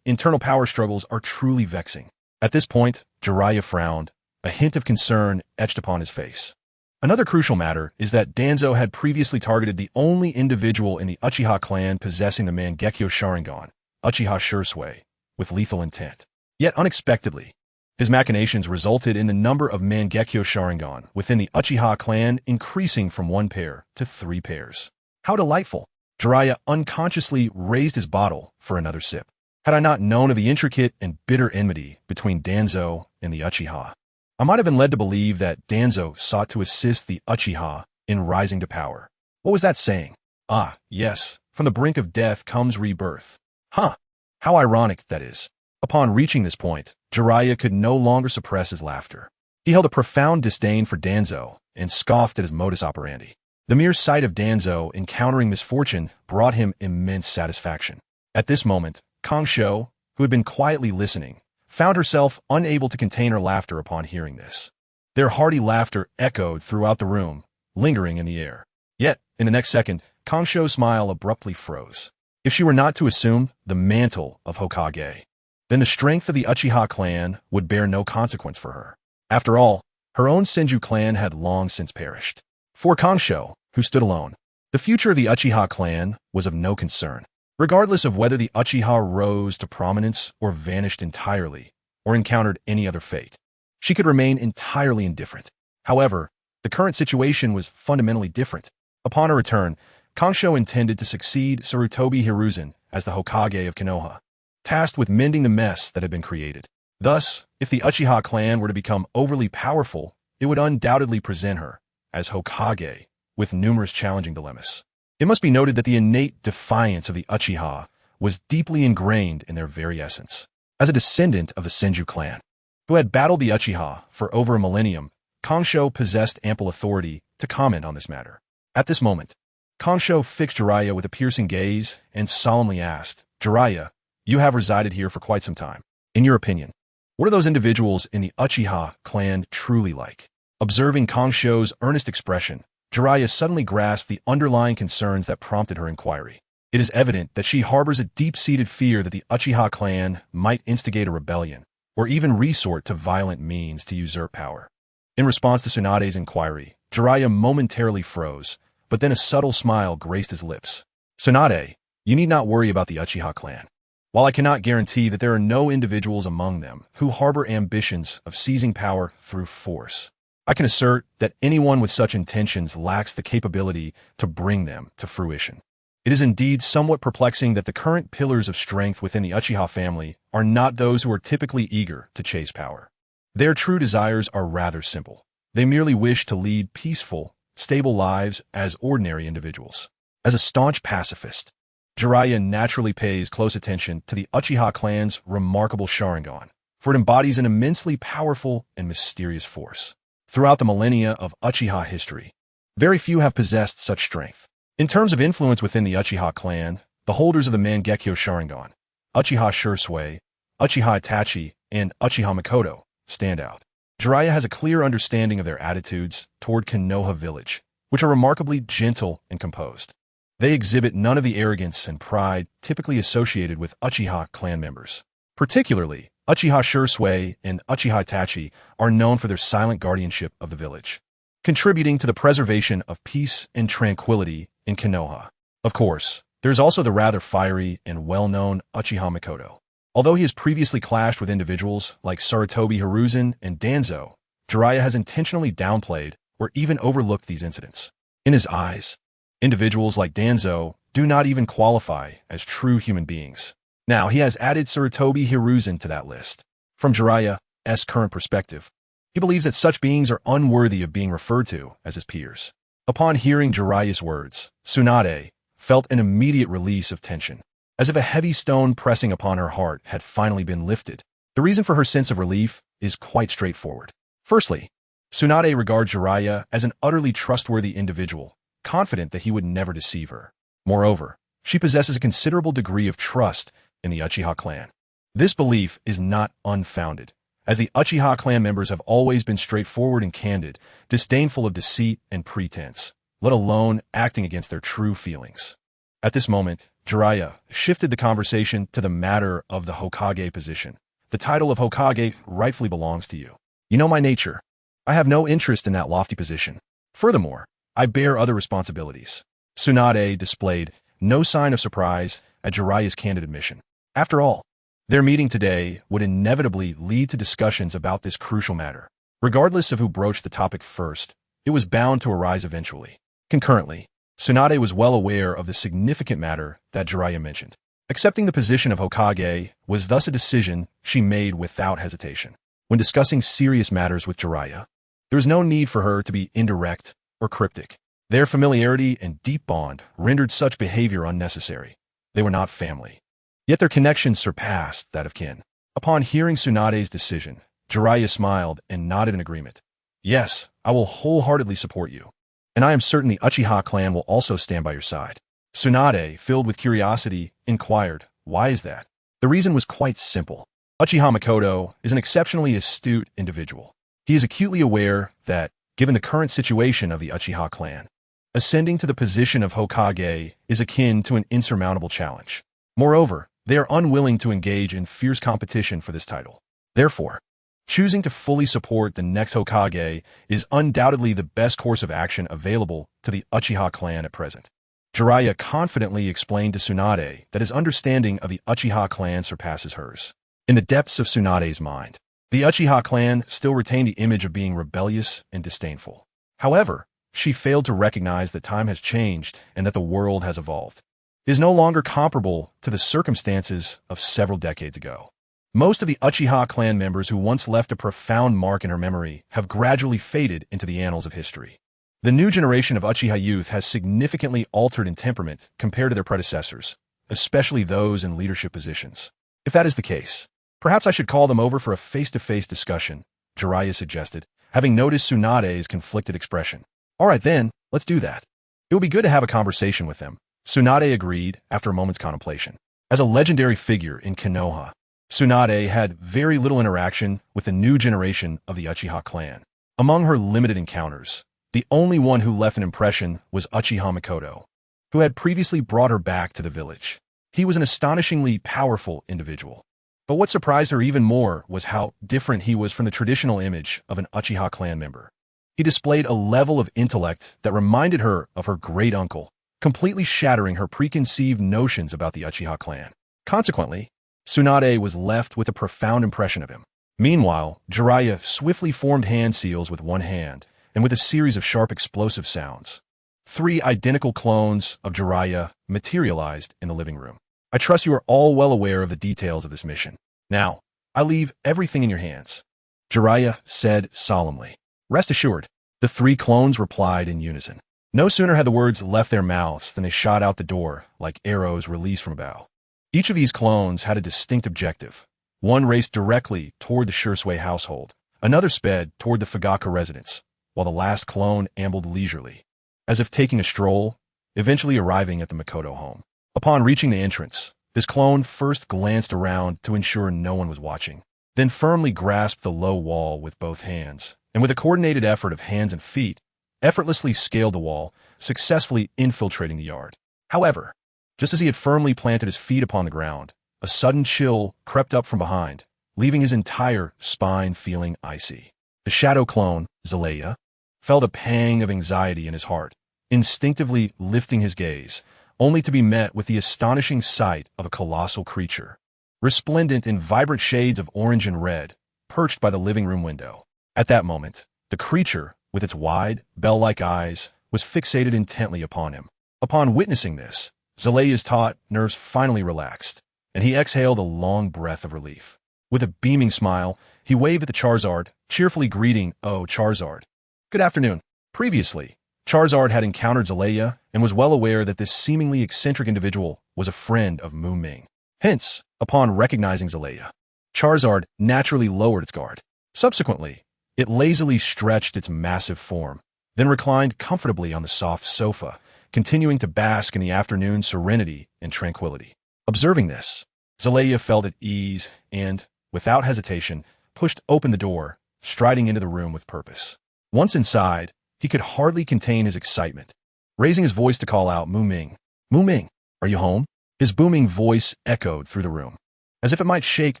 Speaker 1: Internal power struggles are truly vexing. At this point, Jiraiya frowned, a hint of concern etched upon his face. Another crucial matter is that Danzo had previously targeted the only individual in the Uchiha clan possessing the Mangekyo Sharingan, Uchiha Shisui, with lethal intent. Yet unexpectedly, his machinations resulted in the number of Mangekyo Sharingan within the Uchiha clan increasing from 1 pair to 3 pairs. How delightful! Jiraiya unconsciously raised his bottle for another sip. Had I not known of the intricate and bitter enmity between Danzo and the Uchiha, I might have been led to believe that Danzo sought to assist the Uchiha in rising to power. What was that saying? Ah, yes, from the brink of death comes rebirth. Huh, how ironic that is. Upon reaching this point, Jiraiya could no longer suppress his laughter. He held a profound disdain for Danzo and scoffed at his modus operandi. The mere sight of Danzo encountering misfortune brought him immense satisfaction. At this moment, Kongsho, who had been quietly listening, found herself unable to contain her laughter upon hearing this. Their hearty laughter echoed throughout the room, lingering in the air. Yet, in the next second, Kongsho's smile abruptly froze. If she were not to assume the mantle of Hokage, then the strength of the Uchiha clan would bear no consequence for her. After all, her own Senju clan had long since perished. For Kongsho, who stood alone, the future of the Uchiha clan was of no concern. Regardless of whether the Uchiha rose to prominence or vanished entirely, or encountered any other fate, she could remain entirely indifferent. However, the current situation was fundamentally different. Upon her return, Kongsho intended to succeed Sarutobi Hiruzen as the Hokage of Konoha, tasked with mending the mess that had been created. Thus, if the Uchiha clan were to become overly powerful, it would undoubtedly present her, as Hokage, with numerous challenging dilemmas. It must be noted that the innate defiance of the Uchiha was deeply ingrained in their very essence. As a descendant of the Senju clan, who had battled the Uchiha for over a millennium, Kongsho possessed ample authority to comment on this matter. At this moment, Kongsho fixed Jiraiya with a piercing gaze and solemnly asked, "Jiraiya, you have resided here for quite some time. In your opinion, what are those individuals in the Uchiha clan truly like?" Observing Kongsho's earnest expression, Jiraiya suddenly grasped the underlying concerns that prompted her inquiry. It is evident that she harbors a deep-seated fear that the Uchiha clan might instigate a rebellion, or even resort to violent means to usurp power. In response to Tsunade's inquiry, Jiraiya momentarily froze, but then a subtle smile graced his lips. "Tsunade, you need not worry about the Uchiha clan. While I cannot guarantee that there are no individuals among them who harbor ambitions of seizing power through force, I can assert that anyone with such intentions lacks the capability to bring them to fruition. It is indeed somewhat perplexing that the current pillars of strength within the Uchiha family are not those who are typically eager to chase power. Their true desires are rather simple. They merely wish to lead peaceful, stable lives as ordinary individuals." As a staunch pacifist, Jiraiya naturally pays close attention to the Uchiha clan's remarkable Sharingan, for it embodies an immensely powerful and mysterious force. Throughout the millennia of Uchiha history, very few have possessed such strength. In terms of influence within the Uchiha clan, the holders of the Mangekyo Sharingan, Uchiha Shisui, Uchiha Itachi, and Uchiha Makoto stand out. Jiraiya has a clear understanding of their attitudes toward Konoha village, which are remarkably gentle and composed. They exhibit none of the arrogance and pride typically associated with Uchiha clan members. Particularly, Uchiha Shisui and Uchiha Itachi are known for their silent guardianship of the village, contributing to the preservation of peace and tranquility in Konoha. Of course, there is also the rather fiery and well-known Uchiha Makoto. Although he has previously clashed with individuals like Sarutobi Hiruzen and Danzo, Jiraiya has intentionally downplayed or even overlooked these incidents. In his eyes, Individuals like Danzo do not even qualify as true human beings. Now, he has added Sarutobi Hiruzen to that list. From Jiraiya's current perspective, he believes that such beings are unworthy of being referred to as his peers. Upon hearing Jiraiya's words, Tsunade felt an immediate release of tension, as if a heavy stone pressing upon her heart had finally been lifted. The reason for her sense of relief is quite straightforward. Firstly, Tsunade regards Jiraiya as an utterly trustworthy individual, confident that he would never deceive her. Moreover, she possesses a considerable degree of trust in the Uchiha clan. This belief is not unfounded, as the Uchiha clan members have always been straightforward and candid, disdainful of deceit and pretense, let alone acting against their true feelings. At this moment, Jiraiya shifted the conversation to the matter of the Hokage position. The title of Hokage rightfully belongs to you. You know my nature. I have no interest in that lofty position. Furthermore, I bear other responsibilities. Tsunade displayed no sign of surprise at Jiraiya's candid admission. After all, their meeting today would inevitably lead to discussions about this crucial matter. Regardless of who broached the topic first, it was bound to arise eventually. Concurrently, Tsunade was well aware of the significant matter that Jiraiya mentioned. Accepting the position of Hokage was thus a decision she made without hesitation. When discussing serious matters with Jiraiya, there was no need for her to be indirect or cryptic. Their familiarity and deep bond rendered such behavior unnecessary. They were not family. Yet their connection surpassed that of kin. Upon hearing Tsunade's decision, Jiraiya smiled and nodded in agreement. Yes, I will wholeheartedly support you. And I am certain the Uchiha clan will also stand by your side. Tsunade, filled with curiosity, inquired, why is that? The reason was quite simple. Uchiha Makoto is an exceptionally astute individual. He is acutely aware that, given the current situation of the Uchiha clan, ascending to the position of Hokage is akin to an insurmountable challenge. Moreover, they are unwilling to engage in fierce competition for this title. Therefore, choosing to fully support the next Hokage is undoubtedly the best course of action available to the Uchiha clan at present. Jiraiya confidently explained to Tsunade that his understanding of the Uchiha clan surpasses hers. In the depths of Tsunade's mind, the Uchiha clan still retained the image of being rebellious and disdainful. However, she failed to recognize that time has changed and that the world has evolved. It is no longer comparable to the circumstances of several decades ago. Most of the Uchiha clan members who once left a profound mark in her memory have gradually faded into the annals of history. The new generation of Uchiha youth has significantly altered in temperament compared to their predecessors, especially those in leadership positions. If that is the case, perhaps I should call them over for a face-to-face discussion, Jiraiya suggested, having noticed Tsunade's conflicted expression. All right then, let's do that. It would be good to have a conversation with them. Tsunade agreed after a moment's contemplation. As a legendary figure in Konoha, Tsunade had very little interaction with the new generation of the Uchiha clan. Among her limited encounters, the only one who left an impression was Uchiha Makoto, who had previously brought her back to the village. He was an astonishingly powerful individual. But what surprised her even more was how different he was from the traditional image of an Uchiha clan member. He displayed a level of intellect that reminded her of her great uncle, completely shattering her preconceived notions about the Uchiha clan. Consequently, Tsunade was left with a profound impression of him. Meanwhile, Jiraiya swiftly formed hand seals with one hand, and with a series of sharp explosive sounds. 3 identical clones of Jiraiya materialized in the living room. I trust you are all well aware of the details of this mission. Now, I leave everything in your hands, Jiraiya said solemnly. Rest assured, the 3 clones replied in unison. No sooner had the words left their mouths than they shot out the door like arrows released from a bow. Each of these clones had a distinct objective. One raced directly toward the Shisui household, another sped toward the Fugaka residence, while the last clone ambled leisurely, as if taking a stroll, eventually arriving at the Makoto home. Upon reaching the entrance, this clone first glanced around to ensure no one was watching, then firmly grasped the low wall with both hands, and with a coordinated effort of hands and feet, effortlessly scaled the wall, successfully infiltrating the yard. However, just as he had firmly planted his feet upon the ground, a sudden chill crept up from behind, leaving his entire spine feeling icy. The shadow clone, Zelaya, felt a pang of anxiety in his heart, instinctively lifting his gaze, only to be met with the astonishing sight of a colossal creature, resplendent in vibrant shades of orange and red, perched by the living room window. At that moment, the creature, with its wide, bell-like eyes, was fixated intently upon him. Upon witnessing this, Zaleya's taut nerves finally relaxed, and he exhaled a long breath of relief. With a beaming smile, he waved at the Charizard, cheerfully greeting, "Oh, Charizard. Good afternoon." Previously, Charizard had encountered Zaleya and was well aware that this seemingly eccentric individual was a friend of Muming. Hence, upon recognizing Zaleya, Charizard naturally lowered its guard. Subsequently, it lazily stretched its massive form, then reclined comfortably on the soft sofa, continuing to bask in the afternoon's serenity and tranquility. Observing this, Zaleya felt at ease and, without hesitation, pushed open the door, striding into the room with purpose. Once inside, he could hardly contain his excitement. Raising his voice to call out, "Muming, Muming, are you home?" His booming voice echoed through the room, as if it might shake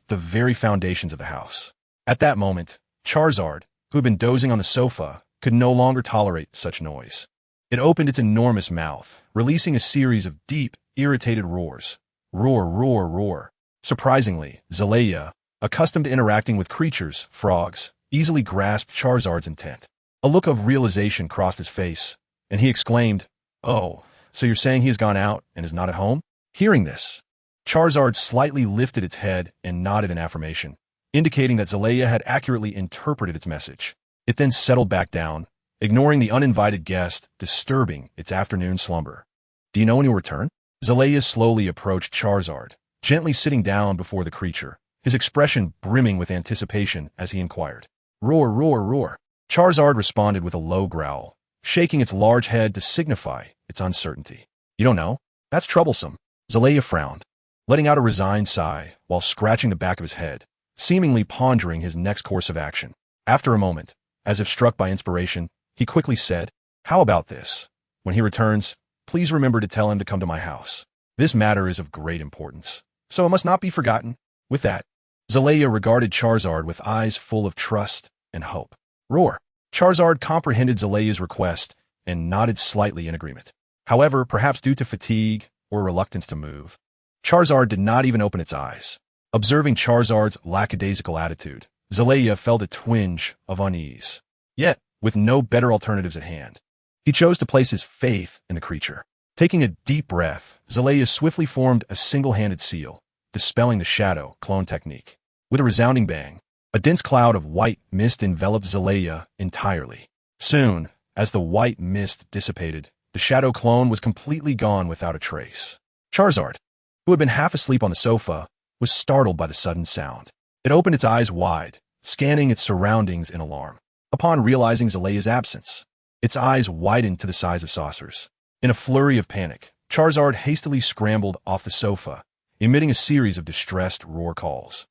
Speaker 1: the very foundations of the house. At that moment, Charizard, who had been dozing on the sofa, could no longer tolerate such noise. It opened its enormous mouth, releasing a series of deep, irritated roars. Roar, roar, roar. Surprisingly, Zaleya, accustomed to interacting with creatures, frogs, easily grasped Charizard's intent. A look of realization crossed his face, and he exclaimed, "Oh, so you're saying he has gone out and is not at home?" Hearing this, Charizard slightly lifted its head and nodded in affirmation, indicating that Zaleya had accurately interpreted its message. It then settled back down, ignoring the uninvited guest, disturbing its afternoon slumber. "Do you know when he'll return?" Zaleya slowly approached Charizard, gently sitting down before the creature, his expression brimming with anticipation as he inquired. "Roar, roar, roar." Charizard responded with a low growl, shaking its large head to signify its uncertainty. "You don't know? That's troublesome." Zaleya frowned, letting out a resigned sigh while scratching the back of his head, seemingly pondering his next course of action. After a moment, as if struck by inspiration, he quickly said, "How about this? When he returns, please remember to tell him to come to my house. This matter is of great importance, so it must not be forgotten." With that, Zaleya regarded Charizard with eyes full of trust and hope. Roar. Charizard comprehended Zaleya's request and nodded slightly in agreement. However, perhaps due to fatigue or reluctance to move, Charizard did not even open its eyes. Observing Charizard's lackadaisical attitude, Zaleya felt a twinge of unease. Yet, with no better alternatives at hand, he chose to place his faith in the creature. Taking a deep breath, Zaleya swiftly formed a single-handed seal, dispelling the shadow clone technique. With a resounding bang, a dense cloud of white mist enveloped Zaleya entirely. Soon, as the white mist dissipated, the shadow clone was completely gone without a trace. Charizard, who had been half asleep on the sofa, was startled by the sudden sound. It opened its eyes wide, scanning its surroundings in alarm. Upon realizing Zaleya's absence, its eyes widened to the size of saucers. In a flurry of panic, Charizard hastily scrambled off the sofa, emitting a series of distressed roar calls.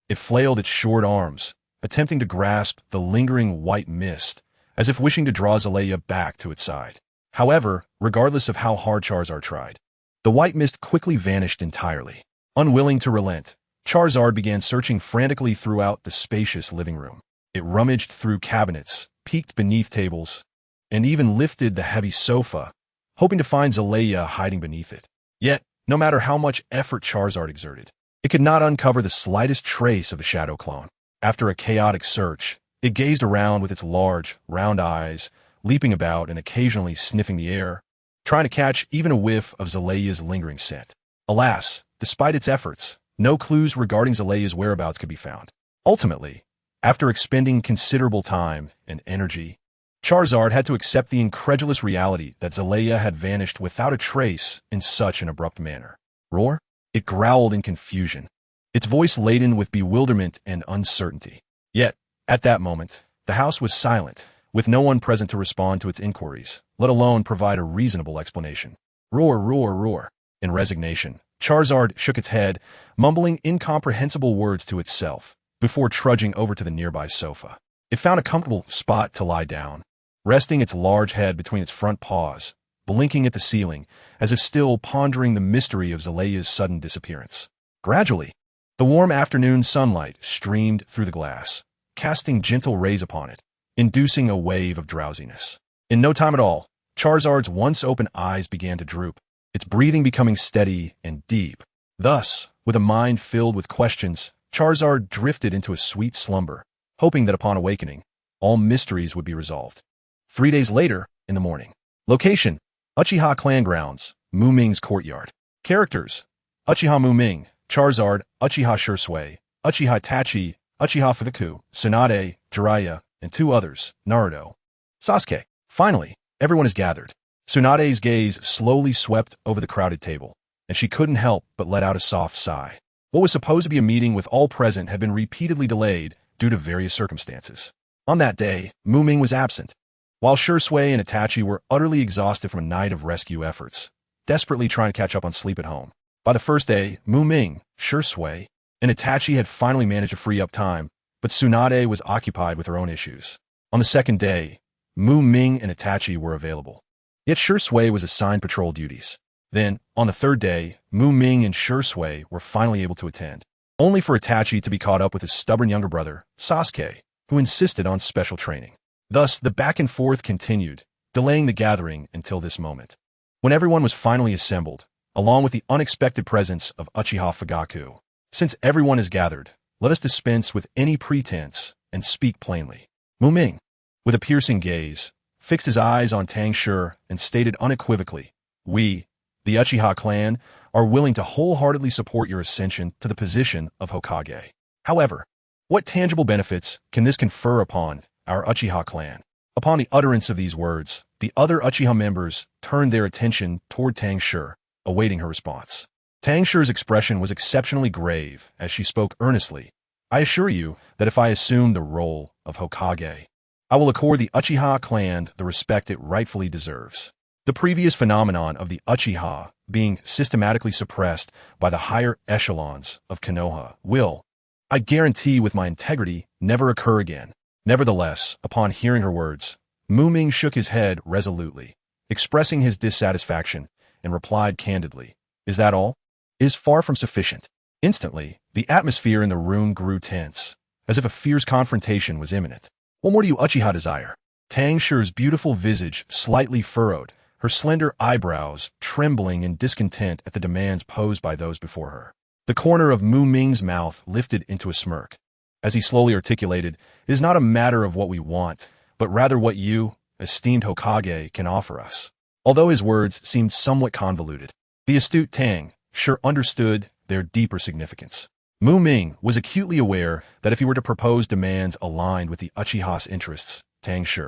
Speaker 1: It flailed its short arms, attempting to grasp the lingering white mist, as if wishing to draw Zaleya back to its side. However, regardless of how hard Charizard tried, the white mist quickly vanished entirely. Unwilling to relent, Charizard began searching frantically throughout the spacious living room. It rummaged through cabinets, peeked beneath tables, and even lifted the heavy sofa, hoping to find Zaleya hiding beneath it. Yet, no matter how much effort Charizard exerted, it could not uncover the slightest trace of the shadow clone. After a chaotic search, it gazed around with its large, round eyes, leaping about and occasionally sniffing the air, trying to catch even a whiff of Zaleya's lingering scent. Alas, despite its efforts, no clues regarding Zaleya's whereabouts could be found. Ultimately, after expending considerable time and energy, Charizard had to accept the incredulous reality that Zaleya had vanished without a trace in such an abrupt manner. Roar? It growled in confusion, its voice laden with bewilderment and uncertainty. Yet, at that moment, the house was silent, with no one present to respond to its inquiries, let alone provide a reasonable explanation. Roar, roar, roar. In resignation, Charizard shook its head, mumbling incomprehensible words to itself, before trudging over to the nearby sofa. It found a comfortable spot to lie down, resting its large head between its front paws, blinking at the ceiling, as if still pondering the mystery of Zaleya's sudden disappearance. Gradually, the warm afternoon sunlight streamed through the glass, casting gentle rays upon it, inducing a wave of drowsiness. In no time at all, Charizard's once open eyes began to droop, its breathing becoming steady and deep. Thus, with a mind filled with questions, Charizard drifted into a sweet slumber, hoping that upon awakening, all mysteries would be resolved. 3 days later, in the morning. Location: Uchiha Clan Grounds, Muming's Courtyard. Characters: UchihaMuming, Charizard, Uchiha Shisui, Uchiha Itachi, Uchiha Fugaku, Tsunade, Jiraiya, and 2 others, Naruto. Sasuke. Finally, everyone is gathered. Tsunade's gaze slowly swept over the crowded table, and she couldn't help but let out a soft sigh. What was supposed to be a meeting with all present had been repeatedly delayed due to various circumstances. On that day, Muming was absent. While Shisui and Itachi were utterly exhausted from a night of rescue efforts, desperately trying to catch up on sleep at home. By the first day, Muming, Shisui, and Itachi had finally managed to free up time, but Tsunade was occupied with her own issues. On the second day, Muming and Itachi were available. Yet Shisui was assigned patrol duties. Then, on the third day, Muming and Shisui were finally able to attend, only for Itachi to be caught up with his stubborn younger brother, Sasuke, who insisted on special training. Thus, the back and forth continued, delaying the gathering until this moment. When everyone was finally assembled, along with the unexpected presence of Uchiha Fugaku. Since everyone is gathered, let us dispense with any pretense and speak plainly. Muming, with a piercing gaze, fixed his eyes on Tang Shi and stated unequivocally, "We, the Uchiha clan, are willing to wholeheartedly support your ascension to the position of Hokage. However, what tangible benefits can this confer upon our Uchiha clan?" Upon the utterance of these words, the other Uchiha members turned their attention toward Tang Shi, awaiting her response. Tang Shi's expression was exceptionally grave as she spoke earnestly. "I assure you that if I assume the role of Hokage, I will accord the Uchiha clan the respect it rightfully deserves. The previous phenomenon of the Uchiha being systematically suppressed by the higher echelons of Konoha will, I guarantee with my integrity, never occur again." Nevertheless, upon hearing her words, Muming shook his head resolutely, expressing his dissatisfaction, and replied candidly, "Is that all?" "It is far from sufficient." Instantly, the atmosphere in the room grew tense, as if a fierce confrontation was imminent. "What more do you Uchiha desire?" Tang Shi's beautiful visage slightly furrowed, her slender eyebrows trembling in discontent at the demands posed by those before her. The corner of Muming's mouth lifted into a smirk, as he slowly articulated, "It is not a matter of what we want, but rather what you, esteemed Hokage, can offer us." Although his words seemed somewhat convoluted, the astute Tang Shi understood their deeper significance. Muming was acutely aware that if he were to propose demands aligned with the Uchiha's interests, Tang Shi,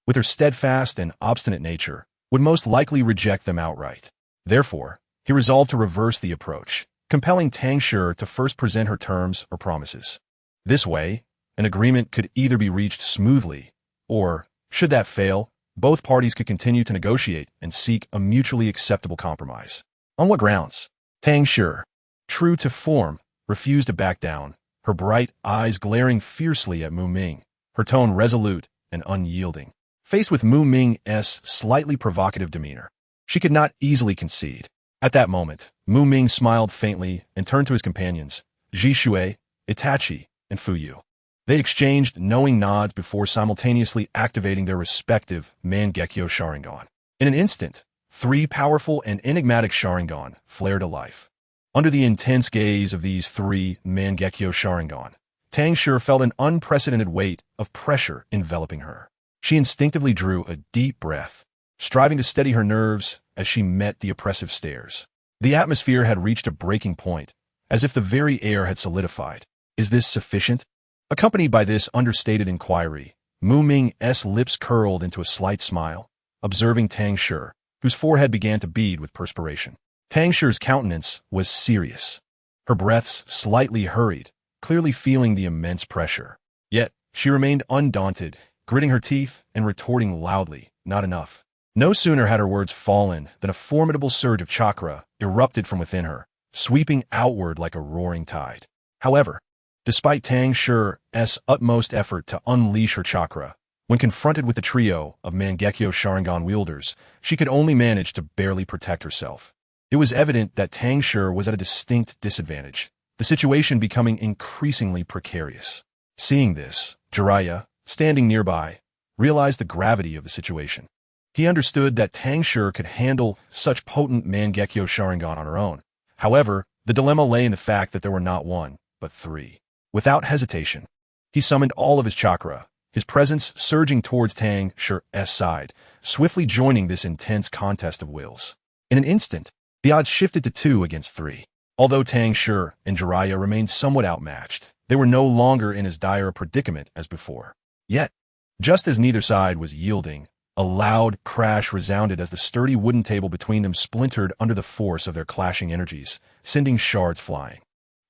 Speaker 1: with her steadfast and obstinate nature, would most likely reject them outright. Therefore, he resolved to reverse the approach, compelling Tang Shi to first present her terms or promises. This way, an agreement could either be reached smoothly, or, should that fail, both parties could continue to negotiate and seek a mutually acceptable compromise. On what grounds? Tang Shi, true to form, refused to back down, her bright eyes glaring fiercely at Muming, her tone resolute and unyielding. Faced with Muming's slightly provocative demeanor, she could not easily concede. At that moment, Muming smiled faintly and turned to his companions, Shisui, Itachi, and Fuyu. They exchanged knowing nods before simultaneously activating their respective Mangekyo Sharingan. In an instant, 3 powerful and enigmatic Sharingan flared to life. Under the intense gaze of these 3 Mangekyo Sharingan, Tang Shi felt an unprecedented weight of pressure enveloping her. She instinctively drew a deep breath, striving to steady her nerves as she met the oppressive stares. The atmosphere had reached a breaking point, as if the very air had solidified. "Is this sufficient?" Accompanied by this understated inquiry, Muming's lips curled into a slight smile, observing Tang Shi, whose forehead began to bead with perspiration. Tang Shi's countenance was serious. Her breaths slightly hurried, clearly feeling the immense pressure. Yet, she remained undaunted, gritting her teeth and retorting loudly, "Not enough." No sooner had her words fallen than a formidable surge of chakra erupted from within her, sweeping outward like a roaring tide. However, despite Tang Shi's utmost effort to unleash her chakra, when confronted with a trio of Mangekyo Sharingan wielders, she could only manage to barely protect herself. It was evident that Tang Shi was at a distinct disadvantage, the situation becoming increasingly precarious. Seeing this, Jiraiya, standing nearby, realized the gravity of the situation. He understood that Tang Shi could handle such potent Mangekyo Sharingan on her own. However, the dilemma lay in the fact that there were not 1, but 3. Without hesitation, he summoned all of his chakra, his presence surging towards Tang Shi's side, swiftly joining this intense contest of wills. In an instant, the odds shifted to 2 against 3. Although Tang Shi and Jiraiya remained somewhat outmatched, they were no longer in as dire a predicament as before. Yet, just as neither side was yielding, a loud crash resounded as the sturdy wooden table between them splintered under the force of their clashing energies, sending shards flying.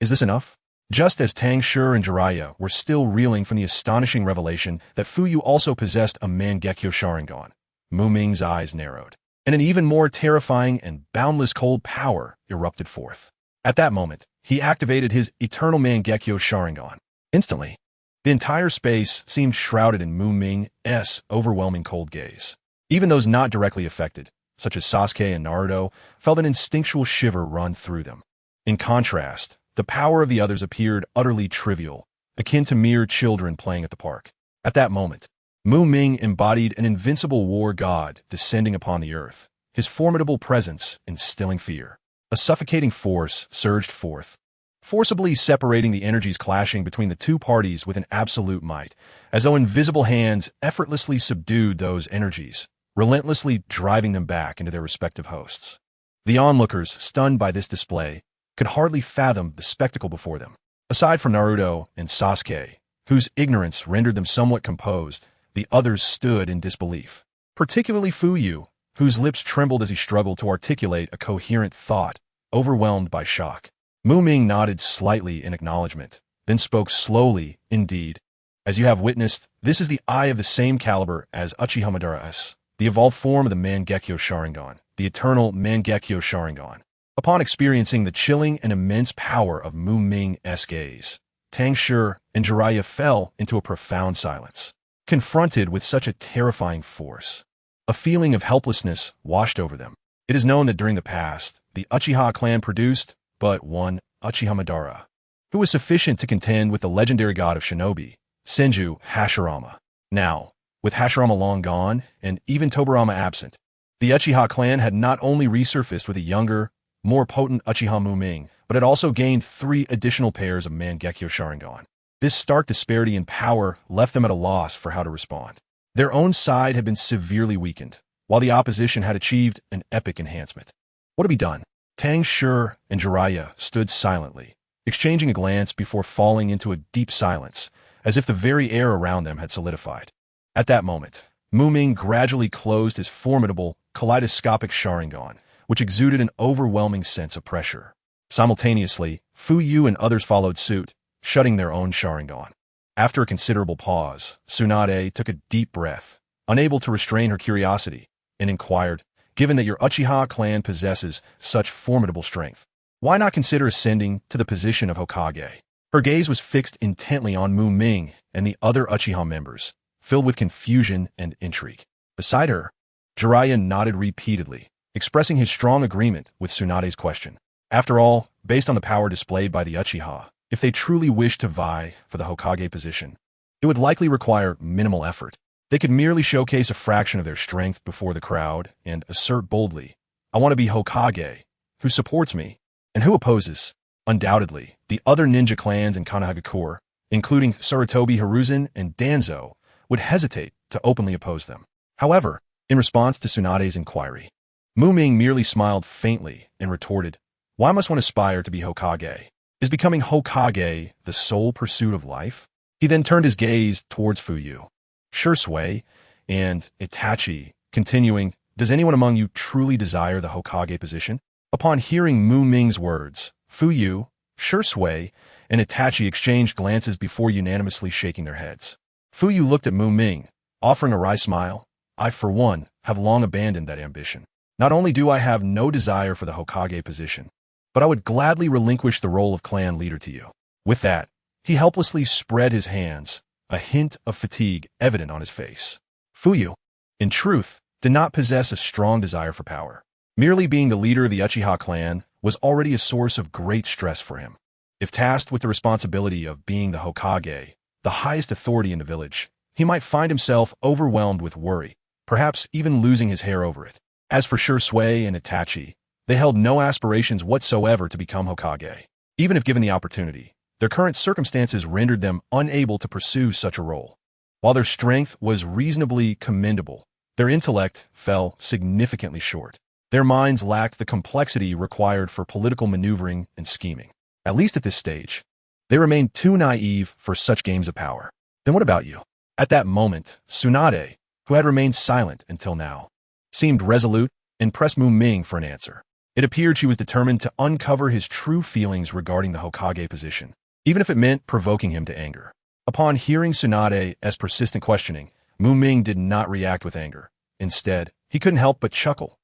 Speaker 1: Is this enough? Just as Tang Shi and Jiraiya were still reeling from the astonishing revelation that Fuyu also possessed a Mangekyo Sharingan, Muming's eyes narrowed, and an even more terrifying and boundless cold power erupted forth. At that moment, he activated his eternal Mangekyo Sharingan. Instantly, the entire space seemed shrouded in Muming's overwhelming cold gaze. Even those not directly affected, such as Sasuke and Naruto, felt an instinctual shiver run through them. In contrast, the power of the others appeared utterly trivial, akin to mere children playing at the park. At that moment, Muming embodied an invincible war god descending upon the earth, his formidable presence instilling fear. A suffocating force surged forth, forcibly separating the energies clashing between the two parties with an absolute might, as though invisible hands effortlessly subdued those energies, relentlessly driving them back into their respective hosts. The onlookers, stunned by this display, could hardly fathom the spectacle before them. Aside from Naruto and Sasuke, whose ignorance rendered them somewhat composed, the others stood in disbelief. Particularly Fuyu, whose lips trembled as he struggled to articulate a coherent thought, overwhelmed by shock. Muming nodded slightly in acknowledgement, then spoke slowly, indeed. As you have witnessed, this is the eye of the same caliber as UchihaMuming, the evolved form of the Mangekyo Sharingan, the eternal Mangekyo Sharingan. Upon experiencing the chilling and immense power of Muming's gaze, Tang Shi and Jiraiya fell into a profound silence. Confronted with such a terrifying force, a feeling of helplessness washed over them. It is known that during the past, the Uchiha clan produced but one Uchiha who was sufficient to contend with the legendary god of shinobi, Senju Hashirama. Now, with Hashirama long gone and even Tobirama absent, the Uchiha clan had not only resurfaced with a younger, more potent UchihaMuming, but had also gained 3 additional pairs of Mangekyo Sharingan. This stark disparity in power left them at a loss for how to respond. Their own side had been severely weakened, while the opposition had achieved an epic enhancement. What to be done? Tang Shi and Jiraiya stood silently, exchanging a glance before falling into a deep silence, as if the very air around them had solidified. At that moment, Muming gradually closed his formidable, kaleidoscopic Sharingan, which exuded an overwhelming sense of pressure. Simultaneously, Fuyu and others followed suit, shutting their own Sharingan. After a considerable pause, Tsunade took a deep breath, unable to restrain her curiosity, and inquired, given that your Uchiha clan possesses such formidable strength, why not consider ascending to the position of Hokage? Her gaze was fixed intently on Muming and the other Uchiha members, filled with confusion and intrigue. Beside her, Jiraiya nodded repeatedly, expressing his strong agreement with Tsunade's question. After all, based on the power displayed by the Uchiha, if they truly wished to vie for the Hokage position, it would likely require minimal effort. They could merely showcase a fraction of their strength before the crowd and assert boldly, I want to be Hokage. Who supports me? And who opposes? Undoubtedly, the other ninja clans in Konohagakure, including Sarutobi Hiruzen and Danzo, would hesitate to openly oppose them. However, in response to Tsunade's inquiry, Muming merely smiled faintly and retorted, why must one aspire to be Hokage? Is becoming Hokage the sole pursuit of life? He then turned his gaze towards Fuyu, Shisui, and Itachi, continuing, does anyone among you truly desire the Hokage position? Upon hearing Muming's words, Fuyu, Shisui, and Itachi exchanged glances before unanimously shaking their heads. Fuyu looked at Muming, offering a wry smile. I, for one, have long abandoned that ambition. Not only do I have no desire for the Hokage position, but I would gladly relinquish the role of clan leader to you. With that, he helplessly spread his hands, a hint of fatigue evident on his face. Fuyu, in truth, did not possess a strong desire for power. Merely being the leader of the Uchiha clan was already a source of great stress for him. If tasked with the responsibility of being the Hokage, the highest authority in the village, he might find himself overwhelmed with worry, perhaps even losing his hair over it. As for Shisui and Itachi, they held no aspirations whatsoever to become Hokage. Even if given the opportunity, their current circumstances rendered them unable to pursue such a role. While their strength was reasonably commendable, their intellect fell significantly short. Their minds lacked the complexity required for political maneuvering and scheming. At least at this stage, they remained too naive for such games of power. Then what about you? At that moment, Tsunade, who had remained silent until now, seemed resolute and pressed Muming for an answer. It appeared she was determined to uncover his true feelings regarding the Hokage position, even if it meant provoking him to anger. Upon hearing Tsunade's persistent questioning, Muming did not react with anger. Instead, he couldn't help but chuckle.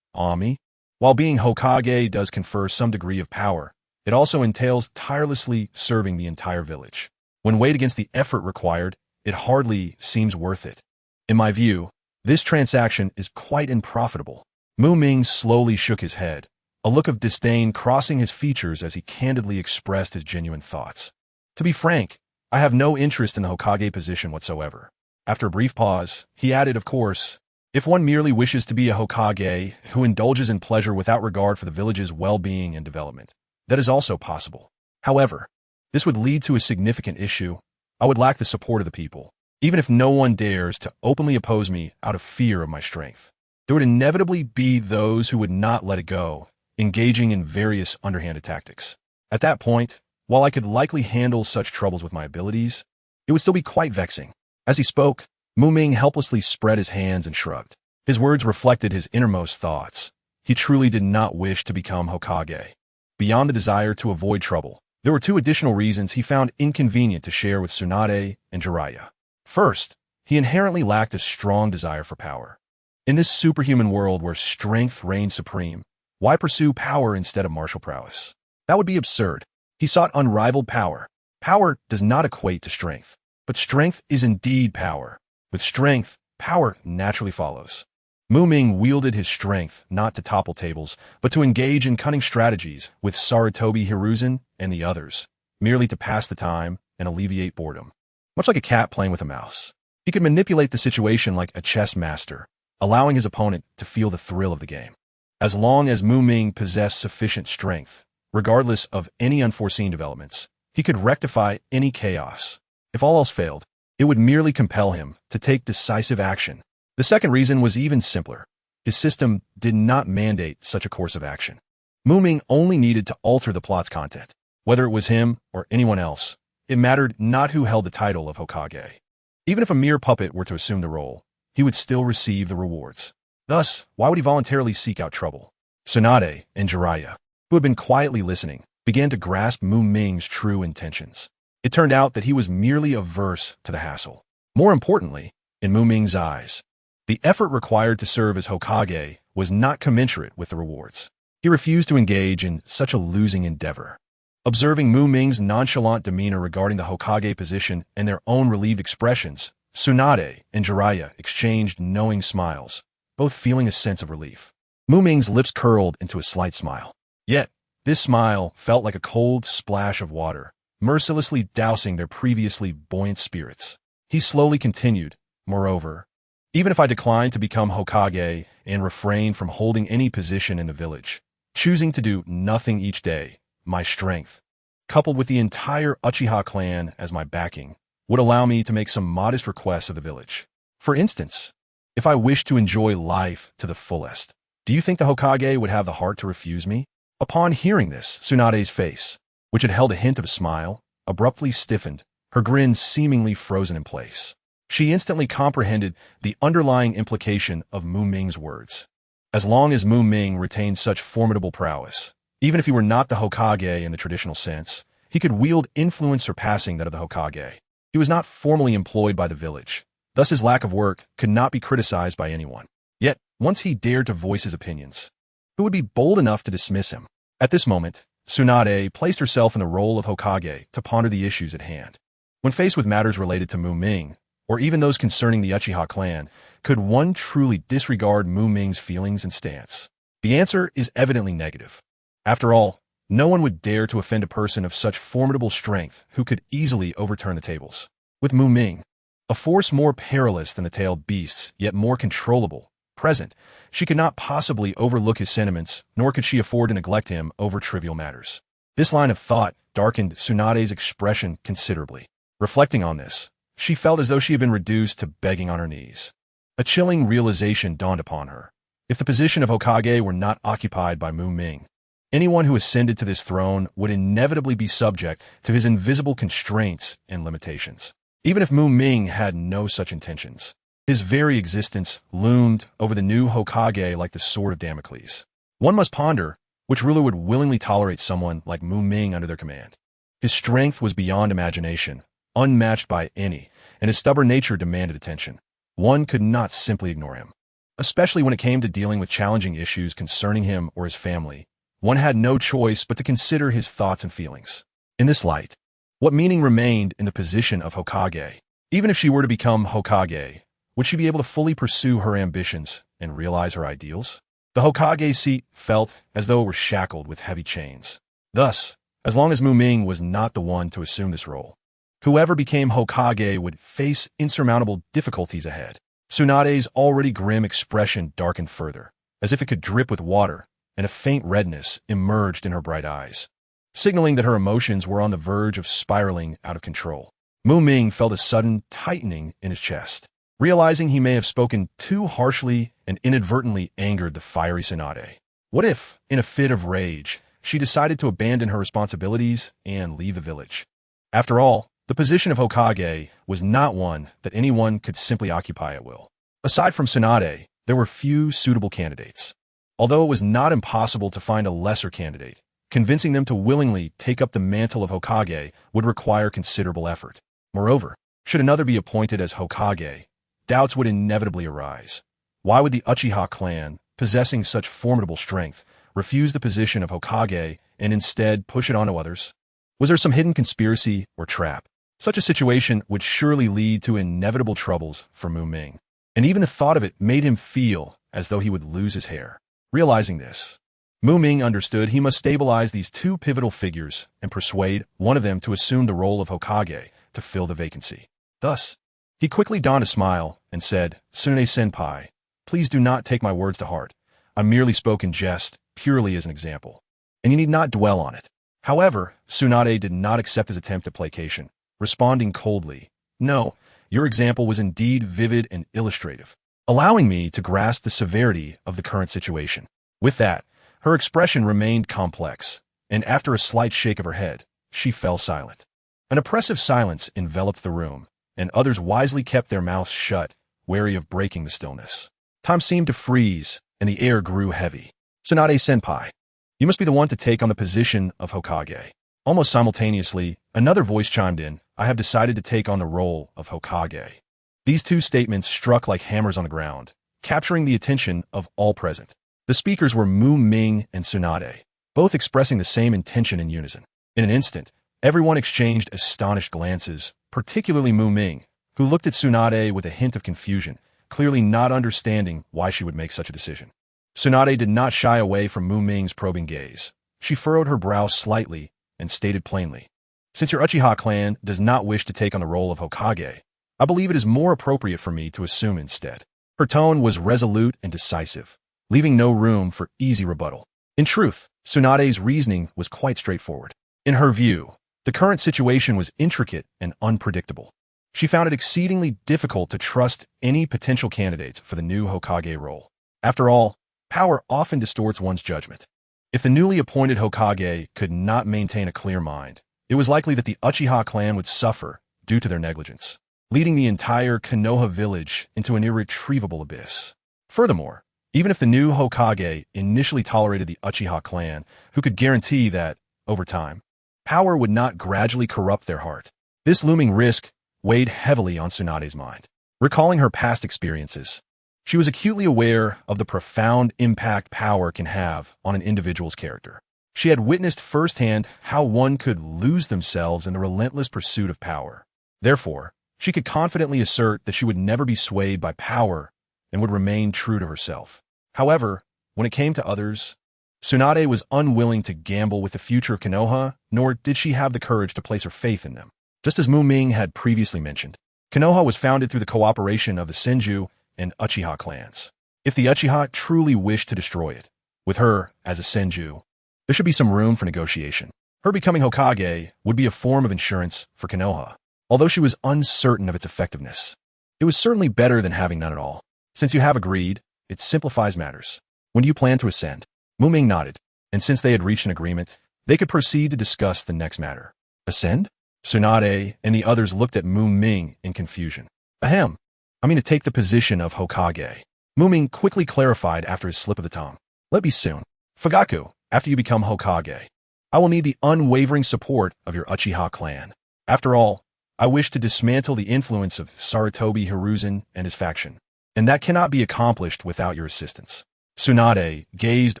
Speaker 1: Ami, while being Hokage does confer some degree of power, it also entails tirelessly serving the entire village. When weighed against the effort required, it hardly seems worth it. In my view, this transaction is quite unprofitable. Muming slowly shook his head, a look of disdain crossing his features as he candidly expressed his genuine thoughts. To be frank, I have no interest in the Hokage position whatsoever. After a brief pause, he added, of course, if one merely wishes to be a Hokage who indulges in pleasure without regard for the village's well-being and development, that is also possible. However, this would lead to a significant issue. I would lack the support of the people, even if no one dares to openly oppose me out of fear of my strength. There would inevitably be those who would not let it go, engaging in various underhanded tactics. At that point, while I could likely handle such troubles with my abilities, it would still be quite vexing. As he spoke, Muming helplessly spread his hands and shrugged. His words reflected his innermost thoughts. He truly did not wish to become Hokage. Beyond the desire to avoid trouble, there were two additional reasons he found inconvenient to share with Tsunade and Jiraiya. First, he inherently lacked a strong desire for power. In this superhuman world where strength reigns supreme, why pursue power instead of martial prowess? That would be absurd. He sought unrivaled power. Power does not equate to strength, but strength is indeed power. With strength, power naturally follows. Muming wielded his strength not to topple tables, but to engage in cunning strategies with Sarutobi Hiruzen and the others, merely to pass the time and alleviate boredom. Much like a cat playing with a mouse, he could manipulate the situation like a chess master, allowing his opponent to feel the thrill of the game. As long as Muming possessed sufficient strength, regardless of any unforeseen developments, he could rectify any chaos. If all else failed, it would merely compel him to take decisive action. The second reason was even simpler. His system did not mandate such a course of action. Muming only needed to alter the plot's content. Whether it was him or anyone else, it mattered not who held the title of Hokage. Even if a mere puppet were to assume the role, he would still receive the rewards. Thus, why would he voluntarily seek out trouble? Tsunade and Jiraiya, who had been quietly listening, began to grasp Muming's true intentions. It turned out that he was merely averse to the hassle. More importantly, in Muming's eyes, the effort required to serve as Hokage was not commensurate with the rewards. He refused to engage in such a losing endeavor. Observing Muming's nonchalant demeanor regarding the Hokage position and their own relieved expressions, Tsunade and Jiraiya exchanged knowing smiles, both feeling a sense of relief. Muming's lips curled into a slight smile. Yet, this smile felt like a cold splash of water, mercilessly dousing their previously buoyant spirits. He slowly continued, moreover, even if I decline to become Hokage and refrain from holding any position in the village, choosing to do nothing each day, my strength, coupled with the entire Uchiha clan as my backing, would allow me to make some modest requests of the village. For instance, if I wished to enjoy life to the fullest, do you think the Hokage would have the heart to refuse me? Upon hearing this, Tsunade's face, which had held a hint of a smile, abruptly stiffened, her grin seemingly frozen in place. She instantly comprehended the underlying implication of Muming's words. As long as Muming retained such formidable prowess, even if he were not the Hokage in the traditional sense, he could wield influence surpassing that of the Hokage. He was not formally employed by the village, thus his lack of work could not be criticized by anyone. Yet, once he dared to voice his opinions, who would be bold enough to dismiss him? At this moment, Tsunade placed herself in the role of Hokage to ponder the issues at hand. When faced with matters related to Muming, or even those concerning the Uchiha clan, could one truly disregard Muming's feelings and stance? The answer is evidently negative. After all, no one would dare to offend a person of such formidable strength who could easily overturn the tables. With Muming, a force more perilous than the tailed beasts, yet more controllable, present, she could not possibly overlook his sentiments, nor could she afford to neglect him over trivial matters. This line of thought darkened Tsunade's expression considerably. Reflecting on this, she felt as though she had been reduced to begging on her knees. A chilling realization dawned upon her. If the position of Hokage were not occupied by Muming, anyone who ascended to this throne would inevitably be subject to his invisible constraints and limitations. Even if Muming had no such intentions, his very existence loomed over the new Hokage like the sword of Damocles. One must ponder which ruler would willingly tolerate someone like Muming under their command. His strength was beyond imagination, unmatched by any, and his stubborn nature demanded attention. One could not simply ignore him. Especially when it came to dealing with challenging issues concerning him or his family, one had no choice but to consider his thoughts and feelings. In this light, what meaning remained in the position of Hokage? Even if she were to become Hokage, would she be able to fully pursue her ambitions and realize her ideals? The Hokage seat felt as though it were shackled with heavy chains. Thus, as long as Muming was not the one to assume this role, whoever became Hokage would face insurmountable difficulties ahead. Tsunade's already grim expression darkened further, as if it could drip with water, and a faint redness emerged in her bright eyes, signaling that her emotions were on the verge of spiraling out of control. Muming felt a sudden tightening in his chest, realizing he may have spoken too harshly and inadvertently angered the fiery Tsunade. What if, in a fit of rage, she decided to abandon her responsibilities and leave the village? After all, the position of Hokage was not one that anyone could simply occupy at will. Aside from Tsunade, there were few suitable candidates. Although it was not impossible to find a lesser candidate, convincing them to willingly take up the mantle of Hokage would require considerable effort. Moreover, should another be appointed as Hokage, doubts would inevitably arise. Why would the Uchiha clan, possessing such formidable strength, refuse the position of Hokage and instead push it onto others? Was there some hidden conspiracy or trap? Such a situation would surely lead to inevitable troubles for Muming, and even the thought of it made him feel as though he would lose his hair. Realizing this, Muming understood he must stabilize these two pivotal figures and persuade one of them to assume the role of Hokage to fill the vacancy. Thus, he quickly donned a smile and said, "Tsunade-senpai, please do not take my words to heart. I merely spoke in jest, purely as an example, and you need not dwell on it." However, Tsunade did not accept his attempt at placation, responding coldly, "No, your example was indeed vivid and illustrative, allowing me to grasp the severity of the current situation." With that, her expression remained complex, and after a slight shake of her head, she fell silent. An oppressive silence enveloped the room, and others wisely kept their mouths shut, wary of breaking the stillness. Time seemed to freeze, and the air grew heavy. "Tsunade-senpai, you must be the one to take on the position of Hokage." Almost simultaneously, another voice chimed in, "I have decided to take on the role of Hokage." These two statements struck like hammers on the ground, capturing the attention of all present. The speakers were Muming and Tsunade, both expressing the same intention in unison. In an instant, everyone exchanged astonished glances, particularly Muming, who looked at Tsunade with a hint of confusion, clearly not understanding why she would make such a decision. Tsunade did not shy away from Muming's probing gaze. She furrowed her brow slightly and stated plainly, "Since your Uchiha clan does not wish to take on the role of Hokage, I believe it is more appropriate for me to assume instead." Her tone was resolute and decisive, leaving no room for easy rebuttal. In truth, Tsunade's reasoning was quite straightforward. In her view, the current situation was intricate and unpredictable. She found it exceedingly difficult to trust any potential candidates for the new Hokage role. After all, power often distorts one's judgment. If the newly appointed Hokage could not maintain a clear mind, it was likely that the Uchiha clan would suffer due to their negligence, leading the entire Konoha village into an irretrievable abyss. Furthermore, even if the new Hokage initially tolerated the Uchiha clan, who could guarantee that, over time, power would not gradually corrupt their heart? This looming risk weighed heavily on Tsunade's mind. Recalling her past experiences, she was acutely aware of the profound impact power can have on an individual's character. She had witnessed firsthand how one could lose themselves in the relentless pursuit of power. Therefore, she could confidently assert that she would never be swayed by power and would remain true to herself. However, when it came to others, Tsunade was unwilling to gamble with the future of Konoha, nor did she have the courage to place her faith in them. Just as Muming had previously mentioned, Konoha was founded through the cooperation of the Senju and Uchiha clans. If the Uchiha truly wished to destroy it, with her as a Senju, there should be some room for negotiation. Her becoming Hokage would be a form of insurance for Konoha. although she was uncertain of its effectiveness. It was certainly better than having none at all. Since you have agreed, it simplifies matters. When do you plan to ascend? Muming nodded, and since they had reached an agreement, they could proceed to discuss the next matter. Ascend? Tsunade and the others looked at Muming in confusion. Ahem. I mean to take the position of Hokage. Muming quickly clarified after his slip of the tongue. Let be soon. Fugaku, after you become Hokage, I will need the unwavering support of your Uchiha clan. After all, I wish to dismantle the influence of Sarutobi Hiruzen and his faction, and that cannot be accomplished without your assistance. Tsunade gazed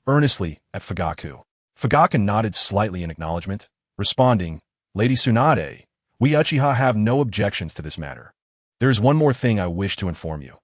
Speaker 1: earnestly at Fugaku. Fugaku nodded slightly in acknowledgement, responding, Lady Tsunade, we Uchiha have no objections to this matter. There is one more thing I wish to inform you.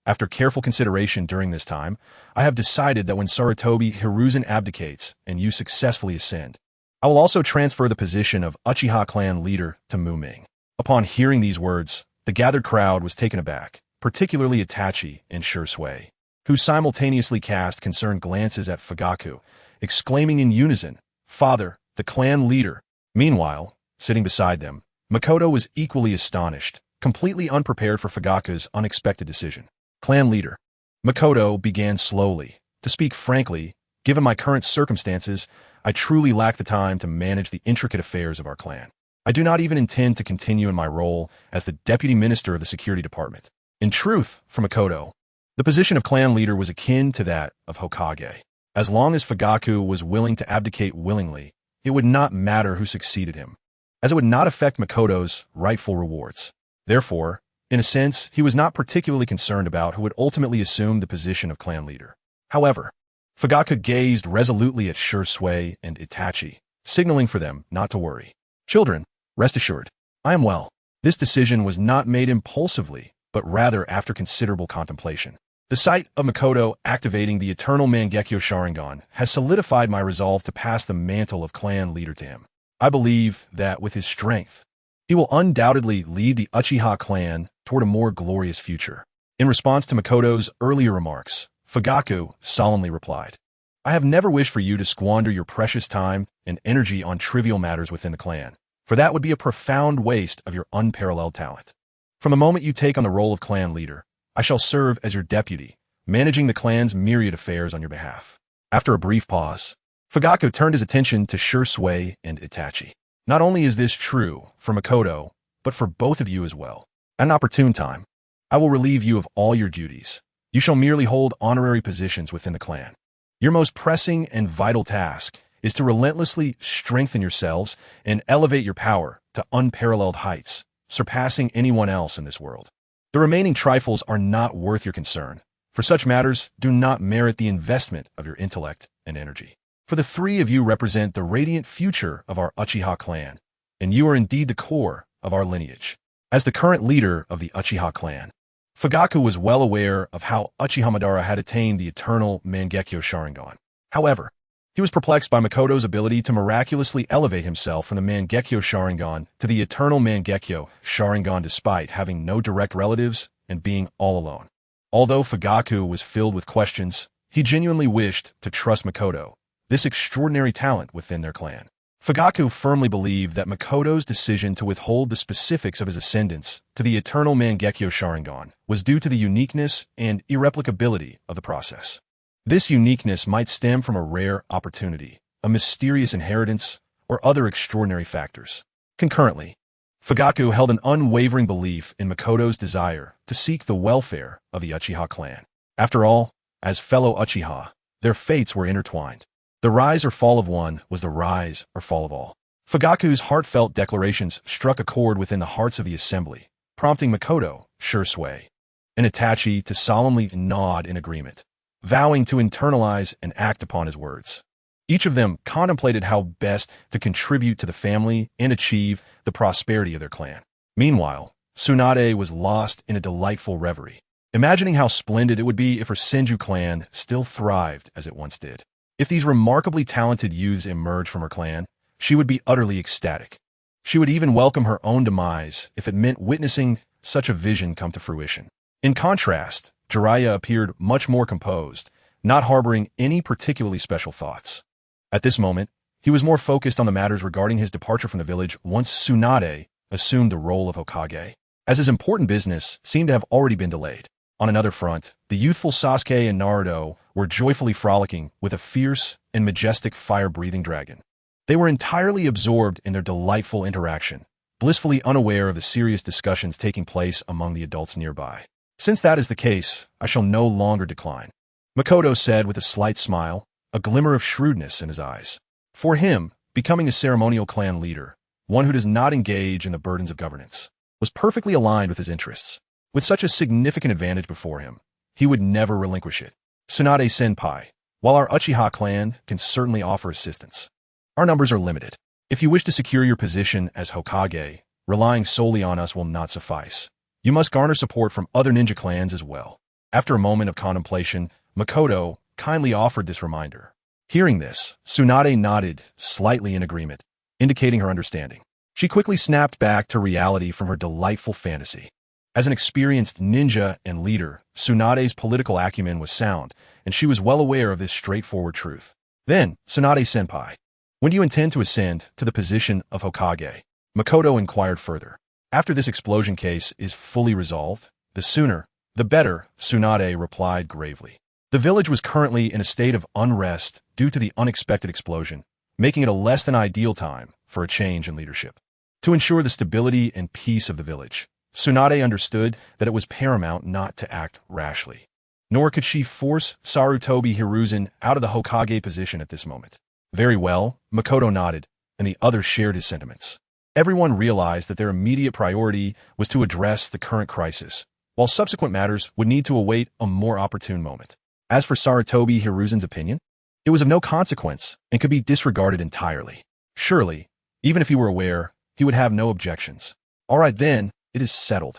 Speaker 1: After careful consideration during this time, I have decided that when Sarutobi Hiruzen abdicates and you successfully ascend, I will also transfer the position of Uchiha clan leader to Muming. Upon hearing these words, the gathered crowd was taken aback, particularly Itachi and ShisUi, who simultaneously cast concerned glances at Fugaku, exclaiming in unison, Father, the clan leader. Meanwhile, sitting beside them, Makoto was equally astonished, completely unprepared for Fugaku's unexpected decision. Clan leader. Makoto began slowly. To speak frankly, given my current circumstances, I truly lack the time to manage the intricate affairs of our clan. I do not even intend to continue in my role as the deputy minister of the security department. In truth, for Makoto, the position of clan leader was akin to that of Hokage. As long as Fugaku was willing to abdicate willingly, it would not matter who succeeded him, as it would not affect Makoto's rightful rewards. Therefore, in a sense, he was not particularly concerned about who would ultimately assume the position of clan leader. However, Fugaku gazed resolutely at ShisUi and Itachi, signaling for them not to worry. Children, rest assured, I am well. This decision was not made impulsively, but rather after considerable contemplation. The sight of Makoto activating the eternal Mangekyo Sharingan has solidified my resolve to pass the mantle of clan leader to him. I believe that with his strength, he will undoubtedly lead the Uchiha clan toward a more glorious future. In response to Makoto's earlier remarks, Fugaku solemnly replied, I have never wished for you to squander your precious time and energy on trivial matters within the clan, for that would be a profound waste of your unparalleled talent. From the moment you take on the role of clan leader, I shall serve as your deputy, managing the clan's myriad affairs on your behalf. After a brief pause, Fugaku turned his attention to ShisUi and Itachi. Not only is this true for Makoto, but for both of you as well. At an opportune time, I will relieve you of all your duties. You shall merely hold honorary positions within the clan. Your most pressing and vital task is to relentlessly strengthen yourselves and elevate your power to unparalleled heights, surpassing anyone else in this world. The remaining trifles are not worth your concern, for such matters do not merit the investment of your intellect and energy. For the three of you represent the radiant future of our Uchiha clan, and you are indeed the core of our lineage. As the current leader of the Uchiha clan, Fugaku was well aware of how Uchiha Madara had attained the eternal Mangekyo Sharingan. However, he was perplexed by Makoto's ability to miraculously elevate himself from the Mangekyo Sharingan to the eternal Mangekyo Sharingan despite having no direct relatives and being all alone. Although Fugaku was filled with questions, he genuinely wished to trust Makoto, this extraordinary talent within their clan. Fugaku firmly believed that Makoto's decision to withhold the specifics of his ascendance to the eternal Mangekyo Sharingan was due to the uniqueness and irreplicability of the process. This uniqueness might stem from a rare opportunity, a mysterious inheritance, or other extraordinary factors. Concurrently, Fugaku held an unwavering belief in Makoto's desire to seek the welfare of the Uchiha clan. After all, as fellow Uchiha, their fates were intertwined. The rise or fall of one was the rise or fall of all. Fugaku's heartfelt declarations struck a chord within the hearts of the assembly, prompting Makoto, ShisUi, and Itachi to solemnly nod in agreement, vowing to internalize and act upon his words. Each of them contemplated how best to contribute to the family and achieve the prosperity of their clan. Meanwhile, Tsunade was lost in a delightful reverie, imagining how splendid it would be if her Senju clan still thrived as it once did. If these remarkably talented youths emerged from her clan, she would be utterly ecstatic. She would even welcome her own demise if it meant witnessing such a vision come to fruition. In contrast, Jiraiya appeared much more composed, not harboring any particularly special thoughts. At this moment, he was more focused on the matters regarding his departure from the village once Tsunade assumed the role of Hokage, as his important business seemed to have already been delayed. On another front, the youthful Sasuke and Naruto were joyfully frolicking with a fierce and majestic fire-breathing dragon. They were entirely absorbed in their delightful interaction, blissfully unaware of the serious discussions taking place among the adults nearby. Since that is the case, I shall no longer decline, Makoto said with a slight smile, a glimmer of shrewdness in his eyes. For him, becoming a ceremonial clan leader, one who does not engage in the burdens of governance, was perfectly aligned with his interests. With such a significant advantage before him, he would never relinquish it. Tsunade-senpai, while our Uchiha clan can certainly offer assistance, our numbers are limited. If you wish to secure your position as Hokage, relying solely on us will not suffice. You must garner support from other ninja clans as well. After a moment of contemplation, Makoto kindly offered this reminder. Hearing this, Tsunade nodded, slightly in agreement, indicating her understanding. She quickly snapped back to reality from her delightful fantasy. As an experienced ninja and leader, Tsunade's political acumen was sound, and she was well aware of this straightforward truth. Then, Tsunade-senpai, when do you intend to ascend to the position of Hokage? Makoto inquired further. After this explosion case is fully resolved, the sooner, the better, Tsunade replied gravely. The village was currently in a state of unrest due to the unexpected explosion, making it a less than ideal time for a change in leadership. To ensure the stability and peace of the village, Tsunade understood that it was paramount not to act rashly. Nor could she force Sarutobi Hiruzen out of the Hokage position at this moment. Very well, Makoto nodded, and the others shared his sentiments. Everyone realized that their immediate priority was to address the current crisis, while subsequent matters would need to await a more opportune moment. As for Sarutobi Hiruzen's opinion, it was of no consequence and could be disregarded entirely. Surely, even if he were aware, he would have no objections. All right then, it is settled.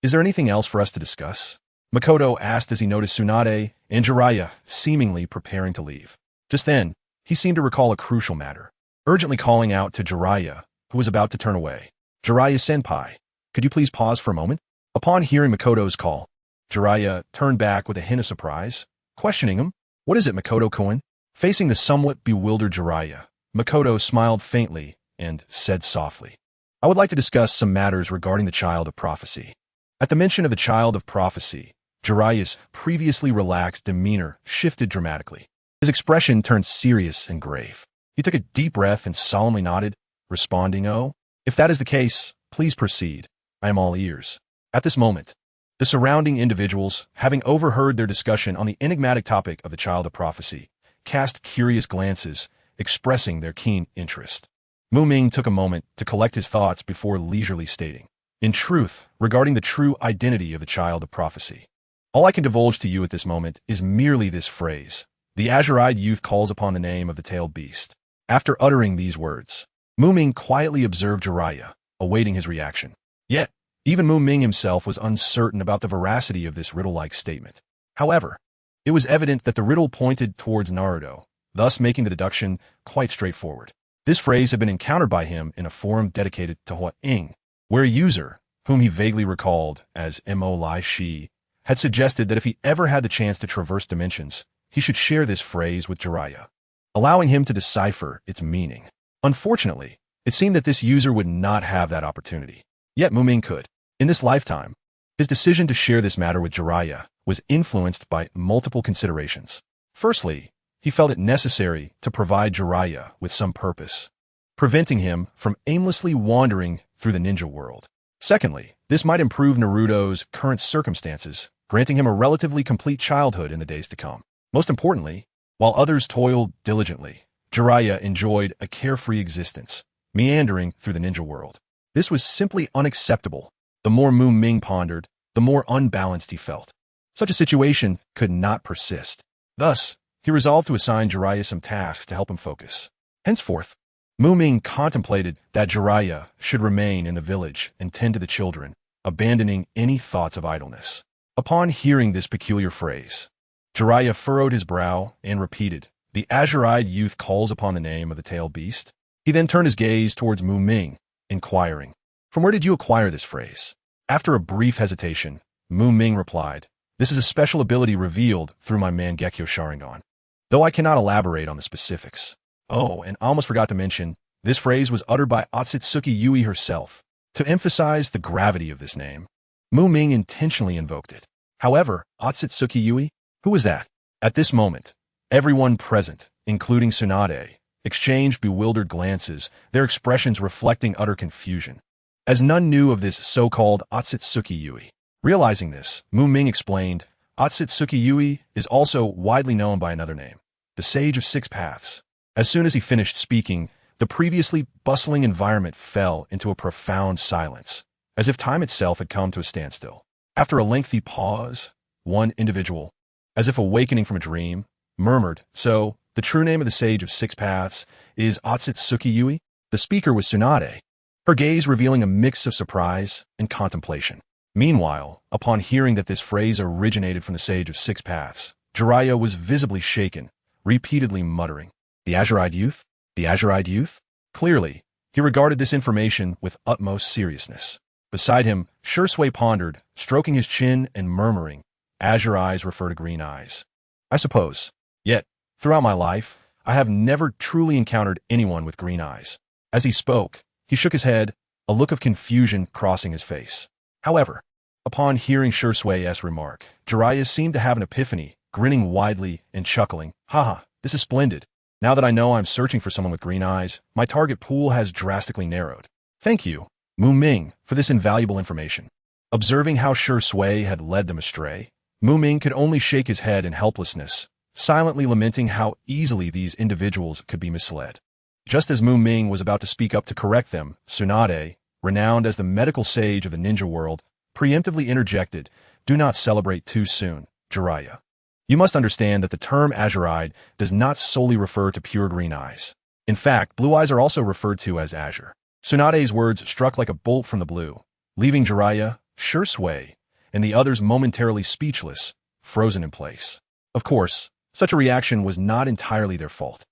Speaker 1: Is there anything else for us to discuss? Makoto asked as he noticed Tsunade and Jiraiya seemingly preparing to leave. Just then, he seemed to recall a crucial matter, urgently calling out to Jiraiya, who was about to turn away. Jiraiya-senpai, could you please pause for a moment? Upon hearing Makoto's call, Jiraiya turned back with a hint of surprise, questioning him. What is it, Makoto-kun? Facing the somewhat bewildered Jiraiya, Makoto smiled faintly and said softly, I would like to discuss some matters regarding the Child of Prophecy. At the mention of the Child of Prophecy, Jiraiya's previously relaxed demeanor shifted dramatically. His expression turned serious and grave. He took a deep breath and solemnly nodded, responding, Oh, if that is the case, please proceed. I am all ears. At this moment, the surrounding individuals, having overheard their discussion on the enigmatic topic of the Child of Prophecy, cast curious glances, expressing their keen interest. Muming took a moment to collect his thoughts before leisurely stating, In truth, regarding the true identity of the Child of Prophecy, all I can divulge to you at this moment is merely this phrase. The azure-eyed youth calls upon the name of the tailed beast. After uttering these words, Muming quietly observed Jiraiya, awaiting his reaction. Yet, even Muming himself was uncertain about the veracity of this riddle-like statement. However, it was evident that the riddle pointed towards Naruto, thus making the deduction quite straightforward. This phrase had been encountered by him in a forum dedicated to Hua-ing, where a user, whom he vaguely recalled as Mo-Li-Shi, had suggested that if he ever had the chance to traverse dimensions, he should share this phrase with Jiraiya, allowing him to decipher its meaning. Unfortunately, it seemed that this user would not have that opportunity. Yet Muming could. In this lifetime, his decision to share this matter with Jiraiya was influenced by multiple considerations. Firstly, he felt it necessary to provide Jiraiya with some purpose, preventing him from aimlessly wandering through the ninja world. Secondly, this might improve Naruto's current circumstances, granting him a relatively complete childhood in the days to come. Most importantly, while others toiled diligently, Jiraiya enjoyed a carefree existence, meandering through the ninja world. This was simply unacceptable. The more Muming pondered, the more unbalanced he felt. Such a situation could not persist. Thus, he resolved to assign Jiraiya some tasks to help him focus. Henceforth, Muming contemplated that Jiraiya should remain in the village and tend to the children, abandoning any thoughts of idleness. Upon hearing this peculiar phrase, Jiraiya furrowed his brow and repeated, The azure-eyed youth calls upon the name of the tailed beast. He then turned his gaze towards Muming, inquiring, From where did you acquire this phrase? After a brief hesitation, Muming replied, This is a special ability revealed through my Mangekyo Sharingan, though I cannot elaborate on the specifics. Oh, and I almost forgot to mention, this phrase was uttered by Otsutsuki Yui herself, To emphasize the gravity of this name, Muming intentionally invoked it. However, Otsutsuki Yui? Who was that? At this moment, everyone present, including Tsunade, exchanged bewildered glances, their expressions reflecting utter confusion, as none knew of this so-called Otsutsuki Yui. Realizing this, Muming explained, Otsutsuki Yui is also widely known by another name, the Sage of Six Paths. As soon as he finished speaking, the previously bustling environment fell into a profound silence, as if time itself had come to a standstill. After a lengthy pause, one individual, as if awakening from a dream, murmured, "So, the true name of the Sage of Six Paths is Otsutsuki Yui?" The speaker was Tsunade, her gaze revealing a mix of surprise and contemplation. Meanwhile, upon hearing that this phrase originated from the Sage of Six Paths, Jiraiya was visibly shaken, repeatedly muttering, "The Azure-eyed youth? The Azure-eyed youth?" Clearly, he regarded this information with utmost seriousness. Beside him, Shisui pondered, stroking his chin and murmuring, "Azure eyes refer to green eyes, I suppose. Yet, throughout my life, I have never truly encountered anyone with green eyes." As he spoke, he shook his head, a look of confusion crossing his face. However, upon hearing Shisui's remark, Jiraiya seemed to have an epiphany, grinning widely and chuckling, "Haha, this is splendid. Now that I know I'm searching for someone with green eyes, my target pool has drastically narrowed. Thank you, Muming, for this invaluable information." Observing how Shisui had led them astray, Muming could only shake his head in helplessness, silently lamenting how easily these individuals could be misled. Just as Muming was about to speak up to correct them, Tsunade, renowned as the medical sage of the ninja world, preemptively interjected, "Do not celebrate too soon, Jiraiya. You must understand that the term azure-eyed does not solely refer to pure green eyes. In fact, blue eyes are also referred to as azure." Tsunade's words struck like a bolt from the blue, leaving Jiraiya, Shisui, and the others momentarily speechless, frozen in place. Of course, such a reaction was not entirely their fault,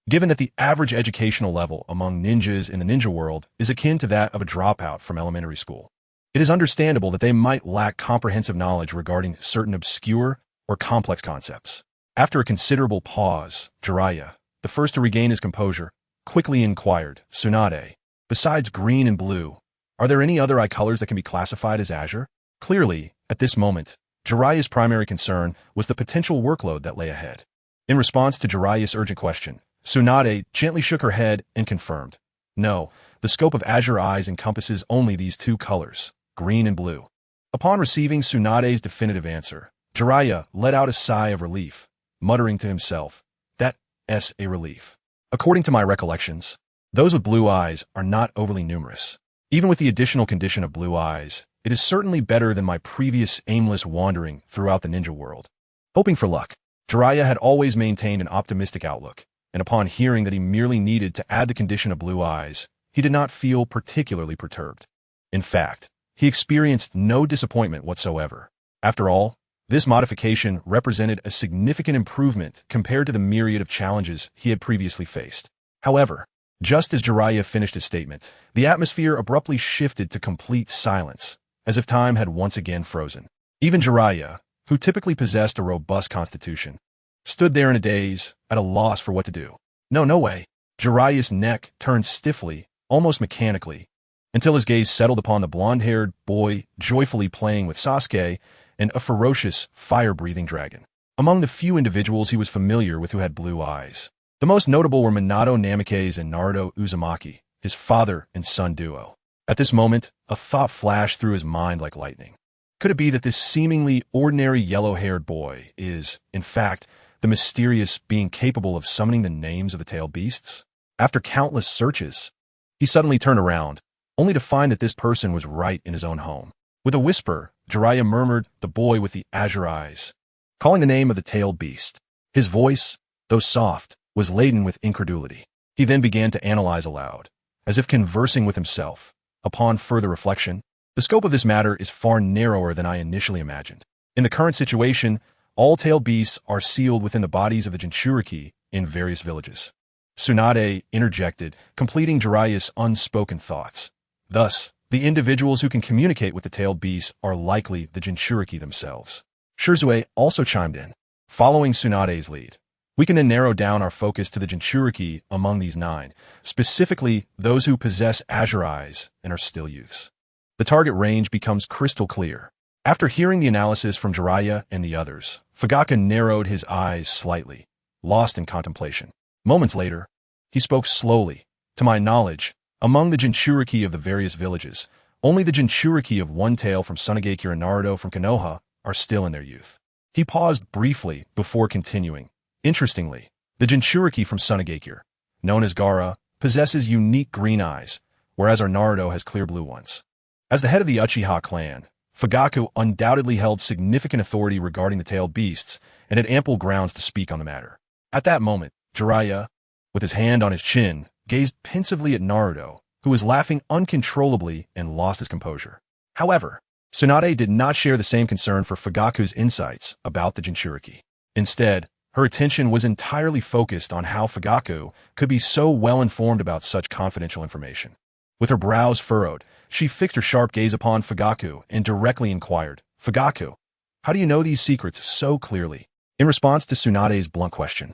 Speaker 1: given that the average educational level among ninjas in the ninja world is akin to that of a dropout from elementary school. It is understandable that they might lack comprehensive knowledge regarding certain obscure or complex concepts. After a considerable pause, Jiraiya, the first to regain his composure, quickly inquired, "Tsunade, besides green and blue, are there any other eye colors that can be classified as azure?" Clearly, at this moment, Jiraiya's primary concern was the potential workload that lay ahead. In response to Jiraiya's urgent question, Tsunade gently shook her head and confirmed, "No, the scope of azure eyes encompasses only these two colors, green and blue." Upon receiving Tsunade's definitive answer, Jiraiya let out a sigh of relief, muttering to himself, "That's a relief. According to my recollections, those with blue eyes are not overly numerous. Even with the additional condition of blue eyes, it is certainly better than my previous aimless wandering throughout the ninja world." Hoping for luck, Jiraiya had always maintained an optimistic outlook, and upon hearing that he merely needed to add the condition of blue eyes, he did not feel particularly perturbed. In fact, he experienced no disappointment whatsoever. After all, this modification represented a significant improvement compared to the myriad of challenges he had previously faced. However, just as Jiraiya finished his statement, the atmosphere abruptly shifted to complete silence, as if time had once again frozen. Even Jiraiya, who typically possessed a robust constitution, stood there in a daze, at a loss for what to do. No way. Jiraiya's neck turned stiffly, almost mechanically, until his gaze settled upon the blonde-haired boy joyfully playing with Sasuke and a ferocious, fire-breathing dragon. Among the few individuals he was familiar with who had blue eyes, the most notable were Minato Namikaze and Naruto Uzumaki, his father and son duo. At this moment, a thought flashed through his mind like lightning. Could it be that this seemingly ordinary yellow-haired boy is, in fact, the mysterious being capable of summoning the names of the tailed beasts? After countless searches, he suddenly turned around, only to find that this person was right in his own home. With a whisper, Jiraiya murmured, "The boy with the azure eyes," calling the name of the tailed beast. His voice, though soft, was laden with incredulity. He then began to analyze aloud, as if conversing with himself. Upon further reflection, the scope of this matter is far narrower than I initially imagined. In the current situation, all tailed beasts are sealed within the bodies of the Jinchuriki in various villages. Tsunade interjected, completing Jiraiya's unspoken thoughts. Thus, the individuals who can communicate with the tailed beasts are likely the Jinchuriki themselves. Shisui also chimed in, following Tsunade's lead. We can then narrow down our focus to the Jinchuriki among these 9, specifically those who possess azure eyes and are still youths. The target range becomes crystal clear. After hearing the analysis from Jiraiya and the others, Fugaku narrowed his eyes slightly, lost in contemplation. Moments later, he spoke slowly. To my knowledge, among the Jinchuriki of the various villages, only the Jinchuriki of One Tail from Sunagekyo and Naruto from Konoha are still in their youth. He paused briefly before continuing. Interestingly, the Jinchuriki from Sunagekyo, known as Gaara, possesses unique green eyes, whereas our Naruto has clear blue ones. As the head of the Uchiha clan, Fugaku undoubtedly held significant authority regarding the tailed beasts and had ample grounds to speak on the matter. At that moment, Jiraiya, with his hand on his chin, gazed pensively at Naruto, who was laughing uncontrollably and lost his composure. However, Tsunade did not share the same concern for Fugaku's insights about the Jinchuriki. Instead, her attention was entirely focused on how Fugaku could be so well informed about such confidential information. With her brows furrowed, she fixed her sharp gaze upon Fugaku and directly inquired, "Fugaku, how do you know these secrets so clearly?" In response to Tsunade's blunt question,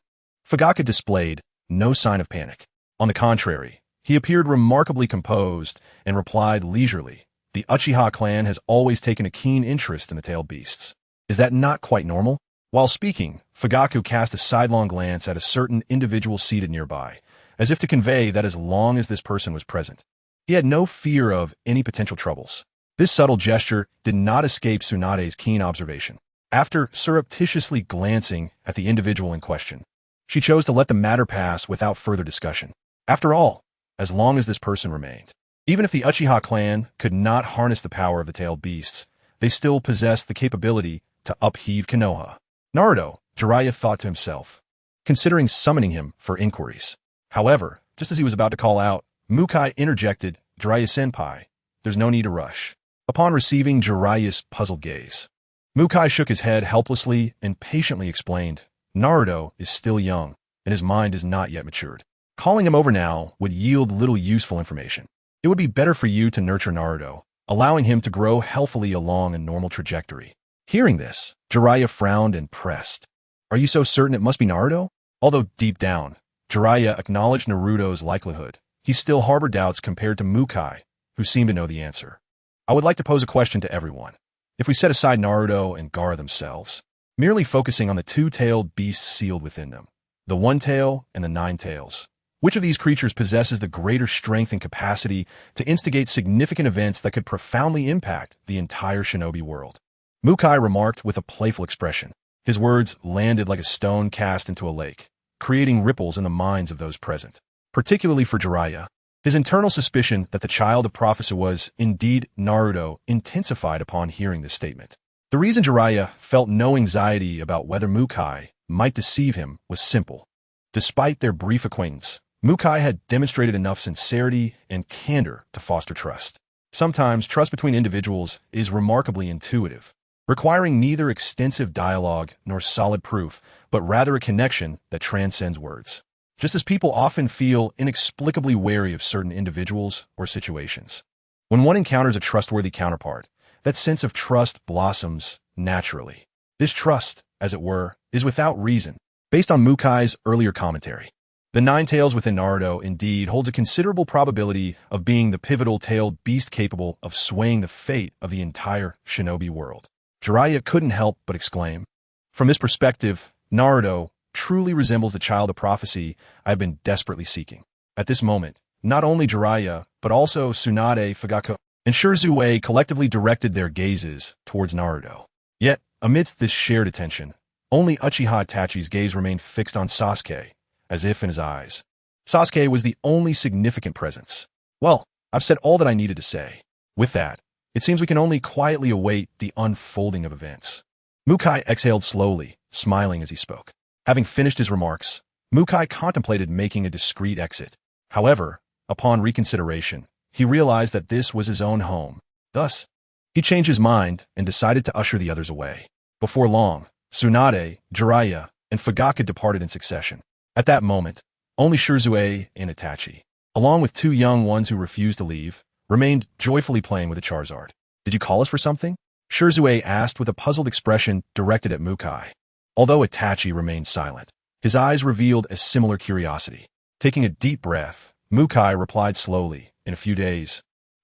Speaker 1: Fugaku displayed no sign of panic. On the contrary, he appeared remarkably composed and replied leisurely, "The Uchiha clan has always taken a keen interest in the tailed beasts. Is that not quite normal?" While speaking, Fugaku cast a sidelong glance at a certain individual seated nearby, as if to convey that as long as this person was present, he had no fear of any potential troubles. This subtle gesture did not escape Tsunade's keen observation. After surreptitiously glancing at the individual in question, she chose to let the matter pass without further discussion. After all, as long as this person remained, even if the Uchiha clan could not harness the power of the tailed beasts, they still possessed the capability to upheave Konoha. Naruto, Jiraiya thought to himself, considering summoning him for inquiries. However, just as he was about to call out, Mukai interjected, "Jiraiya-senpai, there's no need to rush." Upon receiving Jiraiya's puzzled gaze, Mukai shook his head helplessly and patiently explained, "Naruto is still young, and his mind is not yet matured. Calling him over now would yield little useful information. It would be better for you to nurture Naruto, allowing him to grow healthily along a normal trajectory." Hearing this, Jiraiya frowned and pressed. "Are you so certain it must be Naruto?" Although deep down, Jiraiya acknowledged Naruto's likelihood, he still harbored doubts compared to Mukai, who seemed to know the answer. "I would like to pose a question to everyone. If we set aside Naruto and Gaara themselves, merely focusing on the two-tailed beasts sealed within them, the One Tail and the Nine Tails, which of these creatures possesses the greater strength and capacity to instigate significant events that could profoundly impact the entire shinobi world?" Mukai remarked with a playful expression. His words landed like a stone cast into a lake, creating ripples in the minds of those present. Particularly for Jiraiya, his internal suspicion that the child of prophecy was indeed Naruto intensified upon hearing this statement. The reason Jiraiya felt no anxiety about whether Mukai might deceive him was simple. Despite their brief acquaintance, Mukai had demonstrated enough sincerity and candor to foster trust. Sometimes trust between individuals is remarkably intuitive, requiring neither extensive dialogue nor solid proof, but rather a connection that transcends words. Just as people often feel inexplicably wary of certain individuals or situations, when one encounters a trustworthy counterpart, that sense of trust blossoms naturally. This trust, as it were, is without reason, based on Mukai's earlier commentary. The Nine Tails within Naruto indeed holds a considerable probability of being the pivotal tailed beast capable of swaying the fate of the entire shinobi world. Jiraiya couldn't help but exclaim, "From this perspective, Naruto truly resembles the child of prophecy I've been desperately seeking." At this moment, not only Jiraiya, but also Tsunade, Fugaku, and Shizue collectively directed their gazes towards Naruto. Yet, amidst this shared attention, only Uchiha Itachi's gaze remained fixed on Sasuke, as if in his eyes. Sasuke was the only significant presence. Well, I've said all that I needed to say. With that, it seems we can only quietly await the unfolding of events. Mukai exhaled slowly, smiling as he spoke. Having finished his remarks, Mukai contemplated making a discreet exit. However, upon reconsideration, he realized that this was his own home. Thus, he changed his mind and decided to usher the others away. Before long, Tsunade, Jiraiya, and Fugaku departed in succession. At that moment, only Shizue and Itachi, along with two young ones who refused to leave, remained joyfully playing with a Charizard. "Did you call us for something?" Shizue asked with a puzzled expression directed at Mukai. Although Itachi remained silent, his eyes revealed a similar curiosity. Taking a deep breath, Mukai replied slowly, "In a few days,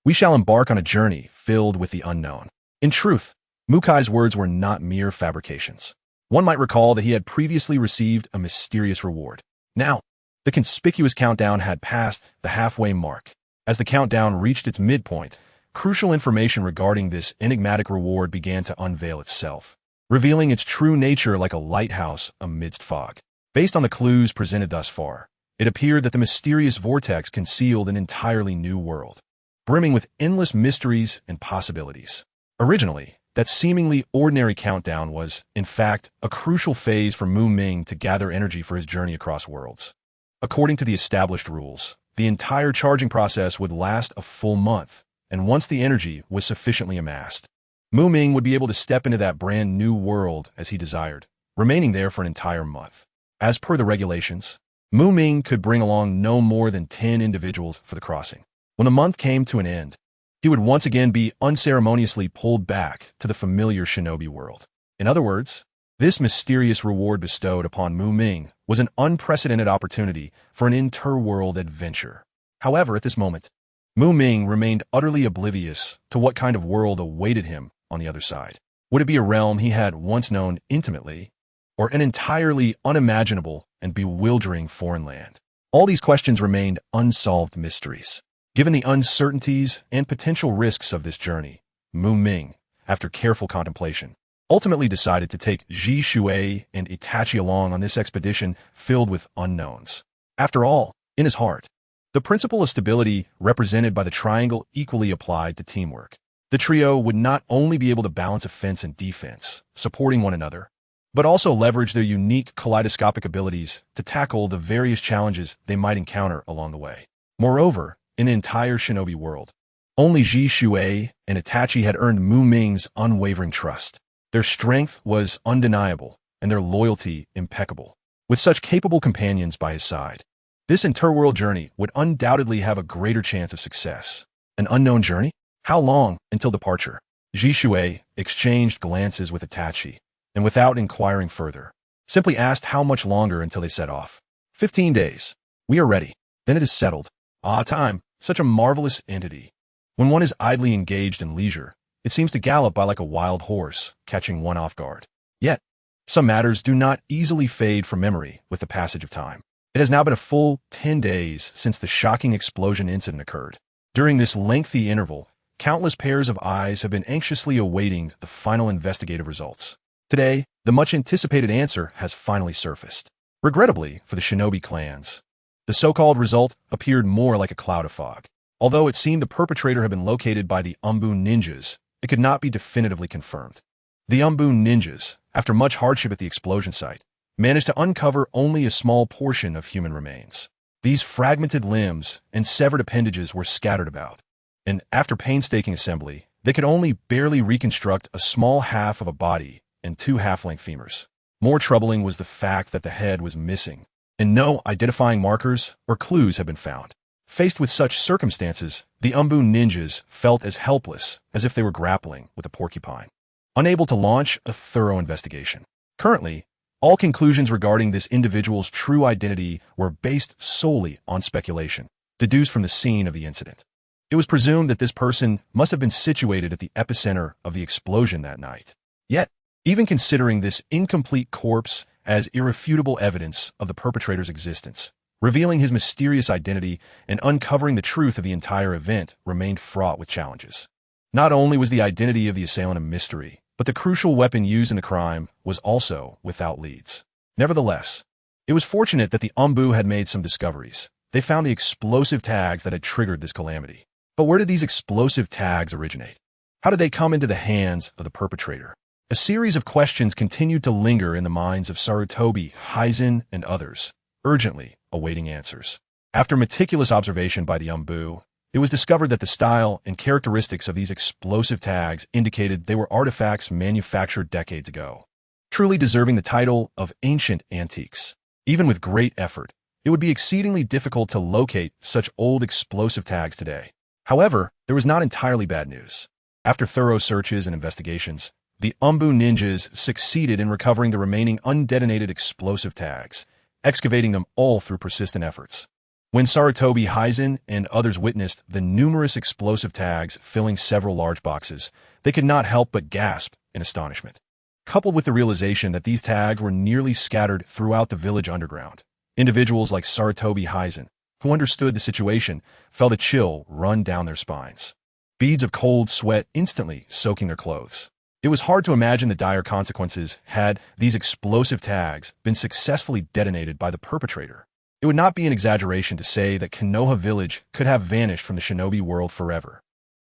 Speaker 1: We shall embark on a journey filled with the unknown. In truth, Mukai's words were not mere fabrications. One might recall that he had previously received a mysterious reward. Now, the conspicuous countdown had passed the halfway mark. As the countdown reached its midpoint, crucial information regarding this enigmatic reward began to unveil itself, revealing its true nature like a lighthouse amidst fog. Based on the clues presented thus far, it appeared that the mysterious vortex concealed an entirely new world, brimming with endless mysteries and possibilities. Originally, that seemingly ordinary countdown was, in fact, a crucial phase for Muming to gather energy for his journey across worlds. According to the established rules, the entire charging process would last a full month, and once the energy was sufficiently amassed, Muming would be able to step into that brand new world as he desired, remaining there for an entire month. As per the regulations, Muming could bring along no more than 10 individuals for the crossing. When the month came to an end, he would once again be unceremoniously pulled back to the familiar shinobi world. In other words, this mysterious reward bestowed upon Muming was an unprecedented opportunity for an interworld adventure. However, at this moment, Muming remained utterly oblivious to what kind of world awaited him on the other side. Would it be a realm he had once known intimately, or an entirely unimaginable and bewildering foreign land? All these questions remained unsolved mysteries. Given the uncertainties and potential risks of this journey, Muming, after careful contemplation, ultimately decided to take SavesShisui and Itachi along on this expedition filled with unknowns. After all, in his heart, the principle of stability represented by the triangle equally applied to teamwork. The trio would not only be able to balance offense and defense, supporting one another, but also leverage their unique kaleidoscopic abilities to tackle the various challenges they might encounter along the way. Moreover, in the entire shinobi world, only SavesShisui and Itachi had earned Muming's unwavering trust. Their strength was undeniable, and their loyalty impeccable. With such capable companions by his side, this interworld journey would undoubtedly have a greater chance of success. An unknown journey? How long until departure? SavesShisui exchanged glances with Itachi, and without inquiring further, simply asked how much longer until they set off. 15 days. We are ready. Then it is settled. Ah, time. Such a marvelous entity. When one is idly engaged in leisure, it seems to gallop by like a wild horse, catching one off guard. Yet, some matters do not easily fade from memory with the passage of time. It has now been a full 10 days since the shocking explosion incident occurred. During this lengthy interval, countless pairs of eyes have been anxiously awaiting the final investigative results. Today, the much-anticipated answer has finally surfaced. Regrettably for the shinobi clans, the so-called result appeared more like a cloud of fog. Although it seemed the perpetrator had been located by the Umbu ninjas, it could not be definitively confirmed. The Umbu ninjas, after much hardship at the explosion site, managed to uncover only a small portion of human remains. These fragmented limbs and severed appendages were scattered about, and after painstaking assembly, they could only barely reconstruct a small half of a body and 2 half-length femurs. More troubling was the fact that the head was missing, and no identifying markers or clues had been found. Faced with such circumstances, the Umbu ninjas felt as helpless as if they were grappling with a porcupine, unable to launch a thorough investigation. Currently, all conclusions regarding this individual's true identity were based solely on speculation, deduced from the scene of the incident. It was presumed that this person must have been situated at the epicenter of the explosion that night. Yet, even considering this incomplete corpse as irrefutable evidence of the perpetrator's existence, revealing his mysterious identity and uncovering the truth of the entire event remained fraught with challenges. Not only was the identity of the assailant a mystery, but the crucial weapon used in the crime was also without leads. Nevertheless, it was fortunate that the Umbu had made some discoveries. They found the explosive tags that had triggered this calamity. But where did these explosive tags originate? How did they come into the hands of the perpetrator? A series of questions continued to linger in the minds of Sarutobi, Hizen, and others, urgently awaiting answers. After meticulous observation by the Umbu, it was discovered that the style and characteristics of these explosive tags indicated they were artifacts manufactured decades ago, truly deserving the title of ancient antiques. Even with great effort, it would be exceedingly difficult to locate such old explosive tags today. However, there was not entirely bad news. After thorough searches and investigations, the Umbu ninjas succeeded in recovering the remaining undetonated explosive tags, excavating them all through persistent efforts. When Sarutobi Hizen and others witnessed the numerous explosive tags filling several large boxes, they could not help but gasp in astonishment. Coupled with the realization that these tags were nearly scattered throughout the village underground, individuals like Sarutobi Hizen, who understood the situation, felt a chill run down their spines. Beads of cold sweat instantly soaking their clothes. It was hard to imagine the dire consequences had these explosive tags been successfully detonated by the perpetrator. It would not be an exaggeration to say that Konoha village could have vanished from the shinobi world forever.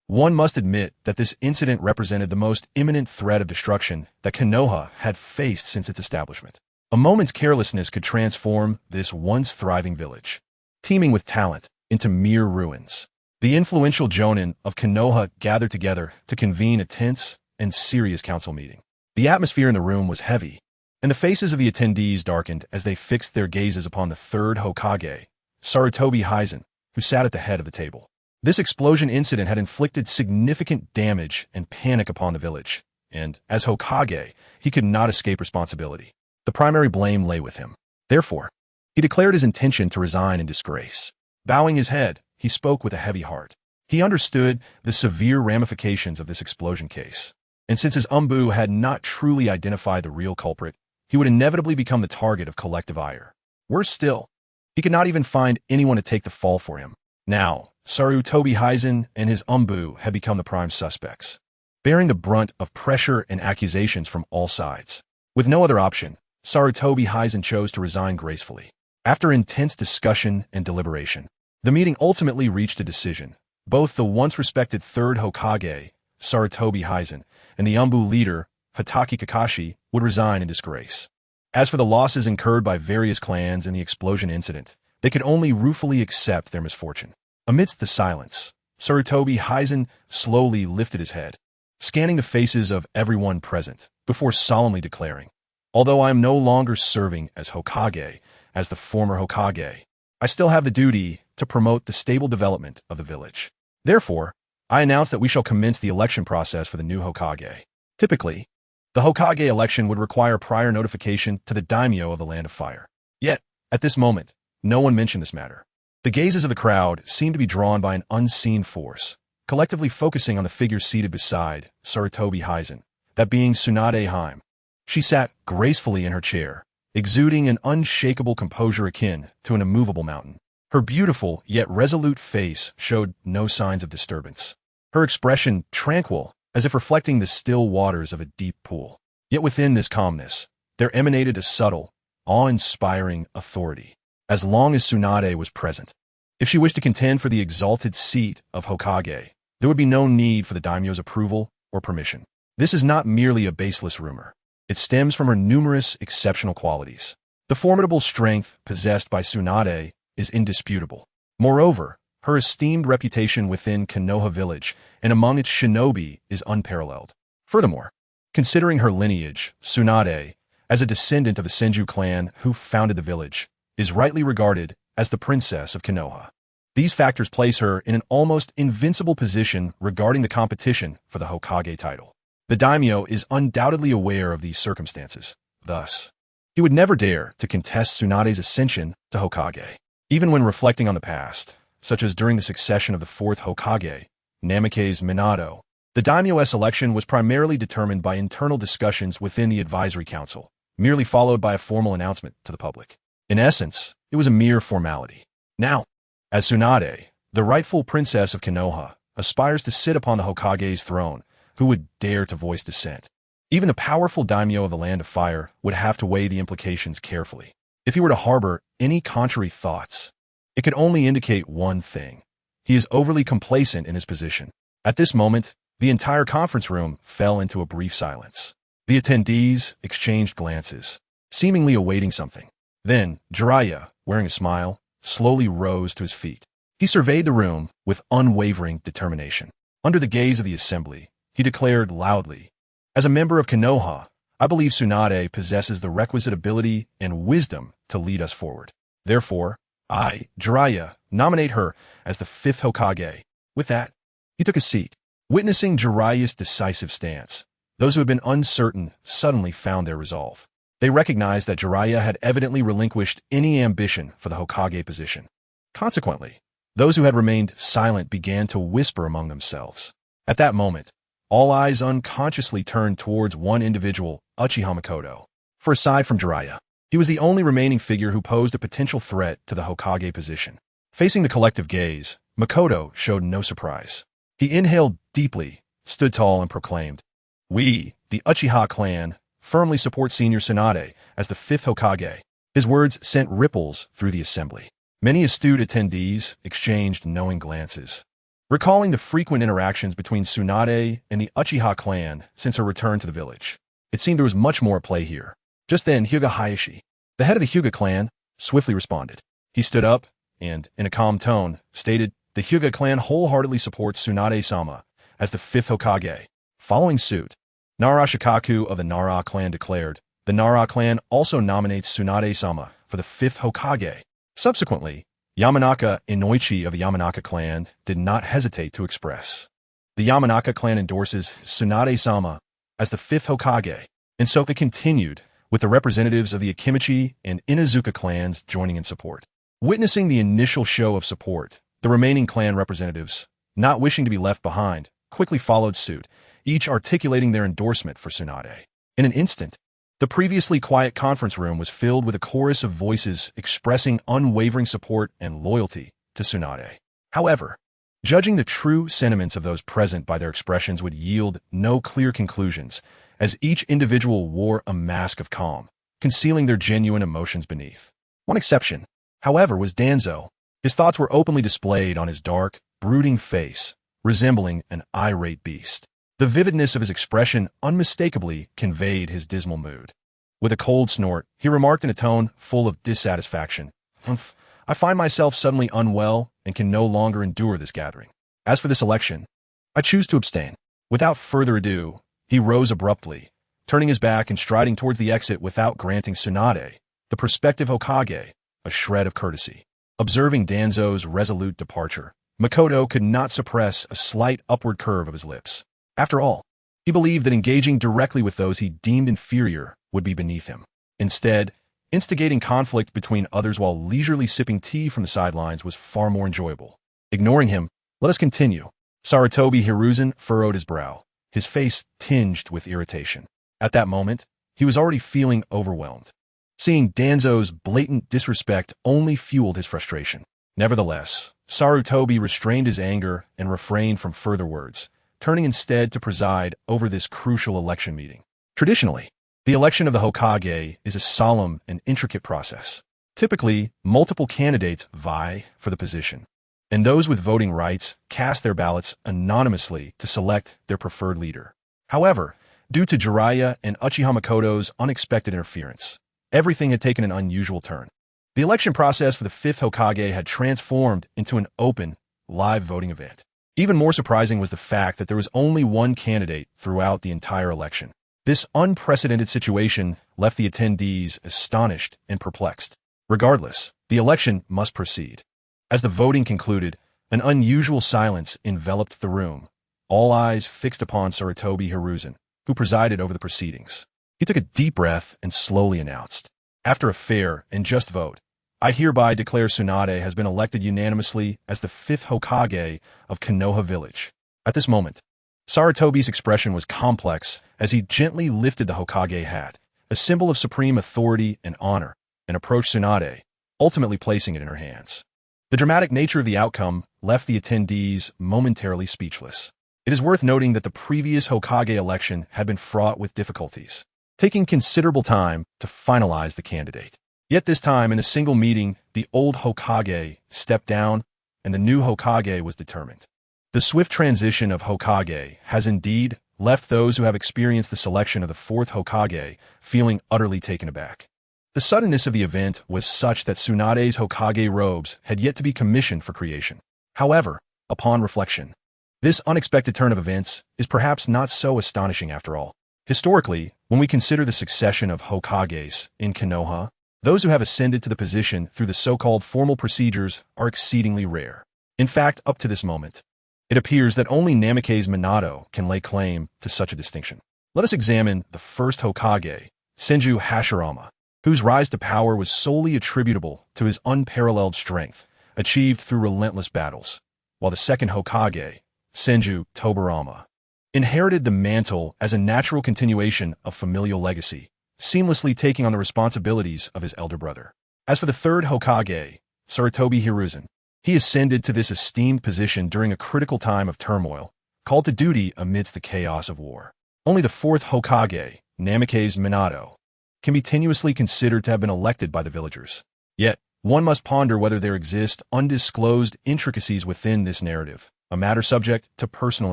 Speaker 1: One must admit that this incident represented the most imminent threat of destruction that Konoha had faced since its establishment. A moment's carelessness could transform this once thriving village, teeming with talent, into mere ruins. The influential jonin of Konoha gathered together to convene a tense and serious council meeting. The atmosphere in the room was heavy, and the faces of the attendees darkened as they fixed their gazes upon the third Hokage, Sarutobi Hizen, who sat at the head of the table. This explosion incident had inflicted significant damage and panic upon the village, and, as Hokage, he could not escape responsibility. The primary blame lay with him. Therefore, he declared his intention to resign in disgrace. Bowing his head, he spoke with a heavy heart. He understood the severe ramifications of this explosion case, and since his umbu had not truly identified the real culprit, he would inevitably become the target of collective ire. Worse still, he could not even find anyone to take the fall for him. Now, Sarutobi Hizen and his umbu had become the prime suspects, bearing the brunt of pressure and accusations from all sides. With no other option, Sarutobi Hizen chose to resign gracefully. After intense discussion and deliberation, the meeting ultimately reached a decision. Both the once respected third Hokage, Sarutobi Hizen, and the umbu leader, Hatake Kakashi, would resign in disgrace. As for the losses incurred by various clans in the explosion incident, they could only ruefully accept their misfortune. Amidst the silence, Sarutobi Hizen slowly lifted his head, scanning the faces of everyone present, before solemnly declaring, "Although I am no longer serving as Hokage, as the former Hokage, I still have the duty to promote the stable development of the village. Therefore, I announce that we shall commence the election process for the new Hokage." Typically, the Hokage election would require prior notification to the daimyo of the Land of Fire. Yet, at this moment, no one mentioned this matter. The gazes of the crowd seemed to be drawn by an unseen force, collectively focusing on the figure seated beside Sarutobi Hizen, that being Tsunade Hime. She sat gracefully in her chair, exuding an unshakable composure akin to an immovable mountain. Her beautiful yet resolute face showed no signs of disturbance, her expression tranquil as if reflecting the still waters of a deep pool. Yet within this calmness, there emanated a subtle, awe-inspiring authority. As long as Tsunade was present, if she wished to contend for the exalted seat of Hokage, there would be no need for the daimyo's approval or permission. This is not merely a baseless rumor. It stems from her numerous exceptional qualities. The formidable strength possessed by Tsunade is indisputable. Moreover, her esteemed reputation within Konoha village and among its shinobi is unparalleled. Furthermore, considering her lineage, Tsunade, as a descendant of the Senju clan who founded the village, is rightly regarded as the princess of Konoha. These factors place her in an almost invincible position regarding the competition for the Hokage title. The daimyo is undoubtedly aware of these circumstances. Thus, he would never dare to contest Tsunade's ascension to Hokage. Even when reflecting on the past, such as during the succession of the fourth Hokage, Namikaze Minato, the daimyo's election was primarily determined by internal discussions within the advisory council, merely followed by a formal announcement to the public. In essence, it was a mere formality. Now, as Tsunade, the rightful princess of Konoha, aspires to sit upon the Hokage's throne, who would dare to voice dissent? Even the powerful daimyo of the Land of Fire would have to weigh the implications carefully. If he were to harbor any contrary thoughts, it could only indicate one thing. He is overly complacent in his position. At this moment, the entire conference room fell into a brief silence. The attendees exchanged glances, seemingly awaiting something. Then, Jiraiya, wearing a smile, slowly rose to his feet. He surveyed the room with unwavering determination. Under the gaze of the assembly, he declared loudly, "As a member of Konoha, I believe Tsunade possesses the requisite ability and wisdom to lead us forward. Therefore, I, Jiraiya, nominate her as the fifth Hokage." With that, he took a seat. Witnessing Jiraiya's decisive stance, those who had been uncertain suddenly found their resolve. They recognized that Jiraiya had evidently relinquished any ambition for the Hokage position. Consequently, those who had remained silent began to whisper among themselves. At that moment, all eyes unconsciously turned towards one individual, UchihaMuming. For aside from Jiraiya, he was the only remaining figure who posed a potential threat to the Hokage position. Facing the collective gaze, Makoto showed no surprise. He inhaled deeply, stood tall, and proclaimed, "We, the Uchiha clan, firmly support Senior Tsunade as the 5th Hokage." His words sent ripples through the assembly. Many astute attendees exchanged knowing glances, recalling the frequent interactions between Tsunade and the Uchiha clan since her return to the village. It seemed there was much more at play here. Just then, Hyuga Hayashi, the head of the Hyuga clan, swiftly responded. He stood up and, in a calm tone, stated, "The Hyuga clan wholeheartedly supports Tsunade-sama as the 5th Hokage." Following suit, Nara Shikaku of the Nara clan declared, "The Nara clan also nominates Tsunade-sama for the 5th Hokage." Subsequently, Yamanaka Inoichi of the Yamanaka clan did not hesitate to express, "The Yamanaka clan endorses Tsunade-sama as the 5th Hokage." And so they continued, with the representatives of the Akimichi and Inazuka clans joining in support. Witnessing the initial show of support, the remaining clan representatives, not wishing to be left behind, quickly followed suit, each articulating their endorsement for Tsunade. In an instant, the previously quiet conference room was filled with a chorus of voices expressing unwavering support and loyalty to Tsunade. However, judging the true sentiments of those present by their expressions would yield no clear conclusions, as each individual wore a mask of calm, concealing their genuine emotions beneath. One exception, however, was Danzo. His thoughts were openly displayed on his dark, brooding face, resembling an irate beast. The vividness of his expression unmistakably conveyed his dismal mood. With a cold snort, he remarked in a tone full of dissatisfaction, "Humph, I find myself suddenly unwell and can no longer endure this gathering. As for this election, I choose to abstain." Without further ado, he rose abruptly, turning his back and striding towards the exit without granting Tsunade, the prospective Hokage, a shred of courtesy. Observing Danzo's resolute departure, Makoto could not suppress a slight upward curve of his lips. After all, he believed that engaging directly with those he deemed inferior would be beneath him. Instead, instigating conflict between others while leisurely sipping tea from the sidelines was far more enjoyable. Ignoring him, let us continue. Sarutobi Hiruzen furrowed his brow, his face tinged with irritation. At that moment, he was already feeling overwhelmed. Seeing Danzo's blatant disrespect only fueled his frustration. Nevertheless, Sarutobi restrained his anger and refrained from further words, turning instead to preside over this crucial election meeting. Traditionally, the election of the Hokage is a solemn and intricate process. Typically, multiple candidates vie for the position, and those with voting rights cast their ballots anonymously to select their preferred leader. However, due to Jiraiya and Uchiha Makoto's unexpected interference, everything had taken an unusual turn. The election process for the 5th Hokage had transformed into an open, live voting event. Even more surprising was the fact that there was only one candidate throughout the entire election. This unprecedented situation left the attendees astonished and perplexed. Regardless, the election must proceed. As the voting concluded, an unusual silence enveloped the room, all eyes fixed upon Sarutobi Hiruzen, who presided over the proceedings. He took a deep breath and slowly announced, "After a fair and just vote, I hereby declare Tsunade has been elected unanimously as the 5th Hokage of Konoha Village." At this moment, Sarutobi's expression was complex as he gently lifted the Hokage hat, a symbol of supreme authority and honor, and approached Tsunade, ultimately placing it in her hands. The dramatic nature of the outcome left the attendees momentarily speechless. It is worth noting that the previous Hokage election had been fraught with difficulties, taking considerable time to finalize the candidate. Yet this time, in a single meeting, the old Hokage stepped down and the new Hokage was determined. The swift transition of Hokage has indeed left those who have experienced the selection of the 4th Hokage feeling utterly taken aback. The suddenness of the event was such that Tsunade's Hokage robes had yet to be commissioned for creation. However, upon reflection, this unexpected turn of events is perhaps not so astonishing after all. Historically, when we consider the succession of Hokages in Konoha, those who have ascended to the position through the so-called formal procedures are exceedingly rare. In fact, up to this moment, it appears that only Namake's Minato can lay claim to such a distinction. Let us examine the first Hokage, Senju Hashirama, whose rise to power was solely attributable to his unparalleled strength, achieved through relentless battles, while the second Hokage, Senju Tobirama, inherited the mantle as a natural continuation of familial legacy, seamlessly taking on the responsibilities of his elder brother. As for the third Hokage, Sarutobi Hiruzen, he ascended to this esteemed position during a critical time of turmoil, called to duty amidst the chaos of war. Only the fourth Hokage, Namikaze Minato, can be tenuously considered to have been elected by the villagers. Yet, one must ponder whether there exist undisclosed intricacies within this narrative, a matter subject to personal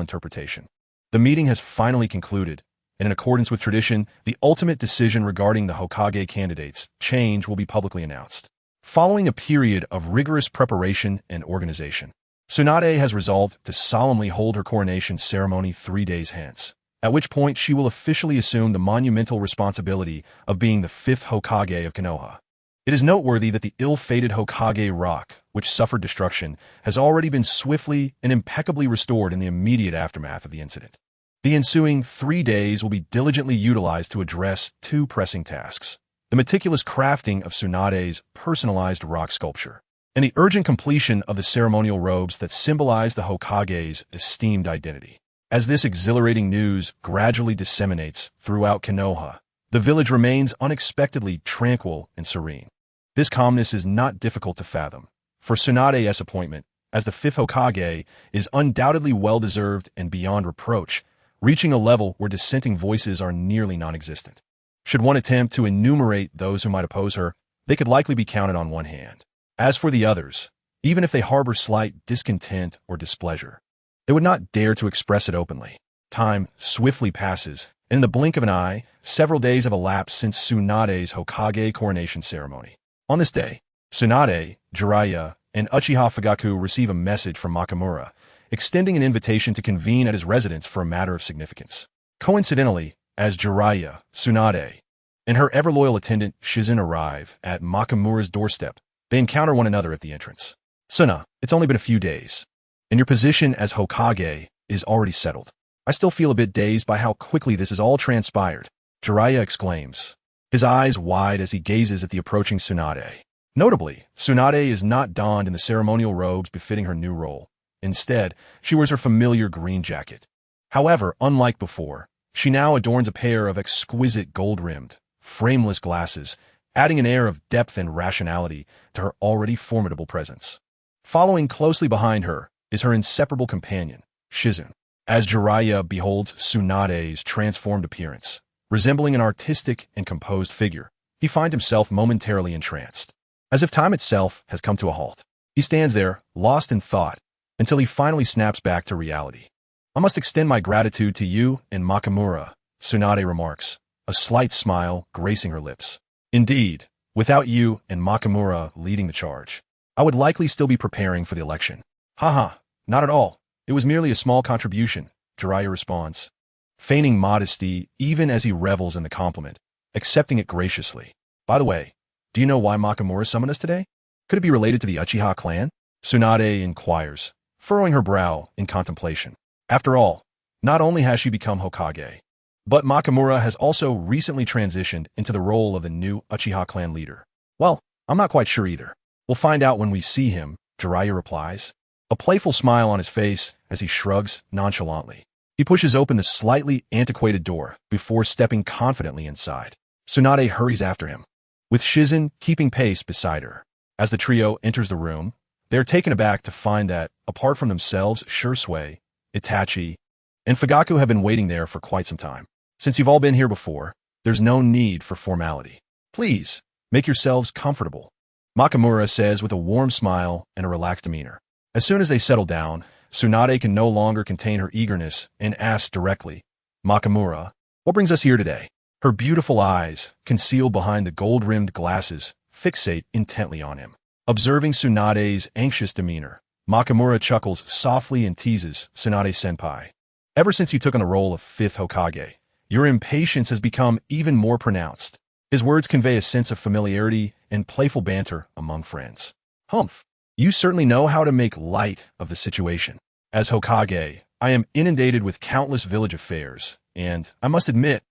Speaker 1: interpretation. The meeting has finally concluded, and in accordance with tradition, the ultimate decision regarding the Hokage candidates' change will be publicly announced. Following a period of rigorous preparation and organization, Tsunade has resolved to solemnly hold her coronation ceremony 3 days hence, at which point she will officially assume the monumental responsibility of being the fifth Hokage of Konoha. It is noteworthy that the ill-fated Hokage rock, which suffered destruction, has already been swiftly and impeccably restored in the immediate aftermath of the incident. The ensuing 3 days will be diligently utilized to address two pressing tasks: the meticulous crafting of Tsunade's personalized rock sculpture, and the urgent completion of the ceremonial robes that symbolize the Hokage's esteemed identity. As this exhilarating news gradually disseminates throughout Konoha, the village remains unexpectedly tranquil and serene. This calmness is not difficult to fathom, for Tsunade's appointment as the fifth Hokage is undoubtedly well-deserved and beyond reproach, reaching a level where dissenting voices are nearly non-existent. Should one attempt to enumerate those who might oppose her, they could likely be counted on one hand. As for the others, even if they harbor slight discontent or displeasure, they would not dare to express it openly. Time swiftly passes, and in the blink of an eye, several days have elapsed since Tsunade's Hokage coronation ceremony. On this day, Tsunade, Jiraiya, and Uchiha Fugaku receive a message from Makamura, extending an invitation to convene at his residence for a matter of significance. Coincidentally, as Jiraiya, Tsunade, and her ever-loyal attendant Shizen arrive at Makamura's doorstep, they encounter one another at the entrance. "Suna, it's only been a few days, and your position as Hokage is already settled. I still feel a bit dazed by how quickly this has all transpired," Jiraiya exclaims, his eyes wide as he gazes at the approaching Tsunade. Notably, Tsunade is not donned in the ceremonial robes befitting her new role. Instead, she wears her familiar green jacket. However, unlike before, she now adorns a pair of exquisite gold-rimmed, frameless glasses, adding an air of depth and rationality to her already formidable presence. Following closely behind her is her inseparable companion, Shizen. As Jiraiya beholds Tsunade's transformed appearance, resembling an artistic and composed figure, he finds himself momentarily entranced. As if time itself has come to a halt, he stands there, lost in thought, until he finally snaps back to reality. "I must extend my gratitude to you and Makamura," Tsunade remarks, a slight smile gracing her lips. "Indeed, without you and Makamura leading the charge, I would likely still be preparing for the election." "Haha, not at all. It was merely a small contribution," Jiraiya responds, feigning modesty even as he revels in the compliment, accepting it graciously. "By the way, do you know why Makamura summoned us today? Could it be related to the Uchiha clan?" Tsunade inquires, furrowing her brow in contemplation. After all, not only has she become Hokage, but Makamura has also recently transitioned into the role of the new Uchiha clan leader. "Well, I'm not quite sure either. We'll find out when we see him," Jiraiya replies, a playful smile on his face as he shrugs nonchalantly. He pushes open the slightly antiquated door before stepping confidently inside. Tsunade hurries after him, with Shizen keeping pace beside her. As the trio enters the room, they are taken aback to find that, apart from themselves, Shisui, Itachi, and Fugaku have been waiting there for quite some time. "Since you've all been here before, there's no need for formality. Please, make yourselves comfortable," Makamura says with a warm smile and a relaxed demeanor. As soon as they settle down, Tsunade can no longer contain her eagerness and asks directly, "Makamura, what brings us here today?" Her beautiful eyes, concealed behind the gold-rimmed glasses, fixate intently on him. Observing Tsunade's anxious demeanor, Makamura chuckles softly and teases Tsunade-senpai. "Ever since you took on the role of fifth Hokage, your impatience has become even more pronounced." His words convey a sense of familiarity and playful banter among friends. "Humph, you certainly know how to make light of the situation. As Hokage, I am inundated with countless village affairs, and, I must admit,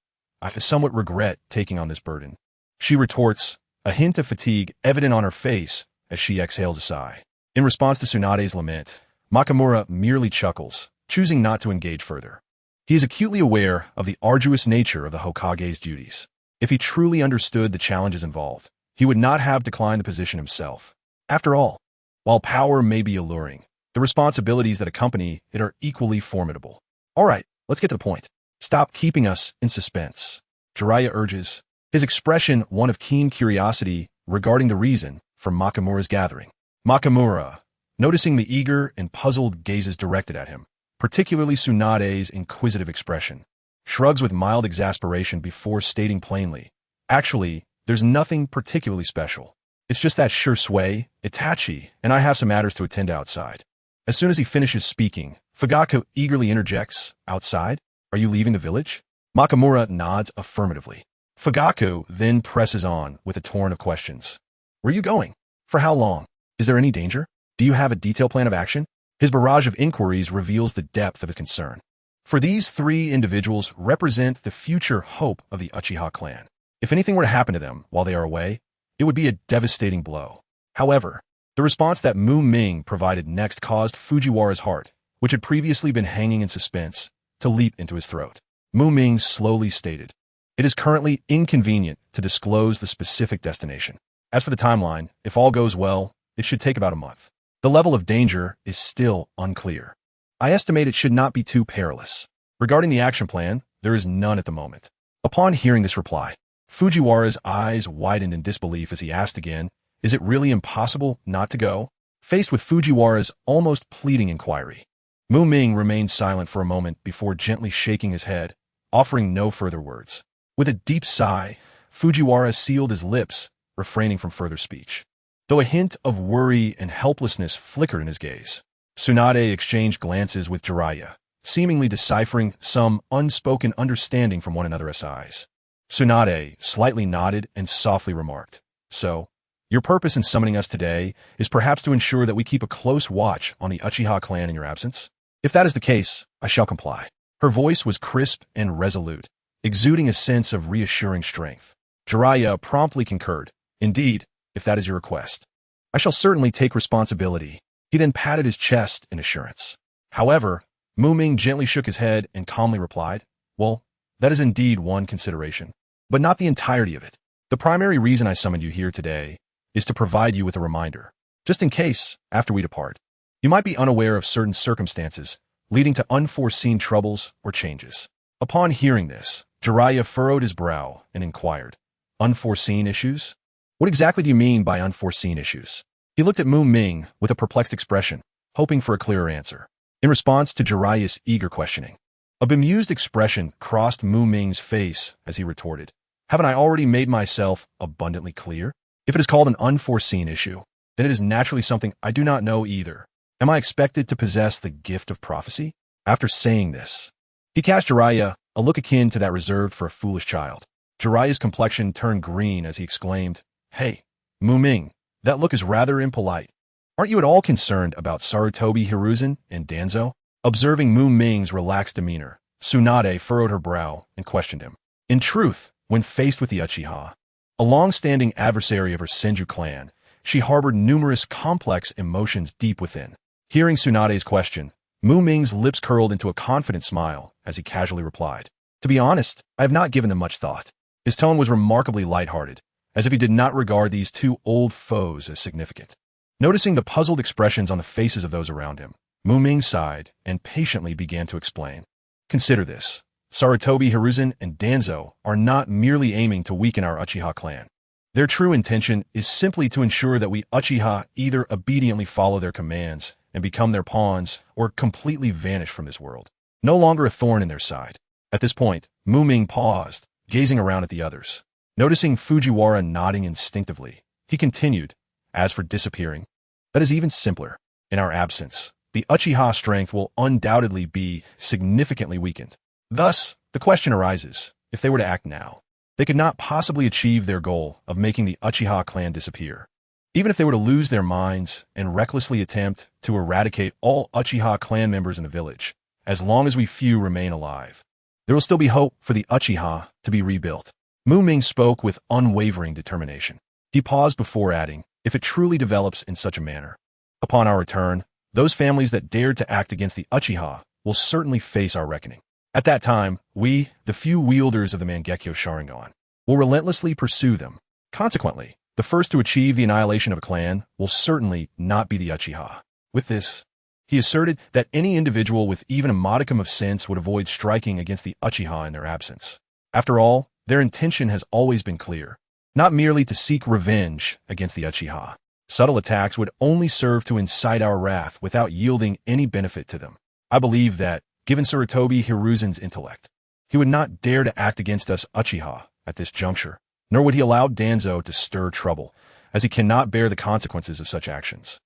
Speaker 1: I somewhat regret taking on this burden," she retorts, a hint of fatigue evident on her face as she exhales a sigh. In response to Tsunade's lament, Makamura merely chuckles, choosing not to engage further. He is acutely aware of the arduous nature of the Hokage's duties. If he truly understood the challenges involved, he would not have declined the position himself. After all, while power may be alluring, the responsibilities that accompany it are equally formidable. All right, let's get to the point. Stop keeping us in suspense, Jiraiya urges, his expression one of keen curiosity regarding the reason for Makamura's gathering. Makamura, noticing the eager and puzzled gazes directed at him, particularly Tsunade's inquisitive expression, shrugs with mild exasperation before stating plainly, "Actually, there's nothing particularly special. It's just that Shisui, Itachi, and I have some matters to attend to outside." As soon as he finishes speaking, Fugaku eagerly interjects, "Outside? Are you leaving the village?" Makamura nods affirmatively. Fugaku then presses on with a torrent of questions. "Where are you going? For how long? Is there any danger? Do you have a detailed plan of action?" His barrage of inquiries reveals the depth of his concern. For these three individuals represent the future hope of the Uchiha clan. If anything were to happen to them while they are away, it would be a devastating blow. However, the response that Muming provided next caused Fujiwara's heart, which had previously been hanging in suspense, to leap into his throat. Muming slowly stated, "It is currently inconvenient to disclose the specific destination. As for the timeline, if all goes well, it should take about a month. The level of danger is still unclear. I estimate it should not be too perilous. Regarding the action plan, there is none at the moment." Upon hearing this reply, Fujiwara's eyes widened in disbelief as he asked again, "Is it really impossible not to go?" Faced with Fujiwara's almost pleading inquiry, Muming remained silent for a moment before gently shaking his head, offering no further words. With a deep sigh, Fujiwara sealed his lips, refraining from further speech. Though a hint of worry and helplessness flickered in his gaze, Tsunade exchanged glances with Jiraiya, seemingly deciphering some unspoken understanding from one another's eyes. Tsunade slightly nodded and softly remarked, "So, your purpose in summoning us today is perhaps to ensure that we keep a close watch on the Uchiha clan in your absence? If that is the case, I shall comply." Her voice was crisp and resolute, exuding a sense of reassuring strength. Jiraiya promptly concurred, "Indeed, if that is your request, I shall certainly take responsibility." He then patted his chest in assurance. However, Muming gently shook his head and calmly replied, "Well, that is indeed one consideration, but not the entirety of it. The primary reason I summoned you here today is to provide you with a reminder, just in case, after we depart, you might be unaware of certain circumstances leading to unforeseen troubles or changes." Upon hearing this, Jiraiya furrowed his brow and inquired, "Unforeseen issues? What exactly do you mean by unforeseen issues?" He looked at Muming with a perplexed expression, hoping for a clearer answer. In response to Jiraiya's eager questioning, a bemused expression crossed Muming's face as he retorted, "Haven't I already made myself abundantly clear? If it is called an unforeseen issue, then it is naturally something I do not know either. Am I expected to possess the gift of prophecy?" After saying this, he cast Jiraiya a look akin to that reserved for a foolish child. Jiraiya's complexion turned green as he exclaimed, "Hey, Muming, that look is rather impolite. Aren't you at all concerned about Sarutobi Hiruzen and Danzo?" Observing Muming's relaxed demeanor, Tsunade furrowed her brow and questioned him. In truth, when faced with the Uchiha, a long-standing adversary of her Senju clan, she harbored numerous complex emotions deep within. Hearing Tsunade's question, Muming's lips curled into a confident smile as he casually replied, "To be honest, I have not given them much thought." His tone was remarkably lighthearted, as if he did not regard these two old foes as significant. Noticing the puzzled expressions on the faces of those around him, Muming sighed and patiently began to explain. "Consider this. Sarutobi Hiruzen and Danzo are not merely aiming to weaken our Uchiha clan. Their true intention is simply to ensure that we Uchiha either obediently follow their commands and become their pawns or completely vanish from this world. No longer a thorn in their side." At this point, Muming paused, gazing around at the others. Noticing Fujiwara nodding instinctively, he continued, "As for disappearing, that is even simpler. In our absence, the Uchiha strength will undoubtedly be significantly weakened. Thus, the question arises, if they were to act now, they could not possibly achieve their goal of making the Uchiha clan disappear. Even if they were to lose their minds and recklessly attempt to eradicate all Uchiha clan members in the village, as long as we few remain alive, there will still be hope for the Uchiha to be rebuilt." Muming spoke with unwavering determination. He paused before adding, "If it truly develops in such a manner, Upon our return, those families that dared to act against the Uchiha will certainly face our reckoning. At that time, we, the few wielders of the Mangekyo Sharingan, will relentlessly pursue them. Consequently, the first to achieve the annihilation of a clan will certainly not be the Uchiha. With this, he asserted that any individual with even a modicum of sense would avoid striking against the Uchiha in their absence. After all, their intention has always been clear, not merely to seek revenge against the Uchiha. Subtle attacks would only serve to incite our wrath without yielding any benefit to them. I believe that, given Sarutobi Hiruzen's intellect, he would not dare to act against us Uchiha at this juncture, nor would he allow Danzo to stir trouble, as he cannot bear the consequences of such actions.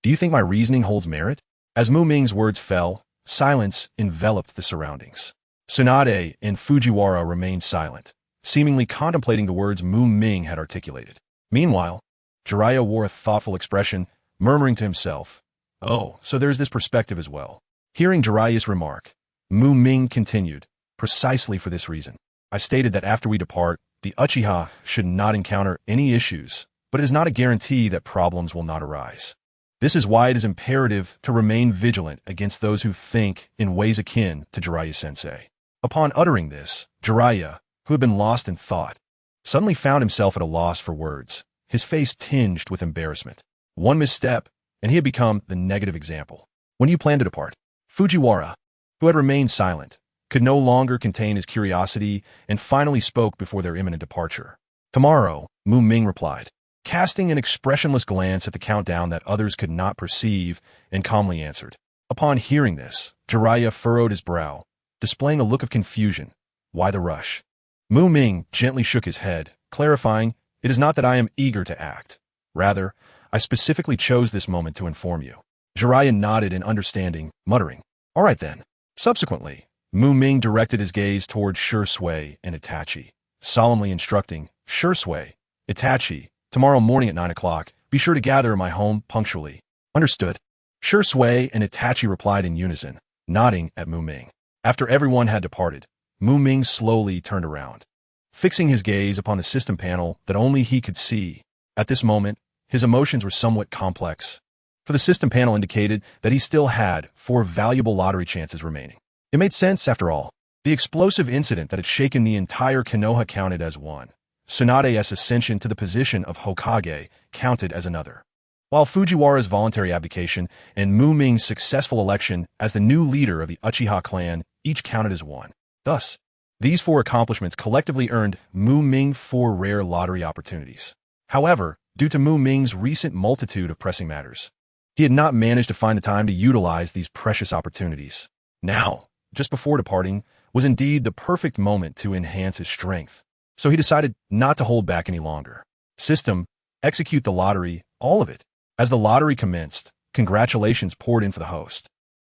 Speaker 1: Do you think my reasoning holds merit? As Muming's words fell, silence enveloped the surroundings. Tsunade and Fujiwara remained silent, seemingly contemplating the words Muming had articulated. Meanwhile, Jiraiya wore a thoughtful expression, murmuring to himself, "Oh, so there's this perspective as well." Hearing Jiraiya's remark, Muming continued, "Precisely for this reason, I stated that after we depart, the Uchiha should not encounter any issues, but it is not a guarantee that problems will not arise. This is why it is imperative to remain vigilant against those who think in ways akin to Jiraiya-sensei." Upon uttering this, Jiraiya, who had been lost in thought, suddenly found himself at a loss for words, his face tinged with embarrassment. One misstep, and he had become the negative example. "When do you plan to depart?" Fujiwara, who had remained silent, could no longer contain his curiosity and finally spoke before their imminent departure. "Tomorrow," Muming replied, casting an expressionless glance at the countdown that others could not perceive, and calmly answered. Upon hearing this, Jiraiya furrowed his brow, displaying a look of confusion. "Why the rush?" Muming gently shook his head, clarifying, "It is not that I am eager to act. Rather, I specifically chose this moment to inform you." Jiraiya nodded in understanding, muttering, "All right then." Subsequently, Muming directed his gaze toward Shisui and Itachi, solemnly instructing, "Shisui, Itachi, tomorrow morning at 9 o'clock, be sure to gather in my home punctually." "Understood." Shisui and Itachi replied in unison, nodding at Muming. After everyone had departed, Muming slowly turned around, fixing his gaze upon the system panel that only he could see. At this moment, his emotions were somewhat complex, for the system panel indicated that he still had 4 valuable lottery chances remaining. It made sense, after all. The explosive incident that had shaken the entire Konoha counted as one. Tsunade's ascension to the position of Hokage counted as another, while Fujiwara's voluntary abdication and Muming's successful election as the new leader of the Uchiha clan each counted as one. Thus, these 4 accomplishments collectively earned Muming 4 rare lottery opportunities. However, due to Muming's recent multitude of pressing matters, he had not managed to find the time to utilize these precious opportunities. Now, just before departing, was indeed the perfect moment to enhance his strength. So he decided not to hold back any longer. System, execute the lottery, all of it. As the lottery commenced, congratulations poured in for the host,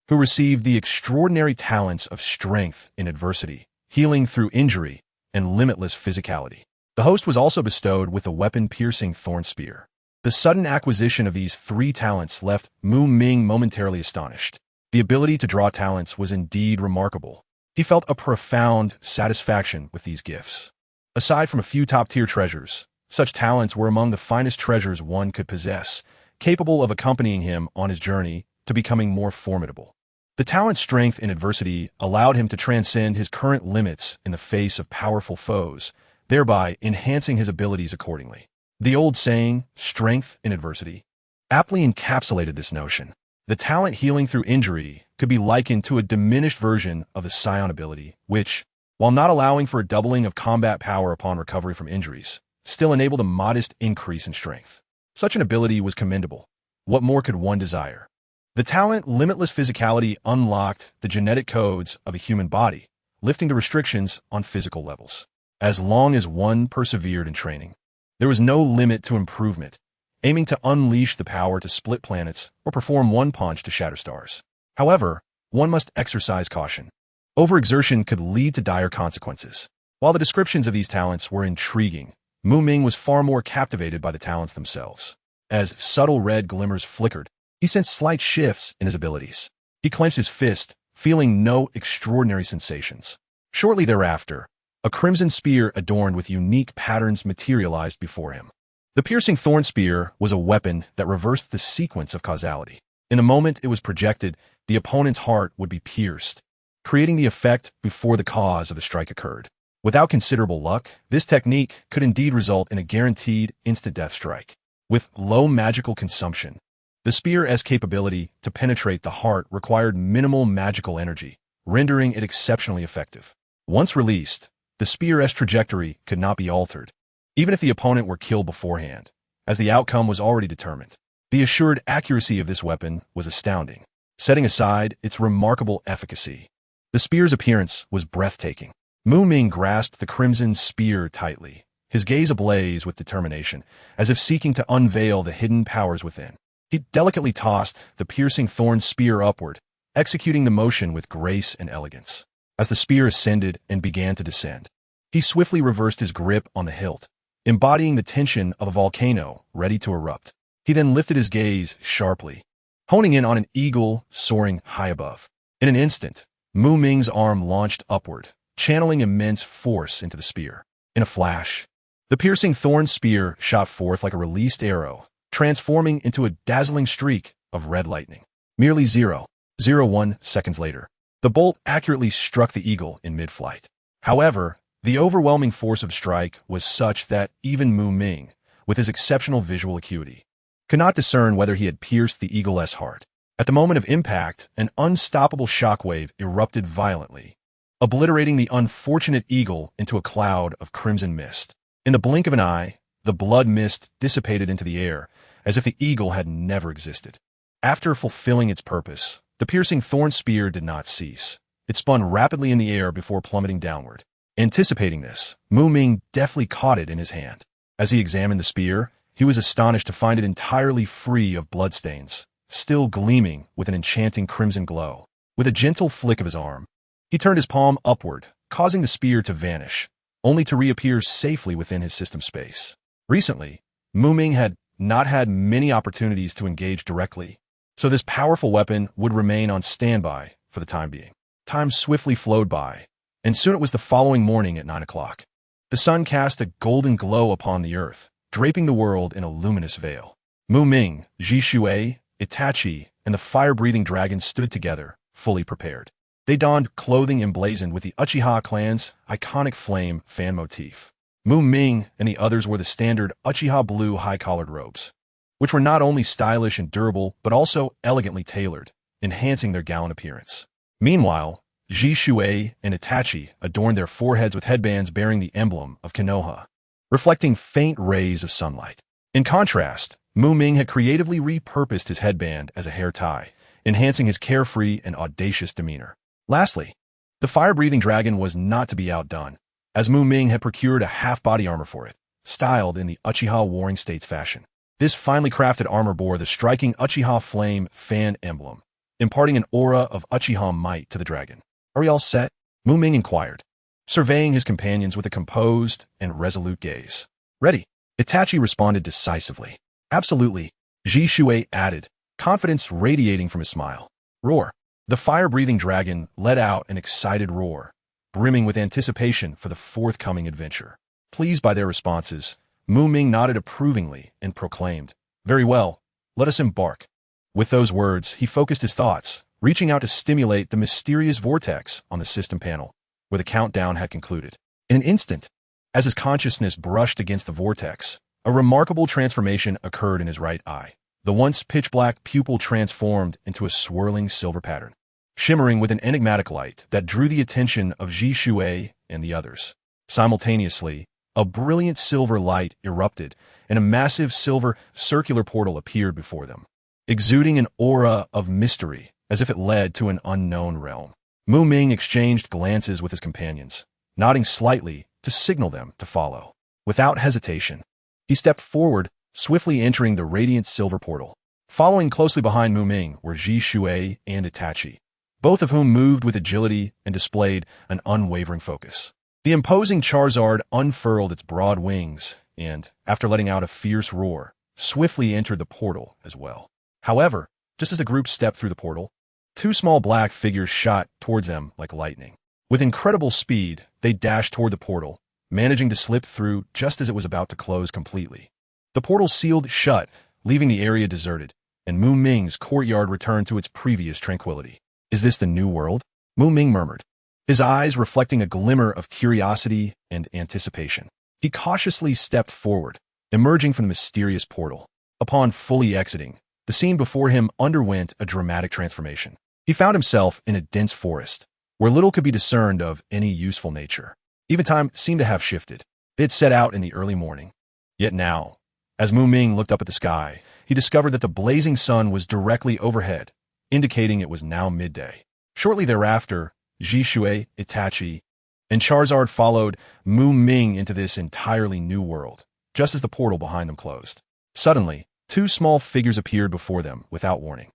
Speaker 1: who received the extraordinary talents of strength in adversity, healing through injury, and limitless physicality. The host was also bestowed with a weapon-piercing thorn spear. The sudden acquisition of these 3 talents left Muming momentarily astonished. The ability to draw talents was indeed remarkable. He felt a profound satisfaction with these gifts. Aside from a few top-tier treasures, such talents were among the finest treasures one could possess, capable of accompanying him on his journey to becoming more formidable. The talent's strength in adversity allowed him to transcend his current limits in the face of powerful foes, thereby enhancing his abilities accordingly. The old saying, "strength in adversity," aptly encapsulated this notion. The talent healing through injury could be likened to a diminished version of the Scion ability, which, while not allowing for a doubling of combat power upon recovery from injuries, still enabled a modest increase in strength. Such an ability was commendable. What more could one desire? The talent Limitless Physicality unlocked the genetic codes of a human body, lifting the restrictions on physical levels. As long as one persevered in training, there was no limit to improvement, aiming to unleash the power to split planets or perform one punch to shatter stars. However, one must exercise caution. Overexertion could lead to dire consequences. While the descriptions of these talents were intriguing, Muming was far more captivated by the talents themselves. As subtle red glimmers flickered, he sensed slight shifts in his abilities. He clenched his fist, feeling no extraordinary sensations. Shortly thereafter, a crimson spear adorned with unique patterns materialized before him. The piercing thorn spear was a weapon that reversed the sequence of causality. In the moment it was projected, the opponent's heart would be pierced, creating the effect before the cause of the strike occurred. Without considerable luck, this technique could indeed result in a guaranteed instant death strike. With low magical consumption, the spear's capability to penetrate the heart required minimal magical energy, rendering it exceptionally effective. Once released, the spear's trajectory could not be altered, even if the opponent were killed beforehand, as the outcome was already determined. The assured accuracy of this weapon was astounding, setting aside its remarkable efficacy. The spear's appearance was breathtaking. Muming grasped the crimson spear tightly, his gaze ablaze with determination, as if seeking to unveil the hidden powers within. He delicately tossed the piercing thorn spear upward, executing the motion with grace and elegance. As the spear ascended and began to descend, he swiftly reversed his grip on the hilt, embodying the tension of a volcano ready to erupt. He then lifted his gaze sharply, honing in on an eagle soaring high above. In an instant, Muming's arm launched upward, channeling immense force into the spear. In a flash, the piercing thorn spear shot forth like a released arrow, transforming into a dazzling streak of red lightning. Merely 0.01 seconds later, the bolt accurately struck the eagle in mid-flight. However, the overwhelming force of the strike was such that even Muming, with his exceptional visual acuity, could not discern whether he had pierced the eagle's heart. At the moment of impact, an unstoppable shockwave erupted violently, obliterating the unfortunate eagle into a cloud of crimson mist. In the blink of an eye, the blood mist dissipated into the air, as if the eagle had never existed. After fulfilling its purpose, the piercing thorn spear did not cease. It spun rapidly in the air before plummeting downward. Anticipating this, Muming deftly caught it in his hand. As he examined the spear, he was astonished to find it entirely free of bloodstains, still gleaming with an enchanting crimson glow. With a gentle flick of his arm, he turned his palm upward, causing the spear to vanish, only to reappear safely within his system space. Recently, Muming had not had many opportunities to engage directly, so this powerful weapon would remain on standby for the time being. Time swiftly flowed by, and soon it was the following morning at 9 o'clock. The sun cast a golden glow upon the earth, draping the world in a luminous veil. Muming, SavesShisui, Itachi, and the fire-breathing dragon stood together, fully prepared. They donned clothing emblazoned with the Uchiha clan's iconic flame fan motif. Muming and the others wore the standard Uchiha blue high-collared robes, which were not only stylish and durable, but also elegantly tailored, enhancing their gallant appearance. Meanwhile, SavesShisui and Itachi adorned their foreheads with headbands bearing the emblem of Konoha, reflecting faint rays of sunlight. In contrast, Muming had creatively repurposed his headband as a hair tie, enhancing his carefree and audacious demeanor. Lastly, the fire-breathing dragon was not to be outdone, as Muming had procured a half-body armor for it, styled in the Uchiha Warring States fashion. This finely crafted armor bore the striking Uchiha Flame fan emblem, imparting an aura of Uchiha might to the dragon. "Are we all set?" Muming inquired, surveying his companions with a composed and resolute gaze. "Ready," Itachi responded decisively. "Absolutely," SavesShisui added, confidence radiating from his smile. "Roar." The fire-breathing dragon let out an excited roar, brimming with anticipation for the forthcoming adventure. Pleased by their responses, Muming nodded approvingly and proclaimed, "Very well, let us embark." With those words, he focused his thoughts, reaching out to stimulate the mysterious vortex on the system panel, where the countdown had concluded. In an instant, as his consciousness brushed against the vortex, a remarkable transformation occurred in his right eye. The once pitch-black pupil transformed into a swirling silver pattern, shimmering with an enigmatic light that drew the attention of SavesShisui and the others. Simultaneously, a brilliant silver light erupted, and a massive silver circular portal appeared before them, exuding an aura of mystery as if it led to an unknown realm. Muming exchanged glances with his companions, nodding slightly to signal them to follow. Without hesitation, he stepped forward, swiftly entering the radiant silver portal. Following closely behind Muming were SavesShisui and Itachi, both of whom moved with agility and displayed an unwavering focus. The imposing Charizard unfurled its broad wings and, after letting out a fierce roar, swiftly entered the portal as well. However, just as the group stepped through the portal, two small black figures shot towards them like lightning. With incredible speed, they dashed toward the portal, managing to slip through just as it was about to close completely. The portal sealed shut, leaving the area deserted, and Muming's courtyard returned to its previous tranquility. Is this the new world? Muming murmured, his eyes reflecting a glimmer of curiosity and anticipation. He cautiously stepped forward, emerging from the mysterious portal. Upon fully exiting, the scene before him underwent a dramatic transformation. He found himself in a dense forest, where little could be discerned of any useful nature. Even time seemed to have shifted. They had set out in the early morning. Yet now, as Muming looked up at the sky, he discovered that the blazing sun was directly overhead, indicating it was now midday. Shortly thereafter, SavesShisui, Itachi, and Charizard followed Muming into this entirely new world, just as the portal behind them closed. Suddenly, two small figures appeared before them without warning.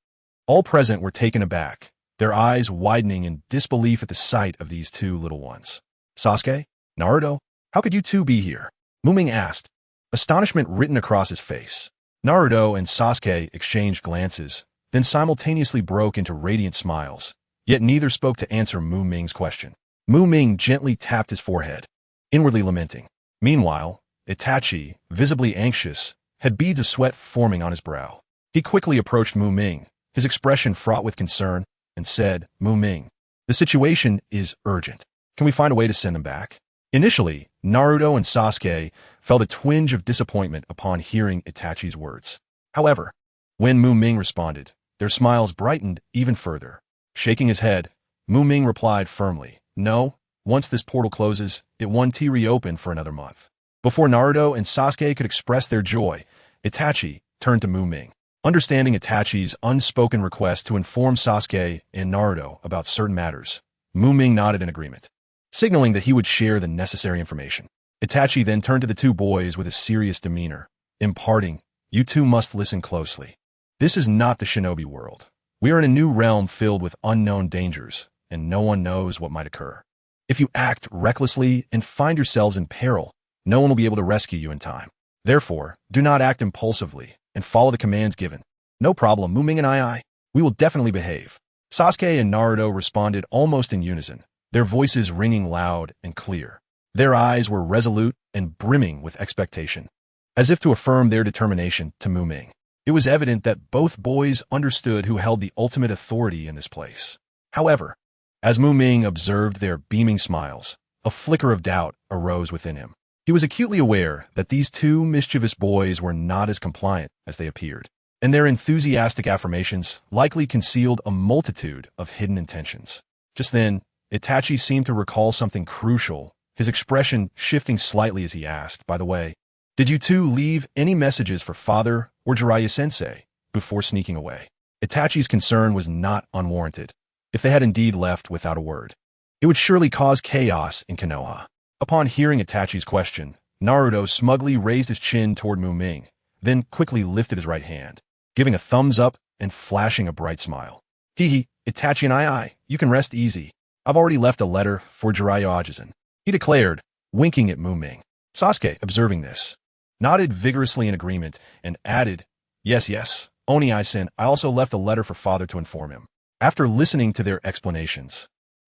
Speaker 1: All present were taken aback, their eyes widening in disbelief at the sight of these two little ones. Sasuke? Naruto? How could you two be here? Muming asked, astonishment written across his face. Naruto and Sasuke exchanged glances, then simultaneously broke into radiant smiles, yet neither spoke to answer Muming's question. Muming gently tapped his forehead, inwardly lamenting. Meanwhile, Itachi, visibly anxious, had beads of sweat forming on his brow. He quickly approached Muming, his expression fraught with concern, and said, Muming, the situation is urgent. Can we find a way to send them back? Initially, Naruto and Sasuke felt a twinge of disappointment upon hearing Itachi's words. However, when Muming responded, their smiles brightened even further. Shaking his head, Muming replied firmly, no, once this portal closes, it won't reopen for another month. Before Naruto and Sasuke could express their joy, Itachi turned to Muming. Understanding Itachi's unspoken request to inform Sasuke and Naruto about certain matters, Muming nodded in agreement, signaling that he would share the necessary information. Itachi then turned to the two boys with a serious demeanor, imparting, you two must listen closely. This is not the shinobi world. We are in a new realm filled with unknown dangers, and no one knows what might occur. If you act recklessly and find yourselves in peril, no one will be able to rescue you in time. Therefore, do not act impulsively and follow the commands given. No problem, Muming and I, we will definitely behave. Sasuke and Naruto responded almost in unison, their voices ringing loud and clear. Their eyes were resolute and brimming with expectation, as if to affirm their determination to Muming. It was evident that both boys understood who held the ultimate authority in this place. However, as Muming observed their beaming smiles, a flicker of doubt arose within him. He was acutely aware that these two mischievous boys were not as compliant as they appeared, and their enthusiastic affirmations likely concealed a multitude of hidden intentions. Just then, Itachi seemed to recall something crucial, his expression shifting slightly as he asked, by the way, did you two leave any messages for Father or Jiraiya-sensei before sneaking away? Itachi's concern was not unwarranted. If they had indeed left without a word, it would surely cause chaos in Konoha. Upon hearing Itachi's question, Naruto smugly raised his chin toward Muming, then quickly lifted his right hand, giving a thumbs up and flashing a bright smile. Hee, Itachi and I, you can rest easy. I've already left a letter for Jiraiya-Ajisen, he declared, winking at Muming. Sasuke, observing this, nodded vigorously in agreement and added, yes, Oni-san, I also left a letter for Father to inform him. After listening to their explanations,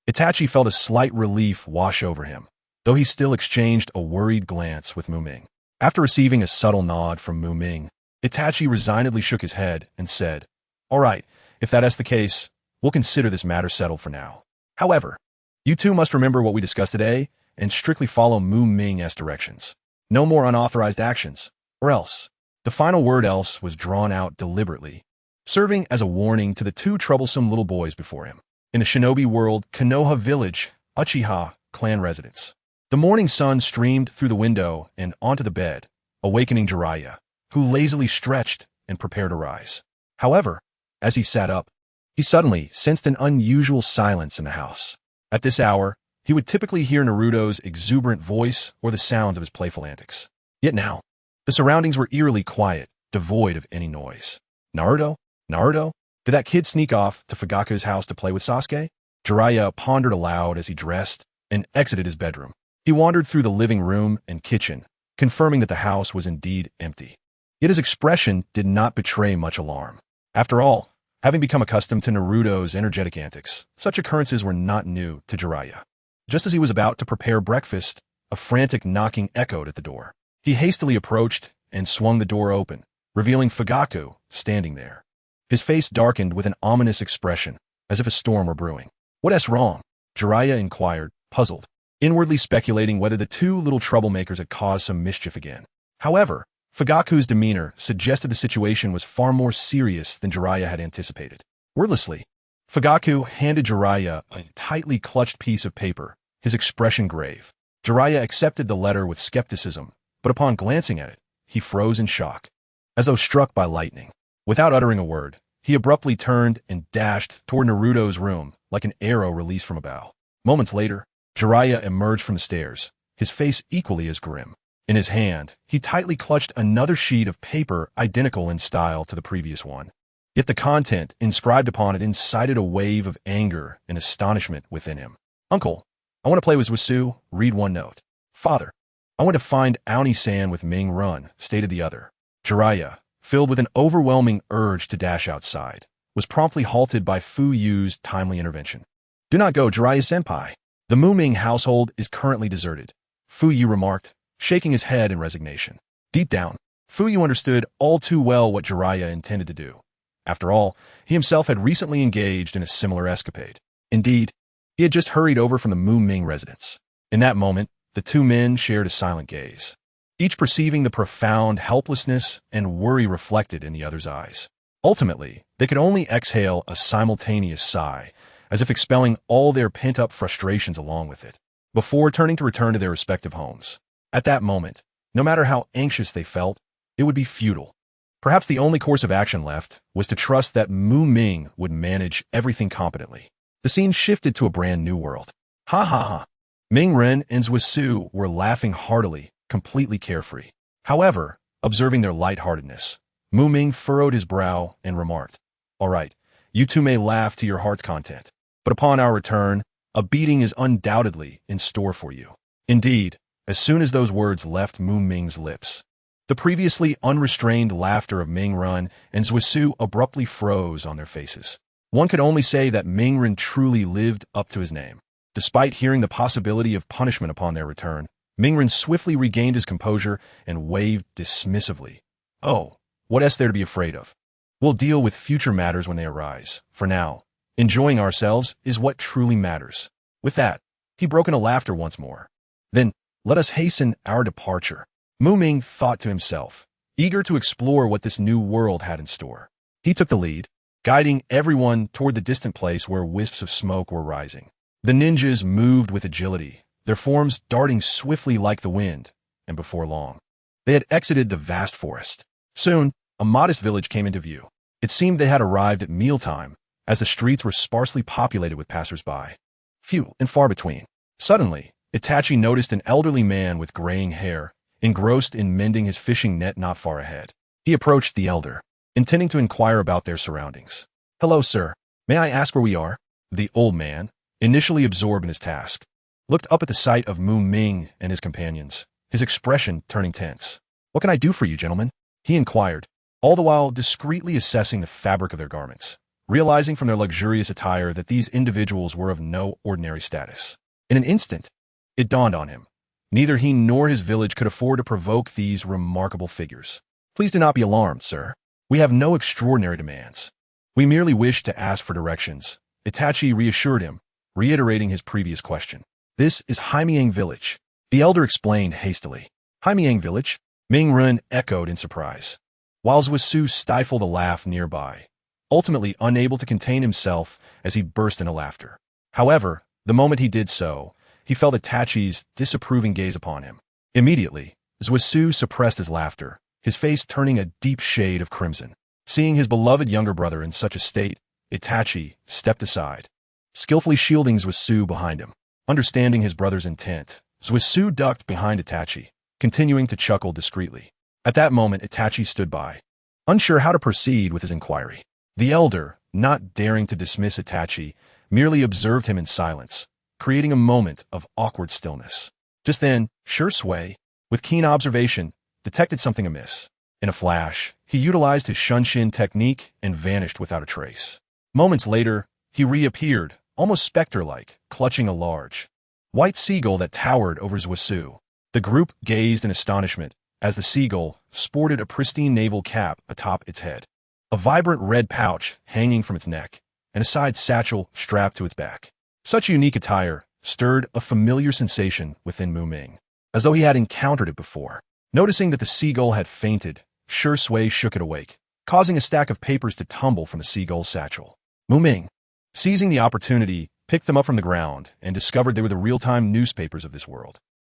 Speaker 1: Itachi felt a slight relief wash over him, though he still exchanged a worried glance with Muming. After receiving a subtle nod from Muming, Itachi resignedly shook his head and said, all right, if that is the case, we'll consider this matter settled for now. However, you two must remember what we discussed today and strictly follow Muming's directions. No more unauthorized actions, or else. The final word else was drawn out deliberately, serving as a warning to the two troublesome little boys before him. In a shinobi world, Konoha Village, Uchiha clan residence. The morning sun streamed through the window and onto the bed, awakening Jiraiya, who lazily stretched and prepared to rise. However, as he sat up, he suddenly sensed an unusual silence in the house. At this hour, he would typically hear Naruto's exuberant voice or the sounds of his playful antics. Yet now, the surroundings were eerily quiet, devoid of any noise. Naruto? Did that kid sneak off to Fugaku's house to play with Sasuke? Jiraiya pondered aloud as he dressed and exited his bedroom. He wandered through the living room and kitchen, confirming that the house was indeed empty. Yet his expression did not betray much alarm. After all, having become accustomed to Naruto's energetic antics, such occurrences were not new to Jiraiya. Just as he was about to prepare breakfast, a frantic knocking echoed at the door. He hastily approached and swung the door open, revealing Fugaku standing there. His face darkened with an ominous expression, as if a storm were brewing. "What's wrong?" Jiraiya inquired, puzzled, inwardly speculating whether the two little troublemakers had caused some mischief again. However, Fugaku's demeanor suggested the situation was far more serious than Jiraiya had anticipated. Wordlessly, Fugaku handed Jiraiya a tightly clutched piece of paper, his expression grave. Jiraiya accepted the letter with skepticism, but upon glancing at it, he froze in shock, as though struck by lightning. Without uttering a word, he abruptly turned and dashed toward Naruto's room like an arrow released from a bow. Moments later, Jiraiya emerged from the stairs, his face equally as grim. In his hand, he tightly clutched another sheet of paper identical in style to the previous one. Yet the content inscribed upon it incited a wave of anger and astonishment within him. "Uncle, I want to play with Suisu, read one note." "Father, I want to find Aoni-san with Ming Run," stated the other. Jiraiya, filled with an overwhelming urge to dash outside, was promptly halted by Fu Yu's timely intervention. "Do not go, Jiraiya-senpai. The Muming household is currently deserted," Fu Yu remarked, shaking his head in resignation. Deep down, Fu Yu understood all too well what Jiraiya intended to do. After all, he himself had recently engaged in a similar escapade. Indeed, he had just hurried over from the Muming residence. In that moment, the two men shared a silent gaze, each perceiving the profound helplessness and worry reflected in the other's eyes. Ultimately, they could only exhale a simultaneous sigh, as if expelling all their pent-up frustrations along with it, before turning to return to their respective homes. At that moment, no matter how anxious they felt, it would be futile. Perhaps the only course of action left was to trust that Muming would manage everything competently. The scene shifted to a brand new world. Ha ha ha. Ming Ren and Suisu were laughing heartily, completely carefree. However, observing their lightheartedness, Muming furrowed his brow and remarked, "All right, you two may laugh to your heart's content, but upon our return, a beating is undoubtedly in store for you." Indeed, as soon as those words left Muming's lips, the previously unrestrained laughter of Ming Run and Suisu abruptly froze on their faces. One could only say that Ming Run truly lived up to his name. Despite hearing the possibility of punishment upon their return, Ming Run swiftly regained his composure and waved dismissively. "Oh, what is there to be afraid of? We'll deal with future matters when they arise. For now, enjoying ourselves is what truly matters." With that, he broke into laughter once more. "Then, let us hasten our departure," Muming thought to himself, eager to explore what this new world had in store. He took the lead, guiding everyone toward the distant place where wisps of smoke were rising. The ninjas moved with agility, their forms darting swiftly like the wind, and before long, they had exited the vast forest. Soon, a modest village came into view. It seemed they had arrived at mealtime, as the streets were sparsely populated with passers-by, few and far between. Suddenly, Itachi noticed an elderly man with graying hair, engrossed in mending his fishing net not far ahead. He approached the elder, intending to inquire about their surroundings. "Hello, sir. May I ask where we are?" The old man, initially absorbed in his task, looked up at the sight of Muming and his companions, his expression turning tense. "What can I do for you, gentlemen?" he inquired, all the while discreetly assessing the fabric of their garments, realizing from their luxurious attire that these individuals were of no ordinary status. In an instant, it dawned on him. Neither he nor his village could afford to provoke these remarkable figures. "Please do not be alarmed, sir. We have no extraordinary demands. We merely wish to ask for directions," Itachi reassured him, reiterating his previous question. "This is UchihaMuming village," the elder explained hastily. "UchihaMuming village?" Ming Run echoed in surprise, while Suisu stifled a laugh nearby, ultimately unable to contain himself as he burst into laughter. However, the moment he did so, he felt Itachi's disapproving gaze upon him. Immediately, Suisu suppressed his laughter, his face turning a deep shade of crimson. Seeing his beloved younger brother in such a state, Itachi stepped aside, skillfully shielding Suisu behind him. Understanding his brother's intent, Suisu ducked behind Itachi, continuing to chuckle discreetly. At that moment, Itachi stood by, unsure how to proceed with his inquiry. The elder, not daring to dismiss Itachi, merely observed him in silence, creating a moment of awkward stillness. Just then, Shisui, with keen observation, detected something amiss. In a flash, he utilized his Shunshin technique and vanished without a trace. Moments later, he reappeared, almost specter-like, clutching a large white seagull that towered over Suisu. The group gazed in astonishment as the seagull, sported a pristine naval cap atop its head, a vibrant red pouch hanging from its neck, and a side satchel strapped to its back. Such unique attire stirred a familiar sensation within Muming, as though he had encountered it before. Noticing that the seagull had fainted, ShisUi shook it awake, causing a stack of papers to tumble from the seagull's satchel. Muming, seizing the opportunity, picked them up from the ground and discovered they were the real-time newspapers of this world.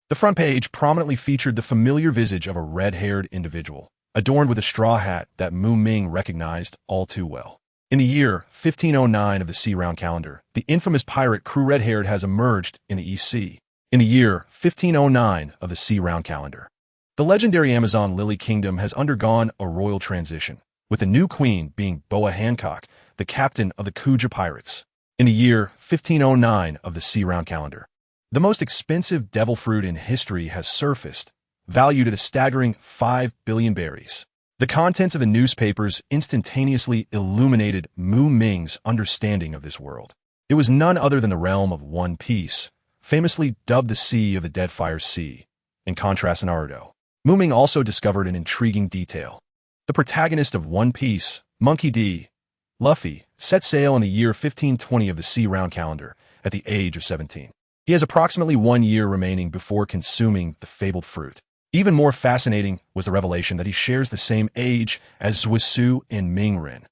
Speaker 1: The front page prominently featured the familiar visage of a red-haired individual, adorned with a straw hat that Muming recognized all too well. In the year 1509 of the Sea-Round calendar, the infamous pirate crew Red-Haired has emerged in the East Sea. In the year 1509 of the Sea-Round calendar, the legendary Amazon Lily Kingdom has undergone a royal transition, with the new queen being Boa Hancock, the captain of the Kuja pirates. In the year 1509 of the Sea-Round calendar, the most expensive devil fruit in history has surfaced, valued at a staggering 5 billion berries. The contents of the newspapers instantaneously illuminated Muming's understanding of this world. It was none other than the realm of One Piece, famously dubbed the Sea of the Deadfire Sea, in contrast to Naruto. Muming also discovered an intriguing detail. The protagonist of One Piece, Monkey D. Luffy, set sail in the year 1520 of the Sea-Round calendar at the age of 17. He has approximately 1 year remaining before consuming the fabled fruit. Even more fascinating was the revelation that he shares the same age as Zhusu and Mingren.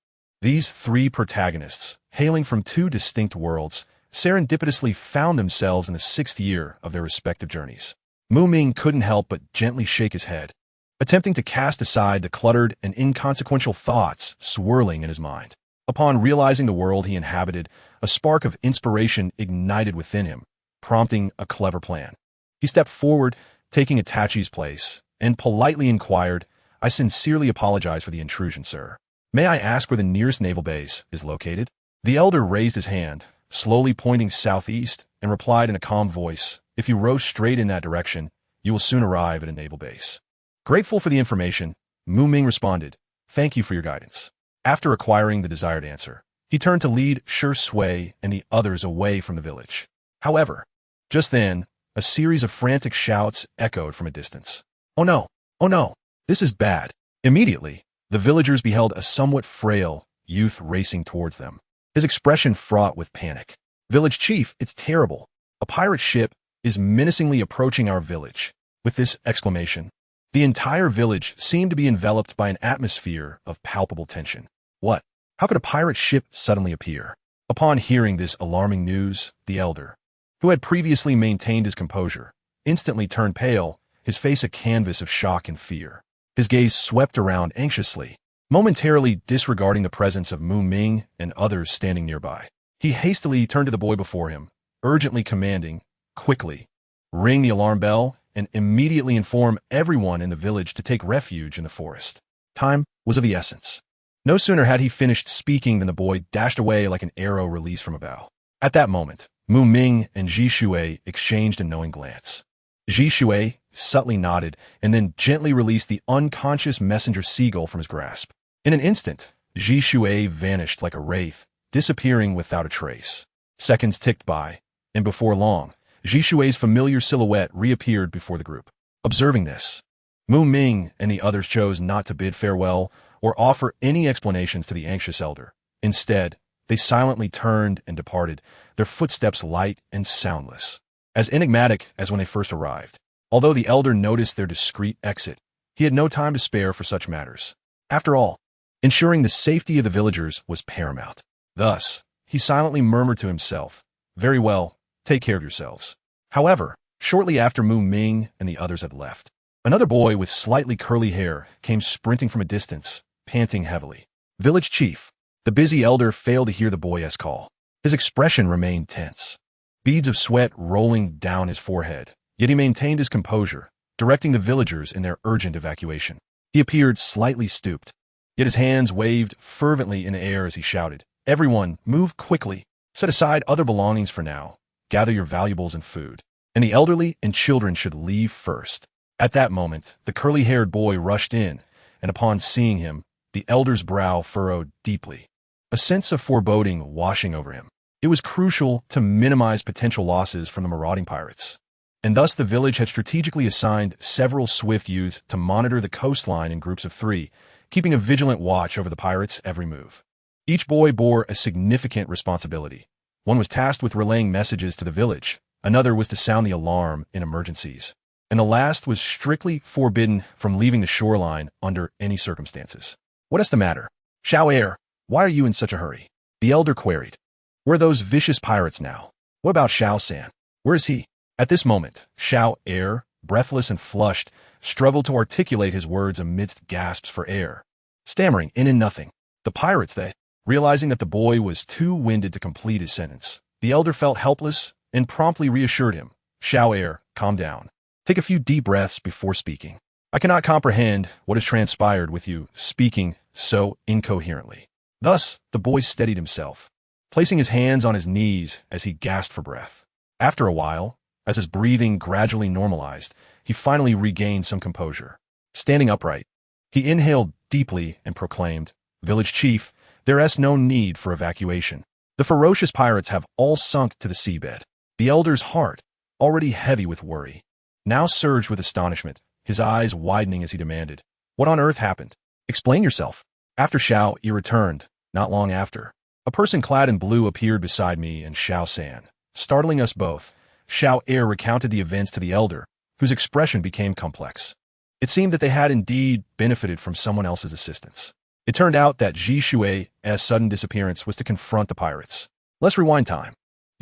Speaker 1: These three protagonists, hailing from two distinct worlds, serendipitously found themselves in the 6th year of their respective journeys. Muming couldn't help but gently shake his head, attempting to cast aside the cluttered and inconsequential thoughts swirling in his mind. Upon realizing the world he inhabited, a spark of inspiration ignited within him, prompting a clever plan. He stepped forward, taking Itachi's place, and politely inquired, "I sincerely apologize for the intrusion, sir. May I ask where the nearest naval base is located?" The elder raised his hand, slowly pointing southeast, and replied in a calm voice, "If you row straight in that direction, you will soon arrive at a naval base." Grateful for the information, Muming responded, "Thank you for your guidance." After acquiring the desired answer, he turned to lead ShisUi and the others away from the village. However, just then, a series of frantic shouts echoed from a distance. "Oh no! Oh no! This is bad!" Immediately, the villagers beheld a somewhat frail youth racing towards them, his expression fraught with panic. "Village chief, it's terrible! A pirate ship is menacingly approaching our village." With this exclamation, the entire village seemed to be enveloped by an atmosphere of palpable tension. What? How could a pirate ship suddenly appear? Upon hearing this alarming news, the elder, who had previously maintained his composure, instantly turned pale, his face a canvas of shock and fear. His gaze swept around anxiously, momentarily disregarding the presence of Muming and others standing nearby. He hastily turned to the boy before him, urgently commanding, "Quickly, ring the alarm bell and immediately inform everyone in the village to take refuge in the forest." Time was of the essence. No sooner had he finished speaking than the boy dashed away like an arrow released from a bow. At that moment, Muming and ShisUi exchanged a knowing glance. ShisUi subtly nodded and then gently released the unconscious messenger seagull from his grasp. In an instant, ShisUi vanished like a wraith, disappearing without a trace. Seconds ticked by, and before long, ShisUi's familiar silhouette reappeared before the group. Observing this, Muming and the others chose not to bid farewell or offer any explanations to the anxious elder. Instead, they silently turned and departed, their footsteps light and soundless, as enigmatic as when they first arrived. Although the elder noticed their discreet exit, he had no time to spare for such matters. After all, ensuring the safety of the villagers was paramount. Thus, he silently murmured to himself, "Very well, take care of yourselves." However, shortly after Muming and the others had left, another boy with slightly curly hair came sprinting from a distance, panting heavily. "Village chief." The busy elder failed to hear the boy's call. His expression remained tense, beads of sweat rolling down his forehead, yet he maintained his composure, directing the villagers in their urgent evacuation. He appeared slightly stooped, yet his hands waved fervently in the air as he shouted, "Everyone, move quickly. Set aside other belongings for now. Gather your valuables and food. And the elderly and children should leave first." At that moment, the curly-haired boy rushed in, and upon seeing him, the elder's brow furrowed deeply, a sense of foreboding washing over him. It was crucial to minimize potential losses from the marauding pirates. and thus the village had strategically assigned several swift youths to monitor the coastline in groups of 3, keeping a vigilant watch over the pirates' every move. Each boy bore a significant responsibility. One was tasked with relaying messages to the village, another was to sound the alarm in emergencies, and the last was strictly forbidden from leaving the shoreline under any circumstances. "What is the matter? Xiao Heir, why are you in such a hurry?" the elder queried. "Where are those vicious pirates now? What about Xiao-san? Where is he?" At this moment, Xiao Heir, breathless and flushed, struggled to articulate his words amidst gasps for air. Stammering in and nothing. "The pirates, they..." Realizing that the boy was too winded to complete his sentence, the elder felt helpless and promptly reassured him. "Xiao Heir, calm down. Take a few deep breaths before speaking. I cannot comprehend what has transpired with you speaking so incoherently." Thus, the boy steadied himself, placing his hands on his knees as he gasped for breath. After a while, as his breathing gradually normalized, he finally regained some composure. Standing upright, he inhaled deeply and proclaimed, "Village chief, there is no need for evacuation. The ferocious pirates have all sunk to the seabed." The elder's heart, already heavy with worry, now surged with astonishment, his eyes widening as he demanded, "What on earth happened? Explain yourself." After Xiao Yi returned, not long after, a person clad in blue appeared beside me and Xiao-san. Startling us both, Xiao Heir recounted the events to the elder, whose expression became complex. It seemed that they had indeed benefited from someone else's assistance. It turned out that Jishui's sudden disappearance was to confront the pirates. Let's rewind time.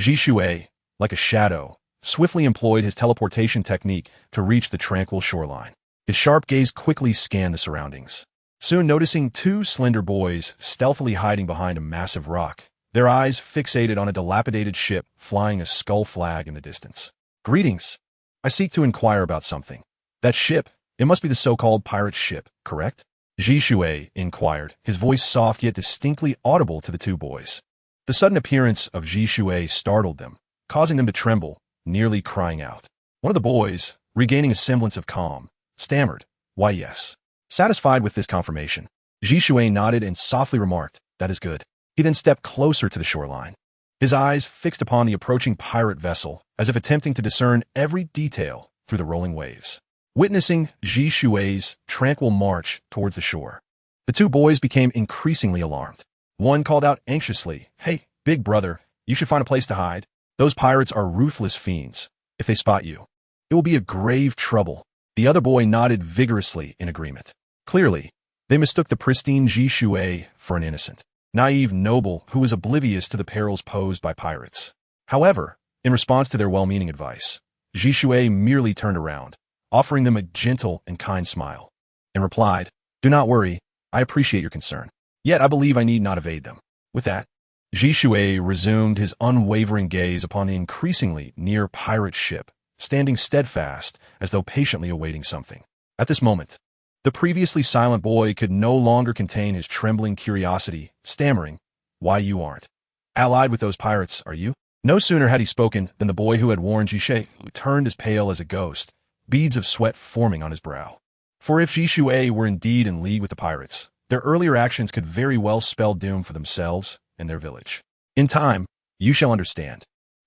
Speaker 1: Jishui, like a shadow, swiftly employed his teleportation technique to reach the tranquil shoreline. His sharp gaze quickly scanned the surroundings. Soon noticing 2 slender boys stealthily hiding behind a massive rock, their eyes fixated on a dilapidated ship flying a skull flag in the distance. "Greetings. I seek to inquire about something." "That ship, it must be the so-called pirate ship, correct?" Jishui inquired, his voice soft yet distinctly audible to the 2 boys. The sudden appearance of Jishui startled them, causing them to tremble, nearly crying out. One of the boys, regaining a semblance of calm, stammered, "Why, yes." Satisfied with this confirmation, Jishui nodded and softly remarked, "That is good." He then stepped closer to the shoreline, his eyes fixed upon the approaching pirate vessel, as if attempting to discern every detail through the rolling waves. Witnessing Jishui's tranquil march towards the shore, the 2 boys became increasingly alarmed. One called out anxiously, "Hey, big brother, you should find a place to hide. Those pirates are ruthless fiends. If they spot you, it will be a grave trouble." The other boy nodded vigorously in agreement. Clearly, they mistook the pristine Jishui for an innocent, naive noble who was oblivious to the perils posed by pirates. However, in response to their well-meaning advice, Jishui merely turned around, offering them a gentle and kind smile, and replied, "Do not worry, I appreciate your concern. Yet I believe I need not evade them." With that, Jishui resumed his unwavering gaze upon the increasingly near pirate ship, standing steadfast as though patiently awaiting something. At this moment, the previously silent boy could no longer contain his trembling curiosity, stammering, "Why, you aren't allied with those pirates, are you?" No sooner had he spoken than the boy who had warned Jishui turned as pale as a ghost, beads of sweat forming on his brow. For if Jishui were indeed in league with the pirates, their earlier actions could very well spell doom for themselves and their village. "In time, you shall understand,"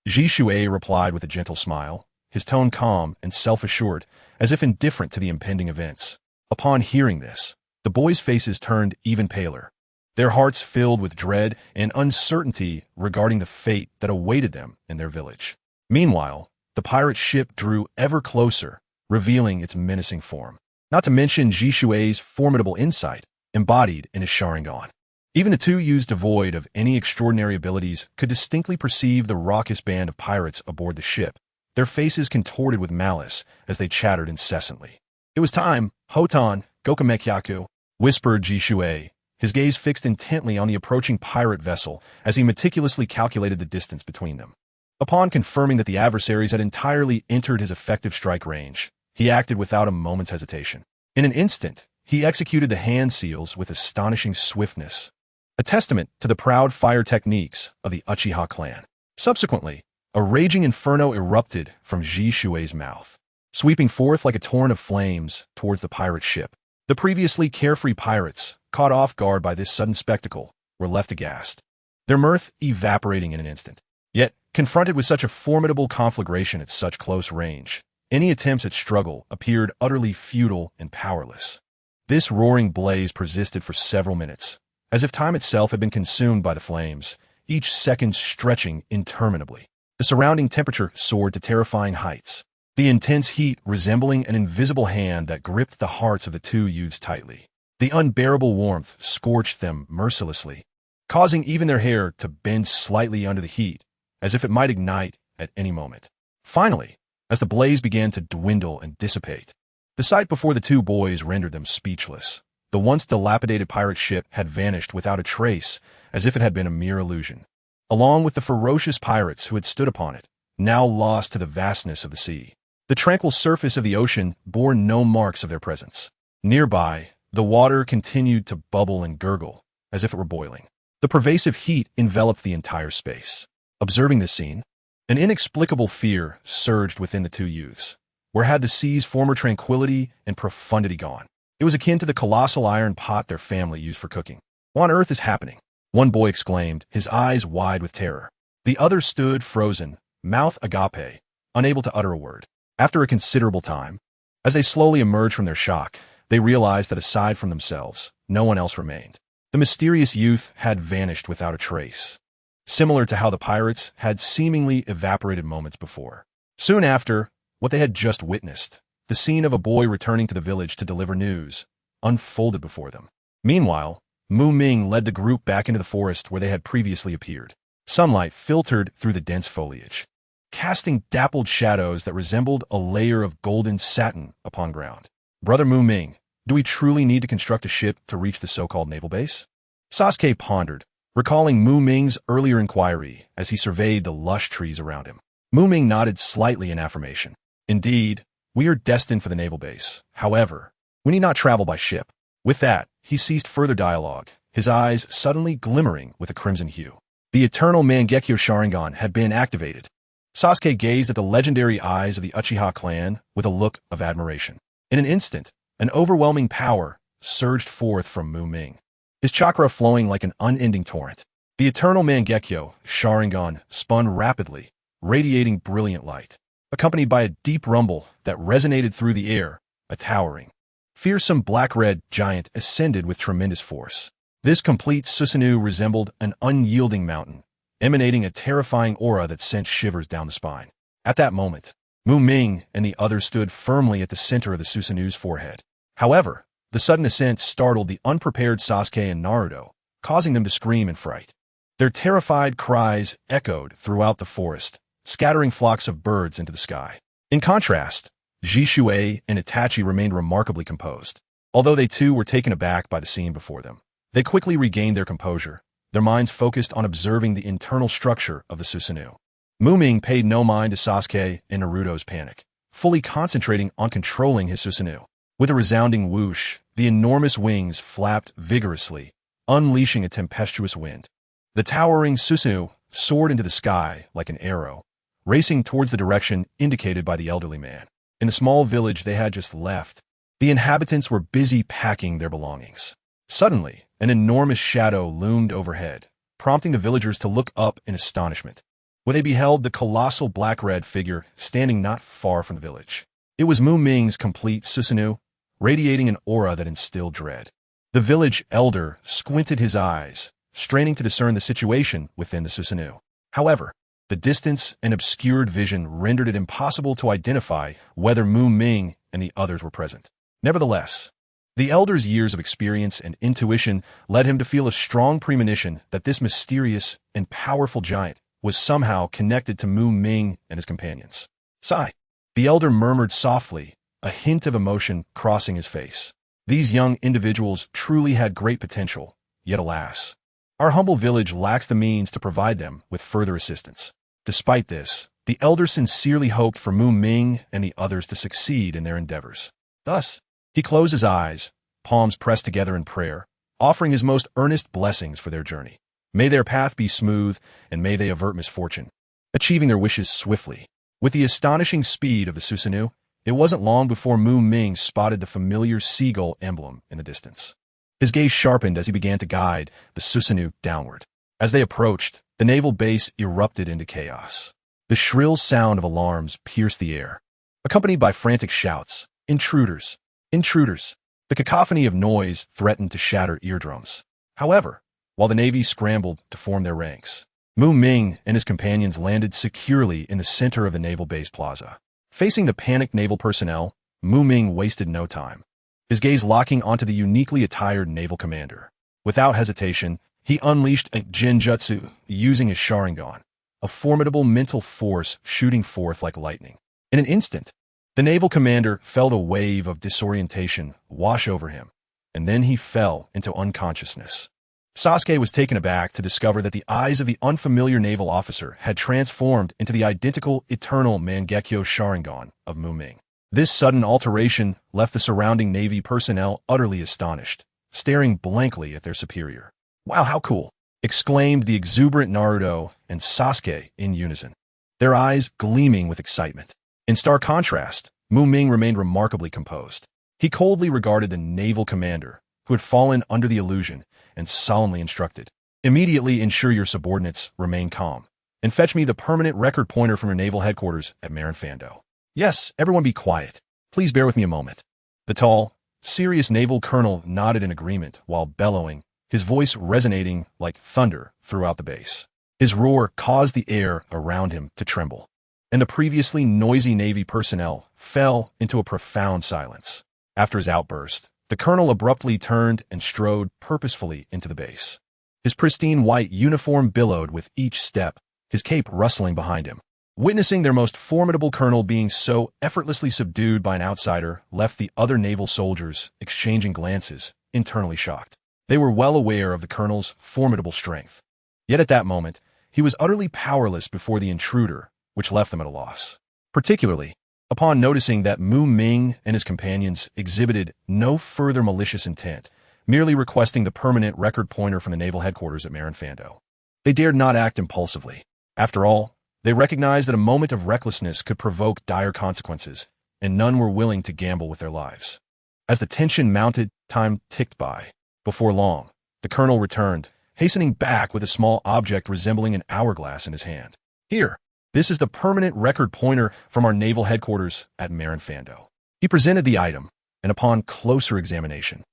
Speaker 1: Jishui replied with a gentle smile, his tone calm and self-assured, as if indifferent to the impending events. Upon hearing this, the boys' faces turned even paler, their hearts filled with dread and uncertainty regarding the fate that awaited them in their village. Meanwhile, the pirate ship drew ever closer, revealing its menacing form, not to mention Jishui's formidable insight, embodied in his Sharingan. Even the 2 youths devoid of any extraordinary abilities could distinctly perceive the raucous band of pirates aboard the ship, their faces contorted with malice as they chattered incessantly. "It was time, Hotan, Gokamekyaku," whispered Jishui, his gaze fixed intently on the approaching pirate vessel as he meticulously calculated the distance between them. Upon confirming that the adversaries had entirely entered his effective strike range, he acted without a moment's hesitation. In an instant, he executed the hand seals with astonishing swiftness, a testament to the proud fire techniques of the Uchiha clan. Subsequently, a raging inferno erupted from Jishui's mouth, sweeping forth like a torrent of flames towards the pirate ship. The previously carefree pirates, caught off guard by this sudden spectacle, were left aghast, their mirth evaporating in an instant. Yet, confronted with such a formidable conflagration at such close range, Any attempts at struggle appeared utterly futile and powerless. This roaring blaze persisted for several minutes, as if time itself had been consumed by the flames, each second stretching interminably. The surrounding temperature soared to terrifying heights, the intense heat resembling an invisible hand that gripped the hearts of the two youths tightly. The unbearable warmth scorched them mercilessly, causing even their hair to bend slightly under the heat, as if it might ignite at any moment. Finally, as the blaze began to dwindle and dissipate, the sight before the two boys rendered them speechless. The once dilapidated pirate ship had vanished without a trace, as if it had been a mere illusion, along with the ferocious pirates who had stood upon it, now lost to the vastness of the sea. The tranquil surface of the ocean bore no marks of their presence. Nearby, the water continued to bubble and gurgle, as if it were boiling. The pervasive heat enveloped the entire space. Observing this scene, an inexplicable fear surged within the two youths. Where had the sea's former tranquility and profundity gone? It was akin to the colossal iron pot their family used for cooking. What on earth is happening? One boy exclaimed, his eyes wide with terror. The other stood frozen, mouth agape, unable to utter a word. After a considerable time, as they slowly emerged from their shock, they realized that aside from themselves, no one else remained. The mysterious youth had vanished without a trace, similar to how the pirates had seemingly evaporated moments before. Soon after, what they had just witnessed, the scene of a boy returning to the village to deliver news, unfolded before them. Meanwhile, Muming led the group back into the forest where they had previously appeared. Sunlight filtered through the dense foliage, casting dappled shadows that resembled a layer of golden satin upon ground. Brother Muming, do we truly need to construct a ship to reach the so-called naval base? Sasuke pondered, recalling Muming's earlier inquiry as he surveyed the lush trees around him. Muming nodded slightly in affirmation. Indeed, we are destined for the naval base. However, we need not travel by ship. With that, he ceased further dialogue, his eyes suddenly glimmering with a crimson hue. The eternal Mangekyo Sharingan had been activated. Sasuke gazed at the legendary eyes of the Uchiha clan with a look of admiration. In an instant, an overwhelming power surged forth from Muming, his chakra flowing like an unending torrent. The eternal Mangekyo Sharingan spun rapidly, radiating brilliant light, accompanied by a deep rumble that resonated through the air. A towering, fearsome black-red giant ascended with tremendous force. This complete Susanoo resembled an unyielding mountain, emanating a terrifying aura that sent shivers down the spine. At that moment, Muming and the others stood firmly at the center of the Susanoo's forehead. However, the sudden ascent startled the unprepared Sasuke and Naruto, causing them to scream in fright. Their terrified cries echoed throughout the forest, scattering flocks of birds into the sky. In contrast, SavesShisui and Itachi remained remarkably composed. Although they too were taken aback by the scene before them, they quickly regained their composure, their minds focused on observing the internal structure of the Susanoo. Muming paid no mind to Sasuke and Naruto's panic, fully concentrating on controlling his Susanoo. With a resounding whoosh, the enormous wings flapped vigorously, unleashing a tempestuous wind. The towering Susanoo soared into the sky like an arrow, racing towards the direction indicated by the elderly man. In the small village they had just left, the inhabitants were busy packing their belongings. Suddenly, an enormous shadow loomed overhead, prompting the villagers to look up in astonishment, where they beheld the colossal black-red figure standing not far from the village. It was Muming's complete Susanoo, radiating an aura that instilled dread. The village elder squinted his eyes, straining to discern the situation within the Susanoo. However, the distance and obscured vision rendered it impossible to identify whether Muming and the others were present. Nevertheless, the elder's years of experience and intuition led him to feel a strong premonition that this mysterious and powerful giant was somehow connected to Muming and his companions. Sigh. The elder murmured softly, a hint of emotion crossing his face. These young individuals truly had great potential, yet alas, our humble village lacks the means to provide them with further assistance. Despite this, the elder sincerely hoped for Muming and the others to succeed in their endeavors. Thus, he closed his eyes, palms pressed together in prayer, offering his most earnest blessings for their journey. May their path be smooth, and may they avert misfortune, achieving their wishes swiftly. With the astonishing speed of the Susanoo, it wasn't long before Muming spotted the familiar seagull emblem in the distance. His gaze sharpened as he began to guide the Susanoo downward. As they approached, the naval base erupted into chaos. The shrill sound of alarms pierced the air. accompanied by frantic shouts, "Intruders! Intruders!" The cacophony of noise threatened to shatter eardrums. However, while the Navy scrambled to form their ranks, Muming and his companions landed securely in the center of the naval base plaza. Facing the panicked naval personnel, Muming wasted no time, his gaze locking onto the uniquely attired naval commander. Without hesitation, he unleashed a genjutsu using his Sharingan, a formidable mental force shooting forth like lightning. In an instant, the naval commander felt a wave of disorientation wash over him, and then he fell into unconsciousness. Sasuke was taken aback to discover that the eyes of the unfamiliar naval officer had transformed into the identical eternal Mangekyo Sharingan of Muming. This sudden alteration left the surrounding Navy personnel utterly astonished, staring blankly at their superior. "Wow, how cool!" exclaimed the exuberant Naruto and Sasuke in unison, their eyes gleaming with excitement. In stark contrast, Muming remained remarkably composed. He coldly regarded the naval commander, who had fallen under the illusion, and solemnly instructed, "Immediately ensure your subordinates remain calm, and fetch me the permanent record pointer from your naval headquarters at Marinfando." "Yes, everyone be quiet. Please bear with me a moment." The tall, serious naval colonel nodded in agreement while bellowing, his voice resonating like thunder throughout the base. His roar caused the air around him to tremble, and the previously noisy Navy personnel fell into a profound silence. After his outburst, the colonel abruptly turned and strode purposefully into the base. His pristine white uniform billowed with each step, his cape rustling behind him. Witnessing their most formidable colonel being so effortlessly subdued by an outsider left the other naval soldiers exchanging glances, internally shocked. They were well aware of the colonel's formidable strength. Yet at that moment, he was utterly powerless before the intruder, which left them at a loss. Particularly, upon noticing that Muming and his companions exhibited no further malicious intent, merely requesting the permanent record pointer from the naval headquarters at Marinfando. They dared not act impulsively. After all, they recognized that a moment of recklessness could provoke dire consequences, and none were willing to gamble with their lives. As the tension mounted, time ticked by. Before long, the colonel returned, hastening back with a small object resembling an hourglass in his hand. "Here, this is the permanent record pointer from our naval headquarters at Marinfando." He presented the item, and upon closer examination,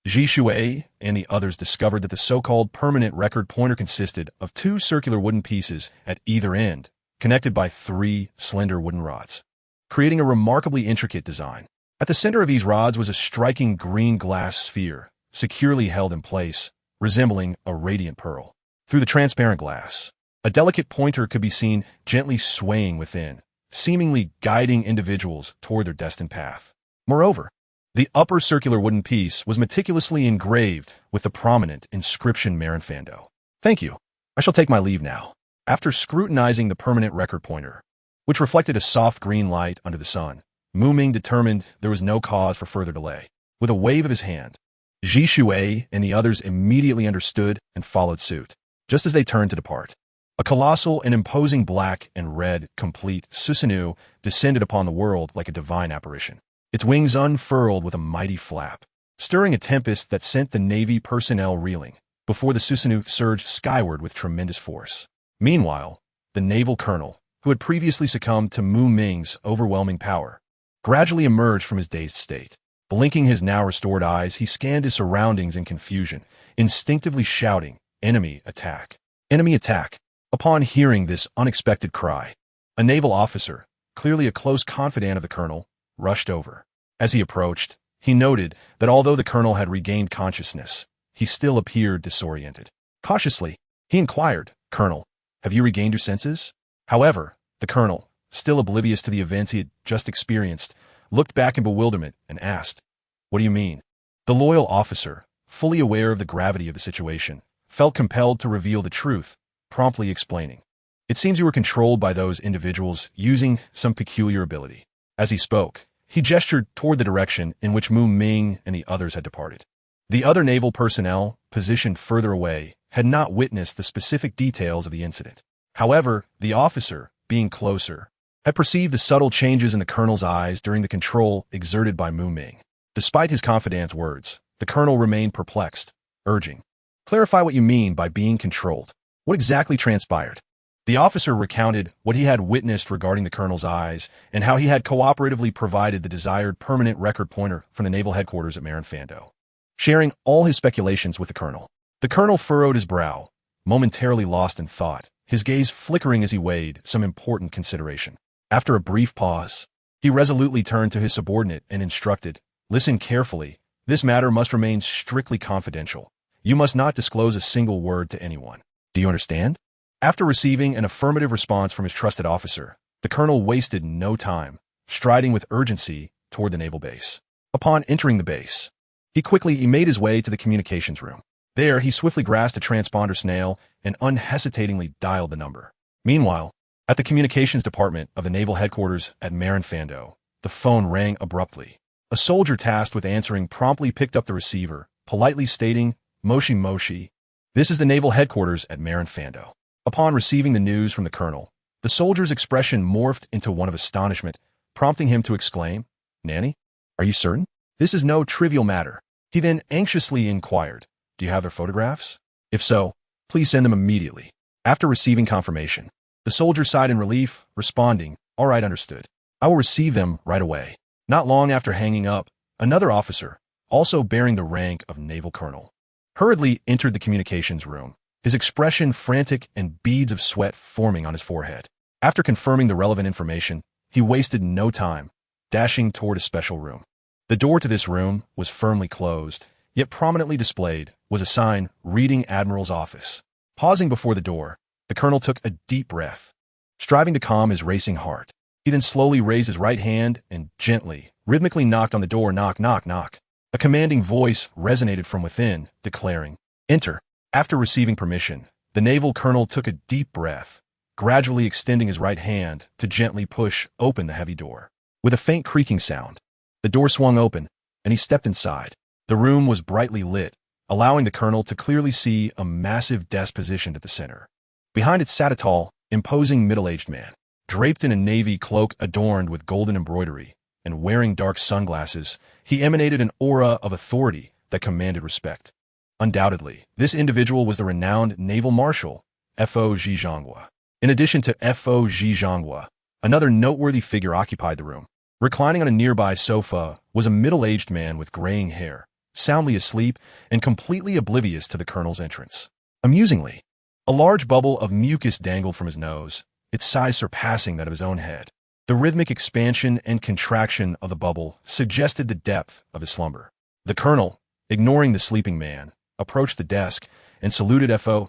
Speaker 1: SavesShisui and the others discovered that the so-called permanent record pointer consisted of two circular wooden pieces at either end, connected by three slender wooden rods, creating a remarkably intricate design. At the center of these rods was a striking green glass sphere, securely held in place, resembling a radiant pearl. Through the transparent glass, a delicate pointer could be seen gently swaying within, seemingly guiding individuals toward their destined path. Moreover, the upper circular wooden piece was meticulously engraved with the prominent inscription Marinfando. "Thank you. I shall take my leave now." After scrutinizing the permanent record pointer, which reflected a soft green light under the sun, Muming determined there was no cause for further delay. With a wave of his hand, SavesShisui and the others immediately understood and followed suit. Just as they turned to depart, a colossal and imposing black and red complete Susanoo descended upon the world like a divine apparition. Its wings unfurled with a mighty flap, stirring a tempest that sent the Navy personnel reeling, before the Susanoo surged skyward with tremendous force. Meanwhile, the naval colonel, who had previously succumbed to Muming's overwhelming power, gradually emerged from his dazed state. Blinking his now restored eyes, he scanned his surroundings in confusion, instinctively shouting, "Enemy attack! Enemy attack!" Upon hearing this unexpected cry, a naval officer, clearly a close confidant of the colonel, rushed over. As he approached, he noted that although the colonel had regained consciousness, he still appeared disoriented. Cautiously, he inquired, "Colonel, have you regained your senses?" However, the colonel, still oblivious to the events he had just experienced, looked back in bewilderment and asked, "What do you mean?" The loyal officer, fully aware of the gravity of the situation, felt compelled to reveal the truth, promptly explaining, "It seems you were controlled by those individuals using some peculiar ability." As he spoke, he gestured toward the direction in which Muming and the others had departed. The other naval personnel, positioned further away, had not witnessed the specific details of the incident. However, the officer, being closer, had perceived the subtle changes in the colonel's eyes during the control exerted by Muming. Despite his confidant's words, the colonel remained perplexed, urging, "Clarify what you mean by being controlled. What exactly transpired?" The officer recounted what he had witnessed regarding the colonel's eyes and how he had cooperatively provided the desired permanent record pointer from the naval headquarters at Marinfando, sharing all his speculations with the colonel. The colonel furrowed his brow, momentarily lost in thought, his gaze flickering as he weighed some important consideration. After a brief pause, he resolutely turned to his subordinate and instructed, "Listen carefully. This matter must remain strictly confidential. You must not disclose a single word to anyone. Do you understand?" After receiving an affirmative response from his trusted officer, the colonel wasted no time, striding with urgency toward the naval base. Upon entering the base, he made his way to the communications room. There, he swiftly grasped a transponder snail and unhesitatingly dialed the number. Meanwhile, at the communications department of the naval headquarters at Marinfando, the phone rang abruptly. A soldier tasked with answering promptly picked up the receiver, politely stating, "Moshi Moshi, this is the naval headquarters at Marinfando." Upon receiving the news from the colonel, the soldier's expression morphed into one of astonishment, prompting him to exclaim, "Nanny, are you certain? This is no trivial matter." He then anxiously inquired, "Do you have their photographs? If so, please send them immediately." After receiving confirmation, the soldier sighed in relief, responding, "All right, understood. I will receive them right away." Not long after hanging up, another officer, also bearing the rank of naval colonel, hurriedly entered the communications room, his expression frantic and beads of sweat forming on his forehead. After confirming the relevant information, he wasted no time, dashing toward a special room. The door to this room was firmly closed, yet prominently displayed was a sign reading Admiral's office. Pausing before the door, the colonel took a deep breath, striving to calm his racing heart. He then slowly raised his right hand and gently, rhythmically knocked on the door. Knock, knock, knock. A commanding voice resonated from within, declaring, "Enter." After receiving permission, the naval colonel took a deep breath, gradually extending his right hand to gently push open the heavy door. With a faint creaking sound, the door swung open, and he stepped inside. The room was brightly lit, allowing the colonel to clearly see a massive desk positioned at the center. Behind it sat a tall, imposing middle-aged man, draped in a navy cloak adorned with golden embroidery, and wearing dark sunglasses. He emanated an aura of authority that commanded respect. Undoubtedly, this individual was the renowned naval marshal, Fo Zhizhangwa. In addition to Fo Zhizhangwa, another noteworthy figure occupied the room. Reclining on a nearby sofa was a middle-aged man with graying hair, soundly asleep and completely oblivious to the colonel's entrance. Amusingly, a large bubble of mucus dangled from his nose, its size surpassing that of his own head. The rhythmic expansion and contraction of the bubble suggested the depth of his slumber. The colonel, ignoring the sleeping man, approached the desk and saluted Fo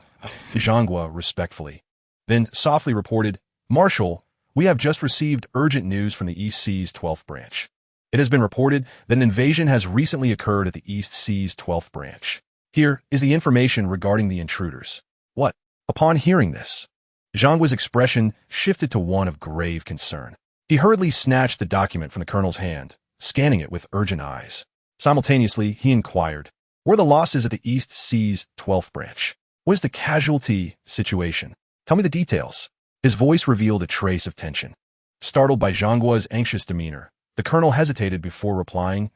Speaker 1: Zhangwa respectfully. Then softly reported, "Marshal, we have just received urgent news from the East Seas 12th Branch. It has been reported that an invasion has recently occurred at the East Seas 12th Branch. Here is the information regarding the intruders." "What?" Upon hearing this, Zhangwa's expression shifted to one of grave concern. He hurriedly snatched the document from the colonel's hand, scanning it with urgent eyes. Simultaneously, he inquired, "What are the losses at the East Seas 12th Branch? What is the casualty situation? Tell me the details." His voice revealed a trace of tension. Startled by Zhangwa's anxious demeanor, the colonel hesitated before replying,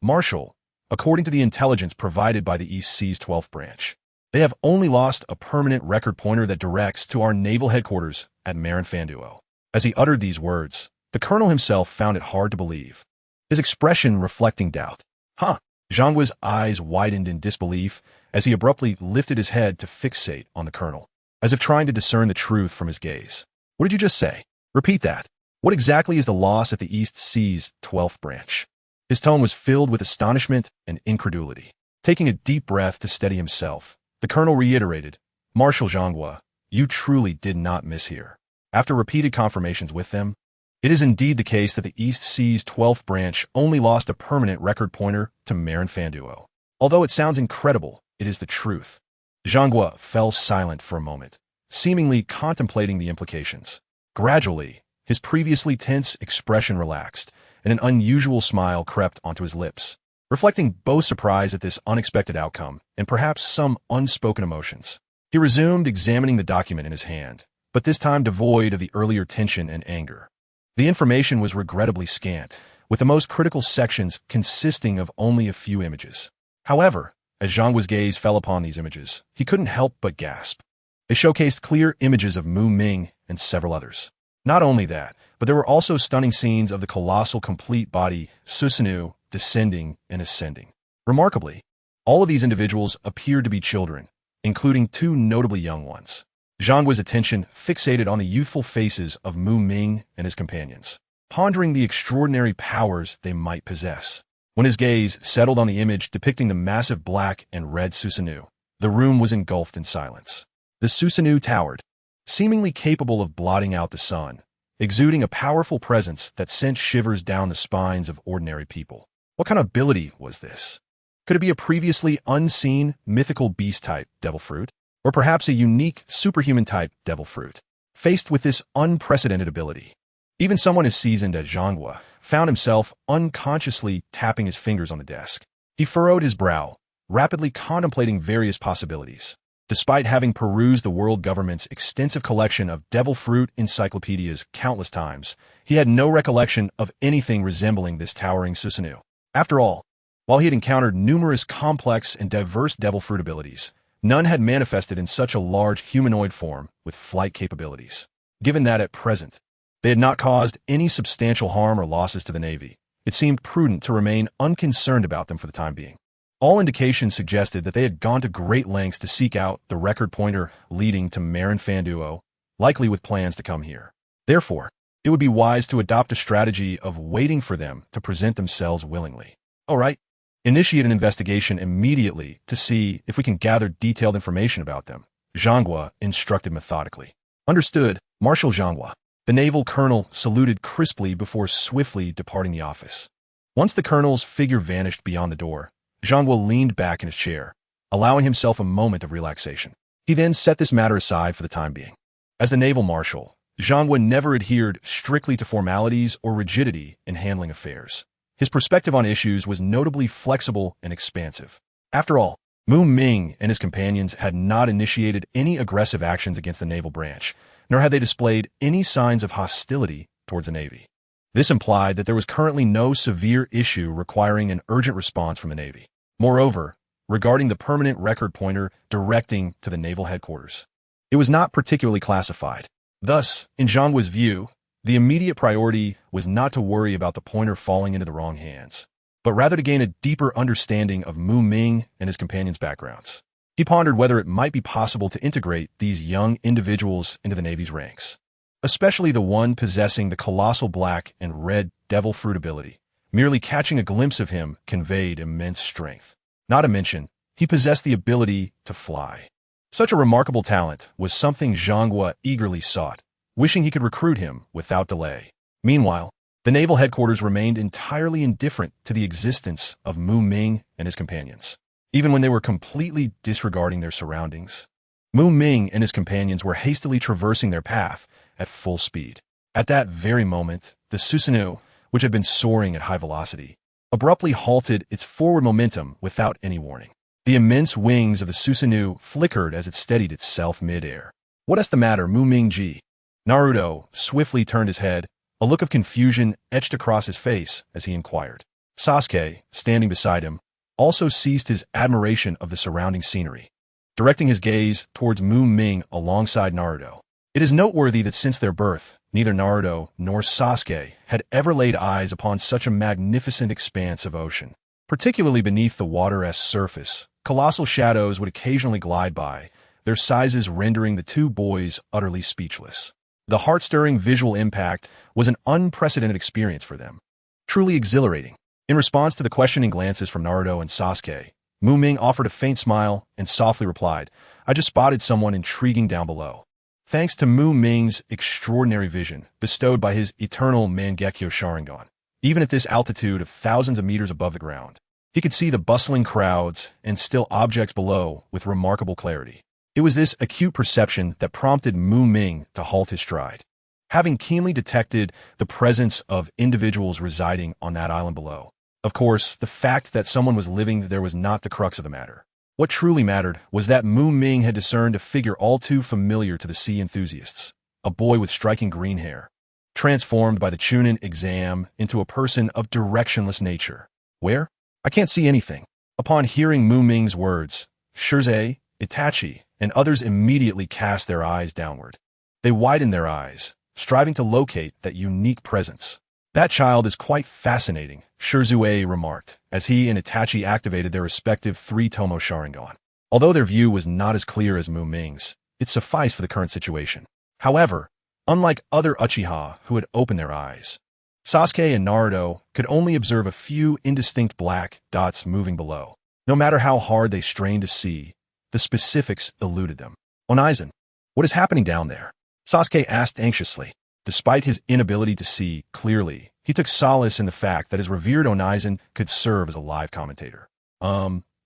Speaker 1: Marshal, according to the intelligence provided by the East Seas 12th Branch, they have only lost a permanent record pointer that directs to our naval headquarters at Marinfando." As he uttered these words, the colonel himself found it hard to believe, his expression reflecting doubt. "Huh?" Zhangwa's eyes widened in disbelief as he abruptly lifted his head to fixate on the colonel, as if trying to discern the truth from his gaze. "What did you just say? Repeat that. What exactly is the loss at the East Seas 12th Branch?" His tone was filled with astonishment and incredulity. Taking a deep breath to steady himself, the colonel reiterated, "Marshal Zhangwa, you truly did not mishear." After repeated confirmations with them, it is indeed the case that the East Seas 12th Branch only lost a permanent record pointer to Marinfando. Although it sounds incredible, it is the truth. Zhangwa fell silent for a moment, seemingly contemplating the implications. Gradually, his previously tense expression relaxed, and an unusual smile crept onto his lips, reflecting both surprise at this unexpected outcome and perhaps some unspoken emotions. He resumed examining the document in his hand, but this time devoid of the earlier tension and anger. The information was regrettably scant, with the most critical sections consisting of only a few images. However, as Zhangwa's gaze fell upon these images, he couldn't help but gasp. They showcased clear images of Mu Ming and several others. Not only that, but there were also stunning scenes of the colossal complete body Susanoo descending and ascending. Remarkably, all of these individuals appeared to be children, including two notably young ones. Zhangguo's attention fixated on the youthful faces of Mu Ming and his companions, pondering the extraordinary powers they might possess. When his gaze settled on the image depicting the massive black and red Susanoo, the room was engulfed in silence. The Susanoo towered, seemingly capable of blotting out the sun, exuding a powerful presence that sent shivers down the spines of ordinary people. What kind of ability was this? Could it be a previously unseen mythical beast-type devil fruit? Or perhaps a unique superhuman-type devil fruit? Faced with this unprecedented ability, even someone as seasoned as Zhangguo found himself unconsciously tapping his fingers on the desk. He furrowed his brow, rapidly contemplating various possibilities. Despite having perused the world government's extensive collection of devil fruit encyclopedias countless times, he had no recollection of anything resembling this towering Susanoo. After all, while he had encountered numerous complex and diverse devil fruit abilities, none had manifested in such a large humanoid form with flight capabilities. Given that at present, they had not caused any substantial harm or losses to the Navy, it seemed prudent to remain unconcerned about them for the time being. All indications suggested that they had gone to great lengths to seek out the record pointer leading to Marin Fanduo, likely with plans to come here. Therefore, it would be wise to adopt a strategy of waiting for them to present themselves willingly. All right, initiate an investigation immediately to see if we can gather detailed information about them, Zhangguo instructed methodically. Understood, Marshal Zhangguo. The naval colonel saluted crisply before swiftly departing the office. Once the colonel's figure vanished beyond the door, Zhangguo leaned back in his chair, allowing himself a moment of relaxation. He then set this matter aside for the time being. As the naval marshal, Zhangguo never adhered strictly to formalities or rigidity in handling affairs. His perspective on issues was notably flexible and expansive. After all, Mu Ming and his companions had not initiated any aggressive actions against the naval branch, nor had they displayed any signs of hostility towards the Navy. This implied that there was currently no severe issue requiring an urgent response from the Navy. Moreover, regarding the permanent record pointer directing to the naval headquarters, it was not particularly classified. Thus, in Zhangguo's view, the immediate priority was not to worry about the pointer falling into the wrong hands, but rather to gain a deeper understanding of Mu Ming and his companions' backgrounds. He pondered whether it might be possible to integrate these young individuals into the Navy's ranks, especially the one possessing the colossal black and red devil fruit ability. Merely catching a glimpse of him conveyed immense strength. Not to mention, he possessed the ability to fly. Such a remarkable talent was something Zhangguo eagerly sought, wishing he could recruit him without delay. Meanwhile, the naval headquarters remained entirely indifferent to the existence of Mu Ming and his companions, even when they were completely disregarding their surroundings. Mu Ming and his companions were hastily traversing their path at full speed. At that very moment, the Susanoo, which had been soaring at high velocity, abruptly halted its forward momentum without any warning. The immense wings of the Susanoo flickered as it steadied itself mid-air. "What's the matter, Mu Ming-ji?" Naruto swiftly turned his head, a look of confusion etched across his face as he inquired. Sasuke, standing beside him, also ceased his admiration of the surrounding scenery, directing his gaze towards Mu Ming alongside Naruto. It is noteworthy that since their birth, neither Naruto nor Sasuke had ever laid eyes upon such a magnificent expanse of ocean. Particularly beneath the water-esque surface, colossal shadows would occasionally glide by, their sizes rendering the two boys utterly speechless. The heart-stirring visual impact was an unprecedented experience for them, truly exhilarating. In response to the questioning glances from Naruto and Sasuke, Mu Ming offered a faint smile and softly replied, "I just spotted someone intriguing down below." Thanks to Mu Ming's extraordinary vision, bestowed by his eternal Mangekyo Sharingan, even at this altitude of thousands of meters above the ground, he could see the bustling crowds and still objects below with remarkable clarity. It was this acute perception that prompted Mu Ming to halt his stride. Having keenly detected the presence of individuals residing on that island below, of course, the fact that someone was living there was not the crux of the matter. What truly mattered was that Mu Ming had discerned a figure all too familiar to the sea enthusiasts, a boy with striking green hair, transformed by the Chunin exam into a person of directionless nature. "Where? I can't see anything." Upon hearing Mu Ming's words, Shirzei, Itachi, and others immediately cast their eyes downward. They widened their eyes, striving to locate that unique presence. That child is quite fascinating, Shisui remarked, as he and Itachi activated their respective three-tomo Sharingan. Although their view was not as clear as Muming's, it sufficed for the current situation. However, unlike other Uchiha who had opened their eyes, Sasuke and Naruto could only observe a few indistinct black dots moving below. No matter how hard they strained to see, the specifics eluded them. Onizen, what is happening down there? Sasuke asked anxiously. Despite his inability to see clearly, he took solace in the fact that his revered Onizen could serve as a live commentator.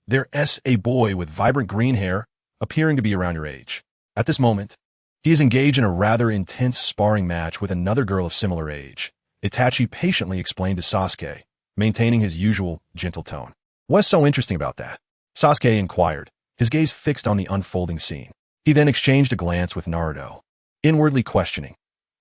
Speaker 1: There's a boy with vibrant green hair, appearing to be around your age. At this moment, he is engaged in a rather intense sparring match with another girl of similar age. Itachi patiently explained to Sasuke, maintaining his usual gentle tone. What's so interesting about that? Sasuke inquired, his gaze fixed on the unfolding scene. He then exchanged a glance with Naruto, inwardly questioning.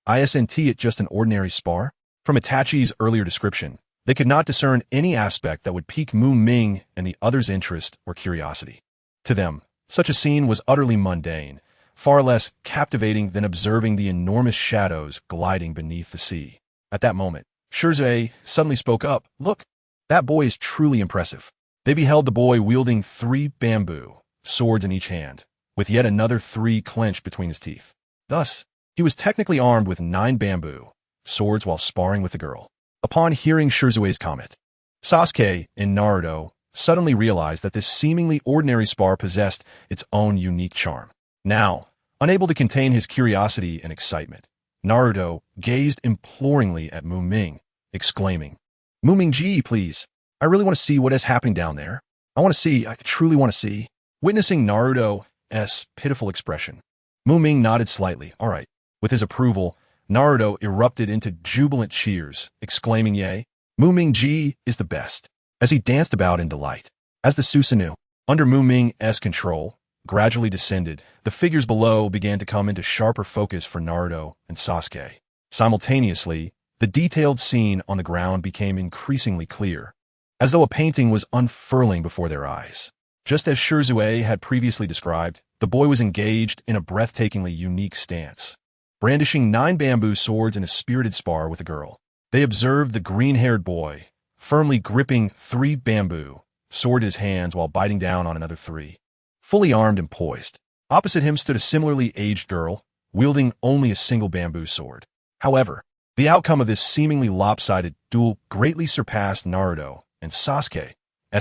Speaker 1: Isn't it just an ordinary spar? From Itachi's earlier description, they could not discern any aspect that would pique Muming and the others' interest or curiosity. To them, such a scene was utterly mundane, far less captivating than observing the enormous shadows gliding beneath the sea. At that moment, Shisui suddenly spoke up. Look, that boy is truly impressive. They beheld the boy wielding 3 bamboo swords in each hand, with yet another 3 clenched between his teeth. Thus, he was technically armed with 9 bamboo swords while sparring with the girl. Upon hearing Shisui's comment, Sasuke and Naruto suddenly realized that this seemingly ordinary spar possessed its own unique charm. Now, unable to contain his curiosity and excitement, Naruto gazed imploringly at Muming, exclaiming, Muming-ji, please. I really want to see what is happening down there. I truly want to see. Witnessing Naruto's pitiful expression, Muming nodded slightly. All right. With his approval, Naruto erupted into jubilant cheers, exclaiming, Yay, Muming-ji is the best, as he danced about in delight. As the Susanoo, under Muming's control, gradually descended, the figures below began to come into sharper focus for Naruto and Sasuke. Simultaneously, the detailed scene on the ground became increasingly clear, as though a painting was unfurling before their eyes. Just as Shisui had previously described, the boy was engaged in a breathtakingly unique stance, brandishing 9 bamboo swords in a spirited spar with a girl. They observed the green-haired boy, firmly gripping 3 bamboo sword in his hands while biting down on another 3. Fully armed and poised. Opposite him stood a similarly aged girl, wielding only a single bamboo sword. However, the outcome of this seemingly lopsided duel greatly surpassed Naruto and Sasuke's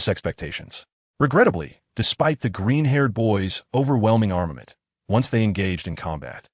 Speaker 1: expectations. Regrettably, despite the green-haired boy's overwhelming armament, once they engaged in combat,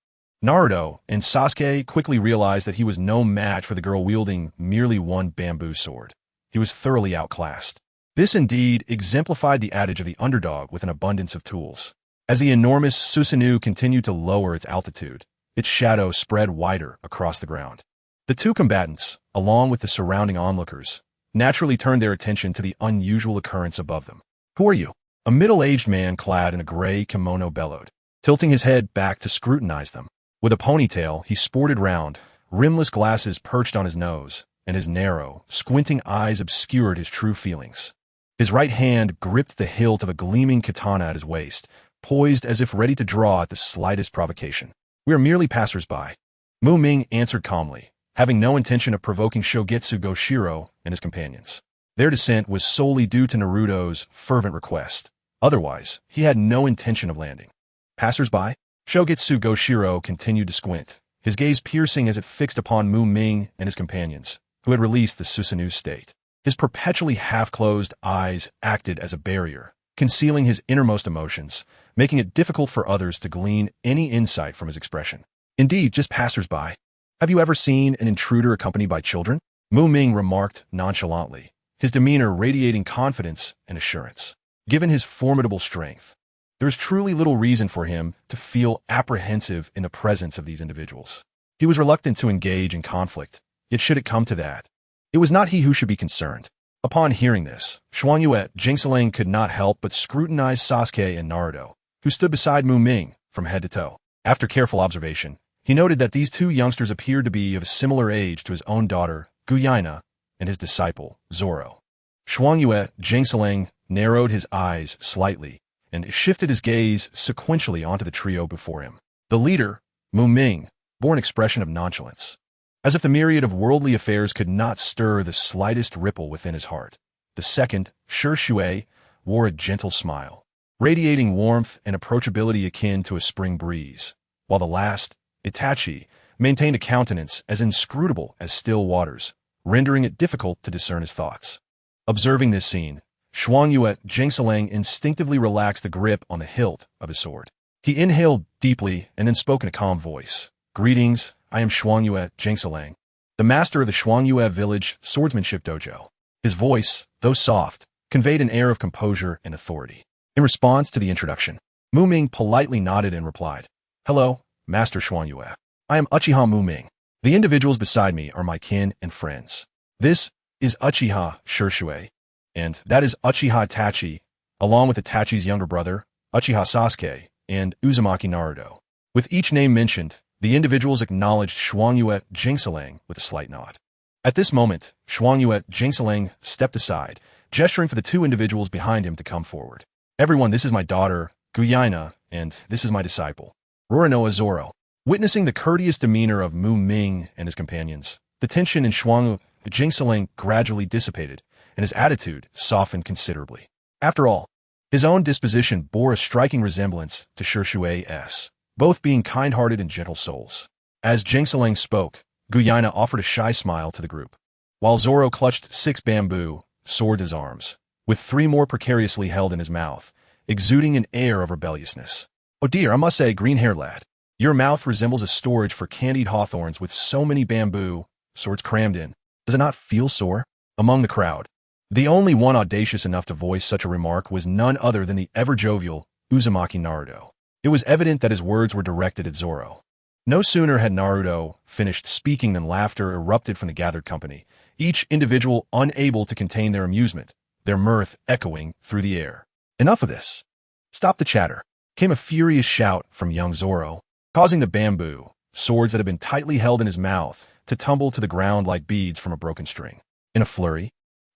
Speaker 1: Naruto and Sasuke quickly realized that he was no match for the girl wielding merely 1 bamboo sword. He was thoroughly outclassed. This indeed exemplified the adage of the underdog with an abundance of tools. As the enormous Susanoo continued to lower its altitude, its shadow spread wider across the ground. The two combatants, along with the surrounding onlookers, naturally turned their attention to the unusual occurrence above them. Who are you? A middle-aged man clad in a gray kimono bellowed, tilting his head back to scrutinize them. With a ponytail, he sported round, rimless glasses perched on his nose, and his narrow, squinting eyes obscured his true feelings. His right hand gripped the hilt of a gleaming katana at his waist, poised as if ready to draw at the slightest provocation. We are merely passers-by. Muming answered calmly, having no intention of provoking Shogetsu Goshiro and his companions. Their descent was solely due to Naruto's fervent request. Otherwise, he had no intention of landing. Passers-by? Shogetsu Goshiro continued to squint, his gaze piercing as it fixed upon Muming and his companions, who had released the Susanoo state. His perpetually half-closed eyes acted as a barrier, concealing his innermost emotions, making it difficult for others to glean any insight from his expression. Indeed, just passers-by. Have you ever seen an intruder accompanied by children? Muming remarked nonchalantly, his demeanor radiating confidence and assurance. Given his formidable strength, there is truly little reason for him to feel apprehensive in the presence of these individuals. He was reluctant to engage in conflict, yet should it come to that, it was not he who should be concerned. Upon hearing this, UchihaMuming could not help but scrutinize Sasuke and Naruto, who stood beside Muming from head to toe. After careful observation, he noted that these two youngsters appeared to be of a similar age to his own daughter, Guyaina, and his disciple, Zoro. UchihaMuming narrowed his eyes slightly, and shifted his gaze sequentially onto the trio before him. The leader, Muming, bore an expression of nonchalance, as if the myriad of worldly affairs could not stir the slightest ripple within his heart. The second, SavesShisui, wore a gentle smile, radiating warmth and approachability akin to a spring breeze, while the last, Itachi, maintained a countenance as inscrutable as still waters, rendering it difficult to discern his thoughts. Observing this scene, UchihaMuming instinctively relaxed the grip on the hilt of his sword. He inhaled deeply and then spoke in a calm voice. "Greetings, I am UchihaMuming, the master of the Shuangyue village swordsmanship dojo." His voice, though soft, conveyed an air of composure and authority. In response to the introduction, Muming politely nodded and replied, "Hello, Master Shuangyue. I am UchihaMuming. The individuals beside me are my kin and friends. This is UchihaShisui, and that is Uchiha Itachi, along with Itachi's younger brother, Uchiha Sasuke, and Uzumaki Naruto." With each name mentioned, the individuals acknowledged UchihaMuming with a slight nod. At this moment, UchihaMuming stepped aside, gesturing for the two individuals behind him to come forward. "Everyone, this is my daughter, Guyaina, and this is my disciple, Roronoa Zoro." Witnessing the courteous demeanor of Muming and his companions, the tension in UchihaMuming gradually dissipated, and his attitude softened considerably. After all, his own disposition bore a striking resemblance to SavesShisui's, both being kind-hearted and gentle souls. As Jingsaling spoke, Guyaina offered a shy smile to the group, while Zoro clutched 6 bamboo swords in his arms, with 3 more precariously held in his mouth, exuding an air of rebelliousness. "Oh dear, I must say, green-haired lad, your mouth resembles a storage for candied hawthorns with so many bamboo swords crammed in. Does it not feel sore?" Among the crowd, the only one audacious enough to voice such a remark was none other than the ever-jovial Uzumaki Naruto. It was evident that his words were directed at Zoro. No sooner had Naruto finished speaking than laughter erupted from the gathered company, each individual unable to contain their amusement, their mirth echoing through the air. "Enough of this. Stop the chatter," came a furious shout from young Zoro, causing the bamboo swords that had been tightly held in his mouth to tumble to the ground like beads from a broken string. In a flurry,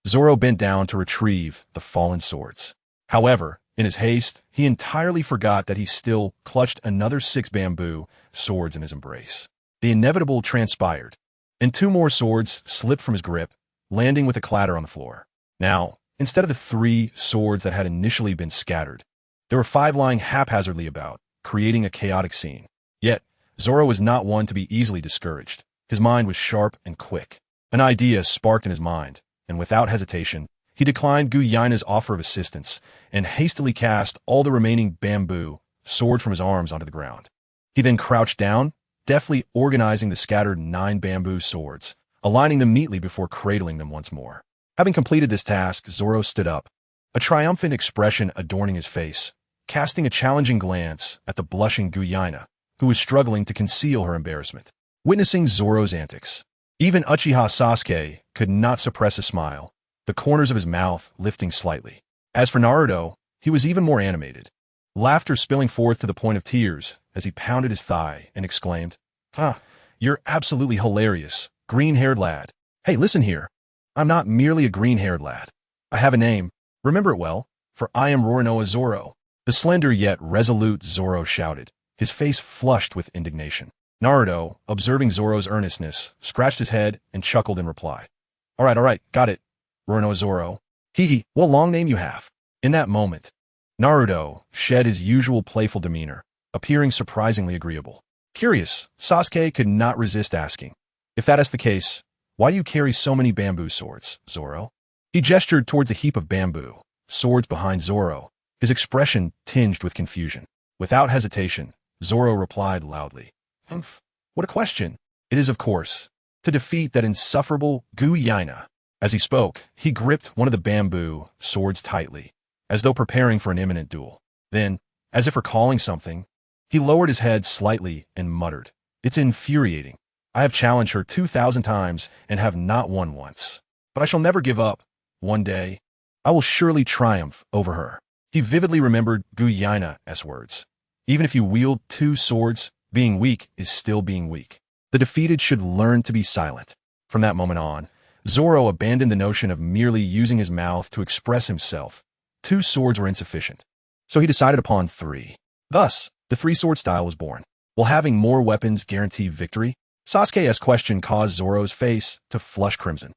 Speaker 1: Zoro bent down to retrieve the fallen swords. However, in his haste, he entirely forgot that he still clutched another 6 bamboo swords in his embrace. The inevitable transpired, and 2 more swords slipped from his grip, landing with a clatter on the floor. Now, instead of the 3 swords that had initially been scattered, there were 5 lying haphazardly about, creating a chaotic scene. Yet, Zoro was not one to be easily discouraged. His mind was sharp and quick. An idea sparked in his mind, and without hesitation, he declined Guyaina's offer of assistance and hastily cast all the remaining bamboo sword from his arms onto the ground. He then crouched down, deftly organizing the scattered 9 bamboo swords, aligning them neatly before cradling them once more. Having completed this task, Zoro stood up, a triumphant expression adorning his face, casting a challenging glance at the blushing Guyaina, who was struggling to conceal her embarrassment. Witnessing Zoro's antics, even Uchiha Sasuke could not suppress a smile, the corners of his mouth lifting slightly. As for Naruto, he was even more animated, laughter spilling forth to the point of tears as he pounded his thigh and exclaimed, "You're absolutely hilarious, green-haired lad. Hey, listen here. I'm not merely a green-haired lad. I have a name. Remember it well, for I am Roronoa Zoro." The slender yet resolute Zoro shouted, his face flushed with indignation. Naruto, observing Zoro's earnestness, scratched his head and chuckled in reply. All right, got it, Roronoa Zoro. Hee, what long name you have." In that moment, Naruto shed his usual playful demeanor, appearing surprisingly agreeable. Curious, Sasuke could not resist asking, "If that is the case, why do you carry so many bamboo swords, Zoro?" He gestured towards a heap of bamboo swords behind Zoro, his expression tinged with confusion. Without hesitation, Zoro replied loudly, "What a question. It is, of course, to defeat that insufferable Guyaina." As he spoke, he gripped one of the bamboo swords tightly, as though preparing for an imminent duel. Then, as if recalling something, he lowered his head slightly and muttered, "It's infuriating. I have challenged her 2,000 times and have not won once. But I shall never give up. One day, I will surely triumph over her." He vividly remembered Guyaina's words. Even if you wield 2 swords, being weak is still being weak. The defeated should learn to be silent. From that moment on, Zoro abandoned the notion of merely using his mouth to express himself. 2 swords were insufficient. So he decided upon 3. Thus, the 3-sword style was born. Will having more weapons guarantee victory? Sasuke's question caused Zoro's face to flush crimson.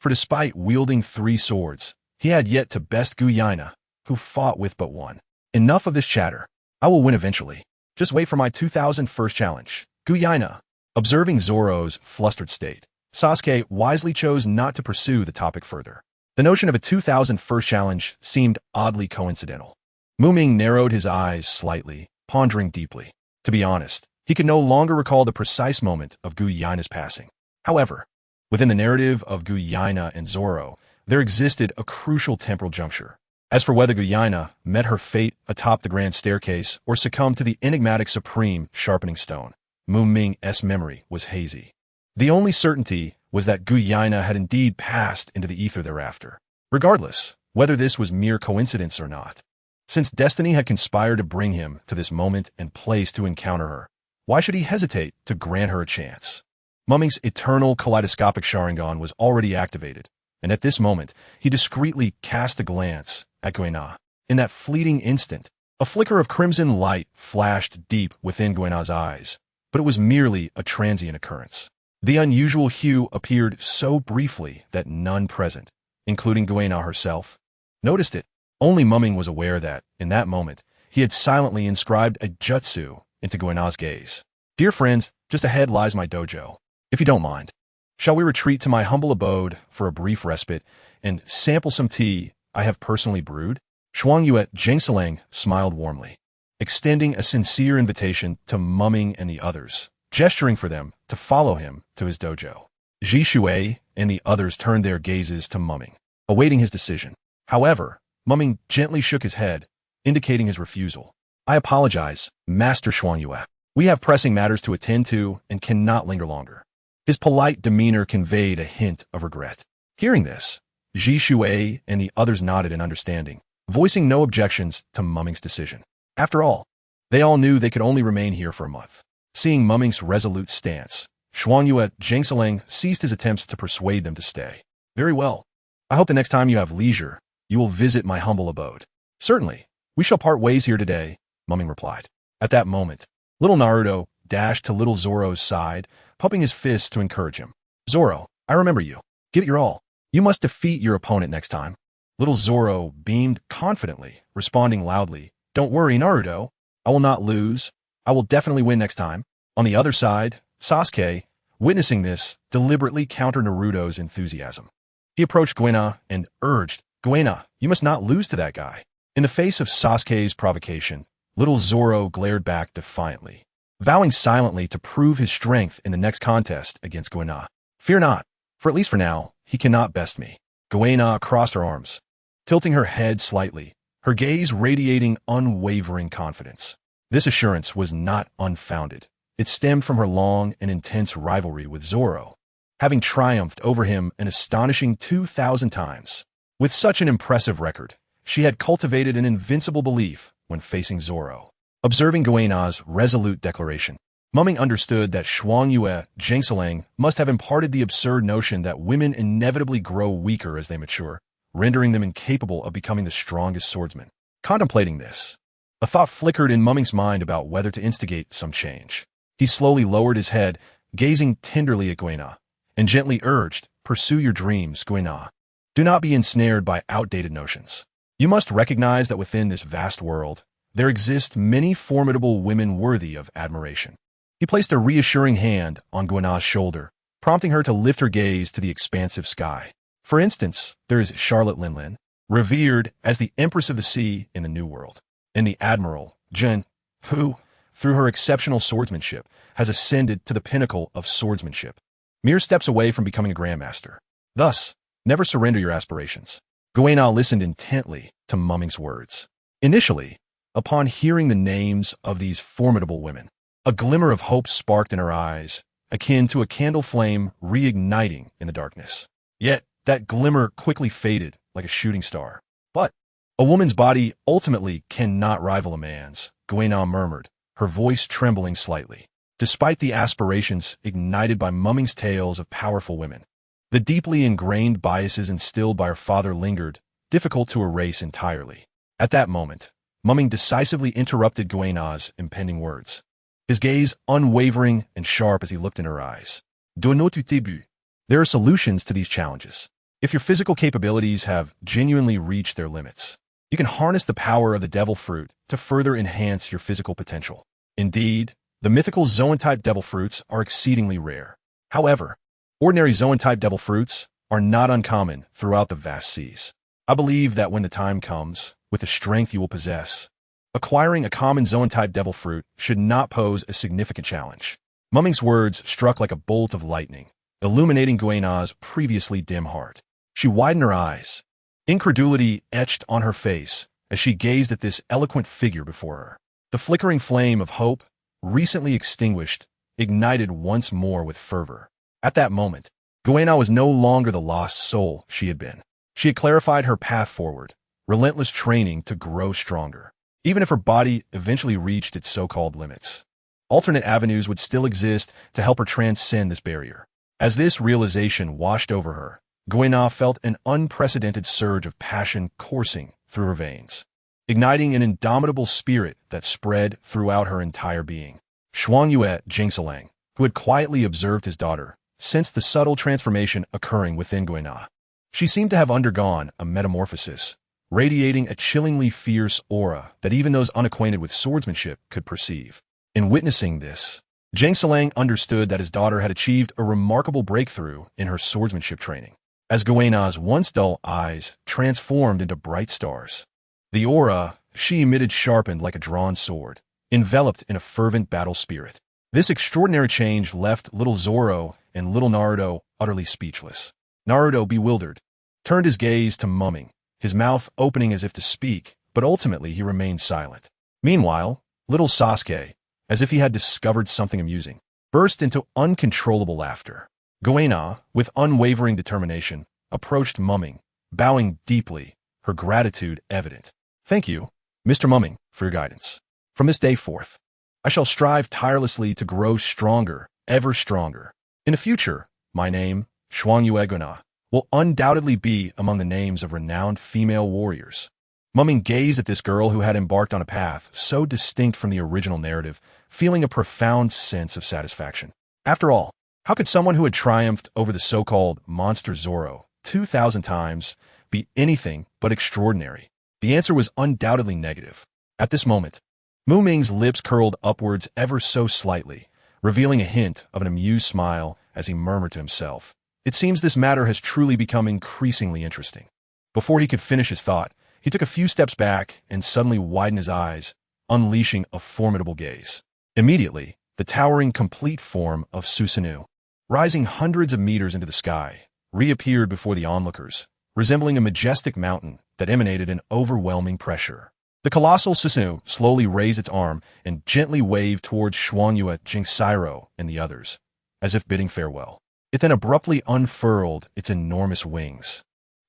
Speaker 1: For despite wielding 3 swords, he had yet to best Guyaina, who fought with but one. Enough of this chatter. I will win eventually. Just wait for my 2001st challenge. Guyaina. Observing Zoro's flustered state, Sasuke wisely chose not to pursue the topic further. The notion of a 2001st challenge seemed oddly coincidental. Muming narrowed his eyes slightly, pondering deeply. To be honest, he could no longer recall the precise moment of Guyaina's passing. However, within the narrative of Guyaina and Zoro, there existed a crucial temporal juncture. As for whether Guyaina met her fate atop the grand staircase or succumbed to the enigmatic supreme sharpening stone, Muming's memory was hazy. The only certainty was that Guyaina had indeed passed into the ether thereafter, regardless whether this was mere coincidence or not. Since destiny had conspired to bring him to this moment and place to encounter her, why should he hesitate to grant her a chance? Muming's eternal kaleidoscopic Sharingan was already activated, and at this moment, he discreetly cast a glance at Guyaina. In that fleeting instant, a flicker of crimson light flashed deep within Guyaina's eyes, but it was merely a transient occurrence. The unusual hue appeared so briefly that none present, including Guyaina herself, noticed it. Only Muming was aware that, in that moment, he had silently inscribed a jutsu into Guyaina's gaze. Dear friends, just ahead lies my dojo. If you don't mind, shall we retreat to my humble abode for a brief respite and sample some tea I have personally brewed? Shuangyue Jingsalang smiled warmly, extending a sincere invitation to Muming and the others, gesturing for them to follow him to his dojo. Zhisui and the others turned their gazes to Muming, awaiting his decision. However, Muming gently shook his head, indicating his refusal. I apologize, Master Shuangyue. We have pressing matters to attend to and cannot linger longer. His polite demeanor conveyed a hint of regret. Hearing this, Zhisui and the others nodded in understanding, voicing no objections to Muming's decision. After all, they all knew they could only remain here for a month. Seeing Muming's resolute stance, Shuangyue Jingsalang ceased his attempts to persuade them to stay. Very well. I hope the next time you have leisure, you will visit my humble abode. Certainly, we shall part ways here today, Muming replied. At that moment, little Naruto dashed to little Zoro's side, pumping his fist to encourage him. Zoro, I remember you. Give it your all. You must defeat your opponent next time. Little Zoro beamed confidently, responding loudly, Don't worry, Naruto. I will not lose. I will definitely win next time. On the other side, Sasuke, witnessing this, deliberately countered Naruto's enthusiasm. He approached Guyaina and urged, Guyaina, you must not lose to that guy. In the face of Sasuke's provocation, little Zoro glared back defiantly, vowing silently to prove his strength in the next contest against Guyaina. Fear not, for at least for now, he cannot best me. Guyaina crossed her arms, tilting her head slightly, her gaze radiating unwavering confidence. This assurance was not unfounded. It stemmed from her long and intense rivalry with Zoro, having triumphed over him an astonishing 2,000 times. With such an impressive record, she had cultivated an invincible belief when facing Zoro. Observing Guyaina's resolute declaration, Muming understood that Shuangyue Jingsalang must have imparted the absurd notion that women inevitably grow weaker as they mature, rendering them incapable of becoming the strongest swordsmen. Contemplating this, a thought flickered in Muming's mind about whether to instigate some change. He slowly lowered his head, gazing tenderly at Guyaina, and gently urged, Pursue your dreams, Guyaina. Do not be ensnared by outdated notions. You must recognize that within this vast world, there exist many formidable women worthy of admiration. He placed a reassuring hand on Guyaina's shoulder, prompting her to lift her gaze to the expansive sky. For instance, there is Charlotte Linlin, revered as the Empress of the Sea in the New World, and the Admiral, Jin, who, through her exceptional swordsmanship, has ascended to the pinnacle of swordsmanship, mere steps away from becoming a Grandmaster. Thus, never surrender your aspirations. Guyaina listened intently to Muming's words. Initially, upon hearing the names of these formidable women, a glimmer of hope sparked in her eyes, akin to a candle flame reigniting in the darkness. Yet, that glimmer quickly faded like a shooting star. But a woman's body ultimately cannot rival a man's, Guyaina murmured, her voice trembling slightly. Despite the aspirations ignited by Muming's tales of powerful women, the deeply ingrained biases instilled by her father lingered, difficult to erase entirely. At that moment, Mumming decisively interrupted Guena's impending words, his gaze unwavering and sharp as he looked in her eyes. De notre début. There are solutions to these challenges. If your physical capabilities have genuinely reached their limits, you can harness the power of the devil fruit to further enhance your physical potential. Indeed, the mythical zoan-type devil fruits are exceedingly rare. However, ordinary zoan-type devil fruits are not uncommon throughout the vast seas. I believe that when the time comes, with the strength you will possess, acquiring a common zoan-type devil fruit should not pose a significant challenge. Mumming's words struck like a bolt of lightning, illuminating Guena's previously dim heart. She widened her eyes, incredulity etched on her face as she gazed at this eloquent figure before her. The flickering flame of hope, recently extinguished, ignited once more with fervor. At that moment, Guena was no longer the lost soul she had been. She had clarified her path forward, relentless training to grow stronger. Even if her body eventually reached its so-called limits, alternate avenues would still exist to help her transcend this barrier. As this realization washed over her, Guena felt an unprecedented surge of passion coursing through her veins, igniting an indomitable spirit that spread throughout her entire being. Xuangyue Jingsalang, who had quietly observed his daughter, sensed the subtle transformation occurring within Guena. She seemed to have undergone a metamorphosis, radiating a chillingly fierce aura that even those unacquainted with swordsmanship could perceive. In witnessing this, Jingsalang understood that his daughter had achieved a remarkable breakthrough in her swordsmanship training, as Guena's once dull eyes transformed into bright stars. The aura she emitted sharpened like a drawn sword, enveloped in a fervent battle spirit. This extraordinary change left little Zoro and little Naruto utterly speechless. Naruto, bewildered, turned his gaze to Mumming, his mouth opening as if to speak, but ultimately he remained silent. Meanwhile, little Sasuke, as if he had discovered something amusing, burst into uncontrollable laughter. Guena, with unwavering determination, approached Mumming, bowing deeply, her gratitude evident. "Thank you, Mr. Mumming, for your guidance. From this day forth, I shall strive tirelessly to grow stronger, ever stronger. In the future, my name, Xuangyue Guena, will undoubtedly be among the names of renowned female warriors." Mumming gazed at this girl who had embarked on a path so distinct from the original narrative, feeling a profound sense of satisfaction. After all, how could someone who had triumphed over the so-called monster Zoro 2,000 times be anything but extraordinary? The answer was undoubtedly negative. At this moment, Muming's lips curled upwards ever so slightly, revealing a hint of an amused smile as he murmured to himself, "It seems this matter has truly become increasingly interesting." Before he could finish his thought, he took a few steps back and suddenly widened his eyes, unleashing a formidable gaze. Immediately, the towering complete form of Susanoo, rising hundreds of meters into the sky, reappeared before the onlookers, resembling a majestic mountain that emanated an overwhelming pressure. The colossal Susanoo slowly raised its arm and gently waved towards Xuangyue Jingsairo and the others, as if bidding farewell. It then abruptly unfurled its enormous wings,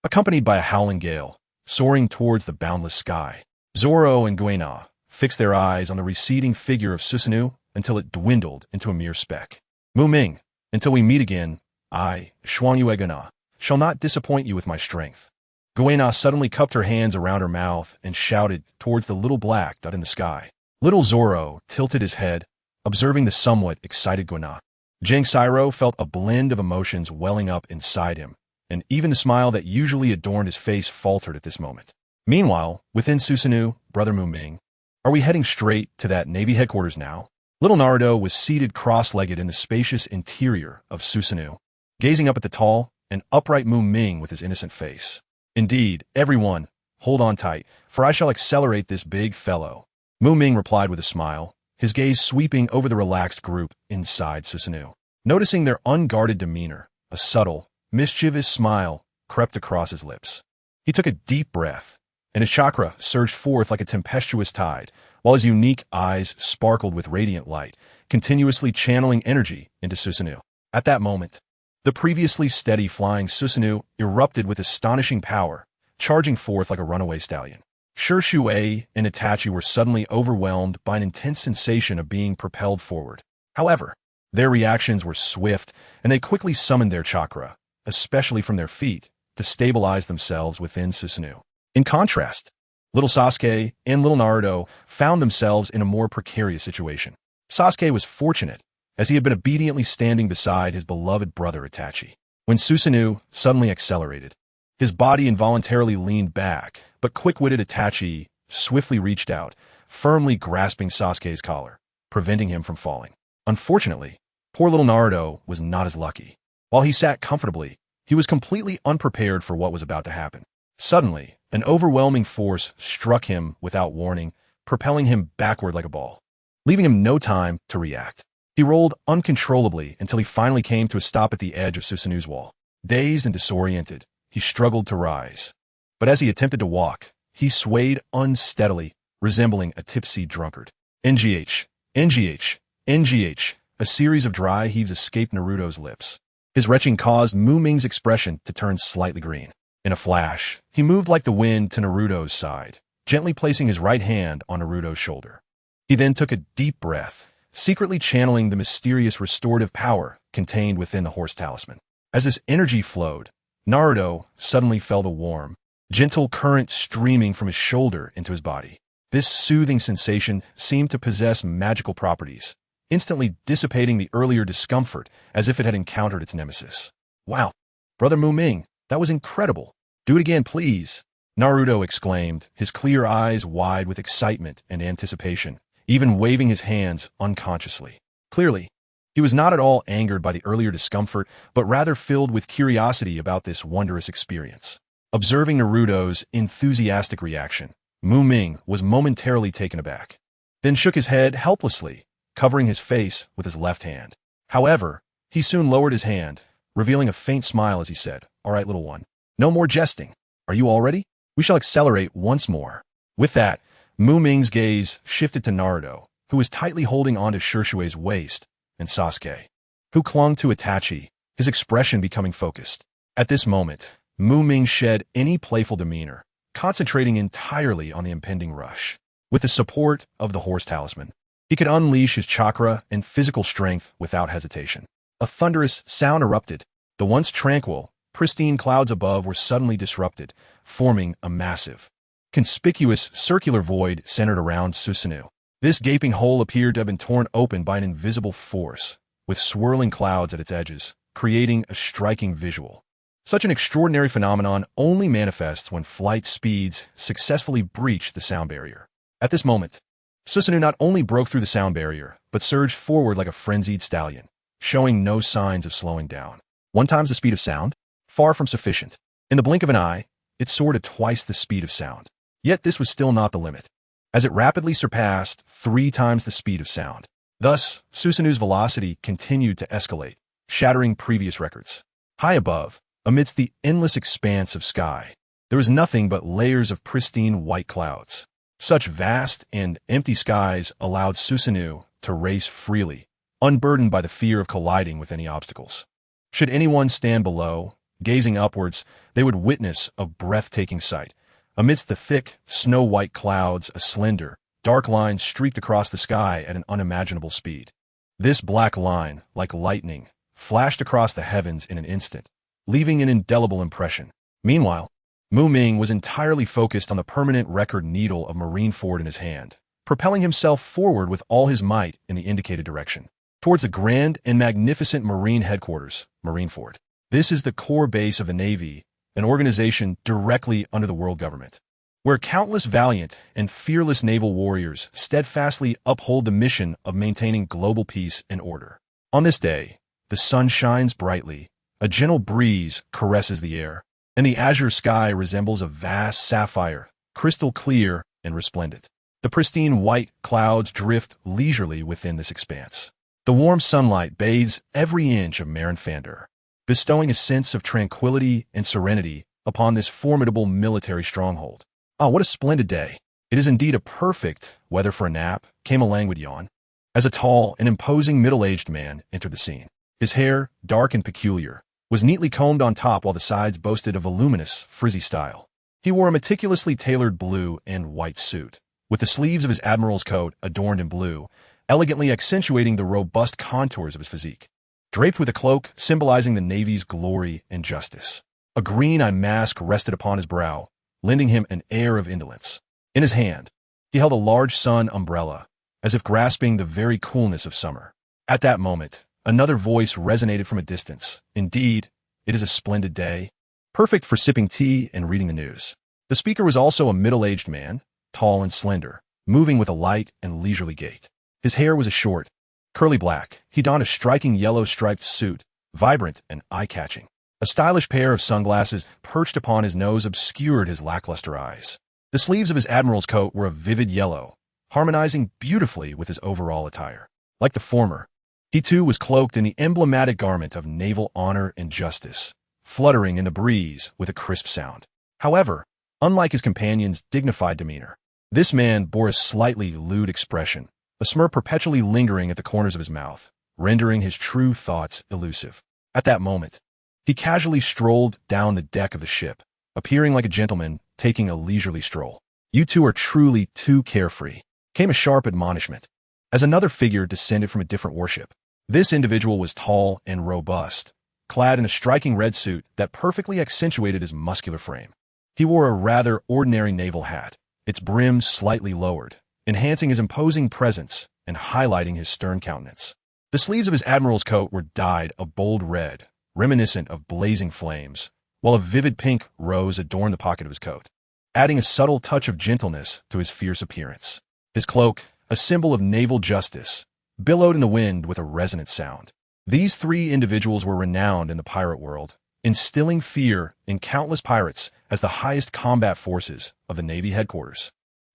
Speaker 1: accompanied by a howling gale, soaring towards the boundless sky. Zoro and Guena fixed their eyes on the receding figure of Susanoo until it dwindled into a mere speck. "Muming, until we meet again, I, Xuangyue Guena, shall not disappoint you with my strength." Guena suddenly cupped her hands around her mouth and shouted towards the little black dot in the sky. Little Zoro tilted his head, observing the somewhat excited Guena. Jingsairo felt a blend of emotions welling up inside him, and even the smile that usually adorned his face faltered at this moment. Meanwhile, within Susanoo, Brother Muming, "Are we heading straight to that Navy headquarters now?" Little Naruto was seated cross-legged in the spacious interior of Susanoo, gazing up at the tall and upright Muming with his innocent face. "Indeed, everyone, hold on tight, for I shall accelerate this big fellow." Muming replied with a smile, his gaze sweeping over the relaxed group inside Susanoo. Noticing their unguarded demeanor, a subtle, mischievous smile crept across his lips. He took a deep breath, and his chakra surged forth like a tempestuous tide, while his unique eyes sparkled with radiant light, continuously channeling energy into Susanoo. At that moment, the previously steady flying Susanoo erupted with astonishing power, charging forth like a runaway stallion. Shisui and Itachi were suddenly overwhelmed by an intense sensation of being propelled forward. However, their reactions were swift, and they quickly summoned their chakra, especially from their feet, to stabilize themselves within Susanoo. In contrast, Little Sasuke and little Naruto found themselves in a more precarious situation. Sasuke was fortunate, as he had been obediently standing beside his beloved brother Itachi. When Susanoo suddenly accelerated, his body involuntarily leaned back, but quick-witted Itachi swiftly reached out, firmly grasping Sasuke's collar, preventing him from falling. Unfortunately, poor little Naruto was not as lucky. While he sat comfortably, he was completely unprepared for what was about to happen. Suddenly, an overwhelming force struck him without warning, propelling him backward like a ball, leaving him no time to react. He rolled uncontrollably until he finally came to a stop at the edge of Susanoo's wall. Dazed and disoriented, he struggled to rise. But as he attempted to walk, he swayed unsteadily, resembling a tipsy drunkard. NGH, NGH, NGH, a series of dry heaves escaped Naruto's lips. His retching caused Muming's expression to turn slightly green. In a flash, he moved like the wind to Naruto's side, gently placing his right hand on Naruto's shoulder. He then took a deep breath, secretly channeling the mysterious restorative power contained within the horse talisman. As this energy flowed, Naruto suddenly felt a warm, gentle current streaming from his shoulder into his body. This soothing sensation seemed to possess magical properties, instantly dissipating the earlier discomfort as if it had encountered its nemesis. Wow, Brother Muming, that was incredible. Do it again, please, Naruto exclaimed, his clear eyes wide with excitement and anticipation, even waving his hands unconsciously. Clearly, he was not at all angered by the earlier discomfort, but rather filled with curiosity about this wondrous experience. Observing Naruto's enthusiastic reaction, Muming was momentarily taken aback, then shook his head helplessly, covering his face with his left hand. However, he soon lowered his hand, revealing a faint smile as he said, "All right, little one. No more jesting. Are you all ready? We shall accelerate once more." With that, Muming's gaze shifted to Naruto, who was tightly holding onto Shisui's waist, and Sasuke, who clung to Itachi, his expression becoming focused. At this moment, Muming shed any playful demeanor, concentrating entirely on the impending rush. With the support of the horse talisman, he could unleash his chakra and physical strength without hesitation. A thunderous sound erupted. The once tranquil, pristine clouds above were suddenly disrupted, forming a massive, conspicuous circular void centered around Susanoo. This gaping hole appeared to have been torn open by an invisible force, with swirling clouds at its edges, creating a striking visual. Such an extraordinary phenomenon only manifests when flight speeds successfully breach the sound barrier. At this moment, Susanoo not only broke through the sound barrier, but surged forward like a frenzied stallion, showing no signs of slowing down. 1 times the speed of sound? Far from sufficient. In the blink of an eye, it soared at twice the speed of sound. Yet this was still not the limit, as it rapidly surpassed 3 times the speed of sound. Thus, Susanoo's velocity continued to escalate, shattering previous records. High above, amidst the endless expanse of sky, there was nothing but layers of pristine white clouds. Such vast and empty skies allowed Susanoo to race freely, unburdened by the fear of colliding with any obstacles. Should anyone stand below, gazing upwards, they would witness a breathtaking sight. Amidst the thick, snow-white clouds, a slender, dark line streaked across the sky at an unimaginable speed. This black line, like lightning, flashed across the heavens in an instant, leaving an indelible impression. Meanwhile, Muming was entirely focused on the permanent record needle of Marineford in his hand, propelling himself forward with all his might in the indicated direction, towards the grand and magnificent Marine headquarters, Marineford. This is the core base of the Navy, an organization directly under the world government, where countless valiant and fearless naval warriors steadfastly uphold the mission of maintaining global peace and order. On this day, the sun shines brightly, a gentle breeze caresses the air, and the azure sky resembles a vast sapphire, crystal clear and resplendent. The pristine white clouds drift leisurely within this expanse. The warm sunlight bathes every inch of Marineford, bestowing a sense of tranquility and serenity upon this formidable military stronghold. Ah, what a splendid day. It is indeed a perfect weather for a nap, came a languid yawn, as a tall and imposing middle-aged man entered the scene. His hair, dark and peculiar, was neatly combed on top while the sides boasted a voluminous, frizzy style. He wore a meticulously tailored blue and white suit, with the sleeves of his admiral's coat adorned in blue, elegantly accentuating the robust contours of his physique. Draped with a cloak symbolizing the Navy's glory and justice, a green eye mask rested upon his brow, lending him an air of indolence. In his hand, he held a large sun umbrella, as if grasping the very coolness of summer. At that moment, another voice resonated from a distance. Indeed, it is a splendid day, perfect for sipping tea and reading the news. The speaker was also a middle-aged man, tall and slender, moving with a light and leisurely gait. His hair was a short, curly black. He donned a striking yellow-striped suit, vibrant and eye-catching. A stylish pair of sunglasses perched upon his nose obscured his lackluster eyes. The sleeves of his admiral's coat were a vivid yellow, harmonizing beautifully with his overall attire. Like the former, he too was cloaked in the emblematic garment of naval honor and justice, fluttering in the breeze with a crisp sound. However, unlike his companion's dignified demeanor, this man bore a slightly lewd expression, a smirk perpetually lingering at the corners of his mouth, rendering his true thoughts elusive. At that moment, he casually strolled down the deck of the ship, appearing like a gentleman taking a leisurely stroll. "You two are truly too carefree," came a sharp admonishment, as another figure descended from a different warship. This individual was tall and robust, clad in a striking red suit that perfectly accentuated his muscular frame. He wore a rather ordinary naval hat, its brim slightly lowered, enhancing his imposing presence and highlighting his stern countenance. The sleeves of his admiral's coat were dyed a bold red, reminiscent of blazing flames, while a vivid pink rose adorned the pocket of his coat, adding a subtle touch of gentleness to his fierce appearance. His cloak, a symbol of naval justice, billowed in the wind with a resonant sound. These three individuals were renowned in the pirate world, instilling fear in countless pirates as the highest combat forces of the Navy headquarters.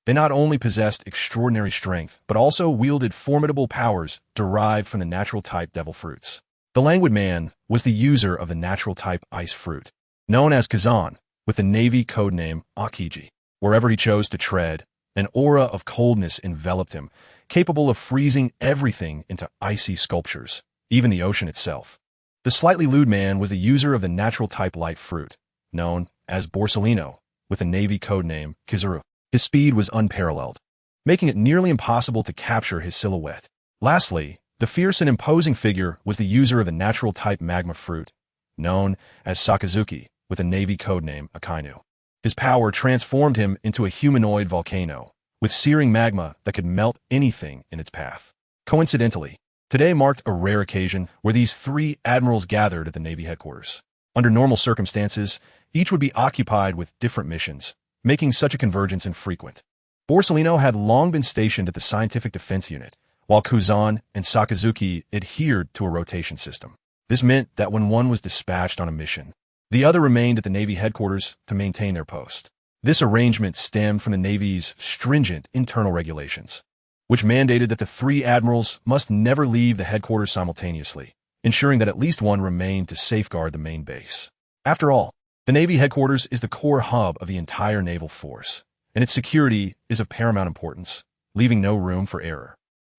Speaker 1: They not only possessed extraordinary strength, but also wielded formidable powers derived from the natural type devil fruits. The languid man was the user of the natural type ice fruit, known as Kazan, with the Navy codename Akiji. Wherever he chose to tread, an aura of coldness enveloped him, capable of freezing everything into icy sculptures, even the ocean itself. The slightly lewd man was the user of the natural type light fruit, known as Borsalino, with the Navy codename Kizuru. His speed was unparalleled, making it nearly impossible to capture his silhouette. Lastly, the fierce and imposing figure was the user of the natural type magma fruit, known as Sakazuki, with a Navy codename Akainu. His power transformed him into a humanoid volcano, with searing magma that could melt anything in its path. Coincidentally, today marked a rare occasion where these three admirals gathered at the Navy headquarters. Under normal circumstances, each would be occupied with different missions, making such a convergence infrequent. Borsalino had long been stationed at the Scientific Defense Unit, while Kuzan and Sakazuki adhered to a rotation system. This meant that when one was dispatched on a mission, the other remained at the Navy headquarters to maintain their post. This arrangement stemmed from the Navy's stringent internal regulations, which mandated that the three admirals must never leave the headquarters simultaneously, ensuring that at least one remained to safeguard the main base. After all, the Navy headquarters is the core hub of the entire naval force, and its security is of paramount importance, leaving no room for error.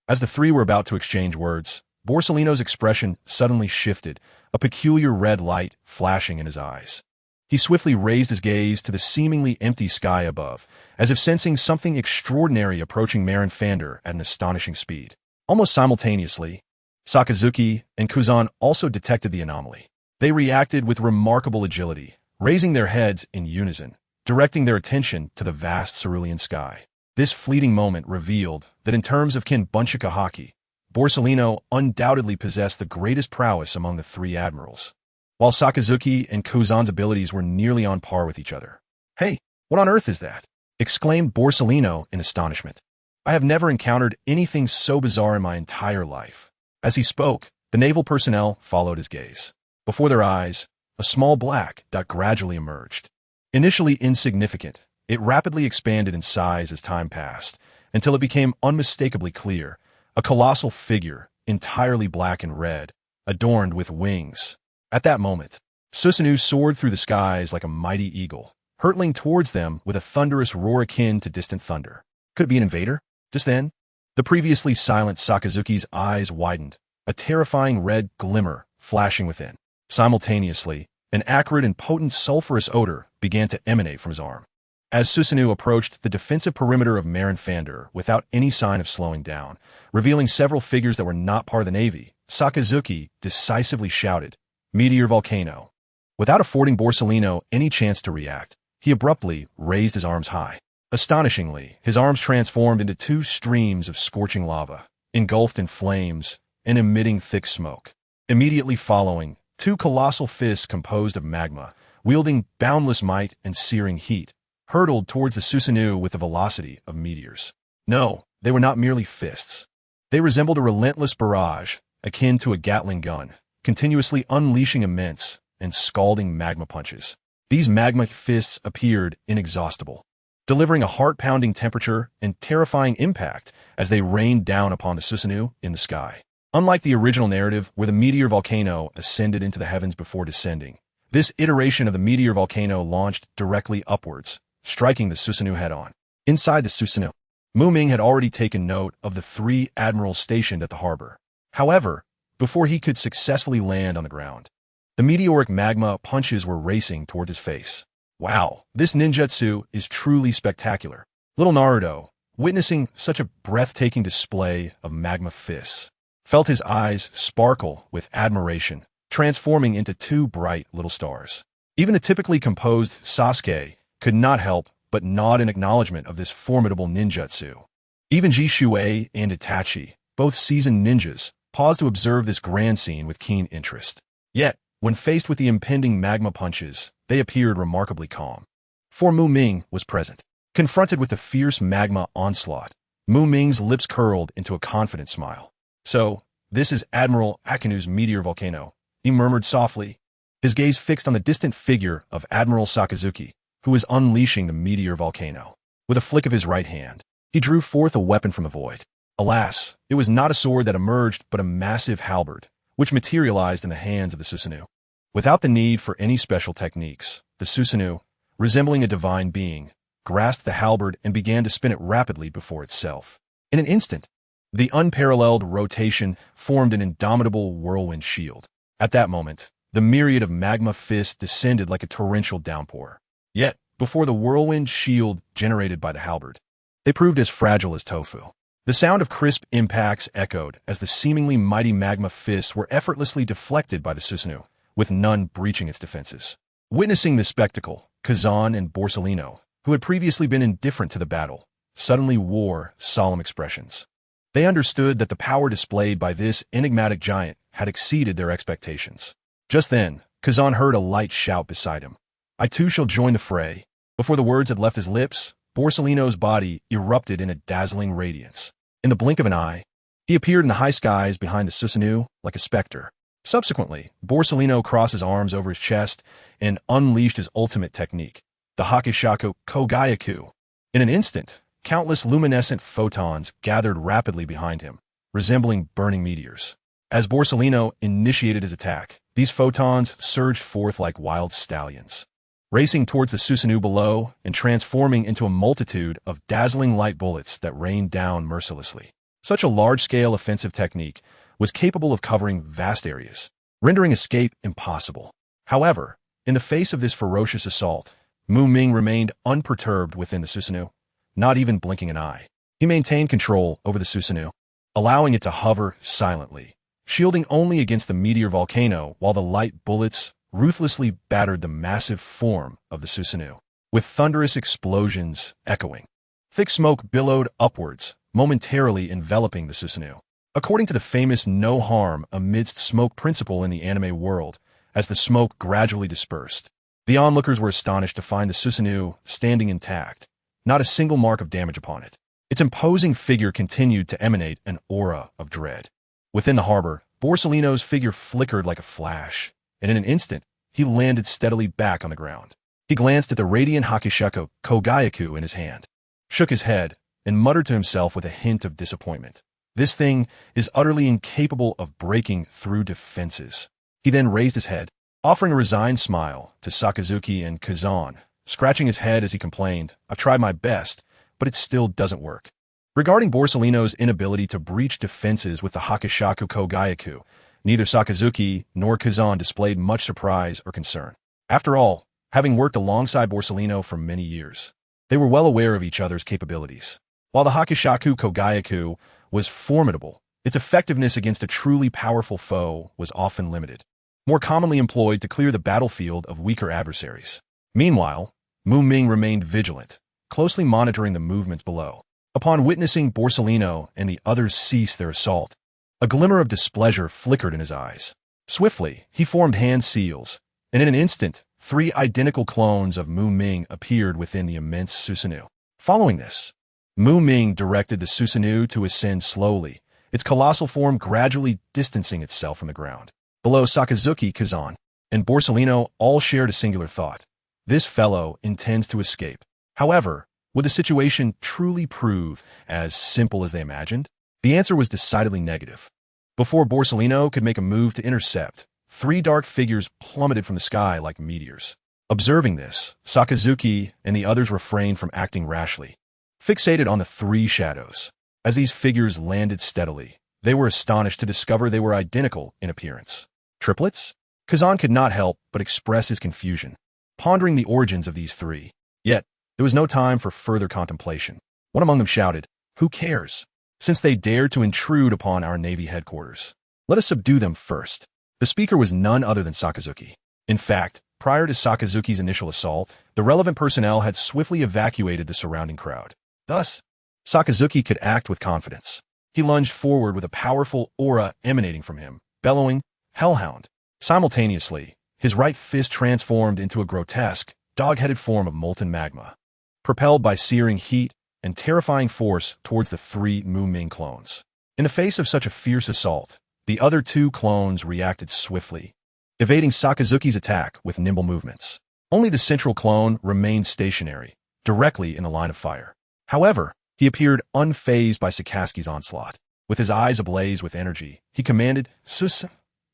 Speaker 1: As the three were about to exchange words, Borsalino's expression suddenly shifted, a peculiar red light flashing in his eyes. He swiftly raised his gaze to the seemingly empty sky above, as if sensing something extraordinary approaching Marin Fander at an astonishing speed. Almost simultaneously, Sakazuki and Kuzan also detected the anomaly. They reacted with remarkable agility, raising their heads in unison, directing their attention to the vast cerulean sky. This fleeting moment revealed that in terms of Kinbunchika hockey, Borsalino undoubtedly possessed the greatest prowess among the three admirals, while Sakazuki and Kuzan's abilities were nearly on par with each other. "Hey, what on earth is that?" exclaimed Borsalino in astonishment. "I have never encountered anything so bizarre in my entire life." As he spoke, the naval personnel followed his gaze. Before their eyes, a small black dot gradually emerged. Initially insignificant, it rapidly expanded in size as time passed, until it became unmistakably clear, a colossal figure, entirely black and red, adorned with wings. At that moment, Susanoo soared through the skies like a mighty eagle, hurtling towards them with a thunderous roar akin to distant thunder. Could it be an invader? Just then, the previously silent Sakazuki's eyes widened, a terrifying red glimmer flashing within. Simultaneously, an acrid and potent sulfurous odor began to emanate from his arm. As Susanoo approached the defensive perimeter of Marin Fander without any sign of slowing down, revealing several figures that were not part of the Navy, Sakazuki decisively shouted, "Meteor Volcano." Without affording Borsalino any chance to react, he abruptly raised his arms high. Astonishingly, his arms transformed into two streams of scorching lava, engulfed in flames and emitting thick smoke. Immediately following, two colossal fists composed of magma, wielding boundless might and searing heat, hurtled towards the Susanoo with the velocity of meteors. No, they were not merely fists. They resembled a relentless barrage, akin to a Gatling gun, continuously unleashing immense and scalding magma punches. These magma fists appeared inexhaustible, delivering a heart-pounding temperature and terrifying impact as they rained down upon the Susanoo in the sky. Unlike the original narrative where the meteor volcano ascended into the heavens before descending, this iteration of the meteor volcano launched directly upwards, striking the Susanoo head-on. Inside the Susanoo, Muming had already taken note of the 3 admirals stationed at the harbor. However, before he could successfully land on the ground, the meteoric magma punches were racing toward his face. Wow, this ninjutsu is truly spectacular. Little Naruto, witnessing such a breathtaking display of magma fists, felt his eyes sparkle with admiration, transforming into 2 bright little stars. Even the typically composed Sasuke could not help but nod in acknowledgement of this formidable ninjutsu. Even Jishuei and Itachi, both seasoned ninjas, paused to observe this grand scene with keen interest. Yet, when faced with the impending magma punches, they appeared remarkably calm. For Muming was present. Confronted with the fierce magma onslaught, Muming's lips curled into a confident smile. "So, this is Admiral Akanu's meteor volcano," he murmured softly, his gaze fixed on the distant figure of Admiral Sakazuki, who was unleashing the meteor volcano. With a flick of his right hand, he drew forth a weapon from the void. Alas, it was not a sword that emerged, but a massive halberd, which materialized in the hands of the Susanoo. Without the need for any special techniques, the Susanoo, resembling a divine being, grasped the halberd and began to spin it rapidly before itself. In an instant, the unparalleled rotation formed an indomitable whirlwind shield. At that moment, the myriad of magma fists descended like a torrential downpour. Yet, before the whirlwind shield generated by the halberd, they proved as fragile as tofu. The sound of crisp impacts echoed as the seemingly mighty magma fists were effortlessly deflected by the Susanoo, with none breaching its defenses. Witnessing this spectacle, Kazan and Borsalino, who had previously been indifferent to the battle, suddenly wore solemn expressions. They understood that the power displayed by this enigmatic giant had exceeded their expectations. Just then, Kazan heard a light shout beside him. "I too shall join the fray." Before the words had left his lips, Borsalino's body erupted in a dazzling radiance. In the blink of an eye, he appeared in the high skies behind the Susanoo like a specter. Subsequently, Borsalino crossed his arms over his chest and unleashed his ultimate technique, the Hakishaku Kogyaku. In an instant, countless luminescent photons gathered rapidly behind him, resembling burning meteors. As Borsalino initiated his attack, these photons surged forth like wild stallions, racing towards the Susanoo below and transforming into a multitude of dazzling light bullets that rained down mercilessly. Such a large-scale offensive technique was capable of covering vast areas, rendering escape impossible. However, in the face of this ferocious assault, Muming remained unperturbed within the Susanoo, not even blinking an eye. He maintained control over the Susanoo, allowing it to hover silently, shielding only against the meteor volcano while the light bullets ruthlessly battered the massive form of the Susanoo, with thunderous explosions echoing. Thick smoke billowed upwards, momentarily enveloping the Susanoo. According to the famous no harm amidst smoke principle in the anime world, as the smoke gradually dispersed, the onlookers were astonished to find the Susanoo standing intact, not a single mark of damage upon it. Its imposing figure continued to emanate an aura of dread. Within the harbor, Borsalino's figure flickered like a flash, and in an instant, he landed steadily back on the ground. He glanced at the radiant Hakishaku Kogyaku in his hand, shook his head, and muttered to himself with a hint of disappointment. "This thing is utterly incapable of breaking through defenses." He then raised his head, offering a resigned smile to Sakazuki and Kazan, scratching his head as he complained, "I've tried my best, but it still doesn't work." Regarding Borsalino's inability to breach defenses with the Hakishaku Kogyaku, neither Sakazuki nor Kazan displayed much surprise or concern. After all, having worked alongside Borsalino for many years, they were well aware of each other's capabilities. While the Hakishaku Kogyaku was formidable, its effectiveness against a truly powerful foe was often limited, more commonly employed to clear the battlefield of weaker adversaries. Meanwhile, Muming remained vigilant, closely monitoring the movements below. Upon witnessing Borsellino and the others cease their assault, a glimmer of displeasure flickered in his eyes. Swiftly, he formed hand seals, and in an instant, 3 identical clones of Mu-Ming appeared within the immense Susanoo. Following this, Mu-Ming directed the Susanoo to ascend slowly, its colossal form gradually distancing itself from the ground. Below, Sakazuki, Kazan, and Borsellino all shared a singular thought. This fellow intends to escape. However, would the situation truly prove as simple as they imagined? The answer was decidedly negative. Before Borsellino could make a move to intercept, 3 dark figures plummeted from the sky like meteors. Observing this, Sakazuki and the others refrained from acting rashly, fixated on the 3 shadows. As these figures landed steadily, they were astonished to discover they were identical in appearance. Triplets? Kazan could not help but express his confusion, pondering the origins of these 3. Yet, there was no time for further contemplation. One among them shouted, "Who cares? Since they dared to intrude upon our Navy headquarters, let us subdue them first." The speaker was none other than Sakazuki. In fact, prior to Sakazuki's initial assault, the relevant personnel had swiftly evacuated the surrounding crowd. Thus, Sakazuki could act with confidence. He lunged forward with a powerful aura emanating from him, bellowing, "Hellhound!" Simultaneously, his right fist transformed into a grotesque, dog-headed form of molten magma, propelled by searing heat and terrifying force towards the 3 Mu-Ming clones. In the face of such a fierce assault, the other 2 clones reacted swiftly, evading Sakazuki's attack with nimble movements. Only the central clone remained stationary, directly in the line of fire. However, he appeared unfazed by Sakazuki's onslaught. With his eyes ablaze with energy, he commanded, "Sus,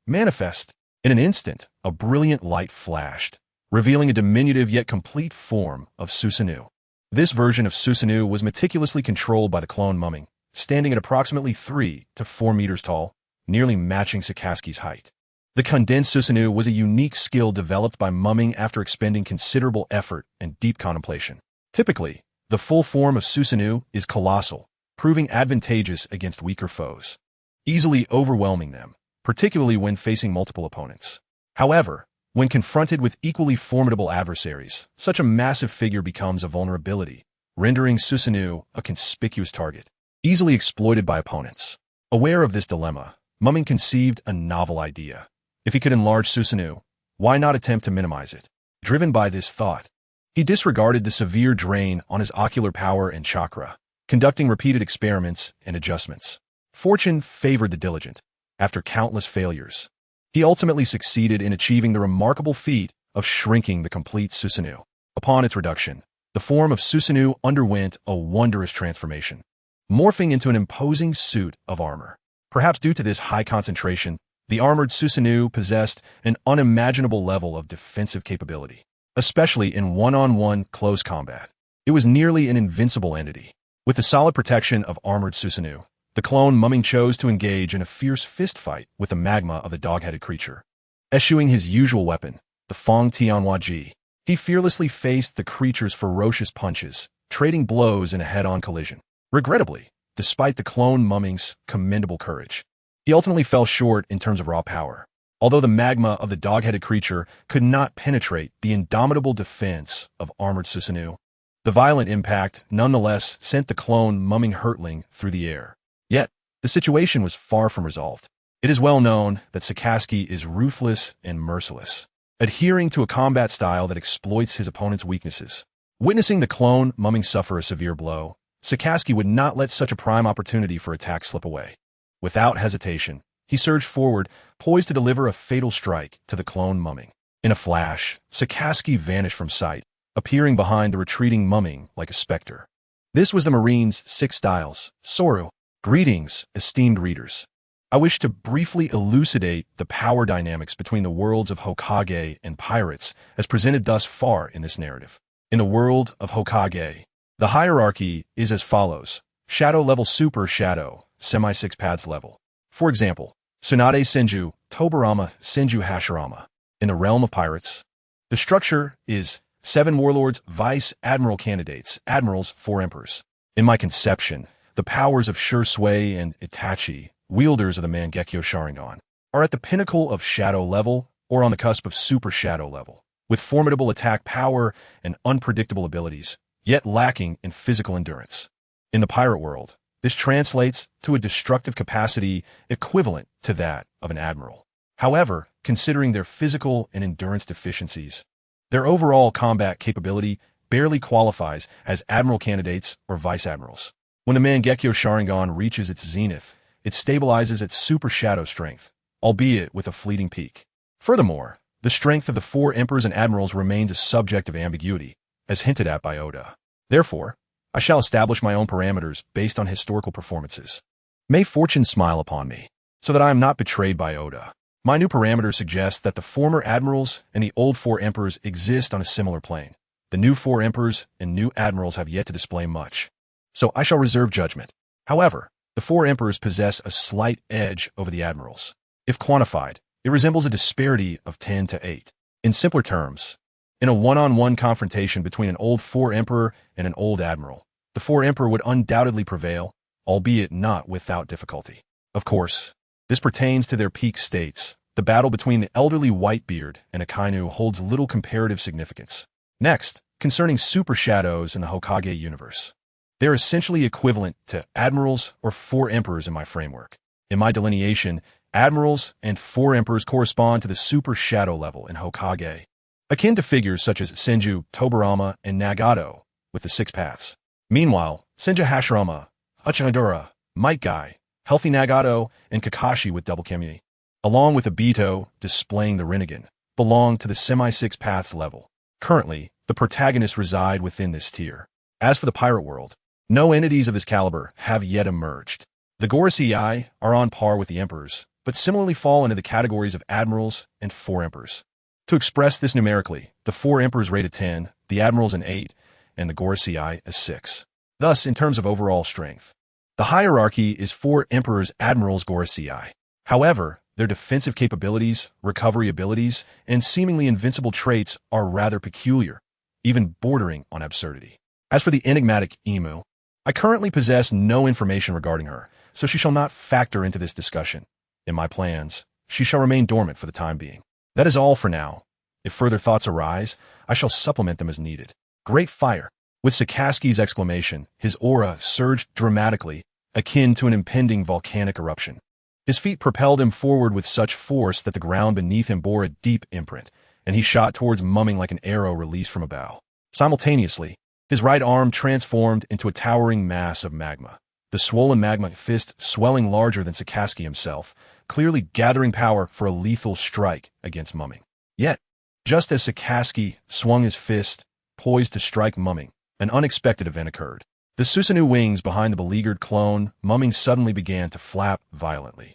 Speaker 1: manifest." In an instant, a brilliant light flashed, revealing a diminutive yet complete form of Susanoo. This version of Susanoo was meticulously controlled by the clone Mumming, standing at approximately 3 to 4 meters tall, nearly matching Sakazuki's height. The condensed Susanoo was a unique skill developed by Mumming after expending considerable effort and deep contemplation. Typically, the full form of Susanoo is colossal, proving advantageous against weaker foes, easily overwhelming them, particularly when facing multiple opponents. However, when confronted with equally formidable adversaries, such a massive figure becomes a vulnerability, rendering Susanoo a conspicuous target, easily exploited by opponents. Aware of this dilemma, Mumming conceived a novel idea. If he could enlarge Susanoo, why not attempt to minimize it? Driven by this thought, he disregarded the severe drain on his ocular power and chakra, conducting repeated experiments and adjustments. Fortune favored the diligent. After countless failures, he ultimately succeeded in achieving the remarkable feat of shrinking the complete Susanoo. Upon its reduction, the form of Susanoo underwent a wondrous transformation, morphing into an imposing suit of armor. Perhaps due to this high concentration, the armored Susanoo possessed an unimaginable level of defensive capability, especially in one-on-one close combat. It was nearly an invincible entity. With the solid protection of armored Susanoo, the clone Mumming chose to engage in a fierce fistfight with the magma of the dog-headed creature. Eschewing his usual weapon, the Fong Tianhua Ji, he fearlessly faced the creature's ferocious punches, trading blows in a head-on collision. Regrettably, despite the clone Mumming's commendable courage, he ultimately fell short in terms of raw power. Although the magma of the dog-headed creature could not penetrate the indomitable defense of armored Susanoo, the violent impact nonetheless sent the clone Mumming hurtling through the air. Yet, the situation was far from resolved. It is well known that Sakazuki is ruthless and merciless, adhering to a combat style that exploits his opponent's weaknesses. Witnessing the clone Mumming suffer a severe blow, Sakazuki would not let such a prime opportunity for attack slip away. Without hesitation, he surged forward, poised to deliver a fatal strike to the clone Mumming. In a flash, Sakazuki vanished from sight, appearing behind the retreating Mumming like a specter. This was the Marine's 6 styles, Soru. Greetings, esteemed readers. I wish to briefly elucidate the power dynamics between the worlds of Hokage and pirates as presented thus far in this narrative. In the world of Hokage, the hierarchy is as follows: Shadow level, Super Shadow, Semi-6 pads level. For example, Tsunade Senju, Tobarama, Senju Hashirama. In the realm of pirates, the structure is 7 warlords, vice admiral candidates, admirals, 4 emperors. In my conception, the powers of Shisui and Itachi, wielders of the Mangekyo Sharingan, are at the pinnacle of shadow level or on the cusp of super shadow level. With formidable attack power and unpredictable abilities, yet lacking in physical endurance. In the pirate world, this translates to a destructive capacity equivalent to that of an admiral. However, considering their physical and endurance deficiencies, their overall combat capability barely qualifies as admiral candidates or vice admirals. When the Mangekyo Sharingan reaches its zenith, it stabilizes at super shadow strength, albeit with a fleeting peak. Furthermore, the strength of the four emperors and admirals remains a subject of ambiguity, as hinted at by Oda. Therefore, I shall establish my own parameters based on historical performances. May fortune smile upon me, so that I am not betrayed by Oda. My new parameter suggests that the former admirals and the old four emperors exist on a similar plane. The new four emperors and new admirals have yet to display much, so I shall reserve judgment. However, the four emperors possess a slight edge over the admirals. If quantified, it resembles a disparity of 10 to 8. In simpler terms, in a one-on-one confrontation between an old four emperor and an old admiral, the four emperor would undoubtedly prevail, albeit not without difficulty. Of course, this pertains to their peak states. The battle between the elderly Whitebeard and Akainu holds little comparative significance. Next, concerning super shadows in the Hokage universe. They are essentially equivalent to admirals or four emperors in my framework. In my delineation, admirals and four emperors correspond to the super shadow level in Hokage, akin to figures such as Senju, Tobirama, and Nagato with the 6 paths. Meanwhile, Senju Hashirama, Uchihadora, Might Guy, Healthy Nagato, and Kakashi with double Kemi, along with Obito displaying the Rinnegan, belong to the semi-6 paths level. Currently, the protagonists reside within this tier. As for the pirate world, no entities of this caliber have yet emerged. The Gorosei are on par with the emperors, but similarly fall into the categories of admirals and four emperors. To express this numerically, the four emperors rated 10, the admirals an 8, and the Gorosei as 6. Thus, in terms of overall strength, the hierarchy is four emperors, admirals, Gorosei. However, their defensive capabilities, recovery abilities, and seemingly invincible traits are rather peculiar, even bordering on absurdity. As for the enigmatic Emu, I currently possess no information regarding her, so she shall not factor into this discussion. In my plans, she shall remain dormant for the time being. That is all for now. If further thoughts arise, I shall supplement them as needed. Great fire! With Sakaski's exclamation, his aura surged dramatically, akin to an impending volcanic eruption. His feet propelled him forward with such force that the ground beneath him bore a deep imprint, and he shot towards Mumming like an arrow released from a bow. Simultaneously, his right arm transformed into a towering mass of magma, the swollen magma fist swelling larger than Sakaski himself, clearly gathering power for a lethal strike against Mumming. Yet, just as Sakaski swung his fist, poised to strike Mumming, an unexpected event occurred. The Susanoo wings behind the beleaguered clone, Mumming, suddenly began to flap violently.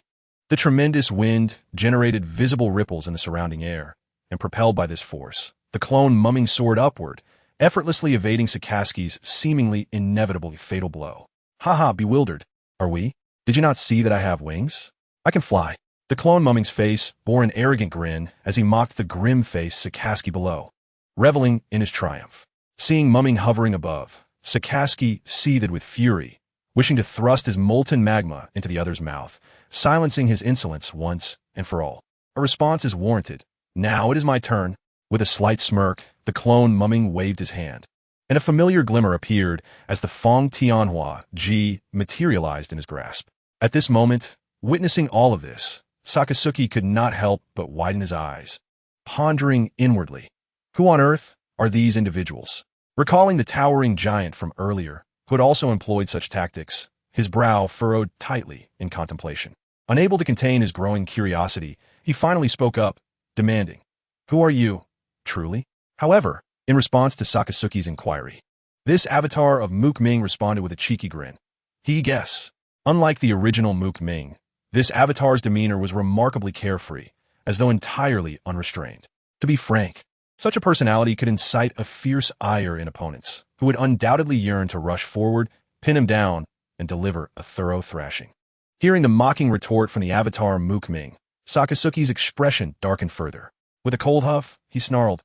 Speaker 1: The tremendous wind generated visible ripples in the surrounding air, and propelled by this force, the clone Mumming soared upward, effortlessly evading Sakaski's seemingly inevitably fatal blow. Haha, bewildered. Are we? Did you not see that I have wings? I can fly. The clone Mumming's face bore an arrogant grin as he mocked the grim face Sakaski below, reveling in his triumph. Seeing Mumming hovering above, Sakaski seethed with fury, wishing to thrust his molten magma into the other's mouth, silencing his insolence once and for all. A response is warranted. Now it is my turn. With a slight smirk, the clone Mumming waved his hand, and a familiar glimmer appeared as the Fong Tianhua Ji materialized in his grasp. At this moment, witnessing all of this, Sakasuki could not help but widen his eyes, pondering inwardly. Who on earth are these individuals? Recalling the towering giant from earlier, who had also employed such tactics, his brow furrowed tightly in contemplation. Unable to contain his growing curiosity, he finally spoke up, demanding, "Who are you, truly?" However, in response to Sakasuki's inquiry, this avatar of Mook Ming responded with a cheeky grin. He guessed. Unlike the original Mook Ming, this avatar's demeanor was remarkably carefree, as though entirely unrestrained. To be frank, such a personality could incite a fierce ire in opponents, who would undoubtedly yearn to rush forward, pin him down, and deliver a thorough thrashing. Hearing the mocking retort from the avatar Mook Ming, Sakasuki's expression darkened further. With a cold huff, he snarled,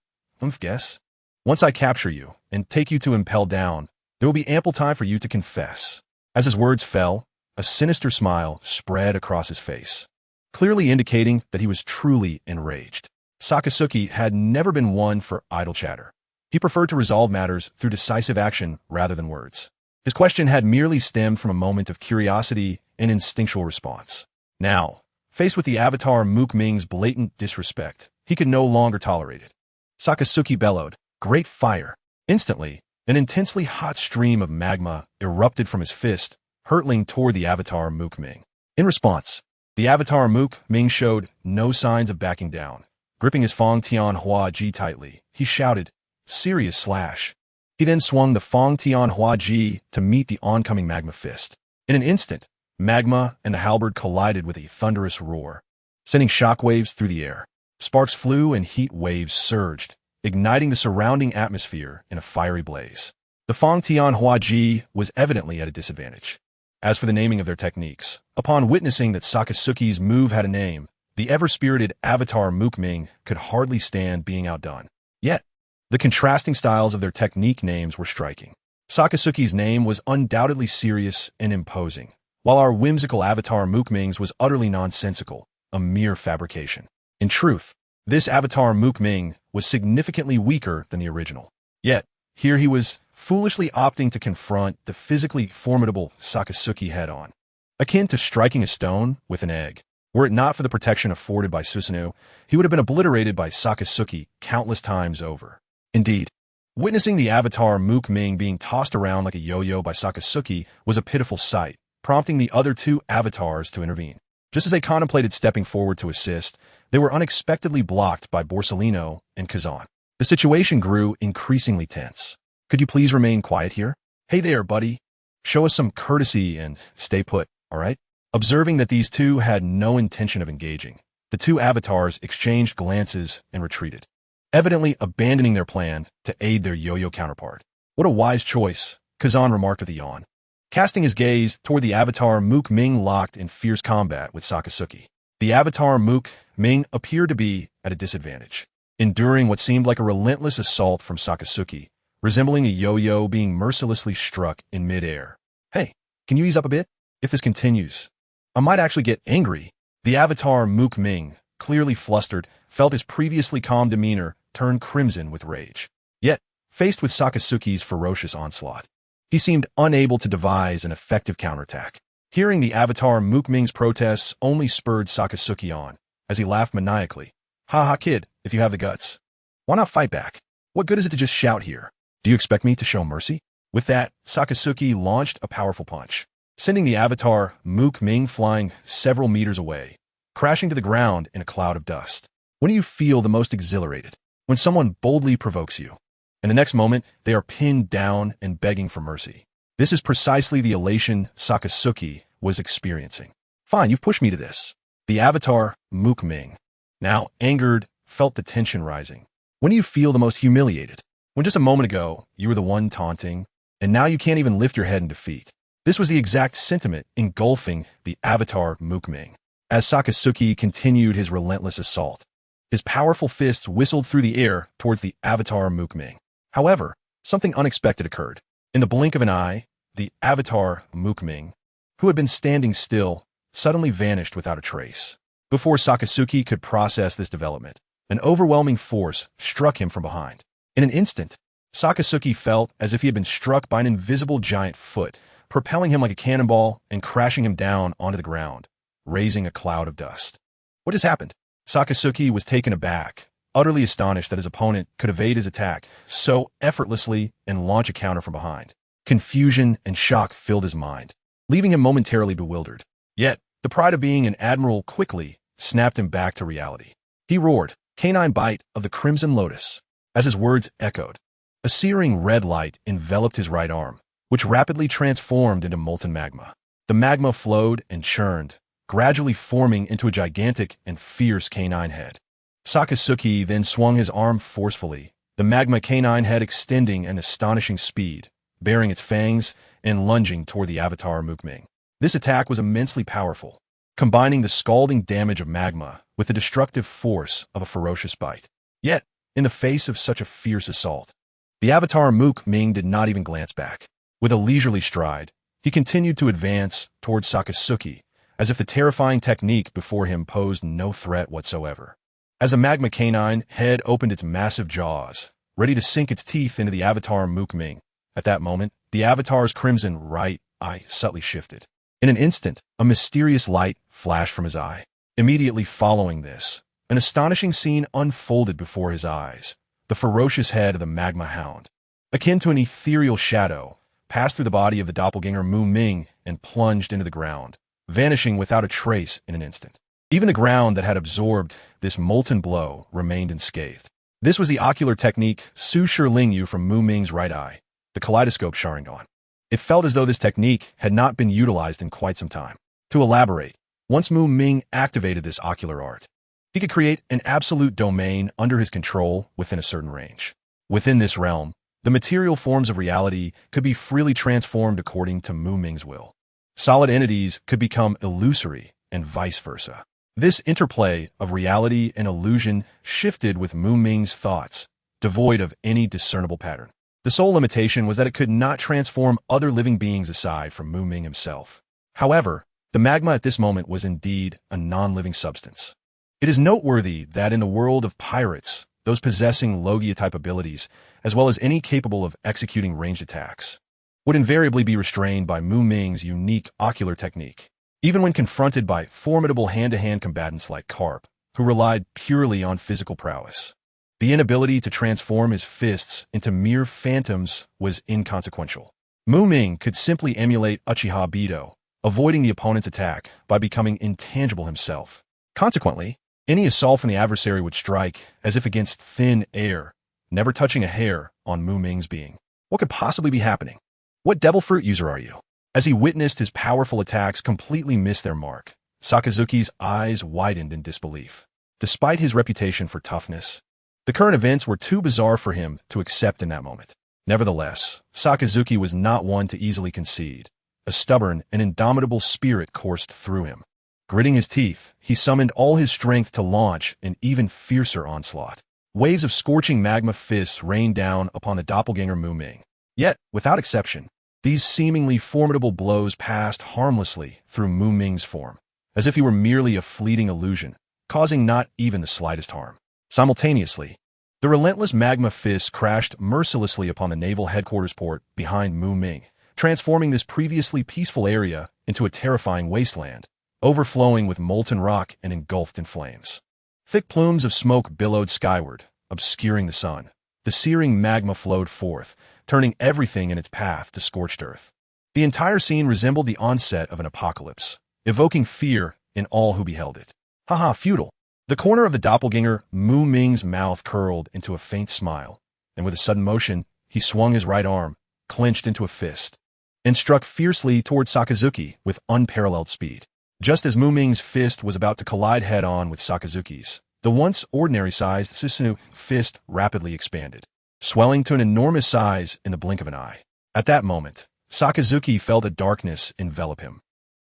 Speaker 1: guess. Once I capture you and take you to Impel Down, there will be ample time for you to confess." As his words fell, a sinister smile spread across his face, clearly indicating that he was truly enraged. Sakasuki had never been one for idle chatter. He preferred to resolve matters through decisive action rather than words. His question had merely stemmed from a moment of curiosity and instinctual response. Now, faced with the avatar UchihaMuming's blatant disrespect, he could no longer tolerate it. Sakasuki bellowed, "Great fire!" Instantly, an intensely hot stream of magma erupted from his fist, hurtling toward the avatar UchihaMuming. In response, the avatar UchihaMuming showed no signs of backing down. Gripping his Fong Tian Hua Ji tightly, he shouted, "Serious slash." He then swung the Fong Tian Hua Ji to meet the oncoming magma fist. In an instant, magma and the halberd collided with a thunderous roar, sending shockwaves through the air. Sparks flew and heat waves surged, igniting the surrounding atmosphere in a fiery blaze. The Fong Tian Hua Ji was evidently at a disadvantage. As for the naming of their techniques, upon witnessing that Sakasuki's move had a name, the ever-spirited avatar UchihaMuming could hardly stand being outdone. Yet, the contrasting styles of their technique names were striking. Sakasuki's name was undoubtedly serious and imposing, while our whimsical avatar UchihaMuming's was utterly nonsensical, a mere fabrication. In truth, this avatar UchihaMuming was significantly weaker than the original. Yet, here he was foolishly opting to confront the physically formidable Sakasuki head-on, akin to striking a stone with an egg. Were it not for the protection afforded by Susanoo, he would have been obliterated by Sakasuki countless times over. Indeed, witnessing the avatar UchihaMuming being tossed around like a yo-yo by Sakasuki was a pitiful sight, prompting the other two avatars to intervene. Just as they contemplated stepping forward to assist, they were unexpectedly blocked by Borsellino and Kazan. The situation grew increasingly tense. "Could you please remain quiet here? Hey there, buddy. Show us some courtesy and stay put, all right?" Observing that these two had no intention of engaging, the two avatars exchanged glances and retreated, evidently abandoning their plan to aid their yo-yo counterpart. "What a wise choice," Kazan remarked with a yawn. Casting his gaze toward the avatar UchihaMuming locked in fierce combat with Sakasuki. The avatar UchihaMuming appeared to be at a disadvantage, enduring what seemed like a relentless assault from Sakasuki, resembling a yo-yo being mercilessly struck in midair. "Hey, can you ease up a bit? If this continues, I might actually get angry." The avatar UchihaMuming, clearly flustered, felt his previously calm demeanor turn crimson with rage. Yet, faced with Sakasuki's ferocious onslaught, he seemed unable to devise an effective counterattack. Hearing the avatar UchihaMuming's protests only spurred Sakasuki on, as he laughed maniacally. "Ha ha, kid, if you have the guts. Why not fight back? What good is it to just shout here? Do you expect me to show mercy?" With that, Sakasuki launched a powerful punch, sending the avatar UchihaMuming flying several meters away, crashing to the ground in a cloud of dust. When do you feel the most exhilarated? When someone boldly provokes you. In the next moment, they are pinned down and begging for mercy. This is precisely the elation Sakasuki was experiencing. "Fine, you've pushed me to this." The avatar UchihaMuming, now angered, felt the tension rising. "When do you feel the most humiliated? When just a moment ago, you were the one taunting, and now you can't even lift your head in defeat." This was the exact sentiment engulfing the avatar UchihaMuming. As Sakasuki continued his relentless assault, his powerful fists whistled through the air towards the avatar UchihaMuming. However, something unexpected occurred. In the blink of an eye, the avatar UchihaMuming, who had been standing still, suddenly vanished without a trace. Before Sakasuki could process this development, an overwhelming force struck him from behind. In an instant, Sakasuki felt as if he had been struck by an invisible giant foot, propelling him like a cannonball and crashing him down onto the ground, raising a cloud of dust. What has happened? Sakasuki was taken aback, utterly astonished that his opponent could evade his attack so effortlessly and launch a counter from behind. Confusion and shock filled his mind, leaving him momentarily bewildered. Yet, the pride of being an admiral quickly snapped him back to reality. He roared, "Canine bite of the Crimson Lotus." As his words echoed, a searing red light enveloped his right arm, which rapidly transformed into molten magma. The magma flowed and churned, gradually forming into a gigantic and fierce canine head. Sakasuki then swung his arm forcefully, the magma canine head extending at astonishing speed, baring its fangs and lunging toward the avatar UchihaMuming. This attack was immensely powerful, combining the scalding damage of magma with the destructive force of a ferocious bite. Yet, in the face of such a fierce assault, the avatar UchihaMuming did not even glance back. With a leisurely stride, he continued to advance towards Sakasuki, as if the terrifying technique before him posed no threat whatsoever. As the magma canine head opened its massive jaws, ready to sink its teeth into the avatar Mukming. At that moment, the avatar's crimson right eye subtly shifted. In an instant, a mysterious light flashed from his eye. Immediately following this, an astonishing scene unfolded before his eyes. The ferocious head of the magma hound, akin to an ethereal shadow, passed through the body of the doppelganger Muming and plunged into the ground, vanishing without a trace in an instant. Even the ground that had absorbed this molten blow remained unscathed. This was the ocular technique Su Lingyu from Muming's right eye, the kaleidoscope Sharingan. It felt as though this technique had not been utilized in quite some time. To elaborate, once Muming activated this ocular art, he could create an absolute domain under his control within a certain range. Within this realm, the material forms of reality could be freely transformed according to Muming's will. Solid entities could become illusory and vice versa. This interplay of reality and illusion shifted with Muming's thoughts, devoid of any discernible pattern. The sole limitation was that it could not transform other living beings aside from Muming himself. However, the magma at this moment was indeed a non-living substance. It is noteworthy that in the world of pirates, those possessing Logia-type abilities, as well as any capable of executing ranged attacks, would invariably be restrained by Muming's unique ocular technique. Even when confronted by formidable hand-to-hand combatants like Carp, who relied purely on physical prowess, the inability to transform his fists into mere phantoms was inconsequential. Muming could simply emulate Uchiha Bido, avoiding the opponent's attack by becoming intangible himself. Consequently, any assault from the adversary would strike as if against thin air, never touching a hair on Muming's being. What could possibly be happening? What devil fruit user are you? As he witnessed his powerful attacks completely miss their mark, Sakazuki's eyes widened in disbelief. Despite his reputation for toughness, the current events were too bizarre for him to accept in that moment. Nevertheless, Sakazuki was not one to easily concede. A stubborn and indomitable spirit coursed through him. Gritting his teeth, he summoned all his strength to launch an even fiercer onslaught. Waves of scorching magma fists rained down upon the doppelganger Muming. Yet, without exception, these seemingly formidable blows passed harmlessly through Muming's form, as if he were merely a fleeting illusion, causing not even the slightest harm. Simultaneously, the relentless magma fists crashed mercilessly upon the naval headquarters port behind Muming, transforming this previously peaceful area into a terrifying wasteland, overflowing with molten rock and engulfed in flames. Thick plumes of smoke billowed skyward, obscuring the sun. The searing magma flowed forth, turning everything in its path to scorched earth. The entire scene resembled the onset of an apocalypse, evoking fear in all who beheld it. Haha, futile. The corner of the doppelganger Muming's mouth curled into a faint smile, and with a sudden motion, he swung his right arm, clenched into a fist, and struck fiercely toward Sakazuki with unparalleled speed. Just as Muming's fist was about to collide head-on with Sakazuki's, the once ordinary-sized SavesShisui fist rapidly expanded, swelling to an enormous size in the blink of an eye. At that moment, Sakazuki felt a darkness envelop him,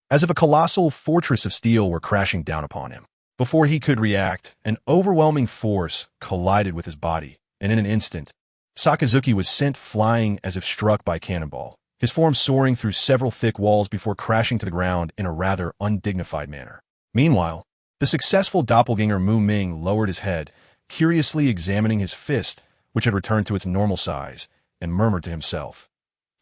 Speaker 1: as if a colossal fortress of steel were crashing down upon him. Before he could react, an overwhelming force collided with his body, and in an instant, Sakazuki was sent flying as if struck by a cannonball, his form soaring through several thick walls before crashing to the ground in a rather undignified manner. Meanwhile, the successful doppelganger Muming lowered his head, curiously examining his fist, which had returned to its normal size, and murmured to himself,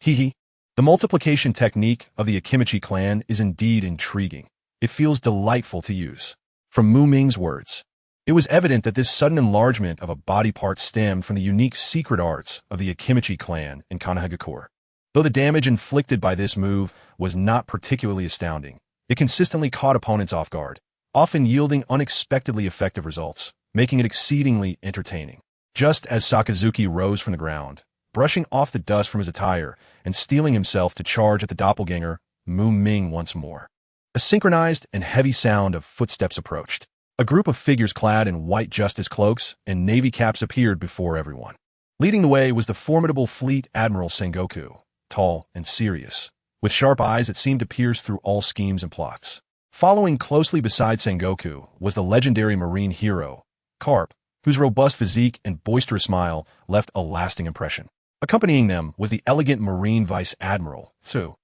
Speaker 1: "Hee. The multiplication technique of the Akimichi clan is indeed intriguing. It feels delightful to use." From Muming's words, it was evident that this sudden enlargement of a body part stemmed from the unique secret arts of the Akimichi clan in Konohagakure. Though the damage inflicted by this move was not particularly astounding, it consistently caught opponents off guard, often yielding unexpectedly effective results, making it exceedingly entertaining. Just as Sakazuki rose from the ground, brushing off the dust from his attire and steeling himself to charge at the doppelganger Muming once more, a synchronized and heavy sound of footsteps approached. A group of figures clad in white justice cloaks and navy caps appeared before everyone. Leading the way was the formidable Fleet Admiral Sengoku, tall and serious, with sharp eyes that seemed to pierce through all schemes and plots. Following closely beside Sengoku was the legendary marine hero, Carp, whose robust physique and boisterous smile left a lasting impression. Accompanying them was the elegant marine vice admiral, Su.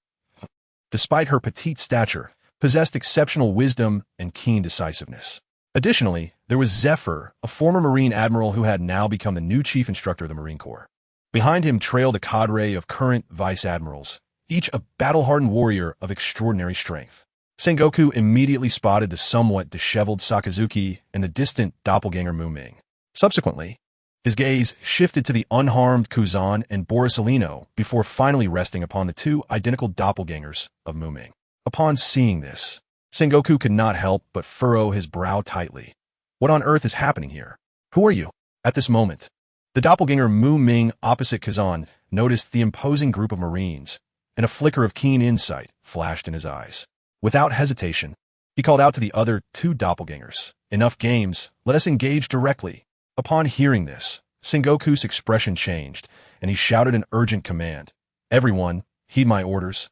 Speaker 1: Despite her petite stature, possessed exceptional wisdom and keen decisiveness. Additionally, there was Zephyr, a former Marine admiral who had now become the new chief instructor of the Marine Corps. Behind him trailed a cadre of current vice admirals, each a battle-hardened warrior of extraordinary strength. Sengoku immediately spotted the somewhat disheveled Sakazuki and the distant doppelganger Muming. Subsequently, his gaze shifted to the unharmed Kuzan and Borisolino before finally resting upon the two identical doppelgangers of Muming. Upon seeing this, Sengoku could not help but furrow his brow tightly. What on earth is happening here? Who are you? At this moment, the doppelganger Muming opposite Kazan noticed the imposing group of Marines, and a flicker of keen insight flashed in his eyes. Without hesitation, he called out to the other two doppelgangers, "Enough games, let us engage directly." Upon hearing this, Sengoku's expression changed, and he shouted an urgent command. "Everyone, heed my orders.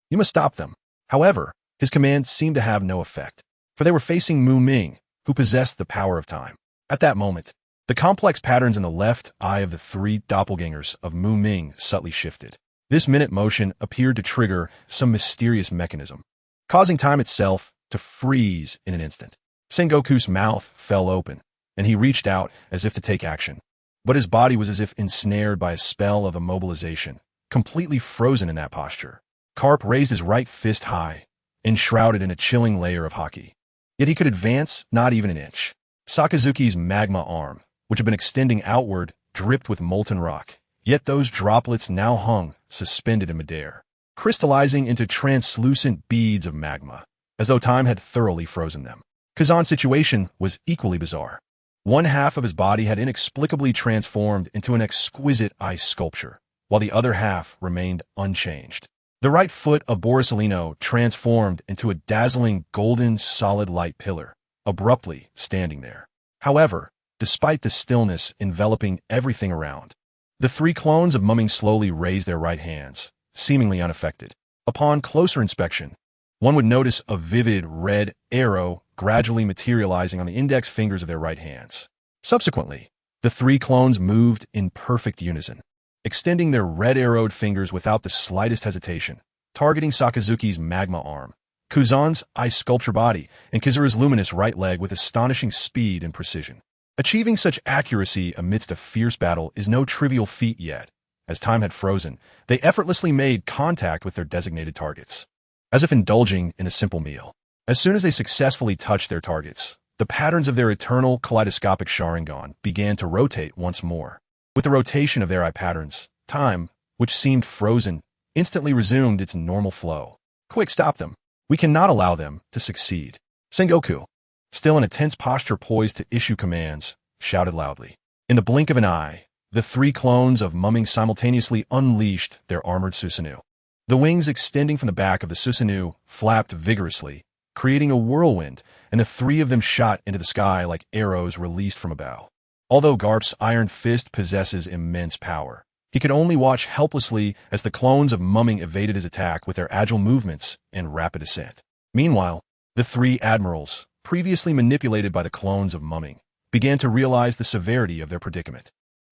Speaker 1: You must stop them." However, his command seemed to have no effect, for they were facing Muming, who possessed the power of time. At that moment, the complex patterns in the left eye of the three doppelgangers of Muming subtly shifted. This minute motion appeared to trigger some mysterious mechanism, causing time itself to freeze in an instant. Sengoku's mouth fell open, and he reached out as if to take action. But his body was as if ensnared by a spell of immobilization, completely frozen in that posture. Karp raised his right fist high, enshrouded in a chilling layer of haki. Yet he could advance not even an inch. Sakazuki's magma arm, which had been extending outward, dripped with molten rock, yet those droplets now hung, suspended in midair, crystallizing into translucent beads of magma, as though time had thoroughly frozen them. Kazan's situation was equally bizarre. One half of his body had inexplicably transformed into an exquisite ice sculpture, while the other half remained unchanged. The right foot of Borisolino transformed into a dazzling golden solid light pillar, abruptly standing there. However, despite the stillness enveloping everything around, the three clones of Muming slowly raised their right hands, seemingly unaffected. Upon closer inspection, one would notice a vivid red arrow gradually materializing on the index fingers of their right hands. Subsequently, the three clones moved in perfect unison, extending their red-arrowed fingers without the slightest hesitation, targeting Sakazuki's magma arm, Kuzan's ice sculpture body, and Kizura's luminous right leg with astonishing speed and precision. Achieving such accuracy amidst a fierce battle is no trivial feat yet. As time had frozen, they effortlessly made contact with their designated targets, as if indulging in a simple meal. As soon as they successfully touched their targets, the patterns of their eternal kaleidoscopic Sharingan began to rotate once more. With the rotation of their eye patterns, time, which seemed frozen, instantly resumed its normal flow. "Quick, stop them. We cannot allow them to succeed." Sengoku, still in a tense posture poised to issue commands, shouted loudly. In the blink of an eye, the three clones of Muming simultaneously unleashed their armored Susanoo. The wings extending from the back of the Susanoo flapped vigorously, creating a whirlwind, and the three of them shot into the sky like arrows released from a bow. Although Garp's iron fist possesses immense power, he could only watch helplessly as the clones of Muming evaded his attack with their agile movements and rapid ascent. Meanwhile, the three admirals, previously manipulated by the clones of Muming, began to realize the severity of their predicament.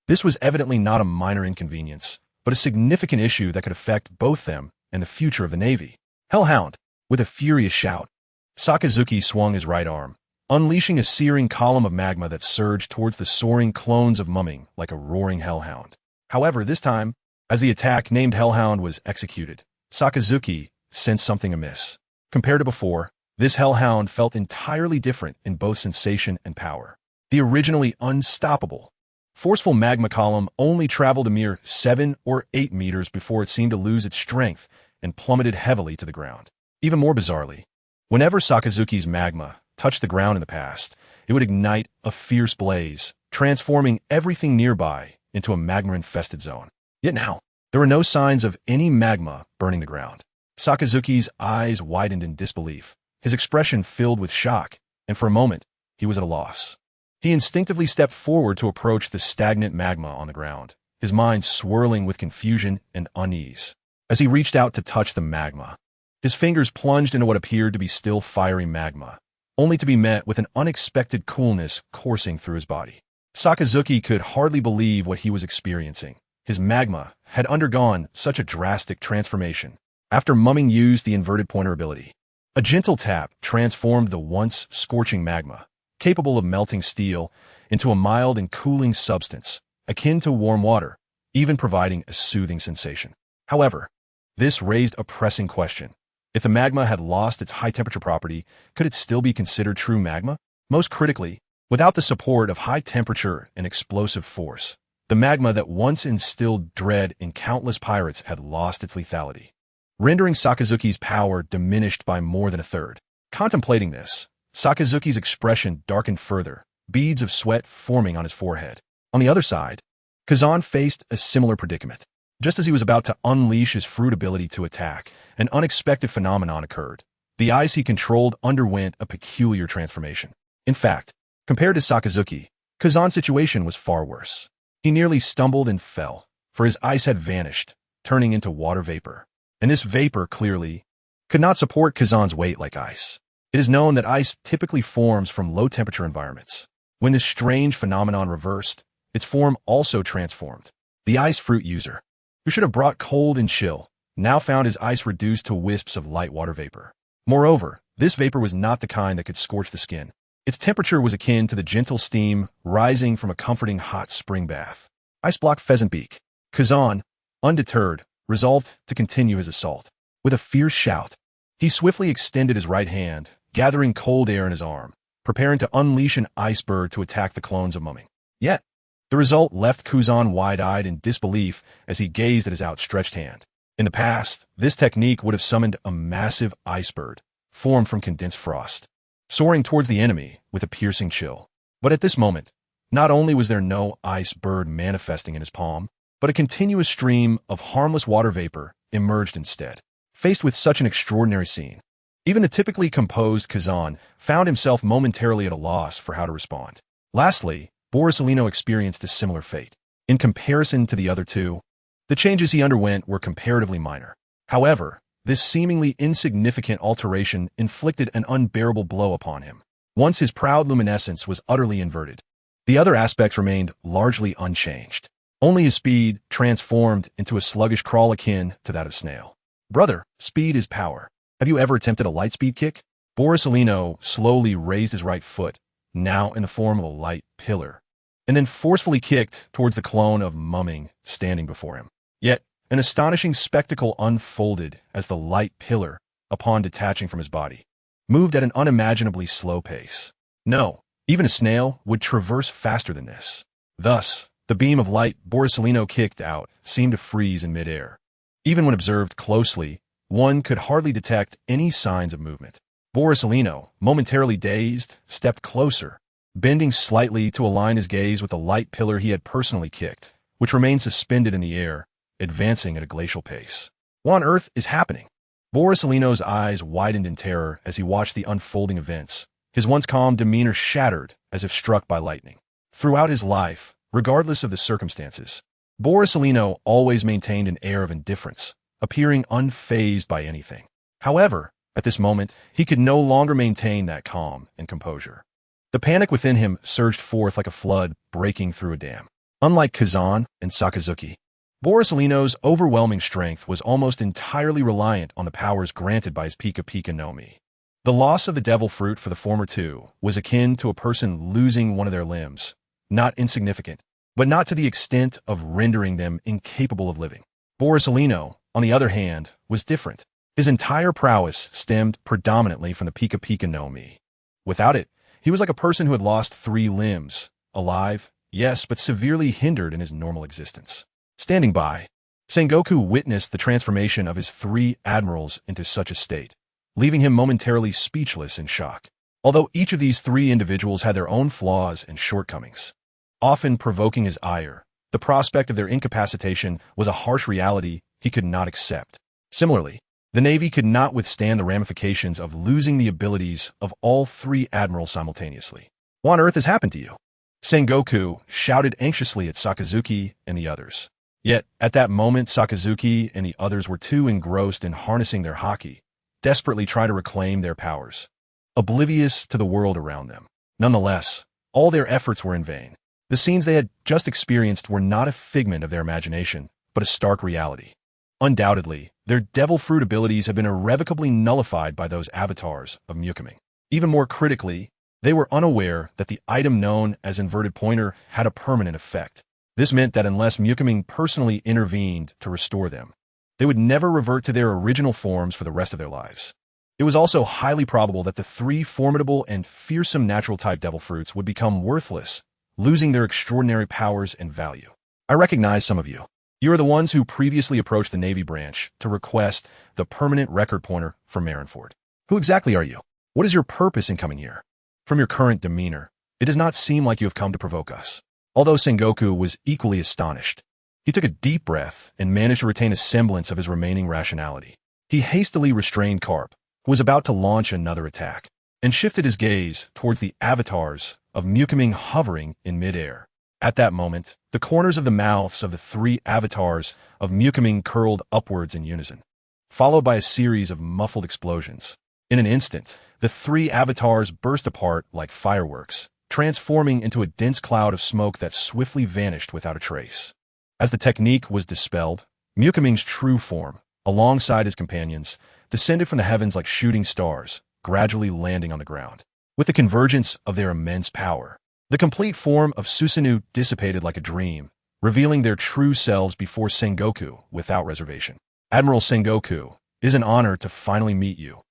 Speaker 1: This was evidently not a minor inconvenience, but a significant issue that could affect both them and the future of the Navy. "Hellhound!" With a furious shout, Sakazuki swung his right arm, unleashing a searing column of magma that surged towards the soaring clones of Muming like a roaring hellhound. However, this time, as the attack named Hellhound was executed, Sakazuki sensed something amiss. Compared to before, this hellhound felt entirely different in both sensation and power. The originally unstoppable, forceful magma column only traveled a mere 7 or 8 meters before it seemed to lose its strength and plummeted heavily to the ground. Even more bizarrely, whenever Sakazuki's magma touched the ground in the past, it would ignite a fierce blaze, transforming everything nearby into a magma-infested zone. Yet now, there were no signs of any magma burning the ground. Sakazuki's eyes widened in disbelief, his expression filled with shock, and for a moment, he was at a loss. He instinctively stepped forward to approach the stagnant magma on the ground, his mind swirling with confusion and unease. As he reached out to touch the magma, his fingers plunged into what appeared to be still fiery magma, only to be met with an unexpected coolness coursing through his body. Sakazuki could hardly believe what he was experiencing. His magma had undergone such a drastic transformation. After Muming used the inverted pointer ability, a gentle tap transformed the once scorching magma capable of melting steel into a mild and cooling substance, akin to warm water, even providing a soothing sensation. However, this raised a pressing question. If the magma had lost its high-temperature property, could it still be considered true magma? Most critically, without the support of high temperature and explosive force, the magma that once instilled dread in countless pirates had lost its lethality, rendering Sakazuki's power diminished by more than a third. Contemplating this, Sakazuki's expression darkened further, beads of sweat forming on his forehead. On the other side, Kazan faced a similar predicament. Just as he was about to unleash his fruit ability to attack, an unexpected phenomenon occurred. The ice he controlled underwent a peculiar transformation. In fact, compared to Sakazuki, Kazan's situation was far worse. He nearly stumbled and fell, for his ice had vanished, turning into water vapor. And this vapor, clearly, could not support Kazan's weight like ice. It is known that ice typically forms from low-temperature environments. When this strange phenomenon reversed, its form also transformed. The ice fruit user, who should have brought cold and chill, now found his ice reduced to wisps of light water vapor. Moreover, this vapor was not the kind that could scorch the skin. Its temperature was akin to the gentle steam rising from a comforting hot spring bath. Ice block pheasant beak. Kazan, undeterred, resolved to continue his assault. With a fierce shout, he swiftly extended his right hand, gathering cold air in his arm, preparing to unleash an ice bird to attack the clones of Muming. Yet, the result left Kazan wide-eyed in disbelief as he gazed at his outstretched hand. In the past, this technique would have summoned a massive ice bird, formed from condensed frost, soaring towards the enemy with a piercing chill. But at this moment, not only was there no ice bird manifesting in his palm, but a continuous stream of harmless water vapor emerged instead. Faced with such an extraordinary scene, even the typically composed Kazan found himself momentarily at a loss for how to respond. Lastly, Borsalino experienced a similar fate. In comparison to the other two, the changes he underwent were comparatively minor. However, this seemingly insignificant alteration inflicted an unbearable blow upon him. Once his proud luminescence was utterly inverted, the other aspects remained largely unchanged. Only his speed transformed into a sluggish crawl akin to that of snail. Brother, speed is power. Have you ever attempted a light speed kick? Borsalino slowly raised his right foot, now in the form of a light pillar, and then forcefully kicked towards the clone of Muming standing before him. Yet, an astonishing spectacle unfolded as the light pillar, upon detaching from his body, moved at an unimaginably slow pace. No, even a snail would traverse faster than this. Thus, the beam of light Borsalino kicked out seemed to freeze in midair. Even when observed closely, one could hardly detect any signs of movement. Borsalino, momentarily dazed, stepped closer, bending slightly to align his gaze with the light pillar he had personally kicked, which remained suspended in the air, advancing at a glacial pace. What on earth is happening? Borsalino's eyes widened in terror as he watched the unfolding events, his once calm demeanor shattered as if struck by lightning. Throughout his life, regardless of the circumstances, Borsalino always maintained an air of indifference, appearing unfazed by anything. However, at this moment, he could no longer maintain that calm and composure. The panic within him surged forth like a flood breaking through a dam. Unlike Kazan and Sakazuki, Borsalino's overwhelming strength was almost entirely reliant on the powers granted by his Pika Pika no Mi. The loss of the devil fruit for the former two was akin to a person losing one of their limbs, not insignificant, but not to the extent of rendering them incapable of living. Borsalino, on the other hand, was different. His entire prowess stemmed predominantly from the Pika Pika no Mi. Without it, he was like a person who had lost 3 limbs, alive, yes, but severely hindered in his normal existence. Standing by, Sengoku witnessed the transformation of his 3 admirals into such a state, leaving him momentarily speechless in shock. Although each of these 3 individuals had their own flaws and shortcomings, often provoking his ire, the prospect of their incapacitation was a harsh reality he could not accept. Similarly, the Navy could not withstand the ramifications of losing the abilities of all 3 admirals simultaneously. What on earth has happened to you? Sengoku shouted anxiously at Sakazuki and the others. Yet, at that moment, Sakazuki and the others were too engrossed in harnessing their haki, desperately trying to reclaim their powers, oblivious to the world around them. Nonetheless, all their efforts were in vain. The scenes they had just experienced were not a figment of their imagination, but a stark reality. Undoubtedly, their devil fruit abilities had been irrevocably nullified by those avatars of UchihaMuming. Even more critically, They were unaware that the item known as inverted pointer had a permanent effect. This meant that unless UchihaMuming personally intervened to restore them, they would never revert to their original forms for the rest of their lives. It was also highly probable that the three formidable and fearsome natural-type devil fruits would become worthless, losing their extraordinary powers and value. I recognize some of you. You are the ones who previously approached the Navy branch to request the permanent record pointer for Marineford. Who exactly are you? What is your purpose in coming here? From your current demeanor, it does not seem like you have come to provoke us. Although Sengoku was equally astonished, he took a deep breath and managed to retain a semblance of his remaining rationality. He hastily restrained Carp, who was about to launch another attack, and shifted his gaze towards the avatars of UchihaMuming hovering in midair. At that moment, the corners of the mouths of the three avatars of UchihaMuming curled upwards in unison, followed by a series of muffled explosions. In an instant, the three avatars burst apart like fireworks, transforming into a dense cloud of smoke that swiftly vanished without a trace. As the technique was dispelled, UchihaMuming's true form, alongside his companions, descended from the heavens like shooting stars, gradually landing on the ground. With the convergence of their immense power, the complete form of Susanoo dissipated like a dream, revealing their true selves before Sengoku without reservation. Admiral Sengoku, it is an honor to finally meet you.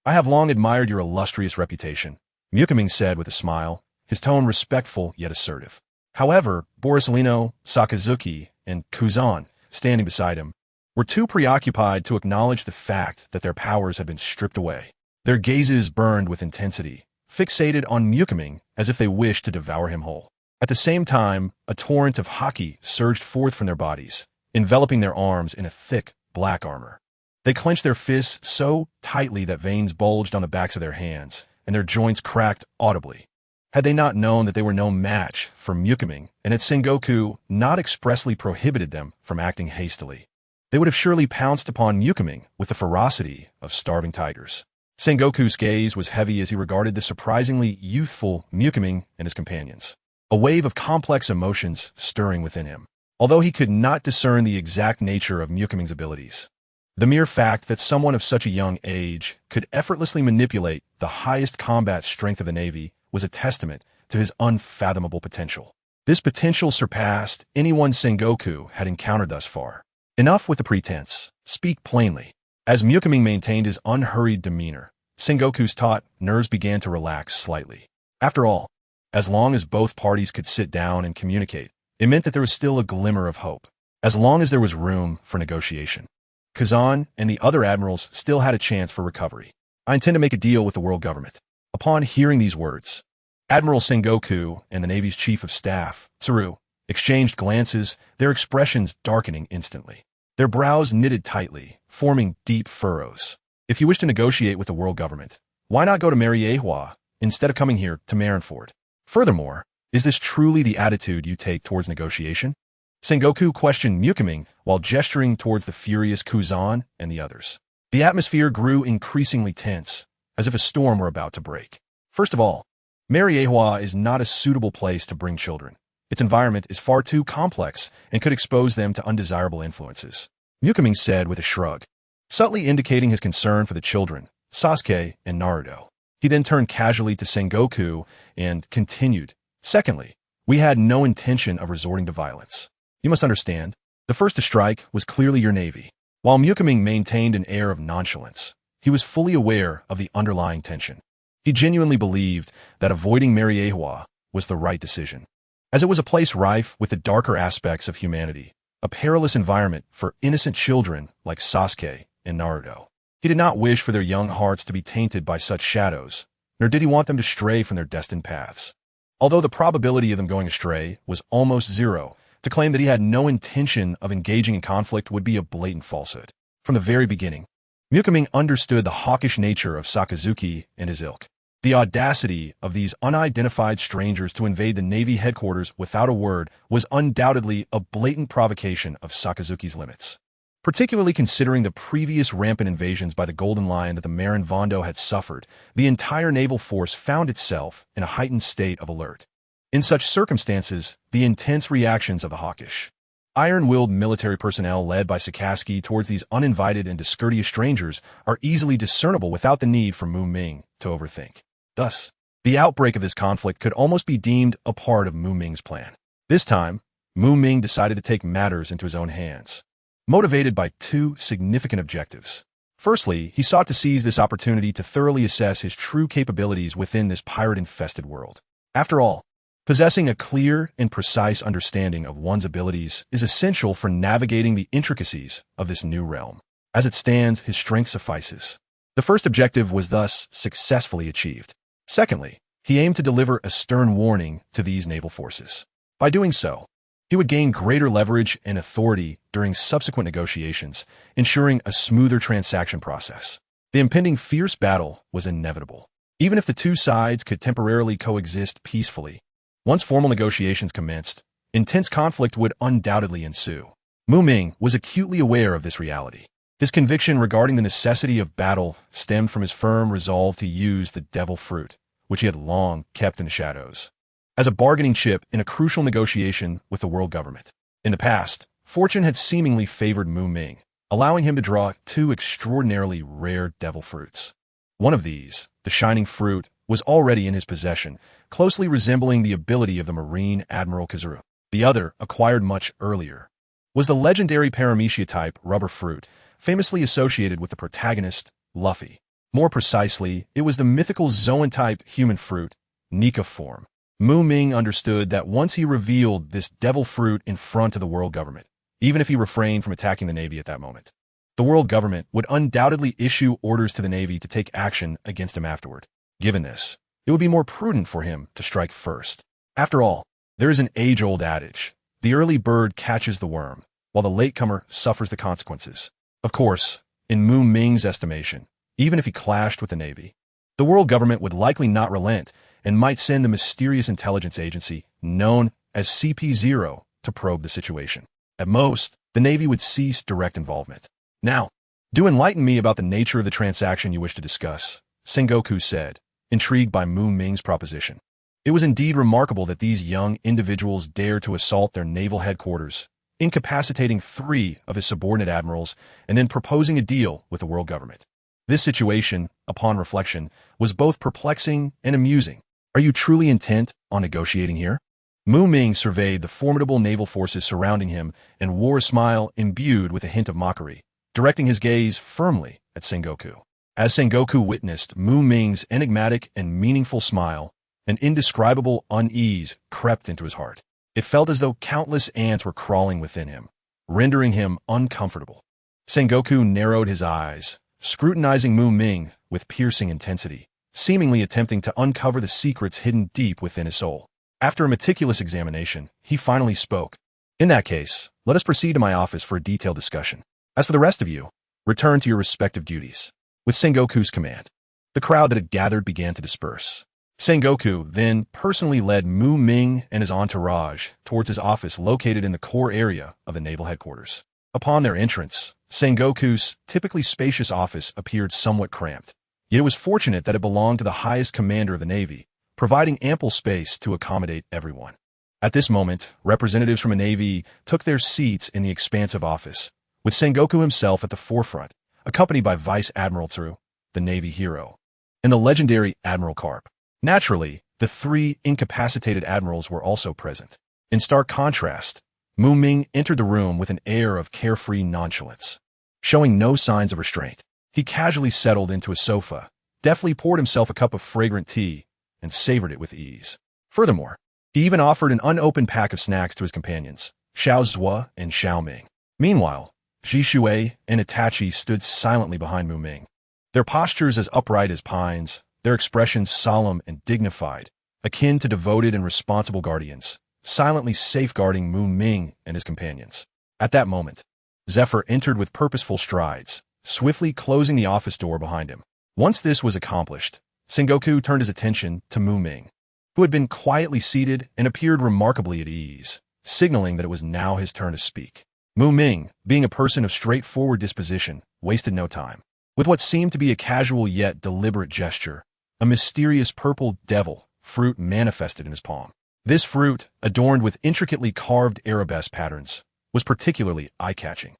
Speaker 1: I have long admired your illustrious reputation, UchihaMuming said with a smile, his tone respectful yet assertive. However, Borisolino, Sakazuki, and Kuzan, standing beside him, were too preoccupied to acknowledge the fact that their powers had been stripped away. Their gazes burned with intensity, fixated on UchihaMuming as if they wished to devour him whole. At the same time, a torrent of haki surged forth from their bodies, enveloping their arms in a thick, black armor. They clenched their fists so tightly that veins bulged on the backs of their hands, and their joints cracked audibly. Had they not known that they were no match for UchihaMuming, and had Sengoku not expressly prohibited them from acting hastily, they would have surely pounced upon UchihaMuming with the ferocity of starving tigers. Sengoku's gaze was heavy as he regarded the surprisingly youthful UchihaMuming and his companions, a wave of complex emotions stirring within him. Although he could not discern the exact nature of UchihaMuming's abilities, the mere fact that someone of such a young age could effortlessly manipulate the highest combat strength of the Navy was a testament to his unfathomable potential. This potential surpassed anyone Sengoku had encountered thus far. Enough with the pretense. Speak plainly. As UchihaMuming maintained his unhurried demeanor, Sengoku's taut nerves began to relax slightly. After all, as long as both parties could sit down and communicate, it meant that there was still a glimmer of hope. As long as there was room for negotiation, Kazan and the other admirals still had a chance for recovery. I intend to make a deal with the world government. Upon hearing these words, Admiral Sengoku and the Navy's Chief of Staff, Tsuru, exchanged glances, their expressions darkening instantly. Their brows knitted tightly, forming deep furrows. If you wish to negotiate with the world government, why not go to Mariewa instead of coming here to Marineford? Furthermore, is this truly the attitude you take towards negotiation? Sengoku questioned UchihaMuming while gesturing towards the furious Kuzan and the others. The atmosphere grew increasingly tense, as if a storm were about to break. First of all, Mariewa is not a suitable place to bring children. Its environment is far too complex and could expose them to undesirable influences, UchihaMuming said with a shrug, subtly indicating his concern for the children, Sasuke and Naruto. He then turned casually to Sengoku and continued, secondly, we had no intention of resorting to violence. You must understand, the first to strike was clearly your Navy. While UchihaMuming maintained an air of nonchalance, he was fully aware of the underlying tension. He genuinely believed that avoiding Mariewa was the right decision, as it was a place rife with the darker aspects of humanity, a perilous environment for innocent children like Sasuke and Naruto. He did not wish for their young hearts to be tainted by such shadows, nor did he want them to stray from their destined paths. Although the probability of them going astray was almost zero, to claim that he had no intention of engaging in conflict would be a blatant falsehood. From the very beginning, UchihaMuming understood the hawkish nature of Sakazuki and his ilk. The audacity of these unidentified strangers to invade the Navy headquarters without a word was undoubtedly a blatant provocation of Sakazuki's limits, particularly considering the previous rampant invasions by the Golden Lion that the Marin Vondo had suffered. The entire naval force found itself in a heightened state of alert. In such circumstances, the intense reactions of the hawkish, iron-willed military personnel led by Sakazuki towards these uninvited and discourteous strangers are easily discernible without the need for Muming to overthink. Thus, The outbreak of this conflict could almost be deemed a part of Mu Ming's plan. This time, Mu Ming decided to take matters into his own hands, motivated by two significant objectives. Firstly, he sought to seize this opportunity to thoroughly assess his true capabilities within this pirate-infested world. After all, possessing a clear and precise understanding of one's abilities is essential for navigating the intricacies of this new realm. As it stands, his strength suffices. The first objective was thus successfully achieved. Secondly, he aimed to deliver a stern warning to these naval forces. By doing so, he would gain greater leverage and authority during subsequent negotiations, ensuring a smoother transaction process. The impending fierce battle was inevitable. Even if the two sides could temporarily coexist peacefully, once formal negotiations commenced, intense conflict would undoubtedly ensue. Mu Ming was acutely aware of this reality. His conviction regarding the necessity of battle stemmed from his firm resolve to use the devil fruit, which he had long kept in the shadows, as a bargaining chip in a crucial negotiation with the world government. In the past, fortune had seemingly favored Mu Ming, allowing him to draw two extraordinarily rare devil fruits. One of these, the shining fruit, was already in his possession, closely resembling the ability of the Marine Admiral Kazuru. The other, acquired much earlier, was the legendary Paramecia-type rubber fruit, famously associated with the protagonist, Luffy. More precisely, it was the mythical Zoan-type human fruit, Nika form. Mu Ming understood that once he revealed this devil fruit in front of the world government, even if he refrained from attacking the Navy at that moment, the world government would undoubtedly issue orders to the Navy to take action against him afterward. Given this, it would be more prudent for him to strike first. After all, there is an age-old adage: the early bird catches the worm, while the latecomer suffers the consequences. Of course, in Mu Ming's estimation, even if he clashed with the Navy, the world government would likely not relent and might send the mysterious intelligence agency known as CP0 to probe the situation. At most, the Navy would cease direct involvement. Now, do enlighten me about the nature of the transaction you wish to discuss, Sengoku said, intrigued by Mu Ming's proposition. It was indeed remarkable that these young individuals dared to assault their naval headquarters, incapacitating 3 of his subordinate admirals and then proposing a deal with the world government. This situation, upon reflection, was both perplexing and amusing. Are you truly intent on negotiating here? Mu Ming surveyed the formidable naval forces surrounding him and wore a smile imbued with a hint of mockery, directing his gaze firmly at Sengoku. As Sengoku witnessed Mu Ming's enigmatic and meaningful smile, an indescribable unease crept into his heart. It felt as though countless ants were crawling within him, rendering him uncomfortable. Sengoku narrowed his eyes, scrutinizing Mu Ming with piercing intensity, seemingly attempting to uncover the secrets hidden deep within his soul. After a meticulous examination, he finally spoke. In that case, let us proceed to my office for a detailed discussion. As for the rest of you, return to your respective duties. With Sengoku's command, the crowd that had gathered began to disperse. Sengoku then personally led Mu Ming and his entourage towards his office located in the core area of the naval headquarters. Upon their entrance, Sengoku's typically spacious office appeared somewhat cramped, yet it was fortunate that it belonged to the highest commander of the Navy, providing ample space to accommodate everyone. At this moment, representatives from the Navy took their seats in the expansive office, with Sengoku himself at the forefront, accompanied by Vice Admiral Tsu, the Navy hero, and the legendary Admiral Karp. Naturally, the 3 incapacitated admirals were also present. In stark contrast, Mu Ming entered the room with an air of carefree nonchalance. Showing no signs of restraint, he casually settled into a sofa, deftly poured himself a cup of fragrant tea, and savored it with ease. Furthermore, he even offered an unopened pack of snacks to his companions, Xiao Zhuo and Xiao Ming. Meanwhile, Shisui and Itachi stood silently behind Mu Ming, their postures as upright as pines, their expressions solemn and dignified, akin to devoted and responsible guardians, silently safeguarding Mu Ming and his companions. At that moment, Zephyr entered with purposeful strides, swiftly closing the office door behind him. Once this was accomplished, Sengoku turned his attention to Mu Ming, who had been quietly seated and appeared remarkably at ease, signaling that it was now his turn to speak. Mu Ming, being a person of straightforward disposition, wasted no time. With what seemed to be a casual yet deliberate gesture, a mysterious purple devil fruit manifested in his palm. This fruit, adorned with intricately carved arabesque patterns, was particularly eye-catching.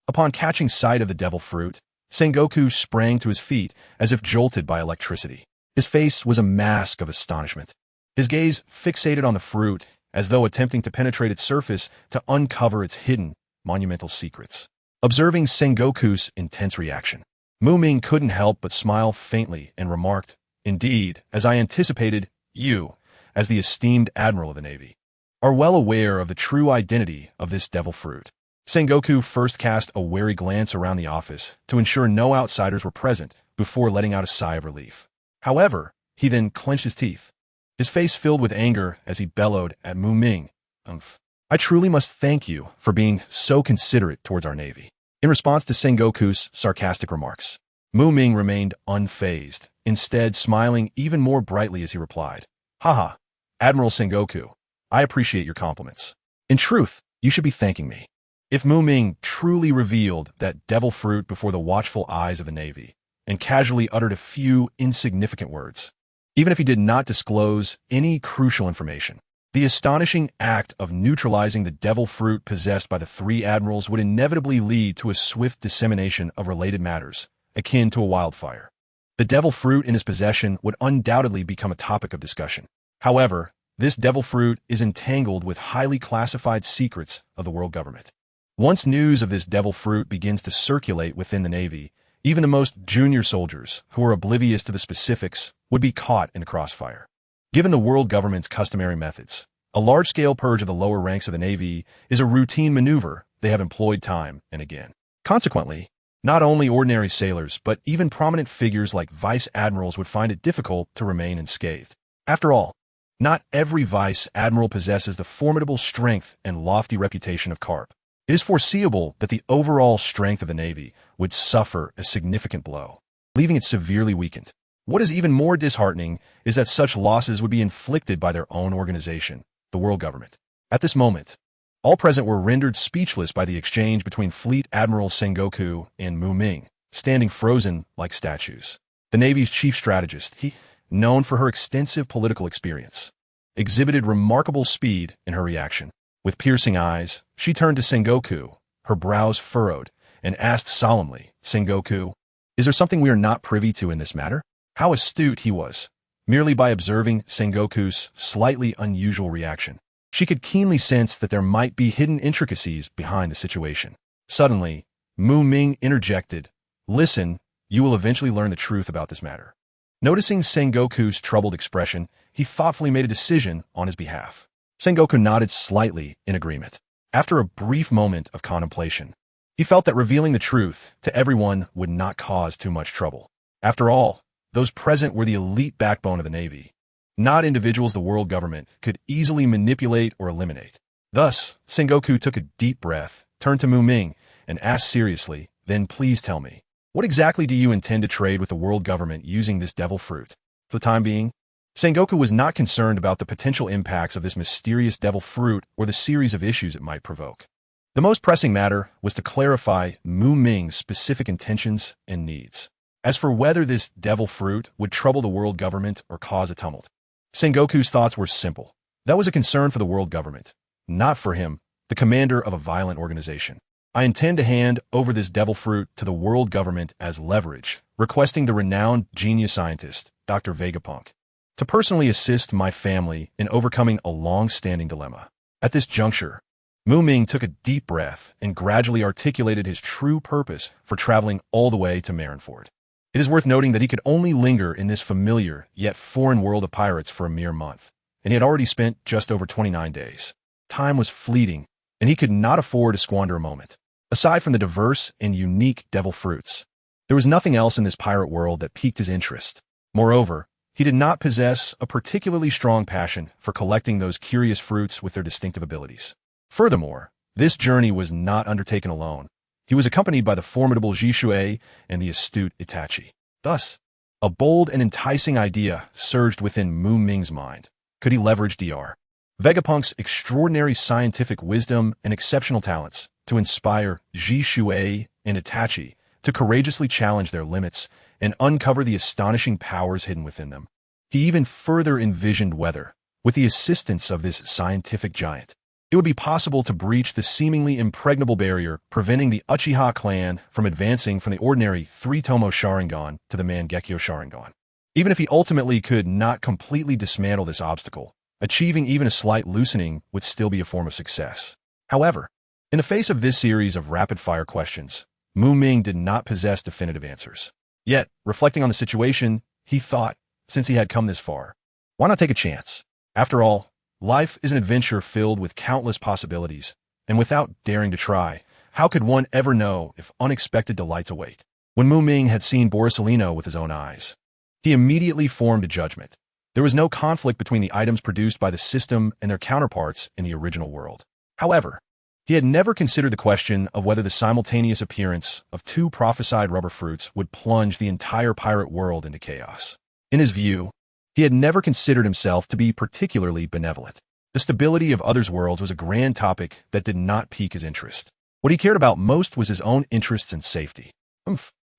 Speaker 1: Upon catching sight of the devil fruit, Sengoku sprang to his feet as if jolted by electricity. His face was a mask of astonishment. His gaze fixated on the fruit, as though attempting to penetrate its surface to uncover its hidden, monumental secrets. Observing Sengoku's intense reaction, Muming couldn't help but smile faintly and remarked, "Indeed, as I anticipated, you, as the esteemed admiral of the Navy, are well aware of the true identity of this devil fruit." Sengoku first cast a wary glance around the office to ensure no outsiders were present before letting out a sigh of relief. However, he then clenched his teeth, his face filled with anger as he bellowed at Muming, "I truly must thank you for being so considerate towards our Navy." In response to Sengoku's sarcastic remarks, Muming remained unfazed, instead smiling even more brightly as he replied, "Haha, Admiral Sengoku, I appreciate your compliments. In truth, you should be thanking me." If Muming truly revealed that devil fruit before the watchful eyes of the Navy and casually uttered a few insignificant words, even if he did not disclose any crucial information, the astonishing act of neutralizing the devil fruit possessed by the three admirals would inevitably lead to a swift dissemination of related matters, akin to a wildfire. The devil fruit in his possession would undoubtedly become a topic of discussion. However, this devil fruit is entangled with highly classified secrets of the world government. Once news of this devil fruit begins to circulate within the Navy, even the most junior soldiers who are oblivious to the specifics would be caught in the crossfire. Given the world government's customary methods, a large-scale purge of the lower ranks of the Navy is a routine maneuver they have employed time and again. Consequently, not only ordinary sailors, but even prominent figures like vice admirals would find it difficult to remain unscathed. After all, not every vice admiral possesses the formidable strength and lofty reputation of Carp. It is foreseeable that the overall strength of the Navy would suffer a significant blow, leaving it severely weakened. What is even more disheartening is that such losses would be inflicted by their own organization, the world government. At this moment, all present were rendered speechless by the exchange between Fleet Admiral Sengoku and Muming, standing frozen like statues. The Navy's chief strategist, known for her extensive political experience, exhibited remarkable speed in her reaction. With piercing eyes, she turned to Sengoku, her brows furrowed, and asked solemnly, "Sengoku, is there something we are not privy to in this matter?" How astute he was. Merely by observing Sengoku's slightly unusual reaction, she could keenly sense that there might be hidden intricacies behind the situation. Suddenly, Muming interjected, "Listen, you will eventually learn the truth about this matter." Noticing Sengoku's troubled expression, he thoughtfully made a decision on his behalf. Sengoku nodded slightly in agreement. After a brief moment of contemplation, he felt that revealing the truth to everyone would not cause too much trouble. After all, those present were the elite backbone of the Navy, not individuals the world government could easily manipulate or eliminate. Thus, Sengoku took a deep breath, turned to Muming, and asked seriously, "Then please tell me, what exactly do you intend to trade with the world government using this devil fruit?" For the time being, Sengoku was not concerned about the potential impacts of this mysterious devil fruit or the series of issues it might provoke. The most pressing matter was to clarify Muming's specific intentions and needs. As for whether this devil fruit would trouble the world government or cause a tumult, Sengoku's thoughts were simple. That was a concern for the world government, not for him, the commander of a violent organization. "I intend to hand over this devil fruit to the world government as leverage, requesting the renowned genius scientist, Dr. Vegapunk, to personally assist my family in overcoming a long-standing dilemma." At this juncture, Muming took a deep breath and gradually articulated his true purpose for traveling all the way to Marineford. It is worth noting that he could only linger in this familiar yet foreign world of pirates for a mere month, and he had already spent just over 29 days. Time was fleeting, and he could not afford to squander a moment. Aside from the diverse and unique devil fruits, there was nothing else in this pirate world that piqued his interest. Moreover, he did not possess a particularly strong passion for collecting those curious fruits with their distinctive abilities. Furthermore, this journey was not undertaken alone. He was accompanied by the formidable Jisui and the astute Itachi. Thus, a bold and enticing idea surged within Muming's mind. Could he leverage Dr. Vegapunk's extraordinary scientific wisdom and exceptional talents to inspire Jisui and Itachi to courageously challenge their limits and uncover the astonishing powers hidden within them? He even further envisioned whether, with the assistance of this scientific giant, it would be possible to breach the seemingly impregnable barrier preventing the Uchiha clan from advancing from the ordinary 3-Tomo Sharingan to the Mangekyo Sharingan. Even if he ultimately could not completely dismantle this obstacle, achieving even a slight loosening would still be a form of success. However, in the face of this series of rapid-fire questions, Muming did not possess definitive answers. Yet, reflecting on the situation, he thought, since he had come this far, why not take a chance? After all, life is an adventure filled with countless possibilities, and without daring to try, how could one ever know if unexpected delights await? When Muming had seen Borsalino with his own eyes, he immediately formed a judgment. There was no conflict between the items produced by the system and their counterparts in the original world. However, he had never considered the question of whether the simultaneous appearance of two prophesied rubber fruits would plunge the entire pirate world into chaos. In his view, he had never considered himself to be particularly benevolent. The stability of others' worlds was a grand topic that did not pique his interest. What he cared about most was his own interests and safety.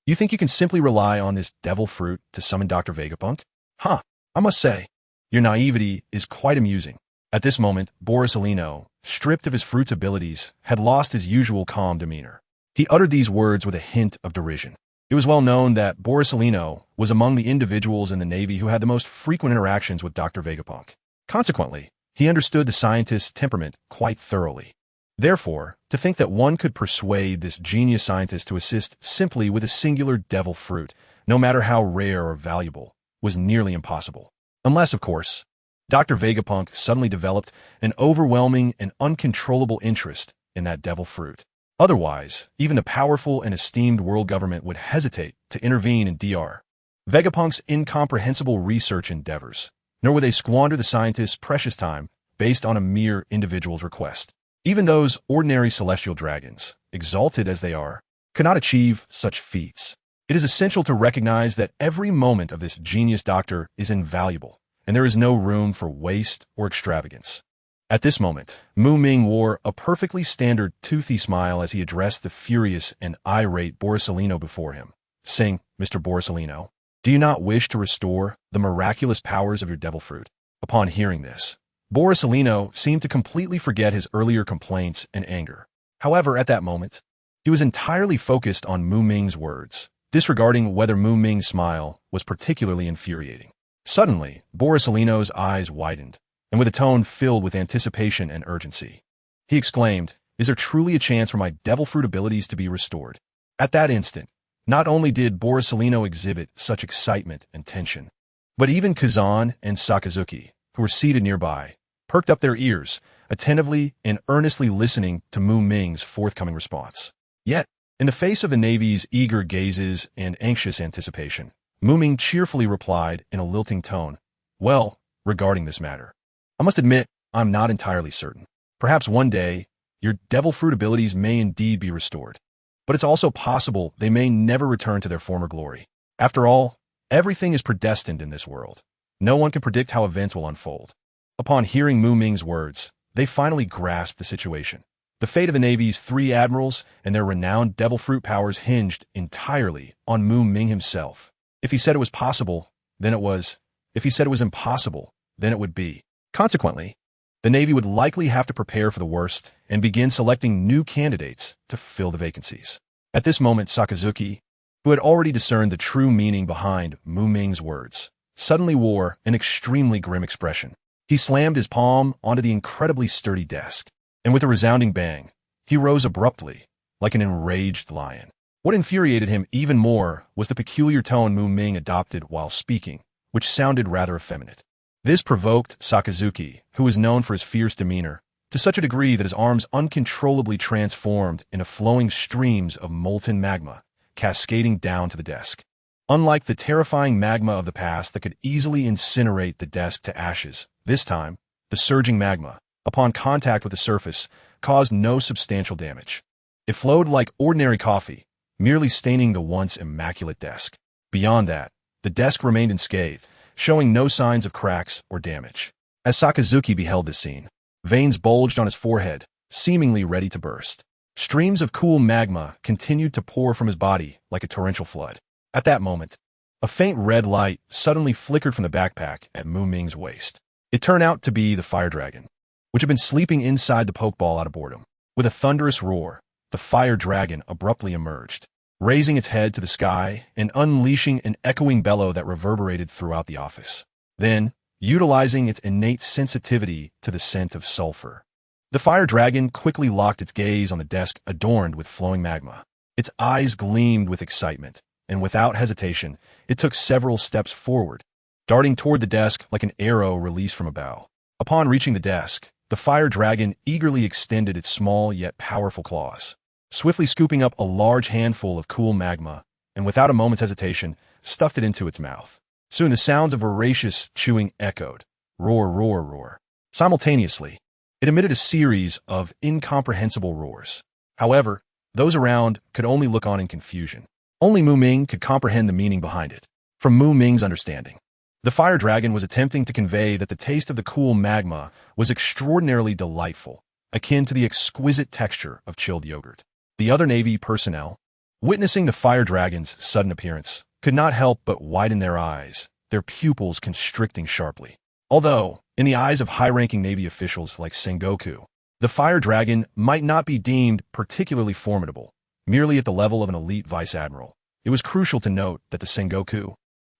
Speaker 1: You think you can simply rely on this devil fruit to summon Dr. Vegapunk? Huh, I must say, your naivety is quite amusing. At this moment, Borsalino, stripped of his fruit's abilities, had lost his usual calm demeanor. He uttered these words with a hint of derision. It was well known that Borsalino was among the individuals in the Navy who had the most frequent interactions with Dr. Vegapunk. Consequently, he understood the scientist's temperament quite thoroughly. Therefore, to think that one could persuade this genius scientist to assist simply with a singular devil fruit, no matter how rare or valuable, was nearly impossible. Unless, of course, Dr. Vegapunk suddenly developed an overwhelming and uncontrollable interest in that devil fruit. Otherwise, even the powerful and esteemed world government would hesitate to intervene in Dr. Vegapunk's incomprehensible research endeavors, nor would they squander the scientist's precious time based on a mere individual's request. Even those ordinary celestial dragons, exalted as they are, cannot achieve such feats. It is essential to recognize that every moment of this genius doctor is invaluable, and there is no room for waste or extravagance. At this moment, Muming wore a perfectly standard toothy smile as he addressed the furious and irate Borsalino before him, saying, "Mr. Borsalino, do you not wish to restore the miraculous powers of your devil fruit?" Upon hearing this, Borsalino seemed to completely forget his earlier complaints and anger. However, at that moment, he was entirely focused on Muming's words, disregarding whether Muming's smile was particularly infuriating. Suddenly, Borsalino's eyes widened, and with a tone filled with anticipation and urgency, he exclaimed, "Is there truly a chance for my devil fruit abilities to be restored?" At that instant, not only did Borsalino exhibit such excitement and tension, but even Kazan and Sakazuki, who were seated nearby, perked up their ears, attentively and earnestly listening to Muming's forthcoming response. Yet, in the face of the Navy's eager gazes and anxious anticipation, Muming cheerfully replied in a lilting tone, "Well, regarding this matter, I must admit I'm not entirely certain. Perhaps one day, your devil fruit abilities may indeed be restored. But it's also possible they may never return to their former glory. After all, everything is predestined in this world. No one can predict how events will unfold." Upon hearing Muming's words, they finally grasped the situation. The fate of the Navy's 3 admirals and their renowned devil fruit powers hinged entirely on Muming himself. If he said it was possible, then it was. If he said it was impossible, then it would be. Consequently, the Navy would likely have to prepare for the worst and begin selecting new candidates to fill the vacancies. At this moment, Sakazuki, who had already discerned the true meaning behind Muming's words, suddenly wore an extremely grim expression. He slammed his palm onto the incredibly sturdy desk, and with a resounding bang, he rose abruptly, like an enraged lion. What infuriated him even more was the peculiar tone Muming adopted while speaking, which sounded rather effeminate. This provoked Sakazuki, who was known for his fierce demeanor, to such a degree that his arms uncontrollably transformed into flowing streams of molten magma, cascading down to the desk. Unlike the terrifying magma of the past that could easily incinerate the desk to ashes, this time, the surging magma, upon contact with the surface, caused no substantial damage. It flowed like ordinary coffee, merely staining the once immaculate desk. Beyond that, the desk remained unscathed, showing no signs of cracks or damage. As Sakazuki beheld this scene, veins bulged on his forehead, seemingly ready to burst. Streams of cool magma continued to pour from his body like a torrential flood. At that moment, a faint red light suddenly flickered from the backpack at Muming's waist. It turned out to be the fire dragon, which had been sleeping inside the pokeball out of boredom. With a thunderous roar, the fire dragon abruptly emerged. raising its head to the sky and unleashing an echoing bellow that reverberated throughout the office. Then, utilizing its innate sensitivity to the scent of sulfur, the fire dragon quickly locked its gaze on the desk adorned with flowing magma. Its eyes gleamed with excitement, and without hesitation, it took several steps forward, darting toward the desk like an arrow released from a bow. Upon reaching the desk, the fire dragon eagerly extended its small yet powerful claws, swiftly scooping up a large handful of cool magma, and without a moment's hesitation, stuffed it into its mouth. Soon the sounds of voracious chewing echoed. Roar, roar, roar. Simultaneously, it emitted a series of incomprehensible roars. However, those around could only look on in confusion. Only Muming could comprehend the meaning behind it. From Muming's understanding, the fire dragon was attempting to convey that the taste of the cool magma was extraordinarily delightful, akin to the exquisite texture of chilled yogurt. The other Navy personnel, witnessing the fire dragon's sudden appearance, could not help but widen their eyes, their pupils constricting sharply. Although, in the eyes of high-ranking Navy officials like Sengoku, the fire dragon might not be deemed particularly formidable, merely at the level of an elite vice admiral, it was crucial to note that to Sengoku,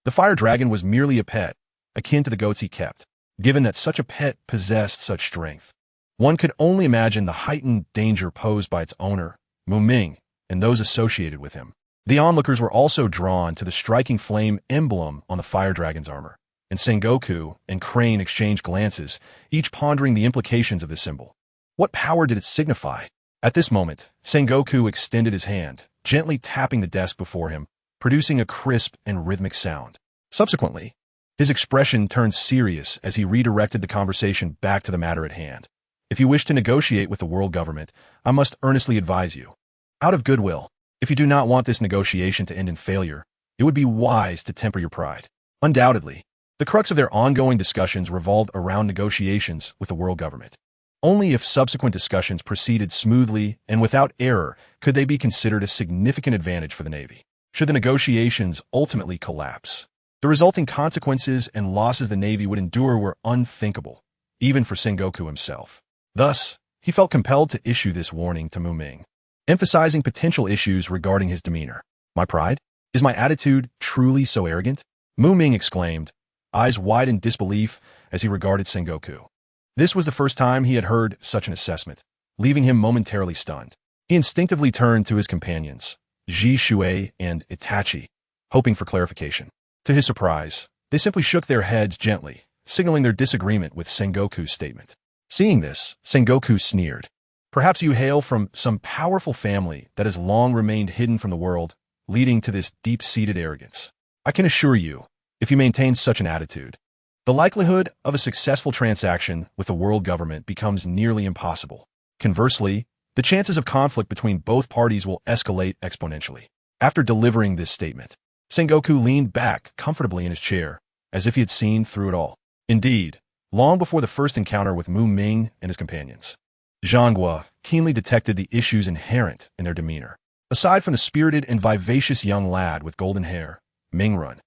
Speaker 1: the fire dragon was merely a pet, akin to the goats he kept. Given that such a pet possessed such strength, one could only imagine the heightened danger posed by its owner, Muming, and those associated with him. The onlookers were also drawn to the striking flame emblem on the fire dragon's armor, and Sengoku and Crane exchanged glances, each pondering the implications of this symbol. What power did it signify? At this moment, Sengoku extended his hand, gently tapping the desk before him, producing a crisp and rhythmic sound. Subsequently, his expression turned serious as he redirected the conversation back to the matter at hand. If you wish to negotiate with the world government, I must earnestly advise you, out of goodwill, if you do not want this negotiation to end in failure, it would be wise to temper your pride. Undoubtedly, the crux of their ongoing discussions revolved around negotiations with the world government. Only if subsequent discussions proceeded smoothly and without error could they be considered a significant advantage for the Navy. Should the negotiations ultimately collapse, the resulting consequences and losses the Navy would endure were unthinkable, even for Sengoku himself. Thus, he felt compelled to issue this warning to Muming, emphasizing potential issues regarding his demeanor. My pride? Is my attitude truly so arrogant? Muming exclaimed, eyes wide in disbelief as he regarded Sengoku. This was the first time he had heard such an assessment, leaving him momentarily stunned. He instinctively turned to his companions, SavesShisui and Itachi, hoping for clarification. To his surprise, they simply shook their heads gently, signaling their disagreement with Sengoku's statement. Seeing this, Sengoku sneered. Perhaps you hail from some powerful family that has long remained hidden from the world, leading to this deep-seated arrogance. I can assure you, if you maintain such an attitude, the likelihood of a successful transaction with the world government becomes nearly impossible. Conversely, the chances of conflict between both parties will escalate exponentially. After delivering this statement, Sengoku leaned back comfortably in his chair, as if he had seen through it all. Indeed, long before the first encounter with Muming and his companions, Zhanghua keenly detected the issues inherent in their demeanor. Aside from the spirited and vivacious young lad with golden hair, Mingrun,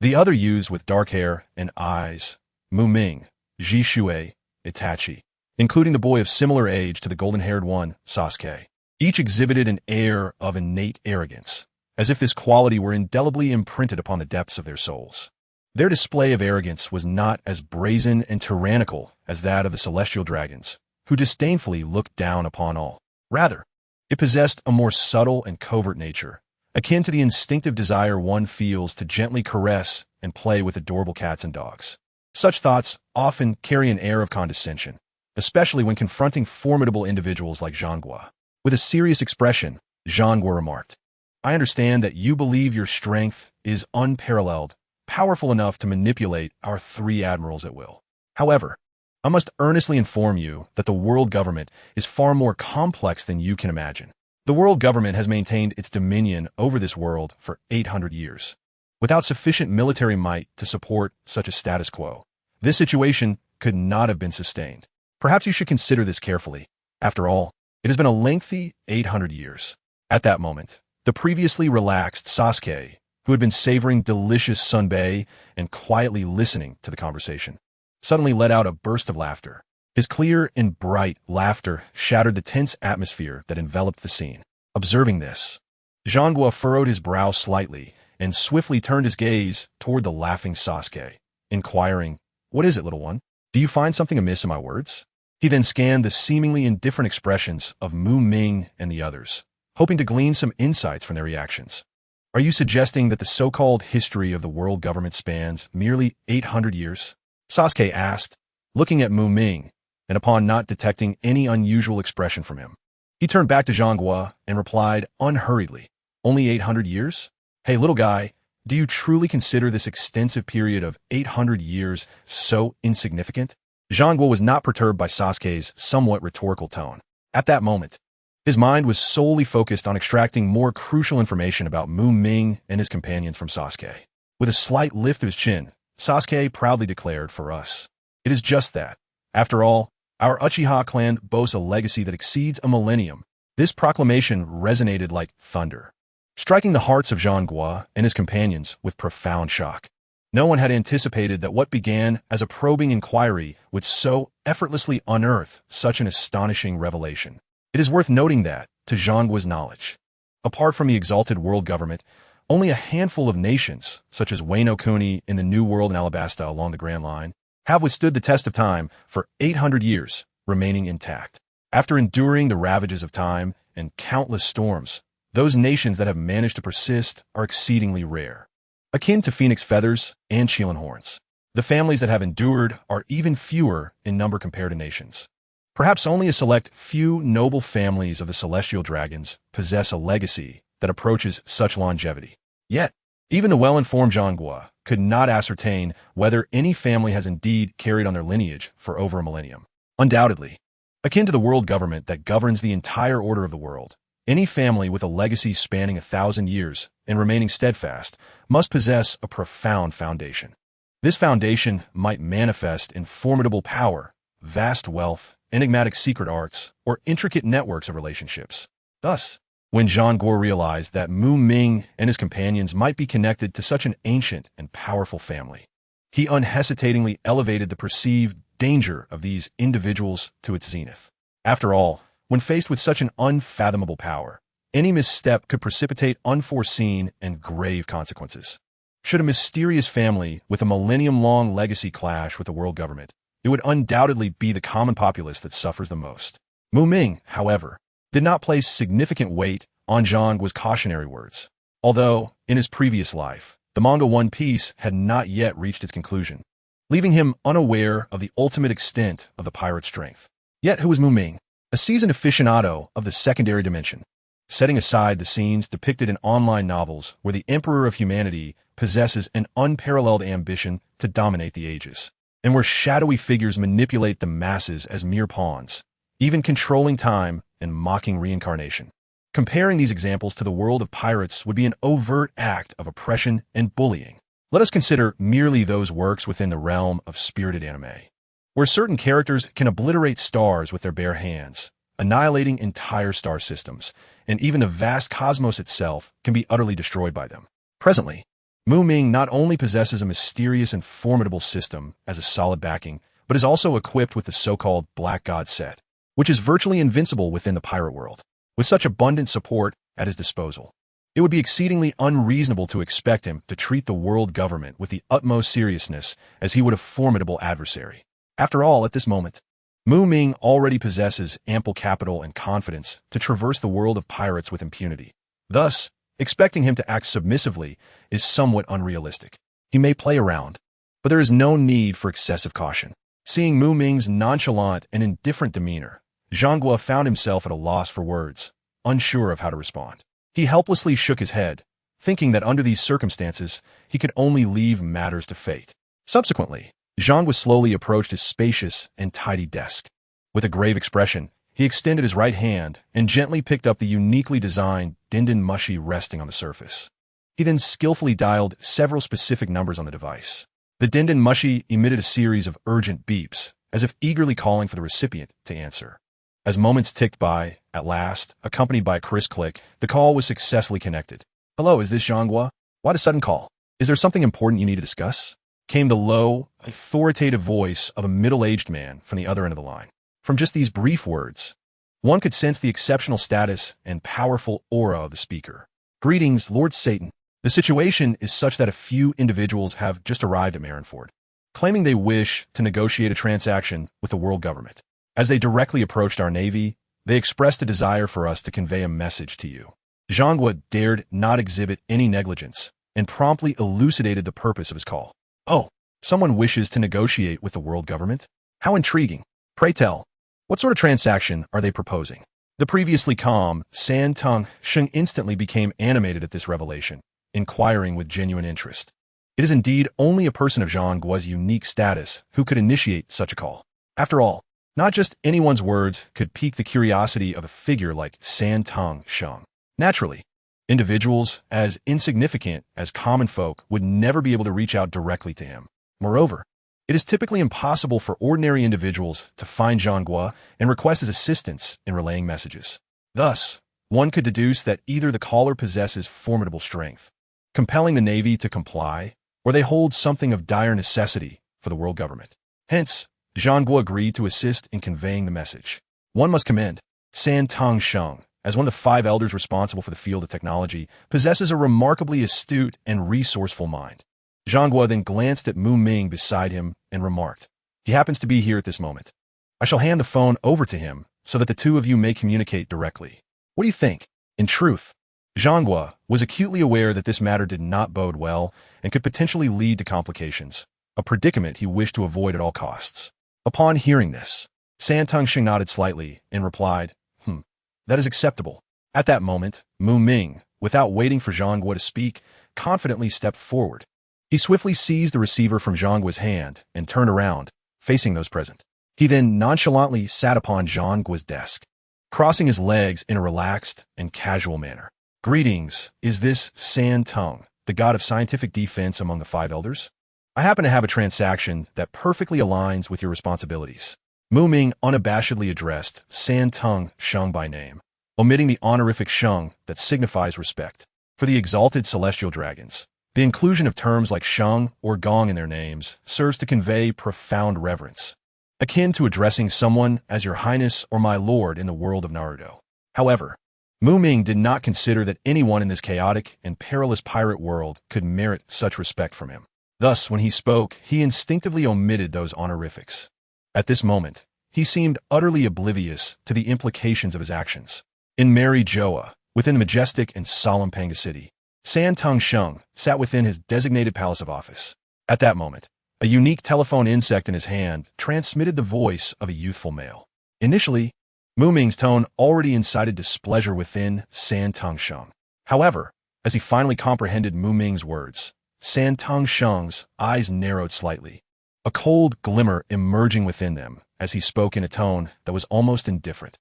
Speaker 1: the other youths with dark hair and eyes, Muming, SavesShisui, Itachi, including the boy of similar age to the golden-haired one, Sasuke, each exhibited an air of innate arrogance, as if this quality were indelibly imprinted upon the depths of their souls. Their display of arrogance was not as brazen and tyrannical as that of the celestial dragons, who disdainfully looked down upon all. Rather, it possessed a more subtle and covert nature, akin to the instinctive desire one feels to gently caress and play with adorable cats and dogs. Such thoughts often carry an air of condescension, especially when confronting formidable individuals like Zhanghua. With a serious expression, Zhanghua remarked, I understand that you believe your strength is unparalleled, powerful enough to manipulate our 3 admirals at will. However, I must earnestly inform you that the world government is far more complex than you can imagine. The world government has maintained its dominion over this world for 800 years. Without sufficient military might to support such a status quo, this situation could not have been sustained. Perhaps you should consider this carefully. After all, it has been a lengthy 800 years. At that moment, the previously relaxed Sasuke, who had been savoring delicious sunbae and quietly listening to the conversation, suddenly let out a burst of laughter. His clear and bright laughter shattered the tense atmosphere that enveloped the scene. Observing this, Zhangguo furrowed his brow slightly and swiftly turned his gaze toward the laughing Sasuke, inquiring, "What is it, little one? Do you find something amiss in my words?" He then scanned the seemingly indifferent expressions of Mu Ming and the others, hoping to glean some insights from their reactions. "Are you suggesting that the so-called history of the world government spans merely 800 years? Sasuke asked, looking at Mu Ming, and upon not detecting any unusual expression from him, he turned back to Zhangguo and replied unhurriedly, "Only 800 years? Hey, little guy, do you truly consider this extensive period of 800 years so insignificant?" Zhangguo was not perturbed by Sasuke's somewhat rhetorical tone. At that moment, his mind was solely focused on extracting more crucial information about Mu Ming and his companions from Sasuke. With a slight lift of his chin, Sasuke proudly declared, "For us, it is just that. After all, our Uchiha clan boasts a legacy that exceeds a millennium." This proclamation resonated like thunder, striking the hearts of Zhangguo and his companions with profound shock. No one had anticipated that what began as a probing inquiry would so effortlessly unearth such an astonishing revelation. It is worth noting that, to Zhangguo's knowledge, apart from the exalted world government, only a handful of nations, such as Wano Kuni in the New World and Alabasta along the Grand Line, have withstood the test of time for 800 years, remaining intact. After enduring the ravages of time and countless storms, those nations that have managed to persist are exceedingly rare, akin to phoenix feathers and Qilin horns. The families that have endured are even fewer in number compared to nations. Perhaps only a select few noble families of the celestial dragons possess a legacy that approaches such longevity. Yet, even the well-informed Zhangguo could not ascertain whether any family has indeed carried on their lineage for over a millennium. Undoubtedly, akin to the world government that governs the entire order of the world, any family with a legacy spanning 1,000 years and remaining steadfast must possess a profound foundation. This foundation might manifest in formidable power, vast wealth, enigmatic secret arts, or intricate networks of relationships. Thus, when Zhangguo realized that Mu Ming and his companions might be connected to such an ancient and powerful family, he unhesitatingly elevated the perceived danger of these individuals to its zenith. After all, when faced with such an unfathomable power, any misstep could precipitate unforeseen and grave consequences. Should a mysterious family with a millennium-long legacy clash with the world government, it would undoubtedly be the common populace that suffers the most. Mu Ming, however, did not place significant weight on Zhangguo's cautionary words. Although, in his previous life, the manga One Piece had not yet reached its conclusion, leaving him unaware of the ultimate extent of the pirate's strength. Yet who was Mu Ming? A seasoned aficionado of the secondary dimension, setting aside the scenes depicted in online novels where the Emperor of Humanity possesses an unparalleled ambition to dominate the ages, and where shadowy figures manipulate the masses as mere pawns, even controlling time and mocking reincarnation. Comparing these examples to the world of pirates would be an overt act of oppression and bullying. Let us consider merely those works within the realm of spirited anime, where certain characters can obliterate stars with their bare hands, annihilating entire star systems, and even the vast cosmos itself can be utterly destroyed by them. Presently, Mu Ming not only possesses a mysterious and formidable system as a solid backing, but is also equipped with the so-called Black God set, which is virtually invincible within the pirate world. With such abundant support at his disposal, it would be exceedingly unreasonable to expect him to treat the world government with the utmost seriousness as he would a formidable adversary. After all, at this moment, Mu Ming already possesses ample capital and confidence to traverse the world of pirates with impunity. Thus, expecting him to act submissively is somewhat unrealistic. He may play around, but there is no need for excessive caution. Seeing Mu Ming's nonchalant and indifferent demeanor, Zhangguo found himself at a loss for words, unsure of how to respond. He helplessly shook his head, thinking that under these circumstances, he could only leave matters to fate. Subsequently, Zhangguo slowly approached his spacious and tidy desk. With a grave expression, he extended his right hand and gently picked up the uniquely designed Denden Mushi resting on the surface. He then skillfully dialed several specific numbers on the device. The Denden Mushi emitted a series of urgent beeps, as if eagerly calling for the recipient to answer. As moments ticked by, at last, accompanied by a crisp click, the call was successfully connected. "Hello, is this Zhangguo? Why the sudden call? Is there something important you need to discuss?" Came the low, authoritative voice of a middle-aged man from the other end of the line. From just these brief words, one could sense the exceptional status and powerful aura of the speaker. Greetings, Lord Satan. The situation is such that a few individuals have just arrived at Marineford, claiming they wish to negotiate a transaction with the world government. As they directly approached our navy, they expressed a desire for us to convey a message to you. Zhanghua dared not exhibit any negligence and promptly elucidated the purpose of his call. Oh, someone wishes to negotiate with the world government? How intriguing. Pray tell, what sort of transaction are they proposing? The previously calm San Tong Sheng instantly became animated at this revelation, inquiring with genuine interest. It is indeed only a person of Zhangguo's unique status who could initiate such a call. After all, not just anyone's words could pique the curiosity of a figure like San Tong Sheng. Naturally, individuals as insignificant as common folk would never be able to reach out directly to him. Moreover, it is typically impossible for ordinary individuals to find Zhanghua and request his assistance in relaying messages. Thus, one could deduce that either the caller possesses formidable strength, compelling the Navy to comply, or they hold something of dire necessity for the world government. Hence, Zhanghua agreed to assist in conveying the message. One must commend San Tong Sheng, as one of the 5 elders responsible for the field of technology, possesses a remarkably astute and resourceful mind. Zhanghua then glanced at Muming beside him and remarked, "He happens to be here at this moment. I shall hand the phone over to him so that the two of you may communicate directly. What do you think?" In truth, Zhanghua was acutely aware that this matter did not bode well and could potentially lead to complications, a predicament he wished to avoid at all costs. Upon hearing this, San Tong Sheng nodded slightly and replied, "That is acceptable." At that moment, Muming, without waiting for Zhanghua to speak, confidently stepped forward. He swiftly seized the receiver from Zhangguo's hand and turned around, facing those present. He then nonchalantly sat upon Zhangguo's desk, crossing his legs in a relaxed and casual manner. "Greetings, is this San Tong, the god of scientific defense among the 5 elders? I happen to have a transaction that perfectly aligns with your responsibilities." Muming unabashedly addressed San Tong Sheng by name, omitting the honorific Sheng that signifies respect. For the exalted celestial dragons, the inclusion of terms like Sheng or Gong in their names serves to convey profound reverence, akin to addressing someone as Your Highness or My Lord in the world of Naruto. However, Muming did not consider that anyone in this chaotic and perilous pirate world could merit such respect from him. Thus, when he spoke, he instinctively omitted those honorifics. At this moment, he seemed utterly oblivious to the implications of his actions. In Mary Joa, within the majestic and solemn Panga City, San Tong Sheng sat within his designated palace of office. At that moment, a unique telephone insect in his hand transmitted the voice of a youthful male. Initially, Muming's tone already incited displeasure within San Tong Sheng. However, as he finally comprehended Muming's words, San Tong Sheng's eyes narrowed slightly, a cold glimmer emerging within them as he spoke in a tone that was almost indifferent.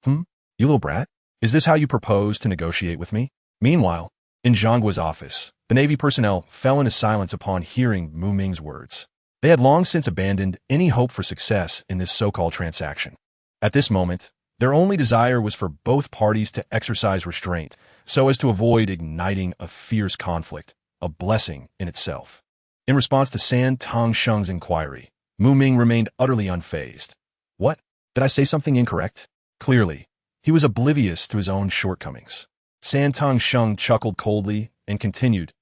Speaker 1: You little brat? Is this how you propose to negotiate with me?" Meanwhile, in Zhangguo's office, the Navy personnel fell into silence upon hearing Muming's words. They had long since abandoned any hope for success in this so-called transaction. At this moment, their only desire was for both parties to exercise restraint so as to avoid igniting a fierce conflict, a blessing in itself. In response to San Tong Sheng's inquiry, Muming remained utterly unfazed. "What? Did I say something incorrect?" Clearly, he was oblivious to his own shortcomings. San Tong Sheng chuckled coldly and continued,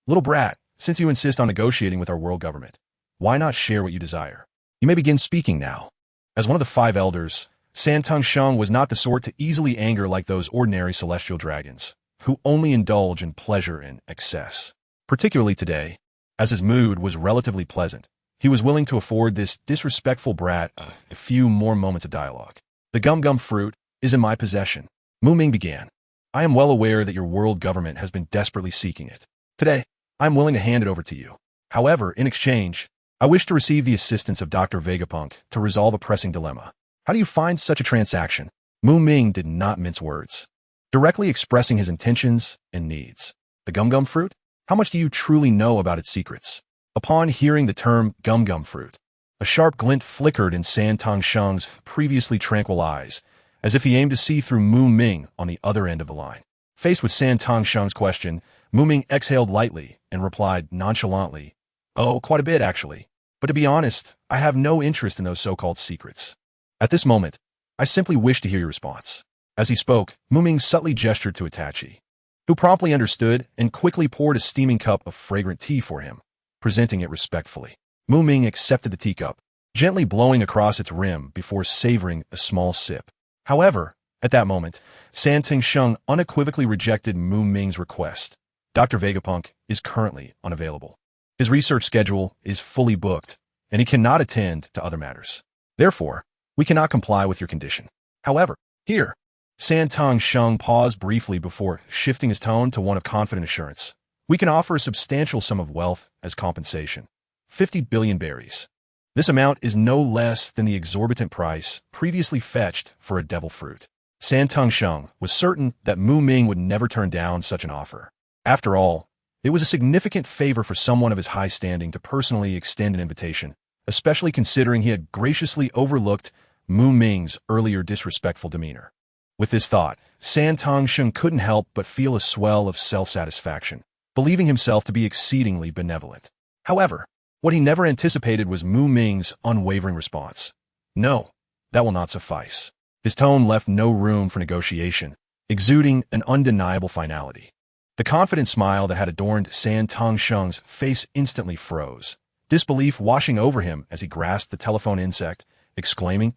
Speaker 1: "Little brat, since you insist on negotiating with our world government, why not share what you desire? You may begin speaking now." As one of the 5 elders, San Tong Sheng was not the sort to easily anger like those ordinary celestial dragons, who only indulge in pleasure in excess. Particularly today, as his mood was relatively pleasant, he was willing to afford this disrespectful brat a few more moments of dialogue. "The gum-gum fruit is in my possession," Muming began. "I am well aware that your world government has been desperately seeking it. Today, I am willing to hand it over to you. However, in exchange, I wish to receive the assistance of Dr. Vegapunk to resolve a pressing dilemma. How do you find such a transaction?" Muming did not mince words, directly expressing his intentions and needs. "The gum-gum fruit? How much do you truly know about its secrets?" Upon hearing the term gum-gum fruit, a sharp glint flickered in San Tong Sheng's previously tranquil eyes, as if he aimed to see through Muming on the other end of the line. Faced with San Tong Sheng's question, Muming exhaled lightly and replied nonchalantly, "Oh, quite a bit, actually. But to be honest, I have no interest in those so-called secrets. At this moment, I simply wish to hear your response." As he spoke, Muming subtly gestured to Itachi, who promptly understood and quickly poured a steaming cup of fragrant tea for him, presenting it respectfully. Muming accepted the teacup, gently blowing across its rim before savoring a small sip. However, at that moment, San Sheng unequivocally rejected Muming's request. Dr. Vegapunk is currently unavailable. His research schedule is fully booked, and he cannot attend to other matters. Therefore, we cannot comply with your condition. However, here, San Sheng paused briefly before shifting his tone to one of confident assurance. We can offer a substantial sum of wealth as compensation. 50 billion berries. This amount is no less than the exorbitant price previously fetched for a devil fruit. San Sheng was certain that Muming would never turn down such an offer. After all, it was a significant favor for someone of his high standing to personally extend an invitation, especially considering he had graciously overlooked Muming's earlier disrespectful demeanor. With this thought, San Sheng couldn't help but feel a swell of self-satisfaction, believing himself to be exceedingly benevolent. However, what he never anticipated was Muming's unwavering response. No, that will not suffice. His tone left no room for negotiation, exuding an undeniable finality. The confident smile that had adorned San Sheng's face instantly froze, disbelief washing over him as he grasped the telephone insect, exclaiming,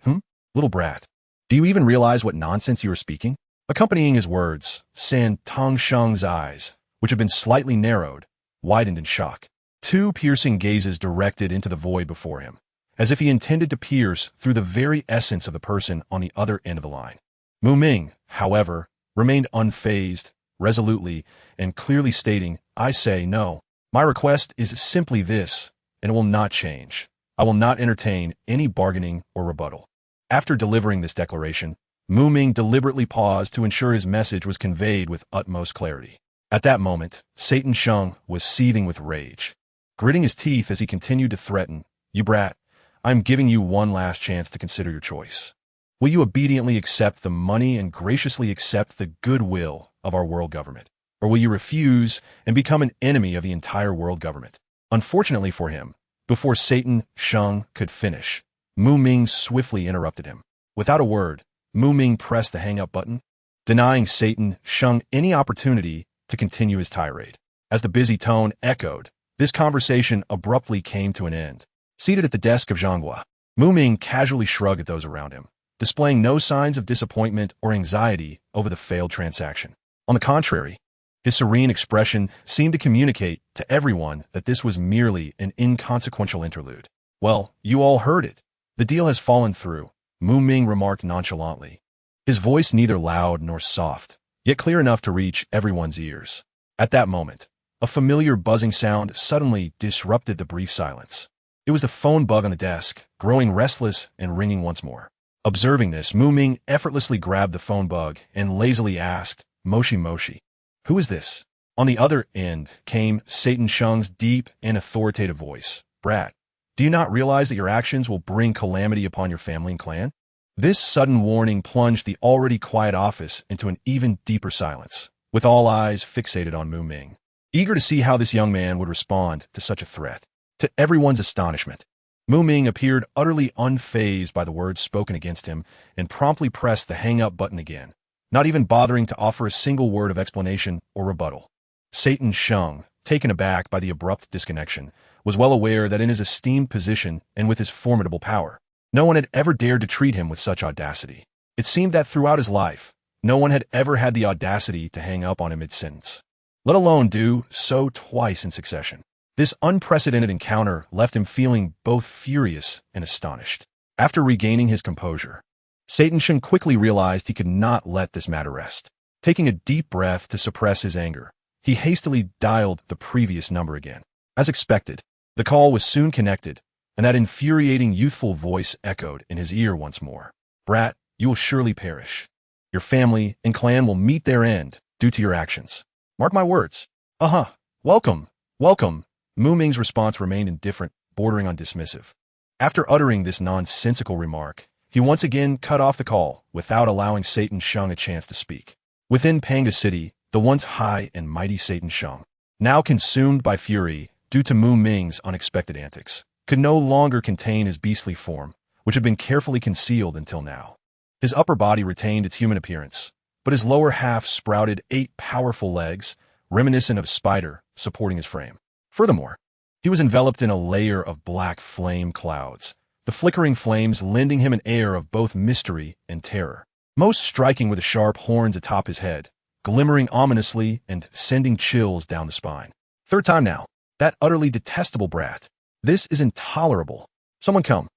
Speaker 1: Little brat, do you even realize what nonsense you are speaking? Accompanying his words, San Sheng's eyes, which had been slightly narrowed, widened in shock. Two piercing gazes directed into the void before him, as if he intended to pierce through the very essence of the person on the other end of the line. Muming, however, remained unfazed, resolutely and clearly stating, I say no. My request is simply this, and it will not change. I will not entertain any bargaining or rebuttal. After delivering this declaration, Muming deliberately paused to ensure his message was conveyed with utmost clarity. At that moment, Satan Sheng was seething with rage, gritting his teeth as he continued to threaten, You brat, I'm giving you one last chance to consider your choice. Will you obediently accept the money and graciously accept the goodwill of our world government? Or will you refuse and become an enemy of the entire world government? Unfortunately for him, before Satan Sheng could finish, Muming swiftly interrupted him. Without a word, Muming pressed the hang-up button, denying Satan Sheng any opportunity to continue his tirade. As the busy tone echoed, this conversation abruptly came to an end. Seated at the desk of Zhanghua, Muming casually shrugged at those around him, displaying no signs of disappointment or anxiety over the failed transaction. On the contrary, his serene expression seemed to communicate to everyone that this was merely an inconsequential interlude. Well, you all heard it. The deal has fallen through, Muming remarked nonchalantly, his voice neither loud nor soft, yet clear enough to reach everyone's ears. At that moment, a familiar buzzing sound suddenly disrupted the brief silence. It was the phone bug on the desk, growing restless and ringing once more. Observing this, Muming effortlessly grabbed the phone bug and lazily asked, Moshi Moshi, who is this? On the other end came Satan Sheng's deep and authoritative voice. Brat, do you not realize that your actions will bring calamity upon your family and clan? This sudden warning plunged the already quiet office into an even deeper silence, with all eyes fixated on Muming, eager to see how this young man would respond to such a threat. To everyone's astonishment, Muming appeared utterly unfazed by the words spoken against him and promptly pressed the hang-up button again, not even bothering to offer a single word of explanation or rebuttal. Satan Sheng, taken aback by the abrupt disconnection, was well aware that in his esteemed position and with his formidable power, no one had ever dared to treat him with such audacity. It seemed that throughout his life, no one had ever had the audacity to hang up on him mid-sentence, let alone do so twice in succession. This unprecedented encounter left him feeling both furious and astonished. After regaining his composure, Satan Sheng quickly realized he could not let this matter rest. Taking a deep breath to suppress his anger, he hastily dialed the previous number again. As expected, the call was soon connected, and that infuriating youthful voice echoed in his ear once more. Brat, you will surely perish. Your family and clan will meet their end due to your actions. Mark my words. Welcome, welcome. Muming's response remained indifferent, bordering on dismissive. After uttering this nonsensical remark, he once again cut off the call without allowing Satan Sheng a chance to speak. Within Panga City, the once high and mighty Satan Sheng, now consumed by fury due to Muming's unexpected antics, could no longer contain his beastly form, which had been carefully concealed until now. His upper body retained its human appearance, but his lower half sprouted 8 powerful legs, reminiscent of a spider, supporting his frame. Furthermore, he was enveloped in a layer of black flame clouds, the flickering flames lending him an air of both mystery and terror. Most striking were the sharp horns atop his head, glimmering ominously and sending chills down the spine. Third time now. That utterly detestable brat. This is intolerable. Someone come.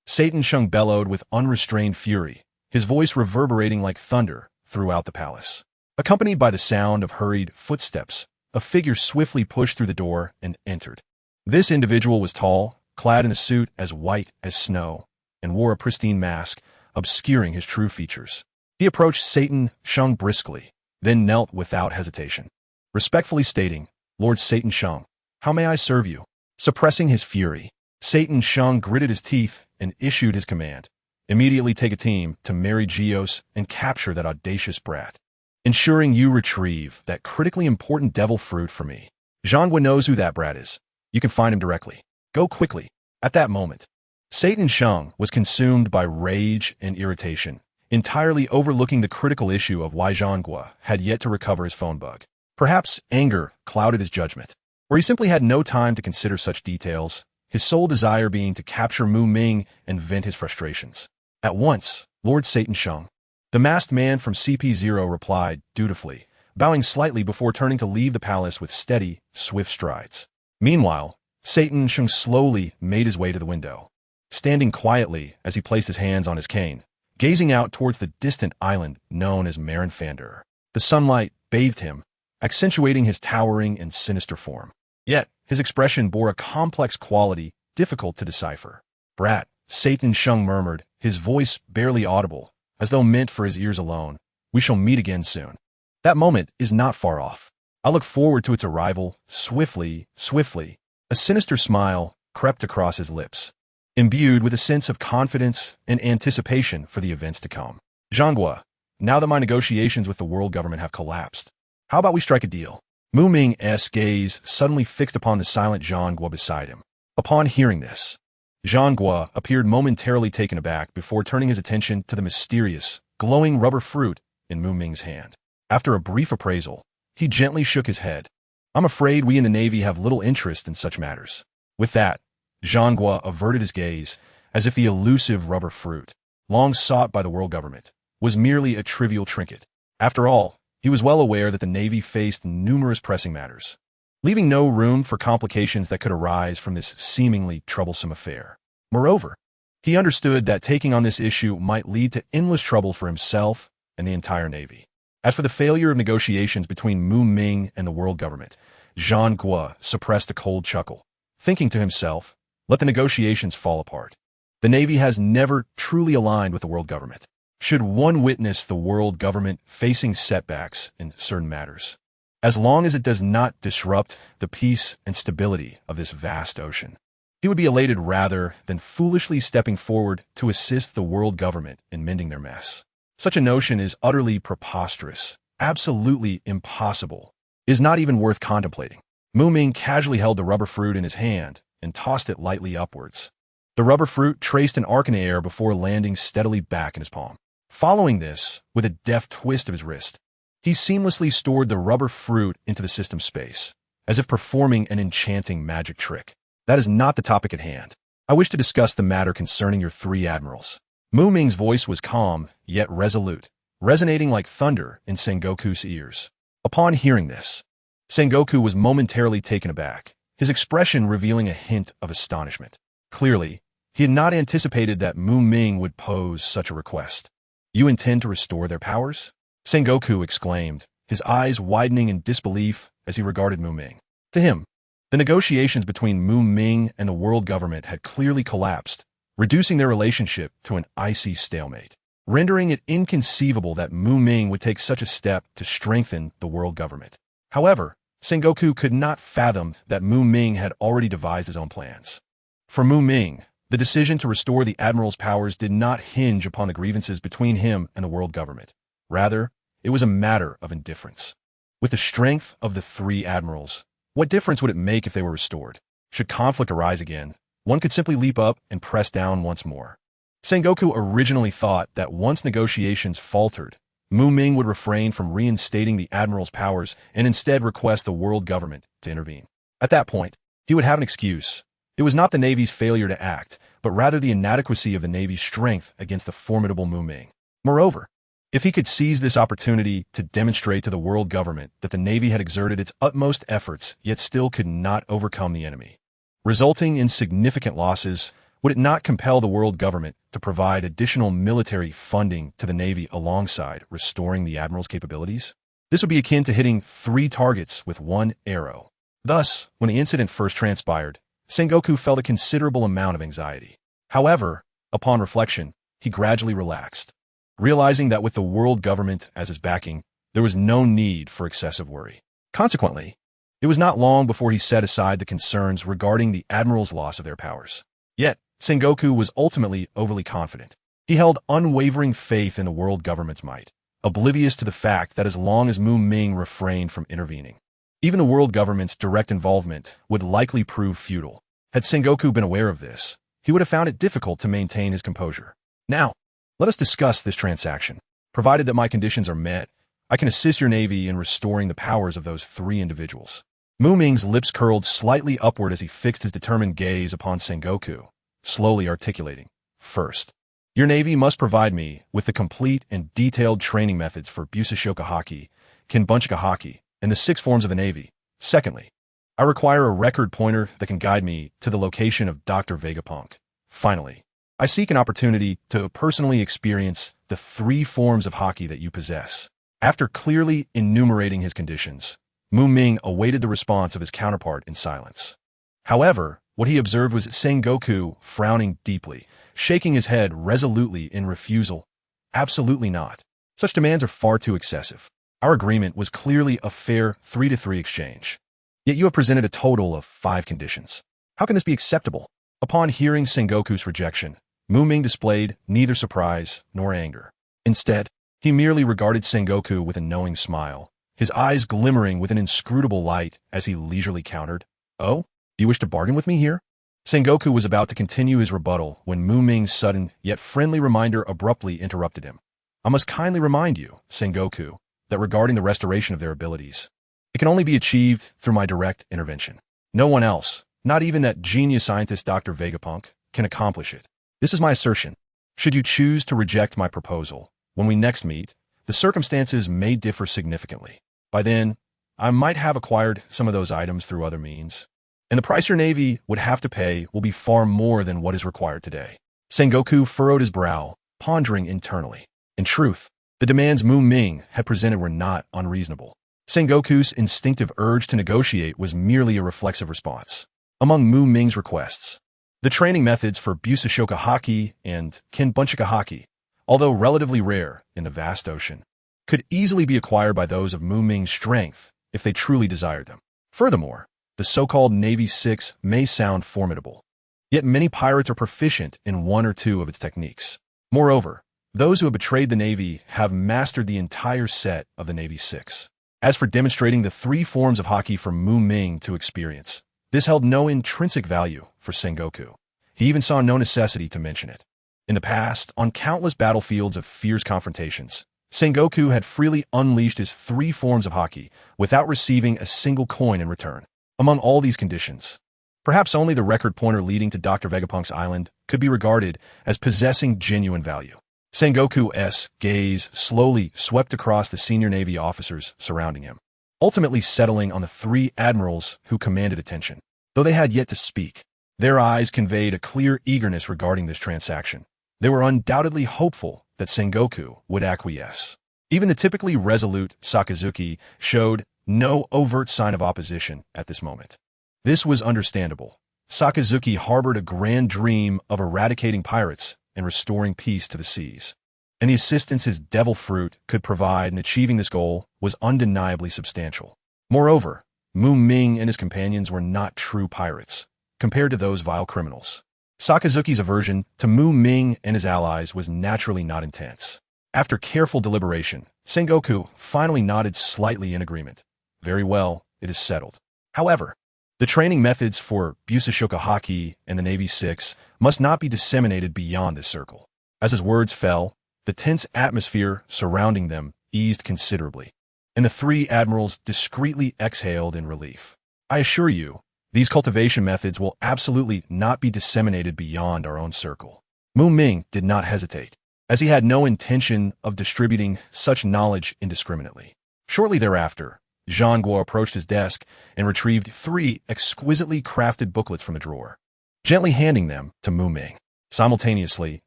Speaker 1: Satan Shung bellowed with unrestrained fury, his voice reverberating like thunder throughout the palace. Accompanied by the sound of hurried footsteps, a figure swiftly pushed through the door and entered. This individual was tall, clad in a suit as white as snow, and wore a pristine mask, obscuring his true features. He approached Satan Shung briskly, then knelt without hesitation, respectfully stating, "Lord Satan Shung, how may I serve you?" Suppressing his fury, Satan Shung gritted his teeth and issued his command. "Immediately take a team to Mary Geos and capture that audacious brat, ensuring you retrieve that critically important devil fruit for me. Zhangwa knows who that brat is. You can find him directly. Go quickly." At that moment, Satan Shung was consumed by rage and irritation, entirely overlooking the critical issue of why Zhangwa had yet to recover his phone bug. Perhaps anger clouded his judgment, or he simply had no time to consider such details, his sole desire being to capture Muming and vent his frustrations. "At once, Lord Satan Shung." The masked man from CP0 replied dutifully, bowing slightly before turning to leave the palace with steady, swift strides. Meanwhile, Satan Shung slowly made his way to the window, standing quietly as he placed his hands on his cane, gazing out towards the distant island known as Marinfandur. The sunlight bathed him, accentuating his towering and sinister form. Yet, his expression bore a complex quality difficult to decipher. "Brat," Satan Shung murmured, his voice barely audible, as though meant for his ears alone. "We shall meet again soon. That moment is not far off. I look forward to its arrival, swiftly, swiftly." A sinister smile crept across his lips, imbued with a sense of confidence and anticipation for the events to come. "Zhangwa, now that my negotiations with the world government have collapsed, how about we strike a deal?" Muming's gaze suddenly fixed upon the silent Zhangwa beside him. Upon hearing this, Zhangwa appeared momentarily taken aback before turning his attention to the mysterious, glowing rubber fruit in Muming's hand. After a brief appraisal, he gently shook his head. "I'm afraid we in the Navy have little interest in such matters." With that, Zhangwa averted his gaze, as if the elusive rubber fruit, long sought by the world government, was merely a trivial trinket. After all, he was well aware that the Navy faced numerous pressing matters, leaving no room for complications that could arise from this seemingly troublesome affair. Moreover, he understood that taking on this issue might lead to endless trouble for himself and the entire Navy. As for the failure of negotiations between Muming and the world government, Zhangwa suppressed a cold chuckle, thinking to himself, let the negotiations fall apart. The Navy has never truly aligned with the world government. Should one witness the world government facing setbacks in certain matters, as long as it does not disrupt the peace and stability of this vast ocean, he would be elated rather than foolishly stepping forward to assist the world government in mending their mess. Such a notion is utterly preposterous, absolutely impossible, is not even worth contemplating. Muming casually held the rubber fruit in his hand and tossed it lightly upwards. The rubber fruit traced an arc in the air before landing steadily back in his palm. Following this, with a deft twist of his wrist, he seamlessly stored the rubber fruit into the system space, as if performing an enchanting magic trick. That is not the topic at hand. I wish to discuss the matter concerning your 3 admirals. Muming's voice was calm, yet resolute, resonating like thunder in Sengoku's ears. Upon hearing this, Sengoku was momentarily taken aback, his expression revealing a hint of astonishment. Clearly, he had not anticipated that Muming would pose such a request. "You intend to restore their powers?" Sengoku exclaimed, his eyes widening in disbelief as he regarded Muming. To him, the negotiations between Muming and the world government had clearly collapsed, reducing their relationship to an icy stalemate, rendering it inconceivable that Muming would take such a step to strengthen the world government. However, Sengoku could not fathom that Muming had already devised his own plans. For Muming, the decision to restore the admiral's powers did not hinge upon the grievances between him and the world government. Rather, it was a matter of indifference. With the strength of the 3 admirals, what difference would it make if they were restored? Should conflict arise again, one could simply leap up and press down once more. Sengoku originally thought that once negotiations faltered, Muming would refrain from reinstating the admiral's powers and instead request the world government to intervene. At that point, he would have an excuse. It was not the Navy's failure to act, but rather the inadequacy of the Navy's strength against the formidable Muming. Moreover, if he could seize this opportunity to demonstrate to the world government that the Navy had exerted its utmost efforts yet still could not overcome the enemy, resulting in significant losses, would it not compel the world government to provide additional military funding to the Navy alongside restoring the admiral's capabilities? This would be akin to hitting 3 targets with 1 arrow. Thus, when the incident first transpired, Sengoku felt a considerable amount of anxiety. However, upon reflection, he gradually relaxed, realizing that with the world government as his backing, there was no need for excessive worry. Consequently, it was not long before he set aside the concerns regarding the admiral's loss of their powers. Yet, Sengoku was ultimately overly confident. He held unwavering faith in the world government's might, oblivious to the fact that as long as Muming refrained from intervening, even the world government's direct involvement would likely prove futile. Had Sengoku been aware of this, he would have found it difficult to maintain his composure. Now, let us discuss this transaction. Provided that my conditions are met, I can assist your Navy in restoring the powers of those 3 individuals. Muming's lips curled slightly upward as he fixed his determined gaze upon Sengoku, slowly articulating, "First, your Navy must provide me with the complete and detailed training methods for Busashoka Haki, Kinbunchika Haki, and the 6 forms of the Navy. Secondly, I require a record pointer that can guide me to the location of Dr. Vegapunk. Finally, I seek an opportunity to personally experience the 3 forms of Haki that you possess." After clearly enumerating his conditions, Muming awaited the response of his counterpart in silence. However, what he observed was Sengoku frowning deeply, shaking his head resolutely in refusal. "Absolutely not. Such demands are far too excessive. Our agreement was clearly a fair 3-to-3 exchange. Yet you have presented a total of 5 conditions. How can this be acceptable?" Upon hearing Sengoku's rejection, Muming displayed neither surprise nor anger. Instead, he merely regarded Sengoku with a knowing smile, his eyes glimmering with an inscrutable light as he leisurely countered, "Oh, do you wish to bargain with me here?" Sengoku was about to continue his rebuttal when Muming's sudden yet friendly reminder abruptly interrupted him. "I must kindly remind you, Sengoku, that regarding the restoration of their abilities, it can only be achieved through my direct intervention. No one else, not even that genius scientist Dr. Vegapunk, can accomplish it. This is my assertion. Should you choose to reject my proposal, when we next meet, the circumstances may differ significantly. By then, I might have acquired some of those items through other means, and the price your Navy would have to pay will be far more than what is required today." Sengoku furrowed his brow, pondering internally. In truth, the demands Muming had presented were not unreasonable. Sengoku's instinctive urge to negotiate was merely a reflexive response. Among Muming's requests, the training methods for Busashoka Haki and Kinbunchika Haki, although relatively rare in the vast ocean, could easily be acquired by those of Muming's strength if they truly desired them. Furthermore, the so-called Navy 6 may sound formidable, yet many pirates are proficient in 1 or 2 of its techniques. Moreover, those who have betrayed the Navy have mastered the entire set of the Navy 6. As for demonstrating the 3 forms of Haki for Muming to experience, this held no intrinsic value for Sengoku. He even saw no necessity to mention it. In the past, on countless battlefields of fierce confrontations, Sengoku had freely unleashed his 3 forms of Haki without receiving a single coin in return. Among all these conditions, perhaps only the record pointer leading to Dr. Vegapunk's island could be regarded as possessing genuine value. Sengoku's gaze slowly swept across the senior Navy officers surrounding him, ultimately settling on the 3 admirals who commanded attention. Though they had yet to speak, their eyes conveyed a clear eagerness regarding this transaction. They were undoubtedly hopeful that Sengoku would acquiesce. Even the typically resolute Sakazuki showed no overt sign of opposition at this moment. This was understandable. Sakazuki harbored a grand dream of eradicating pirates and restoring peace to the seas, and the assistance his devil fruit could provide in achieving this goal was undeniably substantial. Moreover, Muming and his companions were not true pirates, compared to those vile criminals. Sakazuki's aversion to Muming and his allies was naturally not intense. After careful deliberation, Sengoku finally nodded slightly in agreement. "Very well, it is settled. However, the training methods for Busashoka Haki and the Navy 6 must not be disseminated beyond this circle." As his words fell, the tense atmosphere surrounding them eased considerably, and the three admirals discreetly exhaled in relief. I assure you, these cultivation methods will absolutely not be disseminated beyond our own circle. Muming did not hesitate, as he had no intention of distributing such knowledge indiscriminately. Shortly thereafter, Zhangguo approached his desk and retrieved 3 exquisitely crafted booklets from a drawer, gently handing them to Muming. Simultaneously,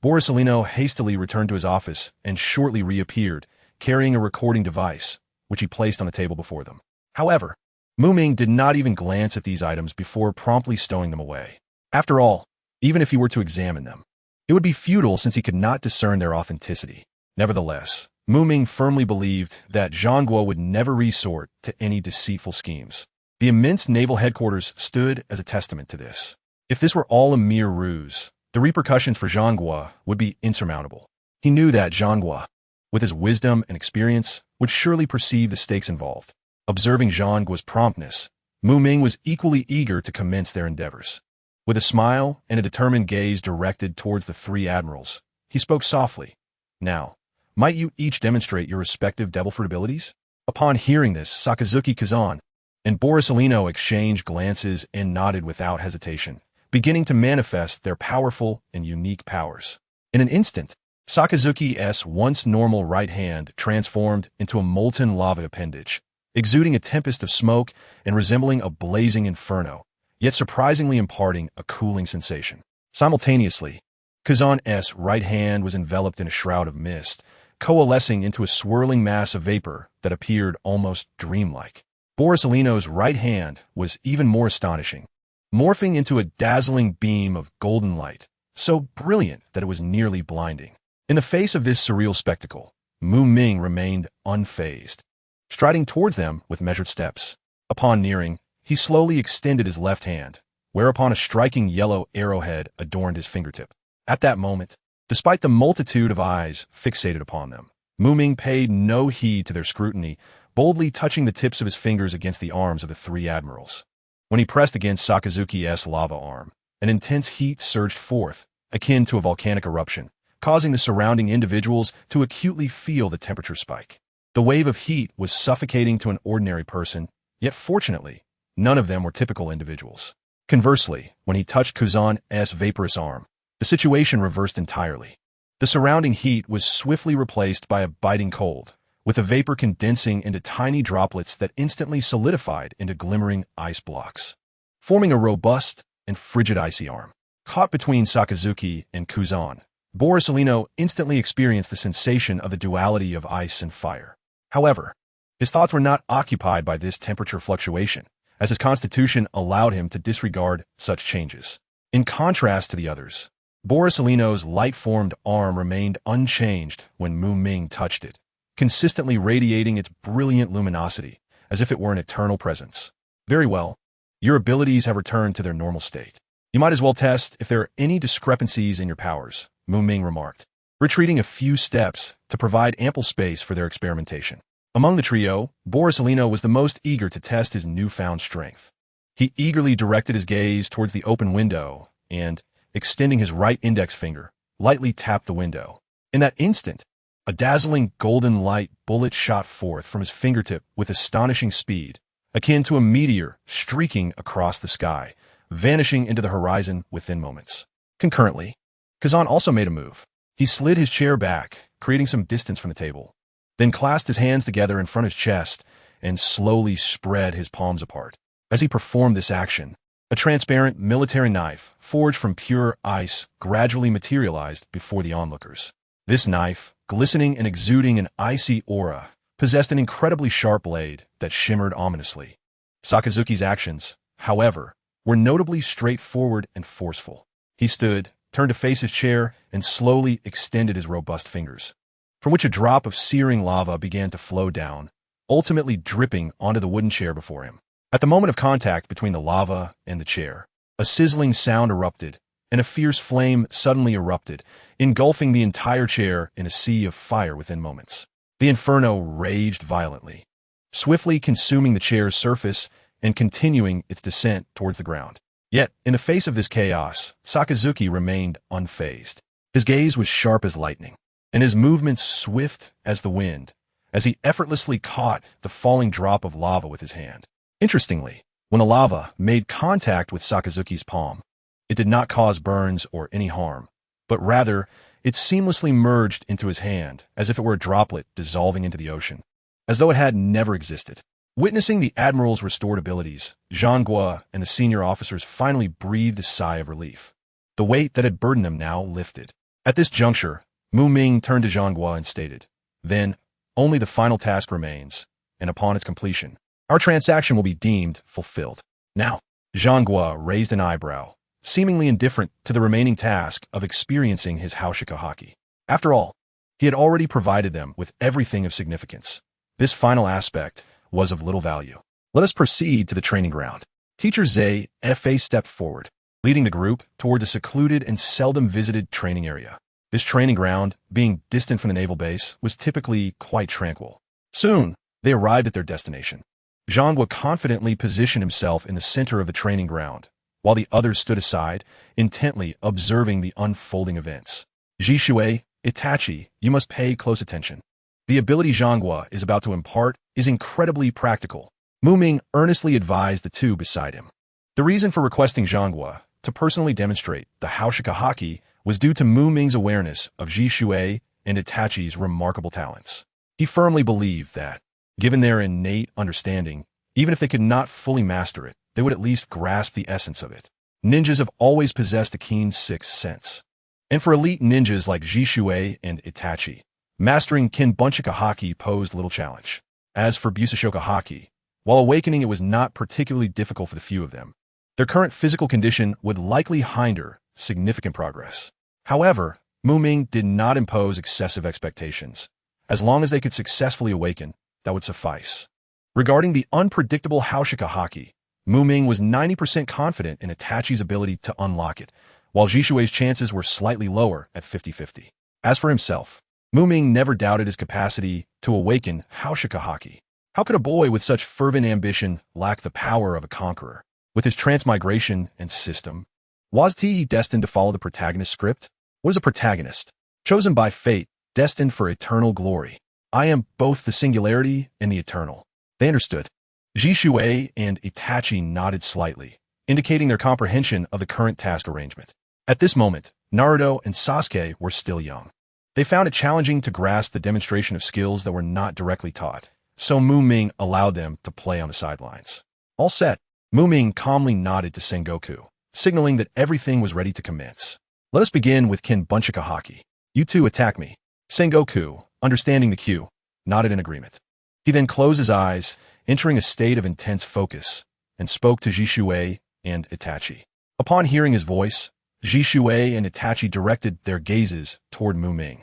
Speaker 1: Borisolino hastily returned to his office and shortly reappeared, carrying a recording device, which he placed on the table before them. However, Muming did not even glance at these items before promptly stowing them away. After all, even if he were to examine them, it would be futile since he could not discern their authenticity. Nevertheless, Muming firmly believed that Zhangguo would never resort to any deceitful schemes. The immense naval headquarters stood as a testament to this. If this were all a mere ruse, the repercussions for Zhangguo would be insurmountable. He knew that Zhangguo, with his wisdom and experience, would surely perceive the stakes involved. Observing Zhangguo's promptness, Muming was equally eager to commence their endeavors. With a smile and a determined gaze directed towards the 3 admirals, he spoke softly. Now, might you each demonstrate your respective devil fruit abilities? Upon hearing this, Sakazuki Kazan and Borisolino exchanged glances and nodded without hesitation, beginning to manifest their powerful and unique powers. In an instant, Sakazuki's once normal right hand transformed into a molten lava appendage, exuding a tempest of smoke and resembling a blazing inferno, yet surprisingly imparting a cooling sensation. Simultaneously, Kazan's right hand was enveloped in a shroud of mist, coalescing into a swirling mass of vapor that appeared almost dreamlike. Borisolino's right hand was even more astonishing, morphing into a dazzling beam of golden light, so brilliant that it was nearly blinding. In the face of this surreal spectacle, Muming remained unfazed, striding towards them with measured steps. Upon nearing, he slowly extended his left hand, whereupon a striking yellow arrowhead adorned his fingertip. At that moment, despite the multitude of eyes fixated upon them, Muming paid no heed to their scrutiny, boldly touching the tips of his fingers against the arms of the 3 admirals. When he pressed against Sakazuki's lava arm, an intense heat surged forth, akin to a volcanic eruption, causing the surrounding individuals to acutely feel the temperature spike. The wave of heat was suffocating to an ordinary person, yet fortunately, none of them were typical individuals. Conversely, when he touched Kazan's vaporous arm, the situation reversed entirely. The surrounding heat was swiftly replaced by a biting cold, with the vapor condensing into tiny droplets that instantly solidified into glimmering ice blocks, forming a robust and frigid icy arm. Caught between Sakazuki and Kazan, Borisolino instantly experienced the sensation of the duality of ice and fire. However, his thoughts were not occupied by this temperature fluctuation, as his constitution allowed him to disregard such changes. In contrast to the others, Borisolino's light-formed arm remained unchanged when Muming touched it, consistently radiating its brilliant luminosity, as if it were an eternal presence. Very well, your abilities have returned to their normal state. You might as well test if there are any discrepancies in your powers, Muming remarked, retreating a few steps to provide ample space for their experimentation. Among the trio, Borisolino was the most eager to test his newfound strength. He eagerly directed his gaze towards the open window and, extending his right index finger, lightly tapped the window. In that instant, a dazzling golden light bullet shot forth from his fingertip with astonishing speed, akin to a meteor streaking across the sky, vanishing into the horizon within moments. Concurrently, Kazan also made a move. He slid his chair back, creating some distance from the table, then clasped his hands together in front of his chest and slowly spread his palms apart. As he performed this action, a transparent military knife, forged from pure ice, gradually materialized before the onlookers. This knife, glistening and exuding an icy aura, possessed an incredibly sharp blade that shimmered ominously. Sakazuki's actions, however, were notably straightforward and forceful. He stood, turned to face his chair, and slowly extended his robust fingers, from which a drop of searing lava began to flow down, ultimately dripping onto the wooden chair before him. At the moment of contact between the lava and the chair, a sizzling sound erupted, and a fierce flame suddenly erupted, engulfing the entire chair in a sea of fire within moments. The inferno raged violently, swiftly consuming the chair's surface and continuing its descent towards the ground. Yet, in the face of this chaos, Sakazuki remained unfazed. His gaze was sharp as lightning, and his movements swift as the wind, as he effortlessly caught the falling drop of lava with his hand. Interestingly, when the lava made contact with Sakazuki's palm, it did not cause burns or any harm, but rather it seamlessly merged into his hand as if it were a droplet dissolving into the ocean, as though it had never existed. Witnessing the Admiral's restored abilities, Zhang and the senior officers finally breathed a sigh of relief. The weight that had burdened them now lifted. At this juncture, Muming turned to Zhang and stated, "Then, only the final task remains, and upon its completion, our transaction will be deemed fulfilled." Now, Zhang raised an eyebrow, seemingly indifferent to the remaining task of experiencing his Haushika Haki. After all, he had already provided them with everything of significance. This final aspect was of little value. Let us proceed to the training ground. Teacher Zay Fa stepped forward, leading the group toward the secluded and seldom visited training area. This training ground, being distant from the naval base, was typically quite tranquil. Soon, they arrived at their destination. Zhang confidently positioned himself in the center of the training ground, while the others stood aside, intently observing the unfolding events. Jishui, Itachi, you must pay close attention. The ability Zhang is about to impart is incredibly practical. Muming earnestly advised the two beside him. The reason for requesting Zhang to personally demonstrate the Haushika Haki was due to Muming's awareness of Jishui and Itachi's remarkable talents. He firmly believed that, given their innate understanding, even if they could not fully master it, they would at least grasp the essence of it. Ninjas have always possessed a keen sixth sense. And for elite ninjas like Jishui and Itachi, mastering Kinbunchika Haki posed little challenge. As for Busashoka Haki, while awakening it was not particularly difficult for the few of them, their current physical condition would likely hinder significant progress. However, Muming did not impose excessive expectations. As long as they could successfully awaken, that would suffice. Regarding the unpredictable Haushika Haki, Muming was 90% confident in Itachi's ability to unlock it, while Jishui's chances were slightly lower at 50-50. As for himself, Muming never doubted his capacity to awaken Haushika Haki. How could a boy with such fervent ambition lack the power of a conqueror? With his transmigration and system, was he destined to follow the protagonist's script? What is a protagonist? Chosen by fate, destined for eternal glory. I am both the singularity and the eternal. They understood. Jishui and Itachi nodded slightly, indicating their comprehension of the current task arrangement. At this moment, Naruto and Sasuke were still young. They found it challenging to grasp the demonstration of skills that were not directly taught, so Muming allowed them to play on the sidelines. All set, Muming calmly nodded to Sengoku, signaling that everything was ready to commence. Let us begin with Kinbunchika Haki. You two attack me. Sengoku, understanding the cue, nodded in agreement. He then closed his eyes, entering a state of intense focus, and spoke to Jishui and Itachi. Upon hearing his voice, Jishui and Itachi directed their gazes toward Muming.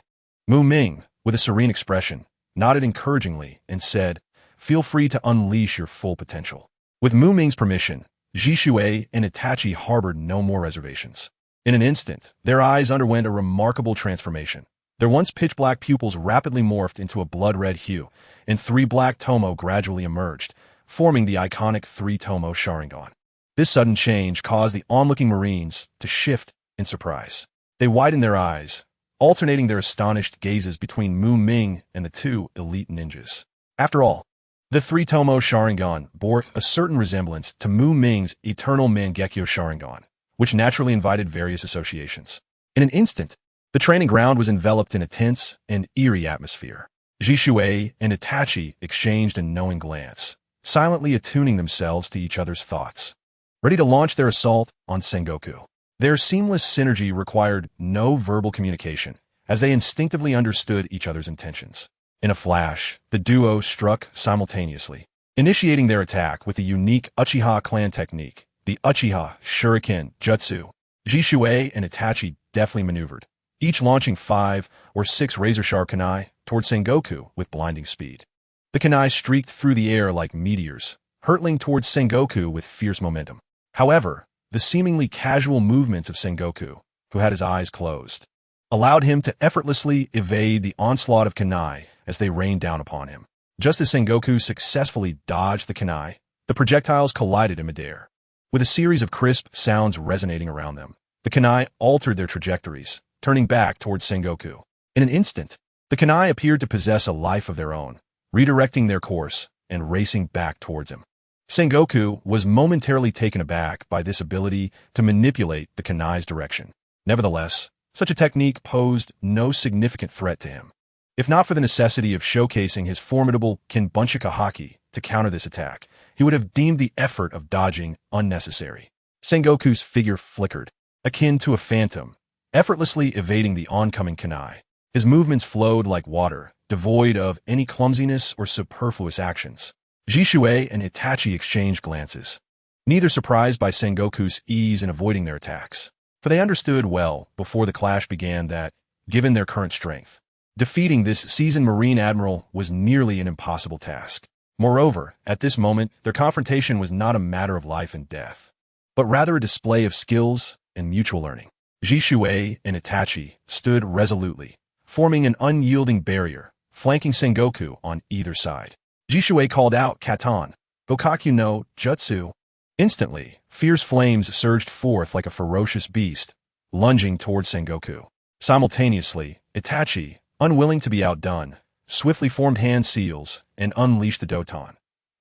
Speaker 1: Muming, with a serene expression, nodded encouragingly and said, "Feel free to unleash your full potential." With Muming's permission, Jishui and Itachi harbored no more reservations. In an instant, their eyes underwent a remarkable transformation. Their once pitch-black pupils rapidly morphed into a blood-red hue, and three black tomo gradually emerged, forming the iconic three-tomo Sharingan. This sudden change caused the onlooking Marines to shift in surprise. They widened their eyes, alternating their astonished gazes between Muming and the two elite ninjas. After all, the three-tomo Sharingan bore a certain resemblance to Muming's eternal Mangekyo Sharingan, which naturally invited various associations. In an instant, the training ground was enveloped in a tense and eerie atmosphere. Jishui and Itachi exchanged a knowing glance, silently attuning themselves to each other's thoughts, ready to launch their assault on Sengoku. Their seamless synergy required no verbal communication, as they instinctively understood each other's intentions. In a flash, the duo struck simultaneously, initiating their attack with the unique Uchiha clan technique, the Uchiha Shuriken Jutsu. Jishui and Itachi deftly maneuvered, each launching 5 or 6 razor-sharp kunai toward Sengoku with blinding speed. The kunai streaked through the air like meteors, hurtling towards Sengoku with fierce momentum. However, the seemingly casual movements of Sengoku, who had his eyes closed, allowed him to effortlessly evade the onslaught of kunai as they rained down upon him. Just as Sengoku successfully dodged the kunai, the projectiles collided in midair. With a series of crisp sounds resonating around them, the kunai altered their trajectories, turning back towards Sengoku. In an instant, the kunai appeared to possess a life of their own, redirecting their course and racing back towards him. Sengoku was momentarily taken aback by this ability to manipulate the kunai's direction. Nevertheless, such a technique posed no significant threat to him. If not for the necessity of showcasing his formidable Kinbunchika haki to counter this attack, he would have deemed the effort of dodging unnecessary. Sengoku's figure flickered, akin to a phantom, effortlessly evading the oncoming kunai. His movements flowed like water, devoid of any clumsiness or superfluous actions. Jisue and Itachi exchanged glances, neither surprised by Sengoku's ease in avoiding their attacks, for they understood well before the clash began that, given their current strength, defeating this seasoned Marine Admiral was nearly an impossible task. Moreover, at this moment, their confrontation was not a matter of life and death, but rather a display of skills and mutual learning. Jisue and Itachi stood resolutely, forming an unyielding barrier, flanking Sengoku on either side. Jisue called out Katon, Gokakyu no Jutsu. Instantly, fierce flames surged forth like a ferocious beast, lunging towards Sengoku. Simultaneously, Itachi, unwilling to be outdone, swiftly formed hand seals and unleashed the Doton.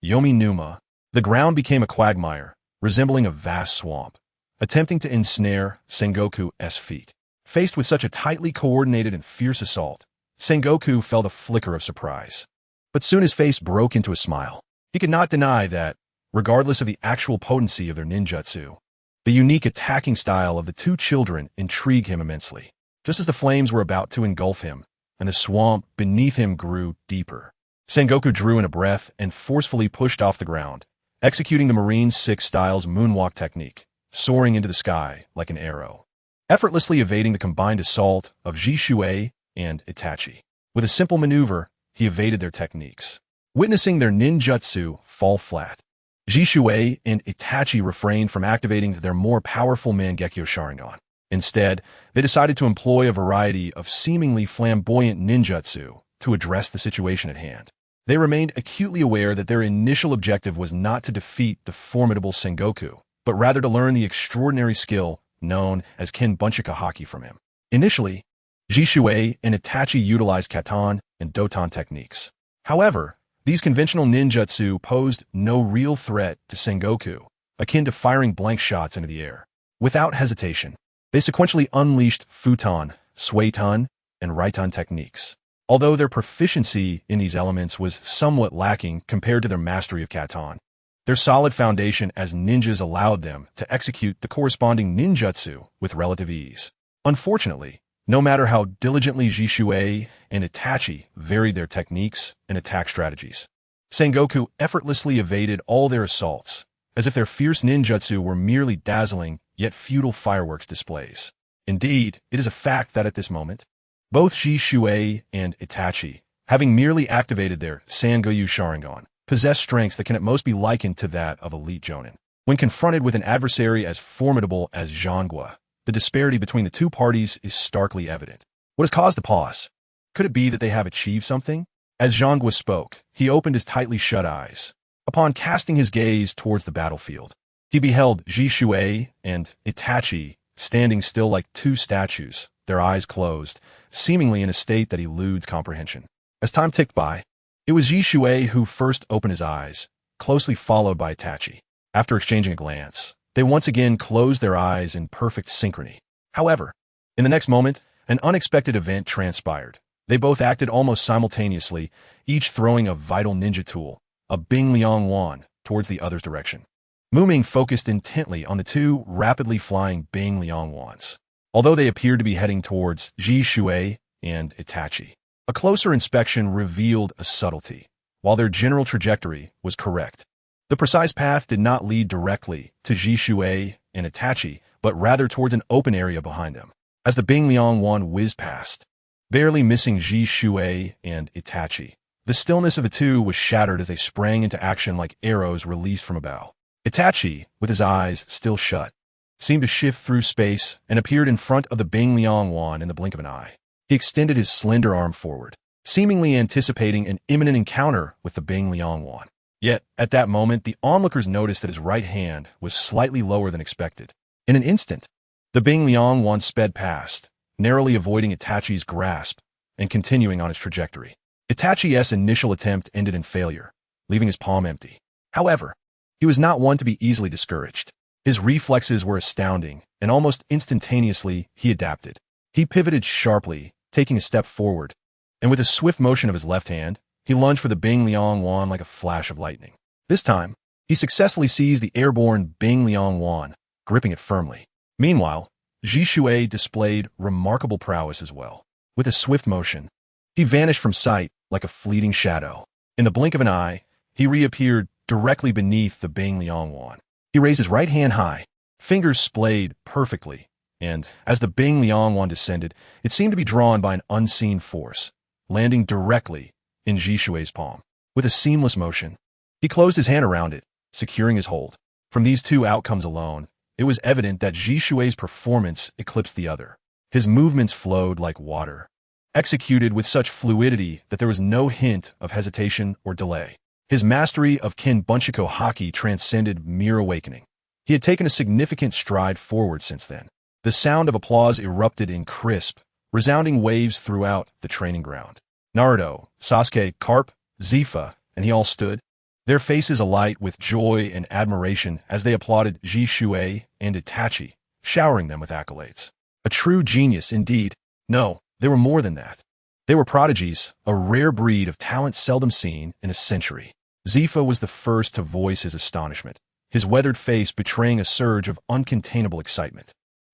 Speaker 1: Yomi Numa. The ground became a quagmire, resembling a vast swamp, attempting to ensnare Sengoku's feet. Faced with such a tightly coordinated and fierce assault, Sengoku felt a flicker of surprise. But soon his face broke into a smile. He could not deny that, regardless of the actual potency of their ninjutsu, the unique attacking style of the two children intrigued him immensely. Just as the flames were about to engulf him, and the swamp beneath him grew deeper, Sengoku drew in a breath and forcefully pushed off the ground, executing the Marine 6 style's moonwalk technique, soaring into the sky like an arrow, effortlessly evading the combined assault of Jisue and Itachi. With a simple maneuver, he evaded their techniques, witnessing their ninjutsu fall flat. Jisue and Itachi refrained from activating their more powerful Mangekyo Sharingan. Instead, they decided to employ a variety of seemingly flamboyant ninjutsu to address the situation at hand. They remained acutely aware that their initial objective was not to defeat the formidable Sengoku, but rather to learn the extraordinary skill known as Kinbunchika haki from him. Initially, Jisue and Itachi utilized Katon and Doton techniques. However, these conventional ninjutsu posed no real threat to Sengoku, akin to firing blank shots into the air. Without hesitation, they sequentially unleashed Futon, Suiton, and Raiton techniques. Although their proficiency in these elements was somewhat lacking compared to their mastery of Katon, their solid foundation as ninjas allowed them to execute the corresponding ninjutsu with relative ease. Unfortunately, no matter how diligently Jisue and Itachi varied their techniques and attack strategies, Sengoku effortlessly evaded all their assaults, as if their fierce ninjutsu were merely dazzling yet futile fireworks displays. Indeed, it is a fact that at this moment, both Jisue and Itachi, having merely activated their Sangoyu Sharingan, possess strengths that can at most be likened to that of elite jonin. When confronted with an adversary as formidable as Zhangguo, the disparity between the two parties is starkly evident. What has caused the pause? Could it be that they have achieved something? As Zhangguo spoke, he opened his tightly shut eyes. Upon casting his gaze towards the battlefield, he beheld Jisue and Itachi standing still like two statues, their eyes closed, seemingly in a state that eludes comprehension. As time ticked by, it was Jisue who first opened his eyes, closely followed by Itachi. After exchanging a glance, they once again closed their eyes in perfect synchrony. However, in the next moment, an unexpected event transpired. They both acted almost simultaneously, each throwing a vital ninja tool, a Bing Liang Wan, towards the other's direction. Muming focused intently on the two rapidly flying Bing Liang Wans, although they appeared to be heading towards Jisue and Itachi. A closer inspection revealed a subtlety. While their general trajectory was correct, the precise path did not lead directly to Jisue and Itachi, but rather towards an open area behind them. As the Bing Liang Wan whizzed past, barely missing Jisue and Itachi, the stillness of the two was shattered as they sprang into action like arrows released from a bow. Itachi, with his eyes still shut, seemed to shift through space and appeared in front of the Bing Liang Wan in the blink of an eye. He extended his slender arm forward, seemingly anticipating an imminent encounter with the Bing Liang Wan. Yet, at that moment, the onlookers noticed that his right hand was slightly lower than expected. In an instant, the Bing Liang Wan sped past, narrowly avoiding Itachi's grasp and continuing on its trajectory. Itachi's initial attempt ended in failure, leaving his palm empty. However, he was not one to be easily discouraged. His reflexes were astounding, and almost instantaneously he adapted. He pivoted sharply, taking a step forward, and with a swift motion of his left hand, he lunged for the Bing Liang Wan like a flash of lightning. This time, he successfully seized the airborne Bing Liang Wan, gripping it firmly. Meanwhile, SavesShisui displayed remarkable prowess as well. With a swift motion, he vanished from sight like a fleeting shadow. In the blink of an eye, he reappeared directly beneath the Bing Liang Wan. He raised his right hand high, fingers splayed perfectly, and as the Bing Liang Wan descended, it seemed to be drawn by an unseen force, landing directly in SavesShisui's palm. With a seamless motion, he closed his hand around it, securing his hold. From these two outcomes alone, it was evident that SavesShisui's performance eclipsed the other. His movements flowed like water, executed with such fluidity that there was no hint of hesitation or delay. His mastery of Kinbunchiko Haki transcended mere awakening. He had taken a significant stride forward since then. The sound of applause erupted in crisp, resounding waves throughout the training ground. Naruto, Sasuke, Carp, Zifa, and he all stood, their faces alight with joy and admiration as they applauded SavesShisui and Itachi, showering them with accolades. A true genius indeed. No, they were more than that. They were prodigies, a rare breed of talent seldom seen in a century. Zifa was the first to voice his astonishment, his weathered face betraying a surge of uncontainable excitement.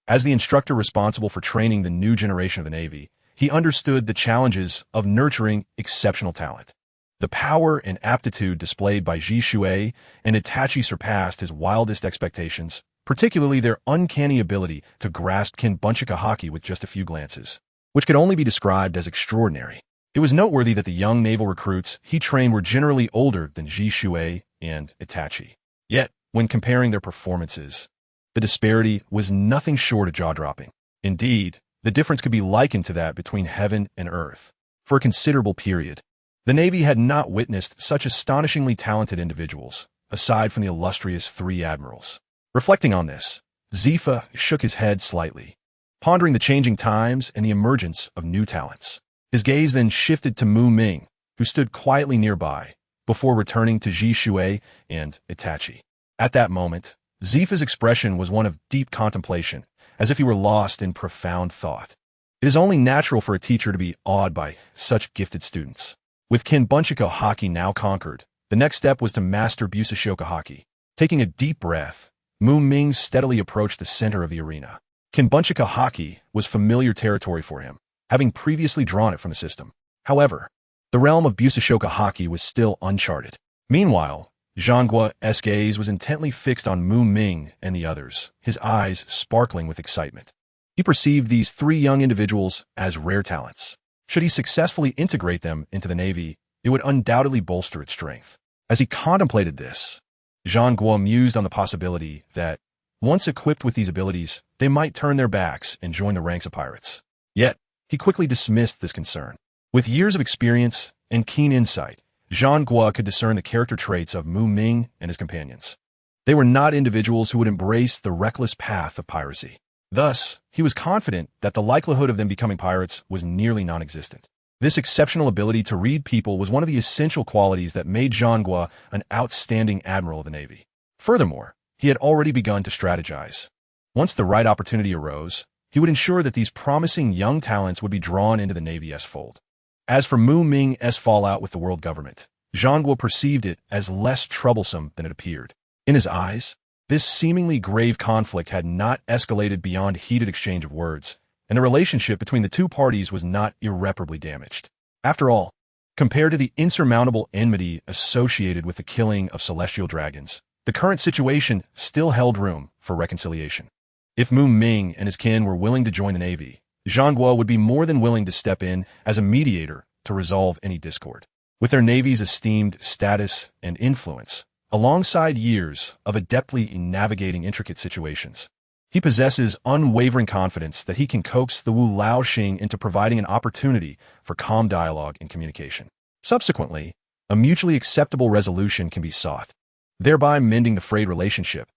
Speaker 1: As the instructor responsible for training the new generation of the Navy, he understood the challenges of nurturing exceptional talent. The power and aptitude displayed by SavesShisui and Itachi surpassed his wildest expectations, particularly their uncanny ability to grasp Kinbunchiko Haki with just a few glances, which could only be described as extraordinary. It was noteworthy that the young naval recruits he trained were generally older than SavesShisui and Itachi. Yet, when comparing their performances, the disparity was nothing short of jaw-dropping. Indeed, the difference could be likened to that between heaven and earth. For a considerable period, the Navy had not witnessed such astonishingly talented individuals, aside from the illustrious three admirals. Reflecting on this, Zifa shook his head slightly, pondering the changing times and the emergence of new talents. His gaze then shifted to MumingKyo, who stood quietly nearby, before returning to SavesShisui and Itachi. At that moment, Zifa's expression was one of deep contemplation, as if he were lost in profound thought. It is only natural for a teacher to be awed by such gifted students. With Kinbunchiko Haki now conquered, the next step was to master Busashoku Haki. Taking a deep breath, MumingKyo steadily approached the center of the arena. Kinbunchiko Haki was familiar territory for him, having previously drawn it from the system. However, the realm of Busashoku Haki was still uncharted. Meanwhile, Zhangguo's gaze was intently fixed on MumingKyo and the others, his eyes sparkling with excitement. He perceived these three young individuals as rare talents. Should he successfully integrate them into the Navy, it would undoubtedly bolster its strength. As he contemplated this, Zhangguo mused on the possibility that, once equipped with these abilities, they might turn their backs and join the ranks of pirates. Yet, he quickly dismissed this concern. With years of experience and keen insight, Zhangguo could discern the character traits of MumingKyo and his companions. They were not individuals who would embrace the reckless path of piracy. Thus, he was confident that the likelihood of them becoming pirates was nearly non-existent. This exceptional ability to read people was one of the essential qualities that made Zhangguo an outstanding admiral of the Navy. Furthermore, he had already begun to strategize. Once the right opportunity arose, he would ensure that these promising young talents would be drawn into the Navy's fold. As for MumingKyo's fallout with the world government, Zhangguo perceived it as less troublesome than it appeared. In his eyes, this seemingly grave conflict had not escalated beyond heated exchange of words, and the relationship between the two parties was not irreparably damaged. After all, compared to the insurmountable enmity associated with the killing of celestial dragons, the current situation still held room for reconciliation. If MumingKyo and his kin were willing to join the Navy, Zhangguo would be more than willing to step in as a mediator to resolve any discord. With their Navy's esteemed status and influence, alongside years of adeptly in navigating intricate situations, he possesses unwavering confidence that he can coax the Wu Laoxing into providing an opportunity for calm dialogue and communication. Subsequently, a mutually acceptable resolution can be sought, thereby mending the frayed relationship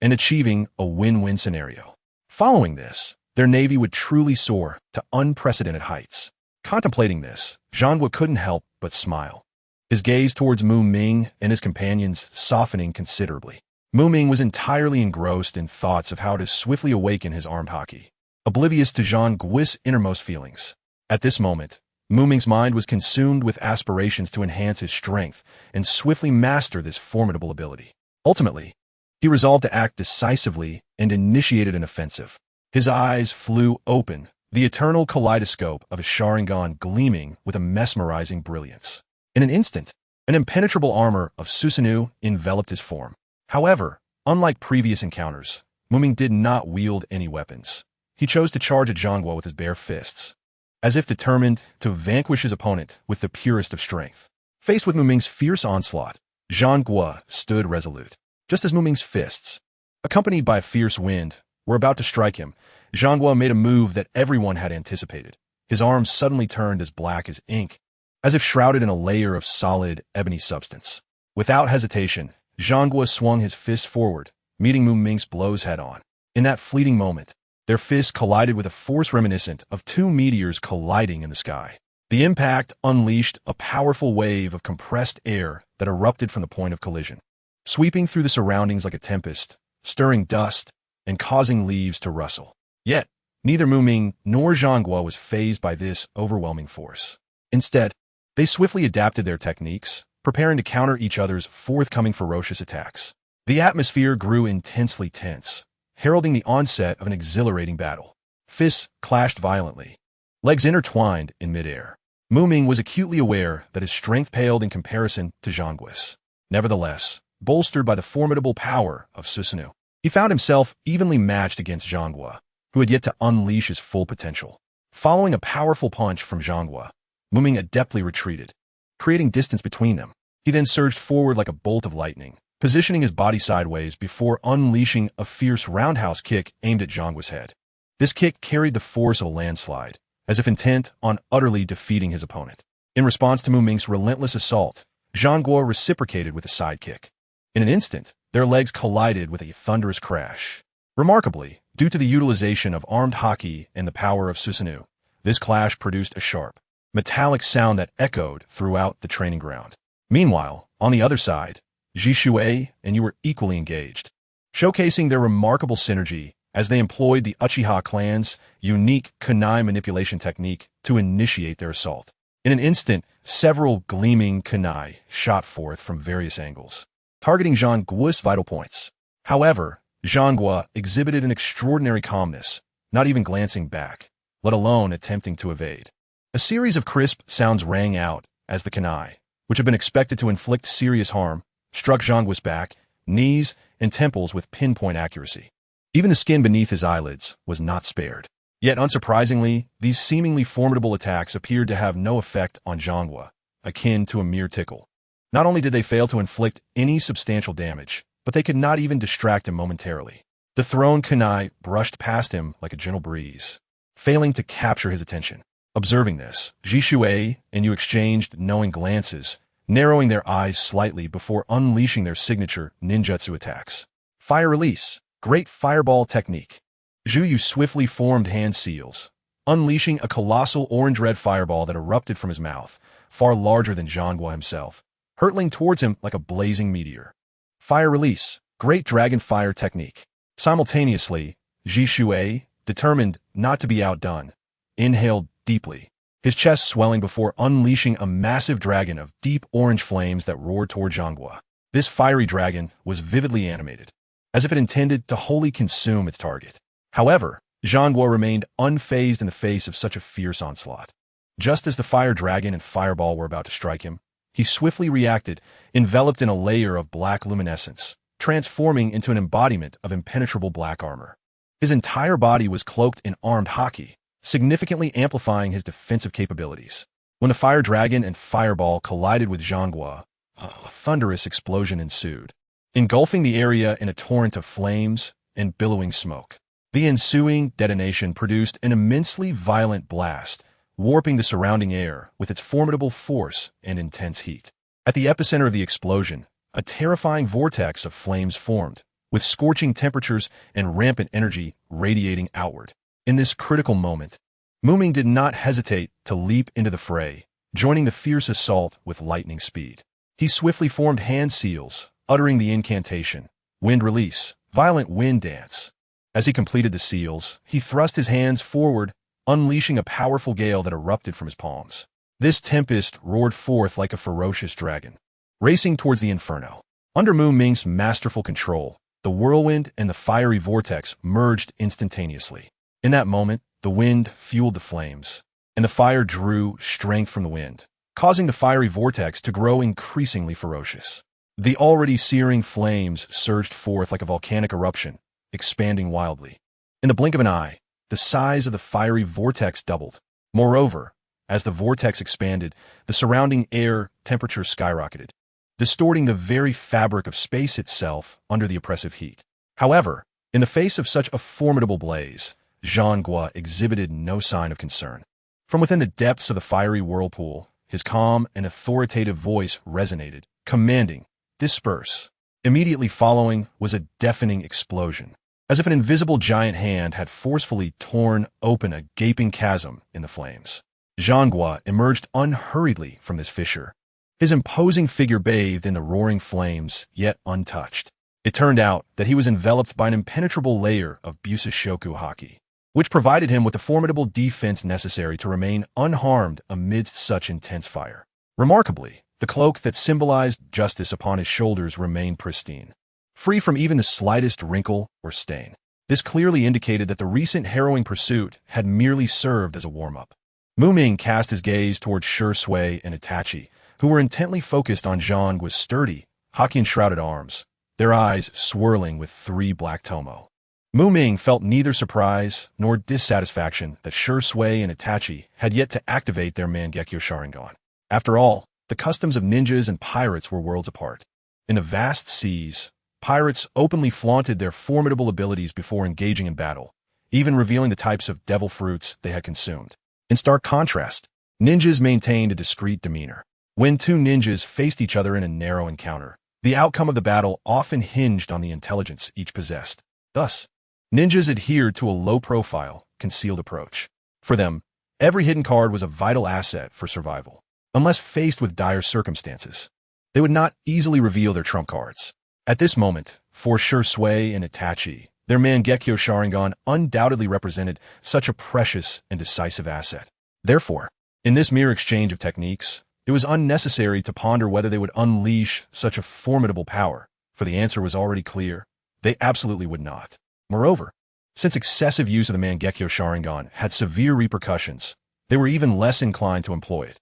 Speaker 1: and achieving a win-win scenario. Following this, their Navy would truly soar to unprecedented heights. Contemplating this, Zhangguo couldn't help but smile. His gaze towards Muming and his companions softening considerably. Muming was entirely engrossed in thoughts of how to swiftly awaken his armed haki, oblivious to Zhangguo's innermost feelings. At this moment, Muming's mind was consumed with aspirations to enhance his strength and swiftly master this formidable ability. Ultimately, he resolved to act decisively and initiated an offensive. His eyes flew open, the eternal kaleidoscope of his Sharingan gleaming with a mesmerizing brilliance. In an instant, an impenetrable armor of Susanoo enveloped his form. However, unlike previous encounters, Muming did not wield any weapons. He chose to charge at Zhangguo with his bare fists, as if determined to vanquish his opponent with the purest of strength. Faced with Muming's fierce onslaught, Zhangguo stood resolute. Just as Muming's fists, accompanied by a fierce wind, were about to strike him, Zhangguo made a move that everyone had anticipated. His arms suddenly turned as black as ink, as if shrouded in a layer of solid, ebony substance. Without hesitation, Zhangguo swung his fist forward, meeting Muming's blows head-on. In that fleeting moment, their fists collided with a force reminiscent of two meteors colliding in the sky. The impact unleashed a powerful wave of compressed air that erupted from the point of collision, sweeping through the surroundings like a tempest, stirring dust, and causing leaves to rustle. Yet, neither Muming nor Zhangguo was fazed by this overwhelming force. Instead, they swiftly adapted their techniques, preparing to counter each other's forthcoming ferocious attacks. The atmosphere grew intensely tense, heralding the onset of an exhilarating battle. Fists clashed violently, legs intertwined in midair. Muming was acutely aware that his strength paled in comparison to Zhangguo's. Nevertheless, bolstered by the formidable power of Susanoo, he found himself evenly matched against Zhangguo, who had yet to unleash his full potential. Following a powerful punch from Zhangguo, Muming adeptly retreated, creating distance between them. He then surged forward like a bolt of lightning, positioning his body sideways before unleashing a fierce roundhouse kick aimed at Zhangguo's head. This kick carried the force of a landslide, as if intent on utterly defeating his opponent. In response to Muming's relentless assault, Zhangguo reciprocated with a sidekick. In an instant, their legs collided with a thunderous crash. Remarkably, due to the utilization of armed haki and the power of Susanoo, this clash produced a sharp, metallic sound that echoed throughout the training ground. Meanwhile, on the other side, SavesShisui and you were equally engaged, showcasing their remarkable synergy as they employed the Uchiha clan's unique kunai manipulation technique to initiate their assault. In an instant, several gleaming kunai shot forth from various angles, targeting Zhangguo's vital points. However, Zhangguo exhibited an extraordinary calmness, not even glancing back, let alone attempting to evade. A series of crisp sounds rang out as the kunai, which had been expected to inflict serious harm, struck Zhangguo's back, knees, and temples with pinpoint accuracy. Even the skin beneath his eyelids was not spared. Yet unsurprisingly, these seemingly formidable attacks appeared to have no effect on Zhangguo, akin to a mere tickle. Not only did they fail to inflict any substantial damage, but they could not even distract him momentarily. The thrown kunai brushed past him like a gentle breeze, failing to capture his attention. Observing this, SavesShisui and you exchanged knowing glances, narrowing their eyes slightly before unleashing their signature ninjutsu attacks. Fire release, great fireball technique. Zhu swiftly formed hand seals, unleashing a colossal orange-red fireball that erupted from his mouth, far larger than Zhangguo himself, hurtling towards him like a blazing meteor. Fire release, great dragon fire technique. Simultaneously, SavesShisui, determined not to be outdone, inhaled deeply, his chest swelling before unleashing a massive dragon of deep orange flames that roared toward Zhangguo. This fiery dragon was vividly animated, as if it intended to wholly consume its target. However, Zhangguo remained unfazed in the face of such a fierce onslaught. Just as the fire dragon and fireball were about to strike him, he swiftly reacted, enveloped in a layer of black luminescence, transforming into an embodiment of impenetrable black armor. His entire body was cloaked in armed haki, significantly amplifying his defensive capabilities. When the fire dragon and fireball collided with Zhangguo, a thunderous explosion ensued, engulfing the area in a torrent of flames and billowing smoke. The ensuing detonation produced an immensely violent blast, warping the surrounding air with its formidable force and intense heat. At the epicenter of the explosion, a terrifying vortex of flames formed, with scorching temperatures and rampant energy radiating outward. In this critical moment, Muming did not hesitate to leap into the fray, joining the fierce assault with lightning speed. He swiftly formed hand seals, uttering the incantation, wind release, violent wind dance. As he completed the seals, he thrust his hands forward, unleashing a powerful gale that erupted from his palms. This tempest roared forth like a ferocious dragon, racing towards the inferno. Under Muming's masterful control, the whirlwind and the fiery vortex merged instantaneously. In that moment, the wind fueled the flames, and the fire drew strength from the wind, causing the fiery vortex to grow increasingly ferocious. The already searing flames surged forth like a volcanic eruption, expanding wildly. In the blink of an eye, the size of the fiery vortex doubled. Moreover, as the vortex expanded, the surrounding air temperature skyrocketed, distorting the very fabric of space itself under the oppressive heat. However, in the face of such a formidable blaze, Zhang Guo exhibited no sign of concern. From within the depths of the fiery whirlpool, his calm and authoritative voice resonated, commanding, "Disperse." Immediately following was a deafening explosion, as if an invisible giant hand had forcefully torn open a gaping chasm in the flames. Zhang Guo emerged unhurriedly from this fissure, his imposing figure bathed in the roaring flames, yet untouched. It turned out that he was enveloped by an impenetrable layer of Busashoku haki, which provided him with the formidable defense necessary to remain unharmed amidst such intense fire. Remarkably, the cloak that symbolized justice upon his shoulders remained pristine, free from even the slightest wrinkle or stain. This clearly indicated that the recent harrowing pursuit had merely served as a warm-up. Muming cast his gaze towards ShisUi and Itachi, who were intently focused on Zhang Guo's sturdy, haki-enshrouded arms, their eyes swirling with 3 black tomo. Muming felt neither surprise nor dissatisfaction that ShisUi and Itachi had yet to activate their Mangekyo Sharingan. After all, the customs of ninjas and pirates were worlds apart. In the vast seas, pirates openly flaunted their formidable abilities before engaging in battle, even revealing the types of devil fruits they had consumed. In stark contrast, ninjas maintained a discreet demeanor. When 2 ninjas faced each other in a narrow encounter, the outcome of the battle often hinged on the intelligence each possessed. Thus, ninjas adhered to a low-profile, concealed approach. For them, every hidden card was a vital asset for survival. Unless faced with dire circumstances, they would not easily reveal their trump cards. At this moment, for ShisUi and Itachi, their Mangekyo Sharingan undoubtedly represented such a precious and decisive asset. Therefore, in this mere exchange of techniques, it was unnecessary to ponder whether they would unleash such a formidable power, for the answer was already clear. They absolutely would not. Moreover, since excessive use of the Mangekyo Sharingan had severe repercussions, they were even less inclined to employ it.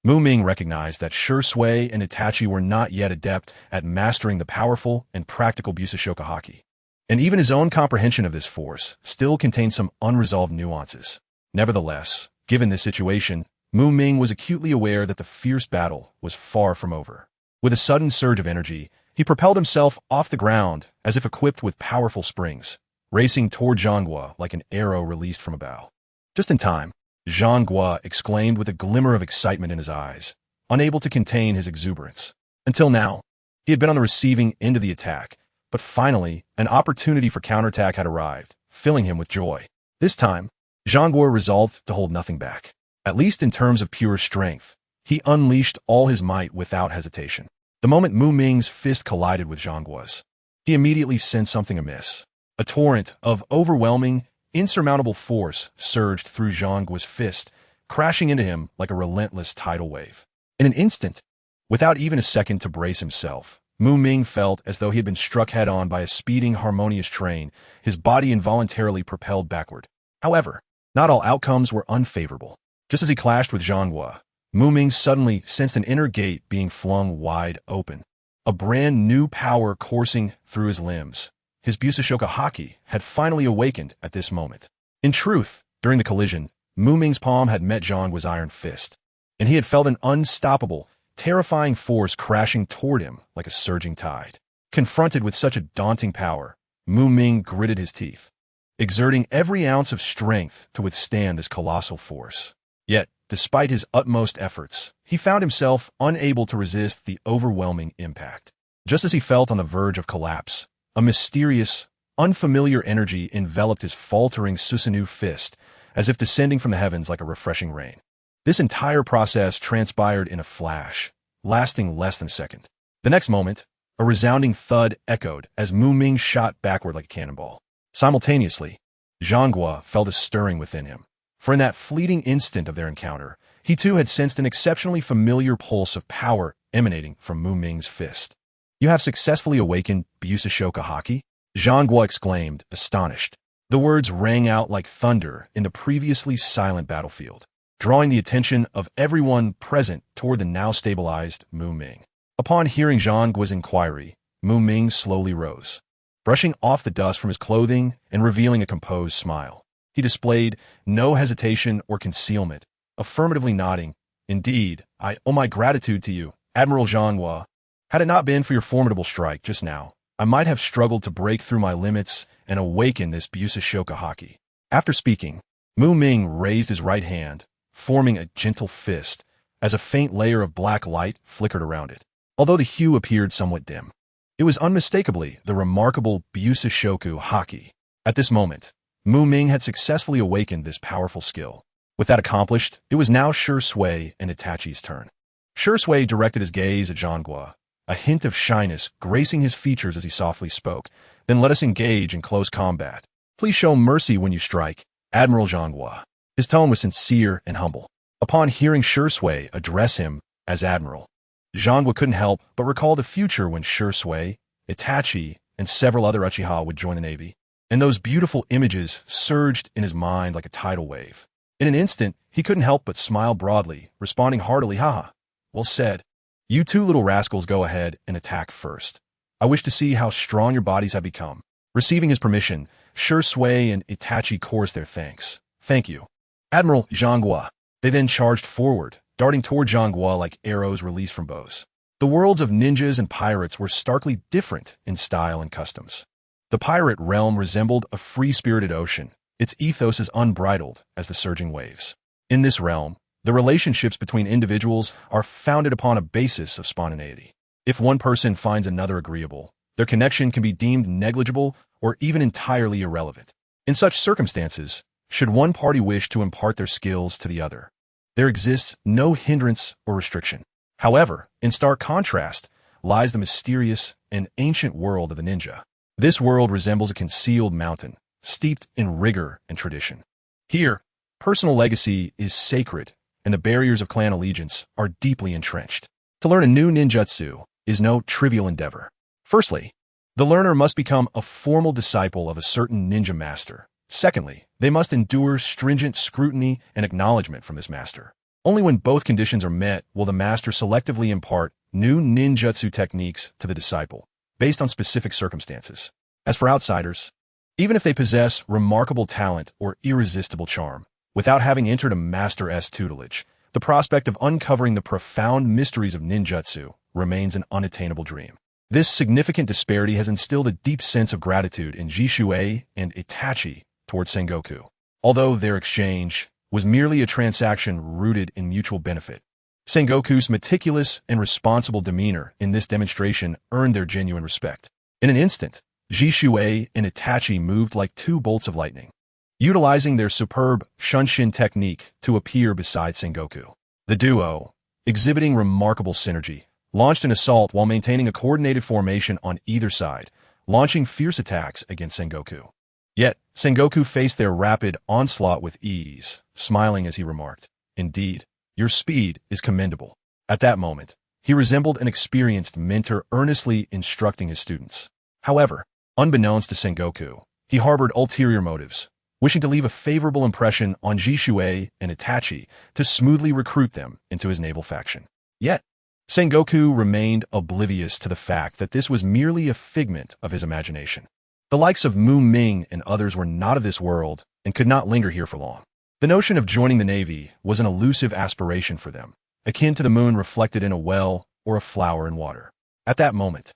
Speaker 1: Muming recognized that ShisUi and Itachi were not yet adept at mastering the powerful and practical Busashoku haki, and even his own comprehension of this force still contained some unresolved nuances. Nevertheless, given this situation, Muming was acutely aware that the fierce battle was far from over. With a sudden surge of energy, he propelled himself off the ground as if equipped with powerful springs, racing toward Zhang Guo like an arrow released from a bow. Just in time, Zhang Guo exclaimed with a glimmer of excitement in his eyes, unable to contain his exuberance. Until now, he had been on the receiving end of the attack, but finally, an opportunity for counterattack had arrived, filling him with joy. This time, Zhang Guo resolved to hold nothing back. At least in terms of pure strength, he unleashed all his might without hesitation. The moment Muming's fist collided with Zhang Guo's, he immediately sensed something amiss. A torrent of overwhelming, insurmountable force surged through Zhang Guo's fist, crashing into him like a relentless tidal wave. In an instant, without even a second to brace himself, Muming felt as though he had been struck head-on by a speeding, harmonious train, his body involuntarily propelled backward. However, not all outcomes were unfavorable. Just as he clashed with Zhang Guo, Muming suddenly sensed an inner gate being flung wide open. A brand new power coursing through his limbs. His Busashoku haki had finally awakened at this moment. In truth, during the collision, Muming's palm had met Zhang Guo's iron fist, and he had felt an unstoppable, terrifying force crashing toward him like a surging tide. Confronted with such a daunting power, Muming gritted his teeth, exerting every ounce of strength to withstand this colossal force. Yet, despite his utmost efforts, he found himself unable to resist the overwhelming impact. Just as he felt on the verge of collapse, a mysterious, unfamiliar energy enveloped his faltering Susanoo fist, as if descending from the heavens like a refreshing rain. This entire process transpired in a flash, lasting less than a second. The next moment, a resounding thud echoed as Muming shot backward like a cannonball. Simultaneously, Zhanghua felt a stirring within him. For in that fleeting instant of their encounter, he too had sensed an exceptionally familiar pulse of power emanating from Muming's fist. "You have successfully awakened Busashoka Haki?" Zhanghua exclaimed, astonished. The words rang out like thunder in the previously silent battlefield, drawing the attention of everyone present toward the now stabilized Muming. Upon hearing Zhanggua's inquiry, Muming slowly rose, brushing off the dust from his clothing and revealing a composed smile. He displayed no hesitation or concealment, affirmatively nodding. "Indeed, I owe my gratitude to you, Admiral Zhanghua. Had it not been for your formidable strike just now, I might have struggled to break through my limits and awaken this Busashoka Haki." After speaking, Muming raised his right hand, forming a gentle fist, as a faint layer of black light flickered around it. Although the hue appeared somewhat dim, it was unmistakably the remarkable Busashoku Haki. At this moment, Muming had successfully awakened this powerful skill. With that accomplished, it was now Shisui and Itachi's turn. Shisui directed his gaze at Zhanghua, a hint of shyness gracing his features as he softly spoke. "Then let us engage in close combat. Please show mercy when you strike, Admiral Zhanghua." His tone was sincere and humble. Upon hearing Shisui address him as Admiral, Zhanghua couldn't help but recall the future when Shisui, Itachi, and several other Uchiha would join the Navy, and those beautiful images surged in his mind like a tidal wave. In an instant, he couldn't help but smile broadly, responding heartily, "Haha, well said. You two little rascals go ahead and attack first. I wish to see how strong your bodies have become." Receiving his permission, Shisui and Itachi chorused their thanks. "Thank you, Admiral Zhanghua." They then charged forward, darting toward Zhanghua like arrows released from bows. The worlds of ninjas and pirates were starkly different in style and customs. The pirate realm resembled a free-spirited ocean, its ethos as unbridled as the surging waves. In this realm, the relationships between individuals are founded upon a basis of spontaneity. If one person finds another agreeable, their connection can be deemed negligible or even entirely irrelevant. In such circumstances, should one party wish to impart their skills to the other, there exists no hindrance or restriction. However, in stark contrast lies the mysterious and ancient world of the ninja. This world resembles a concealed mountain, steeped in rigor and tradition. Here, personal legacy is sacred, and the barriers of clan allegiance are deeply entrenched. To learn a new ninjutsu is no trivial endeavor. Firstly, the learner must become a formal disciple of a certain ninja master. Secondly, they must endure stringent scrutiny and acknowledgement from this master. Only when both conditions are met will the master selectively impart new ninjutsu techniques to the disciple, based on specific circumstances. As for outsiders, even if they possess remarkable talent or irresistible charm, without having entered a master's tutelage, the prospect of uncovering the profound mysteries of ninjutsu remains an unattainable dream. This significant disparity has instilled a deep sense of gratitude in Shisui and Itachi toward Sengoku. Although their exchange was merely a transaction rooted in mutual benefit, Sengoku's meticulous and responsible demeanor in this demonstration earned their genuine respect. In an instant, Shisui and Itachi moved like two bolts of lightning, utilizing their superb Shunshin technique to appear beside Sengoku. The duo, exhibiting remarkable synergy, launched an assault while maintaining a coordinated formation on either side, launching fierce attacks against Sengoku. Yet, Sengoku faced their rapid onslaught with ease, smiling as he remarked, "Indeed, your speed is commendable." At that moment, he resembled an experienced mentor earnestly instructing his students. However, unbeknownst to Sengoku, he harbored ulterior motives, wishing to leave a favorable impression on Shisui and Itachi to smoothly recruit them into his naval faction. Yet, Sengoku remained oblivious to the fact that this was merely a figment of his imagination. The likes of Muming and others were not of this world and could not linger here for long. The notion of joining the Navy was an elusive aspiration for them, akin to the moon reflected in a well or a flower in water. At that moment,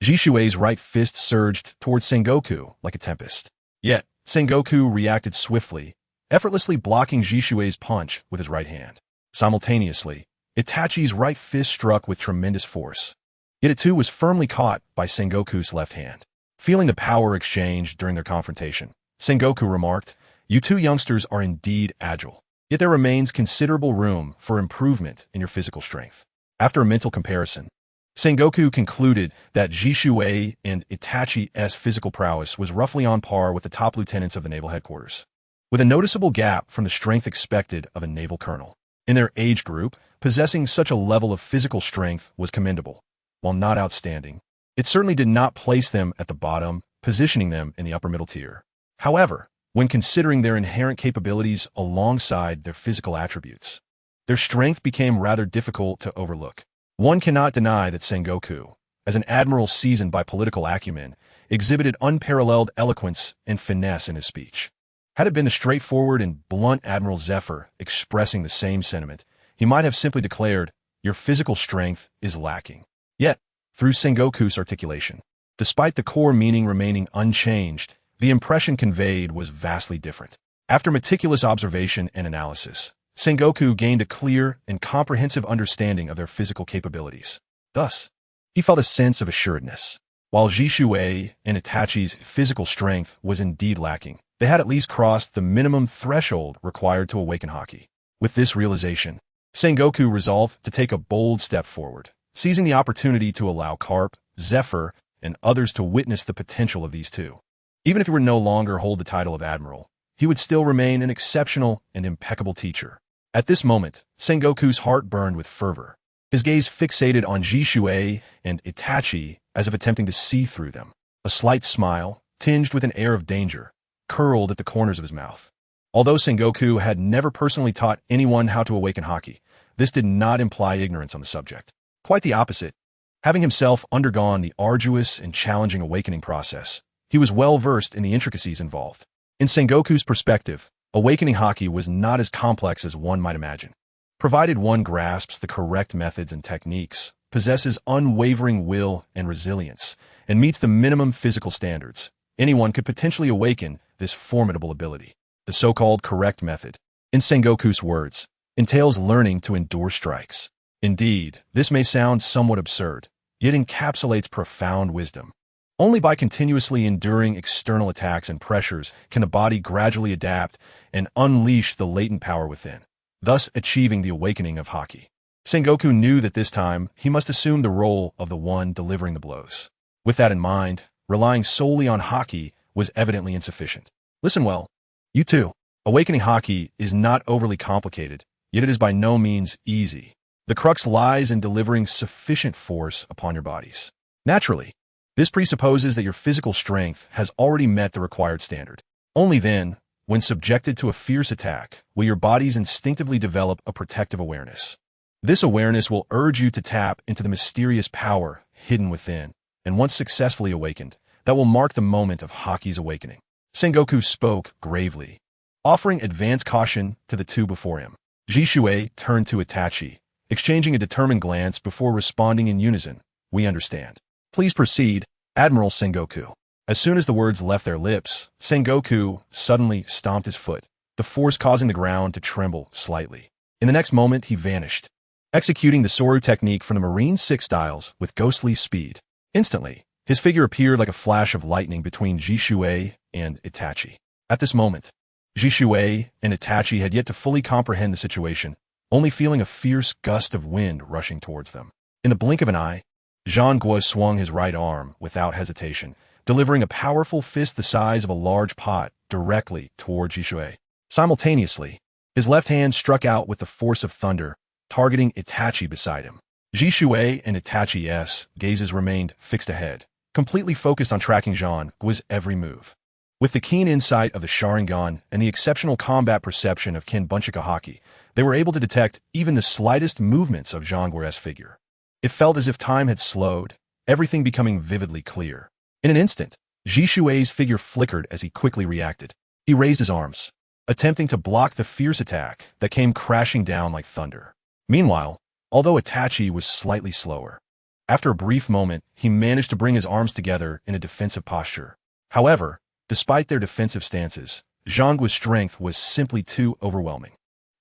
Speaker 1: Jishui's right fist surged towards Sengoku like a tempest. Yet, Sengoku reacted swiftly, effortlessly blocking Jishui's punch with his right hand. Simultaneously, Itachi's right fist struck with tremendous force. Yet it too was firmly caught by Sengoku's left hand. Feeling the power exchange during their confrontation, Sengoku remarked, You two youngsters are indeed agile. Yet there remains considerable room for improvement in your physical strength. After a mental comparison, Sengoku concluded that Jishuei and Itachi's physical prowess was roughly on par with the top lieutenants of the naval headquarters, with a noticeable gap from the strength expected of a naval colonel. In their age group, possessing such a level of physical strength was commendable. While not outstanding, it certainly did not place them at the bottom, positioning them in the upper middle tier. However, when considering their inherent capabilities alongside their physical attributes, their strength became rather difficult to overlook. One cannot deny that Sengoku, as an admiral seasoned by political acumen, exhibited unparalleled eloquence and finesse in his speech. Had it been the straightforward and blunt Admiral Zephyr expressing the same sentiment, he might have simply declared, "Your physical strength is lacking." Yet, through Sengoku's articulation, despite the core meaning remaining unchanged, the impression conveyed was vastly different. After meticulous observation and analysis, Sengoku gained a clear and comprehensive understanding of their physical capabilities. Thus, he felt a sense of assuredness. While Jishuei and Itachi's physical strength was indeed lacking, they had at least crossed the minimum threshold required to awaken Haki. With this realization, Sengoku resolved to take a bold step forward, seizing the opportunity to allow Carp, Zephyr, and others to witness the potential of these two. Even if he would no longer hold the title of Admiral, he would still remain an exceptional and impeccable teacher. At this moment, Sengoku's heart burned with fervor, his gaze fixated on Jishuei and Itachi as if attempting to see through them. A slight smile, tinged with an air of danger, curled at the corners of his mouth. Although Sengoku had never personally taught anyone how to awaken Haki, this did not imply ignorance on the subject. Quite the opposite. Having himself undergone the arduous and challenging awakening process, he was well versed in the intricacies involved. In Sengoku's perspective, awakening Haki was not as complex as one might imagine. Provided one grasps the correct methods and techniques, possesses unwavering will and resilience, and meets the minimum physical standards, anyone could potentially awaken this formidable ability. The so-called correct method, in Sengoku's words, entails learning to endure strikes. Indeed, this may sound somewhat absurd, yet encapsulates profound wisdom. Only by continuously enduring external attacks and pressures can the body gradually adapt and unleash the latent power within, thus achieving the awakening of Haki. Sengoku knew that this time he must assume the role of the one delivering the blows. With that in mind, relying solely on Haki was evidently insufficient. Listen well, you too. Awakening Haki is not overly complicated, yet it is by no means easy. The crux lies in delivering sufficient force upon your bodies. Naturally, this presupposes that your physical strength has already met the required standard. Only then, when subjected to a fierce attack, will your bodies instinctively develop a protective awareness. This awareness will urge you to tap into the mysterious power hidden within, and once successfully awakened, that will mark the moment of Haki's awakening. Sengoku spoke gravely, offering advance caution to the two before him. Jishuei turned to Itachi, exchanging a determined glance before responding in unison. "We understand. Please proceed, Admiral Sengoku." As soon as the words left their lips, Sengoku suddenly stomped his foot, the force causing the ground to tremble slightly. In the next moment, he vanished, executing the Soru technique from the Marine 6 styles with ghostly speed. Instantly, his figure appeared like a flash of lightning between Jishuei and Itachi. At this moment, Jishuei and Itachi had yet to fully comprehend the situation, only feeling a fierce gust of wind rushing towards them. In the blink of an eye, Zhang Guo swung his right arm without hesitation, delivering a powerful fist the size of a large pot directly toward Jishuei. Simultaneously, his left hand struck out with the force of thunder, targeting Itachi beside him. Jishuei and Itachi's gazes remained fixed ahead, completely focused on tracking Zhang Guo's every move. With the keen insight of the Sharingan and the exceptional combat perception of Kenbunchika Haki, they were able to detect even the slightest movements of Zhang Guo's figure. It felt as if time had slowed, everything becoming vividly clear. In an instant, Jishuei's figure flickered as he quickly reacted. He raised his arms, attempting to block the fierce attack that came crashing down like thunder. Meanwhile, although Itachi was slightly slower, after a brief moment, he managed to bring his arms together in a defensive posture. However, despite their defensive stances, Zhang Guo's strength was simply too overwhelming.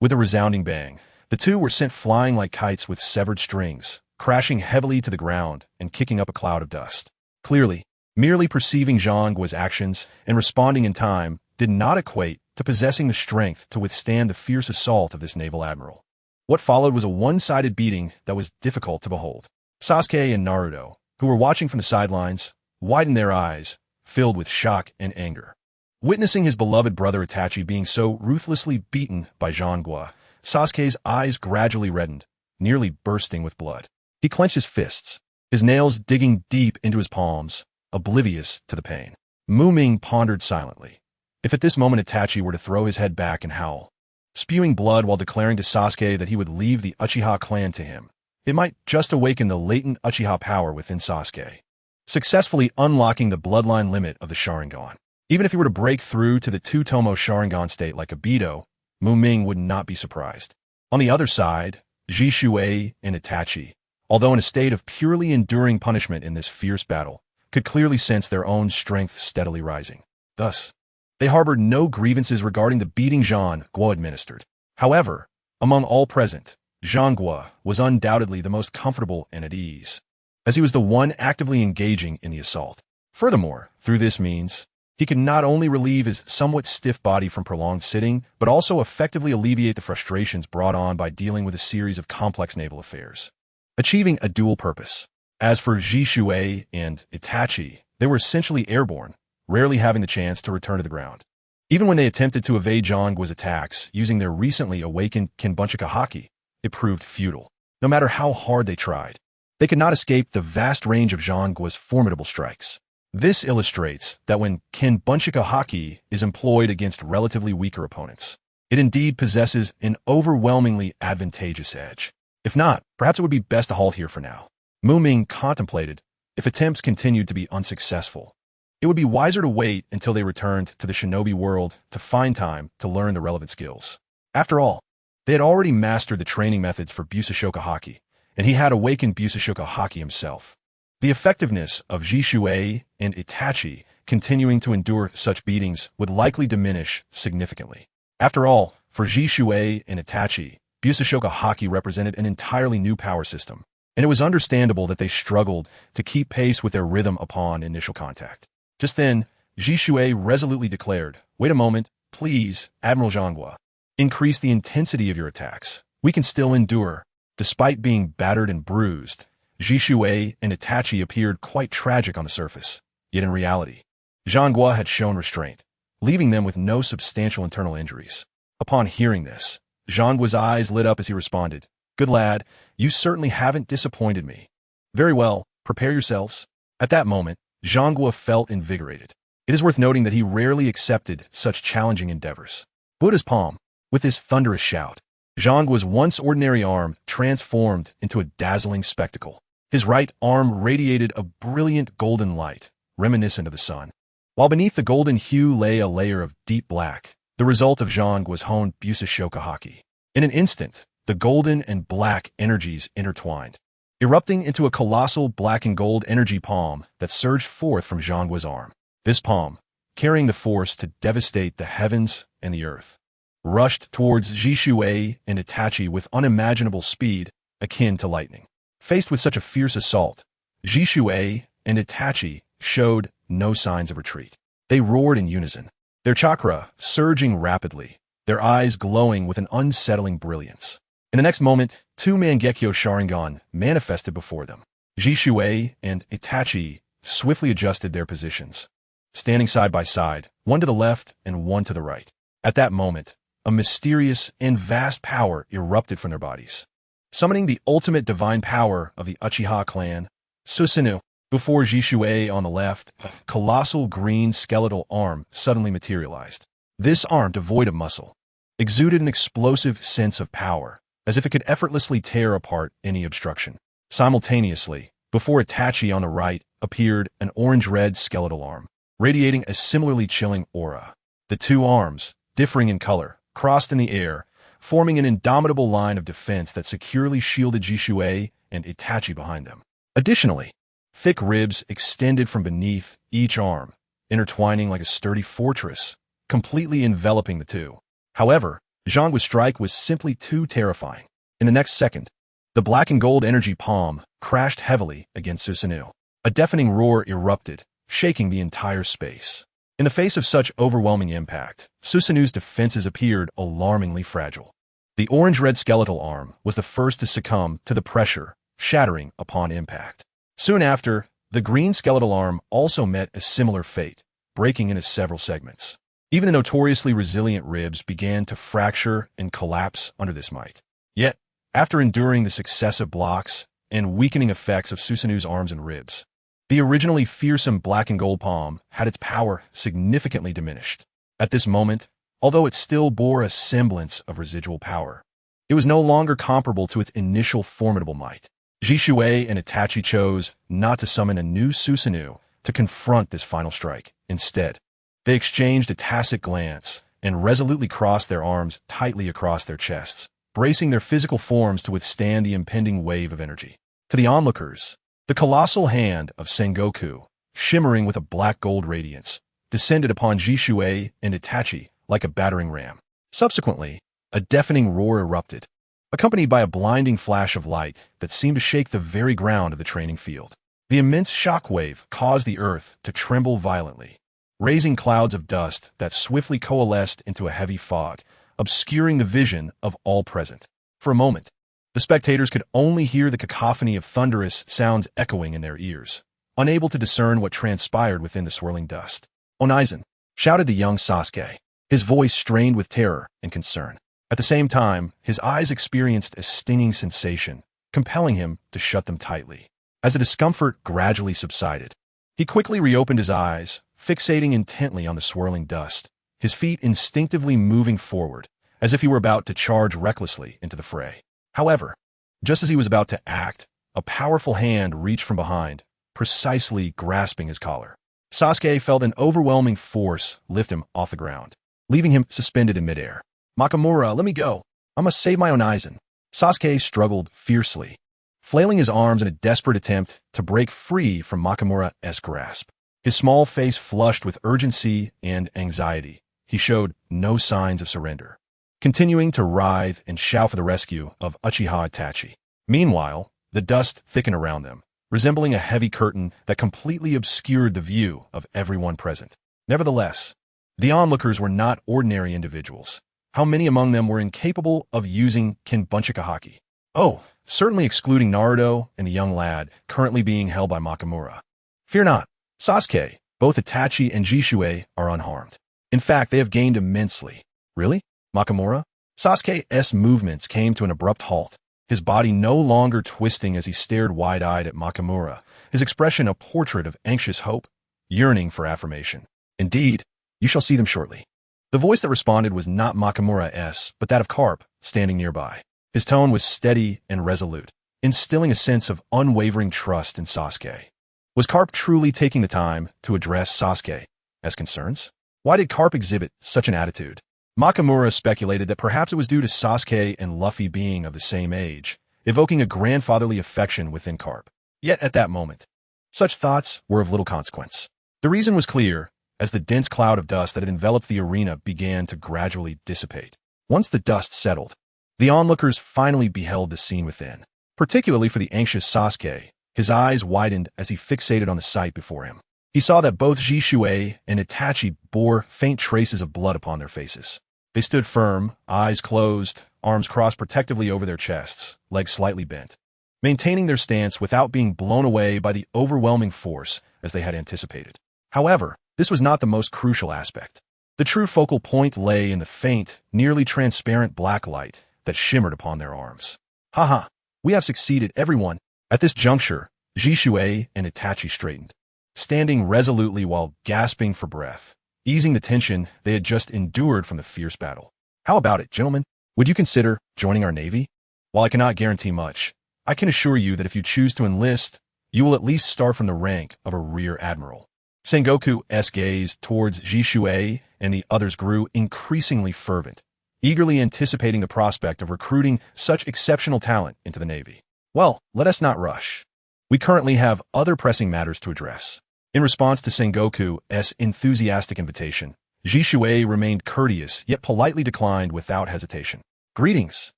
Speaker 1: With a resounding bang, the two were sent flying like kites with severed strings, crashing heavily to the ground and kicking up a cloud of dust. Clearly, merely perceiving Zhang Guo's actions and responding in time did not equate to possessing the strength to withstand the fierce assault of this naval admiral. What followed was a one-sided beating that was difficult to behold. Sasuke and Naruto, who were watching from the sidelines, widened their eyes, filled with shock and anger. Witnessing his beloved brother Itachi being so ruthlessly beaten by Zhangguo, Sasuke's eyes gradually reddened, nearly bursting with blood. He clenched his fists, his nails digging deep into his palms, oblivious to the pain. Muming pondered silently. If at this moment Itachi were to throw his head back and howl, spewing blood while declaring to Sasuke that he would leave the Uchiha clan to him, it might just awaken the latent Uchiha power within Sasuke, successfully unlocking the bloodline limit of the Sharingan. Even if he were to break through to the two-tomo Sharingan state like Obito, Muming would not be surprised. On the other side, SavesShisui and Itachi, although in a state of purely enduring punishment in this fierce battle, could clearly sense their own strength steadily rising. Thus, they harbored no grievances regarding the beating Zhangguo administered. However, among all present, Zhangguo was undoubtedly the most comfortable and at ease, as he was the one actively engaging in the assault. Furthermore, through this means, he could not only relieve his somewhat stiff body from prolonged sitting, but also effectively alleviate the frustrations brought on by dealing with a series of complex naval affairs, achieving a dual purpose. As for SavesShisui and Itachi, they were essentially airborne, rarely having the chance to return to the ground. Even when they attempted to evade Zhangguo's attacks using their recently awakened Kenbunchika haki, it proved futile. No matter how hard they tried, they could not escape the vast range of Zhangguo's formidable strikes. This illustrates that when Kenbunchika haki is employed against relatively weaker opponents, it indeed possesses an overwhelmingly advantageous edge. If not, perhaps it would be best to halt here for now. Muming contemplated, if attempts continued to be unsuccessful, it would be wiser to wait until they returned to the shinobi world to find time to learn the relevant skills. After all, they had already mastered the training methods for Busashoka haki, and he had awakened Busashoka haki himself. The effectiveness of SavesShisui and Itachi continuing to endure such beatings would likely diminish significantly. After all, for SavesShisui and Itachi, Busashoka haki represented an entirely new power system, and it was understandable that they struggled to keep pace with their rhythm upon initial contact. Just then, SavesShisui resolutely declared, "Wait a moment, please, Admiral Zhangguo. Increase the intensity of your attacks. We can still endure." Despite being battered and bruised, SavesShisui and Itachi appeared quite tragic on the surface. Yet in reality, Zhangguo had shown restraint, leaving them with no substantial internal injuries. Upon hearing this, Zhangguo's eyes lit up as he responded, "Good lad, you certainly haven't disappointed me. Very well, prepare yourselves." At that moment, Zhangguo felt invigorated. It is worth noting that he rarely accepted such challenging endeavors. Buddha's palm, with his thunderous shout, Zhangguo's once ordinary arm transformed into a dazzling spectacle. His right arm radiated a brilliant golden light, reminiscent of the sun, while beneath the golden hue lay a layer of deep black, the result of Zhangguo's honed Busashoka haki. In an instant, the golden and black energies intertwined, erupting into a colossal black and gold energy palm that surged forth from Zhangguo's arm. This palm, carrying the force to devastate the heavens and the earth, rushed towards SavesShisui and Itachi with unimaginable speed akin to lightning. Faced with such a fierce assault, SavesShisui and Itachi showed no signs of retreat. They roared in unison, their chakra surging rapidly, their eyes glowing with an unsettling brilliance. In the next moment, two Mangekyo Sharingan manifested before them. SavesShisui and Itachi swiftly adjusted their positions, standing side by side, one to the left and one to the right. At that moment, a mysterious and vast power erupted from their bodies, summoning the ultimate divine power of the Uchiha clan, Susanoo. Before SavesShisui on the left, a colossal green skeletal arm suddenly materialized. This arm, devoid of muscle, exuded an explosive sense of power, as if it could effortlessly tear apart any obstruction. Simultaneously, before Itachi on the right appeared an orange-red skeletal arm, radiating a similarly chilling aura. The two arms, differing in color, crossed in the air, forming an indomitable line of defense that securely shielded SavesShisui and Itachi behind them. Additionally, thick ribs extended from beneath each arm, intertwining like a sturdy fortress, completely enveloping the two. However, Zhangguo's strike was simply too terrifying. In the next second, the black and gold energy palm crashed heavily against Susanoo. A deafening roar erupted, shaking the entire space. In the face of such overwhelming impact, Susanu's defenses appeared alarmingly fragile. The orange-red skeletal arm was the first to succumb to the pressure, shattering upon impact. Soon after, the green skeletal arm also met a similar fate, breaking into several segments. Even the notoriously resilient ribs began to fracture and collapse under this might. Yet, after enduring the successive blocks and weakening effects of Susanu's arms and ribs, the originally fearsome black and gold palm had its power significantly diminished. At this moment, although it still bore a semblance of residual power, it was no longer comparable to its initial formidable might. Jishui and Itachi chose not to summon a new Susanu to confront this final strike. Instead, they exchanged a tacit glance and resolutely crossed their arms tightly across their chests, bracing their physical forms to withstand the impending wave of energy. To the onlookers, the colossal hand of Sengoku, shimmering with a black-gold radiance, descended upon Jishui and Itachi like a battering ram. Subsequently, a deafening roar erupted, accompanied by a blinding flash of light that seemed to shake the very ground of the training field. The immense shockwave caused the earth to tremble violently, raising clouds of dust that swiftly coalesced into a heavy fog, obscuring the vision of all present. For a moment, the spectators could only hear the cacophony of thunderous sounds echoing in their ears, unable to discern what transpired within the swirling dust. "Onaizen!" shouted the young Sasuke, his voice strained with terror and concern. At the same time, his eyes experienced a stinging sensation, compelling him to shut them tightly. As the discomfort gradually subsided, he quickly reopened his eyes, fixating intently on the swirling dust, his feet instinctively moving forward, as if he were about to charge recklessly into the fray. However, just as he was about to act, a powerful hand reached from behind, precisely grasping his collar. Sasuke felt an overwhelming force lift him off the ground, leaving him suspended in midair. "Nakamura, let me go. I must save my Onaizen." Sasuke struggled fiercely, flailing his arms in a desperate attempt to break free from Nakamura's grasp. His small face flushed with urgency and anxiety. He showed no signs of surrender, continuing to writhe and shout for the rescue of Uchiha Itachi. Meanwhile, the dust thickened around them, resembling a heavy curtain that completely obscured the view of everyone present. Nevertheless, the onlookers were not ordinary individuals. How many among them were incapable of using Kinbunchika haki? Oh, certainly excluding Naruto and the young lad currently being held by Nakamura. Fear not, Sasuke, both Itachi and Jishui are unharmed. In fact, they have gained immensely. Really? Nakamura? Sasuke's movements came to an abrupt halt, his body no longer twisting as he stared wide-eyed at Nakamura, his expression a portrait of anxious hope, yearning for affirmation. "Indeed, you shall see them shortly." The voice that responded was not Nakamura's, but that of Carp, standing nearby. His tone was steady and resolute, instilling a sense of unwavering trust in Sasuke. Was Carp truly taking the time to address Sasuke's concerns? Why did Carp exhibit such an attitude? Nakamura speculated that perhaps it was due to Sasuke and Luffy being of the same age, evoking a grandfatherly affection within Carp. Yet at that moment, such thoughts were of little consequence. The reason was clear, as the dense cloud of dust that had enveloped the arena began to gradually dissipate. Once the dust settled, the onlookers finally beheld the scene within. Particularly for the anxious Sasuke, his eyes widened as he fixated on the sight before him. He saw that both Jishui and Itachi bore faint traces of blood upon their faces. They stood firm, eyes closed, arms crossed protectively over their chests, legs slightly bent, maintaining their stance without being blown away by the overwhelming force as they had anticipated. However, this was not the most crucial aspect. The true focal point lay in the faint, nearly transparent black light that shimmered upon their arms. "Haha, we have succeeded, everyone." At this juncture, Jishui and Itachi straightened, standing resolutely while gasping for breath, easing the tension they had just endured from the fierce battle. "How about it, gentlemen? Would you consider joining our navy? While I cannot guarantee much, I can assure you that if you choose to enlist, you will at least start from the rank of a rear admiral." Sengoku's gaze towards Jishui and the others grew increasingly fervent, eagerly anticipating the prospect of recruiting such exceptional talent into the Navy. "Well, let us not rush. We currently have other pressing matters to address." In response to Sengoku's enthusiastic invitation, Jishui remained courteous yet politely declined without hesitation. "Greetings.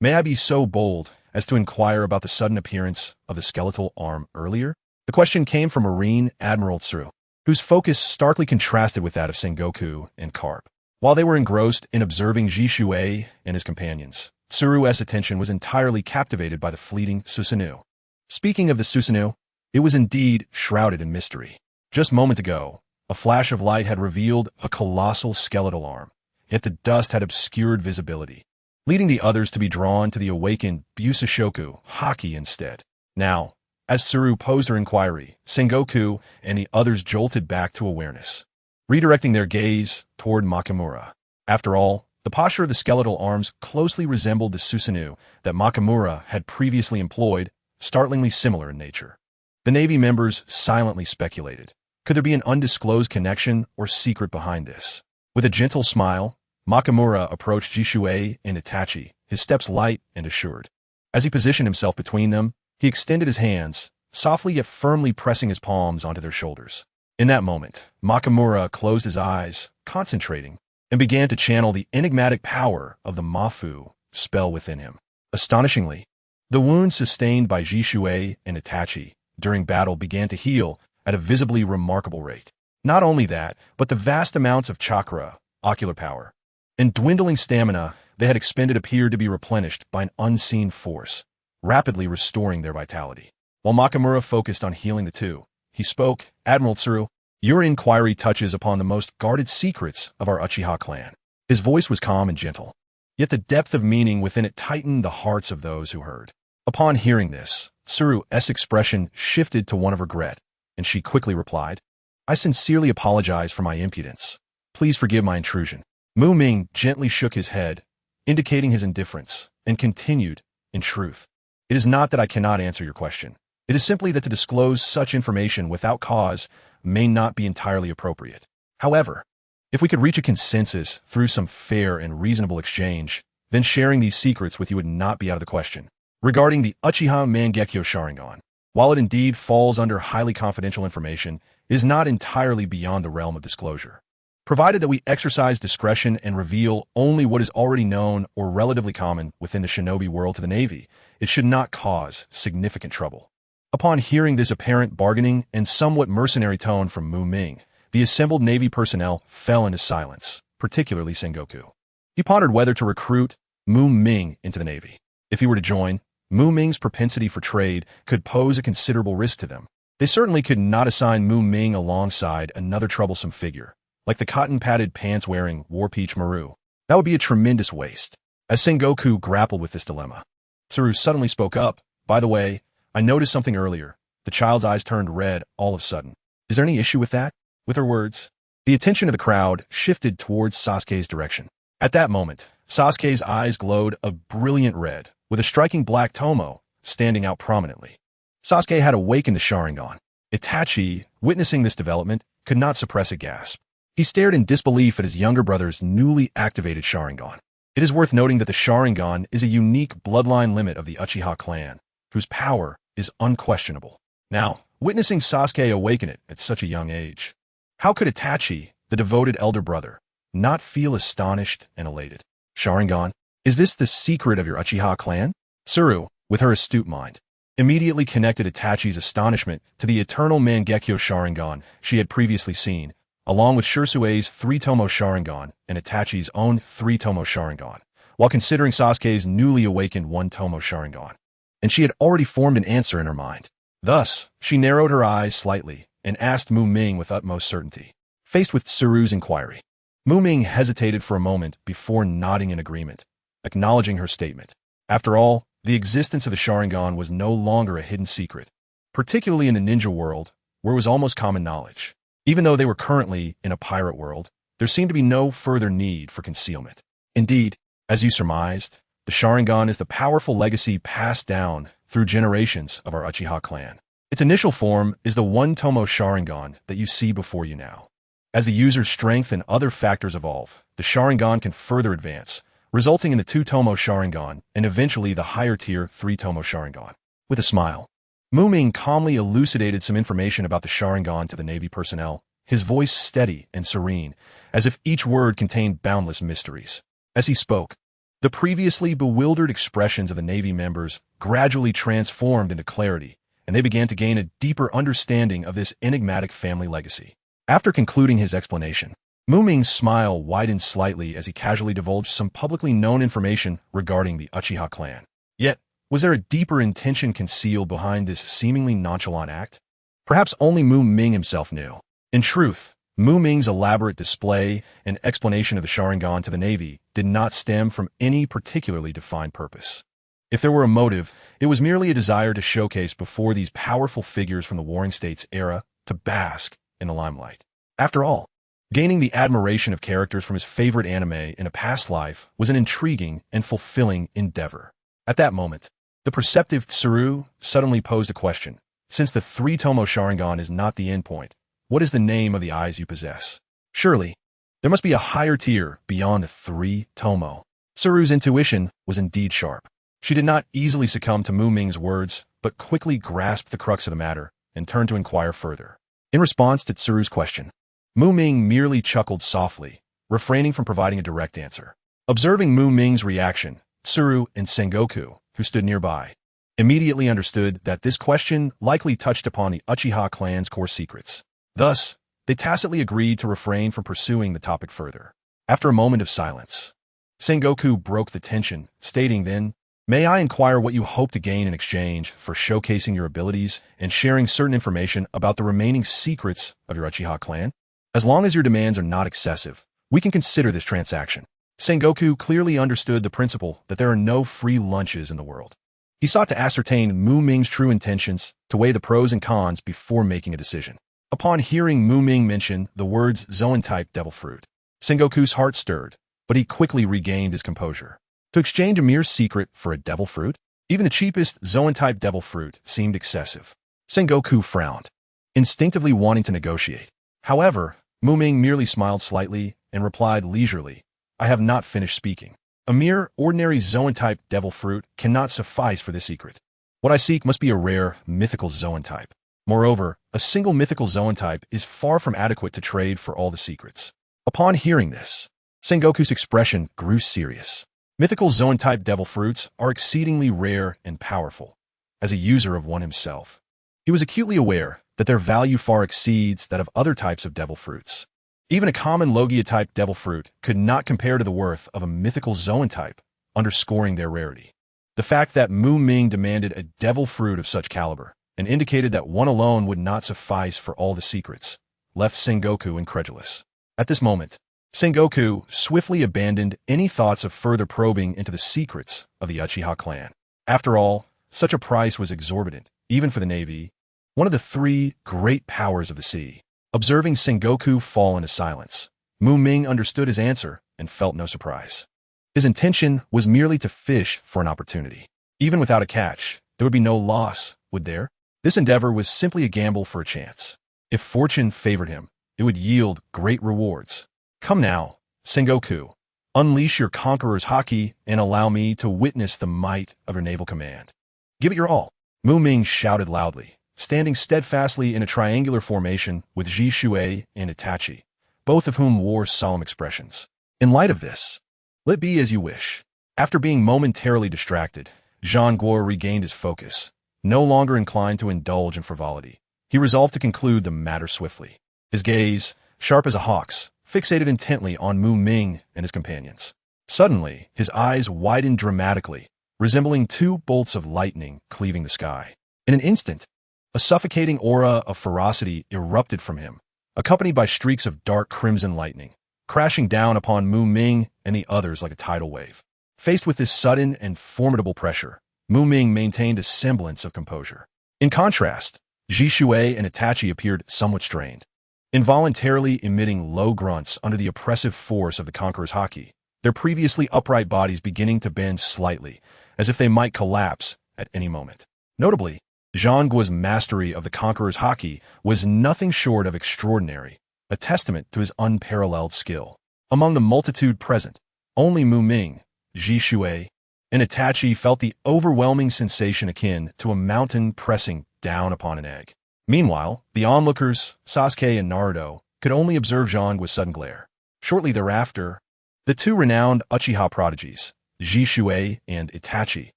Speaker 1: May I be so bold as to inquire about the sudden appearance of the skeletal arm earlier?" The question came from Marine Admiral Tsuru. whose focus starkly contrasted with that of Sengoku and Carp. While they were engrossed in observing Jishui and his companions, Tsuru's attention was entirely captivated by the fleeting Susanoo. Speaking of the Susanoo, it was indeed shrouded in mystery. Just moments ago, a flash of light had revealed a colossal skeletal arm, yet the dust had obscured visibility, leading the others to be drawn to the awakened Busashoku Haki instead. Now, as Tsuru posed her inquiry, Sengoku and the others jolted back to awareness, redirecting their gaze toward Makamura. After all, the posture of the skeletal arms closely resembled the Susanoo that Makamura had previously employed, startlingly similar in nature. The Navy members silently speculated. Could there be an undisclosed connection or secret behind this? With a gentle smile, Makamura approached Jishui and Itachi, his steps light and assured. As he positioned himself between them, he extended his hands, softly yet firmly pressing his palms onto their shoulders. In that moment, Makamura closed his eyes, concentrating, and began to channel the enigmatic power of the Mafu spell within him. Astonishingly, the wounds sustained by Jishui and Itachi during battle began to heal at a visibly remarkable rate. Not only that, but the vast amounts of chakra, ocular power, and dwindling stamina they had expended appeared to be replenished by an unseen force, rapidly restoring their vitality. While Makamura focused on healing the two, he spoke, "Admiral Tsuru, your inquiry touches upon the most guarded secrets of our Uchiha clan." His voice was calm and gentle, yet the depth of meaning within it tightened the hearts of those who heard. Upon hearing this, Tsuru's expression shifted to one of regret, and she quickly replied, "I sincerely apologize for my impudence. Please forgive my intrusion." Muming gently shook his head, indicating his indifference, and continued, "In truth, it is not that I cannot answer your question. It is simply that to disclose such information without cause may not be entirely appropriate. However, if we could reach a consensus through some fair and reasonable exchange, then sharing these secrets with you would not be out of the question. Regarding the UchihaMuming Sharingan, while it indeed falls under highly confidential information, it is not entirely beyond the realm of disclosure. Provided that we exercise discretion and reveal only what is already known or relatively common within the shinobi world to the Navy, it should not cause significant trouble." Upon hearing this apparent bargaining and somewhat mercenary tone from Muming, the assembled Navy personnel fell into silence, particularly Sengoku. He pondered whether to recruit Muming into the Navy. If he were to join, Muming's propensity for trade could pose a considerable risk to them. They certainly could not assign Muming alongside another troublesome figure, like the cotton-padded pants-wearing Warpeach Maru. That would be a tremendous waste. As Sengoku grappled with this dilemma, Tsuru suddenly spoke up, "By the way, I noticed something earlier." The child's eyes turned red all of a sudden. "Is there any issue with that?" With her words, the attention of the crowd shifted towards Sasuke's direction. At that moment, Sasuke's eyes glowed a brilliant red, with a striking black tomo standing out prominently. Sasuke had awakened the Sharingan. Itachi, witnessing this development, could not suppress a gasp. He stared in disbelief at his younger brother's newly activated Sharingan. It is worth noting that the Sharingan is a unique bloodline limit of the Uchiha clan, whose power is unquestionable. Now, witnessing Sasuke awaken it at such a young age, how could Itachi, the devoted elder brother, not feel astonished and elated? "Sharingan, is this the secret of your Uchiha clan?" Tsuru, with her astute mind, immediately connected Itachi's astonishment to the eternal Mangekyo Sharingan she had previously seen, along with Shirsui's 3-tomo Sharingan and Itachi's own 3-tomo Sharingan, while considering Sasuke's newly awakened 1-tomo Sharingan. And she had already formed an answer in her mind. Thus, she narrowed her eyes slightly and asked Muming with utmost certainty. Faced with Tsuru's inquiry, Muming hesitated for a moment before nodding in agreement, acknowledging her statement. After all, the existence of the Sharingan was no longer a hidden secret, particularly in the ninja world, where it was almost common knowledge. Even though they were currently in a pirate world, there seemed to be no further need for concealment. Indeed, as you surmised, the Sharingan is the powerful legacy passed down through generations of our Uchiha clan. Its initial form is the 1-tomo Sharingan that you see before you now. As the user's strength and other factors evolve, the Sharingan can further advance, resulting in the 2-tomo Sharingan and eventually the higher-tier 3-tomo Sharingan. With a smile, Muming calmly elucidated some information about the Sharingan to the Navy personnel, his voice steady and serene, as if each word contained boundless mysteries. As he spoke, the previously bewildered expressions of the Navy members gradually transformed into clarity, and they began to gain a deeper understanding of this enigmatic family legacy. After concluding his explanation, Muming's smile widened slightly as he casually divulged some publicly known information regarding the Uchiha clan. Yet, was there a deeper intention concealed behind this seemingly nonchalant act? Perhaps only Muming himself knew. In truth, Muming's elaborate display and explanation of the Sharingan to the Navy did not stem from any particularly defined purpose. If there were a motive, it was merely a desire to showcase before these powerful figures from the Warring States era to bask in the limelight. After all, gaining the admiration of characters from his favorite anime in a past life was an intriguing and fulfilling endeavor. At that moment, the perceptive Tsuru suddenly posed a question. Since the 3-tomo Sharingan is not the endpoint, what is the name of the eyes you possess? Surely, there must be a higher tier beyond the 3-tomo. Tsuru's intuition was indeed sharp. She did not easily succumb to Muming's words, but quickly grasped the crux of the matter and turned to inquire further. In response to Tsuru's question, Muming merely chuckled softly, refraining from providing a direct answer. Observing Muming's reaction, Tsuru and Sengoku, who stood nearby, immediately understood that this question likely touched upon the Uchiha clan's core secrets. Thus, they tacitly agreed to refrain from pursuing the topic further. After a moment of silence, Sengoku broke the tension, stating then, "May I inquire what you hope to gain in exchange for showcasing your abilities and sharing certain information about the remaining secrets of your Uchiha clan? As long as your demands are not excessive, we can consider this transaction." Sengoku clearly understood the principle that there are no free lunches in the world. He sought to ascertain Muming's true intentions, to weigh the pros and cons before making a decision. Upon hearing Muming mention the words Zoan-type devil fruit, Sengoku's heart stirred, but he quickly regained his composure. To exchange a mere secret for a devil fruit? Even the cheapest Zoan-type devil fruit seemed excessive. Sengoku frowned, instinctively wanting to negotiate. However, Muming merely smiled slightly and replied leisurely, "I have not finished speaking. A mere ordinary Zoan-type devil fruit cannot suffice for this secret. What I seek must be a rare, mythical Zoan-type. Moreover, a single mythical Zoan-type is far from adequate to trade for all the secrets." Upon hearing this, Sengoku's expression grew serious. Mythical Zoan-type devil fruits are exceedingly rare and powerful. As a user of one himself, he was acutely aware that their value far exceeds that of other types of devil fruits. Even a common Logia-type devil fruit could not compare to the worth of a mythical Zoan-type, underscoring their rarity. The fact that Muming demanded a devil fruit of such caliber and indicated that one alone would not suffice for all the secrets left Sengoku incredulous. At this moment, Sengoku swiftly abandoned any thoughts of further probing into the secrets of the Uchiha clan. After all, such a price was exorbitant, even for the Navy, one of the 3 great powers of the sea. Observing Sengoku fall into silence, Muming understood his answer and felt no surprise. His intention was merely to fish for an opportunity. Even without a catch, there would be no loss, would there? This endeavor was simply a gamble for a chance. If fortune favored him, it would yield great rewards. Come now, Sengoku, unleash your conqueror's haki and allow me to witness the might of your naval command. Give it your all. Muming shouted loudly, standing steadfastly in a triangular formation with Jishui and Itachi, both of whom wore solemn expressions. In light of this, let be as you wish. After being momentarily distracted, Jean Guo regained his focus. No longer inclined to indulge in frivolity, he resolved to conclude the matter swiftly. His gaze, sharp as a hawk's, fixated intently on Muming and his companions. Suddenly, his eyes widened dramatically, resembling 2 bolts of lightning cleaving the sky. In an instant, a suffocating aura of ferocity erupted from him, accompanied by streaks of dark crimson lightning, crashing down upon Muming and the others like a tidal wave. Faced with this sudden and formidable pressure, Muming maintained a semblance of composure. In contrast, Jishui and Itachi appeared somewhat strained, involuntarily emitting low grunts under the oppressive force of the conqueror's haki, their previously upright bodies beginning to bend slightly, as if they might collapse at any moment. Notably, Jean Guo's mastery of the conqueror's haki was nothing short of extraordinary, a testament to his unparalleled skill. Among the multitude present, only Muming, Jishui, and Itachi felt the overwhelming sensation akin to a mountain pressing down upon an egg. Meanwhile, the onlookers, Sasuke and Naruto, could only observe Jean Guo's sudden glare. Shortly thereafter, the 2 renowned Uchiha prodigies, Jishui and Itachi,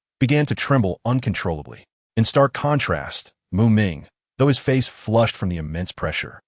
Speaker 1: began to tremble uncontrollably. In stark contrast, Muming, though his face flushed from the immense pressure,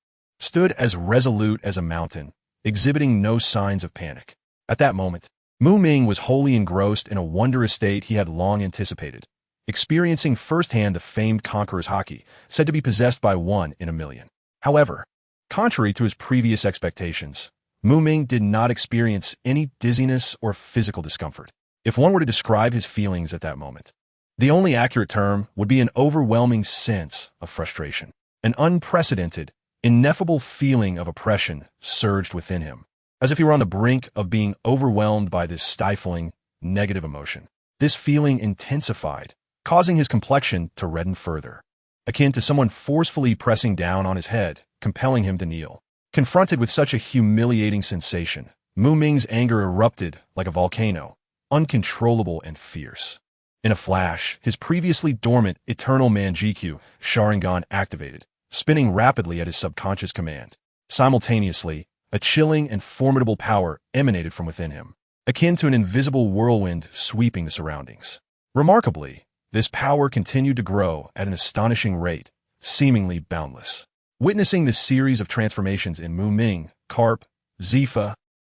Speaker 1: stood as resolute as a mountain, exhibiting no signs of panic. At that moment, Muming was wholly engrossed in a wondrous state he had long anticipated, experiencing firsthand the famed conqueror's haki, said to be possessed by 1 in a million. However, contrary to his previous expectations, Muming did not experience any dizziness or physical discomfort. If one were to describe his feelings at that moment, the only accurate term would be an overwhelming sense of frustration. An unprecedented, ineffable feeling of oppression surged within him, as if he were on the brink of being overwhelmed by this stifling, negative emotion. This feeling intensified, causing his complexion to redden further, akin to someone forcefully pressing down on his head, compelling him to kneel. Confronted with such a humiliating sensation, Muming's anger erupted like a volcano, uncontrollable and fierce. In a flash, his previously dormant eternal Mangekyo Sharingan activated, spinning rapidly at his subconscious command. Simultaneously, a chilling and formidable power emanated from within him, akin to an invisible whirlwind sweeping the surroundings. Remarkably, this power continued to grow at an astonishing rate, seemingly boundless. Witnessing this series of transformations in Muming, Karp, Zifa,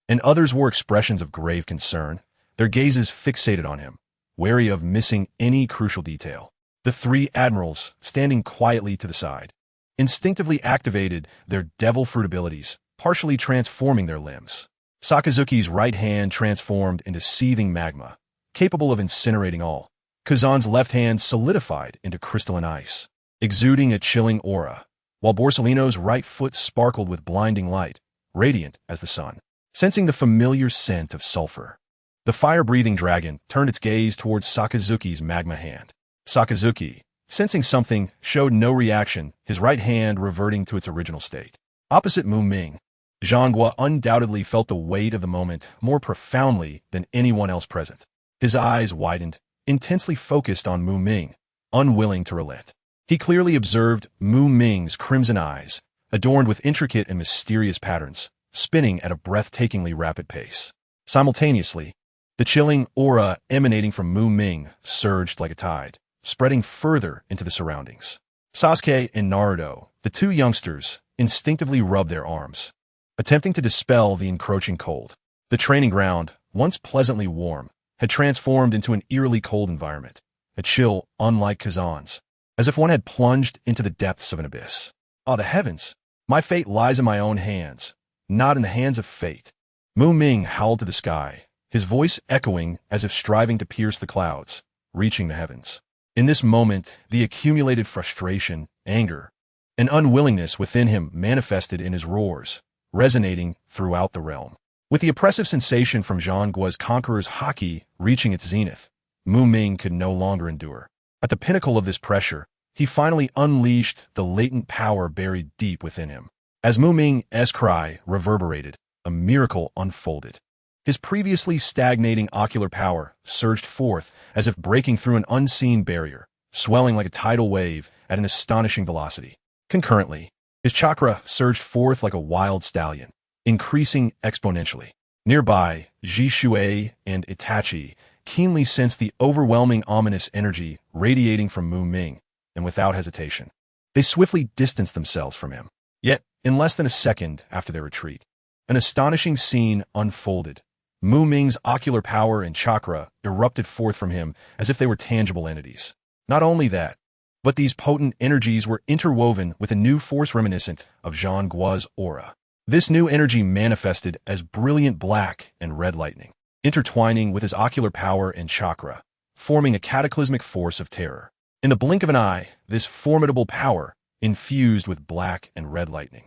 Speaker 1: and others wore expressions of grave concern, their gazes fixated on him, wary of missing any crucial detail. The 3 admirals, standing quietly to the side, instinctively activated their devil fruit abilities, partially transforming their limbs. Sakazuki's right hand transformed into seething magma, capable of incinerating all. Kazan's left hand solidified into crystalline ice, exuding a chilling aura, while Borsellino's right foot sparkled with blinding light, radiant as the sun. Sensing the familiar scent of sulfur, the fire-breathing dragon turned its gaze towards Sakazuki's magma hand. Sakazuki, sensing something, showed no reaction, his right hand reverting to its original state. Opposite Muming, Zhanghua undoubtedly felt the weight of the moment more profoundly than anyone else present. His eyes widened, intensely focused on Muming, unwilling to relent. He clearly observed Muming's crimson eyes, adorned with intricate and mysterious patterns, spinning at a breathtakingly rapid pace. Simultaneously, the chilling aura emanating from Muming surged like a tide, spreading further into the surroundings. Sasuke and Naruto, the 2 youngsters, instinctively rubbed their arms, attempting to dispel the encroaching cold. The training ground, once pleasantly warm, had transformed into an eerily cold environment, a chill unlike Kazan's, as if one had plunged into the depths of an abyss. Ah, the heavens! My fate lies in my own hands, not in the hands of fate. Muming howled to the sky, his voice echoing as if striving to pierce the clouds, reaching the heavens. In this moment, the accumulated frustration, anger, and unwillingness within him manifested in his roars, resonating throughout the realm. With the oppressive sensation from Zhanggua's conqueror's haki reaching its zenith, Muming could no longer endure. At the pinnacle of this pressure, he finally unleashed the latent power buried deep within him. As Muming's cry reverberated, a miracle unfolded. His previously stagnating ocular power surged forth as if breaking through an unseen barrier, swelling like a tidal wave at an astonishing velocity. Concurrently, his chakra surged forth like a wild stallion, increasing exponentially. Nearby, Jishui and Itachi keenly sensed the overwhelming ominous energy radiating from Muming, and without hesitation, they swiftly distanced themselves from him. Yet, in less than a second after their retreat, an astonishing scene unfolded. Muming's ocular power and chakra erupted forth from him as if they were tangible entities. Not only that, but these potent energies were interwoven with a new force reminiscent of Zhanggua's aura. This new energy manifested as brilliant black and red lightning, intertwining with his ocular power and chakra, forming a cataclysmic force of terror. In the blink of an eye, this formidable power, infused with black and red lightning,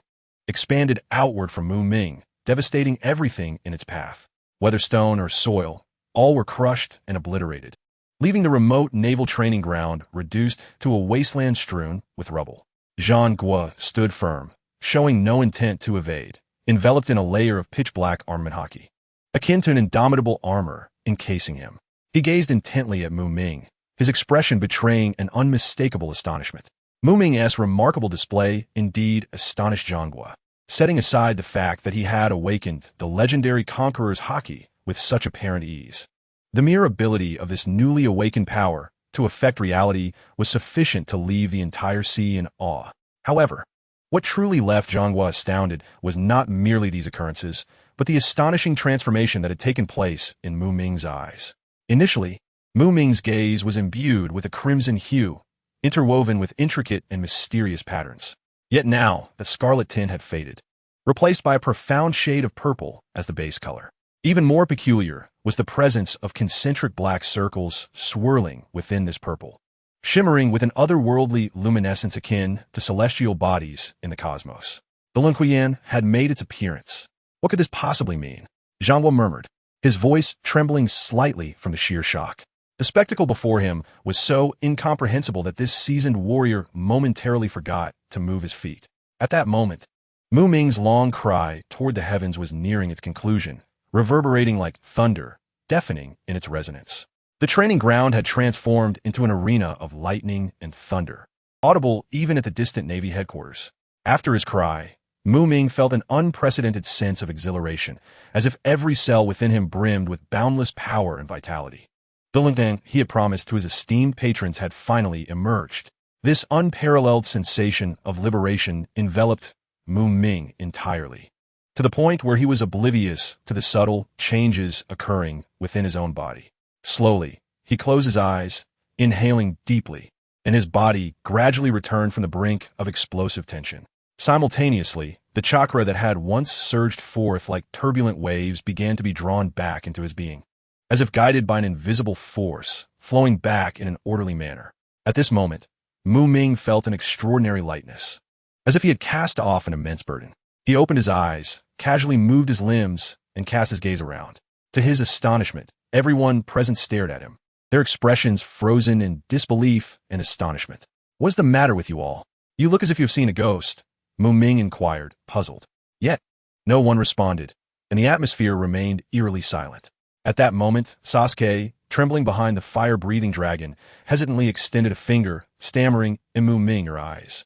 Speaker 1: expanded outward from Muming, devastating everything in its path. Whether stone or soil, all were crushed and obliterated, leaving the remote naval training ground reduced to a wasteland strewn with rubble. Zhanggua stood firm, showing no intent to evade, enveloped in a layer of pitch-black armament haki, akin to an indomitable armor encasing him. He gazed intently at Muming, his expression betraying an unmistakable astonishment. Muming's remarkable display indeed astonished Zhanggua, setting aside the fact that he had awakened the legendary conqueror's haki with such apparent ease. The mere ability of this newly awakened power to affect reality was sufficient to leave the entire sea in awe. However, What truly left Zhanghua astounded was not merely these occurrences, but the astonishing transformation that had taken place in Mu Ming's eyes. Initially, Mu Ming's gaze was imbued with a crimson hue, interwoven with intricate and mysterious patterns. Yet now, the scarlet tint had faded, replaced by a profound shade of purple as the base color. Even more peculiar was the presence of concentric black circles swirling within this purple, shimmering with an otherworldly luminescence akin to celestial bodies in the cosmos. The Lin Huiyan had made its appearance. What could this possibly mean? Zhanghua murmured, his voice trembling slightly from the sheer shock. The spectacle before him was so incomprehensible that this seasoned warrior momentarily forgot to move his feet. At that moment, Mu Ming's long cry toward the heavens was nearing its conclusion, reverberating like thunder, deafening in its resonance. The training ground had transformed into an arena of lightning and thunder, audible even at the distant Navy headquarters. After his cry, Mu Ming felt an unprecedented sense of exhilaration, as if every cell within him brimmed with boundless power and vitality. The Lingtang he had promised to his esteemed patrons had finally emerged. This unparalleled sensation of liberation enveloped Mu Ming entirely, to the point where he was oblivious to the subtle changes occurring within his own body. Slowly, he closed his eyes, inhaling deeply, and his body gradually returned from the brink of explosive tension. Simultaneously, the chakra that had once surged forth like turbulent waves began to be drawn back into his being, as if guided by an invisible force, flowing back in an orderly manner. At this moment, Mu Ming felt an extraordinary lightness, as if he had cast off an immense burden. He opened his eyes, casually moved his limbs, and cast his gaze around. To his astonishment, everyone present stared at him, their expressions frozen in disbelief and astonishment. "What's the matter with you all? You look as if you've seen a ghost," Mu Ming inquired, puzzled. Yet, no one responded, and the atmosphere remained eerily silent. At that moment, Sasuke, trembling behind the fire-breathing dragon, hesitantly extended a finger, stammering, "In Mu Ming, your eyes."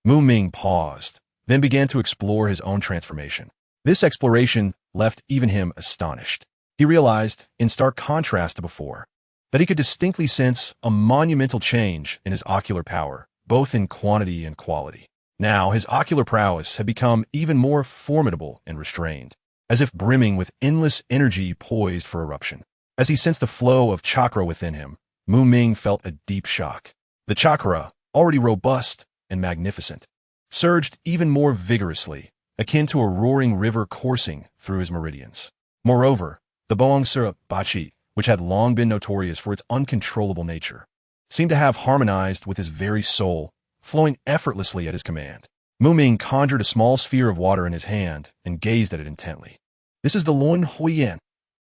Speaker 1: Mu Ming paused, then began to explore his own transformation. This exploration left even him astonished. He realized, in stark contrast to before, that he could distinctly sense a monumental change in his ocular power, both in quantity and quality. Now, his ocular prowess had become even more formidable and restrained, as if brimming with endless energy poised for eruption. As he sensed the flow of chakra within him, Mu Ming felt a deep shock. The chakra, already robust and magnificent, surged even more vigorously, akin to a roaring river coursing through his meridians. Moreover, the Boangsura Bachi, which had long been notorious for its uncontrollable nature, seemed to have harmonized with his very soul, flowing effortlessly at his command. Mu Ming conjured a small sphere of water in his hand and gazed at it intently. "This is the Lin Huiyan."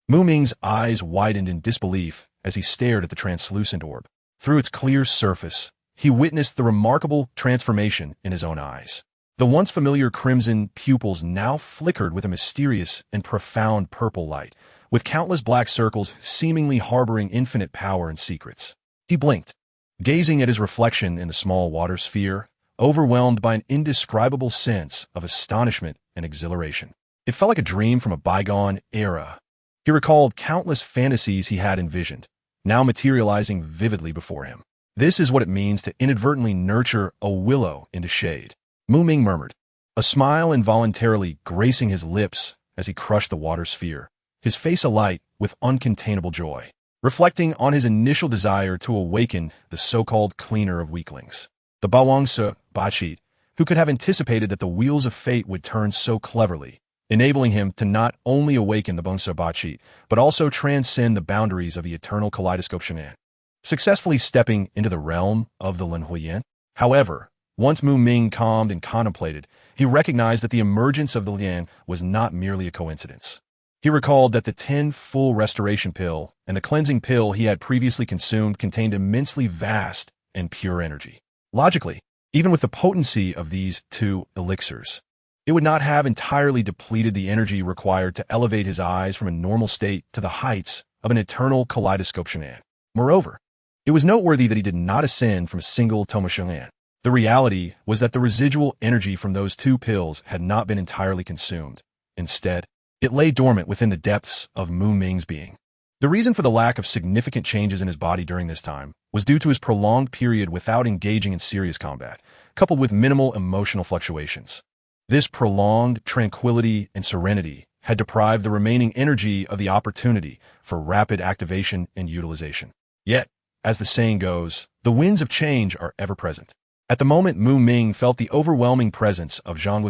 Speaker 1: Mu Ming's eyes widened in disbelief as he stared at the translucent orb. Through its clear surface, he witnessed the remarkable transformation in his own eyes. The once familiar crimson pupils now flickered with a mysterious and profound purple light, with countless black circles seemingly harboring infinite power and secrets. He blinked, gazing at his reflection in the small water sphere, overwhelmed by an indescribable sense of astonishment and exhilaration. It felt like a dream from a bygone era. He recalled countless fantasies he had envisioned, now materializing vividly before him. "This is what it means to inadvertently nurture a willow into shade," Mu Ming murmured, a smile involuntarily gracing his lips as he crushed the water sphere, his face alight with uncontainable joy, reflecting on his initial desire to awaken the so-called cleaner of weaklings. The Bawangsa Bachi, who could have anticipated that the wheels of fate would turn so cleverly, enabling him to not only awaken the Bongsa Bachi, but also transcend the boundaries of the eternal kaleidoscope Shan'an, successfully stepping into the realm of the Lin Huiyan. However, once Mu Ming calmed and contemplated, he recognized that the emergence of the Lian was not merely a coincidence. He recalled that the 10 full restoration pill and the cleansing pill he had previously consumed contained immensely vast and pure energy. Logically, even with the potency of these two elixirs, it would not have entirely depleted the energy required to elevate his eyes from a normal state to the heights of an eternal kaleidoscope Shan'an. Moreover, it was noteworthy that he did not ascend from a single Toma Shan'an. The reality was that the residual energy from those two pills had not been entirely consumed. Instead, it lay dormant within the depths of Mu Ming's being. The reason for the lack of significant changes in his body during this time was due to his prolonged period without engaging in serious combat, coupled with minimal emotional fluctuations. This prolonged tranquility and serenity had deprived the remaining energy of the opportunity for rapid activation and utilization. Yet, as the saying goes, the winds of change are ever present. At the moment Mu-Ming felt the overwhelming presence of Zhang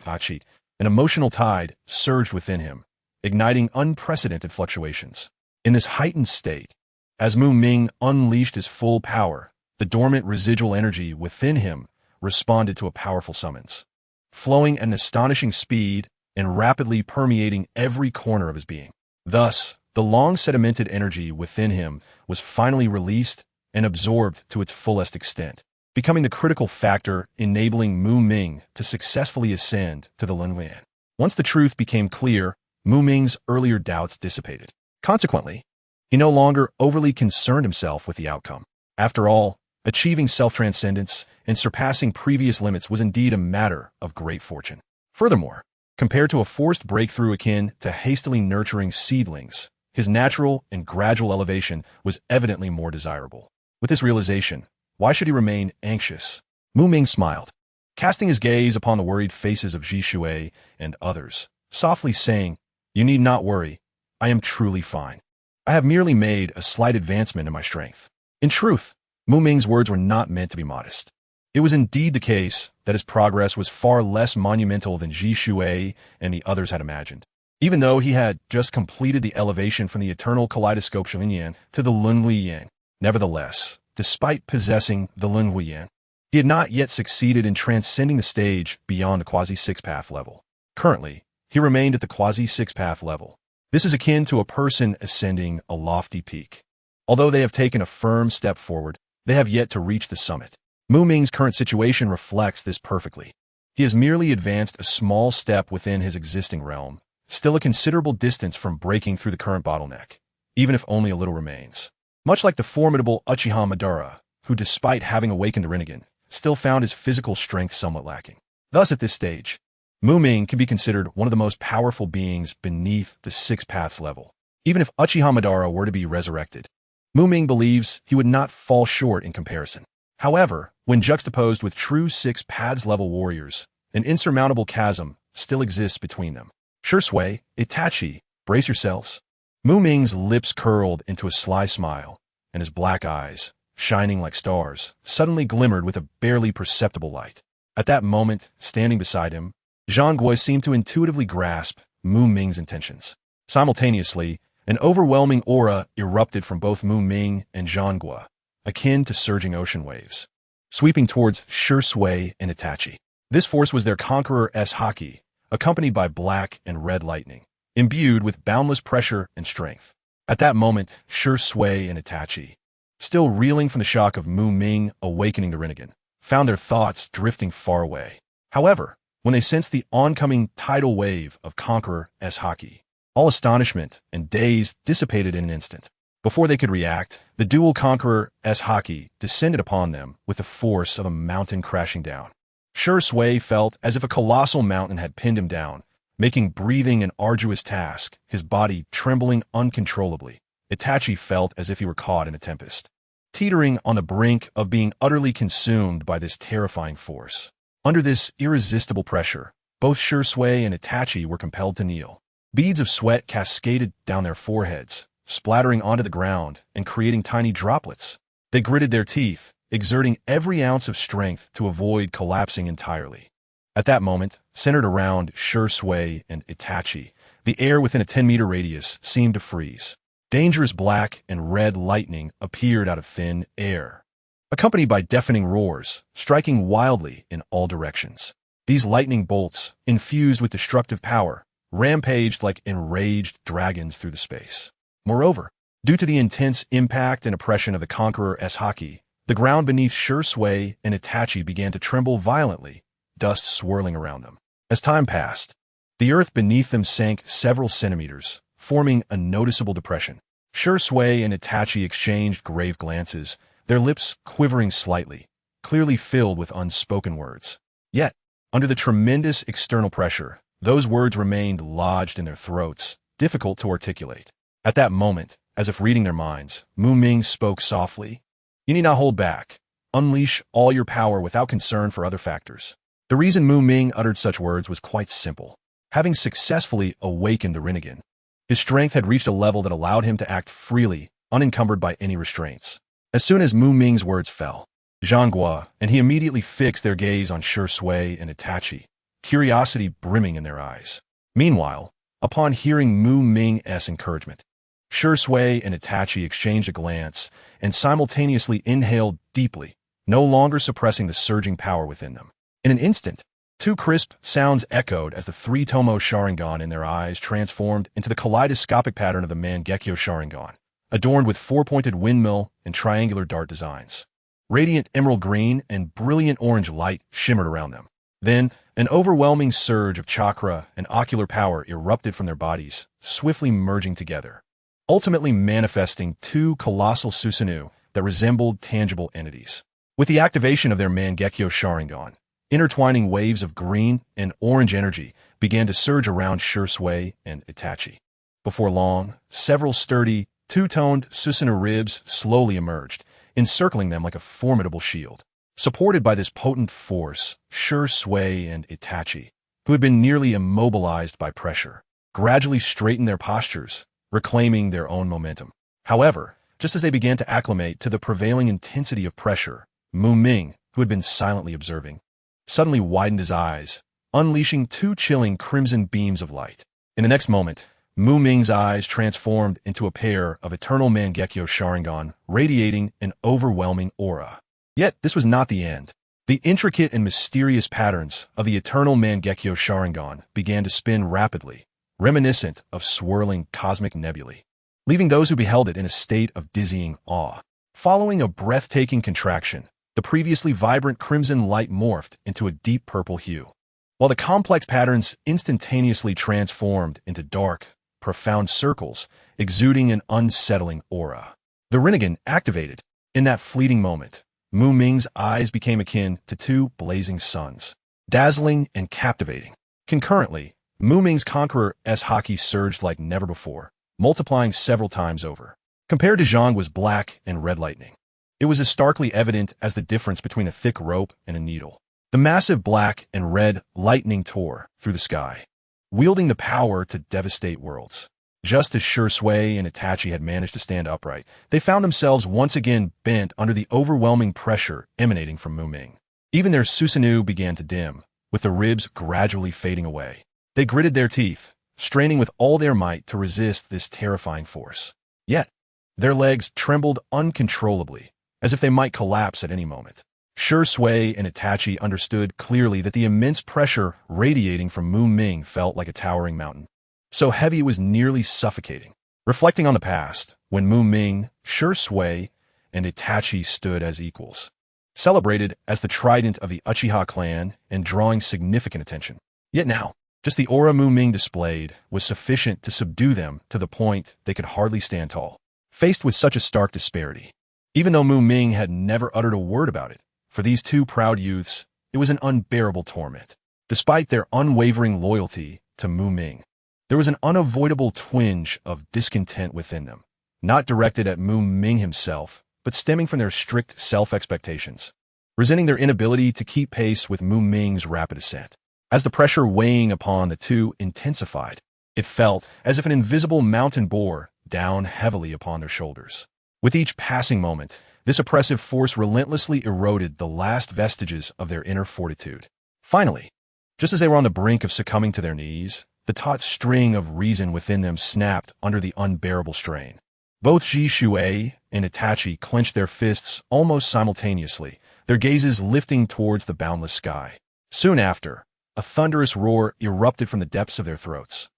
Speaker 1: Hachi, an emotional tide surged within him, igniting unprecedented fluctuations. In this heightened state, as Mu-Ming unleashed his full power, the dormant residual energy within him responded to a powerful summons, flowing at an astonishing speed and rapidly permeating every corner of his being. Thus, the long sedimented energy within him was finally released and absorbed to its fullest extent, becoming the critical factor enabling Mu-Ming to successfully ascend to the Lunhuian. Once the truth became clear, Mu-Ming's earlier doubts dissipated. Consequently, he no longer overly concerned himself with the outcome. After all, achieving self-transcendence and surpassing previous limits was indeed a matter of great fortune. Furthermore, compared to a forced breakthrough akin to hastily nurturing seedlings, his natural and gradual elevation was evidently more desirable. With this realization, why should he remain anxious? Mu-Ming smiled, casting his gaze upon the worried faces of SavesShisui and others, softly saying, "You need not worry. I am truly fine. I have merely made a slight advancement in my strength." In truth, Mu-Ming's words were not meant to be modest. It was indeed the case that his progress was far less monumental than SavesShisui and the others had imagined. Even though he had just completed the elevation from the eternal kaleidoscope Shulian to the Lunhuiyan, nevertheless, despite possessing the Lunhuiyan, he had not yet succeeded in transcending the stage beyond the quasi-six-path level. Currently, he remained at the quasi-six-path level. This is akin to a person ascending a lofty peak. Although they have taken a firm step forward, they have yet to reach the summit. Mu-Ming's current situation reflects this perfectly. He has merely advanced a small step within his existing realm, still a considerable distance from breaking through the current bottleneck, even if only a little remains. Much like the formidable UchihaMuming, who despite having awakened the Rinnegan, still found his physical strength somewhat lacking. Thus at this stage, Mu-Ming can be considered one of the most powerful beings beneath the Six Paths level. Even if UchihaMuming were to be resurrected, Mu-Ming believes he would not fall short in comparison. However, when juxtaposed with true Six Paths level warriors, an insurmountable chasm still exists between them. ShisUi, Itachi, brace yourselves. Mu-Ming's lips curled into a sly smile, and his black eyes, shining like stars, suddenly glimmered with a barely perceptible light. At that moment, standing beside him, Zhang seemed to intuitively grasp Mu-Ming's intentions. Simultaneously, an overwhelming aura erupted from both Mu-Ming and Zhang, akin to surging ocean waves, sweeping towards ShisUi and Itachi. This force was their conqueror's haki, accompanied by black and red lightning, imbued with boundless pressure and strength. At that moment, ShisUi and Itachi, still reeling from the shock of Mu-Ming awakening the Rinnegan, found their thoughts drifting far away. However, when they sensed the oncoming tidal wave of conqueror's haki, all astonishment and daze dissipated in an instant. Before they could react, the dual conqueror's haki descended upon them with the force of a mountain crashing down. ShisUi felt as if a colossal mountain had pinned him down, making breathing an arduous task, his body trembling uncontrollably. Itachi felt as if he were caught in a tempest, teetering on the brink of being utterly consumed by this terrifying force. Under this irresistible pressure, both ShisUi and Itachi were compelled to kneel. Beads of sweat cascaded down their foreheads, splattering onto the ground and creating tiny droplets. They gritted their teeth, exerting every ounce of strength to avoid collapsing entirely. At that moment, centered around ShisUi and Itachi, the air within a 10-meter radius seemed to freeze. Dangerous black and red lightning appeared out of thin air, accompanied by deafening roars, striking wildly in all directions. These lightning bolts, infused with destructive power, rampaged like enraged dragons through the space. Moreover, due to the intense impact and oppression of the conqueror's haki, the ground beneath ShisUi and Itachi began to tremble violently, dust swirling around them. As time passed, the earth beneath them sank several centimeters, forming a noticeable depression. ShisUi and Itachi exchanged grave glances, their lips quivering slightly, clearly filled with unspoken words. Yet, under the tremendous external pressure, those words remained lodged in their throats, difficult to articulate. At that moment, as if reading their minds, Mu-Ming spoke softly. "You need not hold back. unleash all your power without concern for other factors. The reason Muming uttered such words was quite simple. Having successfully awakened the Rinnegan, his strength had reached a level that allowed him to act freely, unencumbered by any restraints. As soon as Muming's words fell, Zhangguo and he immediately fixed their gaze on ShisUi and Itachi, curiosity brimming in their eyes. Meanwhile, upon hearing Muming's encouragement, ShisUi and Itachi exchanged a glance and simultaneously inhaled deeply, no longer suppressing the surging power within them. In an instant, two crisp sounds echoed as the three-tomo Sharingan in their eyes transformed into the kaleidoscopic pattern of the Mangekyo Sharingan, adorned with four-pointed windmill and triangular dart designs. Radiant emerald green and brilliant orange light shimmered around them. Then, an overwhelming surge of chakra and ocular power erupted from their bodies, swiftly merging together, ultimately manifesting two colossal Susanoo that resembled tangible entities. With the activation of their Mangekyo Sharingan, intertwining waves of green and orange energy began to surge around ShisUi and Itachi. Before long, several sturdy, two-toned Susanoo ribs slowly emerged, encircling them like a formidable shield. Supported by this potent force, ShisUi and Itachi, who had been nearly immobilized by pressure, gradually straightened their postures, reclaiming their own momentum. However, just as they began to acclimate to the prevailing intensity of pressure, Muming, who had been silently observing, suddenly widened his eyes, unleashing two chilling crimson beams of light. In the next moment, Muming's eyes transformed into a pair of eternal Mangekyo Sharingan, radiating an overwhelming aura. Yet this was not the end. The intricate and mysterious patterns of the eternal Mangekyo Sharingan began to spin rapidly, reminiscent of swirling cosmic nebulae, leaving those who beheld it in a state of dizzying awe. Following a breathtaking contraction, the previously vibrant crimson light morphed into a deep purple hue, while the complex patterns instantaneously transformed into dark, profound circles, exuding an unsettling aura. The Rinnegan activated. In that fleeting moment, Muming's eyes became akin to two blazing suns, dazzling and captivating. Concurrently, Muming's Conqueror's haki surged like never before, multiplying several times over. Compared to Zhangguo's black and red lightning, it was as starkly evident as the difference between a thick rope and a needle. The massive black and red lightning tore through the sky, wielding the power to devastate worlds. Just as ShisUi and Itachi had managed to stand upright, they found themselves once again bent under the overwhelming pressure emanating from Muming. Even their Susanoo began to dim, with the ribs gradually fading away. They gritted their teeth, straining with all their might to resist this terrifying force. Yet, their legs trembled uncontrollably, as if they might collapse at any moment. ShisUi and Itachi understood clearly that the immense pressure radiating from Muming felt like a towering mountain, so heavy it was nearly suffocating. Reflecting on the past, when Muming, ShisUi, and Itachi stood as equals, celebrated as the trident of the Uchiha clan and drawing significant attention. Yet now, just the aura Muming displayed was sufficient to subdue them to the point they could hardly stand tall. Faced with such a stark disparity, even though Muming had never uttered a word about it, for these two proud youths, it was an unbearable torment. Despite their unwavering loyalty to Muming, there was an unavoidable twinge of discontent within them, not directed at Muming himself, but stemming from their strict self-expectations, resenting their inability to keep pace with Muming's rapid ascent. As the pressure weighing upon the two intensified, it felt as if an invisible mountain bore down heavily upon their shoulders. With each passing moment, this oppressive force relentlessly eroded the last vestiges of their inner fortitude. Finally, just as they were on the brink of succumbing to their knees, the taut string of reason within them snapped under the unbearable strain. Both ShisUi and Itachi clenched their fists almost simultaneously, their gazes lifting towards the boundless sky. Soon after, a thunderous roar erupted from the depths of their throats.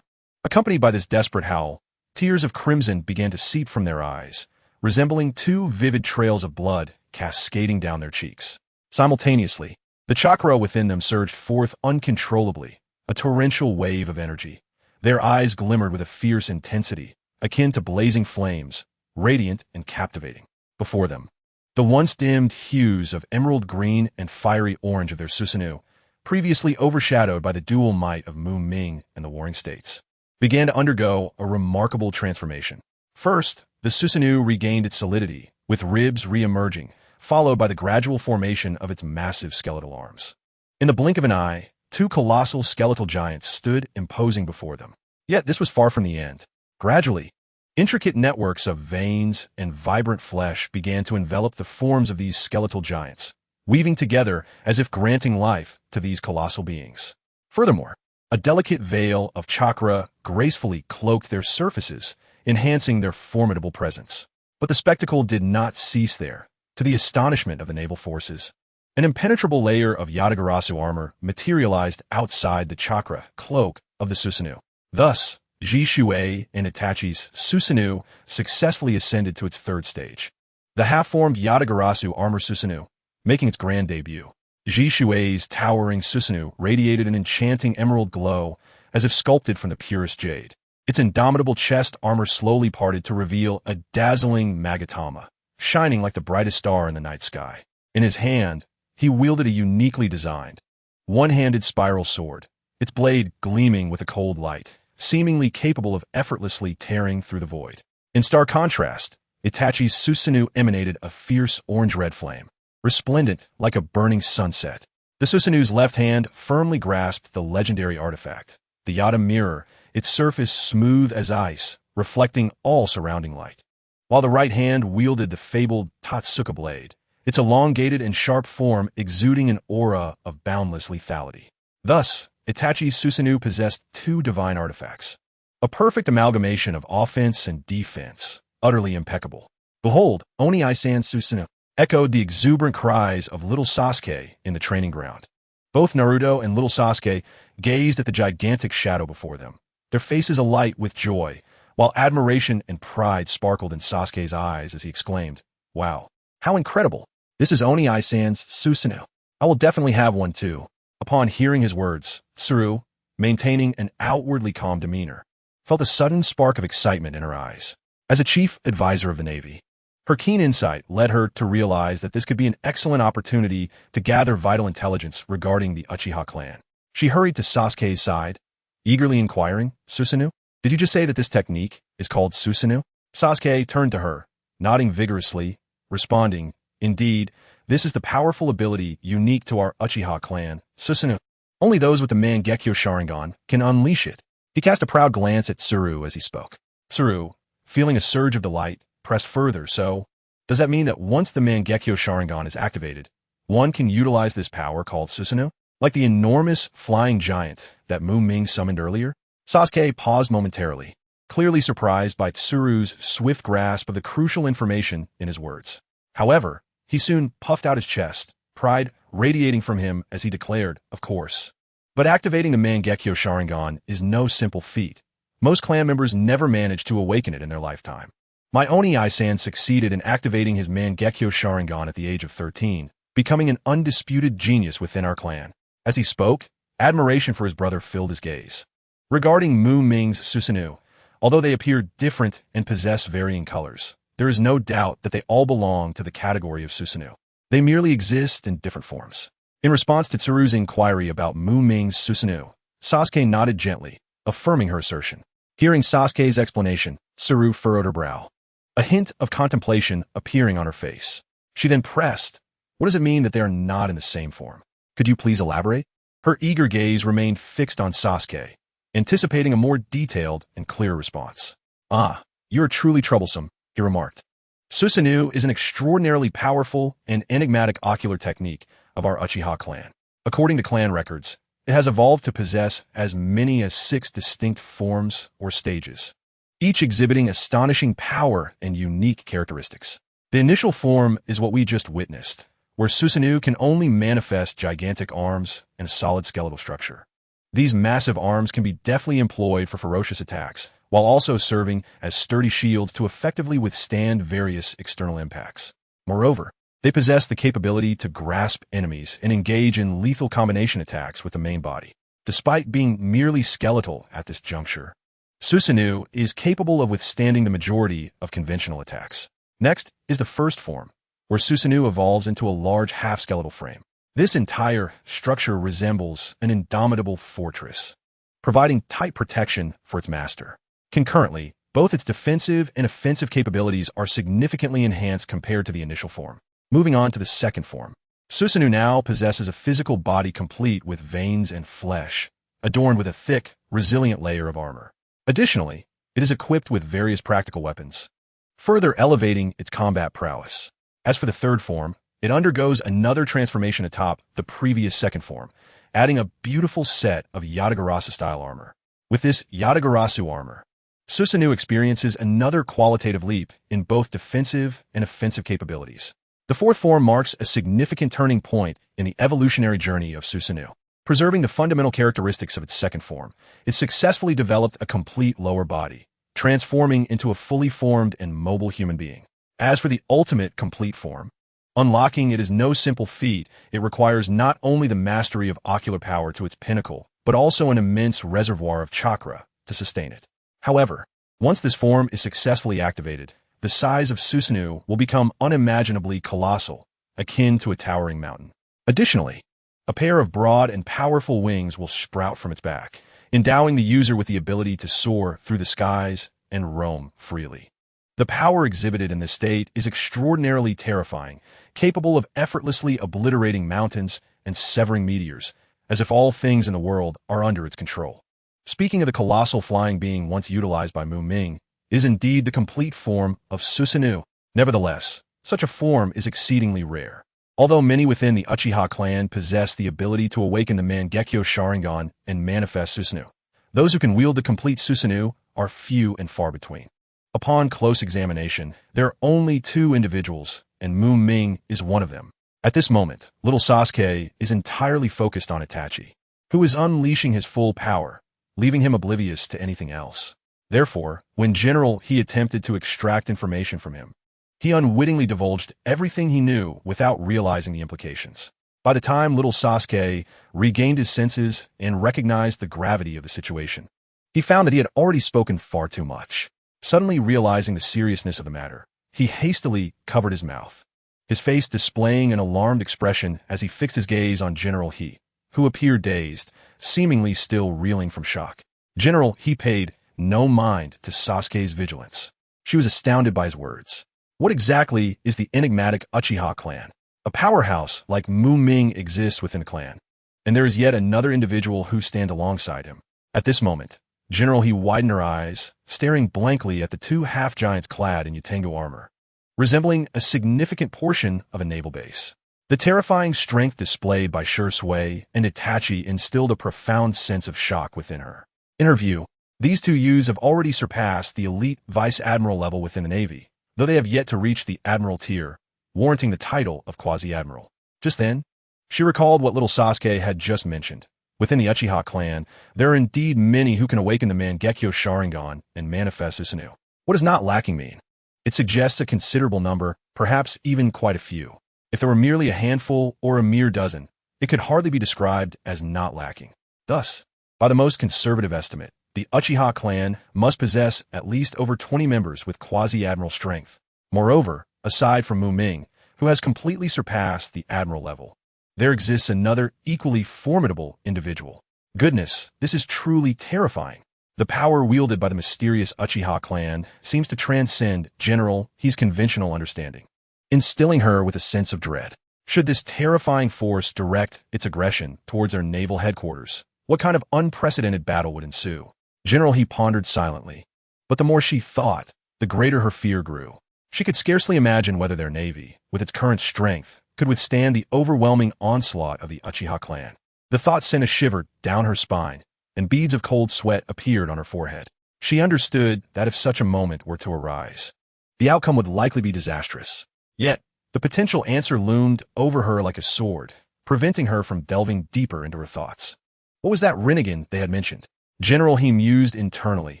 Speaker 1: Accompanied by this desperate howl, tears of crimson began to seep from their eyes, resembling two vivid trails of blood cascading down their cheeks. Simultaneously, the chakra within them surged forth uncontrollably, a torrential wave of energy. Their eyes glimmered with a fierce intensity, akin to blazing flames, radiant and captivating. Before them, the once dimmed hues of emerald green and fiery orange of their Susanoo, previously overshadowed by the dual might of Muming and the Warring States, began to undergo a remarkable transformation. First, the Susanoo regained its solidity, with ribs re-emerging, followed by the gradual formation of its massive skeletal arms. In the blink of an eye, two colossal skeletal giants stood imposing before them. Yet this was far from the end. Gradually, intricate networks of veins and vibrant flesh began to envelop the forms of these skeletal giants, weaving together as if granting life to these colossal beings. Furthermore, a delicate veil of chakra gracefully cloaked their surfaces, enhancing their formidable presence. But the spectacle did not cease there. To the astonishment of the naval forces, an impenetrable layer of Yatagarasu armor materialized outside the chakra cloak of the Susanoo. Thus, Jishuei and Itachi's Susanoo successfully ascended to its third stage. The half-formed Yatagarasu armor Susanoo, making its grand debut. Jishuei's towering Susanoo radiated an enchanting emerald glow as if sculpted from the purest jade. Its indomitable chest armor slowly parted to reveal a dazzling Magatama, shining like the brightest star in the night sky. In his hand, he wielded a uniquely designed, one-handed spiral sword, its blade gleaming with a cold light, seemingly capable of effortlessly tearing through the void. In stark contrast, Itachi's Susanoo emanated a fierce orange-red flame, resplendent like a burning sunset. The Susanoo's left hand firmly grasped the legendary artifact, the Yata Mirror, its surface smooth as ice, reflecting all surrounding light. While the right hand wielded the fabled Tatsuka blade, its elongated and sharp form exuding an aura of boundless lethality. Thus, Itachi's Susanoo possessed two divine artifacts, a perfect amalgamation of offense and defense, utterly impeccable. "Behold, Oni Isan's Susanoo," echoed the exuberant cries of little Sasuke in the training ground. Both Naruto and little Sasuke gazed at the gigantic shadow before them, their faces alight with joy, while admiration and pride sparkled in Sasuke's eyes as he exclaimed, "Wow, how incredible! This is Oni Isan's Susanoo. I will definitely have one too." Upon hearing his words, Tsuru, maintaining an outwardly calm demeanor, felt a sudden spark of excitement in her eyes. As a chief advisor of the Navy, her keen insight led her to realize that this could be an excellent opportunity to gather vital intelligence regarding the Uchiha clan. She hurried to Sasuke's side, eagerly inquiring, "Susanoo? Did you just say that this technique is called Susanoo?" Sasuke turned to her, nodding vigorously, responding, "Indeed, this is the powerful ability unique to our Uchiha clan, Susanoo. Only those with the Mangekyo Sharingan can unleash it." He cast a proud glance at Tsuru as he spoke. Tsuru, feeling a surge of delight, pressed further. "So, does that mean that once the Mangekyo Sharingan is activated, one can utilize this power called Susanoo? Like the enormous flying giant that Muming summoned earlier?" Sasuke paused momentarily, clearly surprised by Tsuru's swift grasp of the crucial information in his words. However, he soon puffed out his chest, pride radiating from him as he declared, "Of course. But activating the Mangekyo Sharingan is no simple feat. Most clan members never manage to awaken it in their lifetime. My Oni Isan succeeded in activating his Mangekyo Sharingan at the age of 13, becoming an undisputed genius within our clan." As he spoke, admiration for his brother filled his gaze. Regarding Muming's Susanoo, although they appear different and possess varying colors, there is no doubt that they all belong to the category of Susanoo. They merely exist in different forms. In response to Tsuru's inquiry about Muming's Susanoo, Sasuke nodded gently, affirming her assertion. Hearing Sasuke's explanation, Tsuru furrowed her brow, a hint of contemplation appearing on her face. She then pressed, "What does it mean that they are not in the same form? Could you please elaborate?" Her eager gaze remained fixed on Sasuke, anticipating a more detailed and clear response. "Ah, you are truly troublesome," he remarked. "Susanoo is an extraordinarily powerful and enigmatic ocular technique of our Uchiha clan. According to clan records, it has evolved to possess as many as 6 distinct forms or stages, each exhibiting astonishing power and unique characteristics. The initial form is what we just witnessed, where Susanoo can only manifest gigantic arms and a solid skeletal structure. These massive arms can be deftly employed for ferocious attacks, while also serving as sturdy shields to effectively withstand various external impacts. Moreover, they possess the capability to grasp enemies and engage in lethal combination attacks with the main body. Despite being merely skeletal at this juncture, Susanoo is capable of withstanding the majority of conventional attacks. Next is the first form, where Susanoo evolves into a large half-skeletal frame. This entire structure resembles an indomitable fortress, providing tight protection for its master. Concurrently, both its defensive and offensive capabilities are significantly enhanced compared to the initial form. Moving on to the second form. Susanoo now possesses a physical body complete with veins and flesh, adorned with a thick, resilient layer of armor. Additionally, it is equipped with various practical weapons, further elevating its combat prowess. As for the third form, it undergoes another transformation atop the previous second form, adding a beautiful set of Yatagarasu-style armor. With this Yatagarasu armor, Susanoo experiences another qualitative leap in both defensive and offensive capabilities. The fourth form marks a significant turning point in the evolutionary journey of Susanoo. Preserving the fundamental characteristics of its second form, it successfully developed a complete lower body, transforming into a fully formed and mobile human being. As for the ultimate complete form, unlocking it is no simple feat. It requires not only the mastery of ocular power to its pinnacle, but also an immense reservoir of chakra to sustain it. However, once this form is successfully activated, the size of Susanoo will become unimaginably colossal, akin to a towering mountain. Additionally, a pair of broad and powerful wings will sprout from its back, endowing the user with the ability to soar through the skies and roam freely. The power exhibited in this state is extraordinarily terrifying, capable of effortlessly obliterating mountains and severing meteors, as if all things in the world are under its control. Speaking of the colossal flying being once utilized by Muming, is indeed the complete form of Susanoo. Nevertheless, such a form is exceedingly rare. Although many within the Uchiha clan possess the ability to awaken the Mangekyo Sharingan and manifest Susanoo, those who can wield the complete Susanoo are few and far between. Upon close examination, there are only two individuals, and Muming is one of them. At this moment, little Sasuke is entirely focused on Itachi, who is unleashing his full power, leaving him oblivious to anything else. Therefore, when General He attempted to extract information from him, he unwittingly divulged everything he knew without realizing the implications. By the time little Sasuke regained his senses and recognized the gravity of the situation, he found that he had already spoken far too much. Suddenly realizing the seriousness of the matter, he hastily covered his mouth, his face displaying an alarmed expression as he fixed his gaze on General He, who appeared dazed, seemingly still reeling from shock. General He paid no mind to Sasuke's vigilance. She was astounded by his words. What exactly is the enigmatic Uchiha clan? A powerhouse like Muming exists within the clan, and there is yet another individual who stands alongside him. At this moment, General He widened her eyes, staring blankly at the two half-giants clad in Utengo armor, resembling a significant portion of a naval base. The terrifying strength displayed by Shisui and Itachi instilled a profound sense of shock within her. In her view, these two youths have already surpassed the elite vice admiral level within the Navy, though they have yet to reach the admiral tier, warranting the title of quasi-admiral. Just then, she recalled what little Sasuke had just mentioned. Within the Uchiha clan, there are indeed many who can awaken the Mangekyo Sharingan and manifest Susanoo. What does not lacking mean? It suggests a considerable number, perhaps even quite a few. If there were merely a handful or a mere dozen, it could hardly be described as not lacking. Thus, by the most conservative estimate, the Uchiha clan must possess at least over 20 members with quasi-admiral strength. Moreover, aside from Muming, who has completely surpassed the admiral level, there exists another equally formidable individual. Goodness, this is truly terrifying. The power wielded by the mysterious Uchiha clan seems to transcend General He's conventional understanding, instilling her with a sense of dread. Should this terrifying force direct its aggression towards their naval headquarters, what kind of unprecedented battle would ensue? General He pondered silently, but the more she thought, the greater her fear grew. She could scarcely imagine whether their navy, with its current strength, could withstand the overwhelming onslaught of the Uchiha clan. The thought sent a shiver down her spine, and beads of cold sweat appeared on her forehead. She understood that if such a moment were to arise, the outcome would likely be disastrous. Yet, the potential answer loomed over her like a sword, preventing her from delving deeper into her thoughts. What was that Rinnegan they had mentioned? General He mused internally,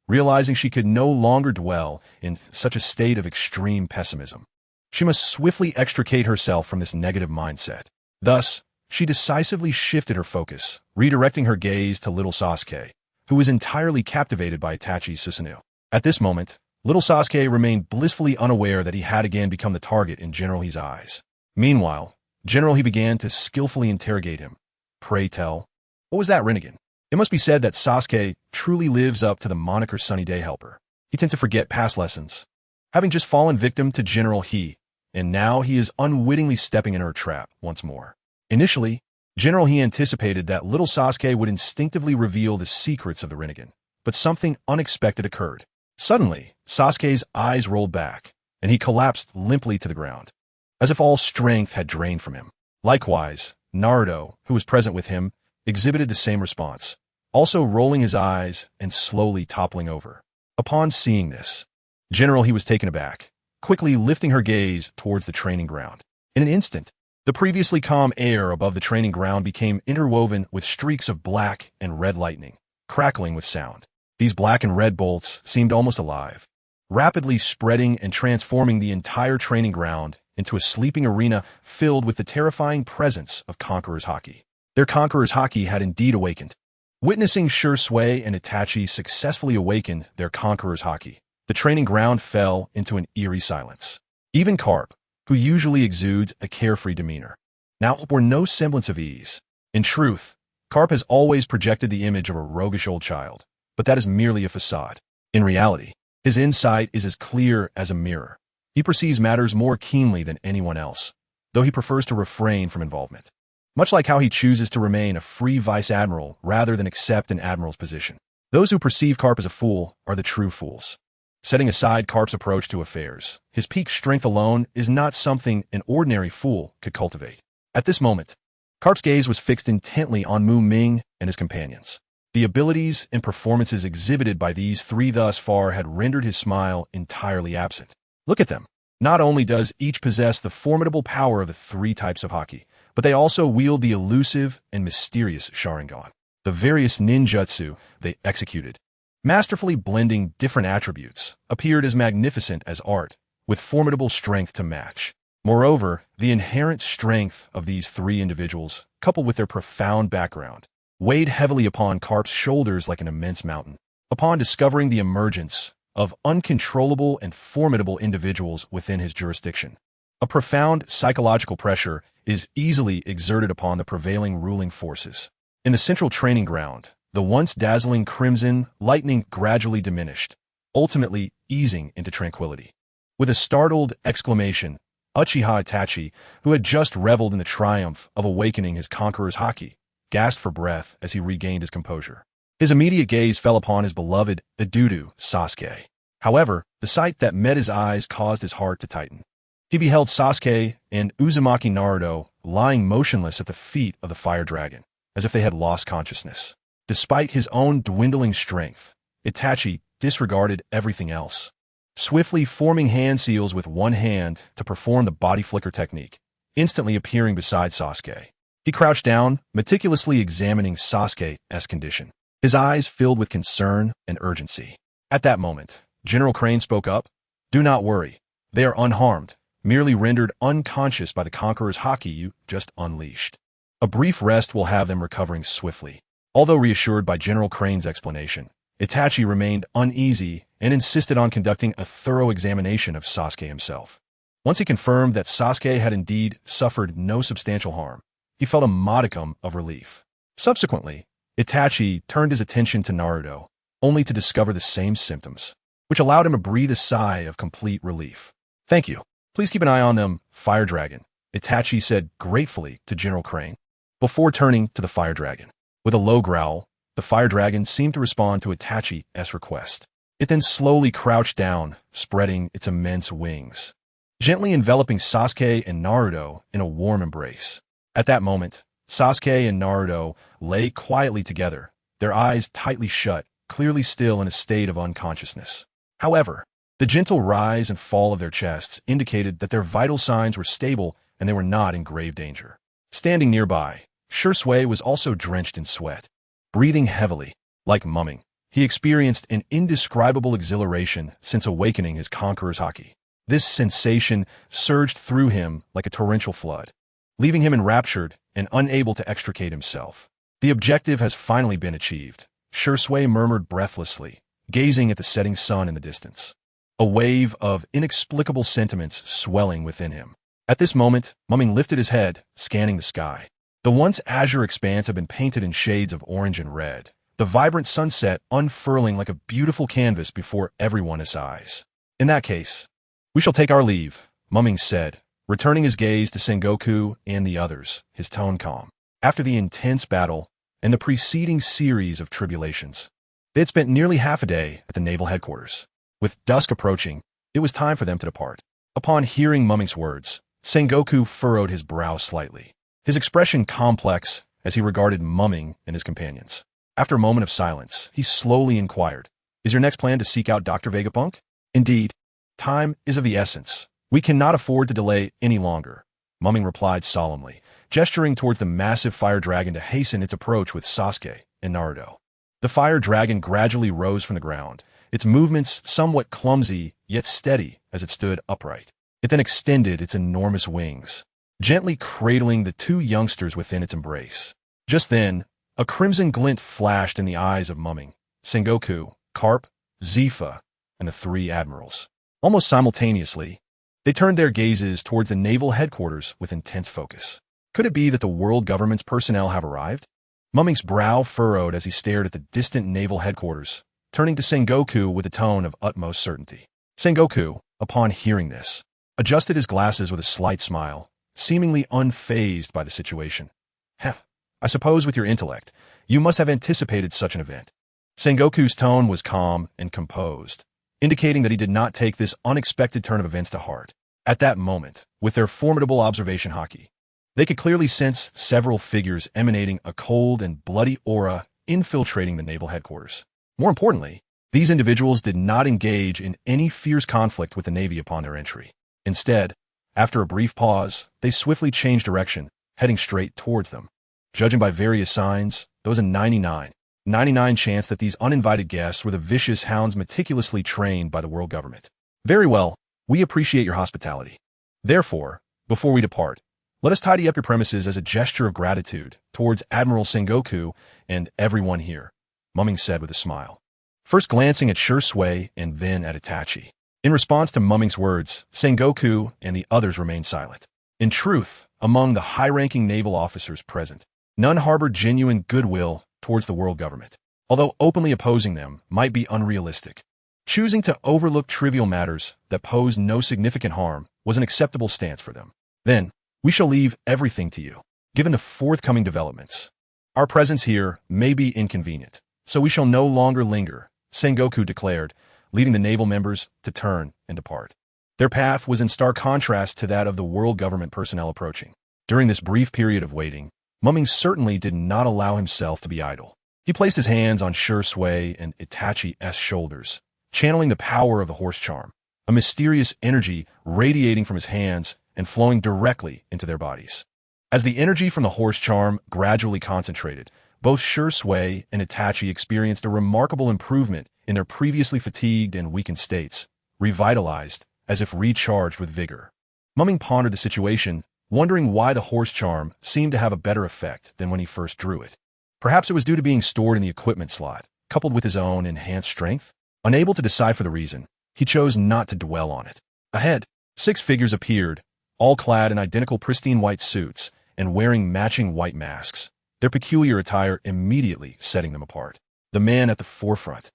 Speaker 1: realizing she could no longer dwell in such a state of extreme pessimism. She must swiftly extricate herself from this negative mindset. Thus, she decisively shifted her focus, redirecting her gaze to little Sasuke, who was entirely captivated by Itachi's Susanoo. At this moment, little Sasuke remained blissfully unaware that he had again become the target in General He's eyes. Meanwhile, General He began to skillfully interrogate him. Pray tell, what was that Rinnegan? It must be said that Sasuke truly lives up to the moniker Sunny Day Helper. He tends to forget past lessons. Having just fallen victim to General He, and now he is unwittingly stepping in her trap once more. Initially, General he anticipated that little Sasuke would instinctively reveal the secrets of the Rinnegan, but something unexpected occurred. Suddenly, Sasuke's eyes rolled back, and he collapsed limply to the ground, as if all strength had drained from him. Likewise, Naruto, who was present with him, exhibited the same response, also rolling his eyes and slowly toppling over. Upon seeing this, General he was taken aback, quickly lifting her gaze towards the training ground. In an instant, the previously calm air above the training ground became interwoven with streaks of black and red lightning, crackling with sound. These black and red bolts seemed almost alive, rapidly spreading and transforming the entire training ground into a sleeping arena filled with the terrifying presence of Conqueror's Haki. Their Conqueror's Haki had indeed awakened. Witnessing Shisui and Itachi successfully awaken their Conqueror's Haki, the training ground fell into an eerie silence. Even Carp, who usually exudes a carefree demeanor, now bore no semblance of ease. In truth, Carp has always projected the image of a roguish old child, but that is merely a facade. In reality, his insight is as clear as a mirror. He perceives matters more keenly than anyone else, though he prefers to refrain from involvement. Much like how he chooses to remain a free vice admiral rather than accept an admiral's position. Those who perceive Carp as a fool are the true fools. Setting aside Carp's approach to affairs, his peak strength alone is not something an ordinary fool could cultivate. At this moment, Carp's gaze was fixed intently on Muming and his companions. The abilities and performances exhibited by these three thus far had rendered his smile entirely absent. Look at them. Not only does each possess the formidable power of the three types of Haki, but they also wield the elusive and mysterious Sharingan. The various ninjutsu they executed, masterfully blending different attributes, appeared as magnificent as art, with formidable strength to match. Moreover, the inherent strength of these three individuals, coupled with their profound background, weighed heavily upon Carp's shoulders like an immense mountain. Upon discovering the emergence of uncontrollable and formidable individuals within his jurisdiction, a profound psychological pressure is easily exerted upon the prevailing ruling forces. In the central training ground, the once dazzling crimson lightning gradually diminished, ultimately easing into tranquility. With a startled exclamation, Uchiha Itachi, who had just reveled in the triumph of awakening his Conqueror's Haki, gasped for breath as he regained his composure. His immediate gaze fell upon his beloved Itutu Sasuke. However, the sight that met his eyes caused his heart to tighten. He beheld Sasuke and Uzumaki Naruto lying motionless at the feet of the fire dragon, as if they had lost consciousness. Despite his own dwindling strength, Itachi disregarded everything else, swiftly forming hand seals with one hand to perform the body flicker technique, instantly appearing beside Sasuke. He crouched down, meticulously examining Sasuke's condition, his eyes filled with concern and urgency. At that moment, General Crane spoke up. "Do not worry. They are unharmed, merely rendered unconscious by the Conqueror's Haki you just unleashed. A brief rest will have them recovering swiftly." Although reassured by General Crane's explanation, Itachi remained uneasy and insisted on conducting a thorough examination of Sasuke himself. Once he confirmed that Sasuke had indeed suffered no substantial harm, he felt a modicum of relief. Subsequently, Itachi turned his attention to Naruto, only to discover the same symptoms, which allowed him to breathe a sigh of complete relief. "Thank you. Please keep an eye on them, Fire Dragon," Itachi said gratefully to General Crane, before turning to the Fire Dragon. With a low growl, the Fire Dragon seemed to respond to Itachi's request. It then slowly crouched down, spreading its immense wings, gently enveloping Sasuke and Naruto in a warm embrace. At that moment, Sasuke and Naruto lay quietly together, their eyes tightly shut, clearly still in a state of unconsciousness. However, the gentle rise and fall of their chests indicated that their vital signs were stable and they were not in grave danger. Standing nearby, Shisui was also drenched in sweat. Breathing heavily, like mumming, he experienced an indescribable exhilaration since awakening his Conqueror's Haki. This sensation surged through him like a torrential flood, leaving him enraptured and unable to extricate himself. "The objective has finally been achieved," Shisui murmured breathlessly, gazing at the setting sun in the distance, a wave of inexplicable sentiments swelling within him. At this moment, Mumming lifted his head, scanning the sky. The once azure expanse had been painted in shades of orange and red, the vibrant sunset unfurling like a beautiful canvas before everyone's eyes. "In that case, we shall take our leave," Muming said, returning his gaze to Sengoku and the others, his tone calm. After the intense battle and the preceding series of tribulations, they had spent nearly half a day at the naval headquarters. With dusk approaching, it was time for them to depart. Upon hearing Muming's words, Sengoku furrowed his brow slightly, his expression complex as he regarded Muming and his companions. After a moment of silence, he slowly inquired, "Is your next plan to seek out Dr. Vegapunk?" "Indeed. Time is of the essence. We cannot afford to delay any longer," Muming replied solemnly, gesturing towards the massive fire dragon to hasten its approach with Sasuke and Naruto. The fire dragon gradually rose from the ground, its movements somewhat clumsy yet steady as it stood upright. It then extended its enormous wings, gently cradling the two youngsters within its embrace. Just then, a crimson glint flashed in the eyes of Muming, Sengoku, Karp, Zifa, and the three admirals. Almost simultaneously, they turned their gazes towards the naval headquarters with intense focus. Could it be that the world government's personnel have arrived? Muming's brow furrowed as he stared at the distant naval headquarters, turning to Sengoku with a tone of utmost certainty. Sengoku, upon hearing this, adjusted his glasses with a slight smile, seemingly unfazed by the situation. "Heh, I suppose with your intellect, you must have anticipated such an event." Sengoku's tone was calm and composed, indicating that he did not take this unexpected turn of events to heart. At that moment, with their formidable observation haki, they could clearly sense several figures emanating a cold and bloody aura infiltrating the naval headquarters. More importantly, these individuals did not engage in any fierce conflict with the Navy upon their entry. Instead, after a brief pause, they swiftly changed direction, heading straight towards them. Judging by various signs, there was a 99 chance that these uninvited guests were the vicious hounds meticulously trained by the world government. "Very well, we appreciate your hospitality. Therefore, before we depart, let us tidy up your premises as a gesture of gratitude towards Admiral Sengoku and everyone here," Muming said with a smile, first glancing at Shisui and then at Itachi. In response to Muming's words, Sengoku and the others remained silent. In truth, among the high-ranking naval officers present, none harbored genuine goodwill towards the world government. Although openly opposing them might be unrealistic, choosing to overlook trivial matters that pose no significant harm was an acceptable stance for them. "Then, we shall leave everything to you. Given the forthcoming developments, our presence here may be inconvenient, so we shall no longer linger," Sengoku declared, leading the naval members to turn and depart. Their path was in stark contrast to that of the world government personnel approaching. During this brief period of waiting, Muming certainly did not allow himself to be idle. He placed his hands on Shisui and Itachi's shoulders, channeling the power of the horse charm, a mysterious energy radiating from his hands and flowing directly into their bodies. As the energy from the horse charm gradually concentrated, both Shisui and Itachi experienced a remarkable improvement in their previously fatigued and weakened states, revitalized as if recharged with vigor. Muming pondered the situation, wondering why the horse charm seemed to have a better effect than when he first drew it. Perhaps it was due to being stored in the equipment slot, coupled with his own enhanced strength. Unable to decipher the reason, he chose not to dwell on it. Ahead, 6 figures appeared, all clad in identical pristine white suits and wearing matching white masks, their peculiar attire immediately setting them apart. The man at the forefront,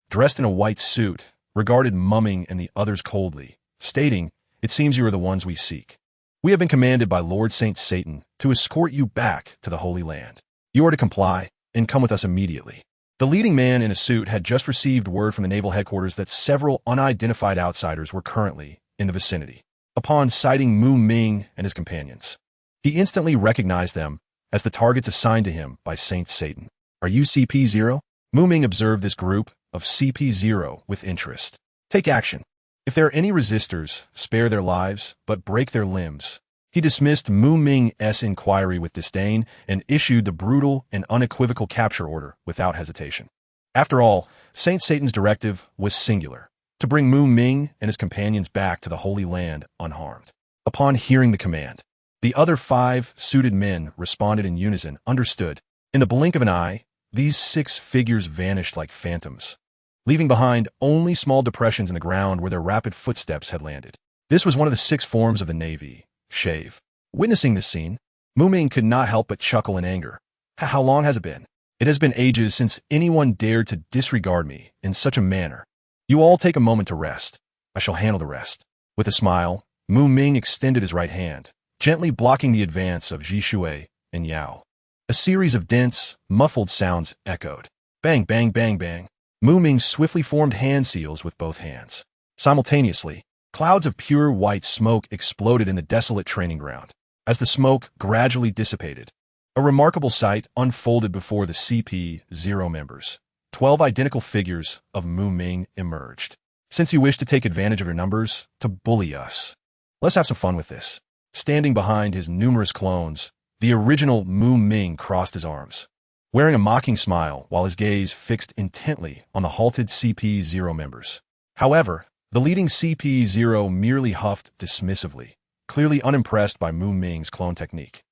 Speaker 1: dressed in a white suit, regarded Muming and the others coldly, stating, "It seems you are the ones we seek. We have been commanded by Lord Saint Satan to escort you back to the Holy Land. You are to comply and come with us immediately." The leading man in a suit had just received word from the naval headquarters that several unidentified outsiders were currently in the vicinity. Upon sighting Muming and his companions, he instantly recognized them as the targets assigned to him by Saint Satan. "Are you CP0? Muming observed this group of CP0 with interest. "Take action. If there are any resistors, spare their lives, but break their limbs." He dismissed Muming's inquiry with disdain and issued the brutal and unequivocal capture order without hesitation. After all, Saint Satan's directive was singular, to bring Muming and his companions back to the Holy Land unharmed. Upon hearing the command, the other 5 suited men responded in unison, understood. In the blink of an eye, these 6 figures vanished like phantoms, leaving behind only small depressions in the ground where their rapid footsteps had landed. This was one of the 6 forms of the Navy, Shave. Witnessing this scene, Muming could not help but chuckle in anger. "How long has it been? It has been ages since anyone dared to disregard me in such a manner. You all take a moment to rest. I shall handle the rest." With a smile, Muming extended his right hand, gently blocking the advance of Jishui and Yao. A series of dense, muffled sounds echoed. Bang, bang, bang, bang. Muming swiftly formed hand seals with both hands. Simultaneously, clouds of pure white smoke exploded in the desolate training ground. As the smoke gradually dissipated, a remarkable sight unfolded before the CP0 members. 12 identical figures of Muming emerged. Since you wish to take advantage of your numbers to bully us, let's have some fun with this. Standing behind his numerous clones, the original Muming crossed his arms, wearing a mocking smile while his gaze fixed intently on the halted CP0 members. However, the leading CP0 merely huffed dismissively, clearly unimpressed by Muming's clone technique.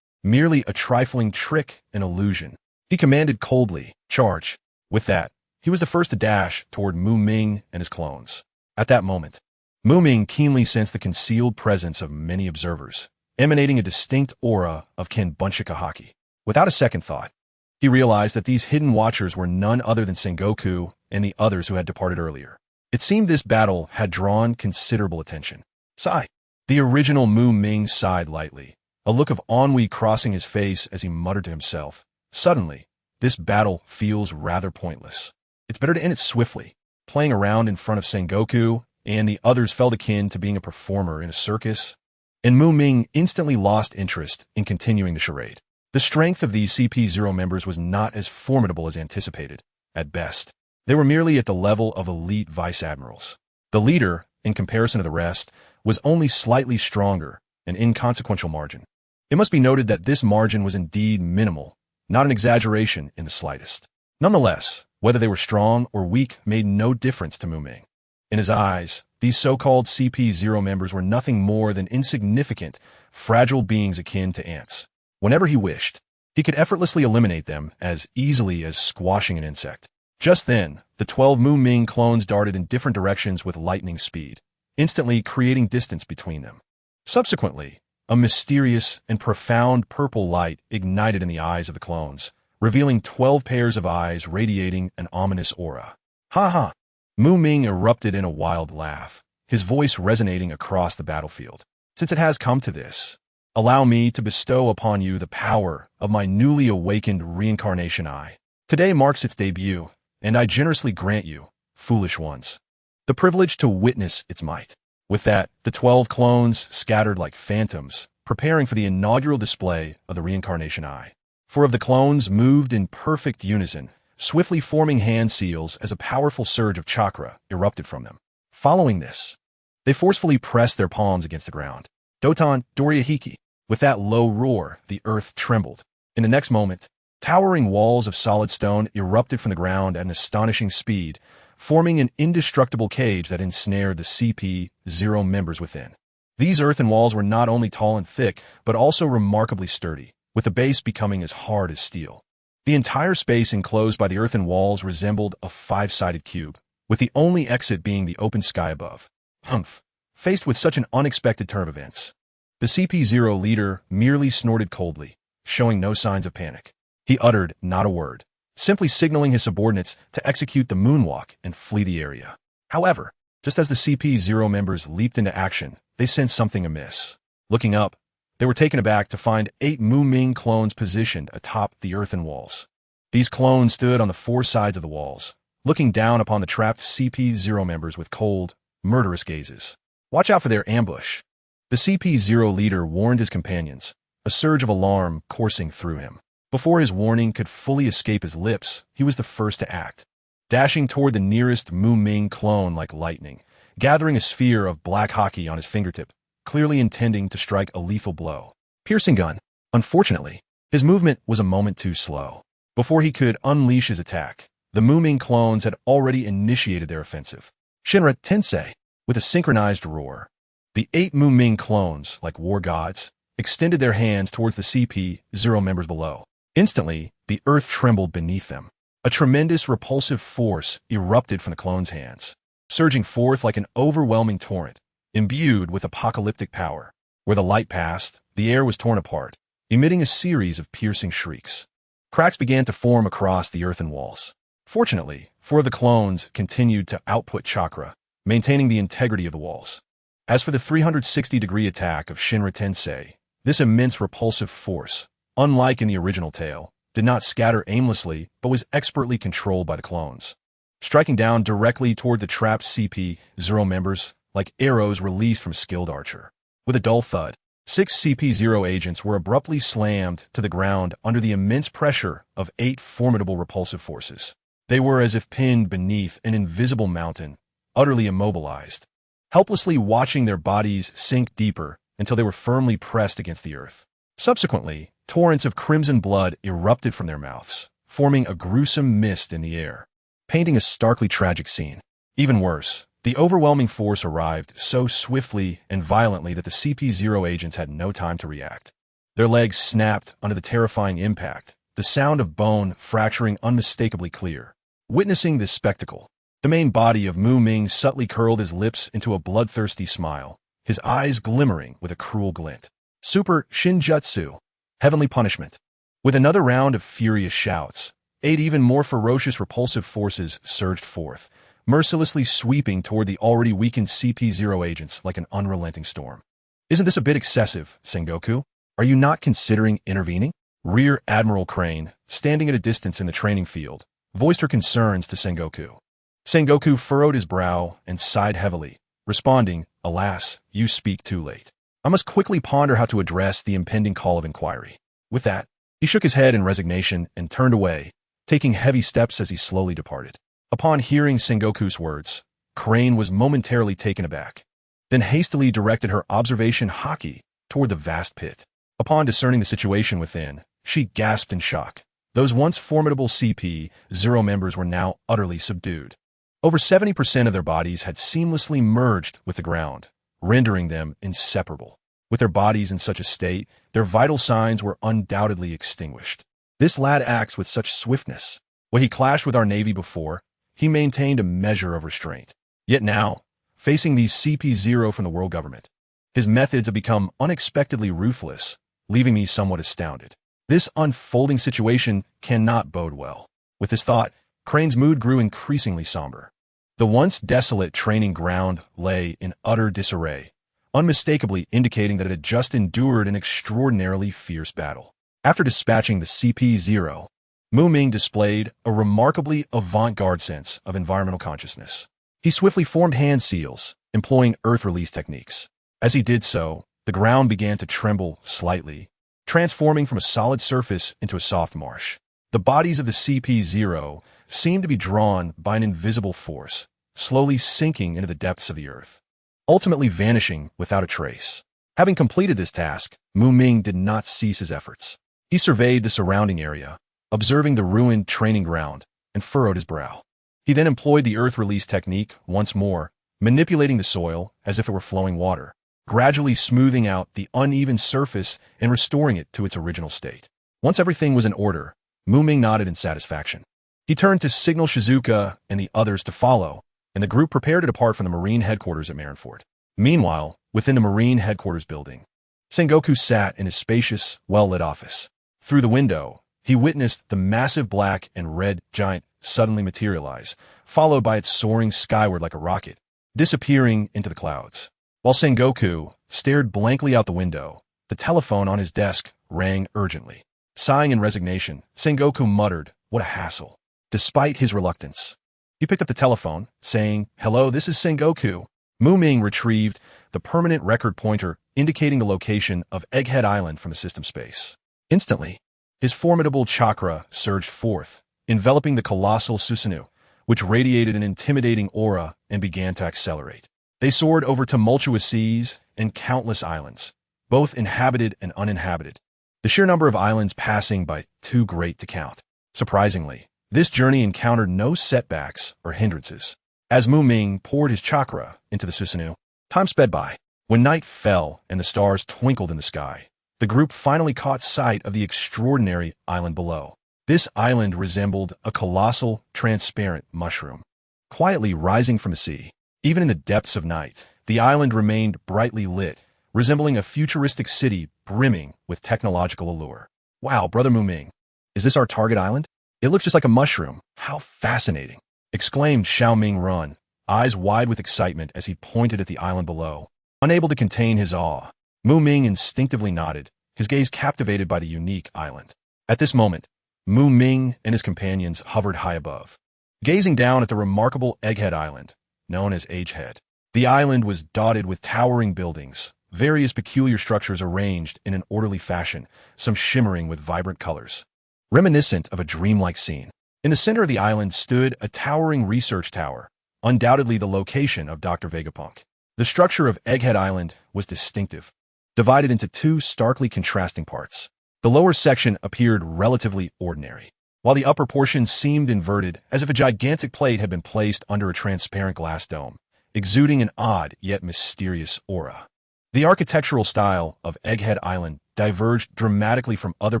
Speaker 1: Merely a trifling trick and illusion. He commanded coldly, charge. With that, he was the first to dash toward Muming and his clones. At that moment, Muming keenly sensed the concealed presence of many observers, emanating a distinct aura of Kenbunshika haki. Without a second thought, he realized that these hidden watchers were none other than Sengoku and the others who had departed earlier. It seemed this battle had drawn considerable attention. Sigh. The original Muming sighed lightly, a look of ennui crossing his face as he muttered to himself. Suddenly, this battle feels rather pointless. It's better to end it swiftly. Playing around in front of Sengoku and the others felt akin to being a performer in a circus, and Muming instantly lost interest in continuing the charade. The strength of these CP0 members was not as formidable as anticipated. At best, they were merely at the level of elite vice admirals. The leader, in comparison to the rest, was only slightly stronger, an inconsequential margin. It must be noted that this margin was indeed minimal, not an exaggeration in the slightest. Nonetheless, whether they were strong or weak made no difference to Muming. In his eyes, these so-called CP0 members were nothing more than insignificant, fragile beings akin to ants. Whenever he wished, he could effortlessly eliminate them as easily as squashing an insect. Just then, the 12 Muming clones darted in different directions with lightning speed, instantly creating distance between them. Subsequently, a mysterious and profound purple light ignited in the eyes of the clones, revealing 12 pairs of eyes radiating an ominous aura. Ha ha! Muming erupted in a wild laugh, his voice resonating across the battlefield. Since it has come to this, allow me to bestow upon you the power of my newly awakened reincarnation eye. Today marks its debut, and I generously grant you, foolish ones, the privilege to witness its might. With that, the 12 clones scattered like phantoms, preparing for the inaugural display of the reincarnation eye. 4 of the clones moved in perfect unison, swiftly forming hand seals as a powerful surge of chakra erupted from them. Following this, they forcefully pressed their palms against the ground. Doton Dorihiki. With that low roar, the earth trembled. In the next moment, towering walls of solid stone erupted from the ground at an astonishing speed, forming an indestructible cage that ensnared the CP0 members within. These earthen walls were not only tall and thick, but also remarkably sturdy, with the base becoming as hard as steel. The entire space enclosed by the earthen walls resembled a 5-sided cube, with the only exit being the open sky above. Humph! Faced with such an unexpected turn of events, the CP0 leader merely snorted coldly, showing no signs of panic. He uttered not a word, simply signaling his subordinates to execute the moonwalk and flee the area. However, just as the CP0 members leaped into action, they sensed something amiss. Looking up, they were taken aback to find 8 Muming clones positioned atop the earthen walls. These clones stood on the 4 sides of the walls, looking down upon the trapped CP0 members with cold, murderous gazes. Watch out for their ambush. The CP0 leader warned his companions, a surge of alarm coursing through him. Before his warning could fully escape his lips, he was the first to act, dashing toward the nearest Muming clone like lightning, gathering a sphere of black haki on his fingertip, clearly intending to strike a lethal blow. Piercing gun. Unfortunately, his movement was a moment too slow. Before he could unleash his attack, the Muming clones had already initiated their offensive. Shinra Tensei, with a synchronized roar. The 8 Muming clones, like war gods, extended their hands towards the CP0 members below. Instantly, the earth trembled beneath them. A tremendous repulsive force erupted from the clones' hands, surging forth like an overwhelming torrent, imbued with apocalyptic power. Where the light passed, the air was torn apart, emitting a series of piercing shrieks. Cracks began to form across the earthen walls. Fortunately, 4 of the clones continued to output chakra, maintaining the integrity of the walls. As for the 360-degree attack of Shinra Tensei, this immense repulsive force, unlike in the original tale, did not scatter aimlessly but was expertly controlled by the clones, striking down directly toward the trapped CP-0 members like arrows released from a skilled archer. With a dull thud, 6 CP-0 agents were abruptly slammed to the ground under the immense pressure of 8 formidable repulsive forces. They were as if pinned beneath an invisible mountain, utterly immobilized, helplessly watching their bodies sink deeper until they were firmly pressed against the earth. Subsequently, torrents of crimson blood erupted from their mouths, forming a gruesome mist in the air, painting a starkly tragic scene. Even worse, the overwhelming force arrived so swiftly and violently that the CP-0 agents had no time to react. Their legs snapped under the terrifying impact, the sound of bone fracturing unmistakably clear. Witnessing this spectacle, the main body of Mu-Ming subtly curled his lips into a bloodthirsty smile, his eyes glimmering with a cruel glint. Super Shinjutsu, Heavenly Punishment. With another round of furious shouts, 8 even more ferocious repulsive forces surged forth, mercilessly sweeping toward the already weakened CP-0 agents like an unrelenting storm. Isn't this a bit excessive, Sengoku? Are you not considering intervening? Rear Admiral Crane, standing at a distance in the training field, voiced her concerns to Sengoku. Sengoku furrowed his brow and sighed heavily, responding, "Alas, you speak too late. I must quickly ponder how to address the impending call of inquiry." With that, he shook his head in resignation and turned away, taking heavy steps as he slowly departed. Upon hearing Sengoku's words, Crane was momentarily taken aback, then hastily directed her observation haki toward the vast pit. Upon discerning the situation within, she gasped in shock. Those once formidable CP-0 members were now utterly subdued. Over 70% of their bodies had seamlessly merged with the ground, rendering them inseparable. With their bodies in such a state, their vital signs were undoubtedly extinguished. This lad acts with such swiftness. When he clashed with our Navy before, he maintained a measure of restraint. Yet now, facing these CP-0 from the world government, his methods have become unexpectedly ruthless, leaving me somewhat astounded. This unfolding situation cannot bode well. With this thought, Crane's mood grew increasingly somber. The once desolate training ground lay in utter disarray, unmistakably indicating that it had just endured an extraordinarily fierce battle. After dispatching the CP-0, Mu-Ming displayed a remarkably avant-garde sense of environmental consciousness. He swiftly formed hand seals, employing earth release techniques. As he did so, the ground began to tremble slightly, transforming from a solid surface into a soft marsh. The bodies of the CP-0 seemed to be drawn by an invisible force, slowly sinking into the depths of the earth, ultimately vanishing without a trace. Having completed this task, Mu-Ming did not cease his efforts. He surveyed the surrounding area, observing the ruined training ground, and furrowed his brow. He then employed the earth release technique once more, manipulating the soil as if it were flowing water, gradually smoothing out the uneven surface and restoring it to its original state. Once everything was in order, Mu-Ming nodded in satisfaction. He turned to signal Shizuka and the others to follow, and the group prepared to depart from the Marine headquarters at Marineford. Meanwhile, within the Marine headquarters building, Sengoku sat in his spacious, well-lit office. Through the window, he witnessed the massive black and red giant suddenly materialize, followed by it soaring skyward like a rocket, disappearing into the clouds. While Sengoku stared blankly out the window, the telephone on his desk rang urgently. Sighing in resignation, Sengoku muttered, "What a hassle." Despite his reluctance, he picked up the telephone, saying, "Hello, this is Sengoku." Mu-Ming retrieved the permanent record pointer indicating the location of Egghead Island from the system space. Instantly, his formidable chakra surged forth, enveloping the colossal Susanoo, which radiated an intimidating aura and began to accelerate. They soared over tumultuous seas and countless islands, both inhabited and uninhabited, the sheer number of islands passing by too great to count. Surprisingly, this journey encountered no setbacks or hindrances. As Mu-Ming poured his chakra into the Susanoo, time sped by. When night fell and the stars twinkled in the sky, the group finally caught sight of the extraordinary island below. This island resembled a colossal, transparent mushroom, quietly rising from the sea. Even in the depths of night, the island remained brightly lit, resembling a futuristic city brimming with technological allure. "Wow, Brother Mu-Ming, is this our target island? It looks just like a mushroom. How fascinating!" exclaimed Xiaoming Run, eyes wide with excitement as he pointed at the island below. Unable to contain his awe, Muming instinctively nodded, his gaze captivated by the unique island. At this moment, Muming and his companions hovered high above, gazing down at the remarkable Egghead Island, known as Agehead. The island was dotted with towering buildings, various peculiar structures arranged in an orderly fashion, some shimmering with vibrant colors, reminiscent of a dreamlike scene. In the center of the island stood a towering research tower, undoubtedly the location of Dr. Vegapunk. The structure of Egghead Island was distinctive, divided into two starkly contrasting parts. The lower section appeared relatively ordinary, while the upper portion seemed inverted as if a gigantic plate had been placed under a transparent glass dome, exuding an odd yet mysterious aura. The architectural style of Egghead Island diverged dramatically from other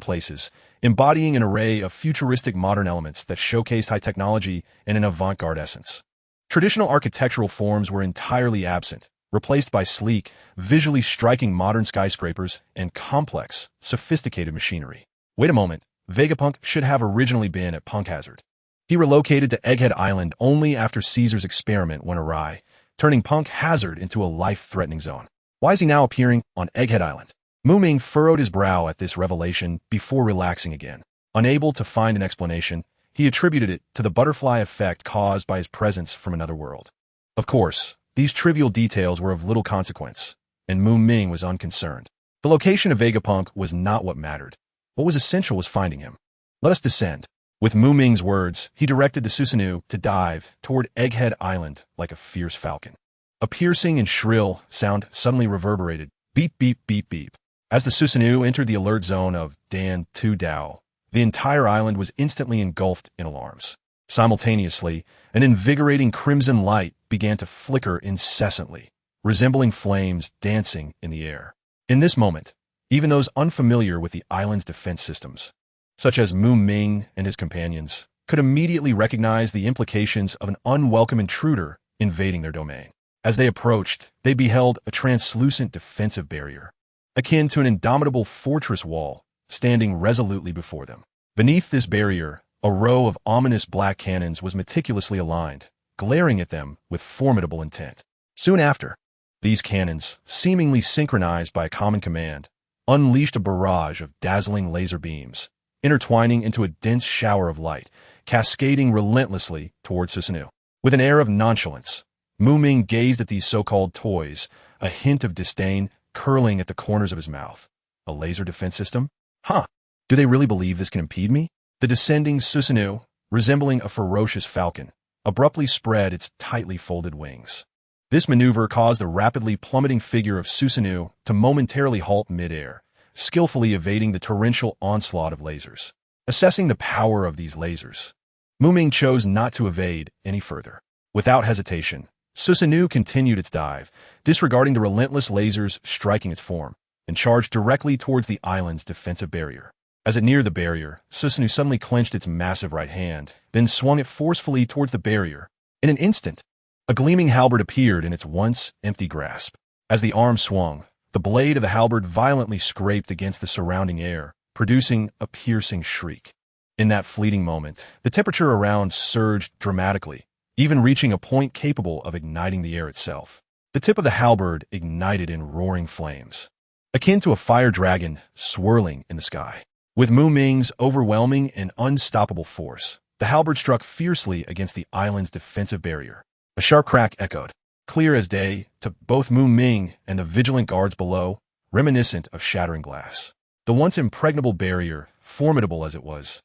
Speaker 1: places, embodying an array of futuristic modern elements that showcased high technology and an avant-garde essence. Traditional architectural forms were entirely absent, replaced by sleek, visually striking modern skyscrapers and complex, sophisticated machinery. Wait a moment, Vegapunk should have originally been at Punk Hazard. He relocated to Egghead Island only after Caesar's experiment went awry, turning Punk Hazard into a life-threatening zone. Why is he now appearing on Egghead Island? Muming furrowed his brow at this revelation before relaxing again. Unable to find an explanation, he attributed it to the butterfly effect caused by his presence from another world. Of course, these trivial details were of little consequence, and Muming was unconcerned. The location of Vegapunk was not what mattered. What was essential was finding him. Let us descend. With Muming's words, he directed the Susanoo to dive toward Egghead Island like a fierce falcon. A piercing and shrill sound suddenly reverberated, beep, beep, beep, beep. As the Susanoo entered the alert zone of Dan Tu Dao, the entire island was instantly engulfed in alarms. Simultaneously, an invigorating crimson light began to flicker incessantly, resembling flames dancing in the air. In this moment, even those unfamiliar with the island's defense systems, such as Muming and his companions, could immediately recognize the implications of an unwelcome intruder invading their domain. As they approached, they beheld a translucent defensive barrier, akin to an indomitable fortress wall, standing resolutely before them. Beneath this barrier, a row of ominous black cannons was meticulously aligned, glaring at them with formidable intent. Soon after, these cannons, seemingly synchronized by a common command, unleashed a barrage of dazzling laser beams, intertwining into a dense shower of light, cascading relentlessly toward Susanoo. With an air of nonchalance, Muming gazed at these so-called toys, a hint of disdain curling at the corners of his mouth. A laser defense system? Huh. Do they really believe this can impede me? The descending Susanoo, resembling a ferocious falcon, abruptly spread its tightly folded wings. This maneuver caused the rapidly plummeting figure of Susanoo to momentarily halt mid-air, skillfully evading the torrential onslaught of lasers. Assessing the power of these lasers, Muming chose not to evade any further. Without hesitation, Susanoo continued its dive, disregarding the relentless lasers striking its form, and charged directly towards the island's defensive barrier. As it neared the barrier, Susanoo suddenly clenched its massive right hand, then swung it forcefully towards the barrier. In an instant, a gleaming halberd appeared in its once empty grasp. As the arm swung, the blade of the halberd violently scraped against the surrounding air, producing a piercing shriek. In that fleeting moment, the temperature around surged dramatically, even reaching a point capable of igniting the air itself. The tip of the halberd ignited in roaring flames, akin to a fire dragon swirling in the sky. With Muming's overwhelming and unstoppable force, the halberd struck fiercely against the island's defensive barrier. A sharp crack echoed, clear as day, to both Muming and the vigilant guards below, reminiscent of shattering glass. The once impregnable barrier, formidable as it was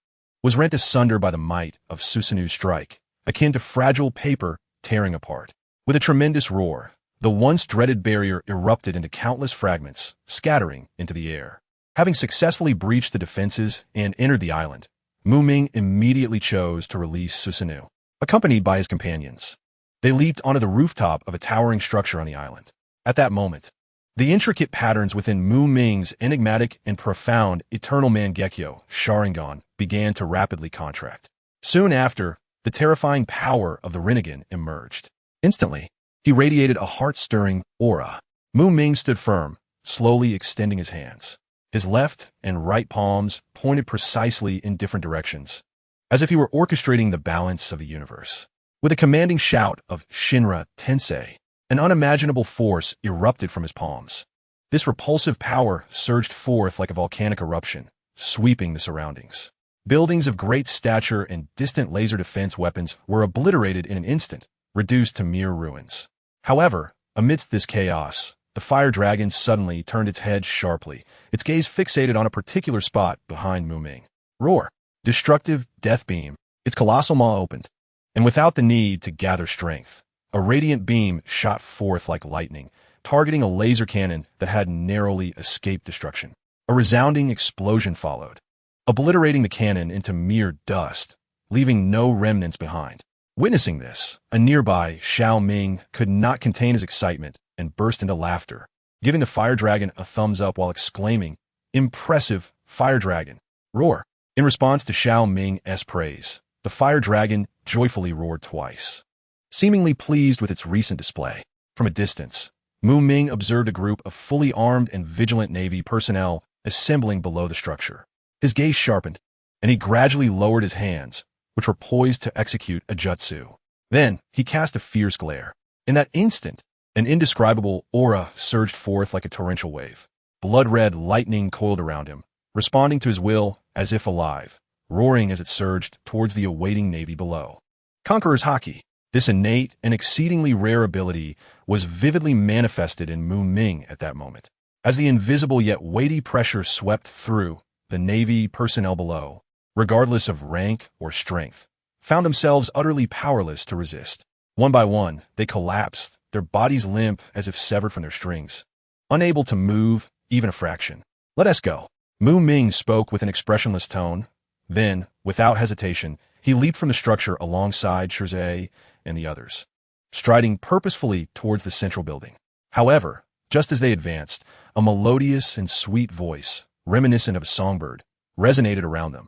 Speaker 1: rent asunder by the might of Susanoo's strike, akin to fragile paper tearing apart. With a tremendous roar, the once dreaded barrier erupted into countless fragments, scattering into the air. Having successfully breached the defenses and entered the island, Muming immediately chose to release Susanoo, accompanied by his companions. They leaped onto the rooftop of a towering structure on the island. At that moment, the intricate patterns within Muming's enigmatic and profound Eternal Mangekyo Sharingan began to rapidly contract. Soon after, the terrifying power of the Rinnegan emerged. Instantly, he radiated a heart-stirring aura. Muming stood firm, slowly extending his hands. His left and right palms pointed precisely in different directions, as if he were orchestrating the balance of the universe. With a commanding shout of Shinra Tensei, An unimaginable force erupted from his palms. This repulsive power surged forth like a volcanic eruption, sweeping the surroundings. Buildings of great stature and distant laser defense weapons were obliterated in an instant, reduced to mere ruins. However, amidst this chaos, the fire dragon suddenly turned its head sharply, its gaze fixated on a particular spot behind Muming. Roar! Destructive death beam. Its colossal maw opened, and without the need to gather strength, a radiant beam shot forth like lightning, targeting a laser cannon that had narrowly escaped destruction. A resounding explosion followed, obliterating the cannon into mere dust, leaving no remnants behind. Witnessing this, a nearby UchihaMuming could not contain his excitement and burst into laughter, giving the fire dragon a thumbs up while exclaiming, "Impressive, fire dragon! Roar!" In response to UchihaMuming's praise, the fire dragon joyfully roared twice. Seemingly pleased with its recent display. From a distance, Muming observed a group of fully armed and vigilant Navy personnel assembling below the structure. His gaze sharpened, and he gradually lowered his hands, which were poised to execute a jutsu. Then he cast a fierce glare. In that instant, an indescribable aura surged forth like a torrential wave. Blood-red lightning coiled around him, responding to his will as if alive, roaring as it surged towards the awaiting Navy below. Conqueror's Haki. This innate and exceedingly rare ability was vividly manifested in Muming at that moment. As the invisible yet weighty pressure swept through, the Navy personnel below, regardless of rank or strength, found themselves utterly powerless to resist. One by one, they collapsed, their bodies limp as if severed from their strings, unable to move even a fraction. "Let us go." Muming spoke with an expressionless tone. Then, without hesitation, he leaped from the structure alongside SavesShisui and the others, striding purposefully towards the central building. However, just as they advanced, a melodious and sweet voice, reminiscent of a songbird, resonated around them.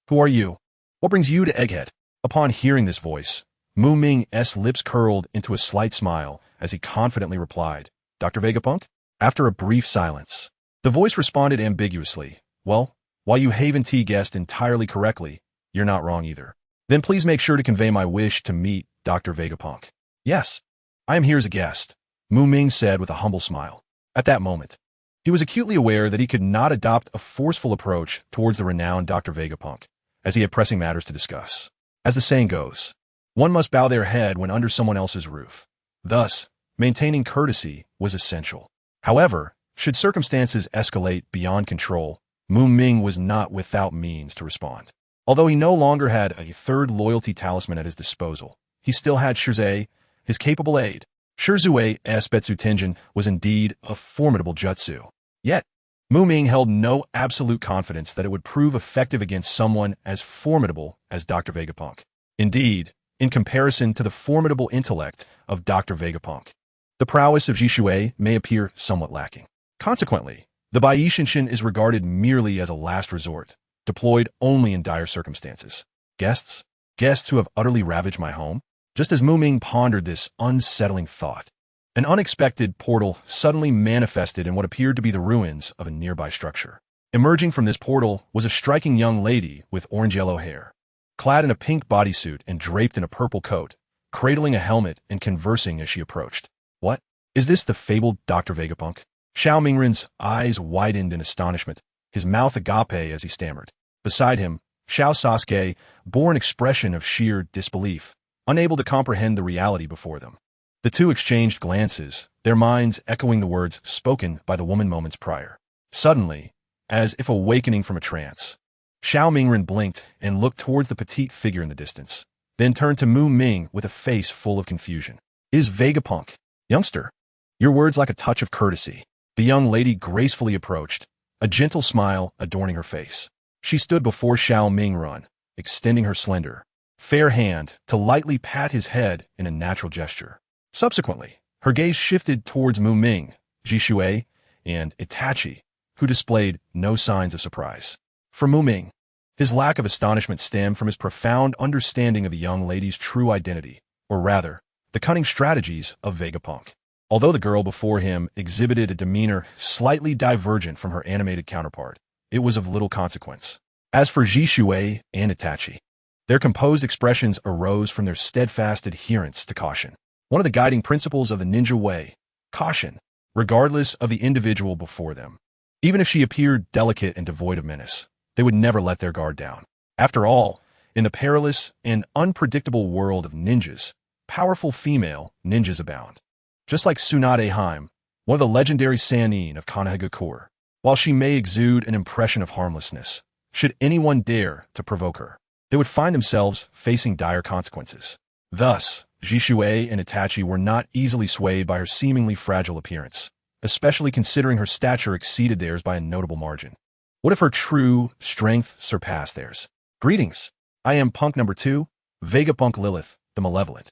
Speaker 1: "Who are you? What brings you to Egghead?" Upon hearing this voice, Muming's lips curled into a slight smile as he confidently replied, "Dr. Vegapunk?" After a brief silence, the voice responded ambiguously, "Well, while you Haven T guessed entirely correctly, you're not wrong either. Then please make sure to convey my wish to meet Dr. Vegapunk." "Yes, I am here as a guest," Muming said with a humble smile. At that moment, he was acutely aware that he could not adopt a forceful approach towards the renowned Dr. Vegapunk, as he had pressing matters to discuss. As the saying goes, one must bow their head when under someone else's roof. Thus, maintaining courtesy was essential. However, should circumstances escalate beyond control, Muming was not without means to respond. Although he no longer had a third loyalty talisman at his disposal, he still had SavesShisui, his capable aide. SavesShisui's Betsu Tenjin was indeed a formidable jutsu. Yet, Muming held no absolute confidence that it would prove effective against someone as formidable as Dr. Vegapunk. Indeed, in comparison to the formidable intellect of Dr. Vegapunk, the prowess of SavesShisui may appear somewhat lacking. Consequently, the Baishinshin is regarded merely as a last resort, deployed only in dire circumstances. Guests? Guests who have utterly ravaged my home? Just as Muming pondered this unsettling thought, an unexpected portal suddenly manifested in what appeared to be the ruins of a nearby structure. Emerging from this portal was a striking young lady with orange-yellow hair, clad in a pink bodysuit and draped in a purple coat, cradling a helmet and conversing as she approached. "What? Is this the fabled Dr. Vegapunk?" UchihaMing's eyes widened in astonishment, his mouth agape as he stammered. Beside him, Sasuke bore an expression of sheer disbelief, unable to comprehend the reality before them. The two exchanged glances, their minds echoing the words spoken by the woman moments prior. Suddenly, as if awakening from a trance, UchihaMing blinked and looked towards the petite figure in the distance, then turned to Muming with a face full of confusion. "Is Vegapunk? Youngster, your words lack a touch of courtesy." The young lady gracefully approached, a gentle smile adorning her face. She stood before UchihaMing, extending her slender, fair hand to lightly pat his head in a natural gesture. Subsequently, her gaze shifted towards Muming, SavesShisui, and Itachi, who displayed no signs of surprise. For Muming, his lack of astonishment stemmed from his profound understanding of the young lady's true identity, or rather, the cunning strategies of Vegapunk. Although the girl before him exhibited a demeanor slightly divergent from her animated counterpart, it was of little consequence. As for SavesShisui and Itachi, their composed expressions arose from their steadfast adherence to caution. One of the guiding principles of the ninja way, caution, regardless of the individual before them. Even if she appeared delicate and devoid of menace, they would never let their guard down. After all, in the perilous and unpredictable world of ninjas, powerful female ninjas abound. Just like Tsunade Haim, one of the legendary Sannin of Konohagakure, while she may exude an impression of harmlessness, should anyone dare to provoke her, they would find themselves facing dire consequences. Thus, Jisue and Itachi were not easily swayed by her seemingly fragile appearance, especially considering her stature exceeded theirs by a notable margin. What if her true strength surpassed theirs? Greetings. I am Punk number 2, Vegapunk Lilith, the Malevolent.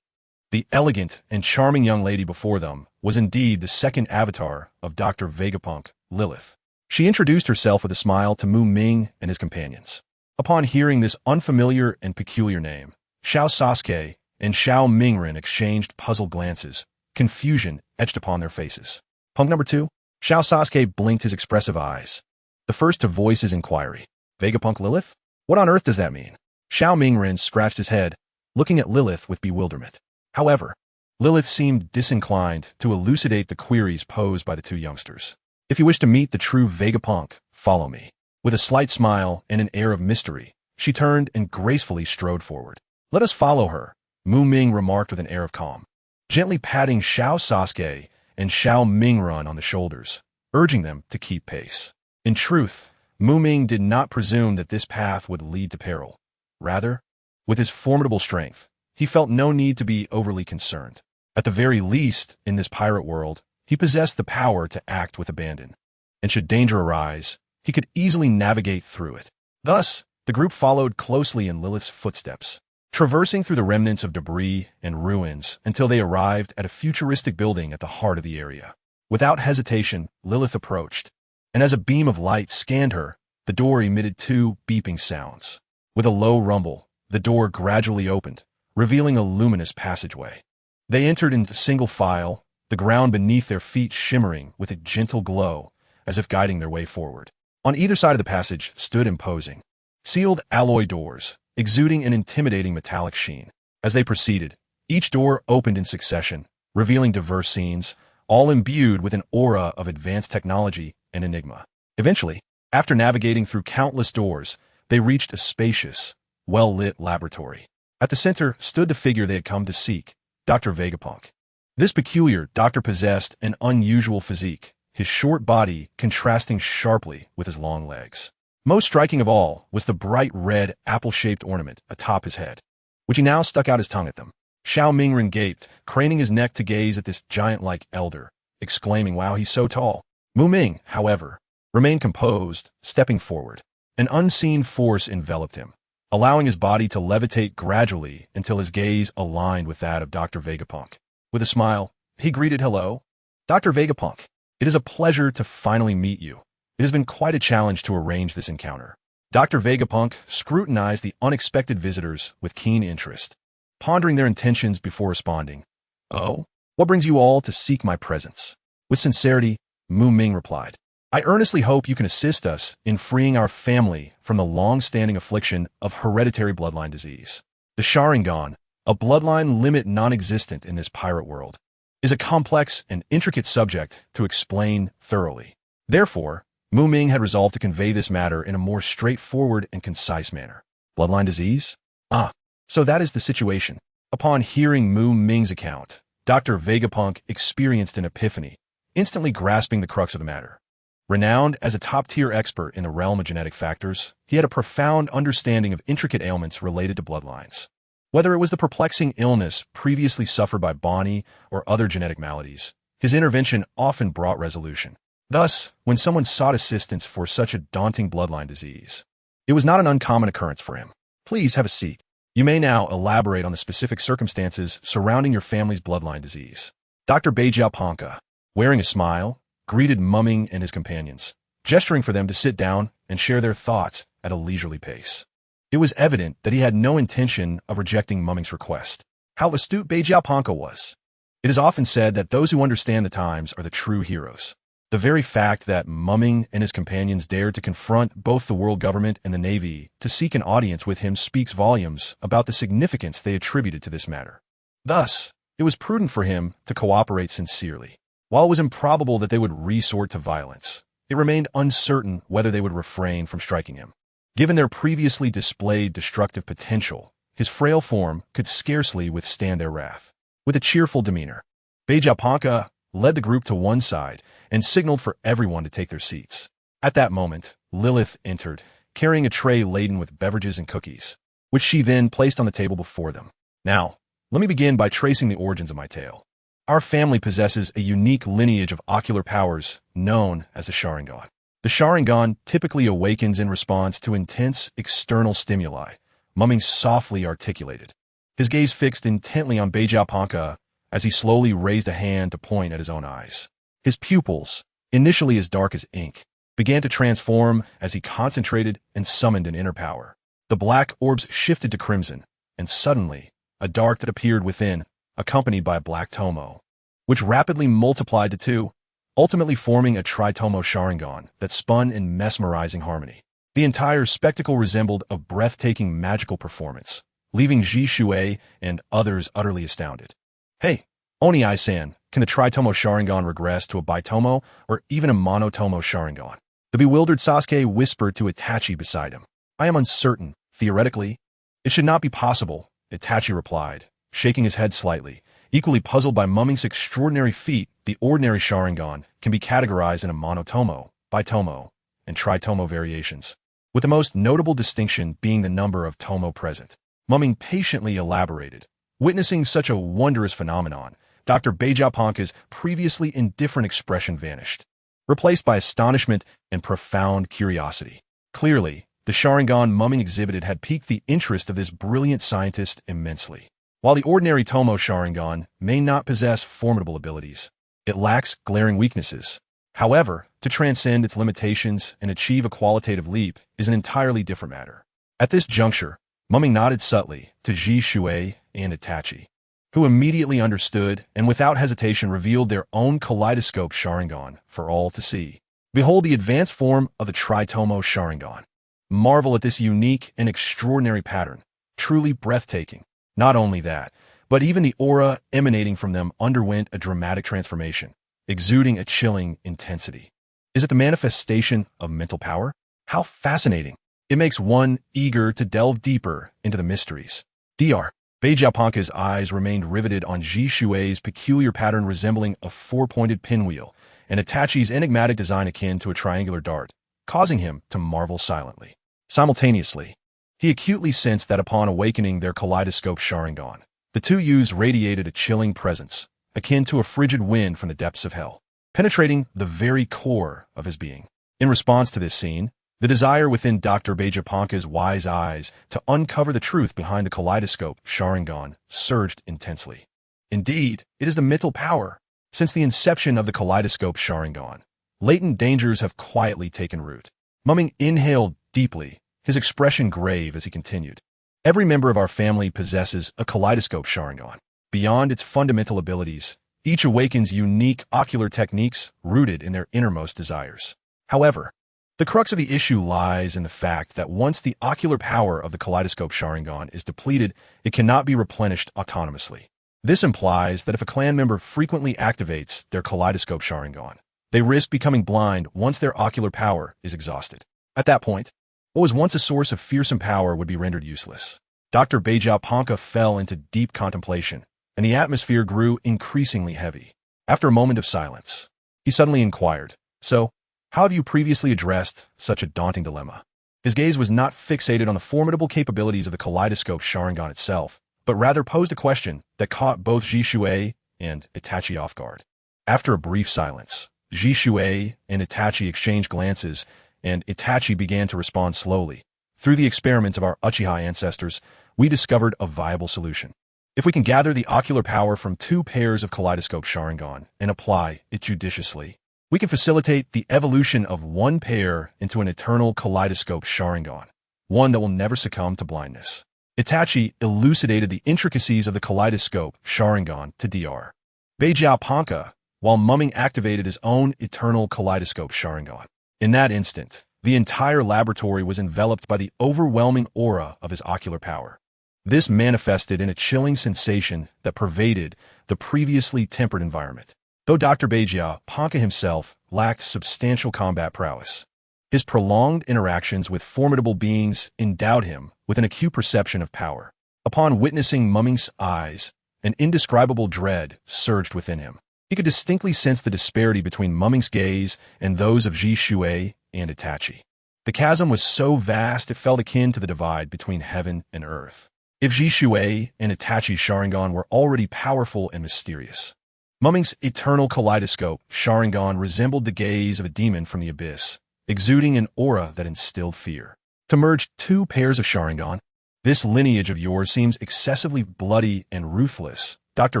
Speaker 1: The elegant and charming young lady before them was indeed the second avatar of Dr. Vegapunk, Lilith. She introduced herself with a smile to Mu Ming and his companions. Upon hearing this unfamiliar and peculiar name, Xiao Sasuke and Xiao Mingren exchanged puzzled glances, confusion etched upon their faces. Punk number 2, Xiao Sasuke blinked his expressive eyes, the first to voice his inquiry. Vegapunk Lilith? What on earth does that mean? Xiao Mingren scratched his head, looking at Lilith with bewilderment. However, Lilith seemed disinclined to elucidate the queries posed by the two youngsters. If you wish to meet the true Vegapunk, follow me. With a slight smile and an air of mystery, she turned and gracefully strode forward. Let us follow her, Mu Ming remarked with an air of calm, gently patting Xiao Sasuke and Xiao Mingren on the shoulders, urging them to keep pace. In truth, Mu Ming did not presume that this path would lead to peril. Rather, with his formidable strength, he felt no need to be overly concerned. At the very least, in this pirate world, he possessed the power to act with abandon, and should danger arise, he could easily navigate through it. Thus, the group followed closely in Lilith's footsteps, traversing through the remnants of debris and ruins until they arrived at a futuristic building at the heart of the area. Without hesitation, Lilith approached, and as a beam of light scanned her, the door emitted two beeping sounds. With a low rumble, the door gradually opened, revealing a luminous passageway. They entered in single file, the ground beneath their feet shimmering with a gentle glow, as if guiding their way forward. On either side of the passage stood imposing, sealed alloy doors, exuding an intimidating metallic sheen. As they proceeded, each door opened in succession, revealing diverse scenes, all imbued with an aura of advanced technology and enigma. Eventually, after navigating through countless doors, they reached a spacious, well-lit laboratory. At the center stood the figure they had come to seek, Dr. Vegapunk. This peculiar doctor possessed an unusual physique, his short body contrasting sharply with his long legs. Most striking of all was the bright red apple-shaped ornament atop his head, which he now stuck out his tongue at them. Xiao Mingren gaped, craning his neck to gaze at this giant-like elder, exclaiming, "Wow, he's so tall." Mu Ming, however, remained composed, stepping forward. An unseen force enveloped him, allowing his body to levitate gradually until his gaze aligned with that of Dr. Vegapunk. With a smile, he greeted, "Hello, Dr. Vegapunk. It is a pleasure to finally meet you. It has been quite a challenge to arrange this encounter." Dr. Vegapunk scrutinized the unexpected visitors with keen interest, pondering their intentions before responding. "Oh, what brings you all to seek my presence?" With sincerity, Mu Ming replied, "I earnestly hope you can assist us in freeing our family from the long-standing affliction of hereditary bloodline disease. The Sharingan, a bloodline limit non-existent in this pirate world, is a complex and intricate subject to explain thoroughly. Therefore, Mu Ming had resolved to convey this matter in a more straightforward and concise manner. Bloodline disease? Ah, so that is the situation." Upon hearing Mu Ming's account, Dr. Vegapunk experienced an epiphany, instantly grasping the crux of the matter. Renowned as a top-tier expert in the realm of genetic factors, he had a profound understanding of intricate ailments related to bloodlines. Whether it was the perplexing illness previously suffered by Bonnie or other genetic maladies, his intervention often brought resolution. Thus, when someone sought assistance for such a daunting bloodline disease, it was not an uncommon occurrence for him. "Please have a seat. You may now elaborate on the specific circumstances surrounding your family's bloodline disease." Dr. Vegapunk, wearing a smile, greeted Mumming and his companions, gesturing for them to sit down and share their thoughts at a leisurely pace. It was evident that he had no intention of rejecting Mumming's request. How astute Vegapunk was. It is often said that those who understand the times are the true heroes. The very fact that Mumming and his companions dared to confront both the world government and the Navy to seek an audience with him speaks volumes about the significance they attributed to this matter. Thus, it was prudent for him to cooperate sincerely. While it was improbable that they would resort to violence, it remained uncertain whether they would refrain from striking him. Given their previously displayed destructive potential, his frail form could scarcely withstand their wrath. With a cheerful demeanor, Vegapunk led the group to one side and signaled for everyone to take their seats. At that moment, Lilith entered, carrying a tray laden with beverages and cookies, which she then placed on the table before them. Now, let me begin by tracing the origins of my tale. Our family possesses a unique lineage of ocular powers known as the Sharingan. The Sharingan typically awakens in response to intense external stimuli, Muming softly articulated, his gaze fixed intently on Vegapunk as he slowly raised a hand to point at his own eyes. His pupils, initially as dark as ink, began to transform as he concentrated and summoned an inner power. The black orbs shifted to crimson, and suddenly, a dark that appeared within, accompanied by a black tomo, which rapidly multiplied to two, ultimately forming a tritomo Sharingan that spun in mesmerizing harmony. The entire spectacle resembled a breathtaking magical performance, leaving SavesShisui and others utterly astounded. Hey, Oni-san, can the tritomo Sharingan regress to a bitomo or even a monotomo Sharingan? The bewildered Sasuke whispered to Itachi beside him. I am uncertain. Theoretically, it should not be possible, Itachi replied, shaking his head slightly. Equally puzzled by Muming's extraordinary feat, the ordinary Sharingan can be categorized in a monotomo, bitomo, and tritomo variations, with the most notable distinction being the number of tomo present. Muming patiently elaborated. Witnessing such a wondrous phenomenon, Dr. Vegapunk's previously indifferent expression vanished, replaced by astonishment and profound curiosity. Clearly, the Sharingan Muming exhibited had piqued the interest of this brilliant scientist immensely. While the ordinary Tomo Sharingan may not possess formidable abilities, it lacks glaring weaknesses. However, to transcend its limitations and achieve a qualitative leap is an entirely different matter. At this juncture, Muming nodded subtly to SavesShisui and Itachi, who immediately understood and without hesitation revealed their own kaleidoscope Sharingan for all to see. Behold the advanced form of the Tritomo Sharingan. Marvel at this unique and extraordinary pattern, truly breathtaking. Not only that, but even the aura emanating from them underwent a dramatic transformation, exuding a chilling intensity. Is it the manifestation of mental power? How fascinating! It makes one eager to delve deeper into the mysteries. Dr. Vegapunk's eyes remained riveted on SavesShisui's peculiar pattern resembling a four-pointed pinwheel, and Itachi's enigmatic design akin to a triangular dart, causing him to marvel silently. Simultaneously, he acutely sensed that upon awakening their kaleidoscope Sharingan, the two youths radiated a chilling presence, akin to a frigid wind from the depths of hell, penetrating the very core of his being. In response to this scene, the desire within Dr. Vegapunk's wise eyes to uncover the truth behind the kaleidoscope Sharingan surged intensely. Indeed, it is the mental power. Since the inception of the kaleidoscope Sharingan, latent dangers have quietly taken root. Muming inhaled deeply, his expression grave as he continued. Every member of our family possesses a kaleidoscope Sharingan. Beyond its fundamental abilities, each awakens unique ocular techniques rooted in their innermost desires. However, the crux of the issue lies in the fact that once the ocular power of the kaleidoscope Sharingan is depleted, it cannot be replenished autonomously. This implies that if a clan member frequently activates their kaleidoscope Sharingan, they risk becoming blind once their ocular power is exhausted. At that point, what was once a source of fearsome power would be rendered useless. Dr. Vegapunk fell into deep contemplation, and the atmosphere grew increasingly heavy. After a moment of silence, he suddenly inquired, "So, how have you previously addressed such a daunting dilemma?" His gaze was not fixated on the formidable capabilities of the kaleidoscope Sharingan itself, but rather posed a question that caught both SavesShisui and Itachi off guard. After a brief silence, SavesShisui and Itachi exchanged glances, and Itachi began to respond slowly. Through the experiments of our Uchiha ancestors, we discovered a viable solution. If we can gather the ocular power from two pairs of kaleidoscope Sharingan and apply it judiciously, we can facilitate the evolution of one pair into an eternal kaleidoscope Sharingan, one that will never succumb to blindness. Itachi elucidated the intricacies of the kaleidoscope Sharingan to Dr. Vegapunk, while Muming activated his own eternal kaleidoscope Sharingan. In that instant, the entire laboratory was enveloped by the overwhelming aura of his ocular power. This manifested in a chilling sensation that pervaded the previously tempered environment. Though Dr. UchihaMuming himself lacked substantial combat prowess, his prolonged interactions with formidable beings endowed him with an acute perception of power. Upon witnessing Muming's eyes, an indescribable dread surged within him. He could distinctly sense the disparity between Muming's gaze and those of SavesShisui and Itachi. The chasm was so vast it felt akin to the divide between heaven and earth. If SavesShisui and Itachi's Sharingan were already powerful and mysterious, Muming's eternal kaleidoscope Sharingan resembled the gaze of a demon from the abyss, exuding an aura that instilled fear. To merge two pairs of Sharingan, this lineage of yours seems excessively bloody and ruthless, Dr.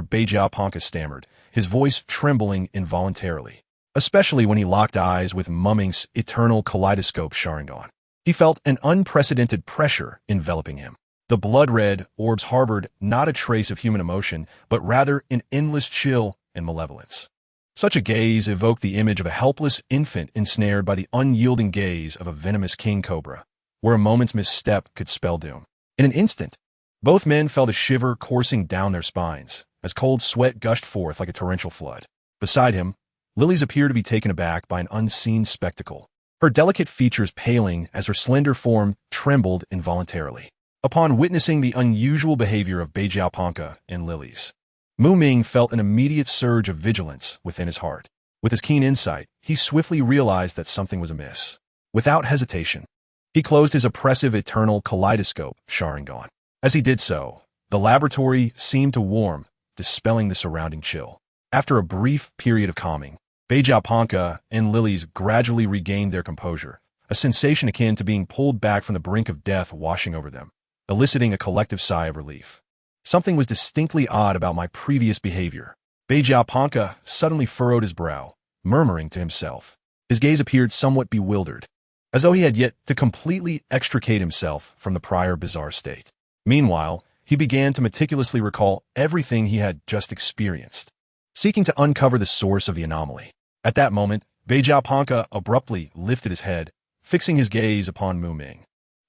Speaker 1: UchihaMuming stammered, his voice trembling involuntarily, especially when he locked eyes with Muming's eternal kaleidoscope Sharingan. He felt an unprecedented pressure enveloping him. The blood-red orbs harbored not a trace of human emotion, but rather an endless chill and malevolence. Such a gaze evoked the image of a helpless infant ensnared by the unyielding gaze of a venomous king cobra, where a moment's misstep could spell doom. In an instant, both men felt a shiver coursing down their spines, as cold sweat gushed forth like a torrential flood. Beside him, Lily's appeared to be taken aback by an unseen spectacle, her delicate features paling as her slender form trembled involuntarily. Upon witnessing the unusual behavior of UchihaMuming and Lily's, Muming felt an immediate surge of vigilance within his heart. With his keen insight, he swiftly realized that something was amiss. Without hesitation, he closed his oppressive eternal kaleidoscope Sharingan. As he did so, the laboratory seemed to warm, dispelling the surrounding chill. After a brief period of calming, UchihaMuming and Lily's gradually regained their composure, a sensation akin to being pulled back from the brink of death washing over them, eliciting a collective sigh of relief. Something was distinctly odd about my previous behavior. UchihaMuming suddenly furrowed his brow, murmuring to himself. His gaze appeared somewhat bewildered, as though he had yet to completely extricate himself from the prior bizarre state. Meanwhile, he began to meticulously recall everything he had just experienced, seeking to uncover the source of the anomaly. At that moment, UchihaMuming abruptly lifted his head, fixing his gaze upon Muming.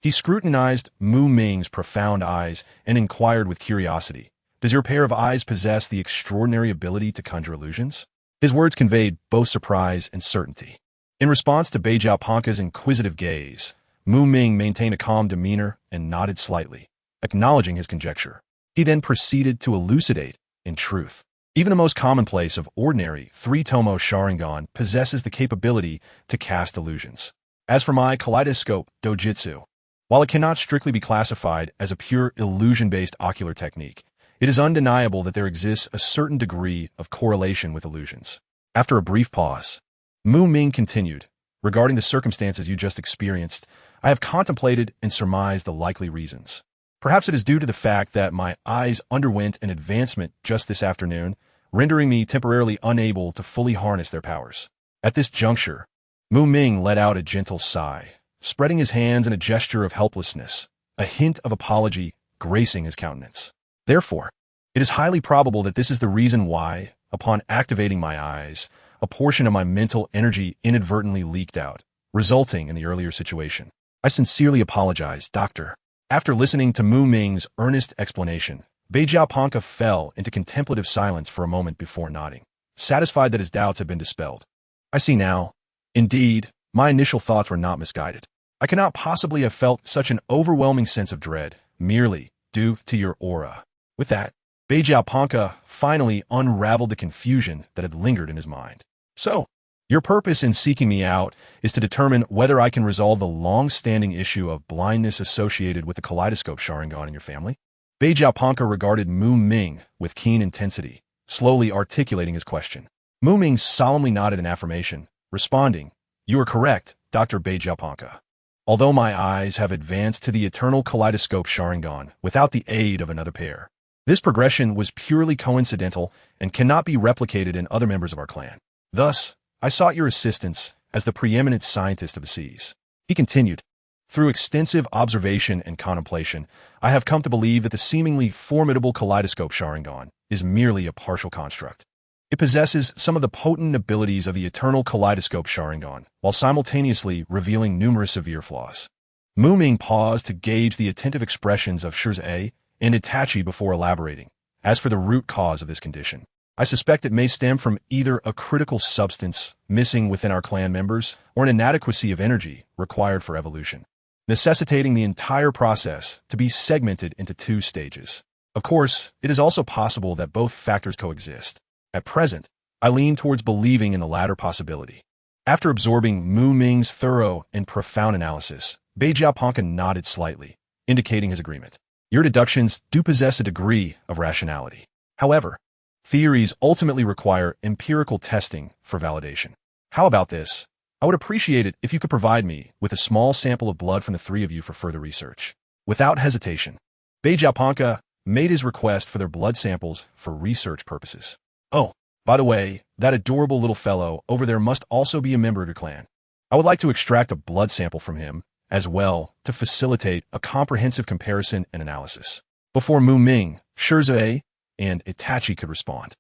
Speaker 1: He scrutinized Muming's profound eyes and inquired with curiosity, "Does your pair of eyes possess the extraordinary ability to conjure illusions?" His words conveyed both surprise and certainty. In response to UchihaMuming's inquisitive gaze, Muming maintained a calm demeanor and nodded slightly, acknowledging his conjecture. He then proceeded to elucidate, in truth, even the most commonplace of ordinary three-tomo Sharingan possesses the capability to cast illusions. As for my kaleidoscope dojutsu, while it cannot strictly be classified as a pure illusion-based ocular technique, it is undeniable that there exists a certain degree of correlation with illusions. After a brief pause, Muming continued, "Regarding the circumstances you just experienced, I have contemplated and surmised the likely reasons. Perhaps it is due to the fact that my eyes underwent an advancement just this afternoon, rendering me temporarily unable to fully harness their powers." At this juncture, Muming let out a gentle sigh, spreading his hands in a gesture of helplessness, a hint of apology gracing his countenance. "Therefore, it is highly probable that this is the reason why, upon activating my eyes, a portion of my mental energy inadvertently leaked out, resulting in the earlier situation. I sincerely apologize, Doctor." After listening to Muming's earnest explanation, UchihaMuming fell into contemplative silence for a moment before nodding, satisfied that his doubts had been dispelled. "I see now. Indeed, my initial thoughts were not misguided. I cannot possibly have felt such an overwhelming sense of dread, merely due to your aura." With that, UchihaMuming finally unraveled the confusion that had lingered in his mind. "So, your purpose in seeking me out is to determine whether I can resolve the long-standing issue of blindness associated with the kaleidoscope Sharingan in your family?" UchihaMuming regarded Muming with keen intensity, slowly articulating his question. Muming solemnly nodded in affirmation, responding, "You are correct, Dr. UchihaMuming. Although my eyes have advanced to the eternal kaleidoscope Sharingan without the aid of another pair, this progression was purely coincidental and cannot be replicated in other members of our clan. Thus, I sought your assistance as the preeminent scientist of the seas." He continued, "Through extensive observation and contemplation, I have come to believe that the seemingly formidable kaleidoscope Sharingan is merely a partial construct. It possesses some of the potent abilities of the eternal kaleidoscope Sharingan, while simultaneously revealing numerous severe flaws." Muming paused to gauge the attentive expressions of SavesShisui and Itachi before elaborating. As for the root cause of this condition, I suspect it may stem from either a critical substance missing within our clan members or an inadequacy of energy required for evolution, necessitating the entire process to be segmented into 2 stages. Of course, it is also possible that both factors coexist. At present, I lean towards believing in the latter possibility. After absorbing Mu-Ming's thorough and profound analysis, Vegapunk nodded slightly, indicating his agreement. Your deductions do possess a degree of rationality. However, theories ultimately require empirical testing for validation. How about this? I would appreciate it if you could provide me with a small sample of blood from the 3 of you for further research. Without hesitation, Vegapunk made his request for their blood samples for research purposes. Oh, by the way, that adorable little fellow over there must also be a member of your clan. I would like to extract a blood sample from him as well to facilitate a comprehensive comparison and analysis. Before Mu-Ming, Shisui, and Itachi could respond,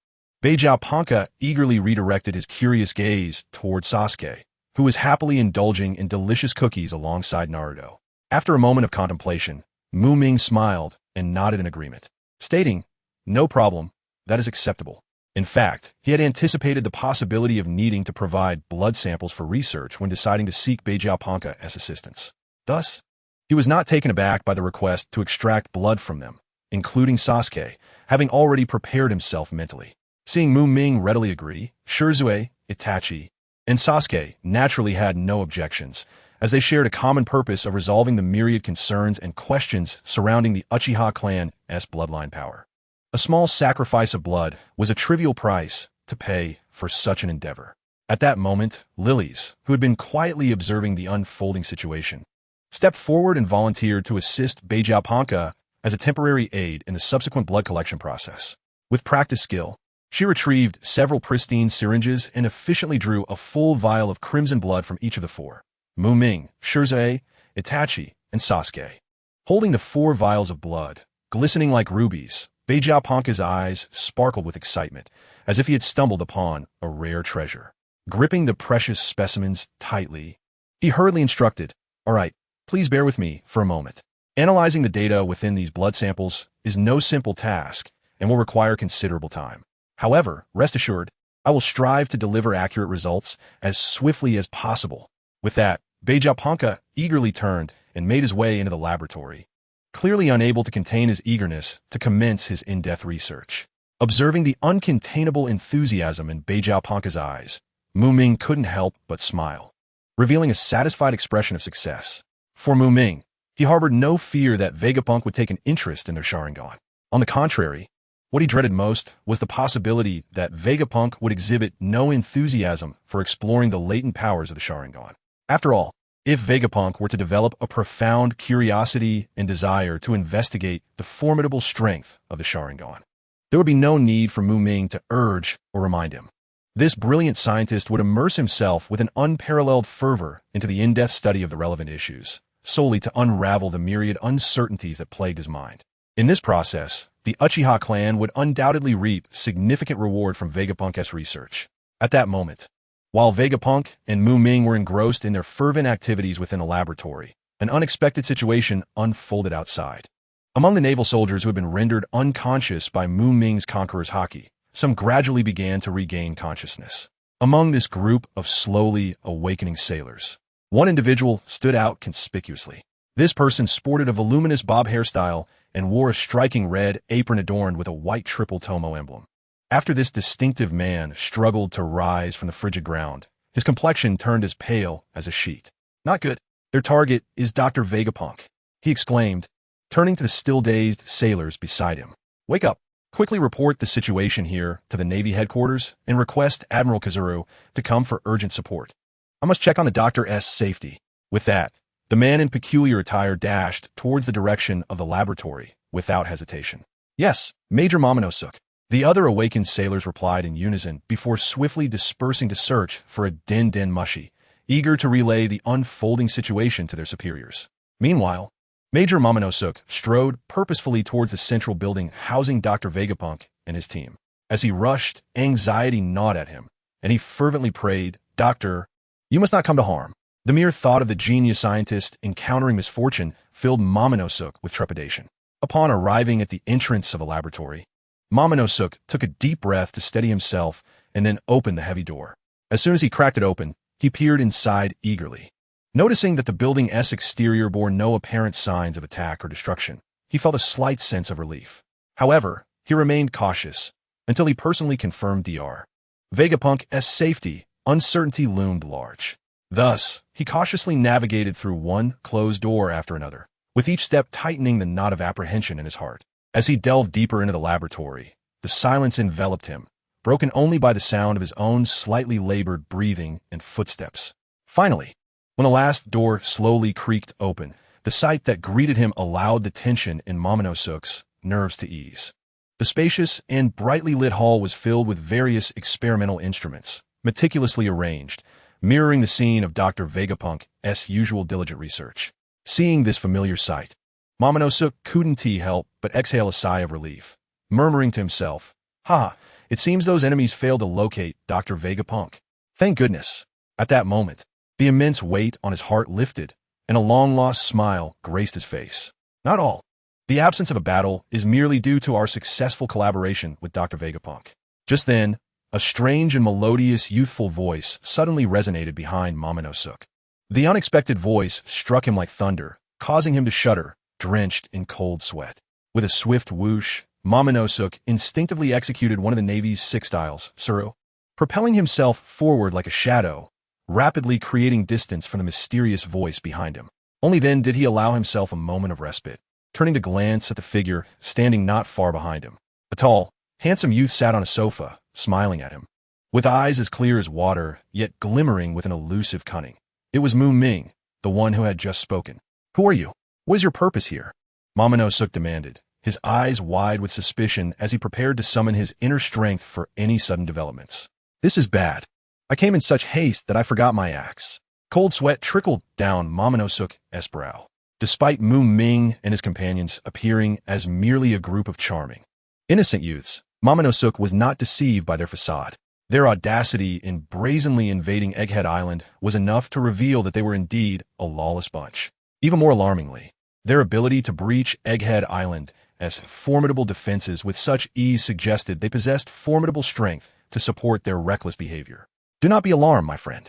Speaker 1: Vegapunk eagerly redirected his curious gaze toward Sasuke, who was happily indulging in delicious cookies alongside Naruto. After a moment of contemplation, Mu-Ming smiled and nodded in agreement, stating, "No problem, that is acceptable." In fact, he had anticipated the possibility of needing to provide blood samples for research when deciding to seek Vegapunk as assistance. Thus, he was not taken aback by the request to extract blood from them, including Sasuke, having already prepared himself mentally. Seeing Mu-Ming readily agree, Shisui, Itachi, and Sasuke naturally had no objections, as they shared a common purpose of resolving the myriad concerns and questions surrounding the Uchiha clan's bloodline power. A small sacrifice of blood was a trivial price to pay for such an endeavor. At that moment, Lilies, who had been quietly observing the unfolding situation, stepped forward and volunteered to assist Vegapunk as a temporary aid in the subsequent blood collection process. With practiced skill, she retrieved several pristine syringes and efficiently drew a full vial of crimson blood from each of the 4: Mu-Ming, Shisui, Itachi, and Sasuke. Holding the 4 vials of blood, glistening like rubies, Vegapunk's eyes sparkled with excitement, as if he had stumbled upon a rare treasure. Gripping the precious specimens tightly, he hurriedly instructed, "All right, please bear with me for a moment. Analyzing the data within these blood samples is no simple task and will require considerable time. However, rest assured, I will strive to deliver accurate results as swiftly as possible." With that, Vegapunk eagerly turned and made his way into the laboratory, clearly unable to contain his eagerness to commence his in-depth research. Observing the uncontainable enthusiasm in Vegapunk's eyes, Mu-Ming couldn't help but smile, revealing a satisfied expression of success. For Mu-Ming, he harbored no fear that Vegapunk would take an interest in their Sharingan. On the contrary, what he dreaded most was the possibility that Vegapunk would exhibit no enthusiasm for exploring the latent powers of the Sharingan. After all, if Vegapunk were to develop a profound curiosity and desire to investigate the formidable strength of the Sharingan, there would be no need for Mu-Ming to urge or remind him. This brilliant scientist would immerse himself with an unparalleled fervor into the in-depth study of the relevant issues, solely to unravel the myriad uncertainties that plagued his mind. In this process, the Uchiha clan would undoubtedly reap significant reward from Vegapunk's research. At that moment, while Vegapunk and Mu-Ming were engrossed in their fervent activities within the laboratory, an unexpected situation unfolded outside. Among the naval soldiers who had been rendered unconscious by Mu-Ming's conqueror's haki, some gradually began to regain consciousness. Among this group of slowly awakening sailors, one individual stood out conspicuously. This person sported a voluminous bob hairstyle and wore a striking red apron adorned with a white triple tomo emblem. After this distinctive man struggled to rise from the frigid ground, his complexion turned as pale as a sheet. "Not good. Their target is Dr. Vegapunk," he exclaimed, turning to the still-dazed sailors beside him. "Wake up. Quickly report the situation here to the Navy headquarters and request Admiral Kazuru to come for urgent support. I must check on the doctor's safety." With that, the man in peculiar attire dashed towards the direction of the laboratory without hesitation. "Yes, Major Momonosuke." The other awakened sailors replied in unison before swiftly dispersing to search for a Den Mushi, eager to relay the unfolding situation to their superiors. Meanwhile, Major Momonosuke strode purposefully towards the central building housing Dr. Vegapunk and his team. As he rushed, anxiety gnawed at him, and he fervently prayed, "Doctor, you must not come to harm." The mere thought of the genius scientist encountering misfortune filled Momonosuke with trepidation. Upon arriving at the entrance of a laboratory, Momonosuke took a deep breath to steady himself and then opened the heavy door. As soon as he cracked it open, he peered inside eagerly. Noticing that the building's exterior bore no apparent signs of attack or destruction, he felt a slight sense of relief. However, he remained cautious until he personally confirmed Dr. Vegapunk's safety. Uncertainty loomed large. Thus, he cautiously navigated through one closed door after another, with each step tightening the knot of apprehension in his heart. As he delved deeper into the laboratory, the silence enveloped him, broken only by the sound of his own slightly labored breathing and footsteps. Finally, when the last door slowly creaked open, the sight that greeted him allowed the tension in Momonosuke's nerves to ease. The spacious and brightly lit hall was filled with various experimental instruments, meticulously arranged, mirroring the scene of Dr. Vegapunk's usual diligent research. Seeing this familiar sight, Momonosuke couldn't help but exhale a sigh of relief, murmuring to himself, "Ha, it seems those enemies failed to locate Dr. Vegapunk. Thank goodness." At that moment, the immense weight on his heart lifted, and a long-lost smile graced his face. Not all. The absence of a battle is merely due to our successful collaboration with Dr. Vegapunk. Just then, a strange and melodious youthful voice suddenly resonated behind Momonosuke. The unexpected voice struck him like thunder, causing him to shudder, drenched in cold sweat. With a swift whoosh, Momonosuke instinctively executed one of the Navy's 6-styles, Suru, propelling himself forward like a shadow, rapidly creating distance from the mysterious voice behind him. Only then did he allow himself a moment of respite, turning to glance at the figure standing not far behind him. A tall, handsome youth sat on a sofa, smiling at him, with eyes as clear as water, yet glimmering with an elusive cunning. It was Muming, the one who had just spoken. "Who are you? What is your purpose here?" Momonosuke demanded, his eyes wide with suspicion as he prepared to summon his inner strength for any sudden developments. "This is bad. I came in such haste that I forgot my axe." Cold sweat trickled down Momonosuke's brow, despite Muming and his companions appearing as merely a group of charming, innocent youths. Momonosuke was not deceived by their facade. Their audacity in brazenly invading Egghead Island was enough to reveal that they were indeed a lawless bunch. Even more alarmingly, their ability to breach Egghead Island as formidable defenses with such ease suggested they possessed formidable strength to support their reckless behavior. "Do not be alarmed, my friend.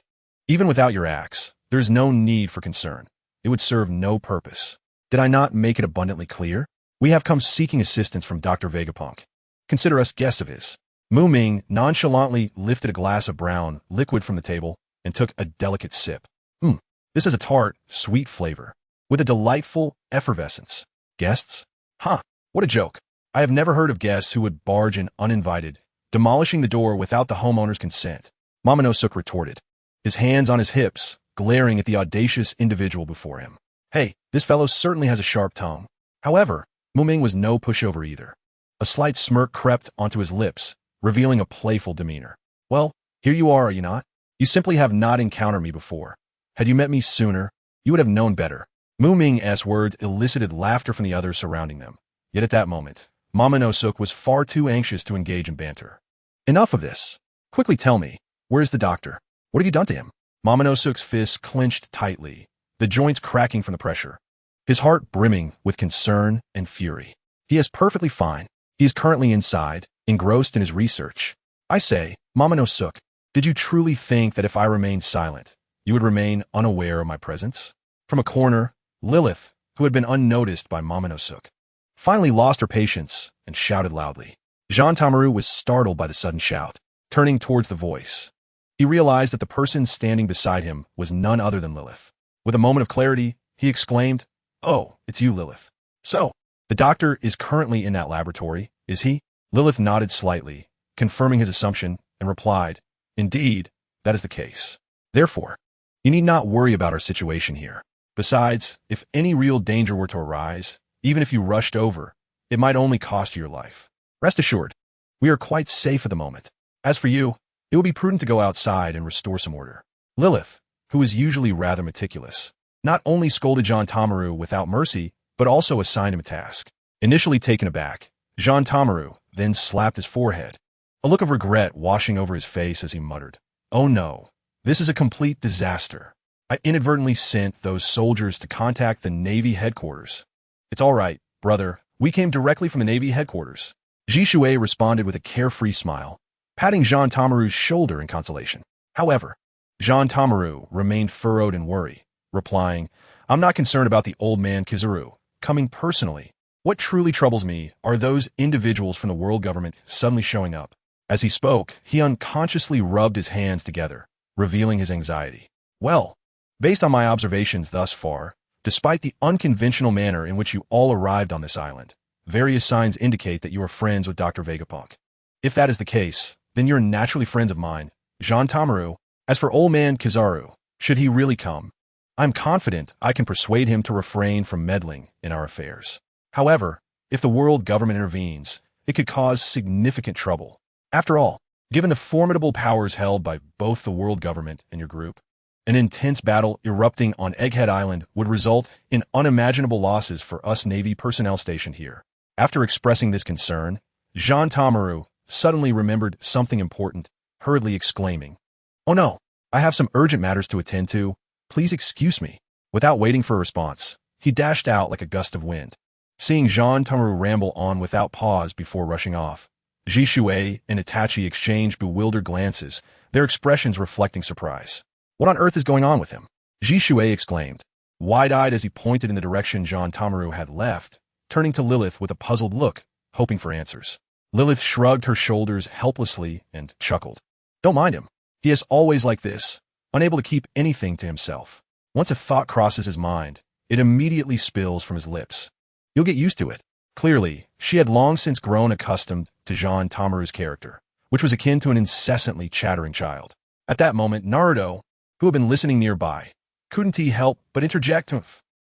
Speaker 1: Even without your axe, there is no need for concern. It would serve no purpose. Did I not make it abundantly clear? We have come seeking assistance from Dr. Vegapunk. Consider us guests of his." Muming nonchalantly lifted a glass of brown liquid from the table and took a delicate sip. This is a tart, sweet flavor, with a delightful effervescence. Guests? Huh, what a joke. I have never heard of guests who would barge in uninvited, demolishing the door without the homeowner's consent. Momonosuke retorted, his hands on his hips, glaring at the audacious individual before him. Hey, this fellow certainly has a sharp tongue. However, Muming was no pushover either. A slight smirk crept onto his lips, revealing a playful demeanor. "Well, here you are you not? You simply have not encountered me before. Had you met me sooner, you would have known better." Muming's words elicited laughter from the others surrounding them. Yet at that moment, Momonosuke was far too anxious to engage in banter. "Enough of this. Quickly tell me, where is the doctor? What have you done to him?" Momonosuke's fists clenched tightly, the joints cracking from the pressure, his heart brimming with concern and fury. "He is perfectly fine. He is currently inside, engrossed in his research." "I say, Momonosuke, did you truly think that if I remained silent, you would remain unaware of my presence?" From a corner, Lilith, who had been unnoticed by Momonosuke, finally lost her patience and shouted loudly. Jean Tamaru was startled by the sudden shout. Turning towards the voice, he realized that the person standing beside him was none other than Lilith. With a moment of clarity, he exclaimed, "Oh, it's you, Lilith. So, the doctor is currently in that laboratory, is he?" Lilith nodded slightly, confirming his assumption, and replied, "Indeed, that is the case. Therefore, you need not worry about our situation here. Besides, if any real danger were to arise, even if you rushed over, it might only cost you your life. Rest assured, we are quite safe at the moment. As for you, it would be prudent to go outside and restore some order." Lilith, who is usually rather meticulous, not only scolded Jean Tamaru without mercy, but also assigned him a task. Initially taken aback, Jean Tamaru then slapped his forehead, a look of regret washing over his face as he muttered, "Oh no, this is a complete disaster. I inadvertently sent those soldiers to contact the Navy headquarters." "It's all right, brother," We came directly from the Navy headquarters. Jisue responded with a carefree smile, patting Jean Tamaru's shoulder in consolation. However, Jean Tamaru remained furrowed in worry, replying, I'm not concerned about the old man Kizaru coming personally. What truly troubles me are those individuals from the world government suddenly showing up. As he spoke, he unconsciously rubbed his hands together, revealing his anxiety. Well, based on my observations thus far, despite the unconventional manner in which you all arrived on this island, various signs indicate that you are friends with Dr. Vegapunk. If that is the case, then you're naturally friends of mine, Jean Tamaru. As for old man Kizaru, should he really come, I'm confident I can persuade him to refrain from meddling in our affairs. However, if the world government intervenes, it could cause significant trouble. After all, given the formidable powers held by both the world government and your group, an intense battle erupting on Egghead Island would result in unimaginable losses for us Navy personnel stationed here. After expressing this concern, Jean Tamaru suddenly remembered something important, hurriedly exclaiming, Oh no, I have some urgent matters to attend to. Please excuse me. Without waiting for a response, he dashed out like a gust of wind. Seeing Jean Tamaru ramble on without pause before rushing off, Jisue and Itachi exchanged bewildered glances, their expressions reflecting surprise. What on earth is going on with him? Jisue exclaimed, wide-eyed as he pointed in the direction Jean Tamaru had left, turning to Lilith with a puzzled look, hoping for answers. Lilith shrugged her shoulders helplessly and chuckled. Don't mind him. He is always like this, unable to keep anything to himself. Once a thought crosses his mind, it immediately spills from his lips. You'll get used to it. Clearly, she had long since grown accustomed to Jean Tamaru's character, which was akin to an incessantly chattering child. At that moment, Naruto, who had been listening nearby, couldn't he help but interject,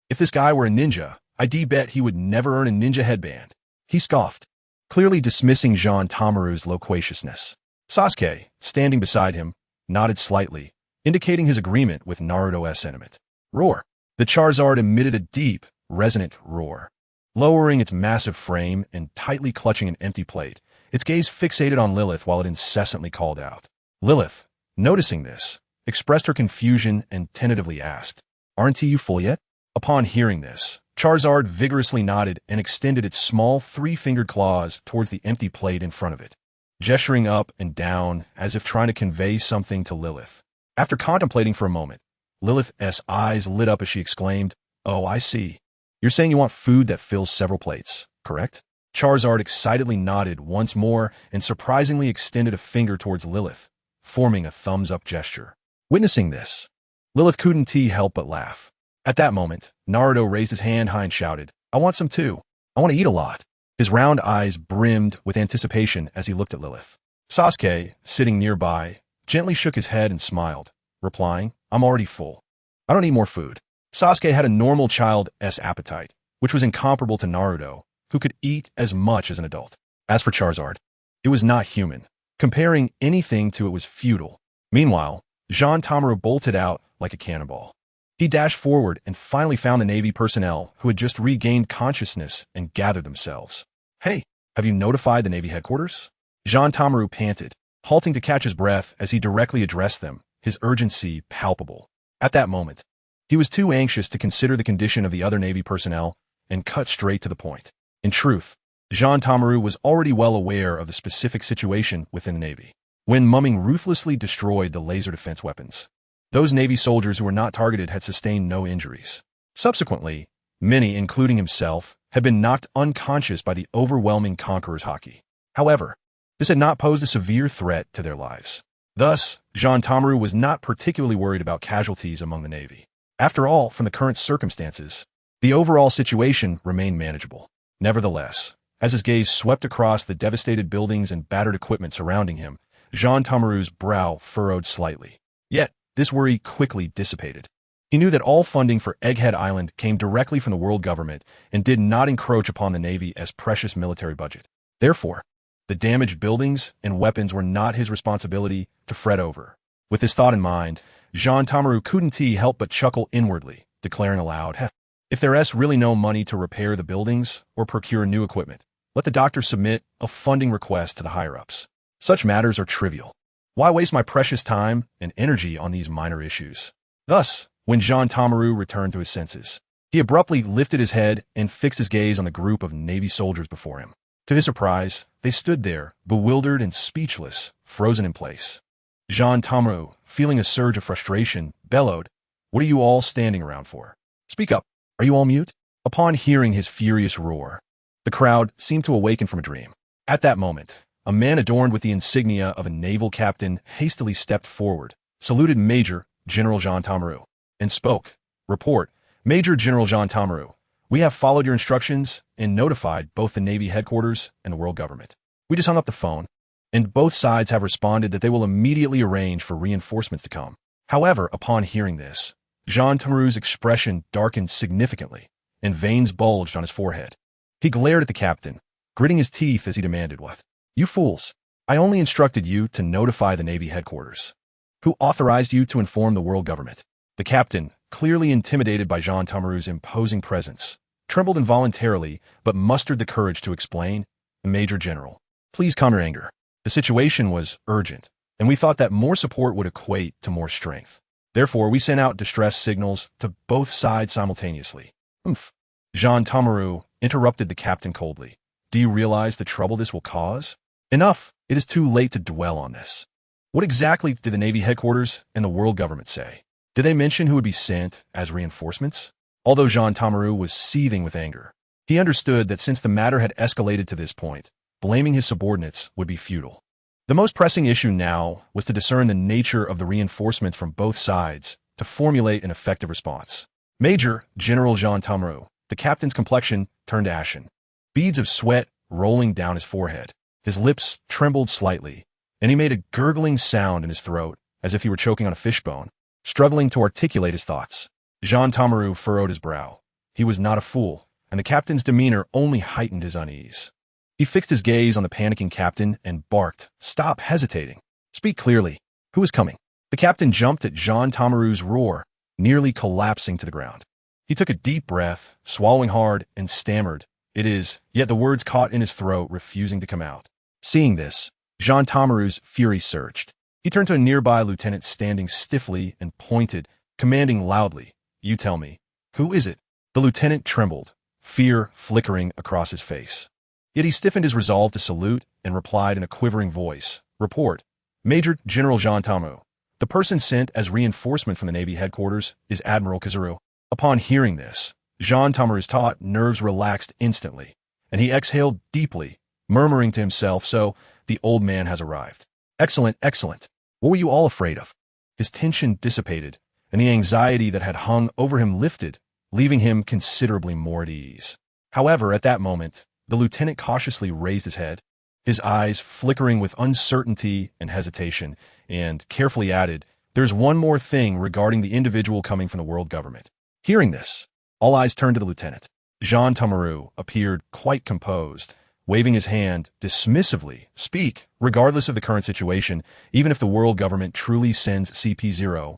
Speaker 1: If this guy were a ninja, I'd bet he would never earn a ninja headband. He scoffed, clearly dismissing Jean Tamaru's loquaciousness. Sasuke, standing beside him, nodded slightly, indicating his agreement with Naruto's sentiment. Roar. The Charizard emitted a deep, resonant roar. Lowering its massive frame and tightly clutching an empty plate, its gaze fixated on Lilith while it incessantly called out. Lilith, noticing this, expressed her confusion and tentatively asked, Aren't you full yet? Upon hearing this, Charizard vigorously nodded and extended its small three-fingered claws towards the empty plate in front of it, gesturing up and down as if trying to convey something to Lilith. After contemplating for a moment, Lilith's eyes lit up as she exclaimed, Oh, I see. You're saying you want food that fills several plates, correct? Charizard excitedly nodded once more and surprisingly extended a finger towards Lilith, forming a thumbs-up gesture. Witnessing this, Lilith couldn't help but laugh. At that moment, Naruto raised his hand high and shouted, I want some too. I want to eat a lot. His round eyes brimmed with anticipation as he looked at Lilith. Sasuke, sitting nearby, gently shook his head and smiled, replying, I'm already full. I don't need more food. Sasuke had a normal child's appetite, which was incomparable to Naruto, who could eat as much as an adult. As for Charizard, it was not human. Comparing anything to it was futile. Meanwhile, Jean Tamaru bolted out like a cannonball. He dashed forward and finally found the Navy personnel who had just regained consciousness and gathered themselves. Hey, have you notified the Navy headquarters? Jean Tamaru panted, halting to catch his breath as he directly addressed them, his urgency palpable. At that moment, he was too anxious to consider the condition of the other Navy personnel and cut straight to the point. In truth, Jean Tamaru was already well aware of the specific situation within the Navy. When Mumming ruthlessly destroyed the laser defense weapons, those Navy soldiers who were not targeted had sustained no injuries. Subsequently, many, including himself, had been knocked unconscious by the overwhelming Conqueror's haki. However, this had not posed a severe threat to their lives. Thus, Jean Tamaru was not particularly worried about casualties among the Navy. After all, from the current circumstances, the overall situation remained manageable. Nevertheless, as his gaze swept across the devastated buildings and battered equipment surrounding him, Jean Tamaru's brow furrowed slightly. Yet, this worry quickly dissipated. He knew that all funding for Egghead Island came directly from the world government and did not encroach upon the Navy's precious military budget. Therefore, the damaged buildings and weapons were not his responsibility to fret over. With this thought in mind, Jean Tamaru couldn't help but chuckle inwardly, declaring aloud, If there's really no money to repair the buildings or procure new equipment, let the doctor submit a funding request to the higher-ups. Such matters are trivial. Why waste my precious time and energy on these minor issues? Thus, when Jean Tamaru returned to his senses, He abruptly lifted his head and fixed his gaze on the group of Navy soldiers before him. To his surprise, they stood there, bewildered and speechless, frozen in place. Jean Tamaru, feeling a surge of frustration, bellowed, "What are you all standing around for? Speak up. Are you all mute?" Upon hearing his furious roar, the crowd seemed to awaken from a dream. At that moment, a man adorned with the insignia of a naval captain hastily stepped forward, saluted Major General Jean Tamaru, and spoke. "Report, Major General Jean Tamaru. We have followed your instructions and notified both the Navy headquarters and the world government. We just hung up the phone, and both sides have responded that they will immediately arrange for reinforcements to come." However, upon hearing this, Jean Tamaru's expression darkened significantly, and veins bulged on his forehead. He glared at the captain, gritting his teeth as he demanded, "What? You fools! I only instructed you to notify the Navy headquarters. Who authorized you to inform the world government?" The captain, clearly intimidated by Jean Tamaru's imposing presence, trembled involuntarily but mustered the courage to explain, "Major General, please calm your anger. The situation was urgent, and we thought that more support would equate to more strength. Therefore, we sent out distress signals to both sides simultaneously." "Humph." Jean Tamaru interrupted the captain coldly. "Do you realize the trouble this will cause?" "Enough. It is too late to dwell on this. What exactly did the Navy headquarters and the world government say? Did they mention who would be sent as reinforcements?" Although Jean Tamaru was seething with anger, he understood that since the matter had escalated to this point, blaming his subordinates would be futile. The most pressing issue now was to discern the nature of the reinforcements from both sides to formulate an effective response. Major General Jean Tamaru, the captain's complexion turned ashen, beads of sweat rolling down his forehead. His lips trembled slightly, and he made a gurgling sound in his throat as if he were choking on a fishbone, struggling to articulate his thoughts. Jean Tamaru furrowed his brow. He was not a fool, and the captain's demeanor only heightened his unease. He fixed his gaze on the panicking captain and barked, "Stop hesitating. Speak clearly. Who is coming?" The captain jumped at Jean Tamaru's roar, nearly collapsing to the ground. He took a deep breath, swallowing hard, and stammered, "It is," yet the words caught in his throat, refusing to come out. Seeing this, Jean Tamaru's fury surged. He turned to a nearby lieutenant standing stiffly and pointed, commanding loudly, "You tell me, who is it?" The lieutenant trembled, fear flickering across his face. Yet he stiffened his resolve to salute and replied in a quivering voice, "Report, Major General Jean Tamaru. The person sent as reinforcement from the Navy headquarters is Admiral Kazuru." Upon hearing this, Jean Tamaru's taut nerves relaxed instantly, and he exhaled deeply, murmuring to himself, "So, the old man has arrived. Excellent, excellent. What were you all afraid of?" His tension dissipated, and the anxiety that had hung over him lifted, leaving him considerably more at ease. However, at that moment, the lieutenant cautiously raised his head, his eyes flickering with uncertainty and hesitation, and carefully added, "There's one more thing regarding the individual coming from the world government." Hearing this, all eyes turned to the lieutenant. Jean Tamaru appeared quite composed, waving his hand dismissively. "Speak, regardless of the current situation, even if the world government truly sends CP0.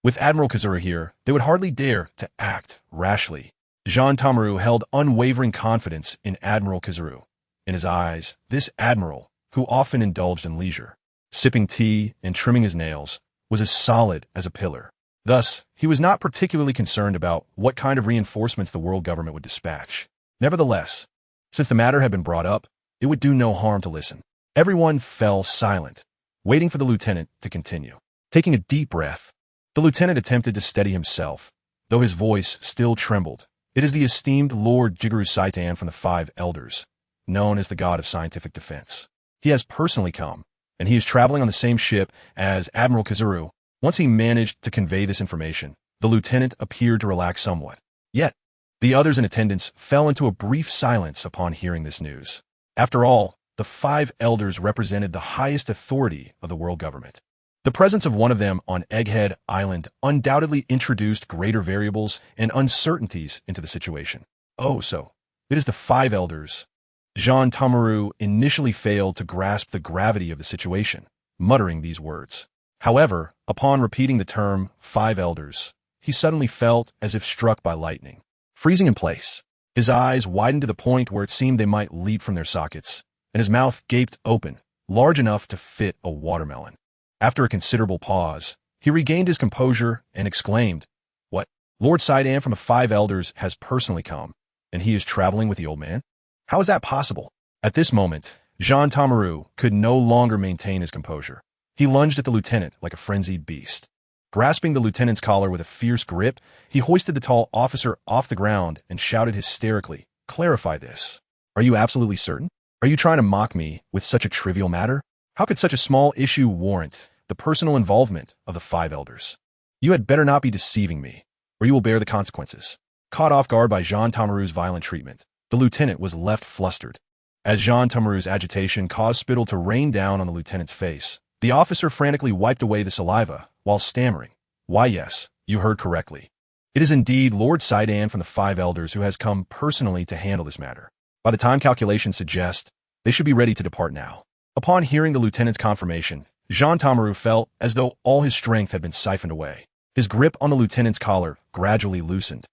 Speaker 1: With Admiral Kazuru here, they would hardly dare to act rashly." Jean Tamaru held unwavering confidence in Admiral Kazuru. In his eyes, this admiral, who often indulged in leisure, sipping tea and trimming his nails, was as solid as a pillar. Thus, he was not particularly concerned about what kind of reinforcements the world government would dispatch. Nevertheless, since the matter had been brought up, it would do no harm to listen. Everyone fell silent, waiting for the lieutenant to continue. Taking a deep breath, the lieutenant attempted to steady himself, though his voice still trembled. "It is the esteemed Lord Jiguru Saitan from the Five Elders, known as the God of Scientific Defense. He has personally come, and he is traveling on the same ship as Admiral Kazuru." Once he managed to convey this information, the lieutenant appeared to relax somewhat. Yet, the others in attendance fell into a brief silence upon hearing this news. After all, the Five Elders represented the highest authority of the world government. The presence of one of them on Egghead Island undoubtedly introduced greater variables and uncertainties into the situation. "Oh, so it is the Five Elders." Jean Tamaru initially failed to grasp the gravity of the situation, muttering these words. However, upon repeating the term Five Elders, he suddenly felt as if struck by lightning. Freezing in place, his eyes widened to the point where it seemed they might leap from their sockets, and his mouth gaped open, large enough to fit a watermelon. After a considerable pause, he regained his composure and exclaimed, "What? Lord Saidan from the Five Elders has personally come, and he is traveling with the old man? How is that possible? At this moment, Jean Tamaru could no longer maintain his composure. He lunged at the lieutenant like a frenzied beast. Grasping the lieutenant's collar with a fierce grip, he hoisted the tall officer off the ground and shouted hysterically, "Clarify this. Are you absolutely certain? Are you trying to mock me with such a trivial matter? How could such a small issue warrant the personal involvement of the Five Elders? You had better not be deceiving me, or you will bear the consequences." Caught off guard by Jean Tamaru's violent treatment, the lieutenant was left flustered. As Jean Tamaru's agitation caused spittle to rain down on the lieutenant's face, the officer frantically wiped away the saliva while stammering, "Why yes, you heard correctly. It is indeed Lord Saidan from the Five Elders who has come personally to handle this matter. By the time calculations suggest, they should be ready to depart now." Upon hearing the lieutenant's confirmation, Jean Tamaru felt as though all his strength had been siphoned away. His grip on the lieutenant's collar gradually loosened,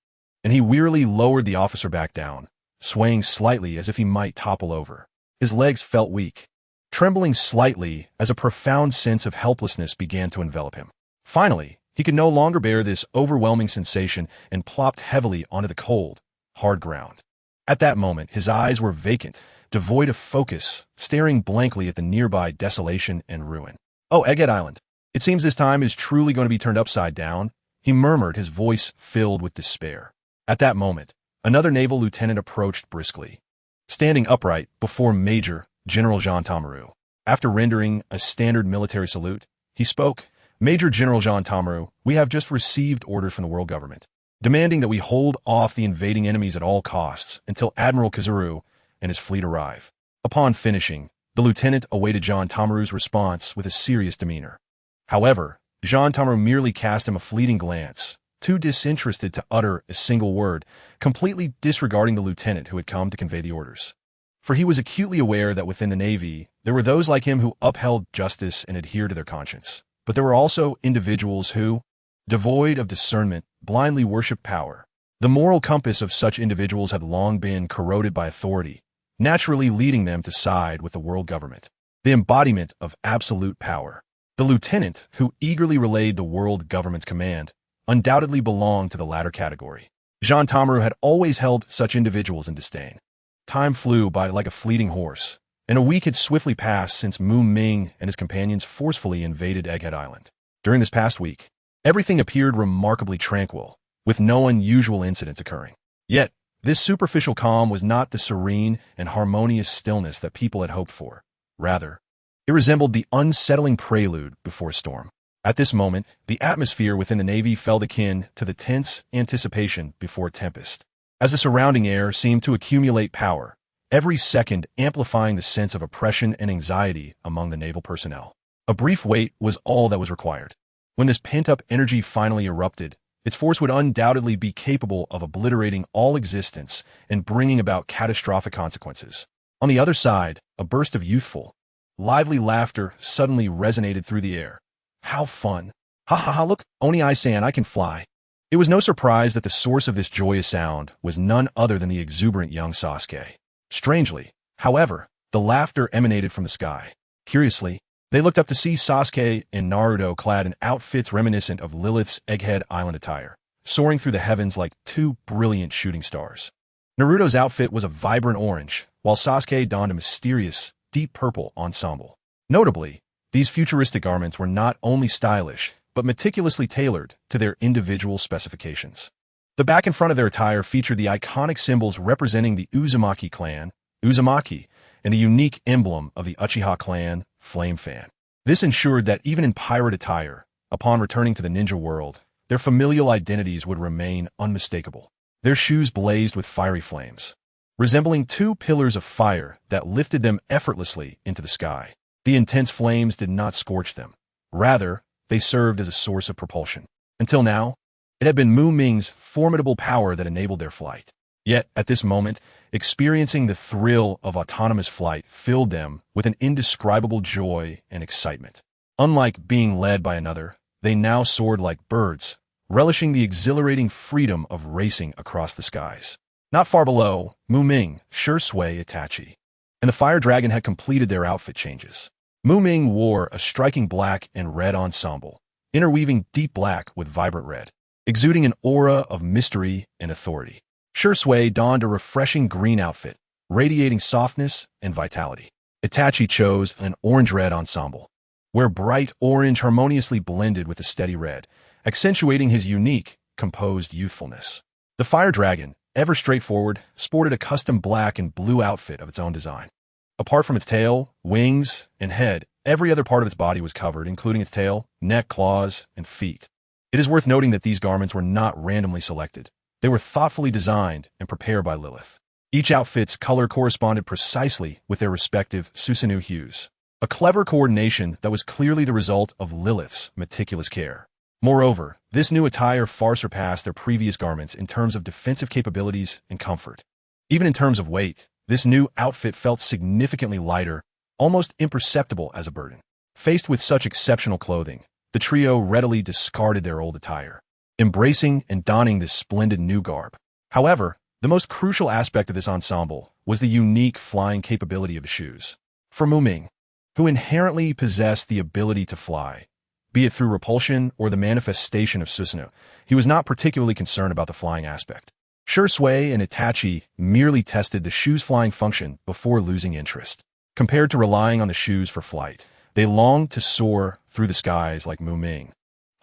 Speaker 1: and he wearily lowered the officer back down, swaying slightly as if he might topple over. His legs felt weak, trembling slightly as a profound sense of helplessness began to envelop him. Finally, he could no longer bear this overwhelming sensation and plopped heavily onto the cold, hard ground. At that moment, his eyes were vacant, devoid of focus, staring blankly at the nearby desolation and ruin. "Oh, Egghead Island. It seems this time is truly going to be turned upside down," he murmured, his voice filled with despair. At that moment, another naval lieutenant approached briskly, standing upright before Major General Jean Tamaru. After rendering a standard military salute, he spoke, "Major General Jean Tamaru, we have just received orders from the world government, demanding that we hold off the invading enemies at all costs until Admiral Kazuru and his fleet arrive." Upon finishing, the lieutenant awaited Jean Tamaru's response with a serious demeanor. However, Jean Tamaru merely cast him a fleeting glance, too disinterested to utter a single word, completely disregarding the lieutenant who had come to convey the orders. For he was acutely aware that within the Navy, there were those like him who upheld justice and adhered to their conscience. But there were also individuals who, devoid of discernment, blindly worshiped power. The moral compass of such individuals had long been corroded by authority, naturally leading them to side with the world government, the embodiment of absolute power. The lieutenant, who eagerly relayed the world government's command, undoubtedly belonged to the latter category. Jean Tamaru had always held such individuals in disdain. Time flew by like a fleeting horse, and a week had swiftly passed since Muming and his companions forcefully invaded Egghead Island. During this past week, everything appeared remarkably tranquil, with no unusual incidents occurring. Yet, this superficial calm was not the serene and harmonious stillness that people had hoped for. Rather, it resembled the unsettling prelude before a storm. At this moment, the atmosphere within the Navy felt akin to the tense anticipation before a tempest. As the surrounding air seemed to accumulate power, every second amplifying the sense of oppression and anxiety among the naval personnel. A brief wait was all that was required. When this pent-up energy finally erupted, its force would undoubtedly be capable of obliterating all existence and bringing about catastrophic consequences. On the other side, a burst of youthful, lively laughter suddenly resonated through the air. "How fun! Ha ha ha, look, Oni-I-san, I can fly." It was no surprise that the source of this joyous sound was none other than the exuberant young Sasuke. Strangely, however, the laughter emanated from the sky. Curiously, they looked up to see Sasuke and Naruto clad in outfits reminiscent of Lilith's Egghead Island attire, soaring through the heavens like two brilliant shooting stars. Naruto's outfit was a vibrant orange, while Sasuke donned a mysterious, deep purple ensemble. Notably, these futuristic garments were not only stylish, but meticulously tailored to their individual specifications. The back and front of their attire featured the iconic symbols representing the Uzumaki clan, Uzumaki, and the unique emblem of the Uchiha clan, Flame Fan. This ensured that even in pirate attire, upon returning to the ninja world, their familial identities would remain unmistakable. Their shoes blazed with fiery flames, resembling two pillars of fire that lifted them effortlessly into the sky. The intense flames did not scorch them. Rather, they served as a source of propulsion. Until now, it had been Muming's formidable power that enabled their flight. Yet, at this moment, experiencing the thrill of autonomous flight filled them with an indescribable joy and excitement. Unlike being led by another, they now soared like birds, relishing the exhilarating freedom of racing across the skies. Not far below, Muming, Shisui, Itachi, and the Fire Dragon had completed their outfit changes. Muming wore a striking black and red ensemble, interweaving deep black with vibrant red. exuding an aura of mystery and authority. Shisui donned a refreshing green outfit, radiating softness and vitality. Itachi chose an orange-red ensemble, where bright orange harmoniously blended with the steady red, accentuating his unique, composed youthfulness. The fire dragon, ever straightforward, sported a custom black and blue outfit of its own design. Apart from its tail, wings, and head, every other part of its body was covered, including its tail, neck, claws, and feet. It is worth noting that these garments were not randomly selected. They were thoughtfully designed and prepared by Lilith. Each outfit's color corresponded precisely with their respective Susanoo hues, a clever coordination that was clearly the result of Lilith's meticulous care. Moreover, this new attire far surpassed their previous garments in terms of defensive capabilities and comfort. Even in terms of weight, this new outfit felt significantly lighter, almost imperceptible as a burden. Faced with such exceptional clothing, the trio readily discarded their old attire, embracing and donning this splendid new garb. However, the most crucial aspect of this ensemble was the unique flying capability of the shoes. For Muming, who inherently possessed the ability to fly, be it through repulsion or the manifestation of Susanoo, he was not particularly concerned about the flying aspect. Shisui and Itachi merely tested the shoes' flying function before losing interest. Compared to relying on the shoes for flight, they longed to soar through the skies like Muming,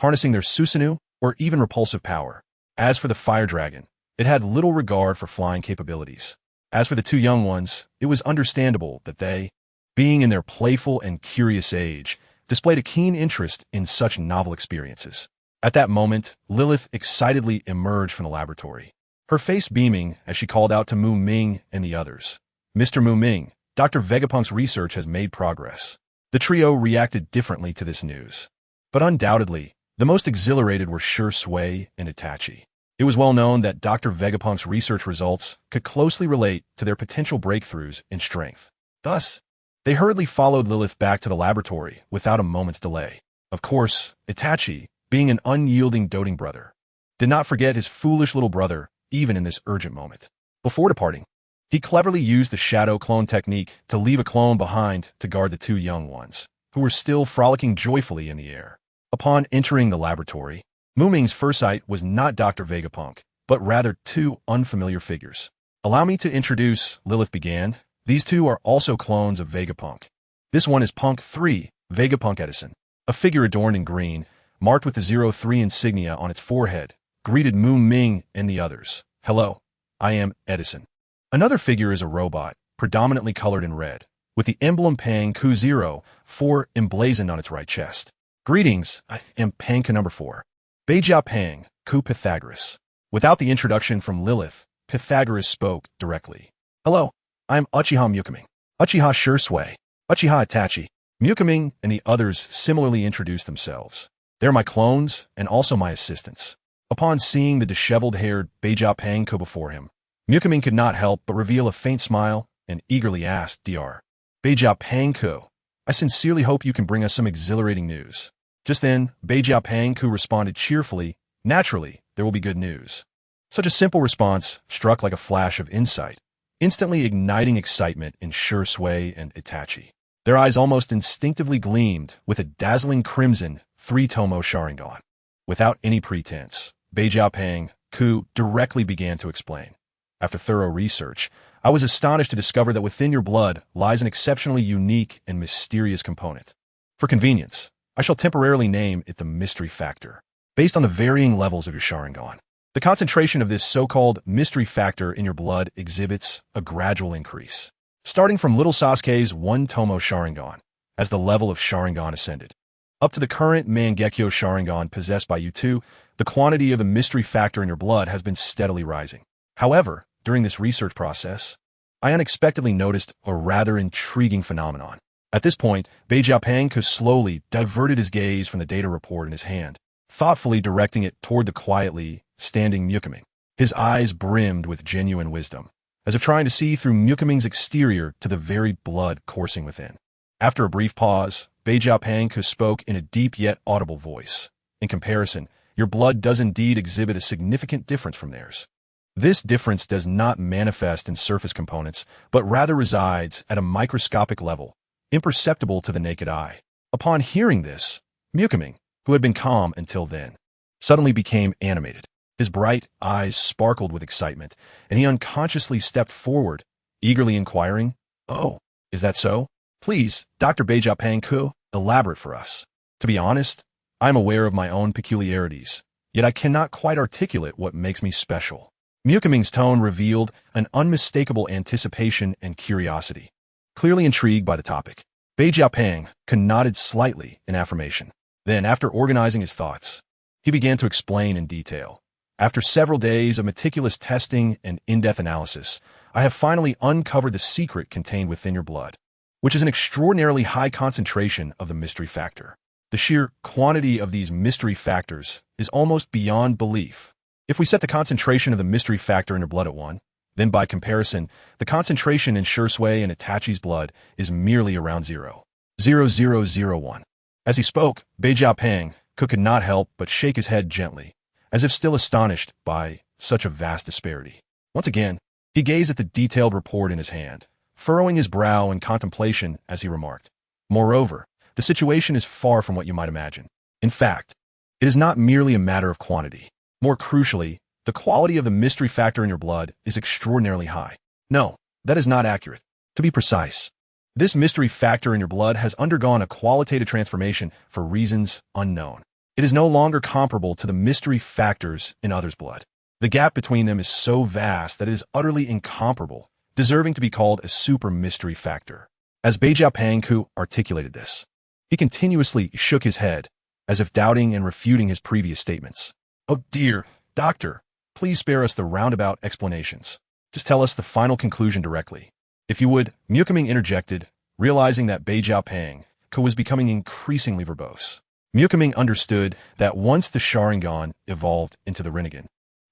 Speaker 1: harnessing their Susanoo or even repulsive power. As for the fire dragon, it had little regard for flying capabilities. As for the two young ones, it was understandable that they, being in their playful and curious age, displayed a keen interest in such novel experiences. At that moment, Lilith excitedly emerged from the laboratory, her face beaming as she called out to Muming and the others. "Mr. Muming, Dr. Vegapunk's research has made progress." The trio reacted differently to this news, but undoubtedly, the most exhilarated were Shisui and Itachi. It was well known that Dr. Vegapunk's research results could closely relate to their potential breakthroughs in strength. Thus, they hurriedly followed Lilith back to the laboratory without a moment's delay. Of course, Itachi, being an unyielding doting brother, did not forget his foolish little brother even in this urgent moment. Before departing, he cleverly used the shadow clone technique to leave a clone behind to guard the two young ones, who were still frolicking joyfully in the air. Upon entering the laboratory, Muming's first sight was not Dr. Vegapunk, but rather two unfamiliar figures. "Allow me to introduce," Lilith began. "These two are also clones of Vegapunk. This one is Punk 3, Vegapunk Edison." A figure adorned in green, marked with the 03 insignia on its forehead, greeted Muming and the others. "Hello, I am Edison." Another figure is a robot, predominantly colored in red, with the emblem Pang Ku04 emblazoned on its right chest. "Greetings, I am Pang number 4. Beijia Pang, Ku Pythagoras." Without the introduction from Lilith, Pythagoras spoke directly. "Hello, I am UchihaMuming, Uchiha Shisui, Uchiha Itachi." Muming and the others similarly introduced themselves. "They're my clones and also my assistants." Upon seeing the disheveled-haired Beijia Pangko before him, Muming could not help but reveal a faint smile and eagerly asked, "Dr. Beijia Pangko, I sincerely hope you can bring us some exhilarating news." Just then, Beijia Pangku responded cheerfully, "Naturally, there will be good news." Such a simple response struck like a flash of insight, instantly igniting excitement in Shisui and Itachi. Their eyes almost instinctively gleamed with a dazzling crimson 3-tomo Sharingan. Without any pretense, Beijia Pangku directly began to explain. "After thorough research, I was astonished to discover that within your blood lies an exceptionally unique and mysterious component. For convenience, I shall temporarily name it the mystery factor. Based on the varying levels of your Sharingan, the concentration of this so-called mystery factor in your blood exhibits a gradual increase, starting from little Sasuke's 1-tomo Sharingan, as the level of Sharingan ascended, up to the current Mangekyo Sharingan possessed by you two. The quantity of the mystery factor in your blood has been steadily rising. However, during this research process, I unexpectedly noticed a rather intriguing phenomenon." At this point, Beijia Pangku slowly diverted his gaze from the data report in his hand, thoughtfully directing it toward the quietly standing Muming. His eyes brimmed with genuine wisdom, as if trying to see through Muming's exterior to the very blood coursing within. After a brief pause, Beijia Pangku spoke in a deep yet audible voice. "In comparison, your blood does indeed exhibit a significant difference from theirs. This difference does not manifest in surface components, but rather resides at a microscopic level, imperceptible to the naked eye." Upon hearing this, Muming, who had been calm until then, suddenly became animated. His bright eyes sparkled with excitement, and he unconsciously stepped forward, eagerly inquiring, "Oh, is that so? Please, Dr. Beijapang-ku, elaborate for us. To be honest, I'm aware of my own peculiarities, yet I cannot quite articulate what makes me special." Mukiming's tone revealed an unmistakable anticipation and curiosity. Clearly intrigued by the topic, Beijapang-ku nodded slightly in affirmation. Then, after organizing his thoughts, he began to explain in detail. "After several days of meticulous testing and in-depth analysis, I have finally uncovered the secret contained within your blood, which is an extraordinarily high concentration of the mystery factor. The sheer quantity of these mystery factors is almost beyond belief. If we set the concentration of the mystery factor in your blood at 1, then by comparison, the concentration in Shisui and Itachi's blood is merely around 0.0001. As he spoke, Beijapang-ku could not help but shake his head gently, as if still astonished by such a vast disparity. Once again, he gazed at the detailed report in his hand, furrowing his brow in contemplation as he remarked, "Moreover, the situation is far from what you might imagine. In fact, it is not merely a matter of quantity. More crucially, the quality of the mystery factor in your blood is extraordinarily high. No, that is not accurate. To be precise, this mystery factor in your blood has undergone a qualitative transformation for reasons unknown. It is no longer comparable to the mystery factors in others' blood. The gap between them is so vast that it is utterly incomparable, deserving to be called a super mystery factor." As Beijapang-ku articulated this, he continuously shook his head, as if doubting and refuting his previous statements. "Oh dear, doctor, please spare us the roundabout explanations. Just tell us the final conclusion directly, if you would," Mukiming interjected, realizing that Beijapang-ku was becoming increasingly verbose. Mukiming understood that once the Sharingan evolved into the Rinnegan,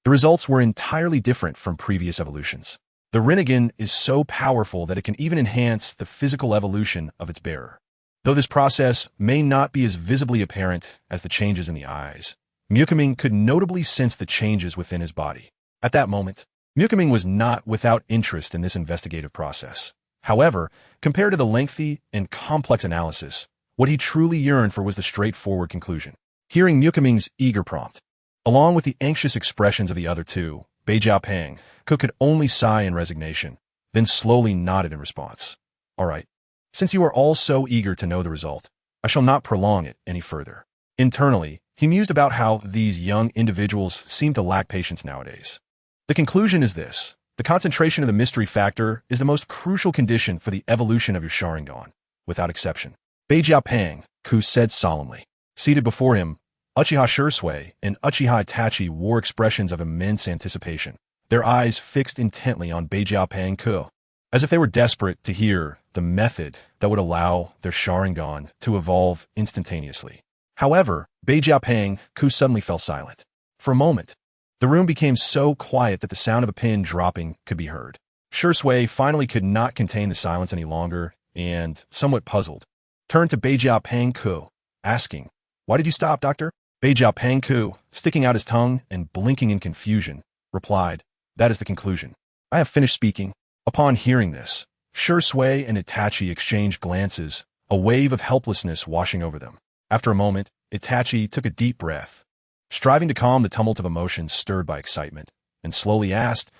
Speaker 1: the results were entirely different from previous evolutions. The Rinnegan is so powerful that it can even enhance the physical evolution of its bearer. Though this process may not be as visibly apparent as the changes in the eyes, Mukiming could notably sense the changes within his body. At that moment, Mukiming was not without interest in this investigative process. However, compared to the lengthy and complex analysis, what he truly yearned for was the straightforward conclusion. Hearing Mukiming's eager prompt, along with the anxious expressions of the other two, Beijapang-ku could only sigh in resignation, then slowly nodded in response. "All right. Since you are all so eager to know the result, I shall not prolong it any further." Internally, he mused about how these young individuals seem to lack patience nowadays. The conclusion is this: the concentration of the mystery factor is the most crucial condition for the evolution of your Sharingan, without exception. Beijapang-ku said solemnly. Seated before him, Uchiha Shisui and Uchiha Itachi wore expressions of immense anticipation, their eyes fixed intently on Beijapang-ku, as if they were desperate to hear the method that would allow their Sharingan to evolve instantaneously. However, Beijapang-ku suddenly fell silent. For a moment, the room became so quiet that the sound of a pin dropping could be heard. Shisui finally could not contain the silence any longer and, somewhat puzzled, turned to Beijapang-ku, asking, "Why did you stop, doctor?" Beijapang-ku, sticking out his tongue and blinking in confusion, replied, "That is the conclusion. I have finished speaking." Upon hearing this, Shisui and Itachi exchanged glances, a wave of helplessness washing over them. After a moment, Itachi took a deep breath, striving to calm the tumult of emotions stirred by excitement, and slowly asked,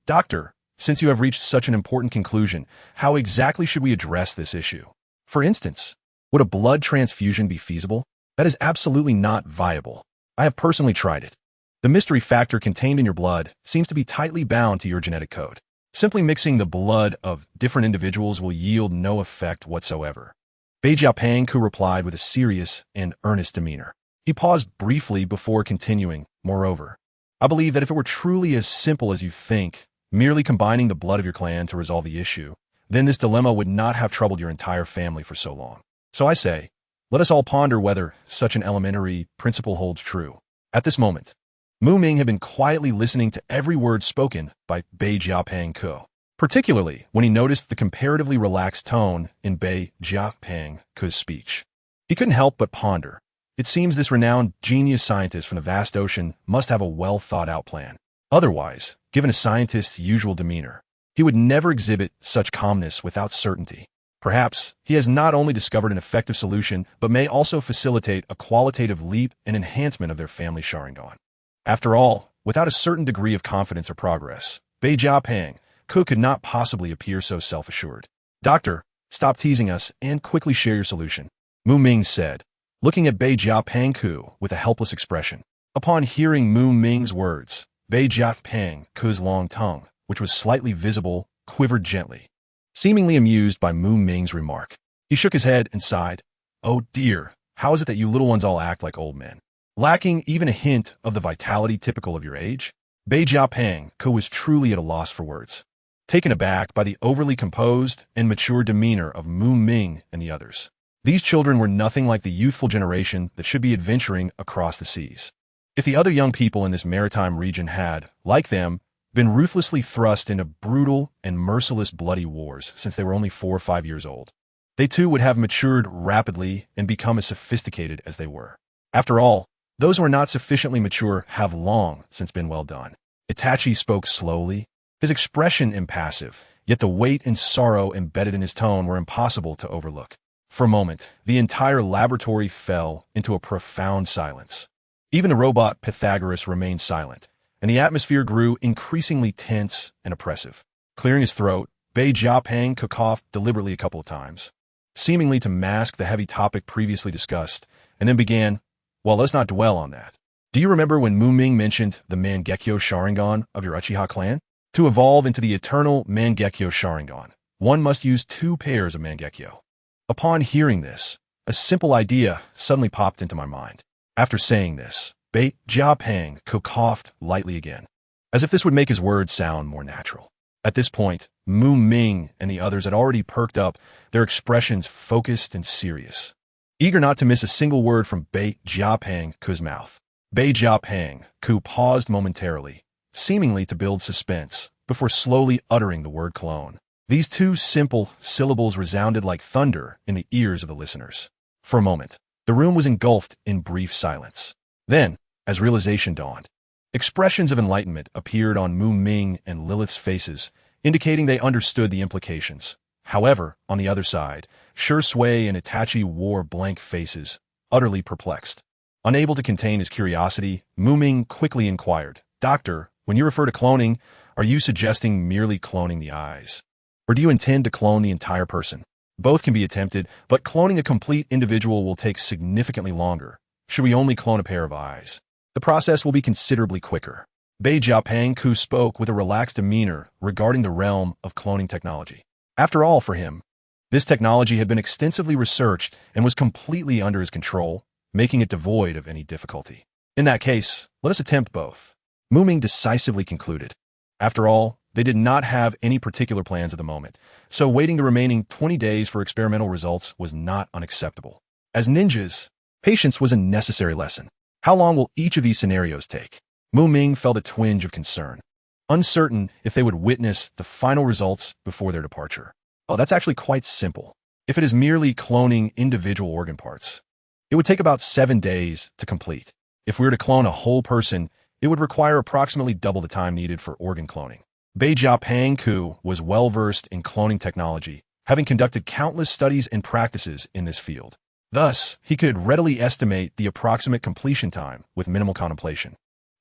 Speaker 1: Doctor, since you have reached such an important conclusion, how exactly should we address this issue? For instance, would a blood transfusion be feasible? That is absolutely not viable. I have personally tried it. The mystery factor contained in your blood seems to be tightly bound to your genetic code. Simply mixing the blood of different individuals will yield no effect whatsoever. Beijapang-ku replied with a serious and earnest demeanor. He paused briefly before continuing, "Moreover, I believe that if it were truly as simple as you think, merely combining the blood of your clan to resolve the issue, then this dilemma would not have troubled your entire family for so long. So I say, let us all ponder whether such an elementary principle holds true." At this moment, Muming had been quietly listening to every word spoken by Beijapang-ku, particularly when he noticed the comparatively relaxed tone in Beijapang-ku's speech. He couldn't help but ponder. It seems this renowned genius scientist from the vast ocean must have a well-thought-out plan. Otherwise, given a scientist's usual demeanor, he would never exhibit such calmness without certainty. Perhaps he has not only discovered an effective solution, but may also facilitate a qualitative leap and enhancement of their family Sharingan. After all, without a certain degree of confidence or progress, Bei Jiapeng could not possibly appear so self-assured. Doctor, stop teasing us and quickly share your solution, Muming said, looking at Bei Jiapeng with a helpless expression. Upon hearing Muming's words, Bei Jiapeng's long tongue, which was slightly visible, quivered gently. Seemingly amused by Muming's remark, he shook his head and sighed. Oh dear, how is it that you little ones all act like old men? Lacking even a hint of the vitality typical of your age? Bei Jiapeng was truly at a loss for words, taken aback by the overly composed and mature demeanor of Muming and the others. These children were nothing like the youthful generation that should be adventuring across the seas. If the other young people in this maritime region had, like them, been ruthlessly thrust into brutal and merciless bloody wars since they were only 4 or 5 years old, they too would have matured rapidly and become as sophisticated as they were. After all, those who are not sufficiently mature have long since been well done. Itachi spoke slowly, his expression impassive, yet the weight and sorrow embedded in his tone were impossible to overlook. For a moment, the entire laboratory fell into a profound silence. Even the robot Pythagoras remained silent, and the atmosphere grew increasingly tense and oppressive. Clearing his throat, Bei Jiapeng coughed deliberately a couple of times, seemingly to mask the heavy topic previously discussed, and then began, well, let's not dwell on that. Do you remember when Muming mentioned the Mangekyo Sharingan of your Uchiha clan? To evolve into the eternal Mangekyo Sharingan, one must use 2 pairs of Mangekyo. Upon hearing this, a simple idea suddenly popped into my mind. After saying this, Bei Jiapeng coughed lightly again, as if this would make his words sound more natural. At this point, Muming and the others had already perked up, their expressions focused and serious, eager not to miss a single word from Bei Jiapeng's mouth. Bei Jiapeng paused momentarily, seemingly to build suspense, before slowly uttering the word clone. These 2 simple syllables resounded like thunder in the ears of the listeners. For a moment, the room was engulfed in brief silence. Then, as realization dawned, expressions of enlightenment appeared on Muming and Lilith's faces, indicating they understood the implications. However, on the other side, ShisUi and Itachi wore blank faces, utterly perplexed. Unable to contain his curiosity, Muming quickly inquired, Doctor, when you refer to cloning, are you suggesting merely cloning the eyes? Or do you intend to clone the entire person? Both can be attempted, but cloning a complete individual will take significantly longer. Should we only clone a pair of eyes? The process will be considerably quicker. Bei Jiapeng spoke with a relaxed demeanor regarding the realm of cloning technology. After all, for him, this technology had been extensively researched and was completely under his control, making it devoid of any difficulty. In that case, let us attempt both, Muming decisively concluded. After all, they did not have any particular plans at the moment, so waiting the remaining 20 days for experimental results was not unacceptable. As ninjas, patience was a necessary lesson. How long will each of these scenarios take? Muming felt a twinge of concern, uncertain if they would witness the final results before their departure. Oh, that's actually quite simple. If it is merely cloning individual organ parts, it would take about 7 days to complete. If we were to clone a whole person, it would require approximately double the time needed for organ cloning. Bei Jiapeng was well-versed in cloning technology, having conducted countless studies and practices in this field. Thus, he could readily estimate the approximate completion time with minimal contemplation.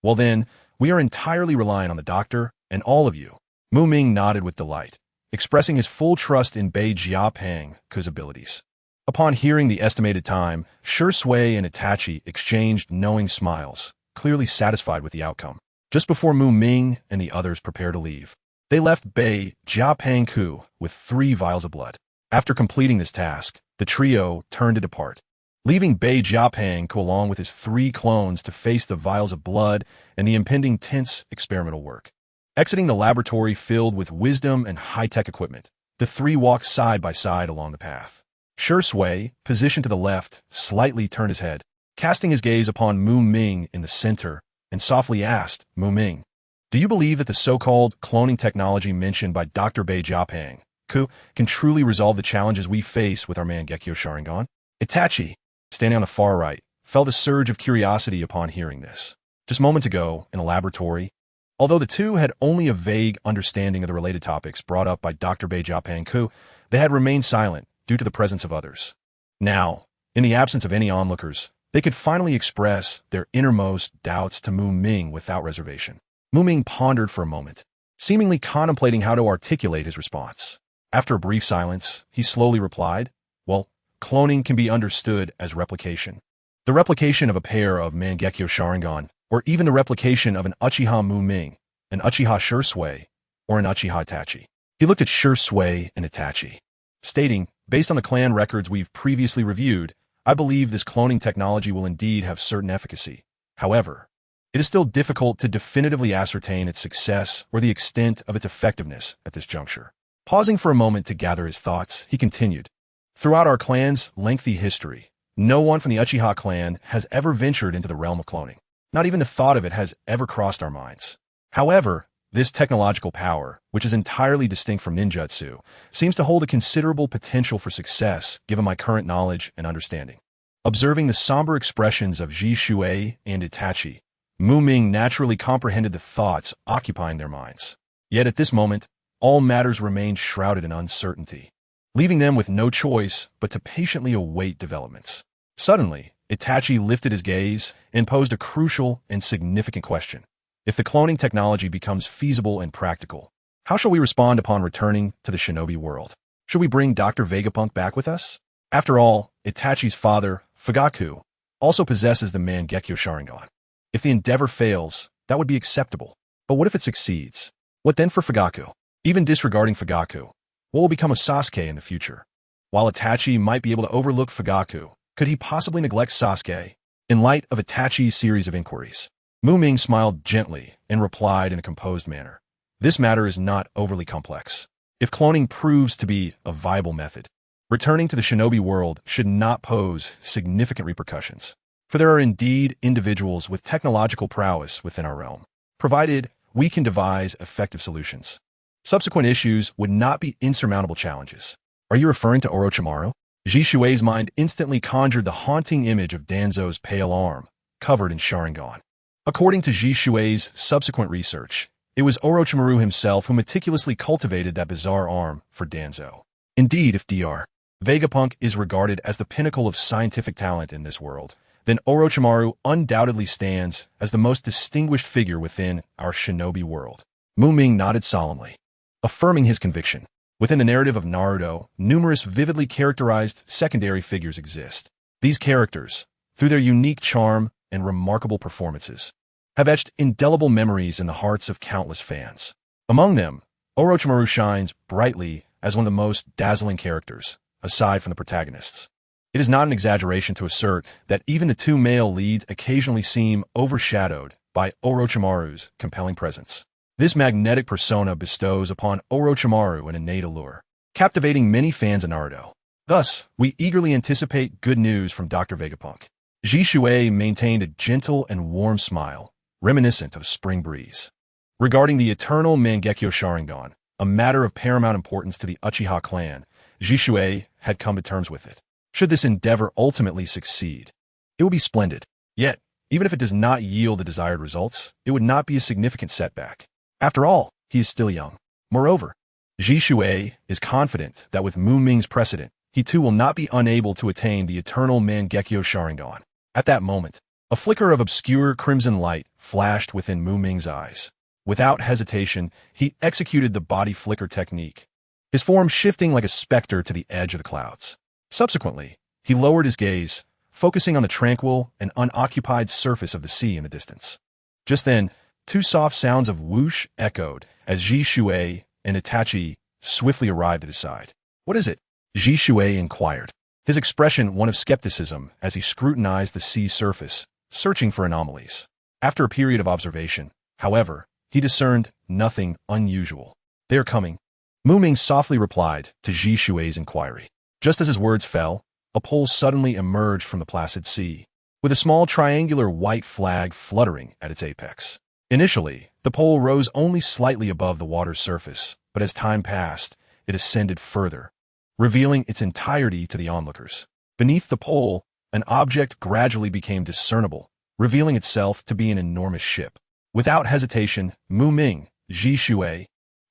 Speaker 1: Well then, we are entirely relying on the doctor and all of you. Muming nodded with delight, expressing his full trust in Bei Jiapeng's abilities. Upon hearing the estimated time, ShisUi and Itachi exchanged knowing smiles, clearly satisfied with the outcome. Just before Muming and the others prepared to leave, they left Bei Jiapeng with 3 vials of blood. After completing this task, the trio turned to depart, leaving Bei Jiapeng along with his 3 clones to face the vials of blood and the impending tense experimental work. Exiting the laboratory filled with wisdom and high-tech equipment, the 3 walked side by side along the path. ShisUi, positioned to the left, slightly turned his head, casting his gaze upon Muming in the center, and softly asked, Muming, do you believe that the so-called cloning technology mentioned by Dr. Bei Jiapeng can truly resolve the challenges we face with our Mangekyo Sharingan? Itachi, standing on the far right, felt a surge of curiosity upon hearing this. Just moments ago, in a laboratory, although the 2 had only a vague understanding of the related topics brought up by Dr. Bei Jiapeng, they had remained silent, due to the presence of others. Now, in the absence of any onlookers, they could finally express their innermost doubts to Muming without reservation. Muming pondered for a moment, seemingly contemplating how to articulate his response. After a brief silence, he slowly replied, "Well, cloning can be understood as replication. The replication of a pair of Mangekyo Sharingan, or even the replication of an UchihaMuming, an UchihaShisui, or an Uchiha Itachi." He looked at Shisui and Itachi, stating, "Based on the clan records we've previously reviewed, I believe this cloning technology will indeed have certain efficacy. However, it is still difficult to definitively ascertain its success or the extent of its effectiveness at this juncture." Pausing for a moment to gather his thoughts, he continued, "Throughout our clan's lengthy history, no one from the Uchiha clan has ever ventured into the realm of cloning. Not even the thought of it has ever crossed our minds. However, this technological power, which is entirely distinct from ninjutsu, seems to hold a considerable potential for success given my current knowledge and understanding." Observing the somber expressions of Shisui and Itachi, Muming naturally comprehended the thoughts occupying their minds. Yet at this moment, all matters remained shrouded in uncertainty, leaving them with no choice but to patiently await developments. Suddenly, Itachi lifted his gaze and posed a crucial and significant question. "If the cloning technology becomes feasible and practical, how shall we respond upon returning to the shinobi world? Should we bring Dr. Vegapunk back with us? After all, Itachi's father, Fugaku, also possesses the Mangekyo Sharingan. If the endeavor fails, that would be acceptable. But what if it succeeds? What then for Fugaku? Even disregarding Fugaku, what will become of Sasuke in the future? While Itachi might be able to overlook Fugaku, could he possibly neglect Sasuke? In light of Itachi's series of inquiries, Muming smiled gently and replied in a composed manner, "This matter is not overly complex. If cloning proves to be a viable method, returning to the shinobi world should not pose significant repercussions, for there are indeed individuals with technological prowess within our realm, provided we can devise effective solutions. Subsequent issues would not be insurmountable challenges." "Are you referring to Orochimaru?" Jishui's mind instantly conjured the haunting image of Danzo's pale arm, covered in Sharingan. According to Jishui's subsequent research, it was Orochimaru himself who meticulously cultivated that bizarre arm for Danzo. Indeed, if Dr. Vegapunk is regarded as the pinnacle of scientific talent in this world, then Orochimaru undoubtedly stands as the most distinguished figure within our shinobi world. Muming nodded solemnly, affirming his conviction. Within the narrative of Naruto, numerous vividly characterized secondary figures exist. These characters, through their unique charm and remarkable performances, have etched indelible memories in the hearts of countless fans. Among them, Orochimaru shines brightly as one of the most dazzling characters, aside from the protagonists. It is not an exaggeration to assert that even the two male leads occasionally seem overshadowed by Orochimaru's compelling presence. This magnetic persona bestows upon Orochimaru an innate allure, captivating many fans of Naruto. Thus, we eagerly anticipate good news from Dr. Vegapunk. Jishui maintained a gentle and warm smile, reminiscent of a spring breeze. Regarding the eternal Mangekyo Sharingan, a matter of paramount importance to the Uchiha clan, Jishui had come to terms with it. Should this endeavor ultimately succeed, it would be splendid. Yet, even if it does not yield the desired results, it would not be a significant setback. After all, he is still young. Moreover, Jishui is confident that with Muming's precedent, he too will not be unable to attain the eternal Mangekyo Sharingan. At that moment, a flicker of obscure crimson light flashed within Muming's eyes. Without hesitation, he executed the body flicker technique, his form shifting like a specter to the edge of the clouds. Subsequently, he lowered his gaze, focusing on the tranquil and unoccupied surface of the sea in the distance. Just then, two soft sounds of whoosh echoed as Jishui and Itachi swiftly arrived at his side. "What is it?" Jishui inquired, his expression one of skepticism as he scrutinized the sea's surface, searching for anomalies. After a period of observation, however, he discerned nothing unusual. "They are coming," Muming softly replied to Jishui's inquiry. Just as his words fell, a pole suddenly emerged from the placid sea, with a small triangular white flag fluttering at its apex. Initially, the pole rose only slightly above the water's surface, but as time passed, it ascended further, revealing its entirety to the onlookers. Beneath the pole, an object gradually became discernible, revealing itself to be an enormous ship. Without hesitation, Muming, Jishui,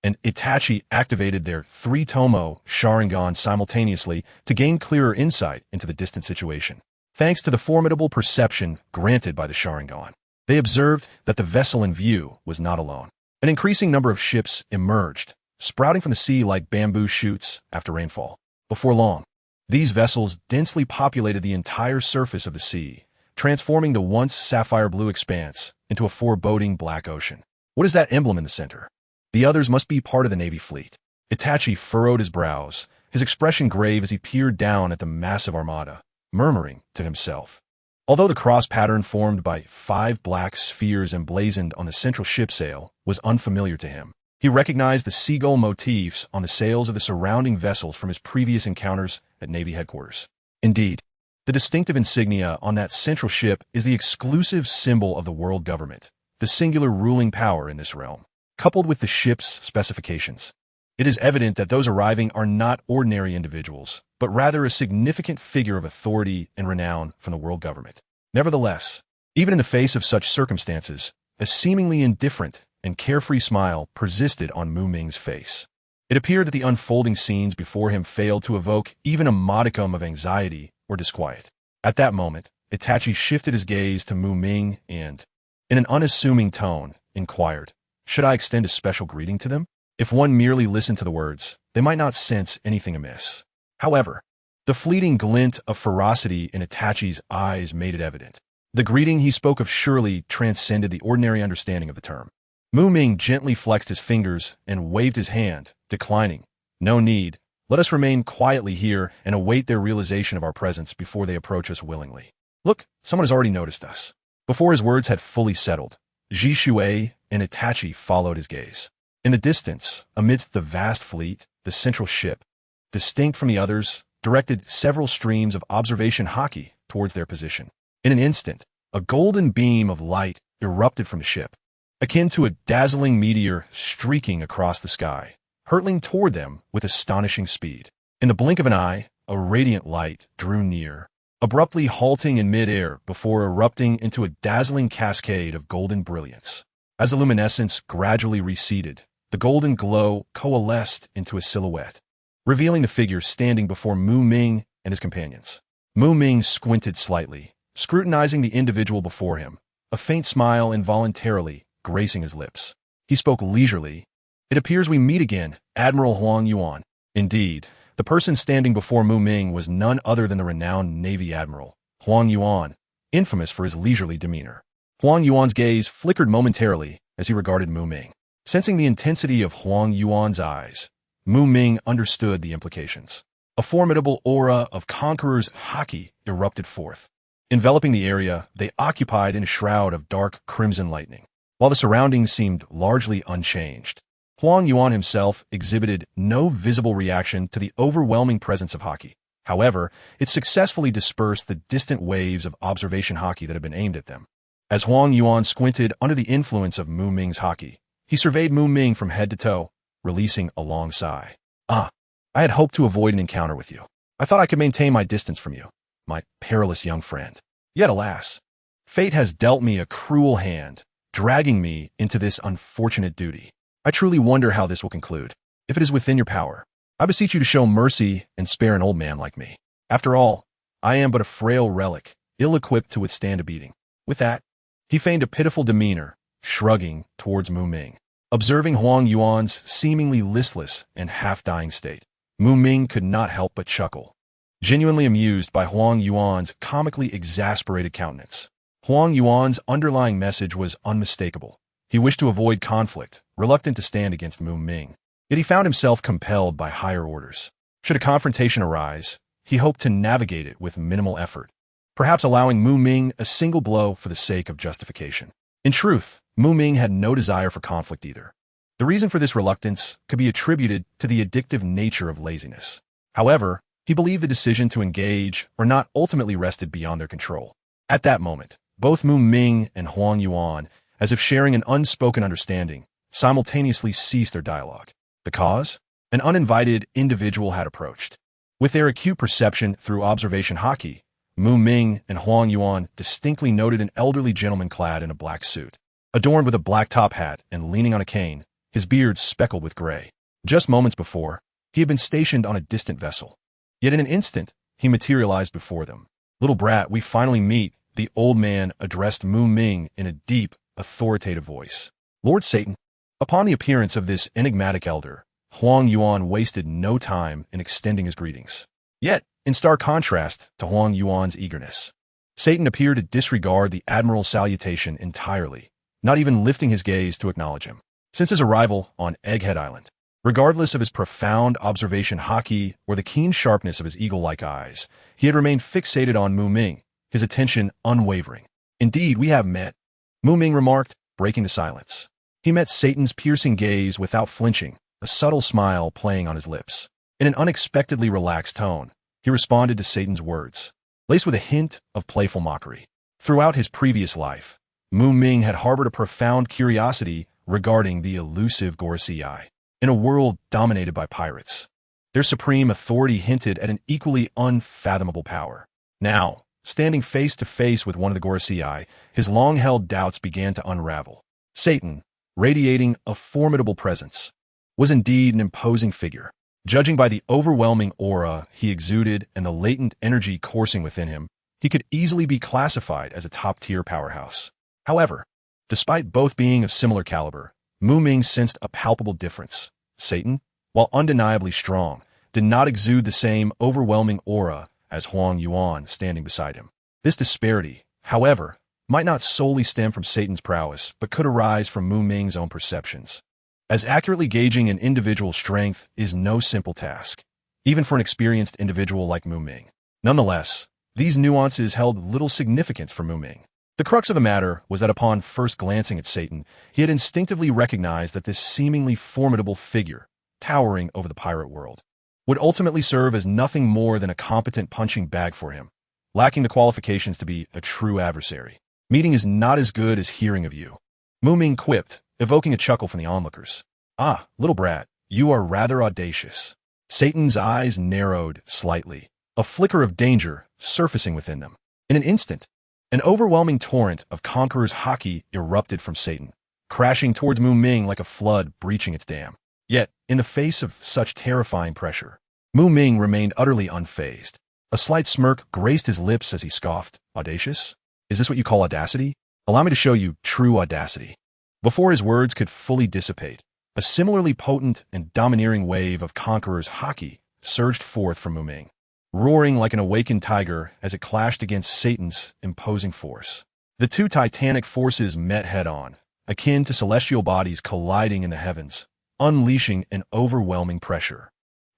Speaker 1: and Itachi activated their three-tomo Sharingan simultaneously to gain clearer insight into the distant situation. Thanks to the formidable perception granted by the Sharingan, they observed that the vessel in view was not alone. An increasing number of ships emerged, sprouting from the sea like bamboo shoots after rainfall. Before long, these vessels densely populated the entire surface of the sea, transforming the once sapphire-blue expanse into a foreboding black ocean. What is that emblem in the center? The others must be part of the Navy fleet. Itachi furrowed his brows, his expression grave as he peered down at the massive armada, murmuring to himself. Although the cross pattern formed by 5 black spheres emblazoned on the central ship sail was unfamiliar to him, he recognized the seagull motifs on the sails of the surrounding vessels from his previous encounters at Navy headquarters. Indeed, the distinctive insignia on that central ship is the exclusive symbol of the world government, the singular ruling power in this realm. Coupled with the ship's specifications, it is evident that those arriving are not ordinary individuals, but rather a significant figure of authority and renown from the world government. Nevertheless, even in the face of such circumstances, a seemingly indifferent and carefree smile persisted on Muming's face. It appeared that the unfolding scenes before him failed to evoke even a modicum of anxiety or disquiet. At that moment, Itachi shifted his gaze to Muming and, in an unassuming tone, inquired, "Should I extend a special greeting to them?" If one merely listened to the words, they might not sense anything amiss. However, the fleeting glint of ferocity in Itachi's eyes made it evident. The greeting he spoke of surely transcended the ordinary understanding of the term. Muming gently flexed his fingers and waved his hand, declining. "No need. Let us remain quietly here and await their realization of our presence before they approach us willingly. Look, someone has already noticed us." Before his words had fully settled, SavesShisui and Itachi followed his gaze. In the distance, amidst the vast fleet, the central ship, distinct from the others, directed several streams of observation haki towards their position. In an instant, a golden beam of light erupted from the ship, akin to a dazzling meteor streaking across the sky, hurtling toward them with astonishing speed. In the blink of an eye, a radiant light drew near, abruptly halting in mid-air before erupting into a dazzling cascade of golden brilliance. As the luminescence gradually receded, the golden glow coalesced into a silhouette, revealing the figure standing before Muming and his companions. Muming squinted slightly, scrutinizing the individual before him, a faint smile involuntarily gracing his lips. He spoke leisurely. "It appears we meet again, Admiral Huang Yuan." Indeed, the person standing before Muming was none other than the renowned Navy Admiral, Huang Yuan, infamous for his leisurely demeanor. Huang Yuan's gaze flickered momentarily as he regarded Muming. Sensing the intensity of Huang Yuan's eyes, Muming understood the implications. A formidable aura of conqueror's haki erupted forth. Enveloping the area, they occupied in a shroud of dark crimson lightning. While the surroundings seemed largely unchanged, Huang Yuan himself exhibited no visible reaction to the overwhelming presence of haki. However, it successfully dispersed the distant waves of observation haki that had been aimed at them. As Huang Yuan squinted under the influence of Muming's haki, he surveyed Muming from head to toe, releasing a long sigh. "I had hoped to avoid an encounter with you. I thought I could maintain my distance from you, my perilous young friend. Yet alas, fate has dealt me a cruel hand, dragging me into this unfortunate duty. I truly wonder how this will conclude. If it is within your power, I beseech you to show mercy and spare an old man like me. After all, I am but a frail relic, ill-equipped to withstand a beating." With that, he feigned a pitiful demeanor, shrugging towards Muming. Observing Huang Yuan's seemingly listless and half-dying state, Muming could not help but chuckle, genuinely amused by Huang Yuan's comically exasperated countenance. Huang Yuan's underlying message was unmistakable. He wished to avoid conflict, reluctant to stand against Muming. Yet he found himself compelled by higher orders. Should a confrontation arise, he hoped to navigate it with minimal effort, perhaps allowing Muming a single blow for the sake of justification. In truth, Muming had no desire for conflict either. The reason for this reluctance could be attributed to the addictive nature of laziness. However, he believed the decision to engage or not ultimately rested beyond their control. At that moment, both Muming and Huang Yuan, as if sharing an unspoken understanding, simultaneously ceased their dialogue. The cause? An uninvited individual had approached. With their acute perception through observation haki, Muming and Huang Yuan distinctly noted an elderly gentleman clad in a black suit. Adorned with a black top hat and leaning on a cane, his beard speckled with gray. Just moments before, he had been stationed on a distant vessel. Yet in an instant, he materialized before them. "Little brat, we finally meet," the old man addressed Muming in a deep, authoritative voice. "Lord Satan." Upon the appearance of this enigmatic elder, Huang Yuan wasted no time in extending his greetings. Yet, in stark contrast to Huang Yuan's eagerness, Satan appeared to disregard the admiral's salutation entirely, not even lifting his gaze to acknowledge him. Since his arrival on Egghead Island, regardless of his profound observation haki or the keen sharpness of his eagle-like eyes, he had remained fixated on Muming, his attention unwavering. "Indeed, we have met," Muming remarked, breaking the silence. He met Satan's piercing gaze without flinching, a subtle smile playing on his lips. In an unexpectedly relaxed tone, he responded to Satan's words, laced with a hint of playful mockery. Throughout his previous life, Muming had harbored a profound curiosity regarding the elusive Gorosei. In a world dominated by pirates, their supreme authority hinted at an equally unfathomable power. Now, standing face to face with one of the Gorosei, his long-held doubts began to unravel. Satan, radiating a formidable presence, was indeed an imposing figure. Judging by the overwhelming aura he exuded and the latent energy coursing within him, he could easily be classified as a top-tier powerhouse. However, despite both being of similar caliber, Muming sensed a palpable difference. Satan, while undeniably strong, did not exude the same overwhelming aura as Huang Yuan standing beside him. This disparity, however, might not solely stem from Satan's prowess, but could arise from Muming's own perceptions. As accurately gauging an individual's strength is no simple task, even for an experienced individual like Muming. Nonetheless, these nuances held little significance for Muming. The crux of the matter was that upon first glancing at Satan, he had instinctively recognized that this seemingly formidable figure, towering over the pirate world, would ultimately serve as nothing more than a competent punching bag for him, lacking the qualifications to be a true adversary. "Meeting is not as good as hearing of you," Muming quipped, evoking a chuckle from the onlookers. "Ah, little brat, you are rather audacious." Satan's eyes narrowed slightly, a flicker of danger surfacing within them. In an instant, an overwhelming torrent of Conqueror's haki erupted from Satan, crashing towards Muming like a flood breaching its dam. Yet, in the face of such terrifying pressure, Muming remained utterly unfazed. A slight smirk graced his lips as he scoffed. "Audacious? Is this what you call audacity? Allow me to show you true audacity." Before his words could fully dissipate, a similarly potent and domineering wave of Conqueror's haki surged forth from Muming, roaring like an awakened tiger as it clashed against Satan's imposing force. The two titanic forces met head-on, akin to celestial bodies colliding in the heavens, unleashing an overwhelming pressure.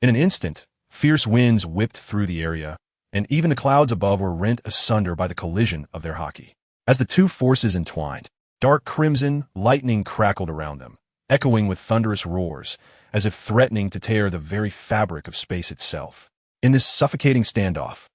Speaker 1: In an instant, fierce winds whipped through the area, and even the clouds above were rent asunder by the collision of their haki. As the two forces entwined, dark crimson lightning crackled around them, echoing with thunderous roars, as if threatening to tear the very fabric of space itself. In this suffocating standoff,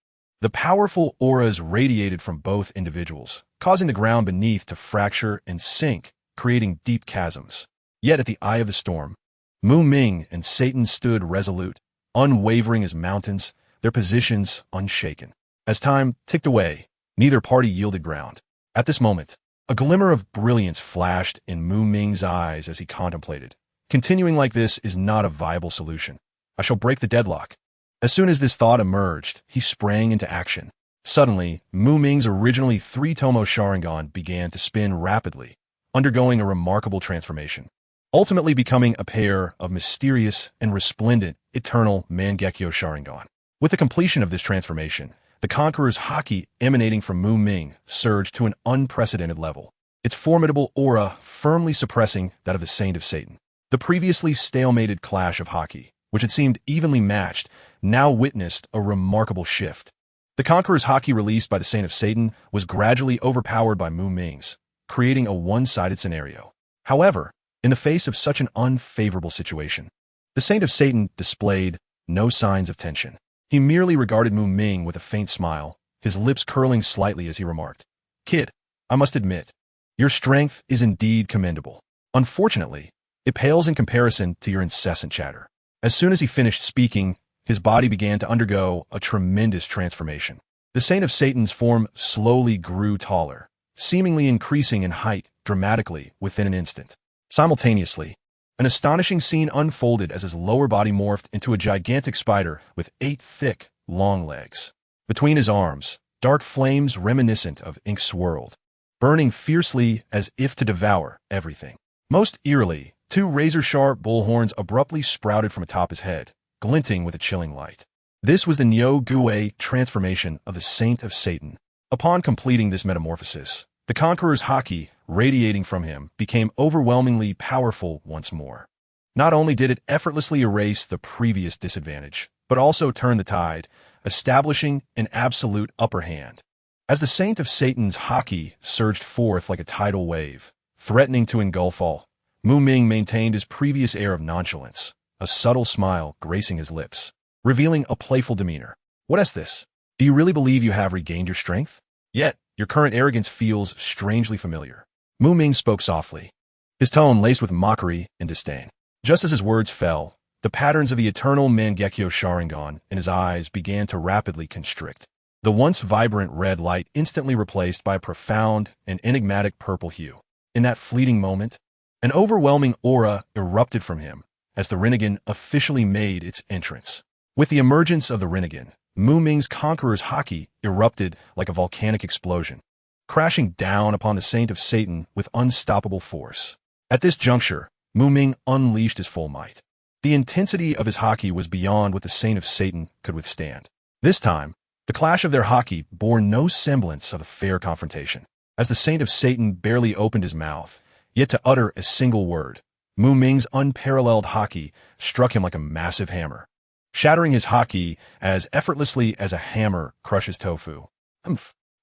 Speaker 1: the powerful auras radiated from both individuals, causing the ground beneath to fracture and sink, creating deep chasms. Yet at the eye of the storm, Muming and Satan stood resolute, unwavering as mountains, their positions unshaken. As time ticked away, neither party yielded ground. At this moment, a glimmer of brilliance flashed in Muming's eyes as he contemplated. "Continuing like this is not a viable solution. I shall break the deadlock." As soon as this thought emerged, he sprang into action. Suddenly, Muming's originally three-tomo Sharingan began to spin rapidly, undergoing a remarkable transformation, ultimately becoming a pair of mysterious and resplendent eternal Mangekyo Sharingan. With the completion of this transformation, the Conqueror's haki emanating from Muming surged to an unprecedented level, its formidable aura firmly suppressing that of the Saint of Satan. The previously stalemated clash of haki, which had seemed evenly matched, now witnessed a remarkable shift. The Conqueror's haki released by the Saint of Satan was gradually overpowered by Muming's, creating a one-sided scenario. However, in the face of such an unfavorable situation, the Saint of Satan displayed no signs of tension. He merely regarded Muming with a faint smile, his lips curling slightly as he remarked, "Kid, I must admit, your strength is indeed commendable. Unfortunately, it pales in comparison to your incessant chatter." As soon as he finished speaking, his body began to undergo a tremendous transformation. The Saint of Satan's form slowly grew taller, seemingly increasing in height dramatically within an instant. Simultaneously, An astonishing scene unfolded as his lower body morphed into a gigantic spider with 8 thick, long legs. Between his arms, dark flames reminiscent of ink swirled, burning fiercely as if to devour everything. Most eerily, 2 razor-sharp bullhorns abruptly sprouted from atop his head, glinting with a chilling light. This was the Nyo-Gue transformation of the Saint of Satan. Upon completing this metamorphosis, the Conqueror's haki, radiating from him, became overwhelmingly powerful once more. Not only did it effortlessly erase the previous disadvantage, but also turn the tide, establishing an absolute upper hand. As the Saint of Satan's haki surged forth like a tidal wave, threatening to engulf all, Muming maintained his previous air of nonchalance, a subtle smile gracing his lips, revealing a playful demeanor. What is this? Do you really believe you have regained your strength? Yet, your current arrogance feels strangely familiar. Muming spoke softly, his tone laced with mockery and disdain. Just as his words fell, the patterns of the eternal Mangekyo Sharingan in his eyes began to rapidly constrict. The once vibrant red light instantly replaced by a profound and enigmatic purple hue. In that fleeting moment, an overwhelming aura erupted from him as the Rinnegan officially made its entrance. With the emergence of the Rinnegan, Muming's Conqueror's haki erupted like a volcanic explosion, crashing down upon the Saint of Satan with unstoppable force. At this juncture, Muming unleashed his full might. The intensity of his haki was beyond what the Saint of Satan could withstand. This time, the clash of their haki bore no semblance of a fair confrontation. As the Saint of Satan barely opened his mouth, yet to utter a single word, Muming's unparalleled haki struck him like a massive hammer, shattering his haki as effortlessly as a hammer crushes tofu.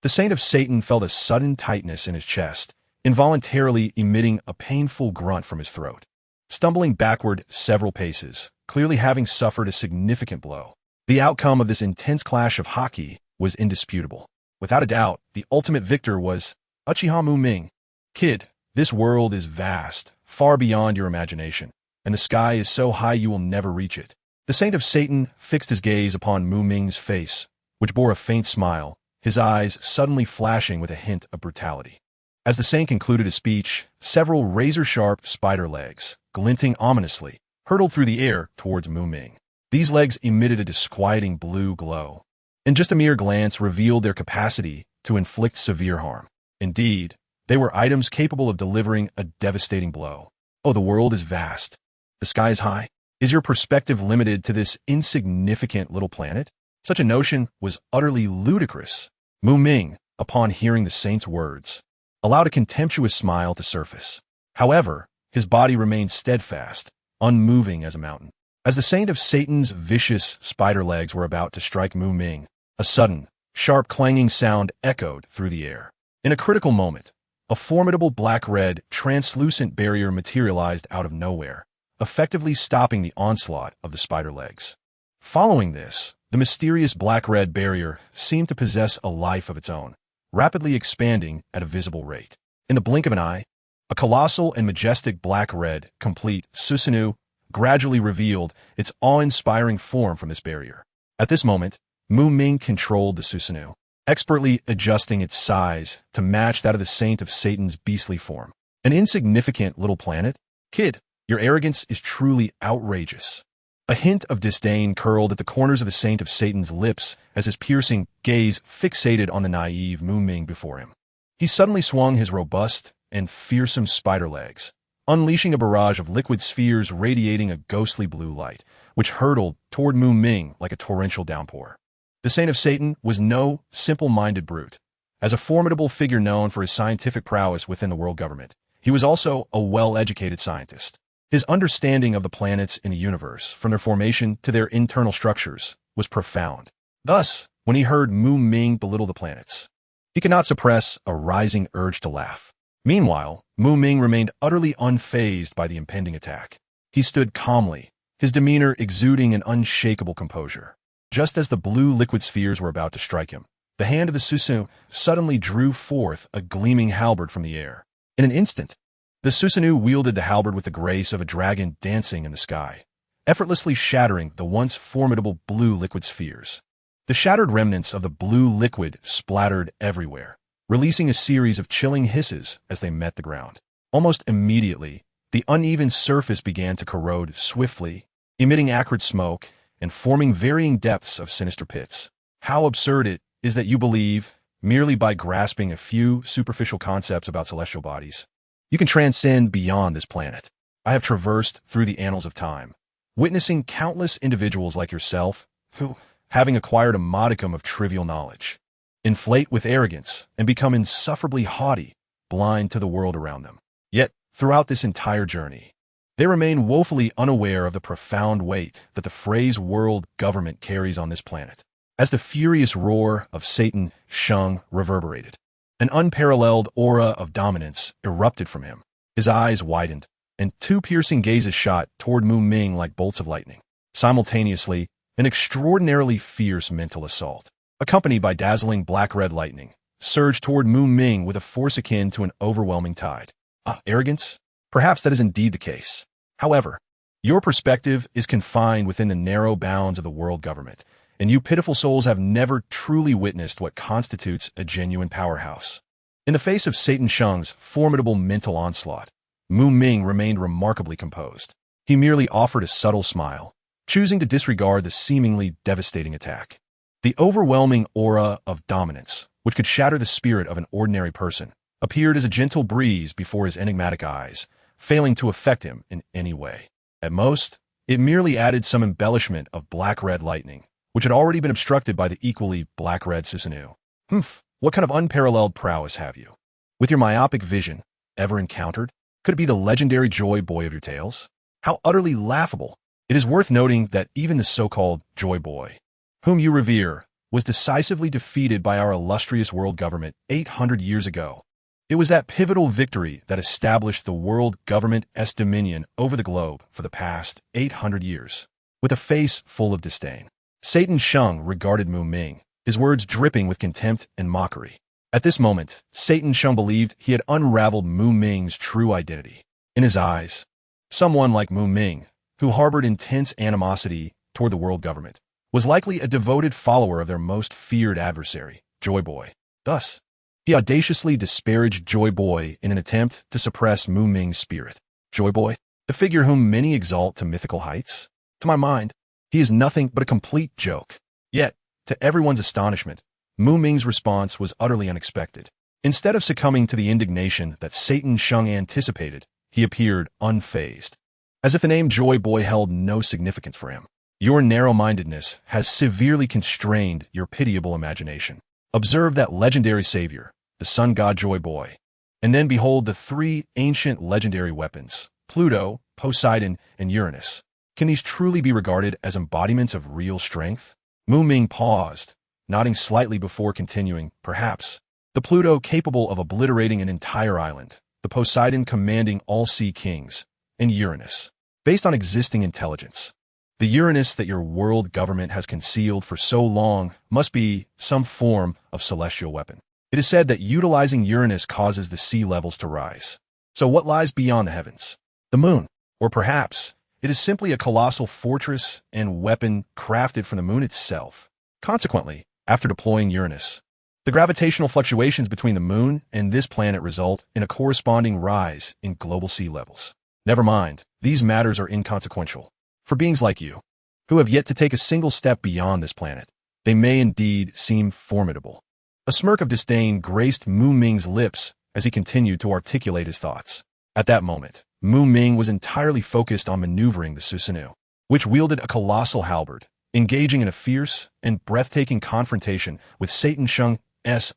Speaker 1: The Saint of Satan felt a sudden tightness in his chest, involuntarily emitting a painful grunt from his throat. Stumbling backward several paces, clearly having suffered a significant blow. The outcome of this intense clash of haki was indisputable. Without a doubt, the ultimate victor was UchihaMuming. Kid, this world is vast, far beyond your imagination, and the sky is so high you will never reach it. The Saint of Satan fixed his gaze upon Muming's face, which bore a faint smile, his eyes suddenly flashing with a hint of brutality. As the saint concluded his speech, several razor-sharp spider legs, glinting ominously, hurtled through the air towards Muming. These legs emitted a disquieting blue glow, and just a mere glance revealed their capacity to inflict severe harm. Indeed, they were items capable of delivering a devastating blow. Oh, the world is vast. The sky is high. Is your perspective limited to this insignificant little planet? Such a notion was utterly ludicrous. Muming, upon hearing the saint's words, allowed a contemptuous smile to surface. However, his body remained steadfast, unmoving as a mountain. As the Saint of Satan's vicious spider legs were about to strike Muming, a sudden, sharp clanging sound echoed through the air. In a critical moment, a formidable black-red, translucent barrier materialized out of nowhere, effectively stopping the onslaught of the spider legs. Following this, the mysterious black-red barrier seemed to possess a life of its own, rapidly expanding at a visible rate. In the blink of an eye, a colossal and majestic black-red, complete Susanoo gradually revealed its awe-inspiring form from this barrier. At this moment, Muming controlled the Susanoo, expertly adjusting its size to match that of the Saint of Satan's beastly form. An insignificant little planet? Kid, your arrogance is truly outrageous. A hint of disdain curled at the corners of the Saint of Satan's lips as his piercing gaze fixated on the naive Muming before him. He suddenly swung his robust and fearsome spider legs, unleashing a barrage of liquid spheres radiating a ghostly blue light, which hurtled toward Muming like a torrential downpour. The Saint of Satan was no simple-minded brute. As a formidable figure known for his scientific prowess within the world government, he was also a well-educated scientist. His understanding of the planets in the universe, from their formation to their internal structures, was profound. Thus, when he heard Muming belittle the planets, he could not suppress a rising urge to laugh. Meanwhile, Muming remained utterly unfazed by the impending attack. He stood calmly, his demeanor exuding an unshakable composure. Just as the blue liquid spheres were about to strike him, the hand of the Susanoo suddenly drew forth a gleaming halberd from the air. In an instant, the Susanoo wielded the halberd with the grace of a dragon dancing in the sky, effortlessly shattering the once formidable blue liquid spheres. The shattered remnants of the blue liquid splattered everywhere, releasing a series of chilling hisses as they met the ground. Almost immediately, The uneven surface began to corrode swiftly, emitting acrid smoke and forming varying depths of sinister pits. How absurd it is that you believe, merely by grasping a few superficial concepts about celestial bodies, you can transcend beyond this planet. I have traversed through the annals of time, witnessing countless individuals like yourself who, having acquired a modicum of trivial knowledge, inflate with arrogance and become insufferably haughty, blind to the world around them. Yet, throughout this entire journey, they remain woefully unaware of the profound weight that the phrase world government carries on this planet. As the furious roar of Satan Shung reverberated, an unparalleled aura of dominance erupted from him. His eyes widened, and two piercing gazes shot toward Muming like bolts of lightning. Simultaneously, an extraordinarily fierce mental assault, accompanied by dazzling black-red lightning, surged toward Muming with a force akin to an overwhelming tide. Arrogance? Perhaps that is indeed the case. However, your perspective is confined within the narrow bounds of the world government, and you pitiful souls have never truly witnessed what constitutes a genuine powerhouse. In the face of Satan Shung's formidable mental onslaught, Muming remained remarkably composed. He merely offered a subtle smile, choosing to disregard the seemingly devastating attack. The overwhelming aura of dominance, which could shatter the spirit of an ordinary person, appeared as a gentle breeze before his enigmatic eyes, failing to affect him in any way. At most, it merely added some embellishment of black-red lightning, which had already been obstructed by the equally black-red Susanoo. What kind of unparalleled prowess have you, with your myopic vision, ever encountered? Could it be the legendary Joy Boy of your tales? How utterly laughable! It is worth noting that even the so-called Joy Boy, whom you revere, was decisively defeated by our illustrious world government 800 years ago. It was that pivotal victory that established the world government's dominion over the globe for the past 800 years. With a face full of disdain, Satan Shung regarded Muming, his words dripping with contempt and mockery. At this moment, Satan Shung believed he had unraveled Muming's true identity. In his eyes, someone like Muming, who harbored intense animosity toward the world government, was likely a devoted follower of their most feared adversary, Joy Boy. Thus, he audaciously disparaged Joy Boy in an attempt to suppress Muming's spirit. Joy Boy, the figure whom many exalt to mythical heights? To my mind, he is nothing but a complete joke. Yet, to everyone's astonishment, Muming's response was utterly unexpected. Instead of succumbing to the indignation that Satan Shung anticipated, he appeared unfazed, as if the name Joy Boy held no significance for him. Your narrow-mindedness has severely constrained your pitiable imagination. Observe that legendary savior, the sun god Joy Boy, and then behold the three ancient legendary weapons, Pluto, Poseidon, and Uranus. Can these truly be regarded as embodiments of real strength? Muming paused, nodding slightly before continuing. Perhaps. The Pluto capable of obliterating an entire island, the Poseidon commanding all sea kings, and Uranus, based on existing intelligence. The Uranus that your world government has concealed for so long must be some form of celestial weapon. It is said that utilizing Uranus causes the sea levels to rise. So what lies beyond the heavens? The moon. Or perhaps it is simply a colossal fortress and weapon crafted from the moon itself. Consequently, after deploying Uranus, the gravitational fluctuations between the moon and this planet result in a corresponding rise in global sea levels. Never mind, these matters are inconsequential. For beings like you, who have yet to take a single step beyond this planet, they may indeed seem formidable. A smirk of disdain graced Muming's lips as he continued to articulate his thoughts. At that moment, Muming was entirely focused on maneuvering the Susanoo, which wielded a colossal halberd, engaging in a fierce and breathtaking confrontation with Satan Shung's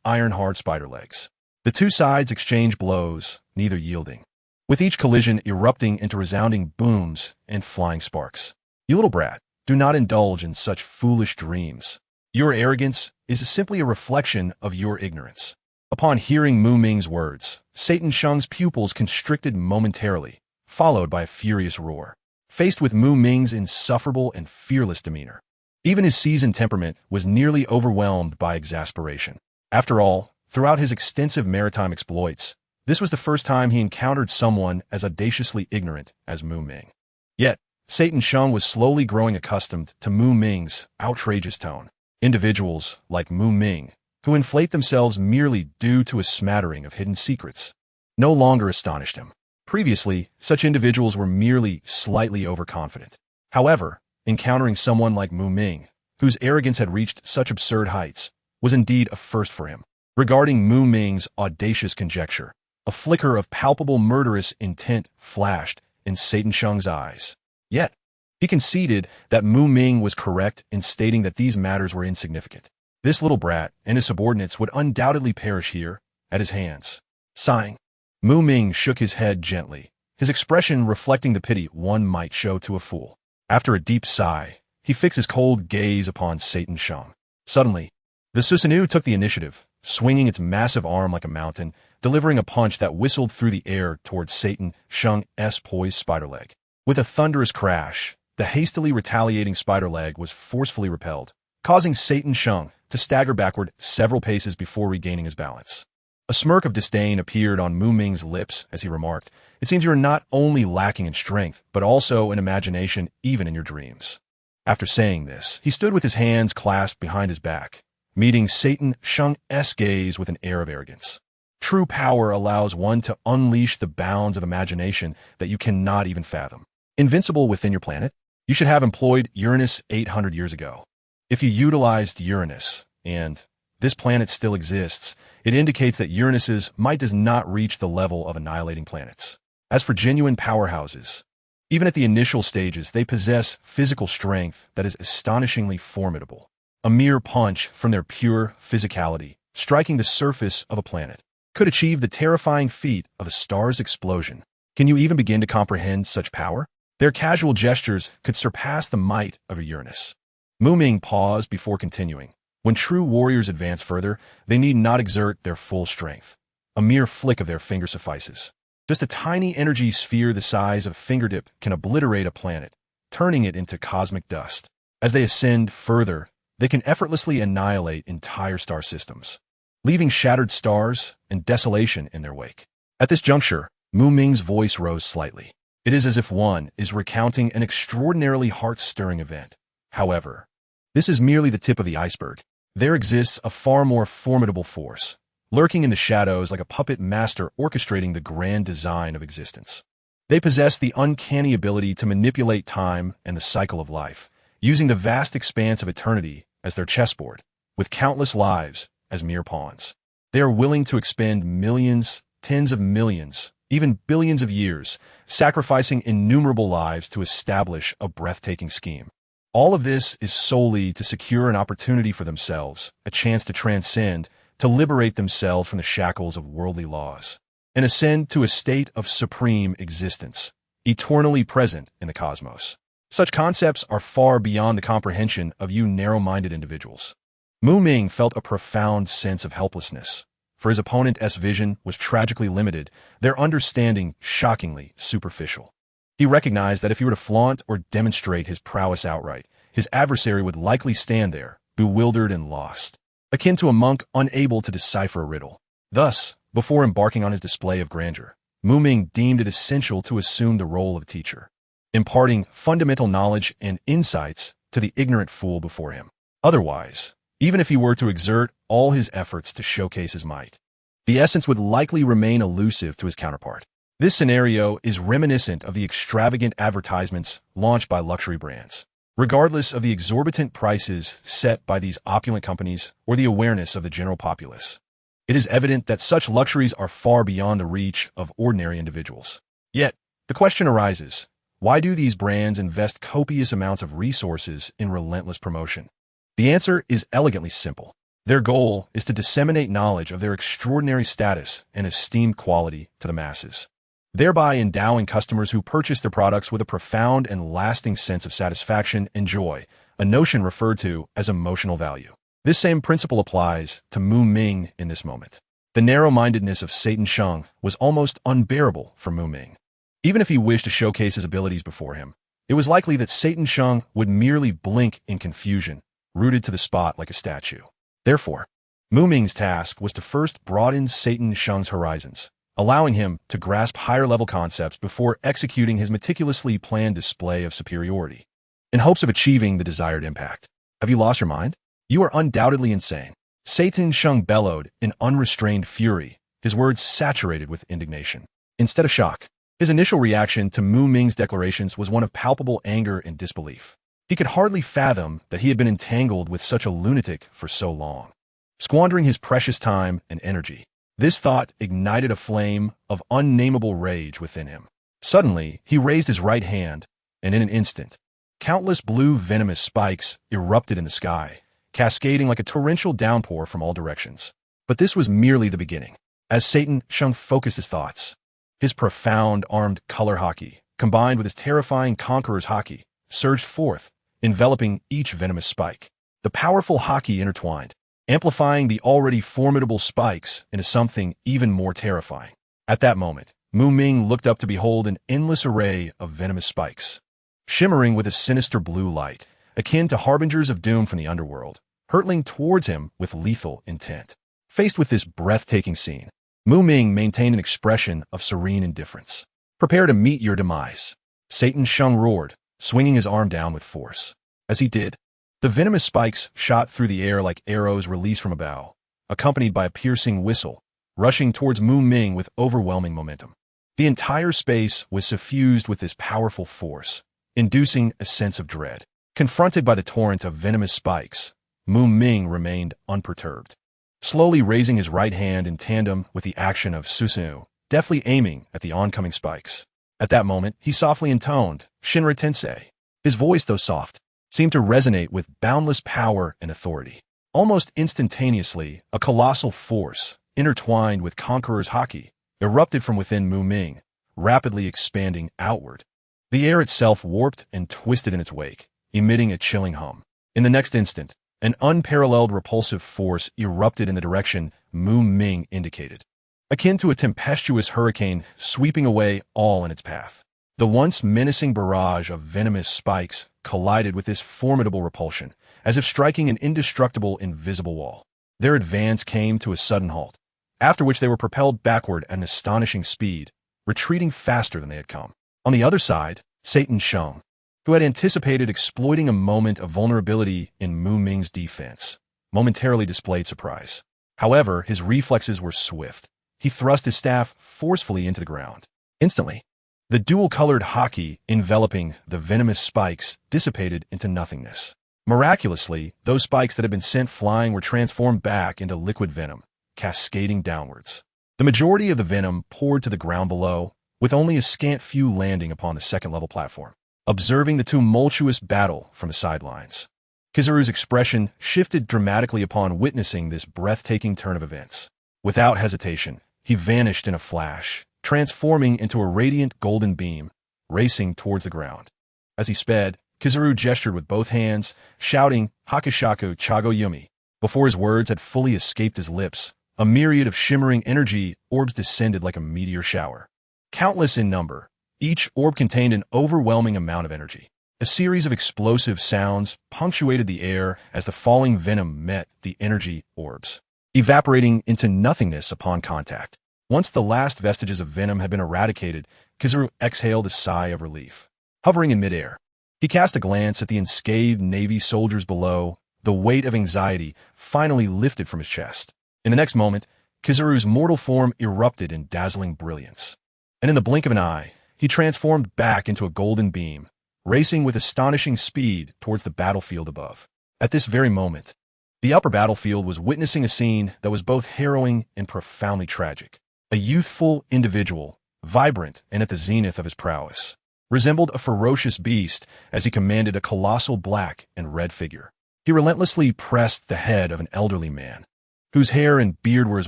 Speaker 1: iron-hard spider legs. The two sides exchanged blows, neither yielding, with each collision erupting into resounding booms and flying sparks. You little brat, do not indulge in such foolish dreams. Your arrogance is simply a reflection of your ignorance. Upon hearing Muming's words, Satan Shung's pupils constricted momentarily, followed by a furious roar. Faced with Muming's insufferable and fearless demeanor, even his seasoned temperament was nearly overwhelmed by exasperation. After all, throughout his extensive maritime exploits, this was the first time he encountered someone as audaciously ignorant as Muming. Yet, Satan Shung was slowly growing accustomed to Muming's outrageous tone. Individuals like Muming, who inflate themselves merely due to a smattering of hidden secrets, no longer astonished him. Previously, such individuals were merely slightly overconfident. However, encountering someone like Muming, whose arrogance had reached such absurd heights, was indeed a first for him. Regarding Muming's audacious conjecture, a flicker of palpable murderous intent flashed in Satan Shung's eyes. Yet, he conceded that Muming was correct in stating that these matters were insignificant. This little brat and his subordinates would undoubtedly perish here, at his hands. Sighing, Muming shook his head gently, his expression reflecting the pity one might show to a fool. After a deep sigh, he fixed his cold gaze upon Satan Shung. Suddenly, the Susanoo took the initiative, swinging its massive arm like a mountain, delivering a punch that whistled through the air towards Satan Shung's poised spider leg. With a thunderous crash, the hastily retaliating spider leg was forcefully repelled, causing Satan Shung to stagger backward several paces before regaining his balance. A smirk of disdain appeared on Muming's lips as he remarked, "It seems you are not only lacking in strength, but also in imagination even in your dreams." After saying this, he stood with his hands clasped behind his back, meeting Satan Shung's gaze with an air of arrogance. True power allows one to unleash the bounds of imagination that you cannot even fathom. Invincible within your planet? You should have employed Uranus 800 years ago. If you utilized Uranus, and this planet still exists, it indicates that Uranus's might does not reach the level of annihilating planets. As for genuine powerhouses, even at the initial stages, they possess physical strength that is astonishingly formidable. A mere punch from their pure physicality, striking the surface of a planet, could achieve the terrifying feat of a star's explosion. Can you even begin to comprehend such power? Their casual gestures could surpass the might of a Uranus. Muming paused before continuing. When true warriors advance further, they need not exert their full strength. A mere flick of their finger suffices. Just a tiny energy sphere the size of a fingertip can obliterate a planet, turning it into cosmic dust. As they ascend further, they can effortlessly annihilate entire star systems, leaving shattered stars and desolation in their wake. At this juncture, Muming's voice rose slightly. It is as if one is recounting an extraordinarily heart-stirring event. However, this is merely the tip of the iceberg. There exists a far more formidable force, lurking in the shadows like a puppet master orchestrating the grand design of existence. They possess the uncanny ability to manipulate time and the cycle of life, using the vast expanse of eternity as their chessboard, with countless lives as mere pawns. They are willing to expend millions, tens of millions, even billions of years, sacrificing innumerable lives to establish a breathtaking scheme. All of this is solely to secure an opportunity for themselves, a chance to transcend, to liberate themselves from the shackles of worldly laws, and ascend to a state of supreme existence, eternally present in the cosmos. Such concepts are far beyond the comprehension of you narrow-minded individuals. Muming felt a profound sense of helplessness, for his opponent's vision was tragically limited, their understanding shockingly superficial. He recognized that if he were to flaunt or demonstrate his prowess outright, his adversary would likely stand there, bewildered and lost, akin to a monk unable to decipher a riddle. Thus, before embarking on his display of grandeur, Muming deemed it essential to assume the role of teacher, imparting fundamental knowledge and insights to the ignorant fool before him. Otherwise, even if he were to exert all his efforts to showcase his might, the essence would likely remain elusive to his counterpart. This scenario is reminiscent of the extravagant advertisements launched by luxury brands. Regardless of the exorbitant prices set by these opulent companies or the awareness of the general populace, it is evident that such luxuries are far beyond the reach of ordinary individuals. Yet, the question arises, why do these brands invest copious amounts of resources in relentless promotion? The answer is elegantly simple. Their goal is to disseminate knowledge of their extraordinary status and esteemed quality to the masses, thereby endowing customers who purchase their products with a profound and lasting sense of satisfaction and joy, a notion referred to as emotional value. This same principle applies to Muming in this moment. The narrow-mindedness of Satan Shung was almost unbearable for Muming. Even if he wished to showcase his abilities before him, it was likely that Satan Shung would merely blink in confusion, rooted to the spot like a statue. Therefore, Muming's task was to first broaden Satan Shung's horizons, allowing him to grasp higher-level concepts before executing his meticulously planned display of superiority, in hopes of achieving the desired impact. Have you lost your mind? You are undoubtedly insane. Satan Shung bellowed in unrestrained fury, his words saturated with indignation. Instead of shock, His initial reaction to Mu Ming's declarations was one of palpable anger and disbelief. He could hardly fathom that he had been entangled with such a lunatic for so long, squandering his precious time and energy. This thought ignited a flame of unnameable rage within him. Suddenly, he raised his right hand, and in an instant, countless blue venomous spikes erupted in the sky, cascading like a torrential downpour from all directions. But this was merely the beginning. As Satan Shung focused his thoughts, his profound armed color haki, combined with his terrifying conqueror's haki, surged forth, enveloping each venomous spike. The powerful haki intertwined, amplifying the already formidable spikes into something even more terrifying. At that moment, Mu Ming looked up to behold an endless array of venomous spikes, shimmering with a sinister blue light, akin to harbingers of doom from the underworld, hurtling towards him with lethal intent. Faced with this breathtaking scene, Mu Ming maintained an expression of serene indifference. "Prepare to meet your demise," Satan Shung roared, swinging his arm down with force. As he did, the venomous spikes shot through the air like arrows released from a bow, accompanied by a piercing whistle, rushing towards Mu Ming with overwhelming momentum. The entire space was suffused with this powerful force, inducing a sense of dread. Confronted by the torrent of venomous spikes, Mu Ming remained unperturbed, slowly raising his right hand in tandem with the action of Susanoo, deftly aiming at the oncoming spikes. At that moment, he softly intoned, "Shinra Tensei." His voice, though soft, seemed to resonate with boundless power and authority. Almost instantaneously, a colossal force, intertwined with Conqueror's haki, erupted from within Mu Ming, rapidly expanding outward. The air itself warped and twisted in its wake, emitting a chilling hum. In the next instant, an unparalleled repulsive force erupted in the direction Mu Ming indicated, akin to a tempestuous hurricane sweeping away all in its path. The once menacing barrage of venomous spikes collided with this formidable repulsion, as if striking an indestructible invisible wall. Their advance came to a sudden halt, after which they were propelled backward at an astonishing speed, retreating faster than they had come. On the other side, Satan Shung, who had anticipated exploiting a moment of vulnerability in Mu Ming's defense, momentarily displayed surprise. However, his reflexes were swift. He thrust his staff forcefully into the ground. Instantly, the dual-colored haki enveloping the venomous spikes dissipated into nothingness. Miraculously, those spikes that had been sent flying were transformed back into liquid venom, cascading downwards. The majority of the venom poured to the ground below, with only a scant few landing upon the second-level platform. Observing the tumultuous battle from the sidelines, Kizaru's expression shifted dramatically upon witnessing this breathtaking turn of events. Without hesitation, he vanished in a flash, transforming into a radiant golden beam, racing towards the ground. As he sped, Kizaru gestured with both hands, shouting, "Hakushaku Chago Yumi." Before his words had fully escaped his lips, a myriad of shimmering energy orbs descended like a meteor shower. Countless in number, each orb contained an overwhelming amount of energy. A series of explosive sounds punctuated the air as the falling venom met the energy orbs, evaporating into nothingness upon contact. Once the last vestiges of venom had been eradicated, Kizaru exhaled a sigh of relief. Hovering in midair, he cast a glance at the unscathed Navy soldiers below. The weight of anxiety finally lifted from his chest. In the next moment, Kizaru's mortal form erupted in dazzling brilliance. And in the blink of an eye, he transformed back into a golden beam, racing with astonishing speed towards the battlefield above. At this very moment, the upper battlefield was witnessing a scene that was both harrowing and profoundly tragic. A youthful individual, vibrant and at the zenith of his prowess, resembled a ferocious beast as he commanded a colossal black and red figure. He relentlessly pressed the head of an elderly man, whose hair and beard were as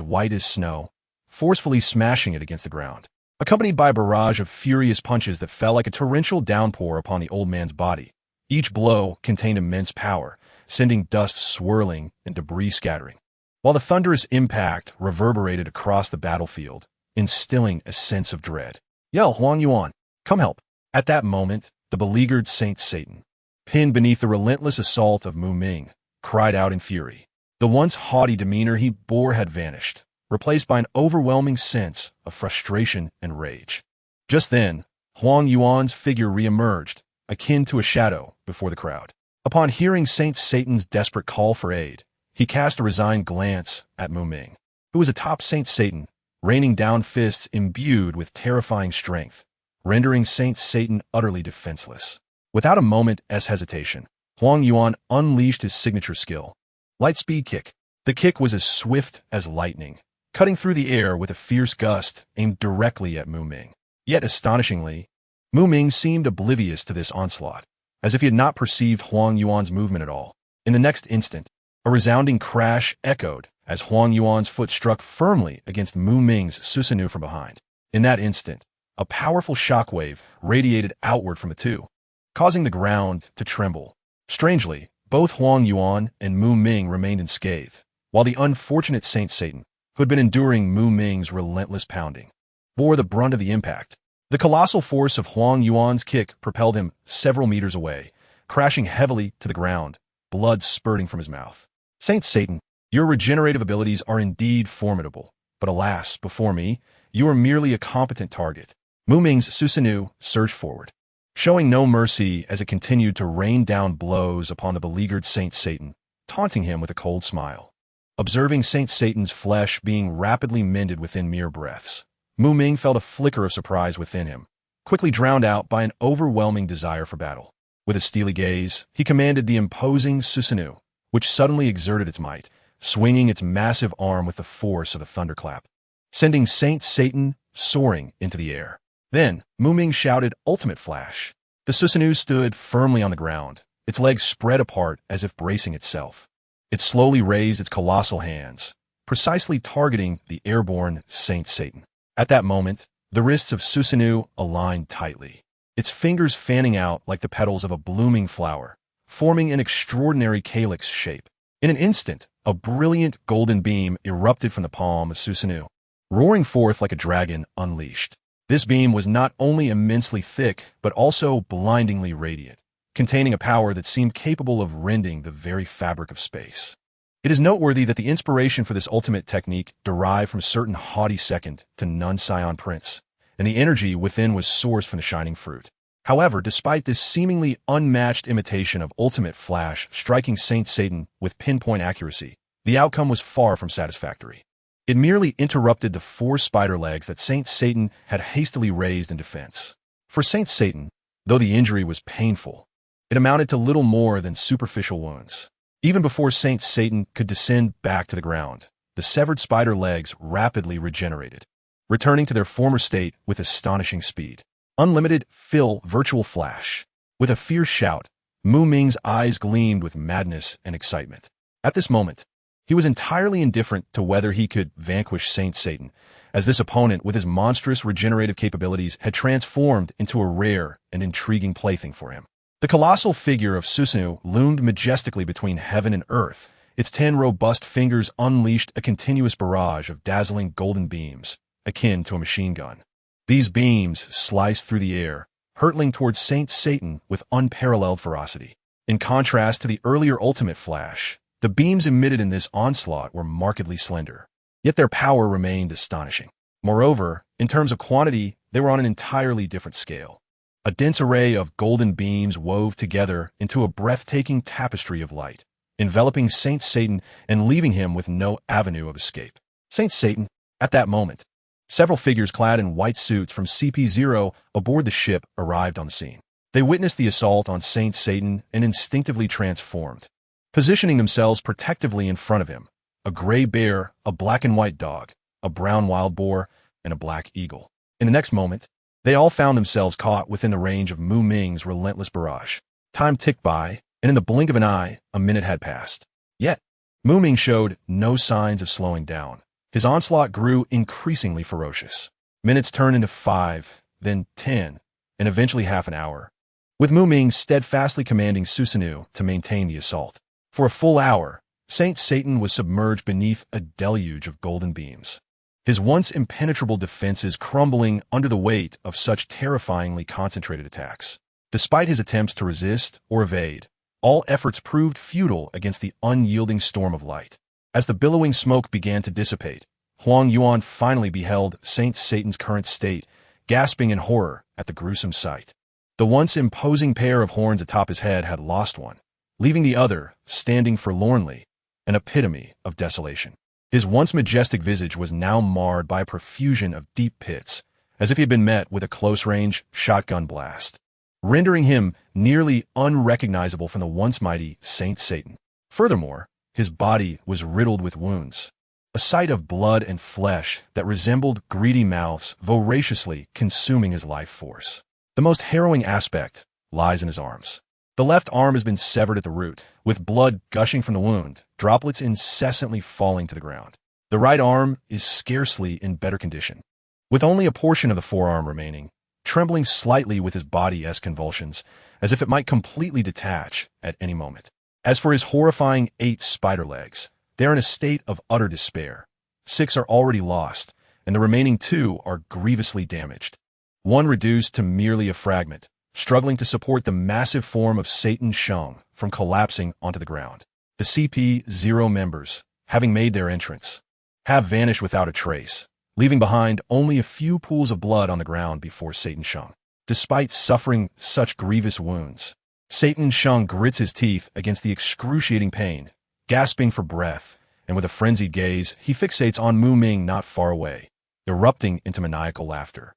Speaker 1: white as snow, forcefully smashing it against the ground, accompanied by a barrage of furious punches that fell like a torrential downpour upon the old man's body. Each blow contained immense power, sending dust swirling and debris scattering, while the thunderous impact reverberated across the battlefield, instilling a sense of dread. "Yell, Huang Yuan, come help." At that moment, the beleaguered Saint Satan, pinned beneath the relentless assault of Mu Ming, cried out in fury. The once haughty demeanor he bore had vanished, replaced by an overwhelming sense of frustration and rage. Just then, Huang Yuan's figure reemerged, akin to a shadow before the crowd. Upon hearing Saint Satan's desperate call for aid, he cast a resigned glance at Mu Ming, who was atop Saint Satan, raining down fists imbued with terrifying strength. rendering Saint Satan utterly defenseless. Without a moment's hesitation, Huang Yuan unleashed his signature skill, Lightspeed Kick. The kick was as swift as lightning, cutting through the air with a fierce gust aimed directly at Muming. Yet astonishingly, Muming seemed oblivious to this onslaught, as if he had not perceived Huang Yuan's movement at all. In the next instant, a resounding crash echoed as Huang Yuan's foot struck firmly against Muming's Susanoo from behind. In that instant, a powerful shockwave radiated outward from the two, causing the ground to tremble. Strangely, both Huang Yuan and Muming remained unscathed, while the unfortunate Saint Satan, who had been enduring Muming's relentless pounding, bore the brunt of the impact. The colossal force of Huang Yuan's kick propelled him several meters away, crashing heavily to the ground, blood spurting from his mouth. Saint Satan, your regenerative abilities are indeed formidable, but alas, before me, you are merely a competent target. Muming's Susanoo surged forward, showing no mercy as it continued to rain down blows upon the beleaguered Saint Satan, taunting him with a cold smile. Observing Saint Satan's flesh being rapidly mended within mere breaths, Muming felt a flicker of surprise within him, quickly drowned out by an overwhelming desire for battle. With a steely gaze, he commanded the imposing Susanoo, which suddenly exerted its might, swinging its massive arm with the force of a thunderclap, sending Saint Satan soaring into the air. Then, Muming shouted Ultimate Flash. The Susanoo stood firmly on the ground, its legs spread apart as if bracing itself. It slowly raised its colossal hands, precisely targeting the airborne Saint Satan. At that moment, the wrists of Susanoo aligned tightly, its fingers fanning out like the petals of a blooming flower, forming an extraordinary calyx shape. In an instant, a brilliant golden beam erupted from the palm of Susanoo, roaring forth like a dragon unleashed. This beam was not only immensely thick, but also blindingly radiant, containing a power that seemed capable of rending the very fabric of space. It is noteworthy that the inspiration for this ultimate technique derived from a certain haughty second to none scion prince, and the energy within was sourced from the shining fruit. However, despite this seemingly unmatched imitation of ultimate flash striking Saint Satan with pinpoint accuracy, the outcome was far from satisfactory. It merely interrupted the 4 spider legs that Saint Satan had hastily raised in defense. For Saint Satan, though the injury was painful, it amounted to little more than superficial wounds. Even before Saint Satan could descend back to the ground, the severed spider legs rapidly regenerated, returning to their former state with astonishing speed. Unlimited Fill Virtual Flash. With a fierce shout, Muming's eyes gleamed with madness and excitement. At this moment, he was entirely indifferent to whether he could vanquish Saint Satan, as this opponent with his monstrous regenerative capabilities had transformed into a rare and intriguing plaything for him. The colossal figure of Susanoo loomed majestically between heaven and earth. Its 10 robust fingers unleashed a continuous barrage of dazzling golden beams, akin to a machine gun. These beams sliced through the air, hurtling towards Saint Satan with unparalleled ferocity. In contrast to the earlier ultimate flash, the beams emitted in this onslaught were markedly slender, yet their power remained astonishing. Moreover, in terms of quantity, they were on an entirely different scale. A dense array of golden beams wove together into a breathtaking tapestry of light, enveloping Saint Satan and leaving him with no avenue of escape. Saint Satan, at that moment, several figures clad in white suits from CP0 aboard the ship arrived on the scene. They witnessed the assault on Saint Satan and instinctively transformed, positioning themselves protectively in front of him: a gray bear, a black and white dog, a brown wild boar, and a black eagle. In the next moment, they all found themselves caught within the range of Muming's relentless barrage. Time ticked by, and in the blink of an eye, a minute had passed. Yet, Muming showed no signs of slowing down. His onslaught grew increasingly ferocious. Minutes turned into 5, then 10, and eventually half an hour, with Muming steadfastly commanding Susanoo to maintain the assault. For a full hour, Saint Satan was submerged beneath a deluge of golden beams, his once impenetrable defenses crumbling under the weight of such terrifyingly concentrated attacks. Despite his attempts to resist or evade, all efforts proved futile against the unyielding storm of light. As the billowing smoke began to dissipate, Huang Yuan finally beheld Saint Satan's current state, gasping in horror at the gruesome sight. The once imposing pair of horns atop his head had lost one, leaving the other standing forlornly, an epitome of desolation. His once majestic visage was now marred by a profusion of deep pits, as if he had been met with a close-range shotgun blast, rendering him nearly unrecognizable from the once mighty Saint Satan. Furthermore, his body was riddled with wounds, a sight of blood and flesh that resembled greedy mouths voraciously consuming his life force. The most harrowing aspect lies in his arms. The left arm has been severed at the root, with blood gushing from the wound, droplets incessantly falling to the ground. The right arm is scarcely in better condition, with only a portion of the forearm remaining, trembling slightly with his body-esque convulsions, as if it might completely detach at any moment. As for his horrifying 8 spider legs, they are in a state of utter despair. 6 are already lost, and the remaining 2 are grievously damaged. One reduced to merely a fragment, struggling to support the massive form of Satan Shung from collapsing onto the ground. The CP-0 members, having made their entrance, have vanished without a trace, leaving behind only a few pools of blood on the ground before Satan Shung. Despite suffering such grievous wounds, Satan Shung grits his teeth against the excruciating pain, gasping for breath, and with a frenzied gaze, he fixates on Muming not far away, erupting into maniacal laughter.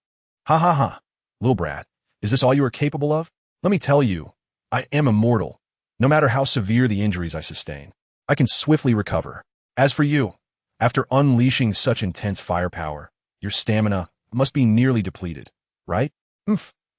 Speaker 1: Ha ha ha, little brat, is this all you are capable of? Let me tell you, I am immortal. No matter how severe the injuries I sustain, I can swiftly recover. As for you, after unleashing such intense firepower, your stamina must be nearly depleted, right?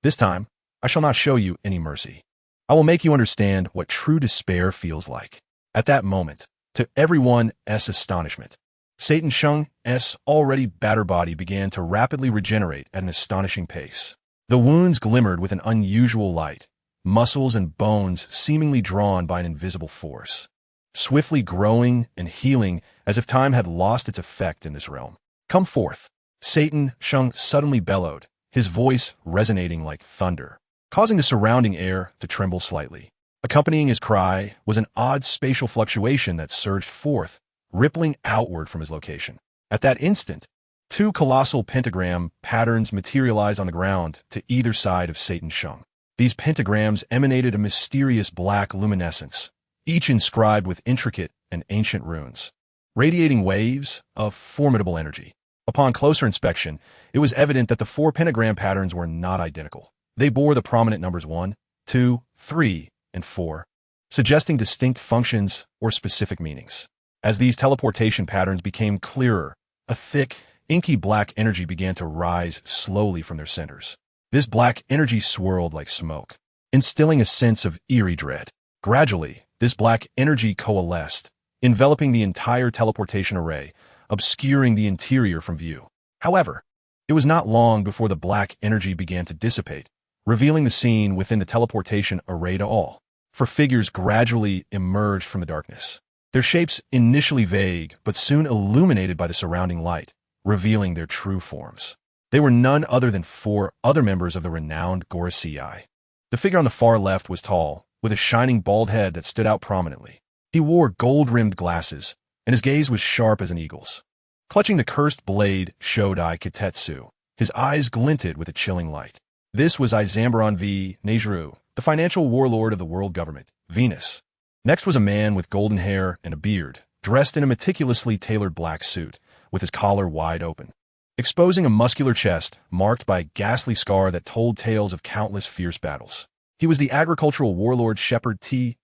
Speaker 1: This time, I shall not show you any mercy. I will make you understand what true despair feels like. At that moment, to everyone's astonishment, Satan Shung's already battered body began to rapidly regenerate at an astonishing pace. The wounds glimmered with an unusual light, muscles and bones seemingly drawn by an invisible force, swiftly growing and healing as if time had lost its effect in this realm. Come forth, Satan Shung suddenly bellowed, his voice resonating like thunder, causing the surrounding air to tremble slightly. Accompanying his cry was an odd spatial fluctuation that surged forth, rippling outward from his location. At that instant, 2 colossal pentagram patterns materialized on the ground to either side of Satan Shung. These pentagrams emanated a mysterious black luminescence, each inscribed with intricate and ancient runes, radiating waves of formidable energy. Upon closer inspection, it was evident that the 4 pentagram patterns were not identical. They bore the prominent numbers 1, 2, 3, and 4, suggesting distinct functions or specific meanings. As these teleportation patterns became clearer, a thick, inky black energy began to rise slowly from their centers. This black energy swirled like smoke, instilling a sense of eerie dread. Gradually, this black energy coalesced, enveloping the entire teleportation array, obscuring the interior from view. However, it was not long before the black energy began to dissipate, revealing the scene within the teleportation array to all. 4 figures gradually emerged from the darkness, their shapes initially vague but soon illuminated by the surrounding light, revealing their true forms. They were none other than 4 other members of the renowned Gorosei. The figure on the far left was tall, with a shining bald head that stood out prominently. He wore gold-rimmed glasses, and his gaze was sharp as an eagle's. Clutching the cursed blade Shodai Kitetsu, his eyes glinted with a chilling light. This was Izambaron V. Nejiru, the financial warlord of the world government, Venus. Next was a man with golden hair and a beard, dressed in a meticulously tailored black suit, with his collar wide open, exposing a muscular chest marked by a ghastly scar that told tales of countless fierce battles. He was the agricultural warlord Shepherd T.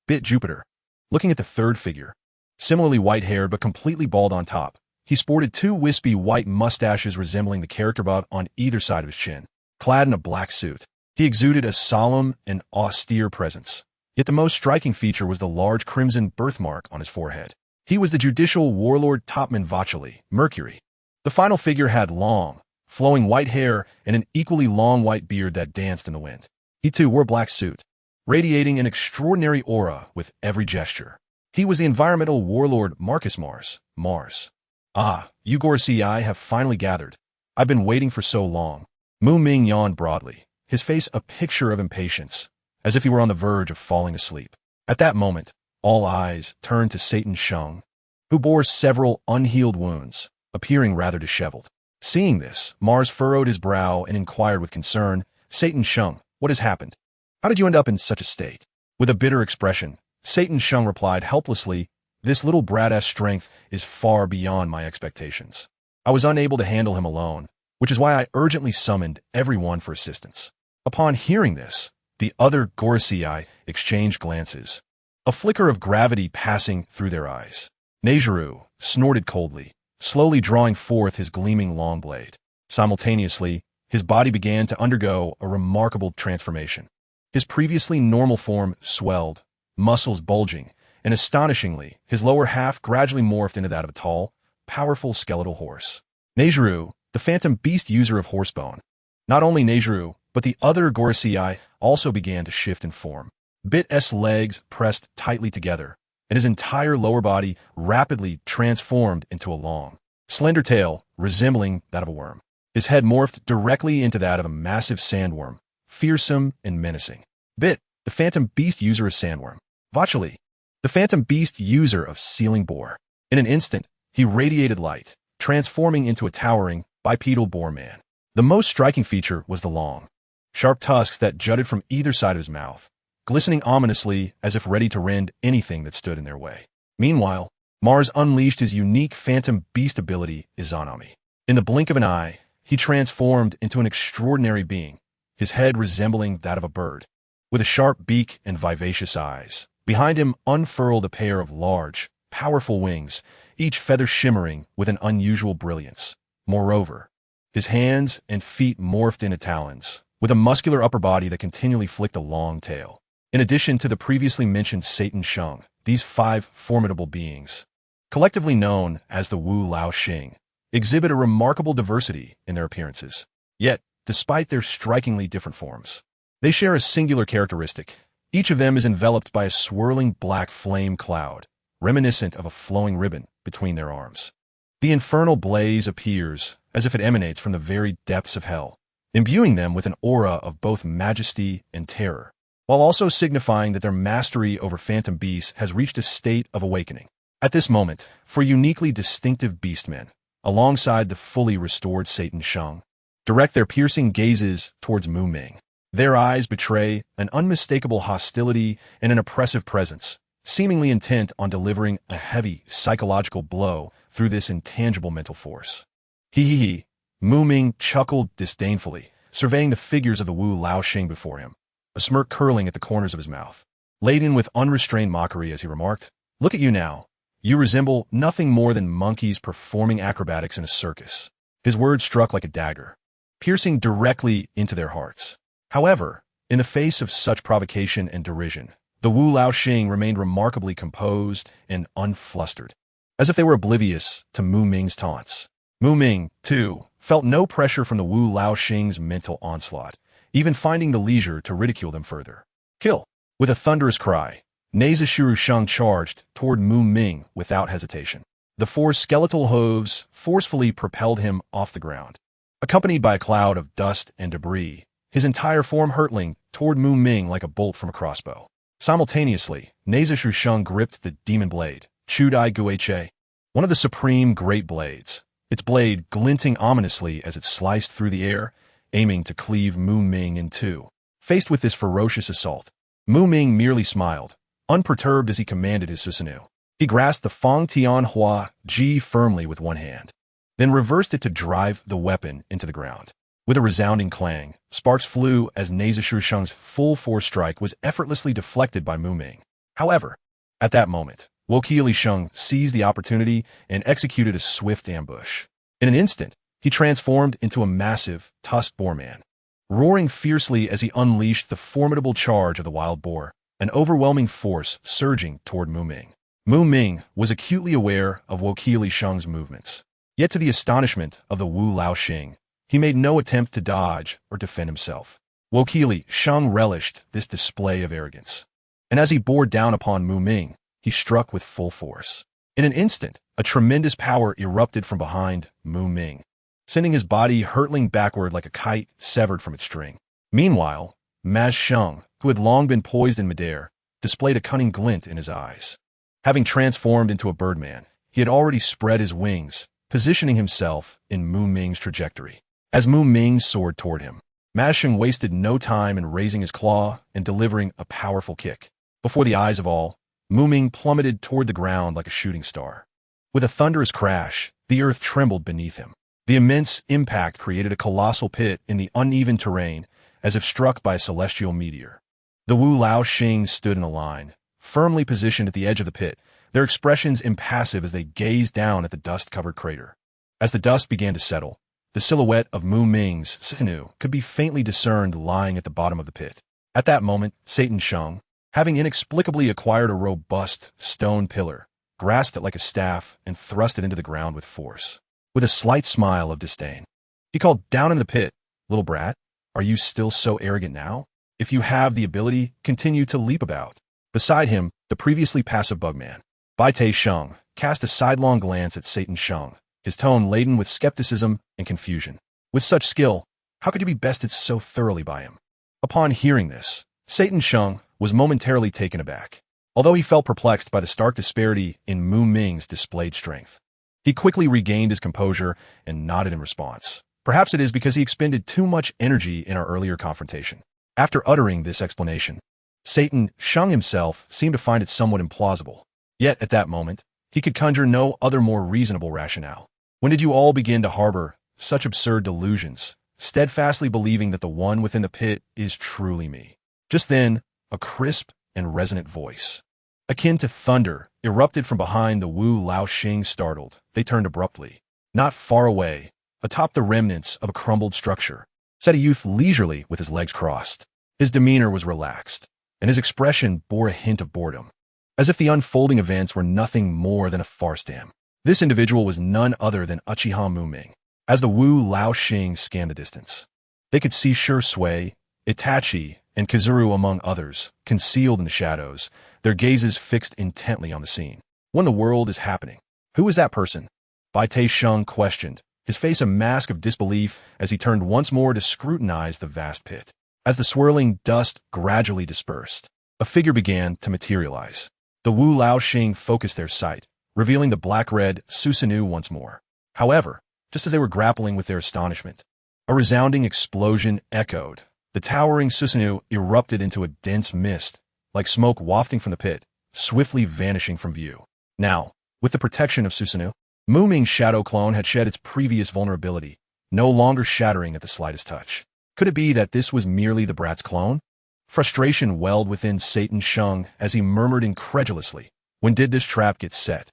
Speaker 1: Bit Jupiter. Looking at the third figure, similarly white-haired but completely bald on top, he sported 2 wispy white mustaches resembling the character buff on either side of his chin. Clad in a black suit, he exuded a solemn and austere presence. Yet the most striking feature was the large crimson birthmark on his forehead. He was the judicial warlord Topman Vacheli, Mercury. The final figure had long, flowing white hair and an equally long white beard that danced in the wind. He too wore a black suit, radiating an extraordinary aura with every gesture. He was the environmental warlord Marcus Mars. Ah, you Gorosei have finally gathered. I've been waiting for so long. Muming yawned broadly, his face a picture of impatience, as if he were on the verge of falling asleep. At that moment, all eyes turned to Satan Shung, who bore several unhealed wounds, appearing rather disheveled. Seeing this, Mars furrowed his brow and inquired with concern, Satan Shung, what has happened? How did you end up in such a state? With a bitter expression, Satan Shung replied helplessly, this little brat-ass strength is far beyond my expectations. I was unable to handle him alone. which is why I urgently summoned everyone for assistance. Upon hearing this, the other Gorosei exchanged glances, a flicker of gravity passing through their eyes. Nejiru snorted coldly, slowly drawing forth his gleaming long blade. Simultaneously, his body began to undergo a remarkable transformation. His previously normal form swelled, muscles bulging, and astonishingly, his lower half gradually morphed into that of a tall, powerful skeletal horse. Nejiru, the phantom beast user of horsebone. Not only Nejiru, but the other Gorosei also began to shift in form. Bit's legs pressed tightly together, and his entire lower body rapidly transformed into a long, slender tail resembling that of a worm. His head morphed directly into that of a massive sandworm, fearsome and menacing. Bit, the phantom beast user of sandworm. Vachali, the phantom beast user of sealing boar. In an instant, he radiated light, transforming into a towering, bipedal boar man. The most striking feature was the long, sharp tusks that jutted from either side of his mouth, glistening ominously as if ready to rend anything that stood in their way. Meanwhile, Mars unleashed his unique phantom beast ability, Izanami. In the blink of an eye, he transformed into an extraordinary being, his head resembling that of a bird, with a sharp beak and vivacious eyes. Behind him unfurled a pair of large, powerful wings, each feather shimmering with an unusual brilliance. Moreover, his hands and feet morphed into talons, with a muscular upper body that continually flicked a long tail. In addition to the previously mentioned Satan Sheng, these 5 formidable beings, collectively known as the Wu Lao Xing, exhibit a remarkable diversity in their appearances. Yet, despite their strikingly different forms, they share a singular characteristic. Each of them is enveloped by a swirling black flame cloud, reminiscent of a flowing ribbon between their arms. The infernal blaze appears as if it emanates from the very depths of hell, imbuing them with an aura of both majesty and terror, while also signifying that their mastery over phantom beasts has reached a state of awakening. At this moment, for uniquely distinctive beastmen, alongside the fully restored Satan Sheng, direct their piercing gazes towards Muming. Their eyes betray an unmistakable hostility and an oppressive presence, seemingly intent on delivering a heavy psychological blow through this intangible mental force. Hee. Muming chuckled disdainfully, surveying the figures of the Wu Lao Xing before him, a smirk curling at the corners of his mouth, laden with unrestrained mockery as he remarked, "Look at you now. You resemble nothing more than monkeys performing acrobatics in a circus." His words struck like a dagger, piercing directly into their hearts. However, in the face of such provocation and derision, the Wu Lao Xing remained remarkably composed and unflustered, as if they were oblivious to Mu Ming's taunts. Mu Ming, too, felt no pressure from the Wu Lao Xing's mental onslaught, even finding the leisure to ridicule them further. Kill! With a thunderous cry, SavesShisui Sheng charged toward Mu Ming without hesitation. The 4 skeletal hooves forcefully propelled him off the ground. Accompanied by a cloud of dust and debris, his entire form hurtling toward Mu Ming like a bolt from a crossbow. Simultaneously, SavesShisui Sheng gripped the demon blade, Chudai Guiche, one of the supreme great blades, its blade glinting ominously as it sliced through the air, aiming to cleave Mu Ming in two. Faced with this ferocious assault, Mu Ming merely smiled, unperturbed as he commanded his Susanoo. He grasped the Fang Tian Hua Ji firmly with one hand, then reversed it to drive the weapon into the ground. With a resounding clang, sparks flew as SavesShisui Sheng's full-force strike was effortlessly deflected by Mu Ming. However, at that moment, Wokiili Sheng seized the opportunity and executed a swift ambush. In an instant, he transformed into a massive, tusked boar man, roaring fiercely as he unleashed the formidable charge of the wild boar, an overwhelming force surging toward Mu Ming. Mu Ming was acutely aware of Wokiili Sheng's movements, yet to the astonishment of the Wu Lao Xing, he made no attempt to dodge or defend himself. Wokiili Sheng relished this display of arrogance, and as he bore down upon Mu Ming, he struck with full force. In an instant, a tremendous power erupted from behind Mu Ming, sending his body hurtling backward like a kite severed from its string. Meanwhile, Maz Sheng, who had long been poised in midair, displayed a cunning glint in his eyes. Having transformed into a birdman, he had already spread his wings, positioning himself in Mu Ming's trajectory. As Mu Ming soared toward him, Maz Sheng wasted no time in raising his claw and delivering a powerful kick. Before the eyes of all, Mu Ming plummeted toward the ground like a shooting star. With a thunderous crash, the earth trembled beneath him. The immense impact created a colossal pit in the uneven terrain, as if struck by a celestial meteor. The Wu Lao Xing stood in a line, firmly positioned at the edge of the pit, their expressions impassive as they gazed down at the dust-covered crater. As the dust began to settle, the silhouette of Mu Ming's sinew could be faintly discerned lying at the bottom of the pit. At that moment, Satan Sheng, having inexplicably acquired a robust stone pillar, grasped it like a staff and thrust it into the ground with force. With a slight smile of disdain, he called, "Down in the pit, little brat. Are you still so arrogant now? If you have the ability, continue to leap about." Beside him, the previously passive bugman, Bai Te Sheng, cast a sidelong glance at Satan Sheng, his tone laden with skepticism and confusion. With such skill, how could you be bested so thoroughly by him? Upon hearing this, Satan Sheng was momentarily taken aback, although he felt perplexed by the stark disparity in Mu Ming's displayed strength. He quickly regained his composure and nodded in response. Perhaps it is because he expended too much energy in our earlier confrontation. After uttering this explanation, Satan Sheng himself seemed to find it somewhat implausible. Yet, at that moment, he could conjure no other more reasonable rationale. When did you all begin to harbor such absurd delusions, steadfastly believing that the one within the pit is truly me? Just then, a crisp and resonant voice, akin to thunder, erupted from behind the Wu Lao Xing. Startled, they turned abruptly. Not far away, atop the remnants of a crumbled structure, sat a youth leisurely with his legs crossed. His demeanor was relaxed, and his expression bore a hint of boredom, as if the unfolding events were nothing more than a farce to him. This individual was none other than UchihaMuming. As the Wu Lao Xing scanned the distance, they could see Shisui, Itachi, and Kazuru among others, concealed in the shadows, their gazes fixed intently on the scene. What in the world is happening? Who is that person? Bai Te Sheng questioned, his face a mask of disbelief as he turned once more to scrutinize the vast pit. As the swirling dust gradually dispersed, a figure began to materialize. The Wu Lao Xing focused their sight, revealing the black-red Susanoo once more. However, just as they were grappling with their astonishment, a resounding explosion echoed. The towering Susanoo erupted into a dense mist, like smoke wafting from the pit, swiftly vanishing from view. Now, with the protection of Susanoo, Muming's shadow clone had shed its previous vulnerability, no longer shattering at the slightest touch. Could it be that this was merely the brat's clone? Frustration welled within Satan Sheng as he murmured incredulously, "When did this trap get set?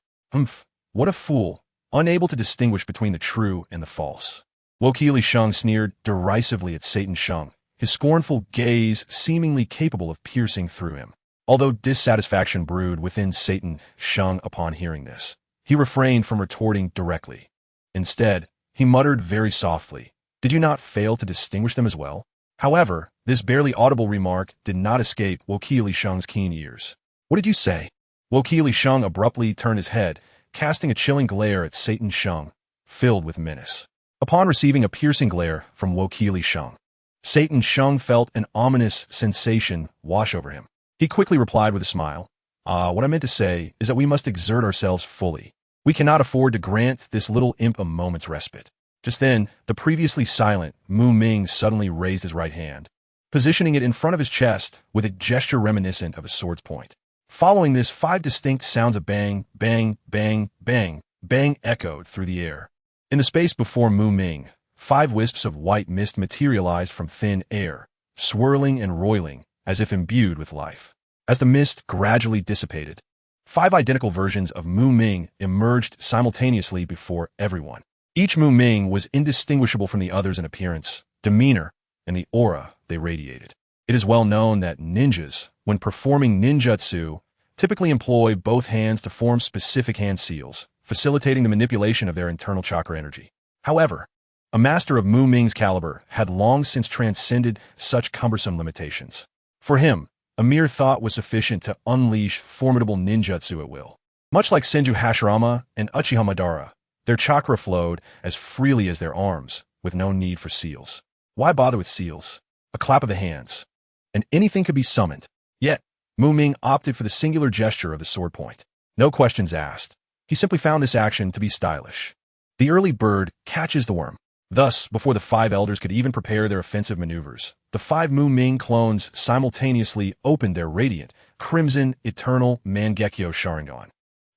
Speaker 1: What a fool, unable to distinguish between the true and the false." Wokili Sheng sneered derisively at Satan Sheng, his scornful gaze seemingly capable of piercing through him. Although dissatisfaction brewed within Satan Sheng upon hearing this, he refrained from retorting directly. Instead, he muttered very softly, "Did you not fail to distinguish them as well?" However, this barely audible remark did not escape Wokili Sheng's keen ears. "What did you say?" Wokili Sheng abruptly turned his head, casting a chilling glare at Satan Sheng, filled with menace. Upon receiving a piercing glare from Wokili Sheng, Satan Sheng felt an ominous sensation wash over him. He quickly replied with a smile, "What I meant to say is that we must exert ourselves fully. We cannot afford to grant this little imp a moment's respite." Just then, the previously silent Mu Ming suddenly raised his right hand, positioning it in front of his chest with a gesture reminiscent of a sword's point. Following this, 5 distinct sounds of bang, bang, bang, bang, bang echoed through the air. In the space before Mu Ming, 5 wisps of white mist materialized from thin air, swirling and roiling as if imbued with life. As the mist gradually dissipated, 5 identical versions of Mu Ming emerged simultaneously before everyone. Each Mu Ming was indistinguishable from the others in appearance, demeanor, and the aura they radiated. It is well known that ninjas, when performing ninjutsu, typically employ both hands to form specific hand seals, facilitating the manipulation of their internal chakra energy. However, a master of Mu Ming's caliber had long since transcended such cumbersome limitations. For him, a mere thought was sufficient to unleash formidable ninjutsu at will. Much like Senju Hashirama and Uchiha Madara, their chakra flowed as freely as their arms, with no need for seals. Why bother with seals? A clap of the hands, and anything could be summoned. Yet, Mu Ming opted for the singular gesture of the sword point. No questions asked. He simply found this action to be stylish. The early bird catches the worm. Thus, before the 5 elders could even prepare their offensive maneuvers, the 5 Mu Ming clones simultaneously opened their radiant, crimson, eternal Mangekyo Sharingan.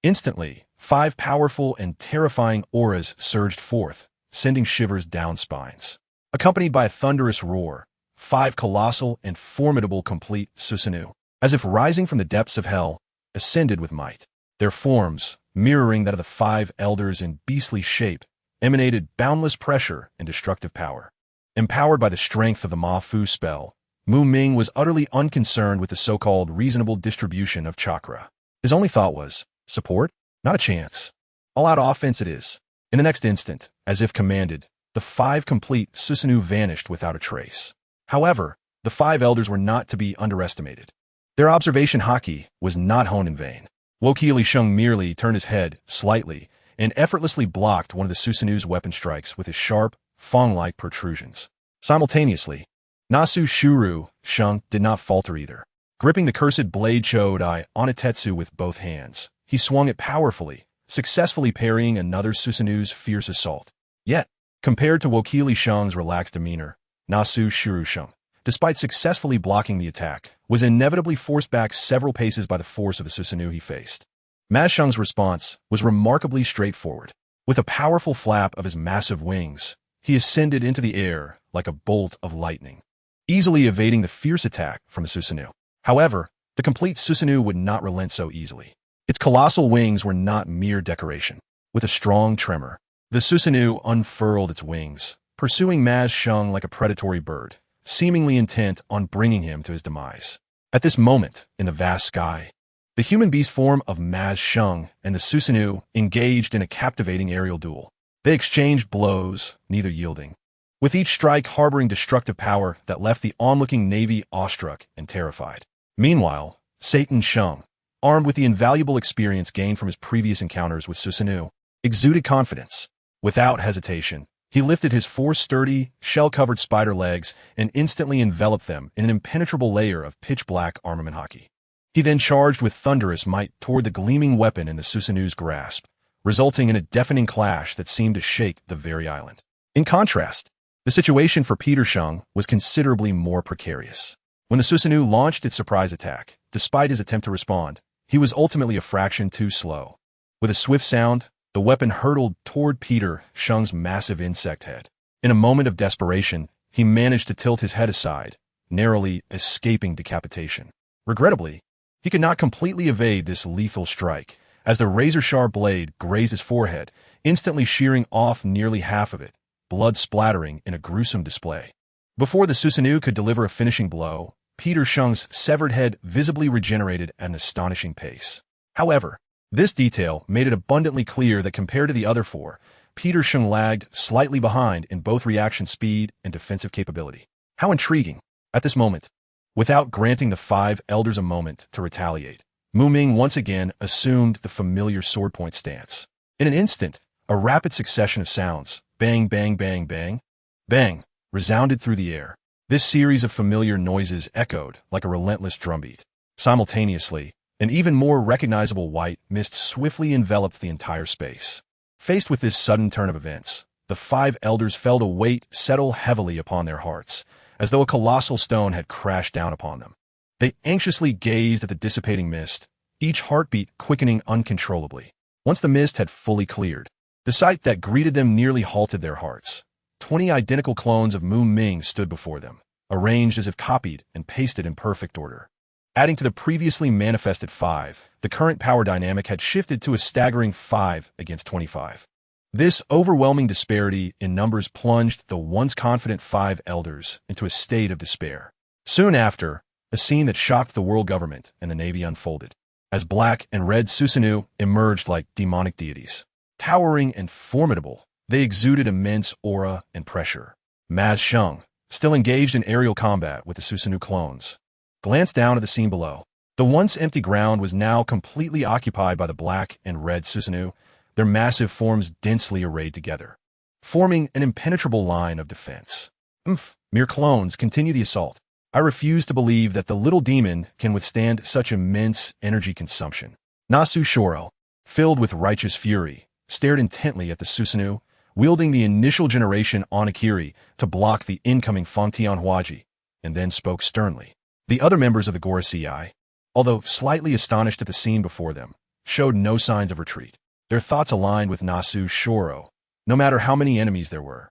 Speaker 1: Instantly, 5 powerful and terrifying auras surged forth, sending shivers down spines. Accompanied by a thunderous roar, 5 colossal and formidable complete Susanoo, as if rising from the depths of hell, ascended with might. Their forms, mirroring that of the 5 elders in beastly shape, emanated boundless pressure and destructive power. Empowered by the strength of the Ma Fu spell, Muming was utterly unconcerned with the so-called reasonable distribution of chakra. His only thought was, support? Not a chance. All-out offense it is. In the next instant, as if commanded, the 5 complete Susanoo vanished without a trace. However, the 5 elders were not to be underestimated. Their observation haki was not honed in vain. Wokieli merely turned his head slightly and effortlessly blocked one of the Susanoo's weapon strikes with his sharp, fang-like protrusions. Simultaneously, Nasu Shuru Shung did not falter either. Gripping the cursed blade Chodai Onatetsu with both hands, he swung it powerfully, successfully parrying another Susanoo's fierce assault. Yet, compared to Wokieli Shung's relaxed demeanor, Nasu Shuru Shung, despite successfully blocking the attack, was inevitably forced back several paces by the force of the Susanoo he faced. Ma Shung's response was remarkably straightforward. With a powerful flap of his massive wings, he ascended into the air like a bolt of lightning, easily evading the fierce attack from the Susanoo. However, the complete Susanoo would not relent so easily. Its colossal wings were not mere decoration. With a strong tremor, the Susanoo unfurled its wings, pursuing Ma Shung like a predatory bird, seemingly intent on bringing him to his demise. At this moment, in the vast sky, the human-beast form of Ma Shung and the Susanoo engaged in a captivating aerial duel. They exchanged blows, neither yielding, with each strike harboring destructive power that left the onlooking navy awestruck and terrified. Meanwhile, Satan Shung, armed with the invaluable experience gained from his previous encounters with Susanoo, exuded confidence. Without hesitation, he lifted his 4 sturdy, shell-covered spider legs and instantly enveloped them in an impenetrable layer of pitch-black armament haki. He then charged with thunderous might toward the gleaming weapon in the Susanoo's grasp, resulting in a deafening clash that seemed to shake the very island. In contrast, the situation for Peter Shung was considerably more precarious. When the Susanoo launched its surprise attack, despite his attempt to respond, he was ultimately a fraction too slow. With a swift sound, the weapon hurtled toward Peter Shung's massive insect head. In a moment of desperation, he managed to tilt his head aside, narrowly escaping decapitation. Regrettably, he could not completely evade this lethal strike, as the razor-sharp blade grazed his forehead, instantly shearing off nearly half of it, blood splattering in a gruesome display. Before the Susanoo could deliver a finishing blow, Peter Shung's severed head visibly regenerated at an astonishing pace. However, this detail made it abundantly clear that compared to the other 4, Peter Shung lagged slightly behind in both reaction speed and defensive capability. How intriguing! At this moment, without granting the 5 elders a moment to retaliate, Muming once again assumed the familiar sword-point stance. In an instant, a rapid succession of sounds, bang, bang, bang, bang, bang, resounded through the air. This series of familiar noises echoed like a relentless drumbeat. Simultaneously, an even more recognizable white mist swiftly enveloped the entire space. Faced with this sudden turn of events, the 5 elders felt a weight settle heavily upon their hearts, as though a colossal stone had crashed down upon them. They anxiously gazed at the dissipating mist, each heartbeat quickening uncontrollably. Once the mist had fully cleared, the sight that greeted them nearly halted their hearts. 20 identical clones of Muming stood before them, arranged as if copied and pasted in perfect order. Adding to the previously manifested 5, the current power dynamic had shifted to a staggering 5 against 25. This overwhelming disparity in numbers plunged the once confident 5 elders into a state of despair. Soon after, a scene that shocked the world government and the Navy unfolded, as black and red Susanoo emerged like demonic deities. Towering and formidable, they exuded immense aura and pressure. Ma Shung, still engaged in aerial combat with the Susanoo clones, glanced down at the scene below. The once empty ground was now completely occupied by the black and red Susanoo, their massive forms densely arrayed together, forming an impenetrable line of defense. Mere clones, continue the assault. I refuse to believe that the little demon can withstand such immense energy consumption. Nasu Shoro, filled with righteous fury, stared intently at the Susanoo, wielding the initial generation Onakiri to block the incoming Fangtian Huaji, and then spoke sternly. The other members of the Gorosei, although slightly astonished at the scene before them, showed no signs of retreat. Their thoughts aligned with Nasu Shoro, no matter how many enemies there were.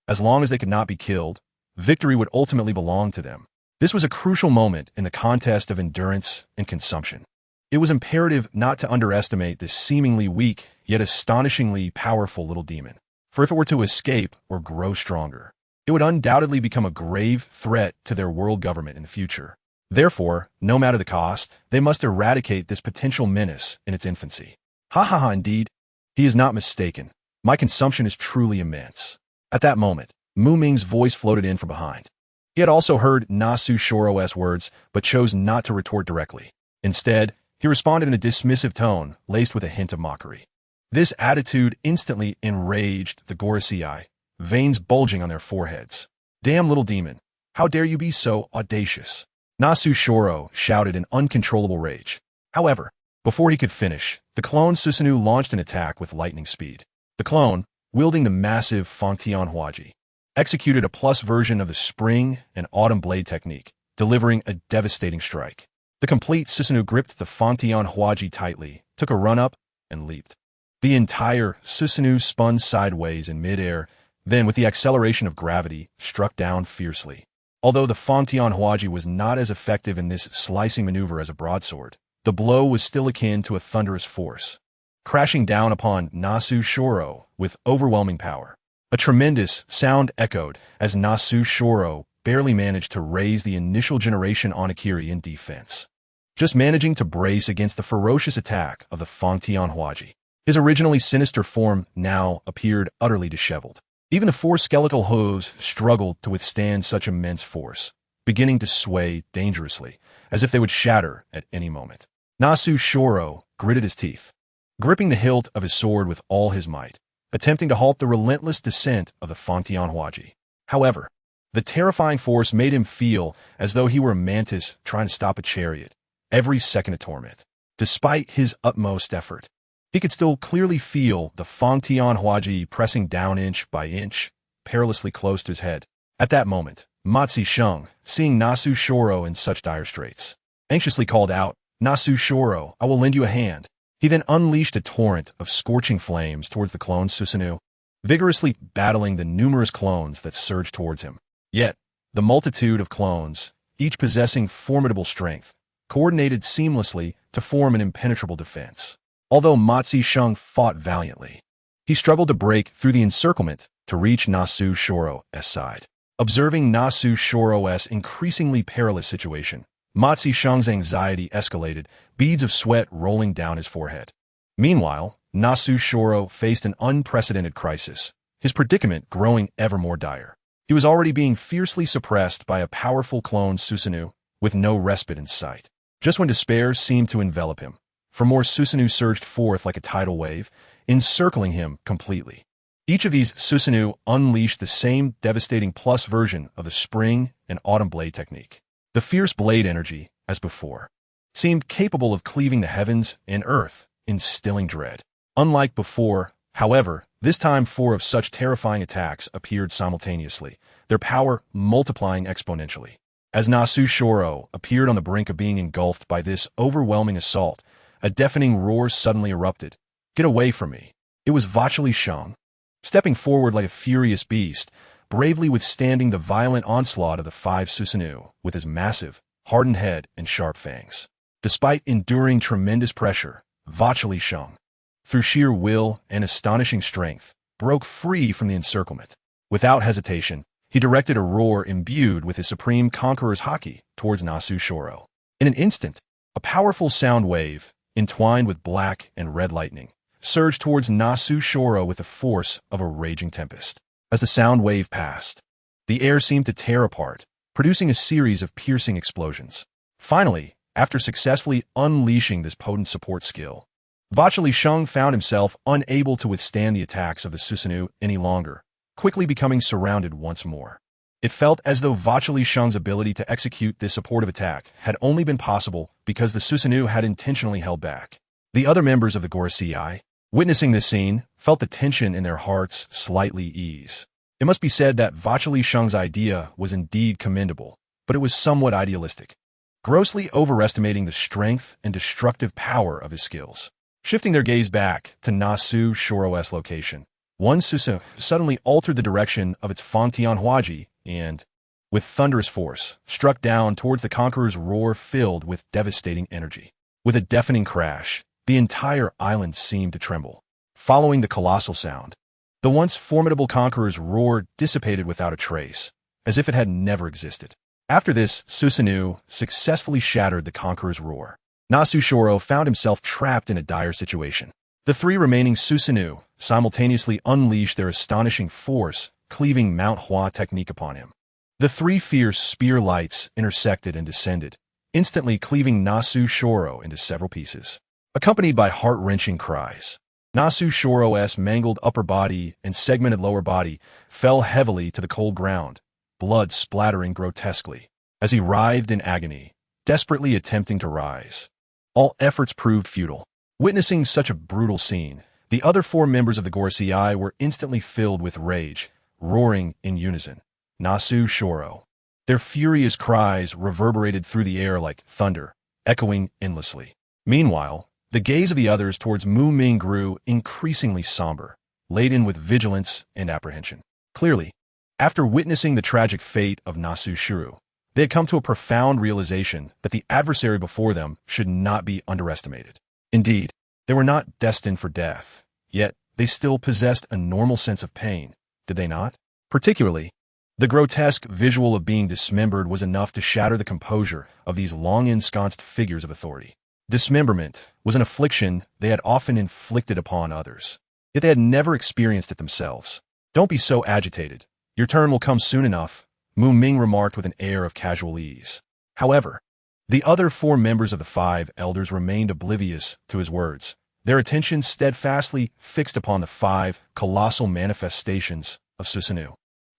Speaker 1: As long as they could not be killed, victory would ultimately belong to them. This was a crucial moment in the contest of endurance and consumption. It was imperative not to underestimate this seemingly weak, yet astonishingly powerful little demon. For if it were to escape or grow stronger, it would undoubtedly become a grave threat to their world government in the future. Therefore, no matter the cost, they must eradicate this potential menace in its infancy. Ha ha ha, indeed. He is not mistaken. My consumption is truly immense. At that moment, Muming's voice floated in from behind. He had also heard Nasu Shoro's words, but chose not to retort directly. Instead, he responded in a dismissive tone, laced with a hint of mockery. This attitude instantly enraged the Gorosei, veins bulging on their foreheads. Damn little demon, how dare you be so audacious? Nasu Shoro shouted in uncontrollable rage. However, before he could finish, the clone Susanoo launched an attack with lightning speed. The clone, wielding the massive Fangtian Huaji, executed a plus version of the spring and autumn blade technique, delivering a devastating strike. The complete Susanoo gripped the Fangtian Huaji tightly, took a run-up, and leaped. The entire Susanoo spun sideways in midair, then with the acceleration of gravity, struck down fiercely. Although the Fangtian Huaji was not as effective in this slicing maneuver as a broadsword, the blow was still akin to a thunderous force, crashing down upon Nasu Shoro with overwhelming power. A tremendous sound echoed as Nasu Shoro barely managed to raise the initial generation Onigiri in defense, just managing to brace against the ferocious attack of the Fangtian Huaji. His originally sinister form now appeared utterly disheveled. Even the four skeletal hooves struggled to withstand such immense force, beginning to sway dangerously, as if they would shatter at any moment. Nasu Shoro gritted his teeth, gripping the hilt of his sword with all his might, attempting to halt the relentless descent of the Fangtian Huaji. However, the terrifying force made him feel as though he were a mantis trying to stop a chariot, every second a torment. Despite his utmost effort, he could still clearly feel the Fangtian Huaji pressing down inch by inch, perilously close to his head. At that moment, Matsi Sheng, seeing Nasu Shoro in such dire straits, anxiously called out, "Nasu Shoro, I will lend you a hand." He then unleashed a torrent of scorching flames towards the clone Susanoo, vigorously battling the numerous clones that surged towards him. Yet, the multitude of clones, each possessing formidable strength, coordinated seamlessly to form an impenetrable defense. Although Matsi Sheng fought valiantly, he struggled to break through the encirclement to reach Nasu Shoro's side. Observing Nasu Shoro's increasingly perilous situation, Matsi Sheng's anxiety escalated, beads of sweat rolling down his forehead. Meanwhile, Nasu Shoro faced an unprecedented crisis, his predicament growing ever more dire. He was already being fiercely suppressed by a powerful clone Susanoo, with no respite in sight. Just when despair seemed to envelop him, for more Susanoo surged forth like a tidal wave, encircling him completely. Each of these Susanoo unleashed the same devastating plus version of the spring and autumn blade technique. The fierce blade energy, as before, seemed capable of cleaving the heavens and earth, instilling dread. Unlike before, however, this time 4 of such terrifying attacks appeared simultaneously, their power multiplying exponentially. As Nasu Shoro appeared on the brink of being engulfed by this overwhelming assault, a deafening roar suddenly erupted. "Get away from me!" It was Vachali Shang, stepping forward like a furious beast, bravely withstanding the violent onslaught of the 5 Susanoo with his massive, hardened head and sharp fangs. Despite enduring tremendous pressure, Vachali Shang, through sheer will and astonishing strength, broke free from the encirclement. Without hesitation, he directed a roar imbued with his supreme conqueror's haki towards Nasu Shoro. In an instant, a powerful sound wave, entwined with black and red lightning, surged towards Nasu Shoro with the force of a raging tempest. As the sound wave passed, the air seemed to tear apart, producing a series of piercing explosions. Finally, after successfully unleashing this potent support skill, Vachali Shang found himself unable to withstand the attacks of the Susanoo any longer, quickly becoming surrounded once more. It felt as though Vachali Shang's ability to execute this supportive attack had only been possible because the Susanoo had intentionally held back. The other members of the Gorosei, witnessing this scene, felt the tension in their hearts slightly ease. It must be said that Vachali Shang's idea was indeed commendable, but it was somewhat idealistic, grossly overestimating the strength and destructive power of his skills. Shifting their gaze back to Nasu Shoro's location, one Susanoo suddenly altered the direction of its Fangtian Huaji and, with thunderous force, struck down towards the conqueror's roar filled with devastating energy. With a deafening crash, the entire island seemed to tremble. Following the colossal sound, the once formidable conqueror's roar dissipated without a trace, as if it had never existed. After this, Susanoo successfully shattered the conqueror's roar. Nasu Shoro found himself trapped in a dire situation. The three remaining Susanoo simultaneously unleashed their astonishing force, cleaving Mount Hua technique upon him. The three fierce spear lights intersected and descended, instantly cleaving Nasu Shoro into several pieces. Accompanied by heart-wrenching cries, Nasu Shoro's mangled upper body and segmented lower body fell heavily to the cold ground, blood splattering grotesquely, as he writhed in agony, desperately attempting to rise. All efforts proved futile. Witnessing such a brutal scene, the other four members of the Gorosei were instantly filled with rage, roaring in unison, Nasu Shoro. Their furious cries reverberated through the air like thunder, echoing endlessly. Meanwhile, the gaze of the others towards Muming grew increasingly somber, laden with vigilance and apprehension. Clearly, after witnessing the tragic fate of Nasu Shuru, they had come to a profound realization that the adversary before them should not be underestimated. Indeed, they were not destined for death, yet they still possessed a normal sense of pain, did they not? Particularly, the grotesque visual of being dismembered was enough to shatter the composure of these long-ensconced figures of authority. Dismemberment was an affliction they had often inflicted upon others, yet they had never experienced it themselves. Don't be so agitated. Your turn will come soon enough, Muming remarked with an air of casual ease. However, the other four members of the five elders remained oblivious to his words, their attention steadfastly fixed upon the five colossal manifestations of Susanoo.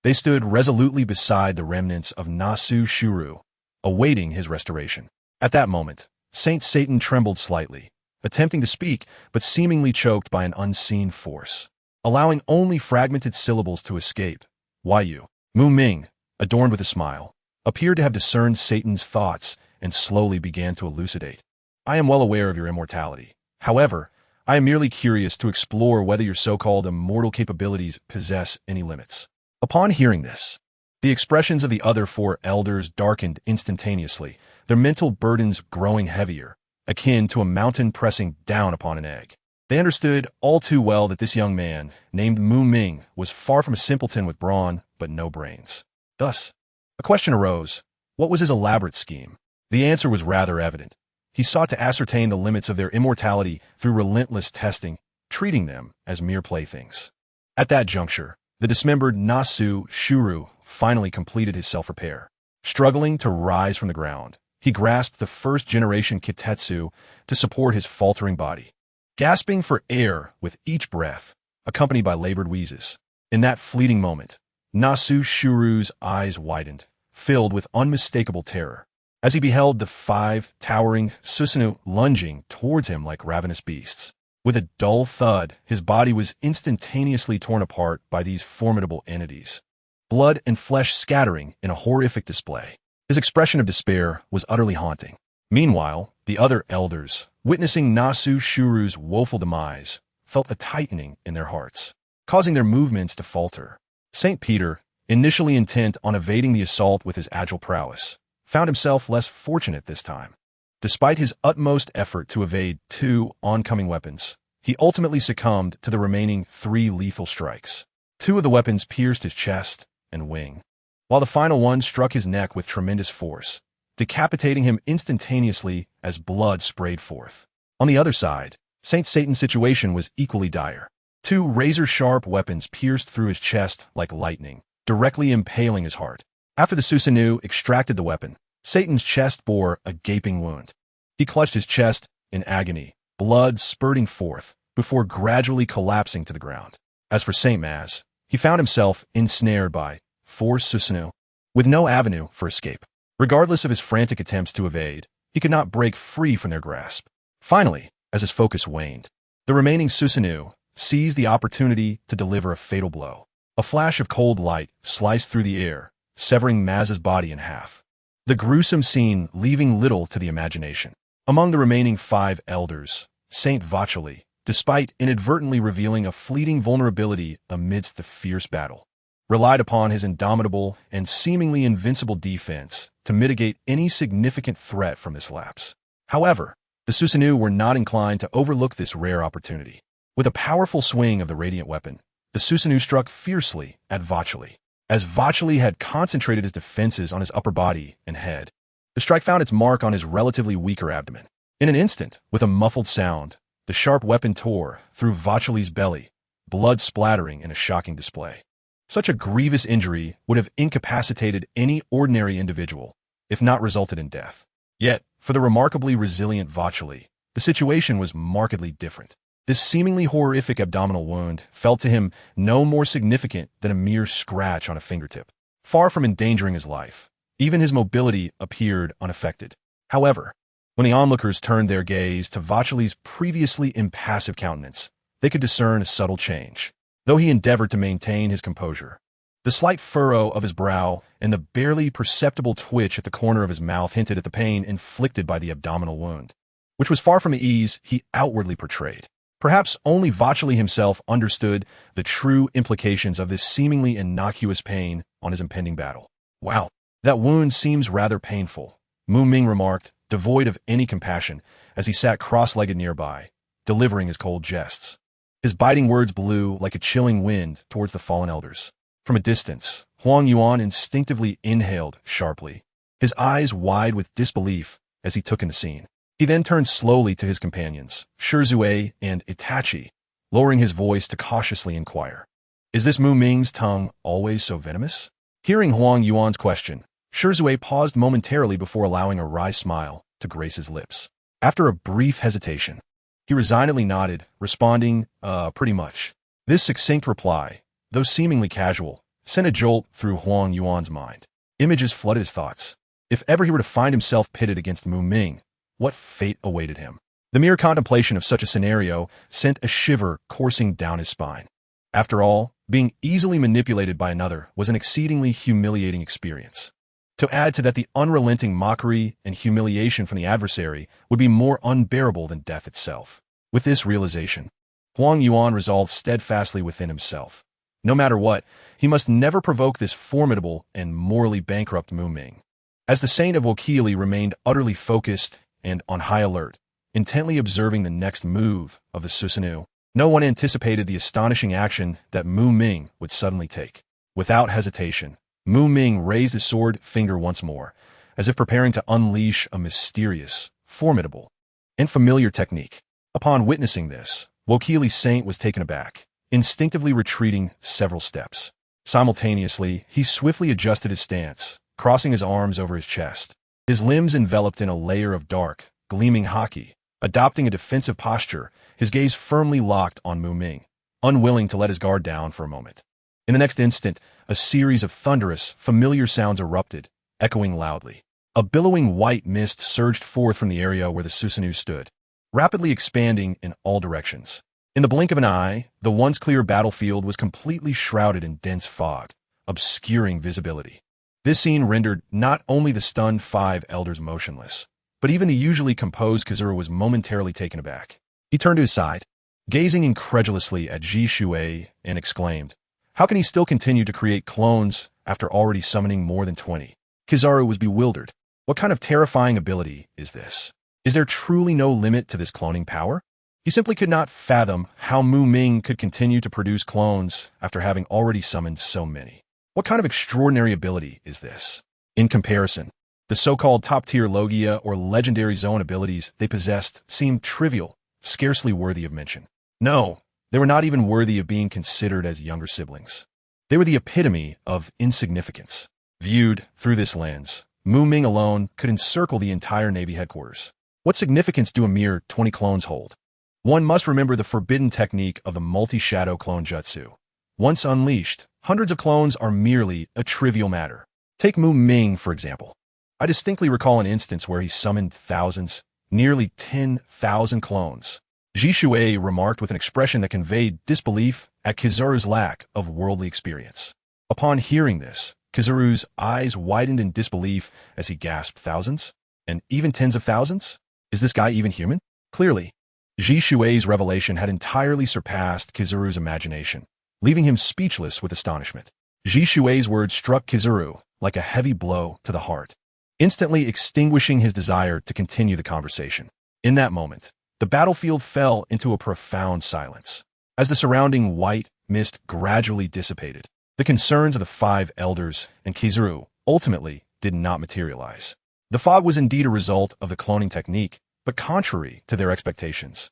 Speaker 1: They stood resolutely beside the remnants of Nasu Shuru, awaiting his restoration. At that moment, Saint Satan trembled slightly, attempting to speak, but seemingly choked by an unseen force, allowing only fragmented syllables to escape. Yu Muming, adorned with a smile, appeared to have discerned Satan's thoughts and slowly began to elucidate. I am well aware of your immortality. However, I am merely curious to explore whether your so-called immortal capabilities possess any limits. Upon hearing this, the expressions of the other four elders darkened instantaneously, their mental burdens growing heavier, akin to a mountain pressing down upon an egg. They understood all too well that this young man, named Muming, was far from a simpleton with brawn, but no brains. Thus, a question arose: what was his elaborate scheme? The answer was rather evident. He sought to ascertain the limits of their immortality through relentless testing, treating them as mere playthings. At that juncture, the dismembered Nasu Shuru finally completed his self-repair. Struggling to rise from the ground, he grasped the first-generation Kitetsu to support his faltering body, gasping for air with each breath, accompanied by labored wheezes. In that fleeting moment, Nasu Shuru's eyes widened, filled with unmistakable terror, as he beheld the five towering Susanoo lunging towards him like ravenous beasts. With a dull thud, his body was instantaneously torn apart by these formidable entities, blood and flesh scattering in a horrific display. His expression of despair was utterly haunting. Meanwhile, the other elders, witnessing Nasu Shuru's woeful demise, felt a tightening in their hearts, causing their movements to falter. St. Peter, initially intent on evading the assault with his agile prowess, found himself less fortunate this time. Despite his utmost effort to evade two oncoming weapons, he ultimately succumbed to the remaining three lethal strikes. Two of the weapons pierced his chest and wing, while the final one struck his neck with tremendous force, decapitating him instantaneously as blood sprayed forth. On the other side, Saint Satan's situation was equally dire. Two razor-sharp weapons pierced through his chest like lightning, directly impaling his heart. After the Susanoo extracted the weapon, Satan's chest bore a gaping wound. He clutched his chest in agony, blood spurting forth, before gradually collapsing to the ground. As for Saint Maz, he found himself ensnared by four Susanoo, with no avenue for escape. Regardless of his frantic attempts to evade, he could not break free from their grasp. Finally, as his focus waned, the remaining Susanoo seized the opportunity to deliver a fatal blow. A flash of cold light sliced through the air, severing Maz's body in half. The gruesome scene leaving little to the imagination. Among the remaining five elders, Saint Vachali, despite inadvertently revealing a fleeting vulnerability amidst the fierce battle, relied upon his indomitable and seemingly invincible defense to mitigate any significant threat from this lapse. However, the Susanoo were not inclined to overlook this rare opportunity. With a powerful swing of the radiant weapon, the Susanoo struck fiercely at Vacheli. As Vacheli had concentrated his defenses on his upper body and head, the strike found its mark on his relatively weaker abdomen. In an instant, with a muffled sound, the sharp weapon tore through Vacheli's belly, blood splattering in a shocking display. Such a grievous injury would have incapacitated any ordinary individual, if not resulted in death. Yet, for the remarkably resilient Vacheli, the situation was markedly different. This seemingly horrific abdominal wound felt to him no more significant than a mere scratch on a fingertip. Far from endangering his life, even his mobility appeared unaffected. However, when the onlookers turned their gaze to Vacheli's previously impassive countenance, they could discern a subtle change. Though he endeavored to maintain his composure, the slight furrow of his brow and the barely perceptible twitch at the corner of his mouth hinted at the pain inflicted by the abdominal wound, which was far from the ease he outwardly portrayed. Perhaps only Vacheli himself understood the true implications of this seemingly innocuous pain on his impending battle. "Wow, that wound seems rather painful," Muming remarked, devoid of any compassion, as he sat cross-legged nearby, delivering his cold jests. His biting words blew like a chilling wind towards the fallen elders. From a distance, Huang Yuan instinctively inhaled sharply, his eyes wide with disbelief as he took in the scene. He then turned slowly to his companions, Shisui and Itachi, lowering his voice to cautiously inquire, "Is this Muming's tongue always so venomous?" Hearing Huang Yuan's question, Shisui paused momentarily before allowing a wry smile to grace his lips. After a brief hesitation, he resignedly nodded, responding, pretty much. This succinct reply, though seemingly casual, sent a jolt through Huang Yuan's mind. Images flooded his thoughts. If ever he were to find himself pitted against Muming, what fate awaited him? The mere contemplation of such a scenario sent a shiver coursing down his spine. After all, being easily manipulated by another was an exceedingly humiliating experience. To add to that, the unrelenting mockery and humiliation from the adversary would be more unbearable than death itself. With this realization, Huang Yuan resolved steadfastly within himself. No matter what, he must never provoke this formidable and morally bankrupt Muming. As the Saint of Wakili remained utterly focused and on high alert, intently observing the next move of the Susanoo, no one anticipated the astonishing action that Muming would suddenly take. Without hesitation, Muming raised his sword finger once more, as if preparing to unleash a mysterious, formidable, and familiar technique. Upon witnessing this, Wakili's Saint was taken aback, instinctively retreating several steps. Simultaneously, he swiftly adjusted his stance, crossing his arms over his chest, his limbs enveloped in a layer of dark, gleaming haki. Adopting a defensive posture, his gaze firmly locked on Muming, unwilling to let his guard down for a moment. In the next instant, a series of thunderous, familiar sounds erupted, echoing loudly. A billowing white mist surged forth from the area where the Susanoo stood, rapidly expanding in all directions. In the blink of an eye, the once clear battlefield was completely shrouded in dense fog, obscuring visibility. This scene rendered not only the stunned five elders motionless, but even the usually composed Kizuru was momentarily taken aback. He turned to his side, gazing incredulously at Shisui, and exclaimed, "How can he still continue to create clones after already summoning more than 20? Kizaru was bewildered. What kind of terrifying ability is this? Is there truly no limit to this cloning power? He simply could not fathom how Muming could continue to produce clones after having already summoned so many. What kind of extraordinary ability is this? In comparison, the so-called top-tier Logia or legendary zone abilities they possessed seemed trivial, scarcely worthy of mention. No, they were not even worthy of being considered as younger siblings. They were the epitome of insignificance. Viewed through this lens, Muming alone could encircle the entire Navy headquarters. What significance do a mere 20 clones hold? One must remember the forbidden technique of the multi-shadow clone jutsu. Once unleashed, hundreds of clones are merely a trivial matter. Take Muming, for example. I distinctly recall an instance where he summoned thousands, nearly 10,000 clones. Shisui remarked with an expression that conveyed disbelief at Kizaru's lack of worldly experience. Upon hearing this, Kizaru's eyes widened in disbelief as he gasped, "Thousands? And even tens of thousands? Is this guy even human?" Clearly, Shui's revelation had entirely surpassed Kizaru's imagination, leaving him speechless with astonishment. Shui's words struck Kizaru like a heavy blow to the heart, instantly extinguishing his desire to continue the conversation. In that moment, the battlefield fell into a profound silence. As the surrounding white mist gradually dissipated, the concerns of the five elders and Kizaru ultimately did not materialize. The fog was indeed a result of the cloning technique, but contrary to their expectations.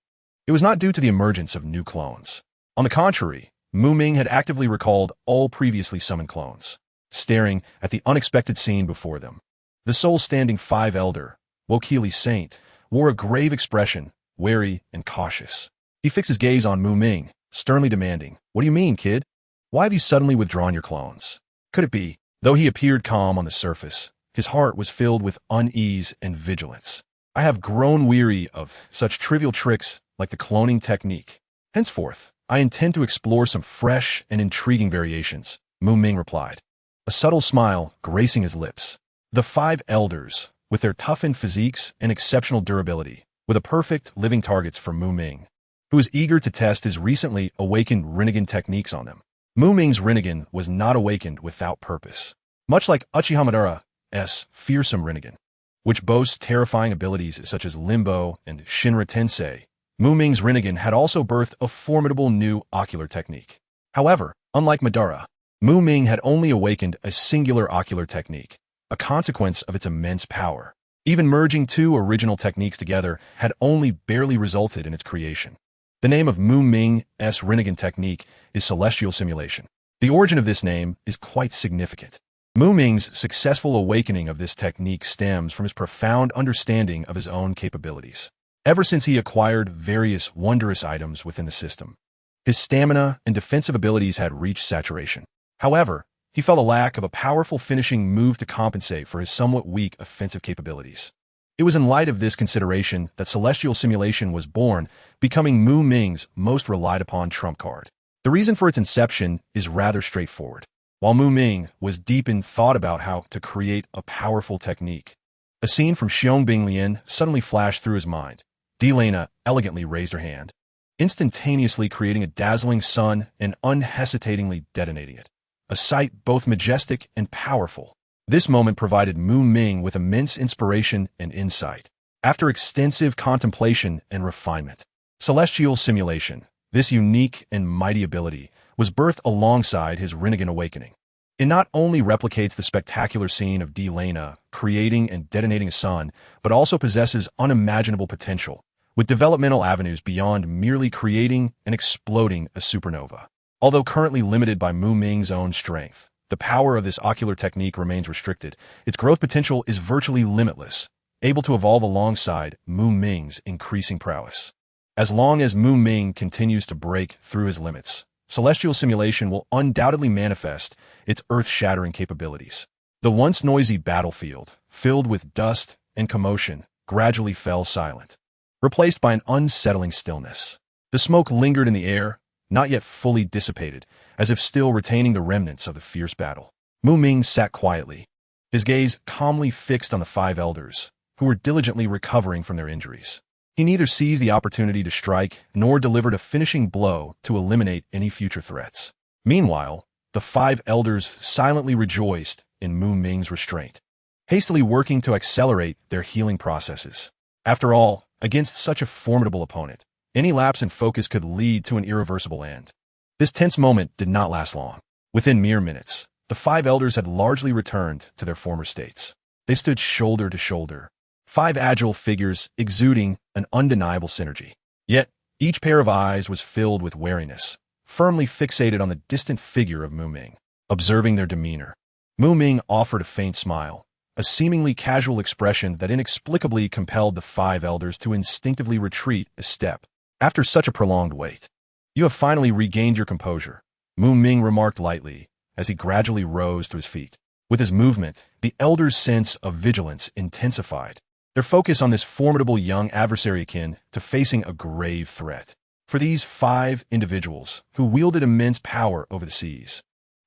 Speaker 1: It was not due to the emergence of new clones. On the contrary, Muming had actively recalled all previously summoned clones, staring at the unexpected scene before them. The soul-standing five elder, Wokili Saint, wore a grave expression, wary and cautious. He fixed his gaze on Muming, sternly demanding, "What do you mean, kid? Why have you suddenly withdrawn your clones?" Could it be? Though he appeared calm on the surface, his heart was filled with unease and vigilance. "I have grown weary of such trivial tricks like the cloning technique. Henceforth, I intend to explore some fresh and intriguing variations," Muming replied, a subtle smile gracing his lips. The five elders, with their toughened physiques and exceptional durability, were the perfect living targets for Muming, who was eager to test his recently awakened Rinnegan techniques on them. Muming's Rinnegan was not awakened without purpose. Much like UchihaMadara's fearsome Rinnegan, which boasts terrifying abilities such as Limbo and Shinra Tensei, Muming's Rinnegan had also birthed a formidable new ocular technique. However, unlike Madara, Muming had only awakened a singular ocular technique, a consequence of its immense power. Even merging two original techniques together had only barely resulted in its creation. The name of Muming's Rinnegan technique is Celestial Simulation. The origin of this name is quite significant. Muming's successful awakening of this technique stems from his profound understanding of his own capabilities. Ever since he acquired various wondrous items within the system, his stamina and defensive abilities had reached saturation. However, he felt a lack of a powerful finishing move to compensate for his somewhat weak offensive capabilities. It was in light of this consideration that Celestial Simulation was born, becoming Muming's most relied upon trump card. The reason for its inception is rather straightforward. While Muming was deep in thought about how to create a powerful technique, a scene from Xiongbing Lian suddenly flashed through his mind. Delana elegantly raised her hand, instantaneously creating a dazzling sun and unhesitatingly detonating it. A sight both majestic and powerful. This moment provided Muming with immense inspiration and insight. After extensive contemplation and refinement, Celestial Simulation, this unique and mighty ability, was birthed alongside his Rinnegan awakening. It not only replicates the spectacular scene of Delana creating and detonating a sun, but also possesses unimaginable potential, with developmental avenues beyond merely creating and exploding a supernova. Although currently limited by Muming's own strength, the power of this ocular technique remains restricted. Its growth potential is virtually limitless, able to evolve alongside Muming's increasing prowess. As long as Muming continues to break through his limits, Celestial Simulation will undoubtedly manifest its earth-shattering capabilities. The once noisy battlefield, filled with dust and commotion, gradually fell silent, replaced by an unsettling stillness. The smoke lingered in the air, not yet fully dissipated, as if still retaining the remnants of the fierce battle. Muming sat quietly, his gaze calmly fixed on the five elders, who were diligently recovering from their injuries. He neither seized the opportunity to strike nor delivered a finishing blow to eliminate any future threats. Meanwhile, the five elders silently rejoiced in Muming's restraint, hastily working to accelerate their healing processes. After all, against such a formidable opponent, any lapse in focus could lead to an irreversible end. This tense moment did not last long. Within mere minutes, the five elders had largely returned to their former states. They stood shoulder to shoulder, five agile figures exuding an undeniable synergy. Yet, each pair of eyes was filled with wariness, firmly fixated on the distant figure of Muming. Observing their demeanor, Muming offered a faint smile, a seemingly casual expression that inexplicably compelled the five elders to instinctively retreat a step. After such a prolonged wait, "You have finally regained your composure," Muming remarked lightly as he gradually rose to his feet. With his movement, the elders' sense of vigilance intensified, their focus on this formidable young adversary akin to facing a grave threat. For these five individuals, who wielded immense power over the seas,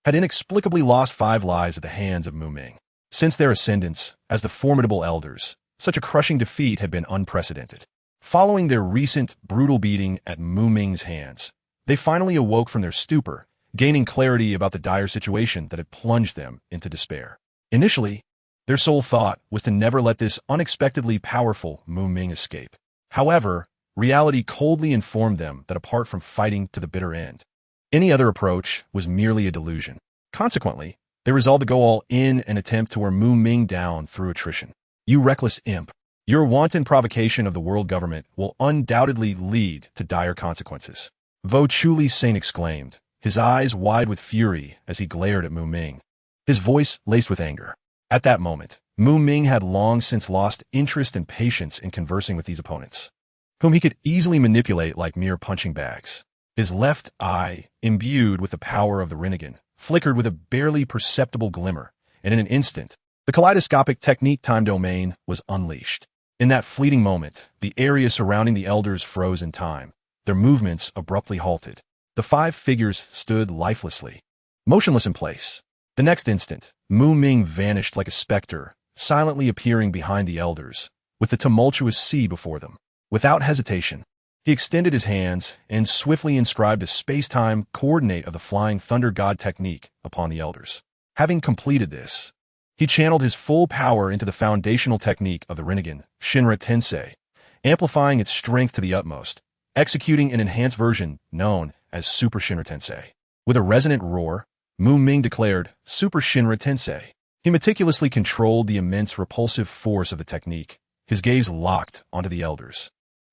Speaker 1: had inexplicably lost 5 lives at the hands of Muming. Since their ascendance as the formidable elders, such a crushing defeat had been unprecedented. Following their recent brutal beating at Muming's hands, they finally awoke from their stupor, gaining clarity about the dire situation that had plunged them into despair. Initially, their sole thought was to never let this unexpectedly powerful Muming escape. However, reality coldly informed them that apart from fighting to the bitter end, any other approach was merely a delusion. Consequently, they resolved to go all in and attempt to wear Muming down through attrition. You reckless imp! Your wanton provocation of the world government will undoubtedly lead to dire consequences. Vo Chuli Saint exclaimed, his eyes wide with fury as he glared at Muming, his voice laced with anger. At that moment, Muming had long since lost interest and patience in conversing with these opponents, whom he could easily manipulate like mere punching bags. His left eye, imbued with the power of the Rinnegan, flickered with a barely perceptible glimmer, and in an instant, the kaleidoscopic technique time domain was unleashed. In that fleeting moment, the area surrounding the elders froze in time. Their movements abruptly halted. The 5 figures stood lifelessly, motionless in place. The next instant, Muming vanished like a specter, silently appearing behind the elders, with the tumultuous sea before them. Without hesitation, he extended his hands and swiftly inscribed a space-time coordinate of the Flying Thunder God technique upon the elders. Having completed this, he channeled his full power into the foundational technique of the Rinnegan, Shinra Tensei, amplifying its strength to the utmost, executing an enhanced version known as Super Shinra Tensei. With a resonant roar, Muming declared, Super Shinra Tensei. He meticulously controlled the immense repulsive force of the technique, his gaze locked onto the elders.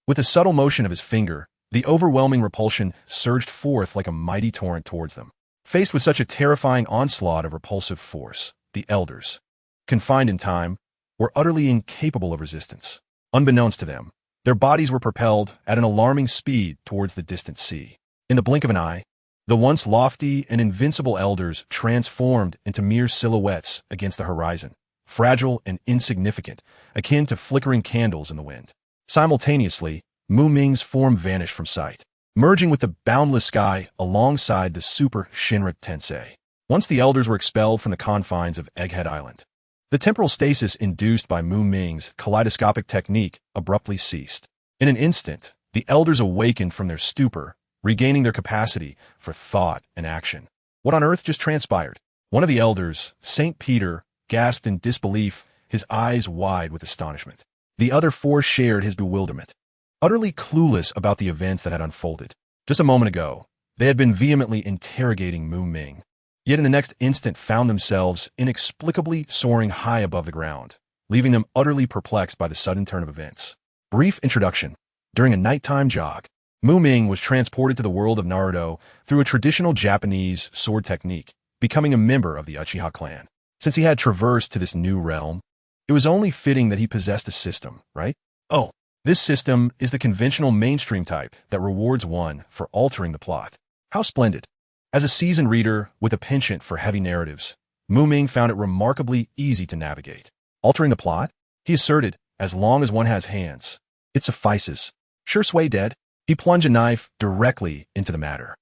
Speaker 1: With a subtle motion of his finger, the overwhelming repulsion surged forth like a mighty torrent towards them. Faced with such a terrifying onslaught of repulsive force, the elders, confined in time, were utterly incapable of resistance. Unbeknownst to them, their bodies were propelled at an alarming speed towards the distant sea. In the blink of an eye, the once lofty and invincible elders transformed into mere silhouettes against the horizon, fragile and insignificant, akin to flickering candles in the wind. Simultaneously, Muming's form vanished from sight, merging with the boundless sky alongside the Super Shinra Tensei. Once the elders were expelled from the confines of Egghead Island, the temporal stasis induced by Muming's kaleidoscopic technique abruptly ceased. In an instant, the elders awakened from their stupor, regaining their capacity for thought and action. What on earth just transpired? One of the elders, St. Peter, gasped in disbelief, his eyes wide with astonishment. The other 4 shared his bewilderment, utterly clueless about the events that had unfolded. Just a moment ago, they had been vehemently interrogating Muming, yet in the next instant found themselves inexplicably soaring high above the ground, leaving them utterly perplexed by the sudden turn of events. Brief introduction. During a nighttime jog, Muming was transported to the world of Naruto through a traditional Japanese sword technique, becoming a member of the Uchiha clan. Since he had traversed to this new realm, it was only fitting that he possessed a system, right? Oh, this system is the conventional mainstream type that rewards one for altering the plot. How splendid. As a seasoned reader with a penchant for heavy narratives, Muming found it remarkably easy to navigate. Altering the plot? He asserted, as long as one has hands, it suffices. Shisui dead? He plunged a knife directly into the matter.